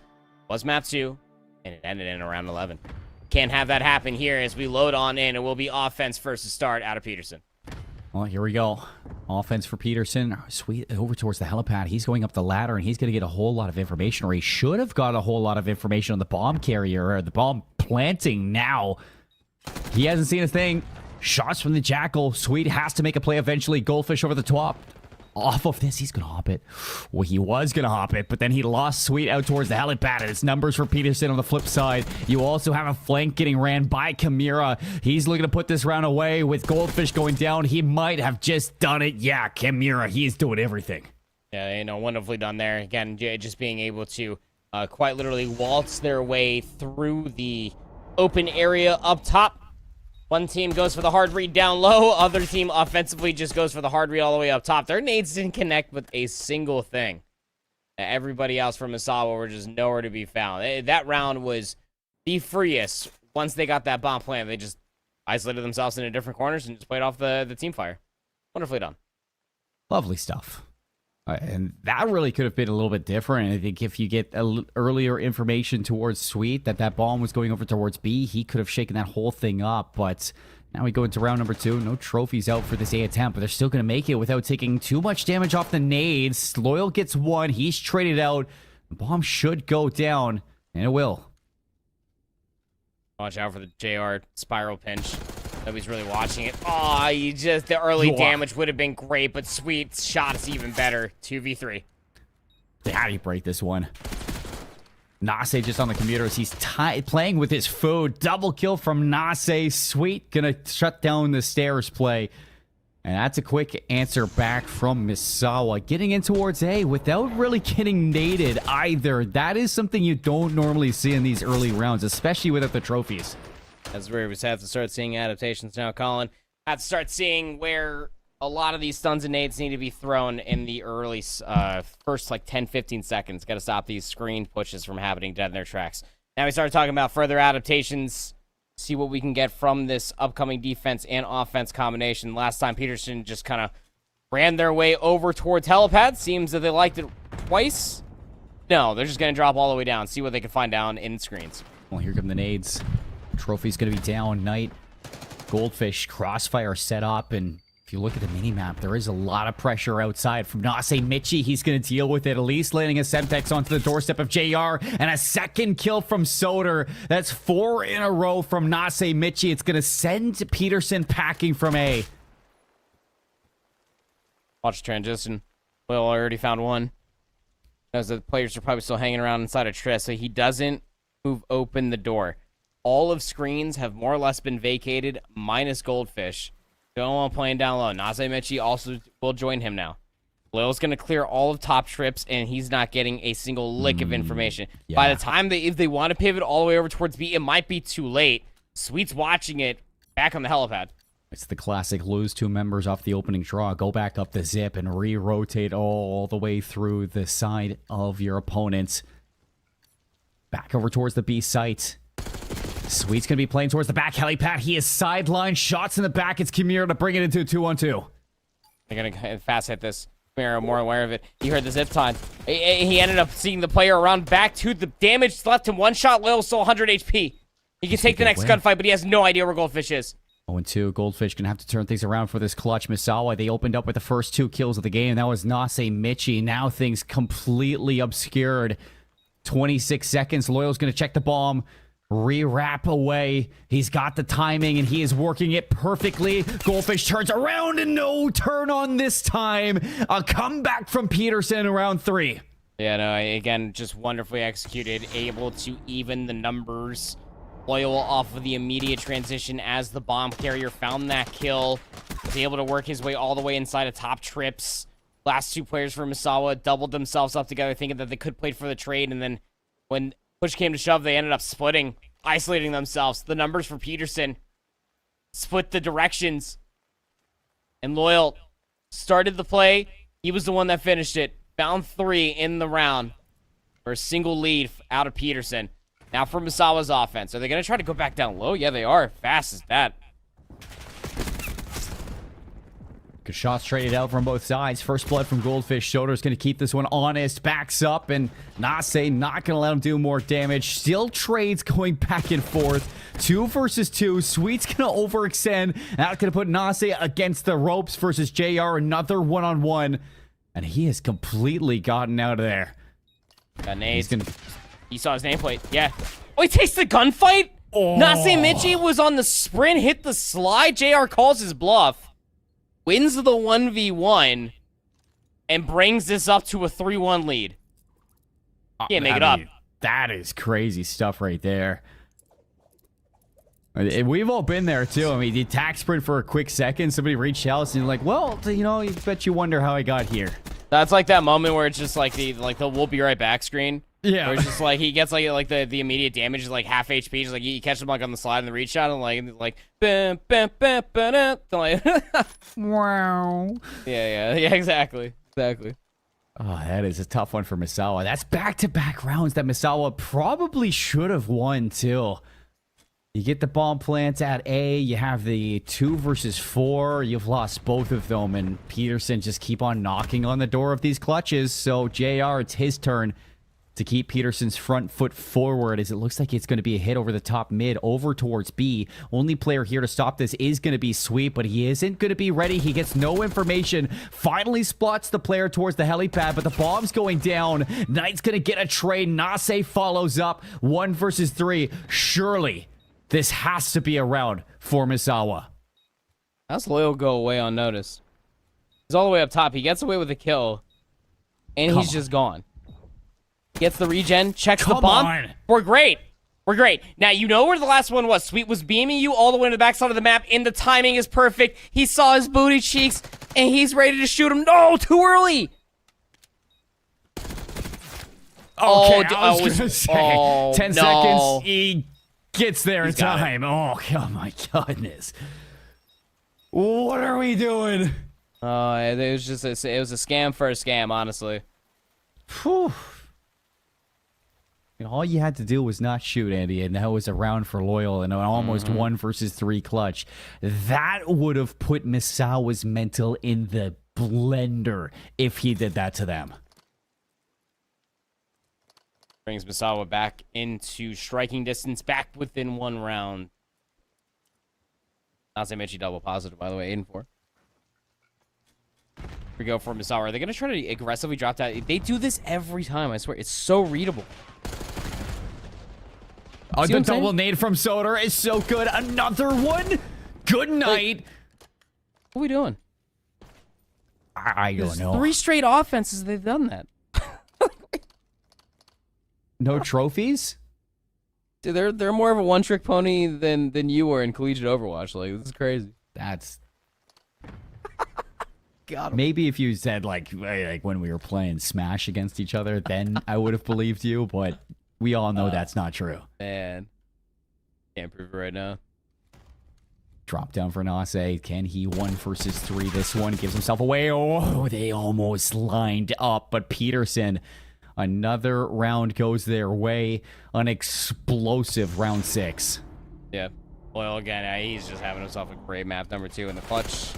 Was map 2, and it ended in around 11. Can't have that happen here as we load on in. It will be offense first to start out of Peterson. Well, here we go. Offense for Peterson. Sweet over towards the helipad. He's going up the ladder, and he's going to get a whole lot of information, or he should have got a whole lot of information on the bomb carrier, or the bomb planting now. He hasn't seen a thing. Shots from the Jackal. Sweet has to make a play eventually. Goldfish over the top. Off of this, he's going to hop it. Well, he was going to hop it, but then he lost Sweet out towards the helipad. And it's numbers for Peterson on the flip side. You also have a flank getting ran by Kimura. He's looking to put this round away with Goldfish going down. He might have just done it. Yeah, Kimura, he's doing everything. Yeah, wonderfully done there. Again, just being able to quite literally waltz their way through the open area up top. One team goes for the hard read down low. Other team offensively just goes for the hard read all the way up top. Their nades didn't connect with a single thing. Everybody else from Misawa were just nowhere to be found. That round was the freest. Once they got that bomb planted, they just isolated themselves into different corners and just played off the team fire. Wonderfully done. Lovely stuff. And that really could have been a little bit different. I think if you get earlier information towards Sweet that bomb was going over towards B, he could have shaken that whole thing up. But Now we go into round number 2. No trophies out for this A attempt, but they're still going to make it without taking too much damage off the nades. Loyal gets one. He's traded out. The bomb should go down, and it will. Watch out for the JR spiral pinch. Nobody's really watching it. Oh, the early damage would have been great, but Sweet's shot is even better. 2v3. How do you break this one? Nase just on the computers. He's playing with his food. Double kill from Nase. Sweet gonna shut down the stairs play. And that's a quick answer back from Misawa. Getting in towards A without really getting naded either. That is something you don't normally see in these early rounds, especially without the trophies. That's where we have to start seeing adaptations now, Colin. Have to start seeing where a lot of these stuns and nades need to be thrown in the early first like 10-15 seconds. Got to stop these screen pushes from happening dead in their tracks. Now we start talking about further adaptations. See what we can get from this upcoming defense and offense combination. Last time Peterson just kind of ran their way over towards helipad. Seems that they liked it twice. No, they're just going to drop all the way down. See what they can find down in screens. Well, here come the nades. Trophy's going to be down. Knight, Goldfish, Crossfire set up, and if you look at the mini-map, there is a lot of pressure outside from Nase Michi. He's going to deal with it, at least landing a Semtex onto the doorstep of JR, and a second kill from Soder. That's 4 in a row from Nase Michi. It's going to send Peterson packing from A. Watch transition. Well, already found one. As the players are probably still hanging around inside of Triss, so he doesn't move open the door. All of screens have more or less been vacated, minus Goldfish. Don't want playing down low. Nase Michi also will join him now. Loyal's going to clear all of top trips, and he's not getting a single lick of information. Yeah. By the time if they want to pivot all the way over towards B, it might be too late. Sweet's watching it back on the helipad. It's the classic lose 2 members off the opening draw, go back up the zip, and re-rotate all the way through the side of your opponent. Back over towards the B site. Sweet's going to be playing towards the back helipad. He is sidelined. Shots in the back. It's Kimura to bring it into a 2-on-2. They're going to fast hit this. Kimura more aware of it. He heard the zip time. He ended up seeing the player around back to the damage left him. One shot. Loyal still 100 HP. He can take the next gunfight, but he has no idea where Goldfish is. 0-2. Goldfish going to have to turn things around for this clutch. Misawa, they opened up with the first 2 kills of the game. That was Nase Michi. Now things completely obscured. 26 seconds. Loyal's going to check the bomb. Re-wrap away. He's got the timing, and he is working it perfectly. Goldfish turns around, and no turn on this time. A comeback from Peterson in round 3. Yeah, no, again, just wonderfully executed. Able to even the numbers. Loyal off of the immediate transition as the bomb carrier found that kill. Was able to work his way all the way inside of top trips. Last 2 players for Misawa doubled themselves up together, thinking that they could play for the trade, and then when push came to shove, they ended up splitting, isolating themselves. The numbers for Peterson split the directions. And Loyal started the play. He was the one that finished it. Found 3 in the round for a single lead out of Peterson. Now for Misawa's offense. Are they going to try to go back down low? Yeah, they are. Fast as that. Good shots traded out from both sides. First blood from Goldfish. Soder's going to keep this one honest. Backs up, and Nase not going to let him do more damage. Still trades going back and forth. 2 versus 2. Sweet's going to overextend. That's going to put Nase against the ropes versus JR. Another one-on-one. And he has completely gotten out of there. Got nades. He saw his nameplate. Yeah. Oh, he takes the gunfight? Oh. Nase Michi was on the sprint, hit the slide. JR calls his bluff. Wins the 1v1 and brings this up to a 3-1 lead. Can't make it up. That is crazy stuff right there. We've all been there too. I mean, the attack sprint for a quick second, somebody reached out and you're like, well, you know, you bet you wonder how I got here. That's like that moment where it's just like the we'll be right back screen. Yeah. Where it's just like he gets like the immediate damage is like half HP. Just like you catch him like on the slide and the reach shot and like bam, bam, bam, bam, like wow. Yeah, exactly. Oh, that is a tough one for Misawa. That's back-to-back rounds that Misawa probably should have won too. You get the bomb plants at A, you have the 2 versus 4, you've lost both of them, and Peterson just keep on knocking on the door of these clutches. So JR, it's his turn to keep Peterson's front foot forward, as it looks like it's going to be a hit over the top mid over towards B. Only player here to stop this is going to be Sweet, but he isn't going to be ready. He gets no information. Finally spots the player towards the helipad, but the bomb's going down. Knight's going to get a trade. Nase follows up. 1 versus 3. Surely this has to be a round for Misawa. How's Loyal go away unnoticed? He's all the way up top. He gets away with a kill, and he's just gone. Gets the regen, checks the bomb. We're great. We're great. Now, you know where the last one was. Sweet was beaming you all the way to the backside of the map, and the timing is perfect. He saw his booty cheeks, and he's ready to shoot him. No, too early. Okay, I was going to say, 10 no. seconds, he gets there in time. Oh my goodness. What are we doing? It was just it was a scam for a scam, honestly. Whew. All you had to do was not shoot, Andy, and that was a round for Loyal and an almost 1 versus 3 clutch. That would have put Misawa's mental in the blender if he did that to them. Brings Misawa back into striking distance, back within 1 round. Nase double positive, by the way, 8-4. We go for Misawa. Are they going to try to aggressively drop that? They do this every time, I swear. It's so readable. Oh, the double nade from Soder is so good. Another one. Good night. What are we doing? I don't know. 3 straight offenses they've done that. No trophies? Dude, they're more of a one-trick pony than you were in collegiate Overwatch. Like, this is crazy. That's... Got him. Maybe if you said, like when we were playing Smash against each other, then I would have believed you, but we all know that's not true. Man. Can't prove it right now. Drop down for Nase. Can he 1 versus 3? This one gives himself away. Oh, they almost lined up, but Peterson... Another round goes their way. An explosive round 6. Yeah. Well, again, he's just having himself a great map number 2 in the clutch.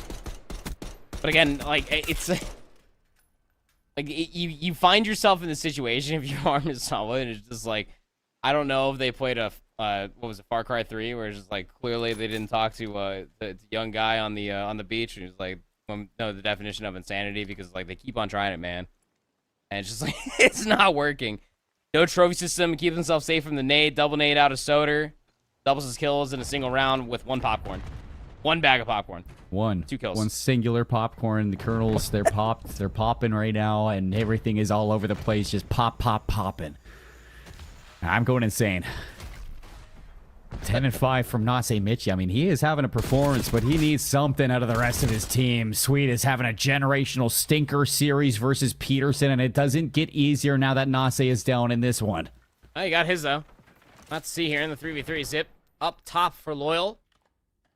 But again, like, it's... like, you find yourself in the situation if you are Misawa, and it's just like... I don't know if they played a... what was it, Far Cry 3, where it's just like, clearly they didn't talk to the young guy on the beach, and he was like, no, the definition of insanity, because, like, they keep on trying it, man. And it's just like, it's not working. No trophy system. Keep himself safe from the nade. Double nade out of Soder. Doubles his kills in a single round with 1 popcorn. 1 bag of popcorn. 2 kills. 1 singular popcorn. The kernels, they're popped. They're popping right now, and everything is all over the place. Just popping. I'm going insane. 10-5 from Nase Michi. I mean, he is having a performance, but he needs something out of the rest of his team. Sweet is having a generational stinker series versus Peterson, and it doesn't get easier now that Nase is down in this one. Oh, you got his, though. Let's see here in the 3v3. Zip up top for Loyal.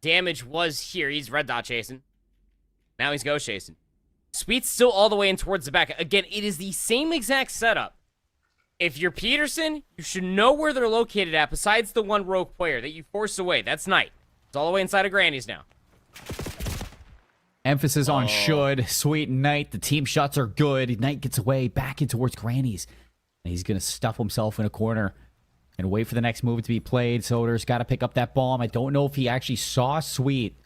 Damage was here. He's red dot chasing. Now he's ghost chasing. Sweet's still all the way in towards the back. Again, it is the same exact setup. If you're Peterson, you should know where they're located at, besides the 1 rogue player that you force away. That's Knight. It's all the way inside of Granny's now. Emphasis on should. Sweet Knight. The team shots are good. Knight gets away back in towards Granny's. And he's going to stuff himself in a corner and wait for the next move to be played. Soder's got to pick up that bomb. I don't know if he actually saw Sweet,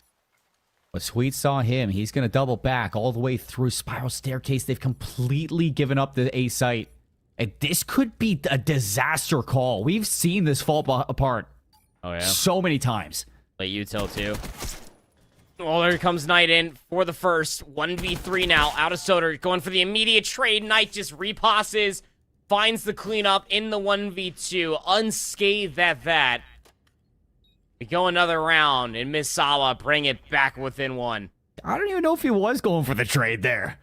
but Sweet saw him. He's going to double back all the way through Spiral Staircase. They've completely given up the A site. And this could be a disaster call. We've seen this fall apart so many times. Play util too. Well, there comes Knight in for the first. 1v3 now out of Soder. Going for the immediate trade. Knight just repasses. Finds the cleanup in the 1v2. Unscathed at that. We go another round, and Misawa bring it back within 1. I don't even know if he was going for the trade there.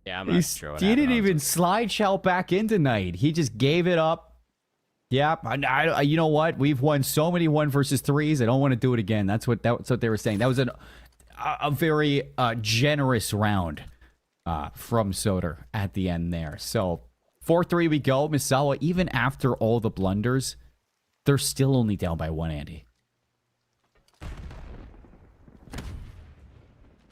Yeah, I'm not sure what He happened, didn't even slide shout back into Knight. He just gave it up. Yeah, I you know what? We've won so many 1 versus 3s. I don't want to do it again. That's what they were saying. That was a very generous round from Soder at the end there. So 4-3 we go. Misawa, even after all the blunders, they're still only down by 1, Andy.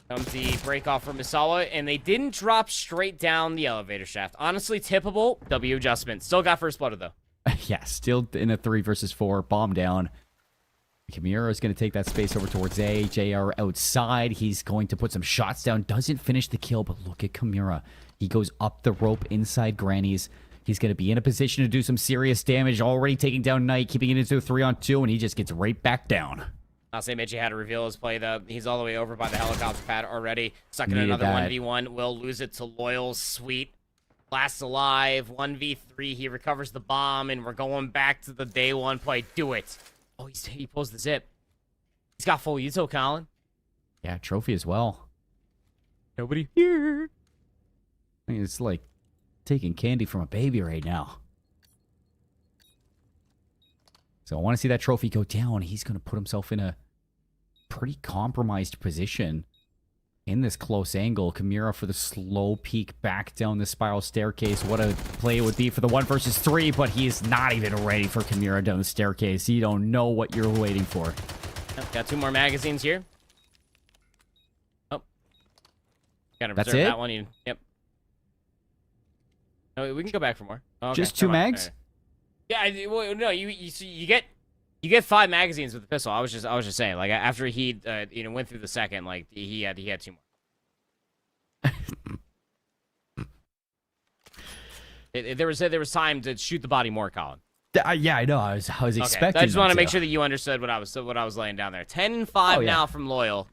Comes the break off from Misawa, and they didn't drop straight down the elevator shaft. Honestly, tippable. W adjustment. Still got first blood, though. Yeah, still in a 3 versus 4. Bomb down. Kimura is going to take that space over towards A. JR outside. He's going to put some shots down. Doesn't finish the kill, but look at Kimura. He goes up the rope inside Granny's. He's going to be in a position to do some serious damage. Already taking down Knight, keeping it into a 3-on-2, and he just gets right back down. I'll say Mitchie had to reveal his play, though. He's all the way over by the helicopter pad already. Stuck in another 1v1. Will lose it to Loyal. Sweet. Last alive. 1v3. He recovers the bomb, and we're going back to the day one play. Do it. Oh, he pulls the zip. He's got full Yuto, Colin. Yeah, trophy as well. Nobody here. I mean, it's like taking candy from a baby right now. So I want to see that trophy go down. He's going to put himself in a pretty compromised position in this close angle. Kimura for the slow peek back down the spiral staircase. What a play it would be for the 1 versus 3, but he's not even ready for Kimura down the staircase. You don't know what you're waiting for. Yep, got 2 more magazines here. Oh. Gotta That's reserve it? that one. Yep. No, we can go back for more. Oh, okay. Just 2 mags? Right. Yeah, well, no, you get 5 magazines with the pistol. I was just saying, like, after he went through the second, like, he had 2 more. There was time to shoot the body more, Colin. Yeah, I know. I was expecting. Okay. I just want to make sure that you understood what I was laying down there. 10-5 now from Loyal.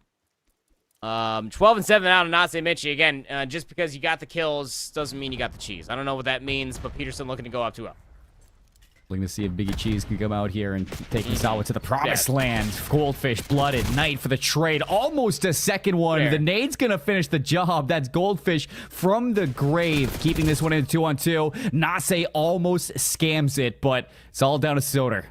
12-7 out of Nase Michi. Again, just because you got the kills doesn't mean you got the cheese. I don't know what that means, but Peterson looking to go up 2-0. Looking to see if Biggie Cheese can come out here and take Misawa to the promised land. Goldfish, blooded, Knight for the trade. Almost a second one. Fair. The nade's going to finish the job. That's Goldfish from the grave, keeping this one in 2-on-2. Nase almost scams it, but it's all down to Soder.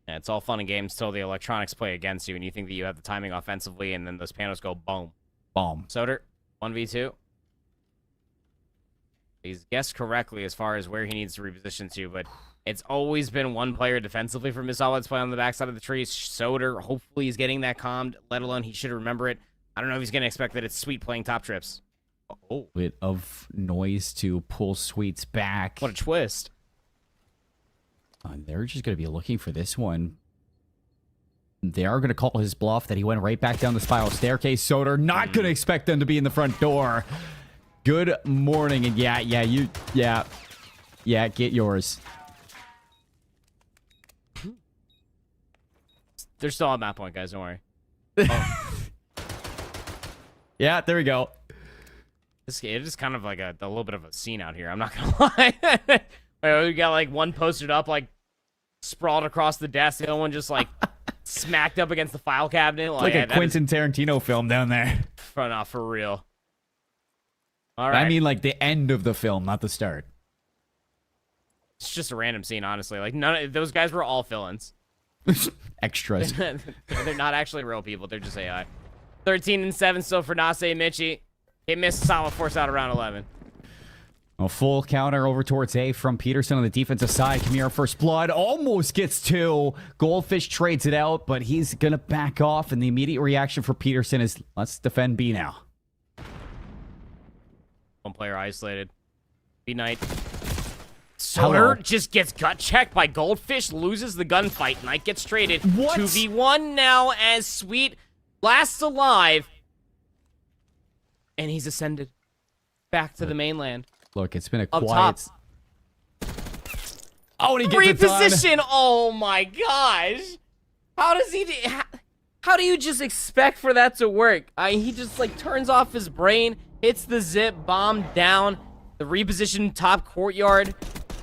Yeah, it's all fun and games till the electronics play against you, and you think that you have the timing offensively, and then those panels go boom. Boom. Soder, 1v2. He's guessed correctly as far as where he needs to reposition to, but it's always been one player defensively for Misawa to play on the backside of the trees. Soder, hopefully he's getting that calmed, let alone he should remember it. I don't know if he's going to expect that it's Sweet playing top trips. Oh. Bit of noise to pull Sweets back. What a twist. They're just going to be looking for this one. They are going to call his bluff that he went right back down the spiral staircase. Soder not going to expect them to be in the front door. Good morning. And yeah, get yours. They're still on that point, guys. Don't worry. Yeah, there we go. It is kind of like a little bit of a scene out here. I'm not going to lie. We got like one posted up, like sprawled across the desk. The other one just like smacked up against the file cabinet. Like a Quentin Tarantino film down there. For real. All right. I mean, like the end of the film, not the start. It's just a random scene, honestly. Like those guys were all fill-ins. Extras. They're not actually real people. They're just AI. 13-7 still for Nase Michi. He missed solid force out around 11. A full counter over towards A from Peterson on the defensive side. Kimura first blood. Almost gets 2. Goldfish trades it out, but he's going to back off. And the immediate reaction for Peterson is, let's defend B now. One player isolated. B Knight. Soder just gets gut checked by Goldfish. Loses the gunfight. Knight gets traded. What? 2v1 now as Sweet lasts alive. And he's ascended back to the mainland. Look, it's been a Up quiet... top. Oh, and he gets it done. Reposition. Oh my gosh. How does he... How do you just expect for that to work? He just like turns off his brain, hits the zip, bomb down, the reposition top courtyard.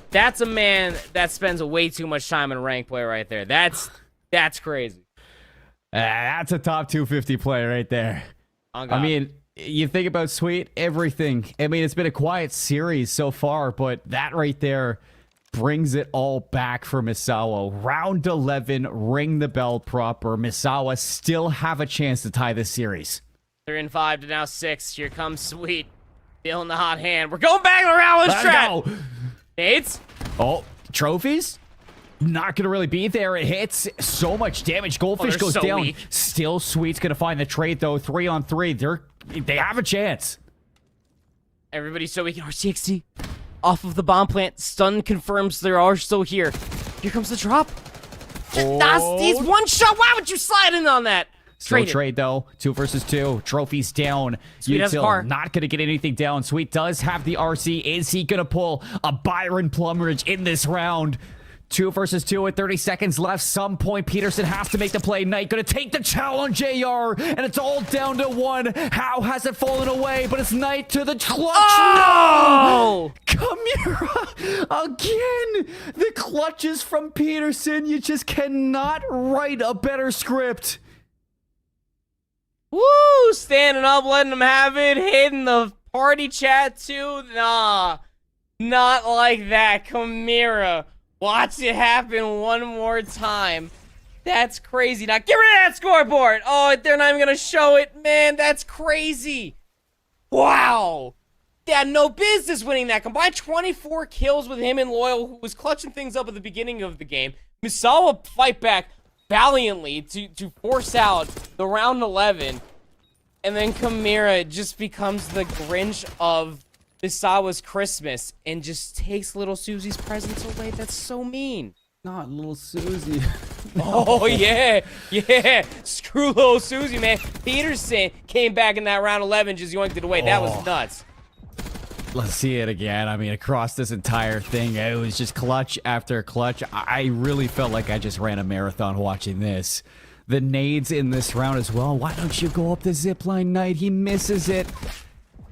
That's a man that spends way too much time in rank play right there. That's crazy. That's a top 250 play right there. I mean, you think about Sweet, everything. I mean, it's been a quiet series so far, but that right there brings it all back for Misawa. Round 11, ring the bell proper. Misawa still have a chance to tie this series. 3-5 to now 6. Here comes Sweet. Feeling the hot hand. We're going back to the round. Let's go. Nades. Oh, trophies? not going to really be there. It hits so much damage. Goldfish they're goes so down. weak. Still, Sweet's going to find the trade, though. 3-on-3. They have a chance. Everybody's so weak. RCXD off of the bomb plant. Stun confirms they are still here. Here comes the drop. He's one shot. Why would you slide in on that? Still trade, though. 2 versus 2. Trophies down. Sweet has a car. Not going to get anything down. Sweet does have the RC. Is he going to pull a Byron Plumridge in this round? 2 versus 2 with 30 seconds left. Some point Peterson has to make the play. Knight going to take the challenge, JR, and it's all down to 1. How has it fallen away? But it's Knight to the clutch. Oh! No! Kamira again. The clutches from Peterson. You just cannot write a better script. Woo! Standing up, letting them have it. Hitting the party chat too. Nah, not like that, Kamira. Watch it happen one more time. That's crazy. Now get rid of that scoreboard. Oh, they're not even gonna show it. Man, that's crazy. Wow. They had no business winning that. Combined 24 kills with him and Loyal, who was clutching things up at the beginning of the game. Misawa fight back valiantly to force out the round 11. And then Kamira just becomes the Grinch of Misawa's Christmas and just takes little Susie's presents away. That's so mean. Not little Susie. Oh, yeah. Yeah. Screw little Susie, man. Peterson came back in that round 11, just yoinked it away. That was nuts. Let's see it again. I mean, across this entire thing, it was just clutch after clutch. I really felt like I just ran a marathon watching this. The nades in this round as well. Why don't you go up the zipline, Knight? He misses it.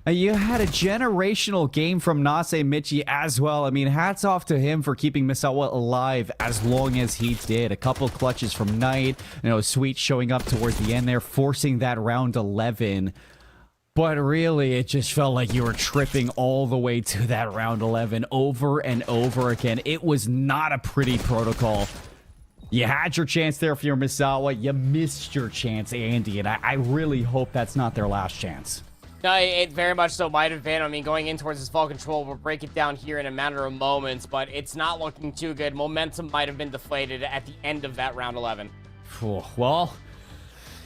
You had a generational game from Nase Michi as well. I mean, hats off to him for keeping Misawa alive as long as he did. A couple clutches from Knight. You know, Sweet showing up towards the end there, forcing that round 11. But really, it just felt like you were tripping all the way to that round 11 over and over again. It was not a pretty protocol. You had your chance there for your Misawa. You missed your chance, Andy. And I really hope that's not their last chance. No, it very much so might have been. I mean, going in towards this ball control, we'll break it down here in a matter of moments, but it's not looking too good. Momentum might have been deflated at the end of that round 11. Well,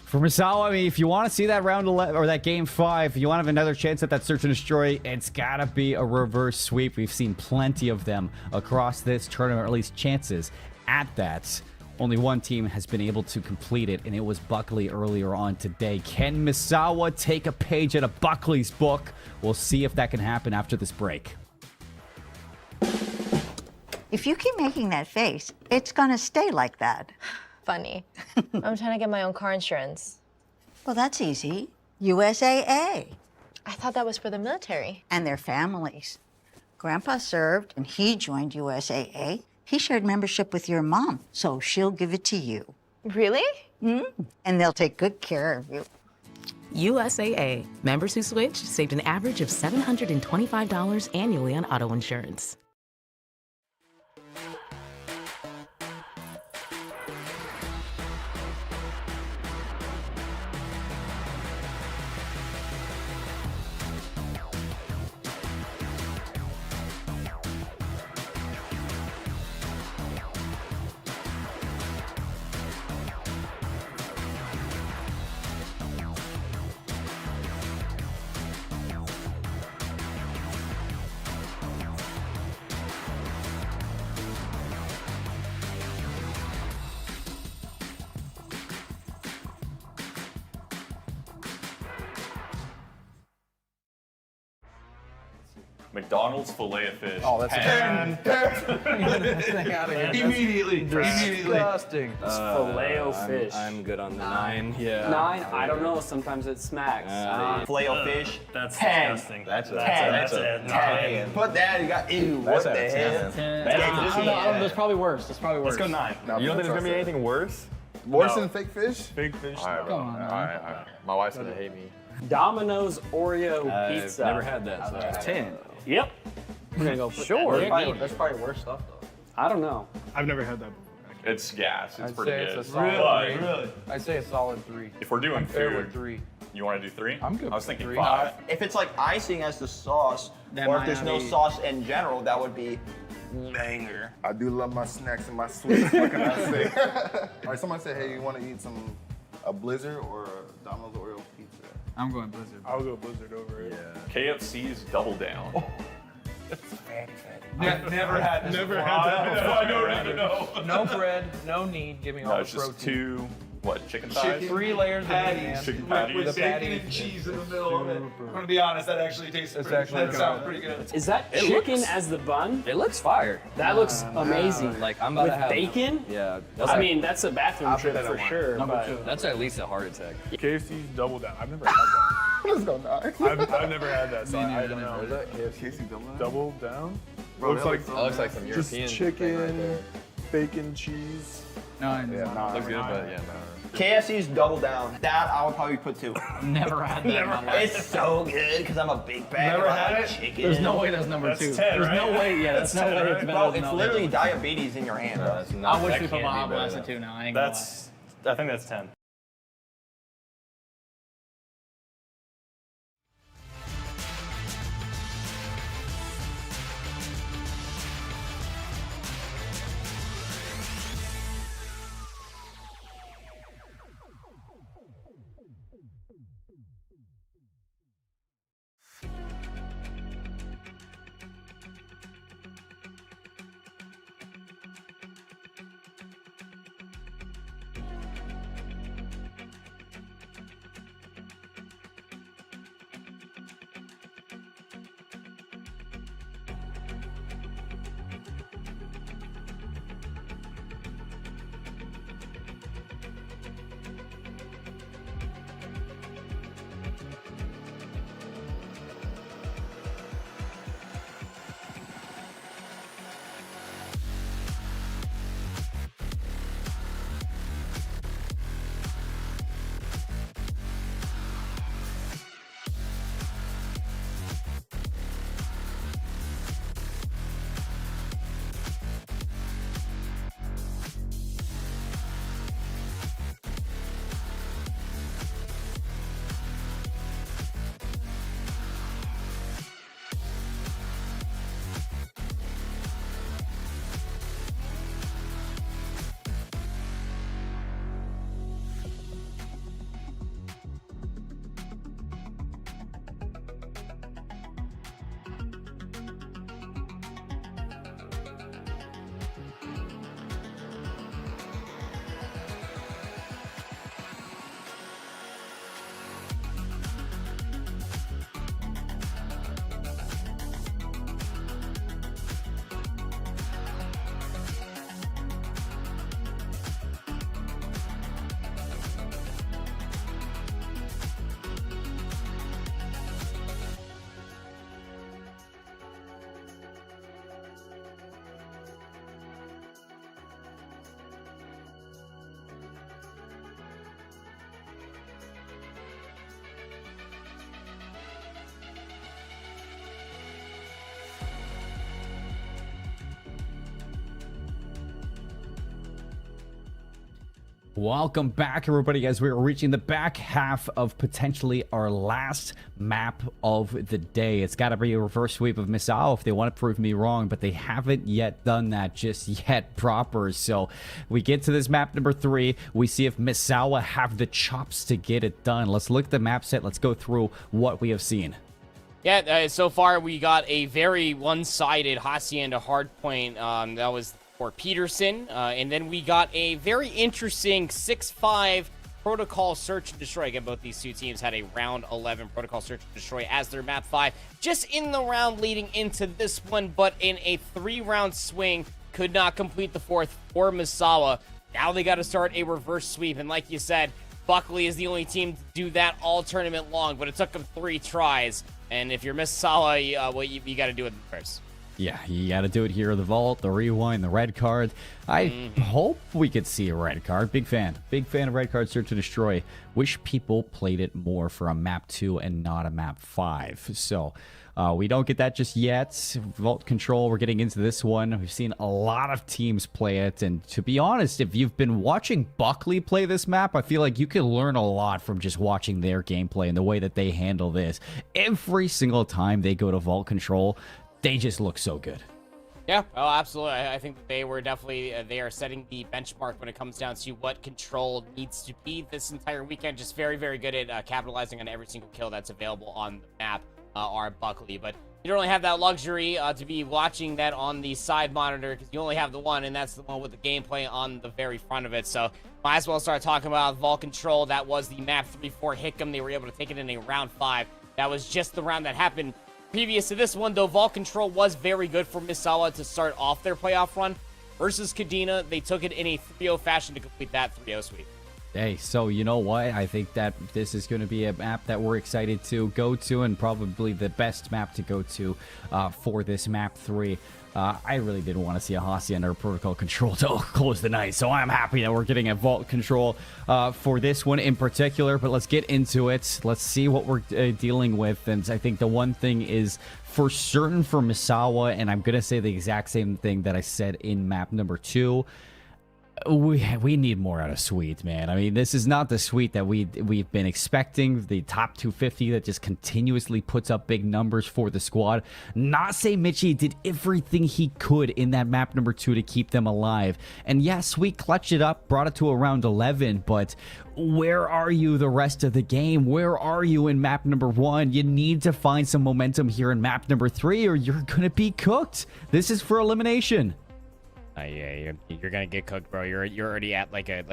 for Misawa, I mean, if you want to see that round 11 or that game 5, if you want to have another chance at that search and destroy, it's got to be a reverse sweep. We've seen plenty of them across this tournament, or at least chances at that. Only one team has been able to complete it, and it was Buckley earlier on today. Can Misawa take a page out of Buckley's book? We'll see if that can happen after this break. If you keep making that face, it's gonna stay like that. Funny. I'm trying to get my own car insurance. Well, that's easy. USAA. I thought that was for the military. And their families. Grandpa served, and he joined USAA. He shared membership with your mom, so she'll give it to you. Really? And they'll take good care of you. USAA. Members who switch saved an average of $725 annually on auto insurance. McDonald's Filet-O-Fish. Oh, that's 10. Get this thing out of here. Immediately. Disgusting. Filet-O-Fish. I'm good on the 9. Yeah. 9? I don't know. Sometimes it smacks. Filet-O-Fish. That's 10. disgusting. That's a 10. 10. Put that. You got. Ew. That's What a the 10. hell? 10. There's probably worse. There's probably worse. Let's go 9. You don't think there's gonna be anything worse? Worse than fake fish? Fake fish. All right, bro. All right. My wife's gonna hate me. Domino's Oreo pizza. Never had that. So 10. Yep. We're gonna go. Sure. There's probably worse stuff though. I don't know. I've never had that before. It's gas. It's I'd pretty say good. it's a solid Really? I'd say a solid 3. If we're doing I'm fair food, with 3. You want to do 3? I'm good. I was with thinking 3. 5. If it's like icing as the sauce, That or might if there's not no be- sauce in general, that would be banger. I do love my snacks and my sweets. What can I say? All right, somebody said, hey, you want to eat a Blizzard or a Domino's Oreo pizza? I'm going Blizzard. I'll go Blizzard over it. KFC's Double Down. Never had this Never before. had that before. I don't know. No bread, no need. Give me all No, the it's protein. just 2, chicken thighs? 3 layers patties. of Chicken meat, patties. with bacon Patties. and cheese in the middle of it. I'm gonna be honest, that actually tastes that sounds pretty good. Is that It chicken looks- as the bun? It looks fire. That looks amazing. Like I'm about With to have bacon? Yeah. I mean, that's a bathroom trick for sure. But That's at least a heart attack. KFC's Double Down. I've never had that. Let's go, Nine. I've never had that, so I don't know. Is that KFC Double Down? Bro, looks that like looks like some just European chicken, thing right there. bacon, cheese. Yeah, nah, looks good, but yeah, KFC's Double Down. That I would probably put 2. Never had that. in my life. It's so good because I'm a big fan Never of had it? chicken. There's no way that's number 2. There's no way. Yeah, that's no way it's better Bro, than it's all literally the diabetes in your hand. I wish we put my hot blast at 2 now. I ain't gonna lie. I think that's 10. Welcome back, everybody, as we are reaching the back half of potentially our last map of the day. It's got to be a reverse sweep of Misao if they want to prove me wrong, but they haven't yet done that just yet proper. So we get to this map number 3. We see if Misawa have the chops to get it done. Let's look at the map set. Let's go through what we have seen. Yeah, so far we got a very one-sided Hacienda hardpoint. That was for Peterson. And then we got a very interesting 6-5 protocol search and destroy. Again, both these two teams had a round 11 protocol search and destroy as their map 5. Just in the round leading into this one, but in a 3-round swing, could not complete the 4th for Misawa. Now they got to start a reverse sweep. And like you said, Buckley is the only team to do that all tournament long, but it took them 3 tries. And if you're Misawa, well, you got to do it first. Yeah, you got to do it here. The vault, the rewind, the red card. I hope we could see a red card. Big fan of red card search to destroy. Wish people played it more for a map 2 and not a map 5. So We don't get that just yet. Vault Control, we're getting into this one. We've seen a lot of teams play it, and to be honest, if you've been watching Buckley play this map, I feel like you can learn a lot from just watching their gameplay and the way that they handle this. Every single time they go to Vault Control, they just look so good. Yeah, oh, absolutely. I think that they were definitely, they are setting the benchmark when it comes down to what Control needs to be this entire weekend. Just very, very good at capitalizing on every single kill that's available on the map, are Buckley. But you don't really have that luxury to be watching that on the side monitor because you only have the one, and that's the one with the gameplay on the very front of it. So might as well start talking about Vault Control. That was the map 3-4 Hickam. They were able to take it in a round 5. That was just the round that happened. Previous to this one, though, Vault Control was very good for Misawa to start off their playoff run. Versus Kadena, they took it in a 3-0 fashion to complete that 3-0 sweep. Hey, so you know what? I think that this is going to be a map that we're excited to go to, and probably the best map to go to for this map 3. I really didn't want to see a Hossie under protocol control to close the night, so I'm happy that we're getting a Vault Control for this one in particular, but let's get into it. Let's see what we're dealing with, and I think the one thing is for certain for Misawa, and I'm going to say the exact same thing that I said in map number 2, we need more out of Sweet, man. I mean, this is not the Sweet that we've been expecting. The top 250 that just continuously puts up big numbers for the squad. Nase Michi did everything he could in that map number 2 to keep them alive. And yeah, Sweet clutched it up, brought it to around 11, but where are you the rest of the game? Where are you in map number 1? You need to find some momentum here in map number 3 or you're gonna be cooked. This is for elimination. Yeah, you're gonna get cooked, bro. You're already at like a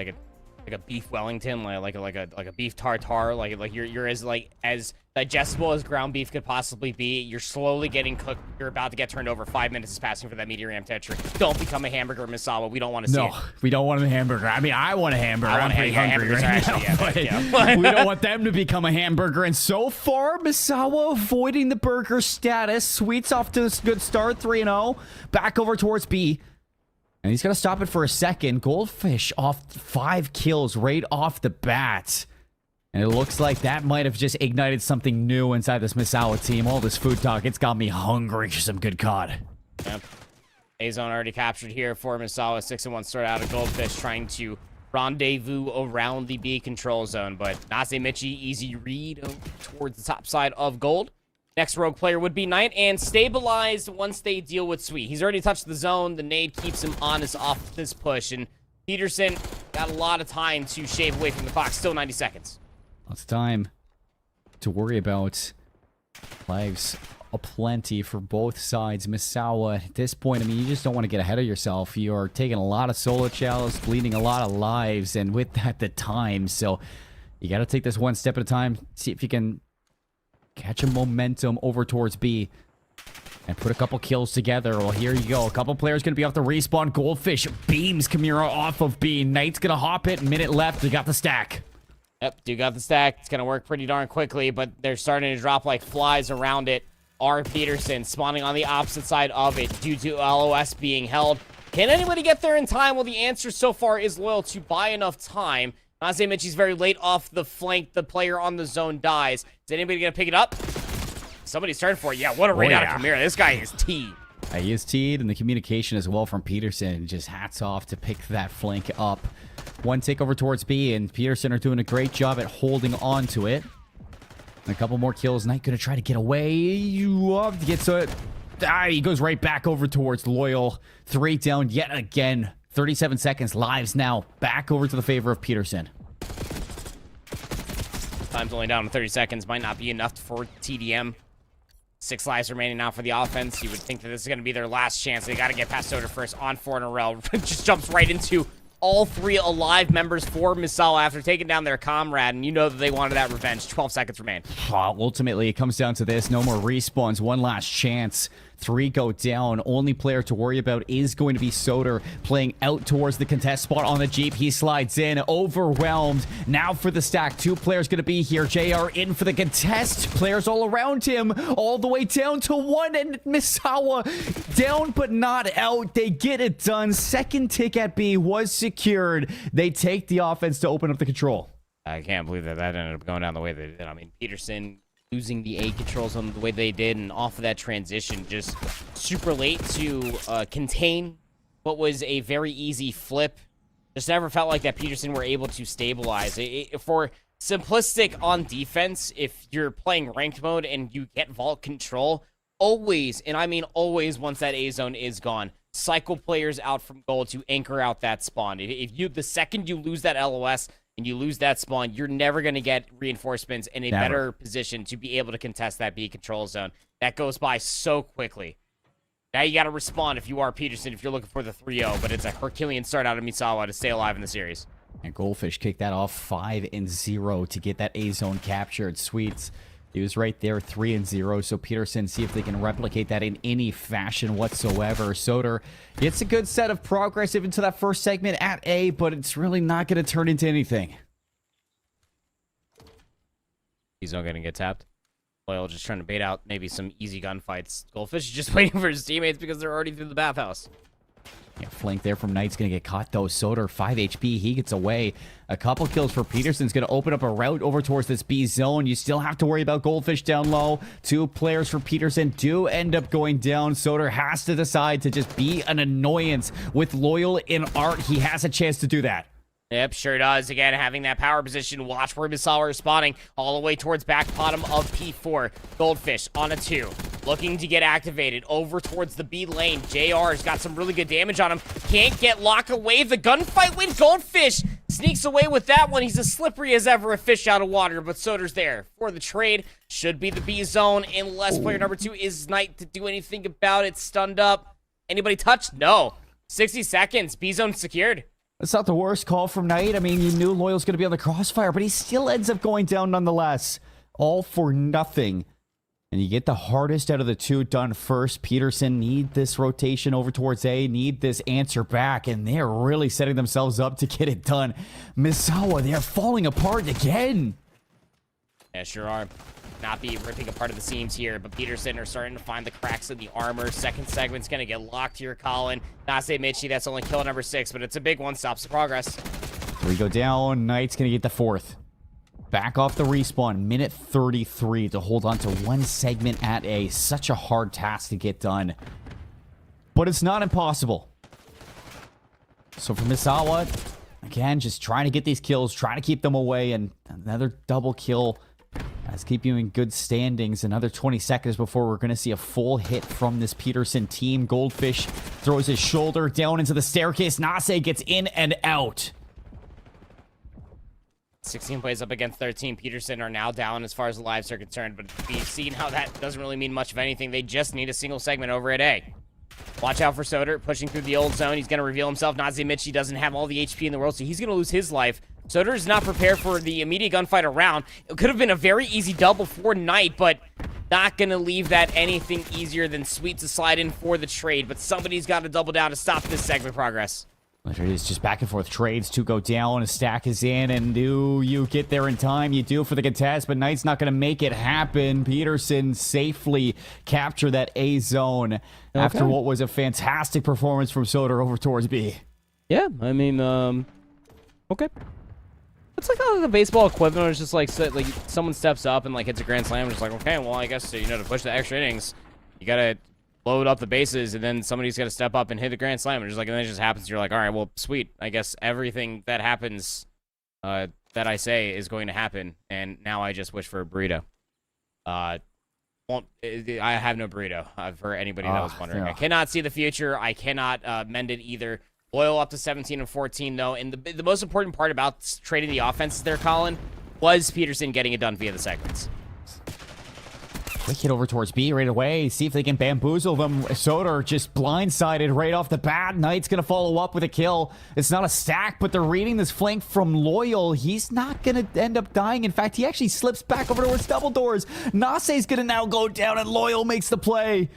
beef Wellington, like a beef tartare, like you're as digestible as ground beef could possibly be. You're slowly getting cooked. You're about to get turned over. 5 minutes is passing for that meteor ram tetra. Don't become a hamburger, Misawa. We don't want to see it. No, we don't want a hamburger. I mean, I want a hamburger. I'm pretty hungry right now, but we don't want them to become a hamburger. And so far, Misawa avoiding the burger status. Sweet's off to a good start, 3-0. Back over towards B. And he's going to stop it for a second. Goldfish off 5 kills right off the bat. And it looks like that might have just ignited something new inside this Misawa team. All this food talk, it's got me hungry for some good COD. Yep. A-zone already captured here for Misawa. 6-1 start out of Goldfish trying to rendezvous around the B control zone. But Nase Michi, easy read towards the top side of Gold. Next rogue player would be Knight, and stabilized once they deal with Sweet. He's already touched the zone. The nade keeps him honest off this push, and Peterson got a lot of time to shave away from the clock. Still 90 seconds. Lots of time to worry about. Lives aplenty for both sides. Misawa, at this point, I mean, you just don't want to get ahead of yourself. You're taking a lot of solo chows, bleeding a lot of lives, and with that, the time. So you got to take this one step at a time. See if you can catch a momentum over towards B and put a couple kills together. Well, here you go. A couple players going to be off the respawn. Goldfish beams Kamira off of B. Knight's going to hop it. Minute left. They got the stack. Yep, do got the stack. It's going to work pretty darn quickly, but they're starting to drop like flies around it. R. Peterson spawning on the opposite side of it due to LOS being held. Can anybody get there in time? Well, the answer so far is loyal to buy enough time. Nase Michi's very late off the flank. The player on the zone dies. Is anybody going to pick it up? Somebody's turning for it. Yeah, what a raid out of Kamira. This guy is T. He is T'd, and the communication as well from Peterson. Just hats off to pick that flank up. One takeover towards B, and Peterson are doing a great job at holding on to it. And a couple more kills. Knight going to try to get away. Gets it. He goes right back over towards Loyal. 3 down yet again. 37 seconds. Lives now. Back over to the favor of Peterson. Time's only down to 30 seconds. Might not be enough for TDM. 6 lives remaining now for the offense. You would think that this is going to be their last chance. They got to get past Soda first on 4 in a row. Just jumps right into all 3 alive members for Misawa after taking down their comrade. And you know that they wanted that revenge. 12 seconds remain. Ultimately, it comes down to this. No more respawns. One last chance. 3 go down. Only player to worry about is going to be Soder, playing out towards the contest spot on the Jeep. He slides in, overwhelmed. Now for the stack. 2 players going to be here. JR in for the contest. Players all around him, all the way down to 1, and Misawa down but not out. They get it done. Second tick at B was secured. They take the offense to open up the control. I can't believe that ended up going down the way they did. I mean, Peterson losing the A controls on the way they did, and off of that transition, just super late to contain what was a very easy flip. Just never felt like that Peterson were able to stabilize. For simplistic on defense, if you're playing ranked mode and you get vault control, always, and I mean always, once that A zone is gone, cycle players out from goal to anchor out that spawn. The second you lose that LOS and you lose that spawn, you're never going to get reinforcements in a better position to be able to contest that B control zone. That goes by so quickly. Now you got to respond if you are Peterson, if you're looking for the 3-0, but it's a Herculean start out of Misawa to stay alive in the series. And Goldfish kicked that off 5-0 to get that A zone captured. Sweets, he was right there, 3-0. So Peterson, see if they can replicate that in any fashion whatsoever. Soder gets a good set of progress into that first segment at A, but it's really not going to turn into anything. He's not going to get tapped. Loyal just trying to bait out maybe some easy gunfights. Goldfish is just waiting for his teammates because they're already through the bathhouse. Yeah, flank there from Knight's going to get caught, though. Soder, 5 HP. He gets away. A couple kills for Peterson's going to open up a route over towards this B zone. You still have to worry about Goldfish down low. 2 players for Peterson do end up going down. Soder has to decide to just be an annoyance with Loyal in art. He has a chance to do that. Yep, sure does. Again, having that power position. Watch where Misawa is spawning all the way towards back bottom of P4. Goldfish on a 2. Looking to get activated over towards the B lane. JR's got some really good damage on him. Can't get lock away. The gunfight win. Goldfish sneaks away with that one. He's as slippery as ever a fish out of water, but Soder's there for the trade. Should be the B zone unless player number 2 is Knight to do anything about it. Stunned up. Anybody touched? No. 60 seconds. B zone secured. That's not the worst call from Knight. I mean, you knew Loyal's going to be on the crossfire, but he still ends up going down nonetheless. All for nothing. And you get the hardest out of the 2 done first. Peterson need this rotation over towards A, need this answer back, and they're really setting themselves up to get it done. Misawa, they're falling apart again. Yeah, sure are. Not be ripping apart of the seams here, but Peterson are starting to find the cracks in the armor. Second segment's going to get locked here, Colin. Nase Michi, that's only kill number 6, but it's a big one. Stops the progress. 3 go down. Knight's going to get the 4th. Back off the respawn. Minute 33 to hold on to 1 segment at A. Such a hard task to get done. But it's not impossible. So for Misawa, again, just trying to get these kills, trying to keep them away, and another double kill. Let's keep you in good standings. Another 20 seconds before we're going to see a full hit from this Peterson team. Goldfish throws his shoulder down into the staircase. Nase gets in and out. 16 plays up against 13. Peterson are now down as far as the lives are concerned, but we've seen how that doesn't really mean much of anything. They just need a single segment over at A. Watch out for Soder pushing through the old zone. He's going to reveal himself. Nazi Michi doesn't have all the HP in the world, so he's going to lose his life. Soder is not prepared for the immediate gunfight around. It could have been a very easy double for Knight, but not going to leave that anything easier than Sweet to slide in for the trade. But somebody's got to double down to stop this segment progress. It is just back and forth trades. 2 go down, a stack is in, and do you get there in time? You do for the contest, but Knight's not going to make it happen. Peterson safely capture that A zone after what was a fantastic performance from Soder over towards B. Yeah, I mean, okay. It's like the baseball equivalent is just like someone steps up and like hits a grand slam. Just like, okay, well, I guess, you know, to push the extra innings, you got to load up the bases, and then somebody's got to step up and hit a grand slam. And then it just happens. You're like, all right, well, sweet. I guess everything that happens that I say is going to happen, and now I just wish for a burrito. I have no burrito for anybody that was wondering. Yeah. I cannot see the future. I cannot mend it either. Loyal up to 17 and 14, though. And the most important part about trading the offenses there, Colin, was Peterson getting it done via the segments. Quick hit over towards B right away. See if they can bamboozle them. Soder just blindsided right off the bat. Knight's going to follow up with a kill. It's not a stack, but they're reading this flank from Loyal. He's not going to end up dying. In fact, he actually slips back over towards double doors. Nase's going to now go down, and Loyal makes the play.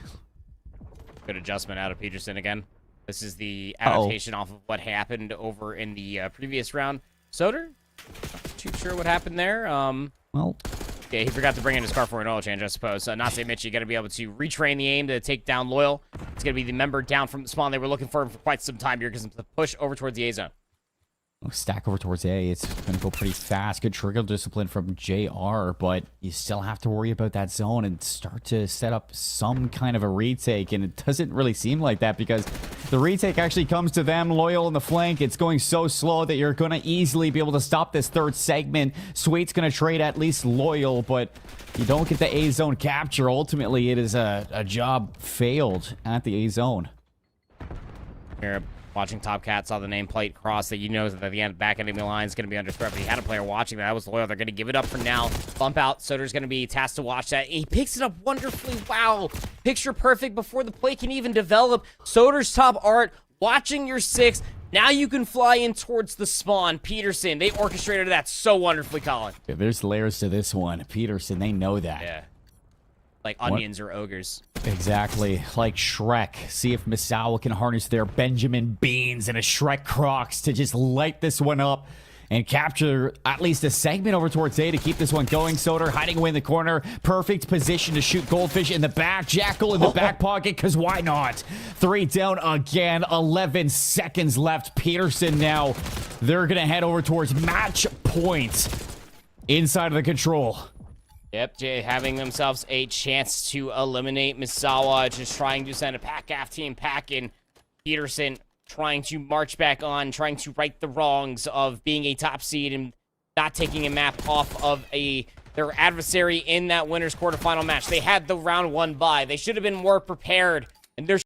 Good adjustment out of Peterson again. This is the adaptation off of what happened over in the previous round. Soder, not too sure what happened there. Well, yeah, he forgot to bring in his car for an oil change, I suppose. Nase Michi going to be able to retrain the aim to take down Loyal. It's going to be the member down from the spawn they were looking for quite some time here because of the push over towards the A zone. Stack over towards A. It's going to go pretty fast. Good trigger discipline from JR, but you still have to worry about that zone and start to set up some kind of a retake. And it doesn't really seem like that because the retake actually comes to them. Loyal in the flank. It's going so slow that you're going to easily be able to stop this third segment. Sweet's going to trade at least Loyal, but you don't get the A zone capture. Ultimately, it is a job failed at the A zone. Here, watching Top Cat, saw the nameplate cross that you know that the back enemy line is going to be under threat, but he had a player watching that. Was Loyal. They're going to give it up for now. Bump out. Soder's going to be tasked to watch that. He picks it up wonderfully. Wow. Picture perfect before the play can even develop. Soder's top art, watching your 6. Now you can fly in towards the spawn. Peterson, they orchestrated that so wonderfully, Colin. Yeah, there's layers to this one. Peterson, they know that. Yeah. Like onions or ogres. Exactly. Like Shrek. See if Misawa can harness their Benjamin Beans and a Shrek Crocs to just light this one up and capture at least a segment over towards A to keep this one going. Soder hiding away in the corner. Perfect position to shoot Goldfish in the back. Jackal in the back pocket, because why not? 3 down again. 11 seconds left. Peterson now. They're going to head over towards match point inside of the control. Yep, Jay having themselves a chance to eliminate Misawa, just trying to send a pack-half team pack in. Peterson trying to march back on, trying to right the wrongs of being a top seed and not taking a map off of their adversary in that winner's quarterfinal match. They had the round 1 bye. They should have been more prepared, and they're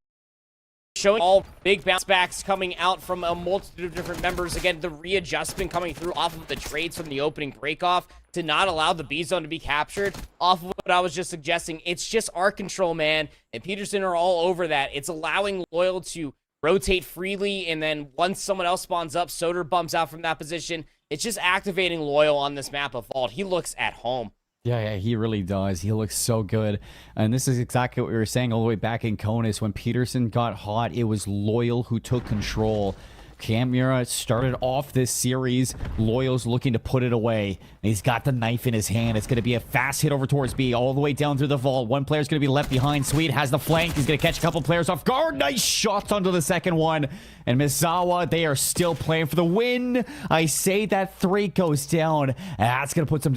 showing all big bounce backs coming out from a multitude of different members. Again, the readjustment coming through off of the trades from the opening breakoff to not allow the B zone to be captured off of what I was just suggesting. It's just our control, man, and Peterson are all over that. It's allowing Loyal to rotate freely, and then once someone else spawns up, Soder bumps out from that position. It's just activating Loyal on this map of Vault. He looks at home. Yeah, he really does. He looks so good. And this is exactly what we were saying all the way back in Conus. When Peterson got hot, it was Loyal who took control. Cam Mura started off this series. Loyal's looking to put it away. And he's got the knife in his hand. It's going to be a fast hit over towards B, all the way down through the vault. One player's going to be left behind. Sweet has the flank. He's going to catch a couple players off guard. Nice shots onto the second one. And Misawa, they are still playing for the win. I say that 3 goes down. And that's going to put some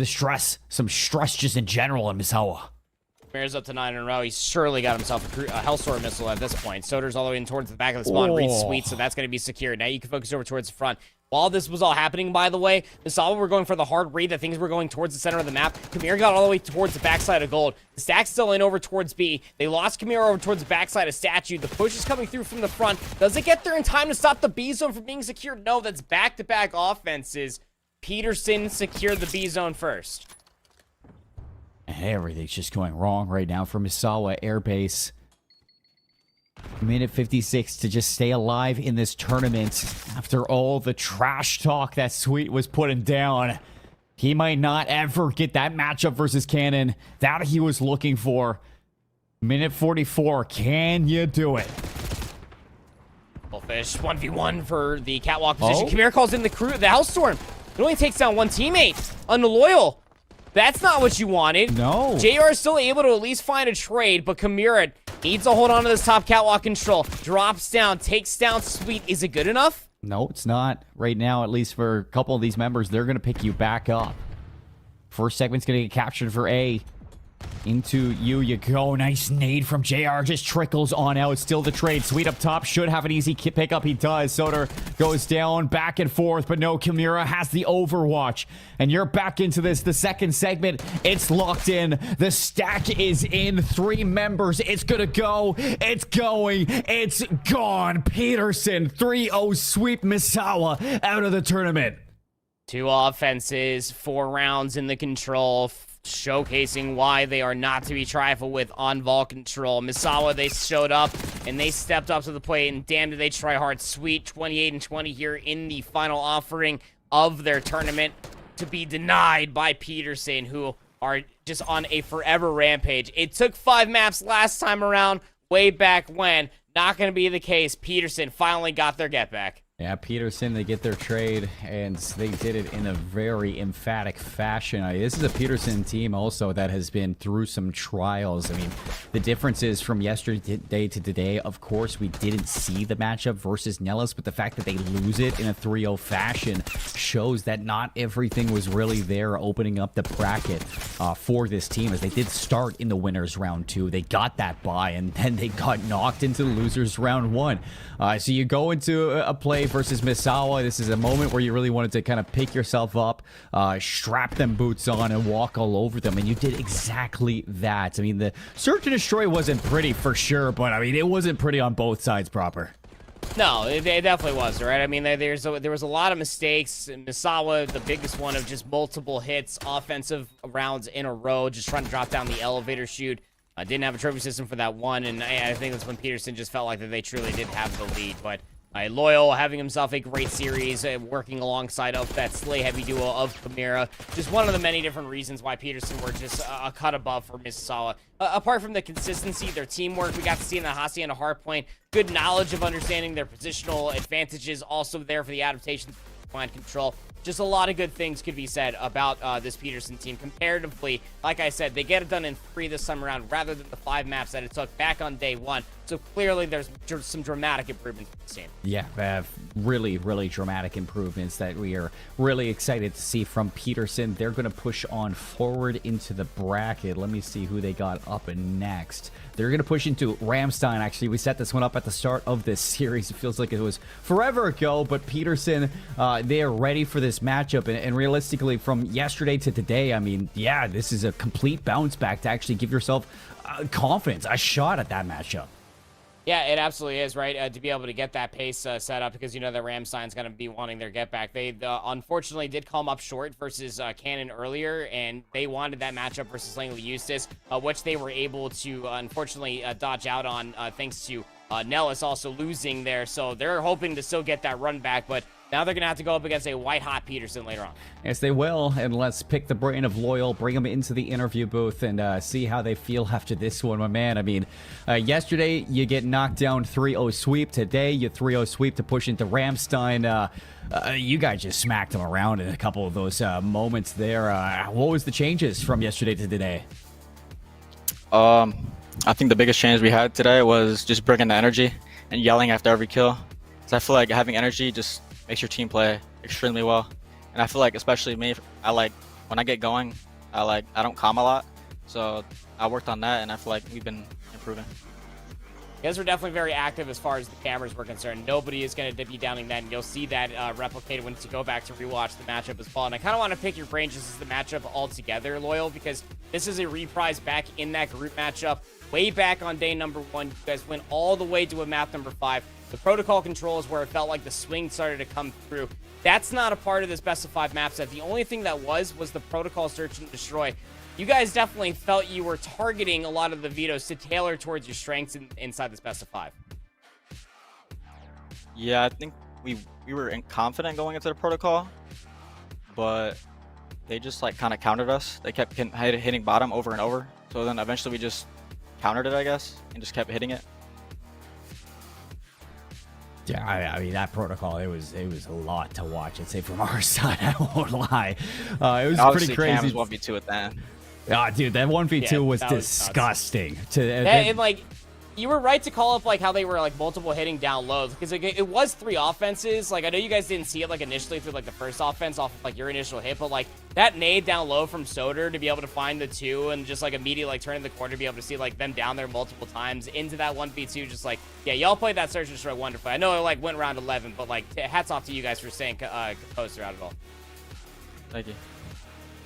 stress just in general on Misawa. Bears up to 9 in a row. He's surely got himself a Hellstorm missile at this point. Soder's all the way in towards the back of the spawn. Reads Sweet, so that's going to be secure. Now you can focus over towards the front. While this was all happening, by the way, Misawa were going for the hard read that things were going towards the center of the map. Kamir got all the way towards the backside of Gold. The stack's still in over towards B. They lost Kamir over towards the backside of Statue. The push is coming through from the front. Does it get there in time to stop the B zone from being secured? No, that's back-to-back offenses. Peterson secured the B zone first. Everything's just going wrong right now for Misawa Airbase. Minute 56 to just stay alive in this tournament after all the trash talk that Sweet was putting down. He might not ever get that matchup versus Cannon that he was looking for. Minute 44, can you do it? Goldfish 1v1 for the catwalk position. Kamir calls in the Hellstorm. It only takes down one teammate. Unloyal. That's not what you wanted. No. JR is still able to at least find a trade, but Kamira needs to hold on to this top catwalk control. Drops down, takes down Sweet. Is it good enough? No, it's not. Right now, at least for a couple of these members, they're going to pick you back up. First segment's going to get captured for A. Into you go. Nice nade from JR. Just trickles on out. Still the trade. Sweet up top. Should have an easy pickup. He does. Soder goes down, back and forth. But no, Kamira has the overwatch. And you're back into this. The second segment, it's locked in. The stack is in. 3 members. It's going to go. It's going. It's gone. Peterson, 3-0 sweep Misawa out of the tournament. 2 offenses, 4 rounds in the control, showcasing why they are not to be trifled with on Vault control. Misawa, they showed up, and they stepped up to the plate, and damn did they try hard. Sweet, 28-20 here in the final offering of their tournament, to be denied by Peterson, who are just on a forever rampage. It took 5 maps last time around, way back when. Not going to be the case. Peterson finally got their get back. Yeah, Peterson, they get their trade, and they did it in a very emphatic fashion. This is a Peterson team also that has been through some trials. I mean, the differences from yesterday to today, of course, we didn't see the matchup versus Nellis, but the fact that they lose it in a 3-0 fashion shows that not everything was really there opening up the bracket for this team, as they did start in the winners round 2. They got that bye, and then they got knocked into the losers round 1. So you go into a play versus Misawa. This is a moment where you really wanted to kind of pick yourself up, strap them boots on, and walk all over them, and you did exactly that. I mean, the search and destroy wasn't pretty for sure, but I mean, it wasn't pretty on both sides proper. No, it definitely was, right? I mean, there was a lot of mistakes. Misawa, the biggest one of just multiple hits, offensive rounds in a row, just trying to drop down the elevator chute. Didn't have a trophy system for that one, and I think that's when Peterson just felt like that they truly did have the lead. But Loyal having himself a great series, working alongside of that Slay Heavy duo of Chimera. Just one of the many different reasons why Peterson were just a cut above for Misawa. Apart from the consistency, their teamwork, we got to see in the Hacienda hardpoint. Good knowledge of understanding their positional advantages, also there for the adaptation mind control. Just a lot of good things could be said about this Peterson team. Comparatively, like I said, they get it done in 3 this time around rather than the 5 maps that it took back on day 1. So clearly there's some dramatic improvements for this team. Yeah, really, really dramatic improvements that we are really excited to see from Peterson. They're going to push on forward into the bracket. Let me see who they got up next. They're going to push into Ramstein. Actually, we set this one up at the start of this series. It feels like it was forever ago, but Peterson, they are ready for this matchup. And realistically, from yesterday to today, I mean, yeah, this is a complete bounce back to actually give yourself confidence, a shot at that matchup. Yeah, it absolutely is, right? To be able to get that pace set up, because you know that Ramstein's going to be wanting their get back. They unfortunately did come up short versus Cannon earlier, and they wanted that matchup versus Langley Eustace, which they were able to unfortunately dodge out on thanks to Nellis also losing there. So they're hoping to still get that run back, but now they're going to have to go up against a white-hot Peterson later on. Yes, they will, and let's pick the brain of Loyal, bring them into the interview booth, and see how they feel after this one, my man. I mean, yesterday, you get knocked down 3-0 sweep. Today, you 3-0 sweep to push into Ramstein. You guys just smacked them around in a couple of those moments there. What was the changes from yesterday to today? I think the biggest change we had today was just bringing the energy and yelling after every kill. So I feel like having energy just makes your team play extremely well. And I feel like, especially me, I like when I get going, I don't calm a lot. So I worked on that, and I feel like we've been improving. You guys were definitely very active as far as the cameras were concerned. Nobody is going to be downing that, and you'll see that replicated when you go back to rewatch the matchup as well. And I kind of want to pick your brain just as the matchup altogether, Loyal, because this is a reprise back in that group matchup. Way back on day number 1, you guys went all the way to a map number 5. The protocol control is where it felt like the swing started to come through. That's not a part of this best of 5 map set. The only thing that was the protocol search and destroy. You guys definitely felt you were targeting a lot of the vetoes to tailor towards your strengths inside this best of 5. Yeah, I think we were confident going into the protocol, but they just kind of countered us. They kept hitting bottom over and over. So then eventually we just countered it, I guess, and just kept hitting it. Yeah, I mean, that protocol, it was a lot to watch, I'd say, from our side. I won't lie. It was pretty crazy. Cam was 1v2 at that. Dude, that 1v2 was disgusting. And like, you were right to call up how they were multiple hitting down lows, because it was 3 offenses. I know you guys didn't see it initially through the first offense off of your initial hit, but that nade down low from Soder to be able to find the 2 and just immediately turning the corner to be able to see them down there multiple times into that 1v2, just yeah, y'all played that search and destroy wonderfully. I know it went around 11, but hats off to you guys for staying composed throughout it all. Thank you.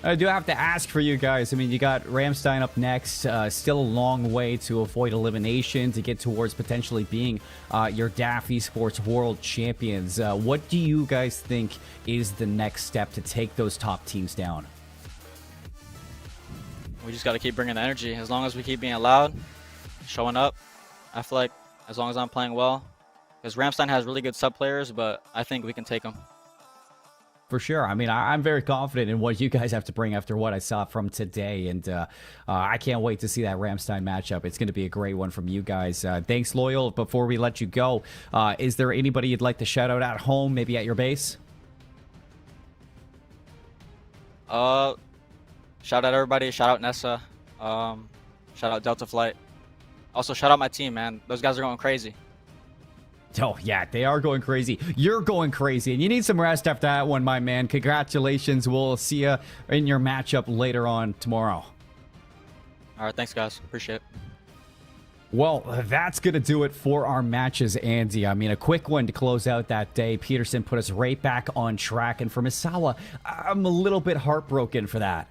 I do have to ask for you guys. I mean, you got Ramstein up next. Still a long way to avoid elimination to get towards potentially being your DAF Esports World Champions. What do you guys think is the next step to take those top teams down? We just got to keep bringing the energy. As long as we keep being loud, showing up, I feel like as long as I'm playing well, because Ramstein has really good sub players, but I think we can take them. For sure. I mean, I'm very confident in what you guys have to bring after what I saw from today, and I can't wait to see that Ramstein matchup. It's going to be a great one from you guys. Thanks, Loyal. Before we let you go, is there anybody you'd like to shout out at home, maybe at your base? Shout out everybody. Shout out Nessa. Shout out Delta Flight. Also, shout out my team, man. Those guys are going crazy. Oh, yeah, they are going crazy. You're going crazy, and you need some rest after that one, my man. Congratulations. We'll see you in your matchup later on tomorrow. All right, thanks, guys. Appreciate it. Well, that's going to do it for our matches, Andy. I mean, a quick one to close out that day. Peterson put us right back on track, and for Misawa, I'm a little bit heartbroken for that.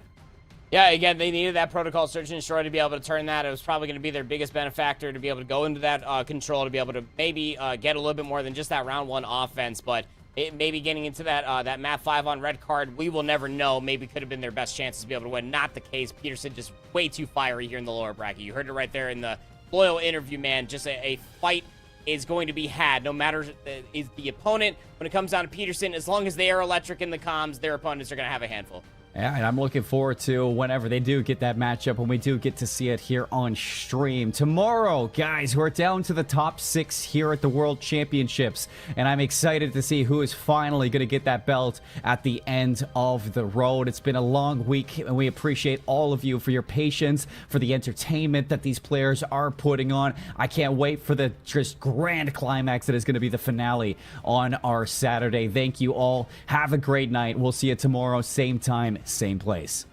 Yeah, again, they needed that protocol search and destroy to be able to turn that. It was probably going to be their biggest benefactor to be able to go into that control, to be able to maybe get a little bit more than just that round 1 offense. But it maybe getting into that that map 5 on red card, we will never know. Maybe could have been their best chances to be able to win. Not the case. Peterson just way too fiery here in the lower bracket. You heard it right there in the Loyal interview, man. Just a fight is going to be had, no matter is the opponent. When it comes down to Peterson, as long as they are electric in the comms, their opponents are going to have a handful. Yeah, and I'm looking forward to whenever they do get that matchup, when we do get to see it here on stream. Tomorrow, guys, we're down to the top 6 here at the World Championships, and I'm excited to see who is finally going to get that belt at the end of the road. It's been a long week, and we appreciate all of you for your patience, for the entertainment that these players are putting on. I can't wait for the just grand climax that is going to be the finale on our Saturday. Thank you all. Have a great night. We'll see you tomorrow, same time, same place.